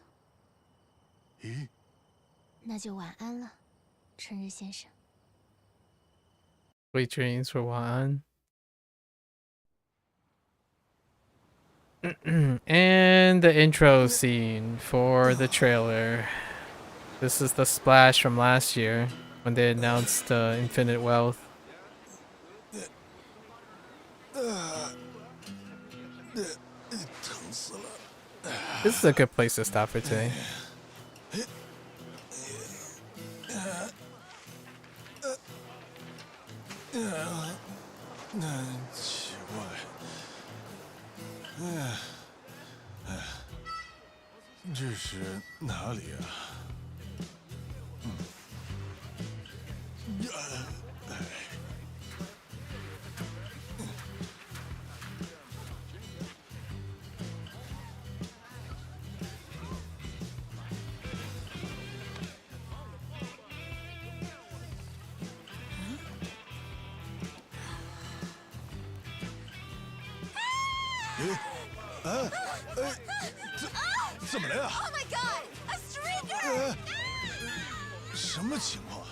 咦？那就晚安了，春日先生。Sweet dreams for 晚安。And the intro scene for the trailer. This is the splash from last year when they announced Infinite Wealth. This is a good place to stop for today. Oh my god, a streaker! 什么情况？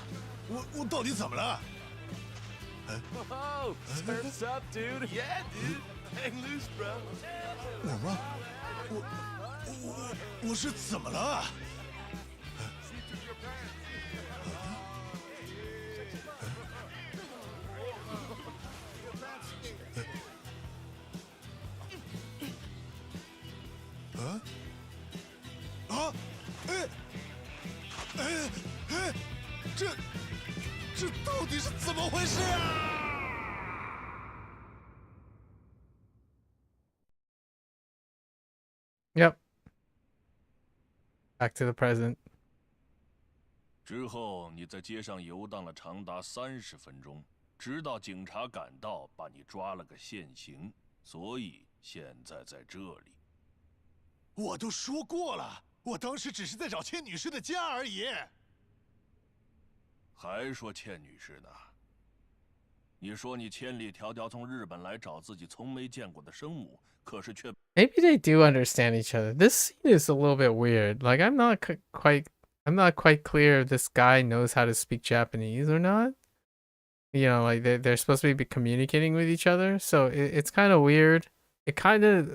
我到底怎么了？Oh, surf's up, dude. Yeah, dude. Hang loose, bro. 我吗？我是怎么了？这到底是怎么回事啊？ Yep. Back to the present. 之后你在街上游荡了长达30分钟，直到警察赶到，把你抓了个现行。所以现在在这里。我都说过了，我当时只是在找倩女士的家而已。还说倩女士呢？你说你千里迢迢从日本来找自己从没见过的生母，可是却 Maybe they do understand each other. This scene is a little bit weird. Like I'm not quite clear if this guy knows how to speak Japanese or not. You know, like they're supposed to be communicating with each other, so it's kind of weird. It kind of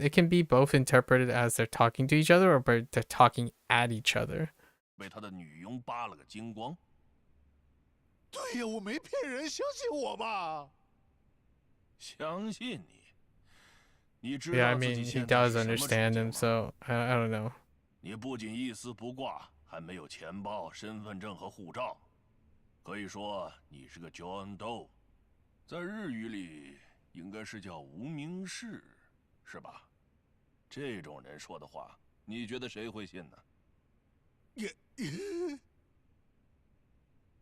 it can be both interpreted as they're talking to each other or they're talking at each other. 被他的女佣扒了个精光。对呀，我没骗人，相信我吧。相信你，你知 Yeah, I 道自 mean 己 he 现在 does 是什么处 understand 境 him, 吗？ so I don't know. 你不仅一丝不挂，还没有钱包、身份证和护照，可以说你是个 John Doe， 在日语里应该是叫无名氏，是吧？这种人说的话，你觉得谁会信呢？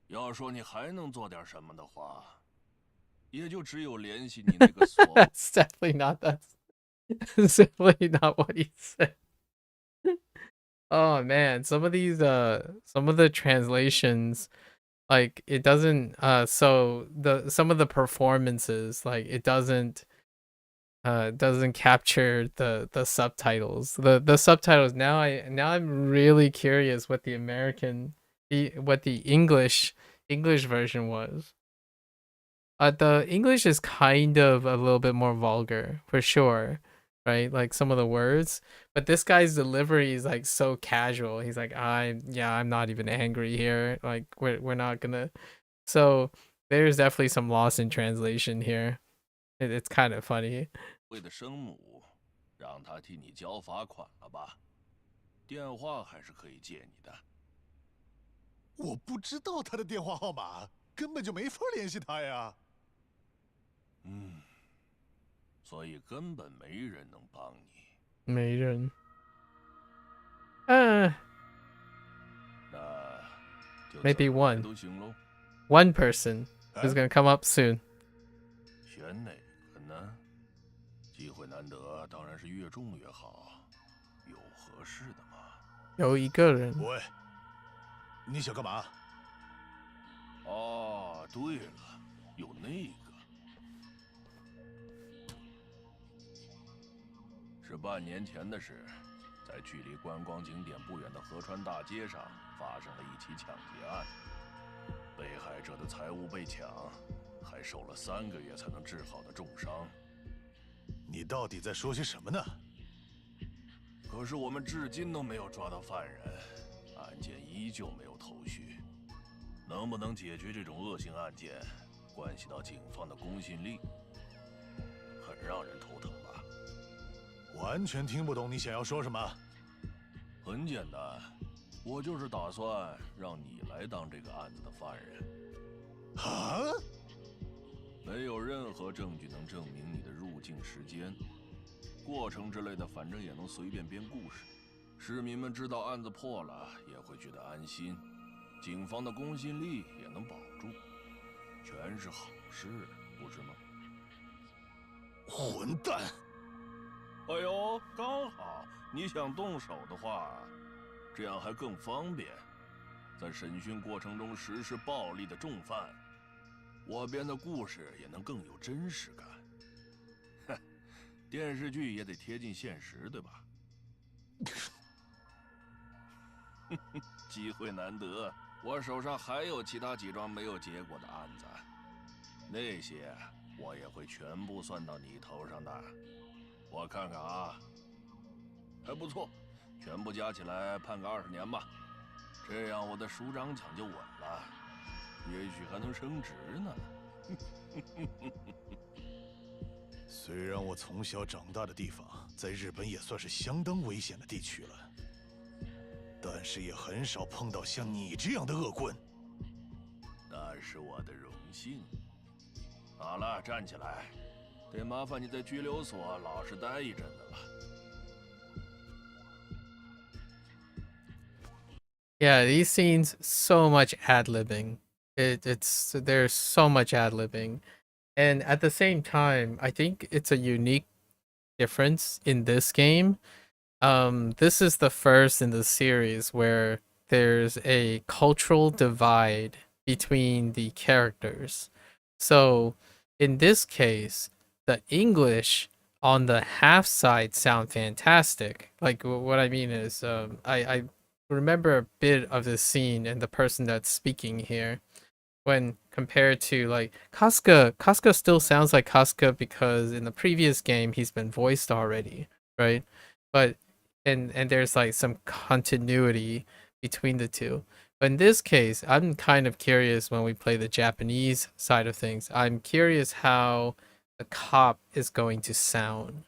要说你还能做点什么的话，也就只有联系你那个所。That's definitely not that. That's definitely not what he said. Oh man, some of the translations, like it doesn't so some of the performances, like it doesn't capture the subtitles. The subtitles now I'm really curious what the English version was. The English is kind of a little bit more vulgar for sure, right? Like some of the words, but this guy's delivery is like so casual. He's like, I'm not even angry here. Like we're not gonna. So there's definitely some loss in translation here. It's kind of funny. 为的生母，让他替你交罚款了吧？电话还是可以借你的。我不知道他的电话号码，根本就没法联系他呀。所以根本没人能帮你。没人。Maybe one person is gonna come up soon. 选哪个呢？机会难得，当然是越重越好。有合适的吗？有一个人。喂，你想干嘛？哦，对了，有那个。是半年前的事，在距离观光景点不远的河川大街上发生了一起抢劫案，被害者的财物被抢，还受了3个月才能治好的重伤。你到底在说些什么呢？可是我们至今都没有抓到犯人，案件依旧没有头绪。能不能解决这种恶性案件，关系到警方的公信力，很让人头疼吧？完全听不懂你想要说什么。很简单，我就是打算让你来当这个案子的犯人。啊？没有任何证据能证明你的入境时间、过程之类的，反正也能随便编故事。市民们知道案子破了，也会觉得安心，警方的公信力也能保住，全是好事，不是吗？混蛋！哎呦，刚好你想动手的话，这样还更方便。在审讯过程中实施暴力的重犯，我编的故事也能更有真实感。哼，电视剧也得贴近现实，对吧？机会难得，我手上还有其他几桩没有结果的案子，那些我也会全部算到你头上的。我看看啊，还不错，全部加起来判个20年吧，这样我的署长奖就稳了，也许还能升职呢。虽然我从小长大的地方在日本也算是相当危险的地区了，但是也很少碰到像你这样的恶棍。那是我的荣幸。好了，站起来。得麻烦你在拘留所老实待一阵子了。Yeah, these scenes, so much ad-libbing. There's so much ad-libbing. And at the same time, I think it's a unique difference in this game. This is the first in the series where there's a cultural divide between the characters. So in this case, the English on the half side sound fantastic. Like what I mean is, I remember a bit of this scene and the person that's speaking here when compared to like Casca still sounds like Casca because in the previous game he's been voiced already, right? But and there's like some continuity between the two. But in this case, I'm kind of curious when we play the Japanese side of things. I'm curious how the cop is going to sound,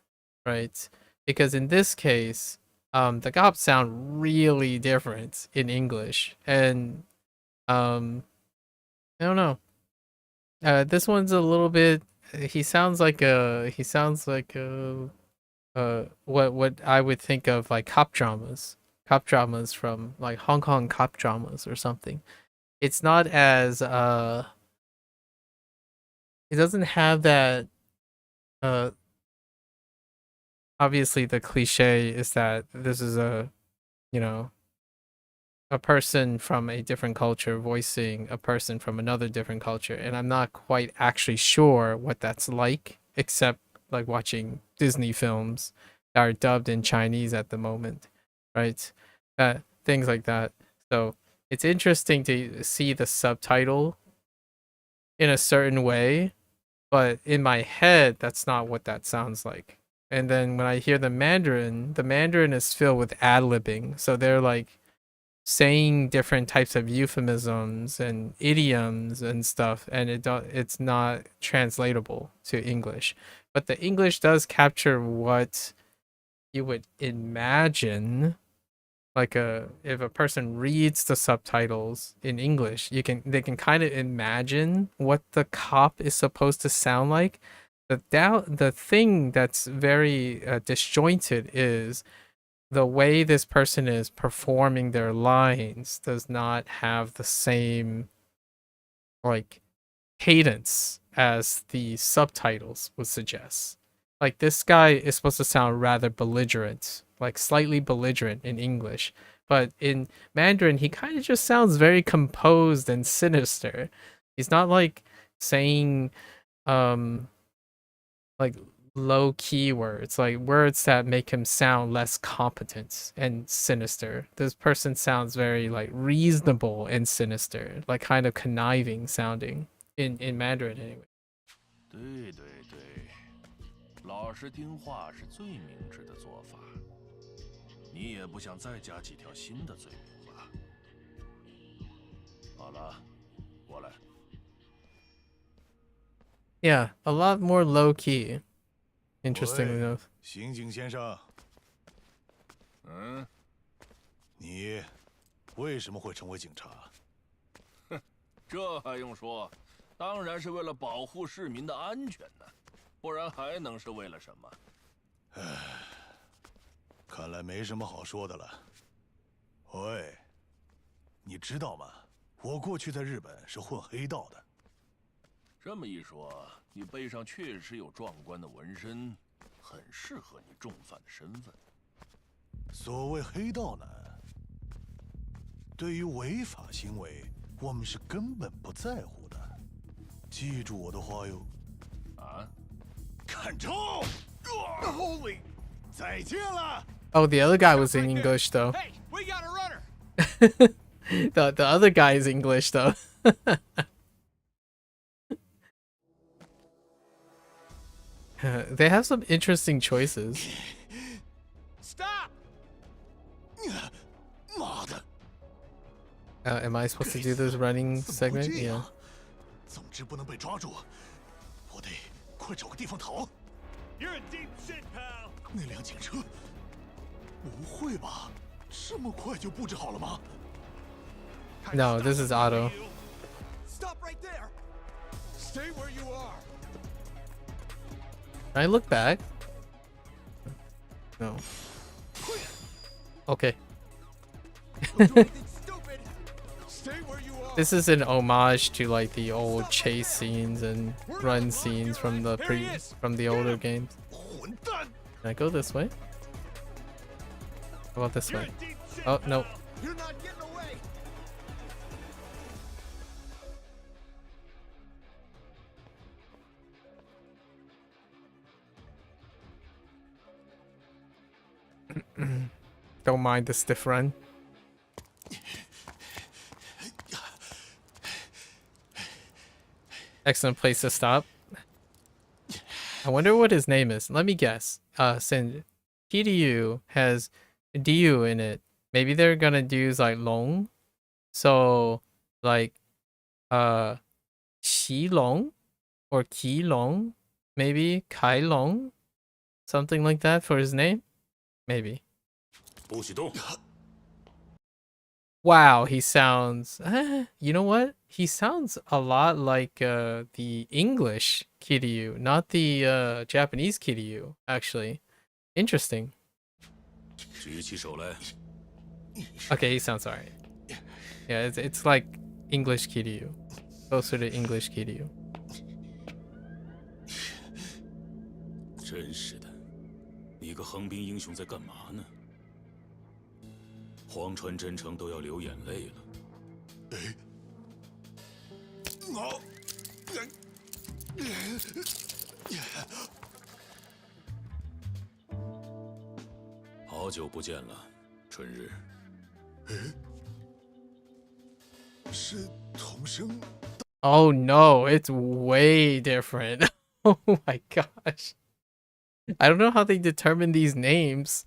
right? Because in this case, the cops sound really different in English, and I don't know. This one's a little bit. He sounds like what I would think of like cop dramas from like Hong Kong cop dramas or something. It's not as it doesn't have that obviously the cliche is that this is a, you know, a person from a different culture voicing a person from another different culture, and I'm not quite actually sure what that's like, except like watching Disney films that are dubbed in Chinese at the moment, right? Things like that. So it's interesting to see the subtitle in a certain way, but in my head, that's not what that sounds like. And then when I hear the Mandarin is filled with ad-libbing, so they're like saying different types of euphemisms and idioms and stuff, and it's not translatable to English. But the English does capture what you would imagine, like if a person reads the subtitles in English, they can kind of imagine what the cop is supposed to sound like. The thing that's very disjointed is the way this person is performing their lines does not have the same like cadence as the subtitles would suggest. Like this guy is supposed to sound rather belligerent, like slightly belligerent in English, but in Mandarin he kind of just sounds very composed and sinister. He's not like saying like low key words, like words that make him sound less competent and sinister. This person sounds very like reasonable and sinister, like kind of conniving sounding in Mandarin anyway. 对对对，老实听话是最明智的做法。你也不想再加几条新的罪名吧？好了，过来。Yeah, a lot more low key. Interestingly enough. 刑警先生，你为什么会成为警察？哼，这还用说？当然是为了保护市民的安全呢，不然还能是为了什么？唉，看来没什么好说的了。喂，你知道吗？我过去在日本是混黑道的。这么一说，你背上确实有壮观的纹身，很适合你重犯的身份。所谓黑道呢，对于违法行为，我们是根本不在乎的。记住我的话哟。啊？看招 ！Holy， 再见了。Oh, the other guy was in English though. Hey, we got a runner. The other guy is English though. They have some interesting choices. Stop! Am I supposed to do this running segment? Yeah. 总之不能被抓住，我得快找个地方逃。You're in deep shit, pal. 那辆警车，不会吧？这么快就布置好了吗 No, this is Otto. Stop right there. Stay where you are. Can I look back? No. Okay. This is an homage to like the old chase scenes and run scenes from the older games. Can I go this way? How about this way? Oh no. You're not getting away. Don't mind the stiff run. Excellent place to stop. I wonder what his name is. Let me guess. Since PDU has DU in it, maybe they're gonna use like Long. So like Xi Long or Qi Long, maybe Kai Long, something like that for his name. Maybe. Wow, he sounds. You know what? He sounds a lot like the English Kiryu, not the Japanese Kiryu. Actually, interesting. Okay, he sounds alright. Yeah, it's like English Kiryu, closer to English Kiryu. 真是的，你个横滨英雄在干嘛呢？荒川真诚都要流眼泪了。哎，好久不见了，春日。哎，是童声。Oh no, it's way different. Oh my gosh. I don't know how they determine these names.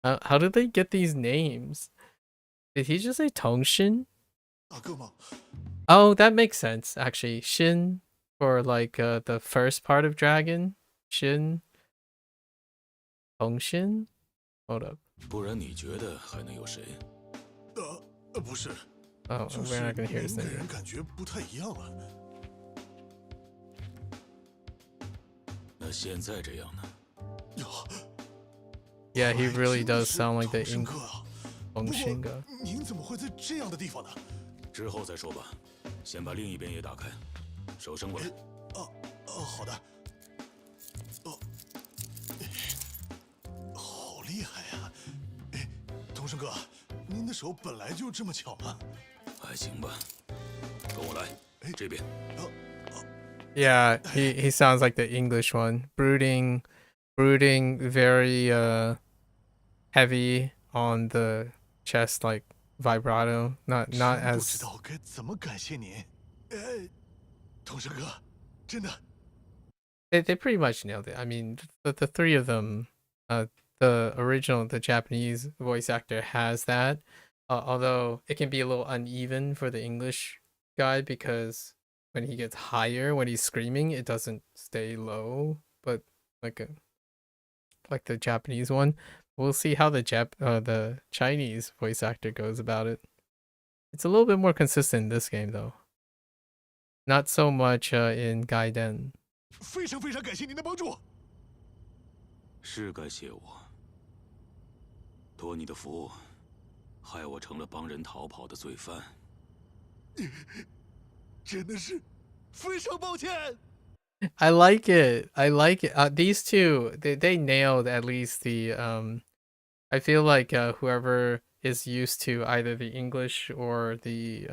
How did they get these names? Did he just say Tongshin? Oh, that makes sense, actually. Shin for like the first part of Dragon. Shin. Tongshin? Hold up. 不然你觉得还能有谁？不是。 Oh, we're not gonna hear his 给 name. 人感觉不太一样啊。那现在这样呢？ Yeah, he really does sound like the English. 您怎么会在这样的地方呢？之后再说吧，先把另一边也打开。手伸过来。好的。好厉害呀！哎，童生哥，您的手本来就这么巧吗？还行吧。跟我来，这边。Yeah, he sounds like the English one. Brooding, very heavy on the chest, like vibrato. Not 不 as. 知道该怎么感谢您。哎，童生哥，真的。They pretty much nailed it. I mean, the three of them, the original, the Japanese voice actor has that. Although it can be a little uneven for the English guy because when he gets higher, when he's screaming, it doesn't stay low, but like the Japanese one. We'll see how the Chinese voice actor goes about it. It's a little bit more consistent in this game though. Not so much in Gaiden. 非常非常感谢您的帮助。是该谢我，托你的福，害我成了帮人逃跑的罪犯。真的是非常抱歉。 I like it. I like it. These two, they nailed at least the I feel like whoever is used to either the English or the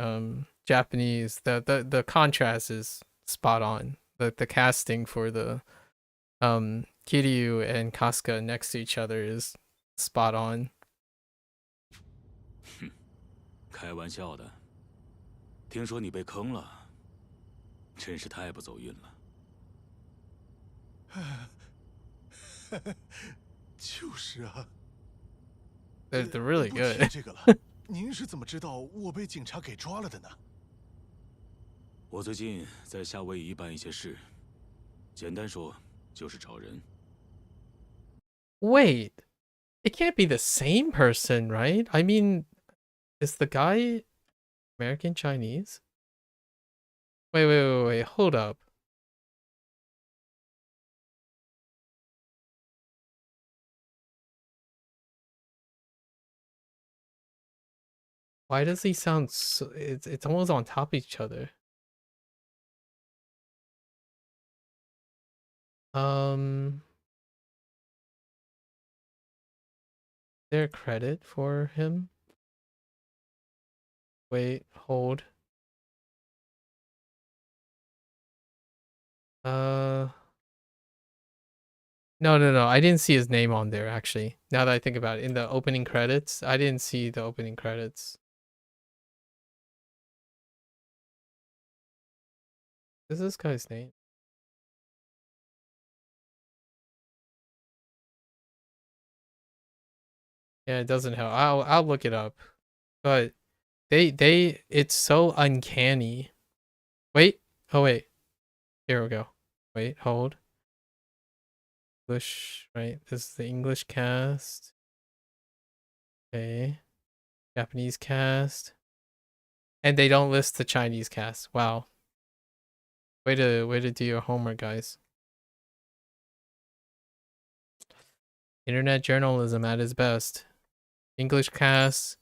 Japanese, the contrast is spot on. The casting for the Kiryu and Kasuga next to each other is spot on. 开玩笑的。听说你被坑了，真是太不走运了。就是啊。They're really 不 good. 提这个了，您是怎么知道我被警察给抓了的呢？我最近在夏威夷办一些事，简单说就是找人。Wait, it can't be the same person, right? I mean, is the guy American Chinese? Wait, hold up. Why does he sound so... It's almost on top of each other. There credit for him? Wait, hold. No. I didn't see his name on there, actually. Now that I think about it, in the opening credits, I didn't see the opening credits. What is this guy's name? Yeah, it doesn't help. I'll look it up. But it's so uncanny. Wait. Oh wait. Here we go. Wait, hold. English, right? This is the English cast. Okay. Japanese cast. And they don't list the Chinese cast. Wow. Way to do your homework, guys. Internet journalism at its best. English cast,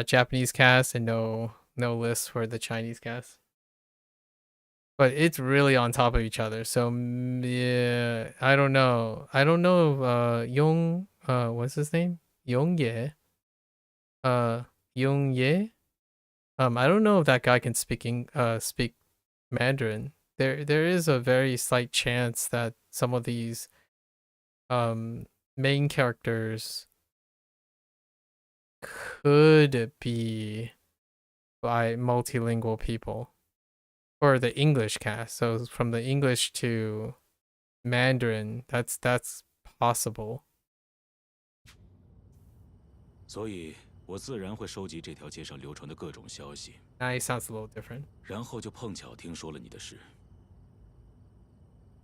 Japanese cast, and no list for the Chinese cast. But it's really on top of each other. So yeah, I don't know. I don't know if what's his name? Yongye. Yongye. I don't know if that guy can speak Mandarin. There is a very slight chance that some of these main characters could be by multilingual people, or the English cast. So from the English to Mandarin, that's possible. 所以我自然会收集这条街上流传的各种消息。Now it sounds a little different. 然后就碰巧听说了你的事。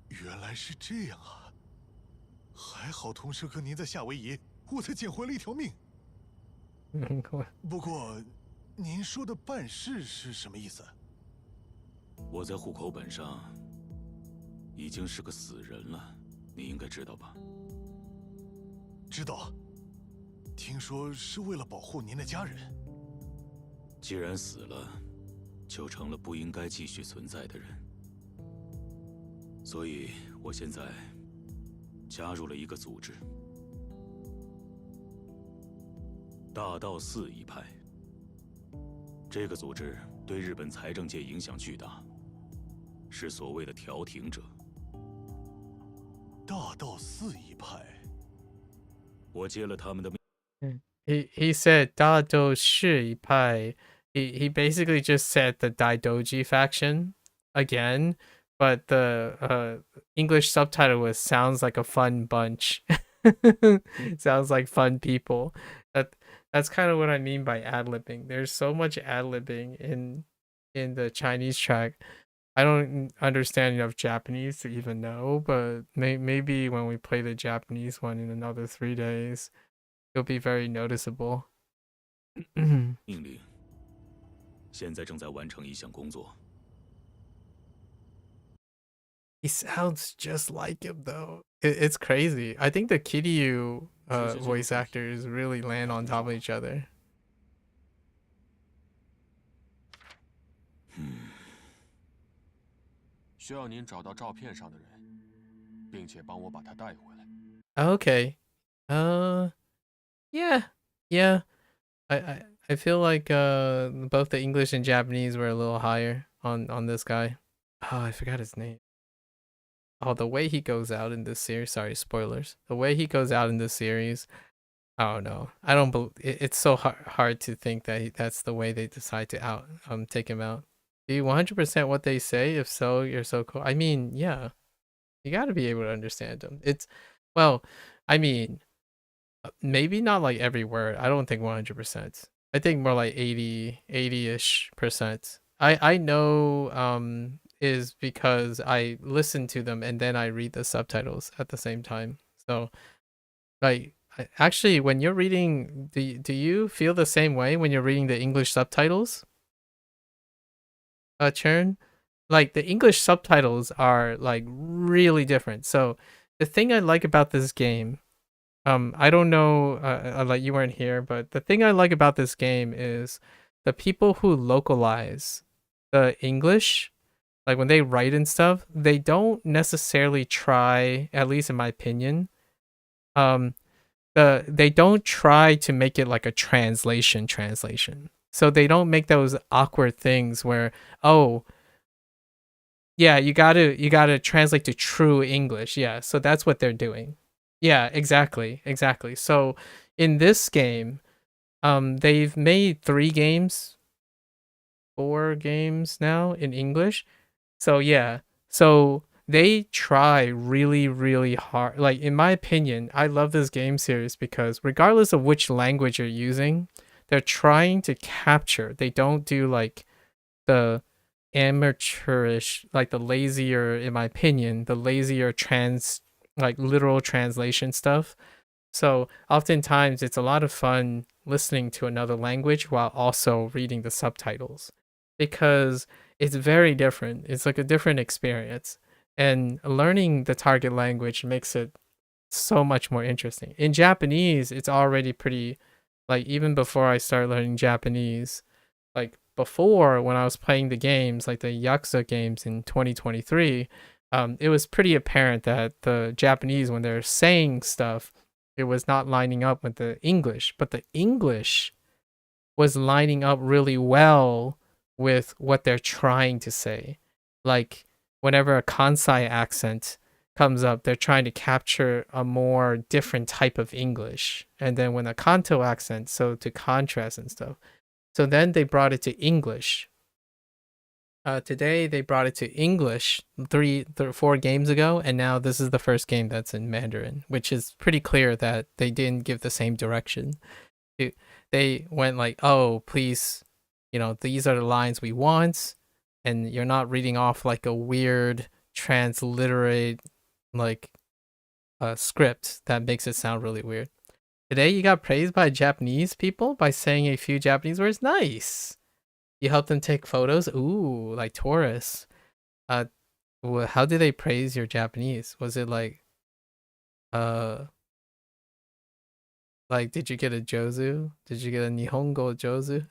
原来是这样啊！还好同事哥您在夏威夷，我才捡回了一条命。不过，您说的办事是什么意思？我在户口本上已经是个死人了，你应该知道吧？知道。听说是为了保护您的家人。既然死了，就成了不应该继续存在的人。所以我现在加入了一个组织——大道寺一派。这个组织对日本财政界影响巨大，是所谓的调停者。大道寺一派。我接了他们的命。 He said Dado Shi Pai. He basically just said the Daidoji faction again, but the English subtitle was "sounds like a fun bunch." Sounds like fun people. That's kind of what I mean by ad-libbing. There's so much ad-libbing in the Chinese track. I don't understand enough Japanese to even know, but maybe when we play the Japanese one in another 3 days, it'll be very noticeable. 命令，现在正在完成一项工作。He sounds just like him though. It's crazy. I think the Kiryu voice actors really land on top of each other. 需要您找到照片上的人，并且帮我把他带回来。Okay. Yeah. I feel like both the English and Japanese were a little higher on this guy. Oh, I forgot his name. Oh, the way he goes out in this series. Sorry, spoilers. The way he goes out in this series. I don't know. I don't believe it's so hard to think that that's the way they decide to take him out. Do you 100% what they say? If so, you're so cool. I mean, yeah, you got to be able to understand them. Well, I mean, maybe not like every word. I don't think 100%. I think more like 80-ish%. I know is because I listen to them and then I read the subtitles at the same time. So like actually when you're reading, do you feel the same way when you're reading the English subtitles? Churn? Like the English subtitles are like really different. So the thing I like about this game, I don't know, like you weren't here, but the thing I like about this game is the people who localize the English, like when they write and stuff, they don't necessarily try, at least in my opinion, they don't try to make it like a translation. So they don't make those awkward things where, oh, yeah, you gotta translate to true English. Yeah, so that's what they're doing. Yeah, exactly. So in this game, they've made 4 games now in English. So yeah, so they try really, really hard. Like, in my opinion, I love this game series because regardless of which language you're using, they're trying to capture. They don't do like the amateurish, like the lazier, in my opinion, the lazier like literal translation stuff. So oftentimes it's a lot of fun listening to another language while also reading the subtitles because it's very different. It's like a different experience. And learning the target language makes it so much more interesting. In Japanese, it's already pretty, like, even before I started learning Japanese, like before when I was playing the games, like the Yakuza games in 2023, it was pretty apparent that the Japanese, when they're saying stuff, it was not lining up with the English, but the English was lining up really well with what they're trying to say. Like, whenever a Kansai accent comes up, they're trying to capture a more different type of English. And then when a Kanto accent, so to contrast and stuff. So then they brought it to English. Today they brought it to English 4 games ago, and now this is the first game that's in Mandarin, which is pretty clear that they didn't give the same direction. They went like, oh, please, these are the lines we want, and you're not reading off like a weird transliterate like script that makes it sound really weird. Today you got praised by Japanese people by saying a few Japanese words. Nice. You helped them take photos. Ooh, like tourists. How did they praise your Japanese? Was it like did you get a Jozu? Did you get a Nihongo Jozu?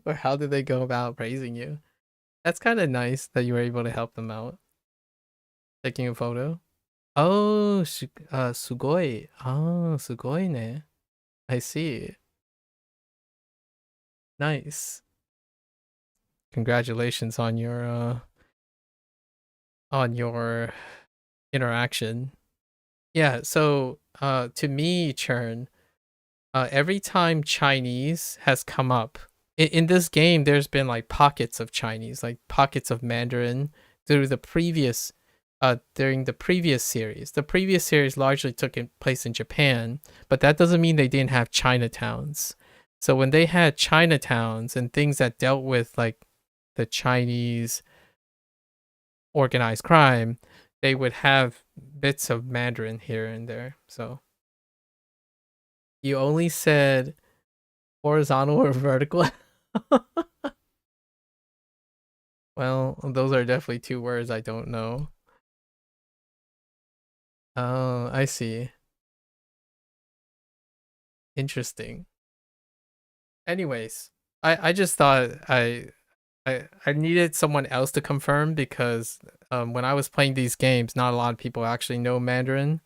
Or how did they go about praising you? That's kind of nice that you were able to help them out. Taking a photo. Oh, sugoi. Oh, sugoi ne. I see. Nice. Congratulations on your interaction. Yeah, so to me, Churn, every time Chinese has come up in this game, there's been like pockets of Chinese, like pockets of Mandarin during the previous series. The previous series largely took place in Japan, but that doesn't mean they didn't have Chinatowns. So when they had Chinatowns and things that dealt with like the Chinese organized crime, they would have bits of Mandarin here and there. So you only said horizontal or vertical? Well, those are definitely 2 words I don't know. Oh, I see. Interesting. Anyways, I just thought I needed someone else to confirm because when I was playing these games, not a lot of people actually know Mandarin.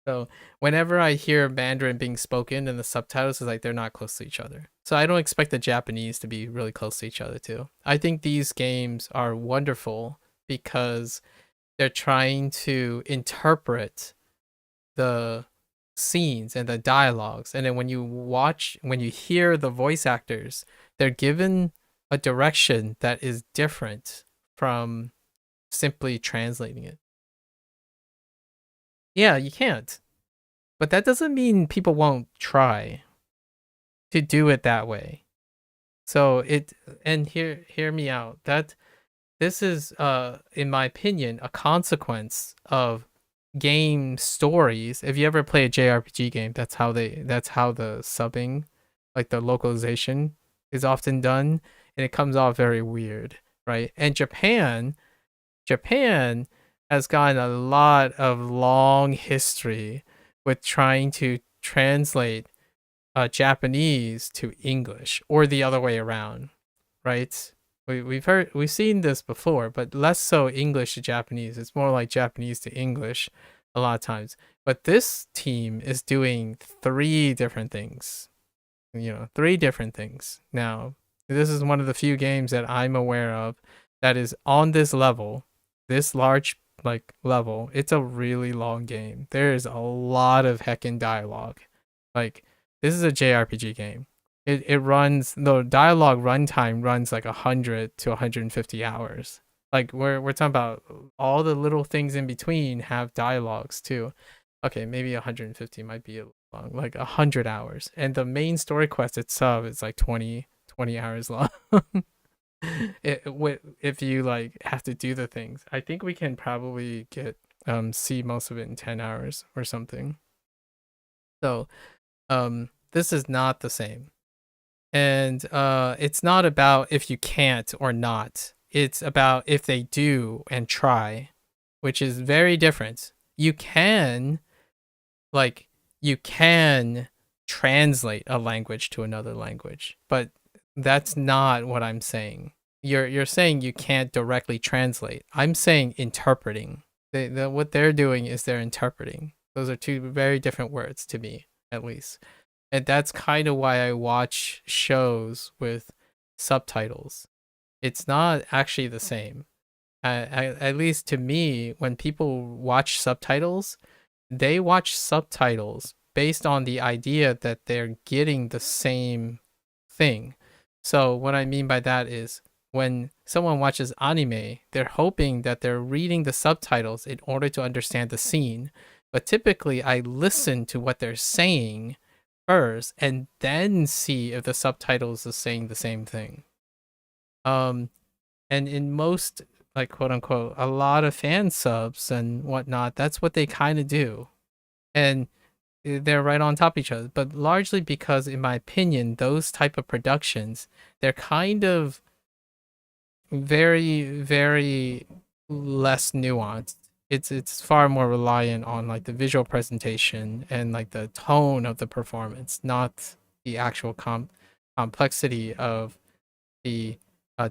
So whenever I hear Mandarin being spoken in the subtitles, it's like they're not close to each other. So I don't expect the Japanese to be really close to each other too. I think these games are wonderful because they're trying to interpret the scenes and the dialogues, and then when you hear the voice actors, they're given a direction that is different from simply translating it. Yeah, you can't, but that doesn't mean people won't try to do it that way. So hear me out, that this is in my opinion a consequence of game stories. If you ever play a JRPG game, that's how the subbing, like the localization, is often done, and it comes off very weird, right? And Japan has gotten a lot of long history with trying to translate Japanese to English or the other way around, right? We've seen this before, but less so English to Japanese. It's more like Japanese to English a lot of times. But this team is doing 3 different things. 3 different things. Now, this is one of the few games that I'm aware of that is on this level, this large level. It's a really long game. There is a lot of heckin' dialogue. Like, this is a JRPG game. It runs, the dialogue runtime runs like 100 to 150 hours. Like we're talking about all the little things in between have dialogues too. Okay, maybe 150 might be a long, like 100 hours. And the main story quest itself is like 20 hours long. If you like have to do the things. I think we can probably see most of it in 10 hours or something. So this is not the same. And it's not about if you can't or not. It's about if they do and try, which is very different. You can translate a language to another language, but that's not what I'm saying. You're saying you can't directly translate. I'm saying interpreting. What they're doing is they're interpreting. Those are 2 very different words to me, at least. And that's kind of why I watch shows with subtitles. It's not actually the same. At least to me, when people watch subtitles, they watch subtitles based on the idea that they're getting the same thing. So what I mean by that is when someone watches anime, they're hoping that they're reading the subtitles in order to understand the scene. But typically, I listen to what they're saying first and then see if the subtitles are saying the same thing. And in most, like, quote unquote, a lot of fan subs and whatnot, that's what they kind of do. And they're right on top of each other. But largely because, in my opinion, those type of productions, they're kind of very, very less nuanced. It's far more reliant on like the visual presentation and like the tone of the performance, not the actual complexity of the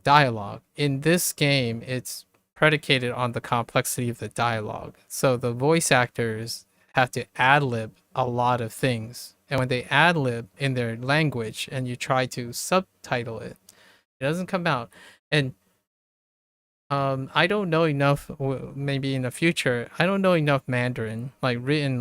dialogue. In this game, it's predicated on the complexity of the dialogue. So the voice actors have to ad-lib a lot of things. And when they ad-lib in their language and you try to subtitle it, it doesn't come out. And I don't know enough, maybe in the future, I don't know enough Mandarin, like written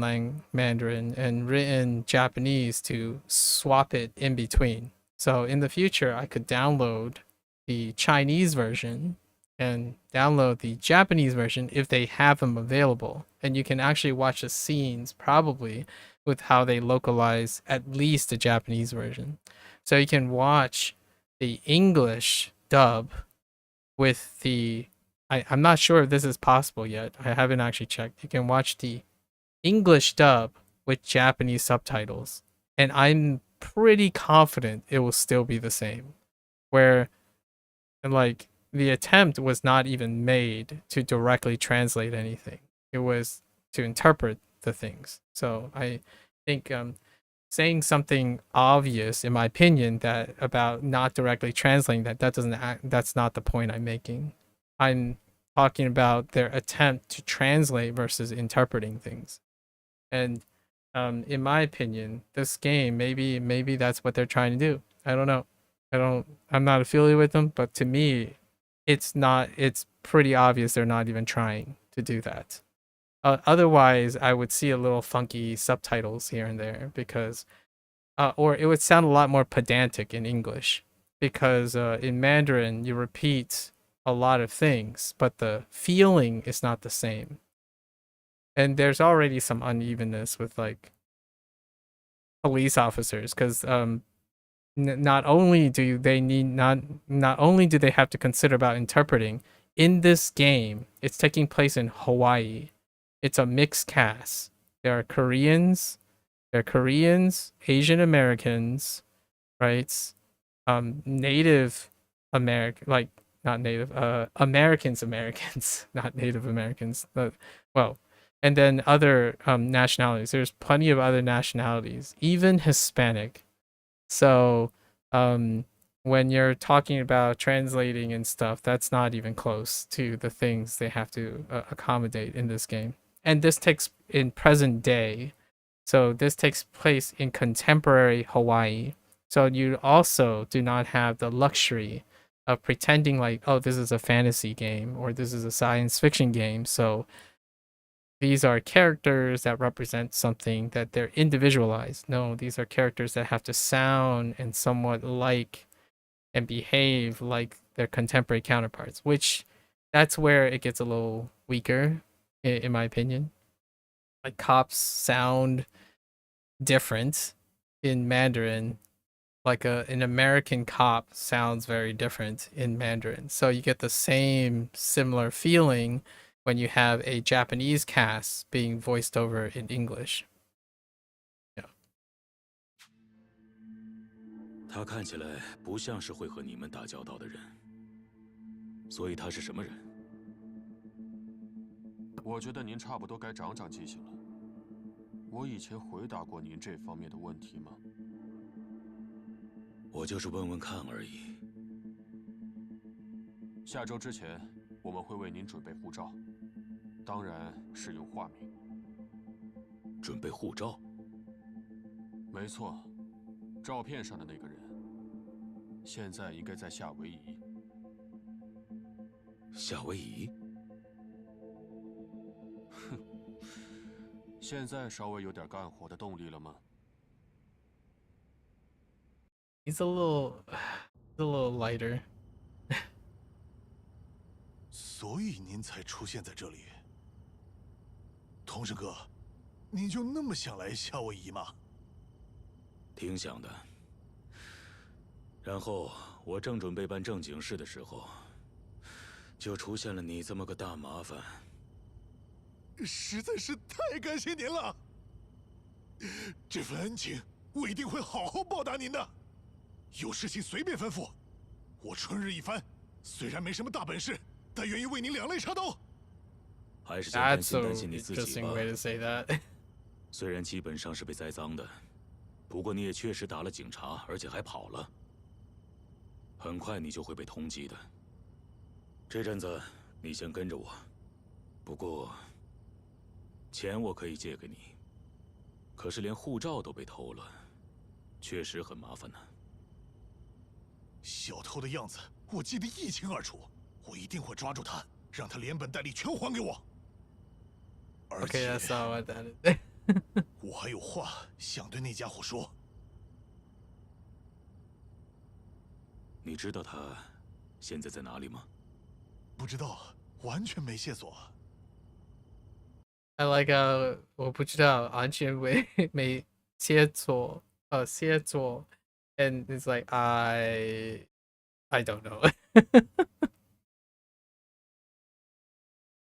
Mandarin and written Japanese to swap it in between. So in the future, I could download the Chinese version and download the Japanese version if they have them available. And you can actually watch the scenes probably with how they localize at least the Japanese version. So you can watch the English dub with the I'm not sure if this is possible yet. I haven't actually checked. You can watch the English dub with Japanese subtitles, and I'm pretty confident it will still be the same. Where like the attempt was not even made to directly translate anything. It was to interpret the things. So I think saying something obvious, in my opinion, that about not directly translating that's not the point I'm making. I'm talking about their attempt to translate versus interpreting things. And in my opinion, this game, maybe that's what they're trying to do. I don't know. I'm not affiliated with them, but to me, it's pretty obvious they're not even trying to do that. Otherwise, I would see a little funky subtitles here and there because, or it would sound a lot more pedantic in English because in Mandarin, you repeat a lot of things, but the feeling is not the same. And there's already some unevenness with like police officers because not only do they have to consider about interpreting in this game, it's taking place in Hawaii. It's a mixed cast. There are Koreans, Asian Americans, right? Native American, like not native, Americans, not Native Americans. Well, And then other nationalities. There's plenty of other nationalities, even Hispanic. So when you're talking about translating and stuff, that's not even close to the things they have to accommodate in this game. And this takes in present day. So this takes place in contemporary Hawaii. So you also do not have the luxury of pretending like, oh, this is a fantasy game or this is a science fiction game. So these are characters that represent something that they're individualized. No, these are characters that have to sound and somewhat like and behave like their contemporary counterparts, which that's where it gets a little weaker, in my opinion. Like cops sound different in Mandarin. Like an American cop sounds very different in Mandarin. So you get the same similar feeling when you have a Japanese cast being voiced over in English. Yeah. 他看起来不像是会和你们打交道的人，所以他是什么人？我觉得您差不多该长长记性了。我以前回答过您这方面的问题吗？我就是问问看而已。下周之前，我们会为您准备护照，当然是用化名。准备护照？没错，照片上的那个人，现在应该在夏威夷。夏威夷？哼，现在稍微有点干活的动力了吗？ He's a little lighter. 所以您才出现在这里，同事哥，你就那么想来夏威夷吗？挺想的。然后我正准备办正经事的时候，就出现了你这么个大麻烦。实在是太感谢您了，这份恩情我一定会好好报答您的。 有事情随便吩咐，我春日一番，虽然没什么大本事，但愿意为您两肋插刀。还是先担心你自己吧。虽然基本上是被栽赃的，不过你也确实打了警察，而且还跑了。很快你就会被通缉的。这阵子你先跟着我，不过钱我可以借给你，可是连护照都被偷了，确实很麻烦呢。 小偷的样子我记得一清二楚，我一定会抓住他，让他连本带利全还给我。而且，我还有话想对那家伙说。你知道他现在在哪里吗？不知道，完全没线索。I like 我不知道，完全没线索，and it's like I don't know 。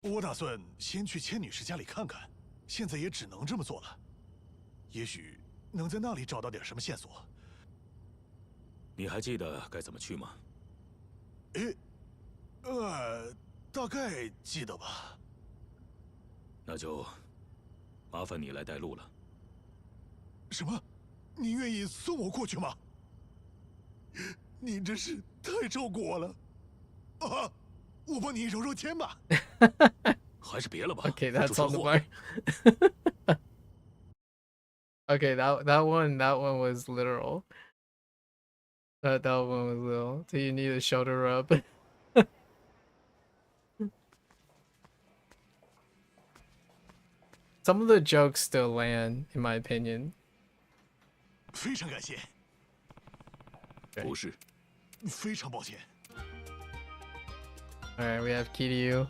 我打算先去千女士家里看看，现在也只能这么做了。也许能在那里找到点什么线索。你还记得该怎么去吗？大概记得吧。那就麻烦你来带路了。什么？您愿意送我过去吗？您真是太照顾我了。啊，我帮你揉揉肩吧。还是别了吧。Okay, that's on the mark. Okay, that one was literal. That one was literal. Do you need a shoulder rub? Some of the jokes still land, in my opinion. 非常感谢。不是。非常抱歉。Alright, we have Kiryu.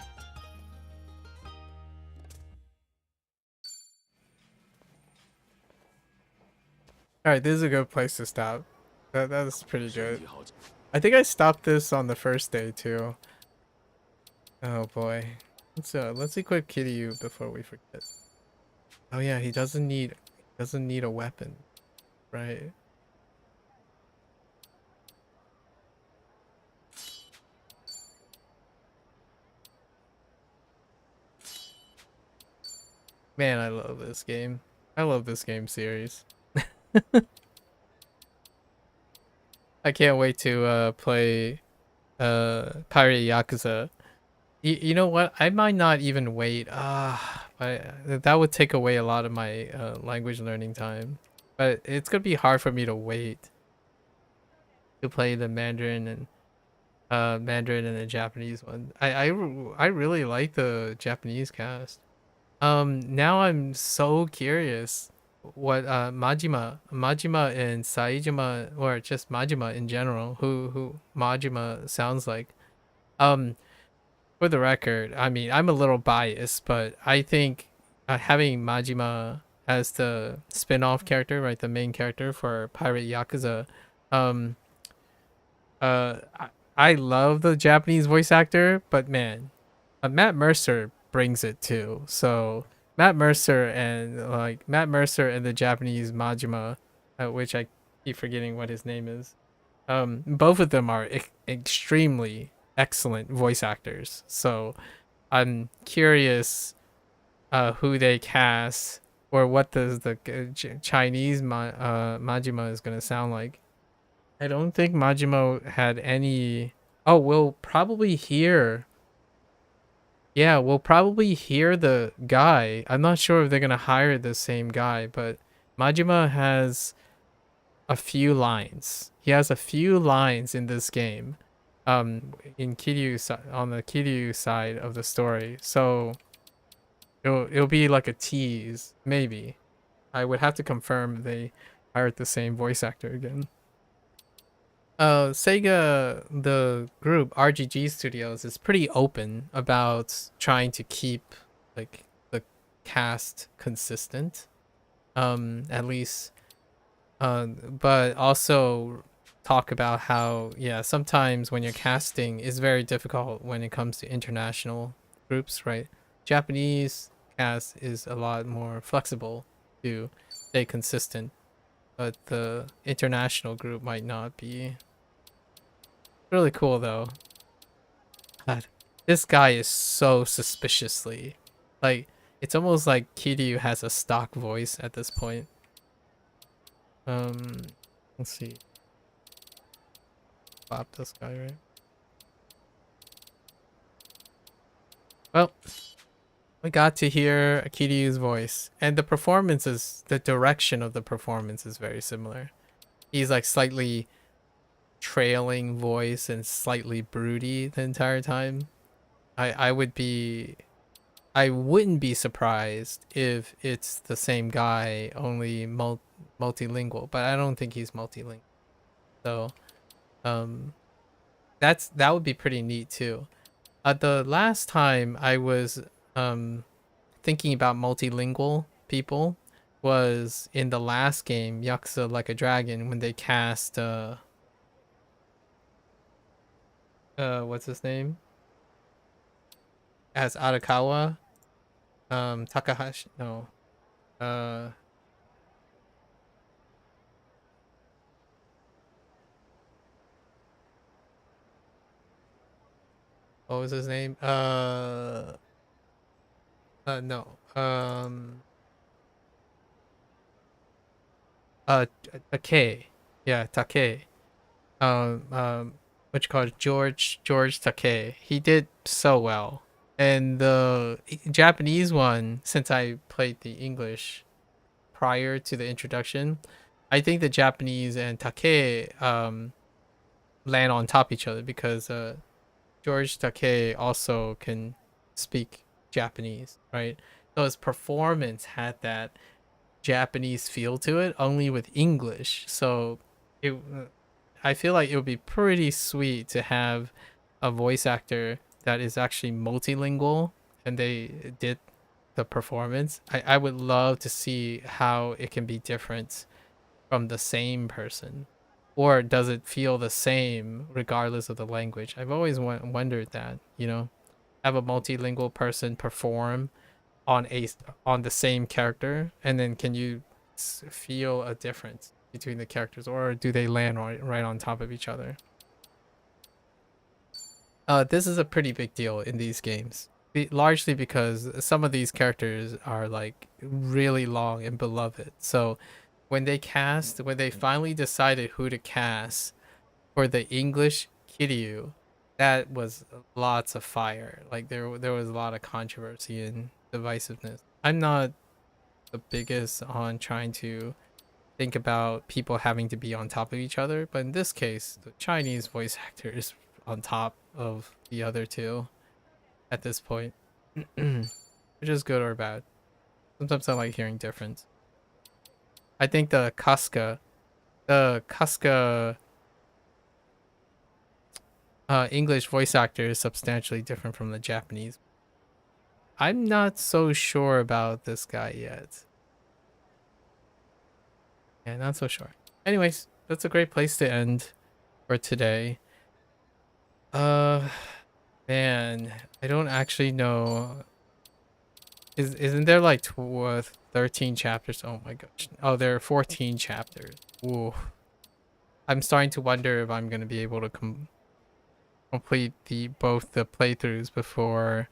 Alright, this is a good place to stop. That's pretty good. I think I stopped this on the first day too. Oh boy. Let's equip Kiryu before we forget. Oh yeah, he doesn't need a weapon, right? Man, I love this game. I love this game series. I can't wait to play Pirate Yakuza. You know what? I might not even wait. That would take away a lot of my language learning time. But it's gonna be hard for me to wait to play the Mandarin and the Japanese one. I really like the Japanese cast. Now I'm so curious what Majima and Saijima, or just Majima in general, who Majima sounds like. For the record, I mean, I'm a little biased, but I think having Majima as the spin-off character, right, the main character for Pirate Yakuza, um, I love the Japanese voice actor, but man, Matt Mercer brings it too. So Matt Mercer and the Japanese Majima, which I keep forgetting what his name is. Both of them are extremely excellent voice actors. So I'm curious who they cast, or what does the Chinese Majima is gonna sound like. I don't think Majima had any. Oh, we'll probably hear. Yeah, we'll probably hear the guy. I'm not sure if they're gonna hire the same guy, but Majima has a few lines. He has a few lines in this game, in Kiryu, on the Kiryu side of the story. So it'll be like a tease, maybe. I would have to confirm they hired the same voice actor again. SEGA, the group RGG Studios, is pretty open about trying to keep like the cast consistent, at least, but also talk about how, yeah, sometimes when you're casting is very difficult when it comes to international groups, right? Japanese cast is a lot more flexible to stay consistent, but the international group might not be. Really cool though. God, this guy is so suspiciously, like, it's almost like Kiryu has a stock voice at this point. Let's see. Pop this guy, right? Well, we got to hear Kiryu's voice, and the direction of the performance is very similar. He's like slightly trailing voice and slightly broody the entire time. I wouldn't be surprised if it's the same guy, only multilingual, but I don't think he's multilingual. So that would be pretty neat too. The last time I was thinking about multilingual people was in the last game, Yakuza Like a Dragon, when they cast what's his name? As Arakawa. Takahashi, no. What was his name? No. Take. Yeah, Take. Which called George Takei. He did so well. And the Japanese one, since I played the English prior to the introduction, I think the Japanese and Takei land on top of each other, because George Takei also can speak Japanese, right? So his performance had that Japanese feel to it, only with English. So I feel like it would be pretty sweet to have a voice actor that is actually multilingual and they did the performance. I would love to see how it can be different from the same person, or does it feel the same regardless of the language? I've always wondered that, you know, have a multilingual person perform on the same character, and then can you feel a difference between the characters, or do they land right on top of each other? This is a pretty big deal in these games. largely because some of these characters are like really long and beloved. So when they finally decided who to cast for the English Kiryu, that was lots of fire. Like there was a lot of controversy and divisiveness. I'm not the biggest on trying to think about people having to be on top of each other, but in this case, the Chinese voice actor is on top of the other two at this point, which is good or bad. Sometimes I like hearing difference. I think the Casca English voice actor is substantially different from the Japanese. I'm not so sure about this guy yet. Yeah, not so sure. Anyways, that's a great place to end for today. Man, I don't actually know. Isn't there like 13 chapters? Oh my gosh. Oh, there are 14 chapters. Ooh. I'm starting to wonder if I'm gonna be able to complete both the playthroughs before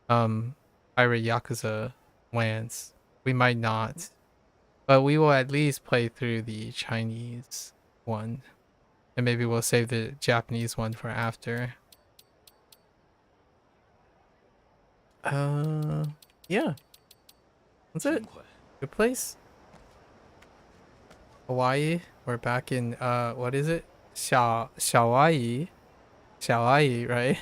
Pirate Yakuza lands. We might not, but we will at least play through the Chinese one, and maybe we'll save the Japanese one for after. Yeah, that's it. Good place. Hawaii. We're back in what is it? Hawaii, right?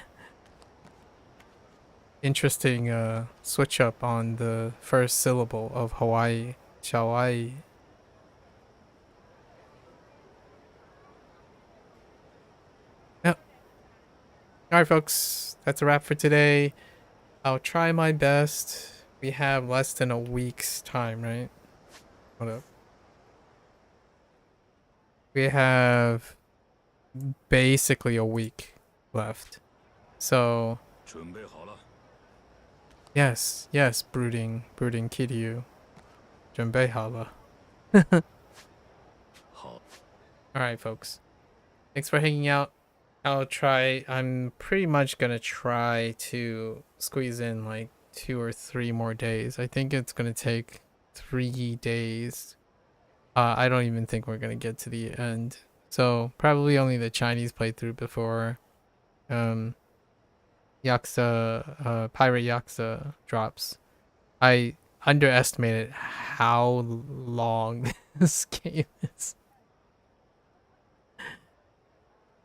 Interesting switch up on the first syllable of Hawaii. Hawaii. Yep. All right, folks. That's a wrap for today. I'll try my best. We have less than a week's time, right? Hold up. We have basically a week left. So yes, brooding Kiryu. 准备好了. Alright, folks. Thanks for hanging out. I'm pretty much gonna try to squeeze in like 2 or 3 more days. I think it's gonna take 3 days. I don't even think we're gonna get to the end. So probably only the Chinese playthrough before Pirate Yakuza drops. I underestimated how long this game is.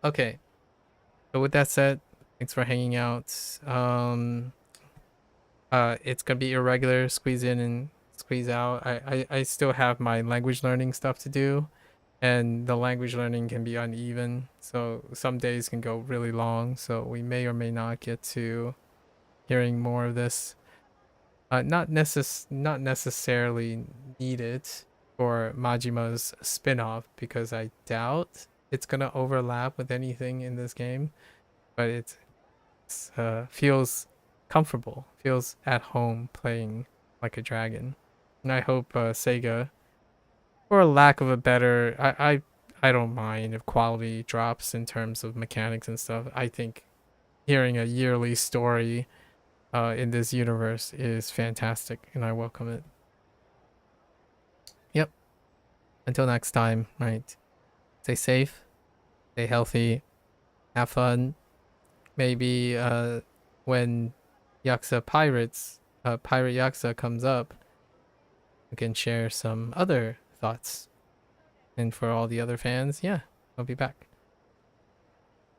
Okay. So with that said, thanks for hanging out. It's gonna be irregular, squeeze in and squeeze out. I still have my language learning stuff to do, and the language learning can be uneven. So some days can go really long. So we may or may not get to hearing more of this. Not necessarily needed for Majima's spin-off, because I doubt it's gonna overlap with anything in this game, but it feels comfortable, feels at home playing like a dragon. And I hope SEGA, for lack of a better, I don't mind if quality drops in terms of mechanics and stuff. I think hearing a yearly story in this universe is fantastic, and I welcome it. Yep. Until next time, right? Stay safe, stay healthy, have fun. Maybe when Pirate Yakuza comes up, we can share some other thoughts. And for all the other fans, yeah, I'll be back.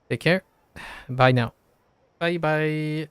Take care. Bye now. Bye bye.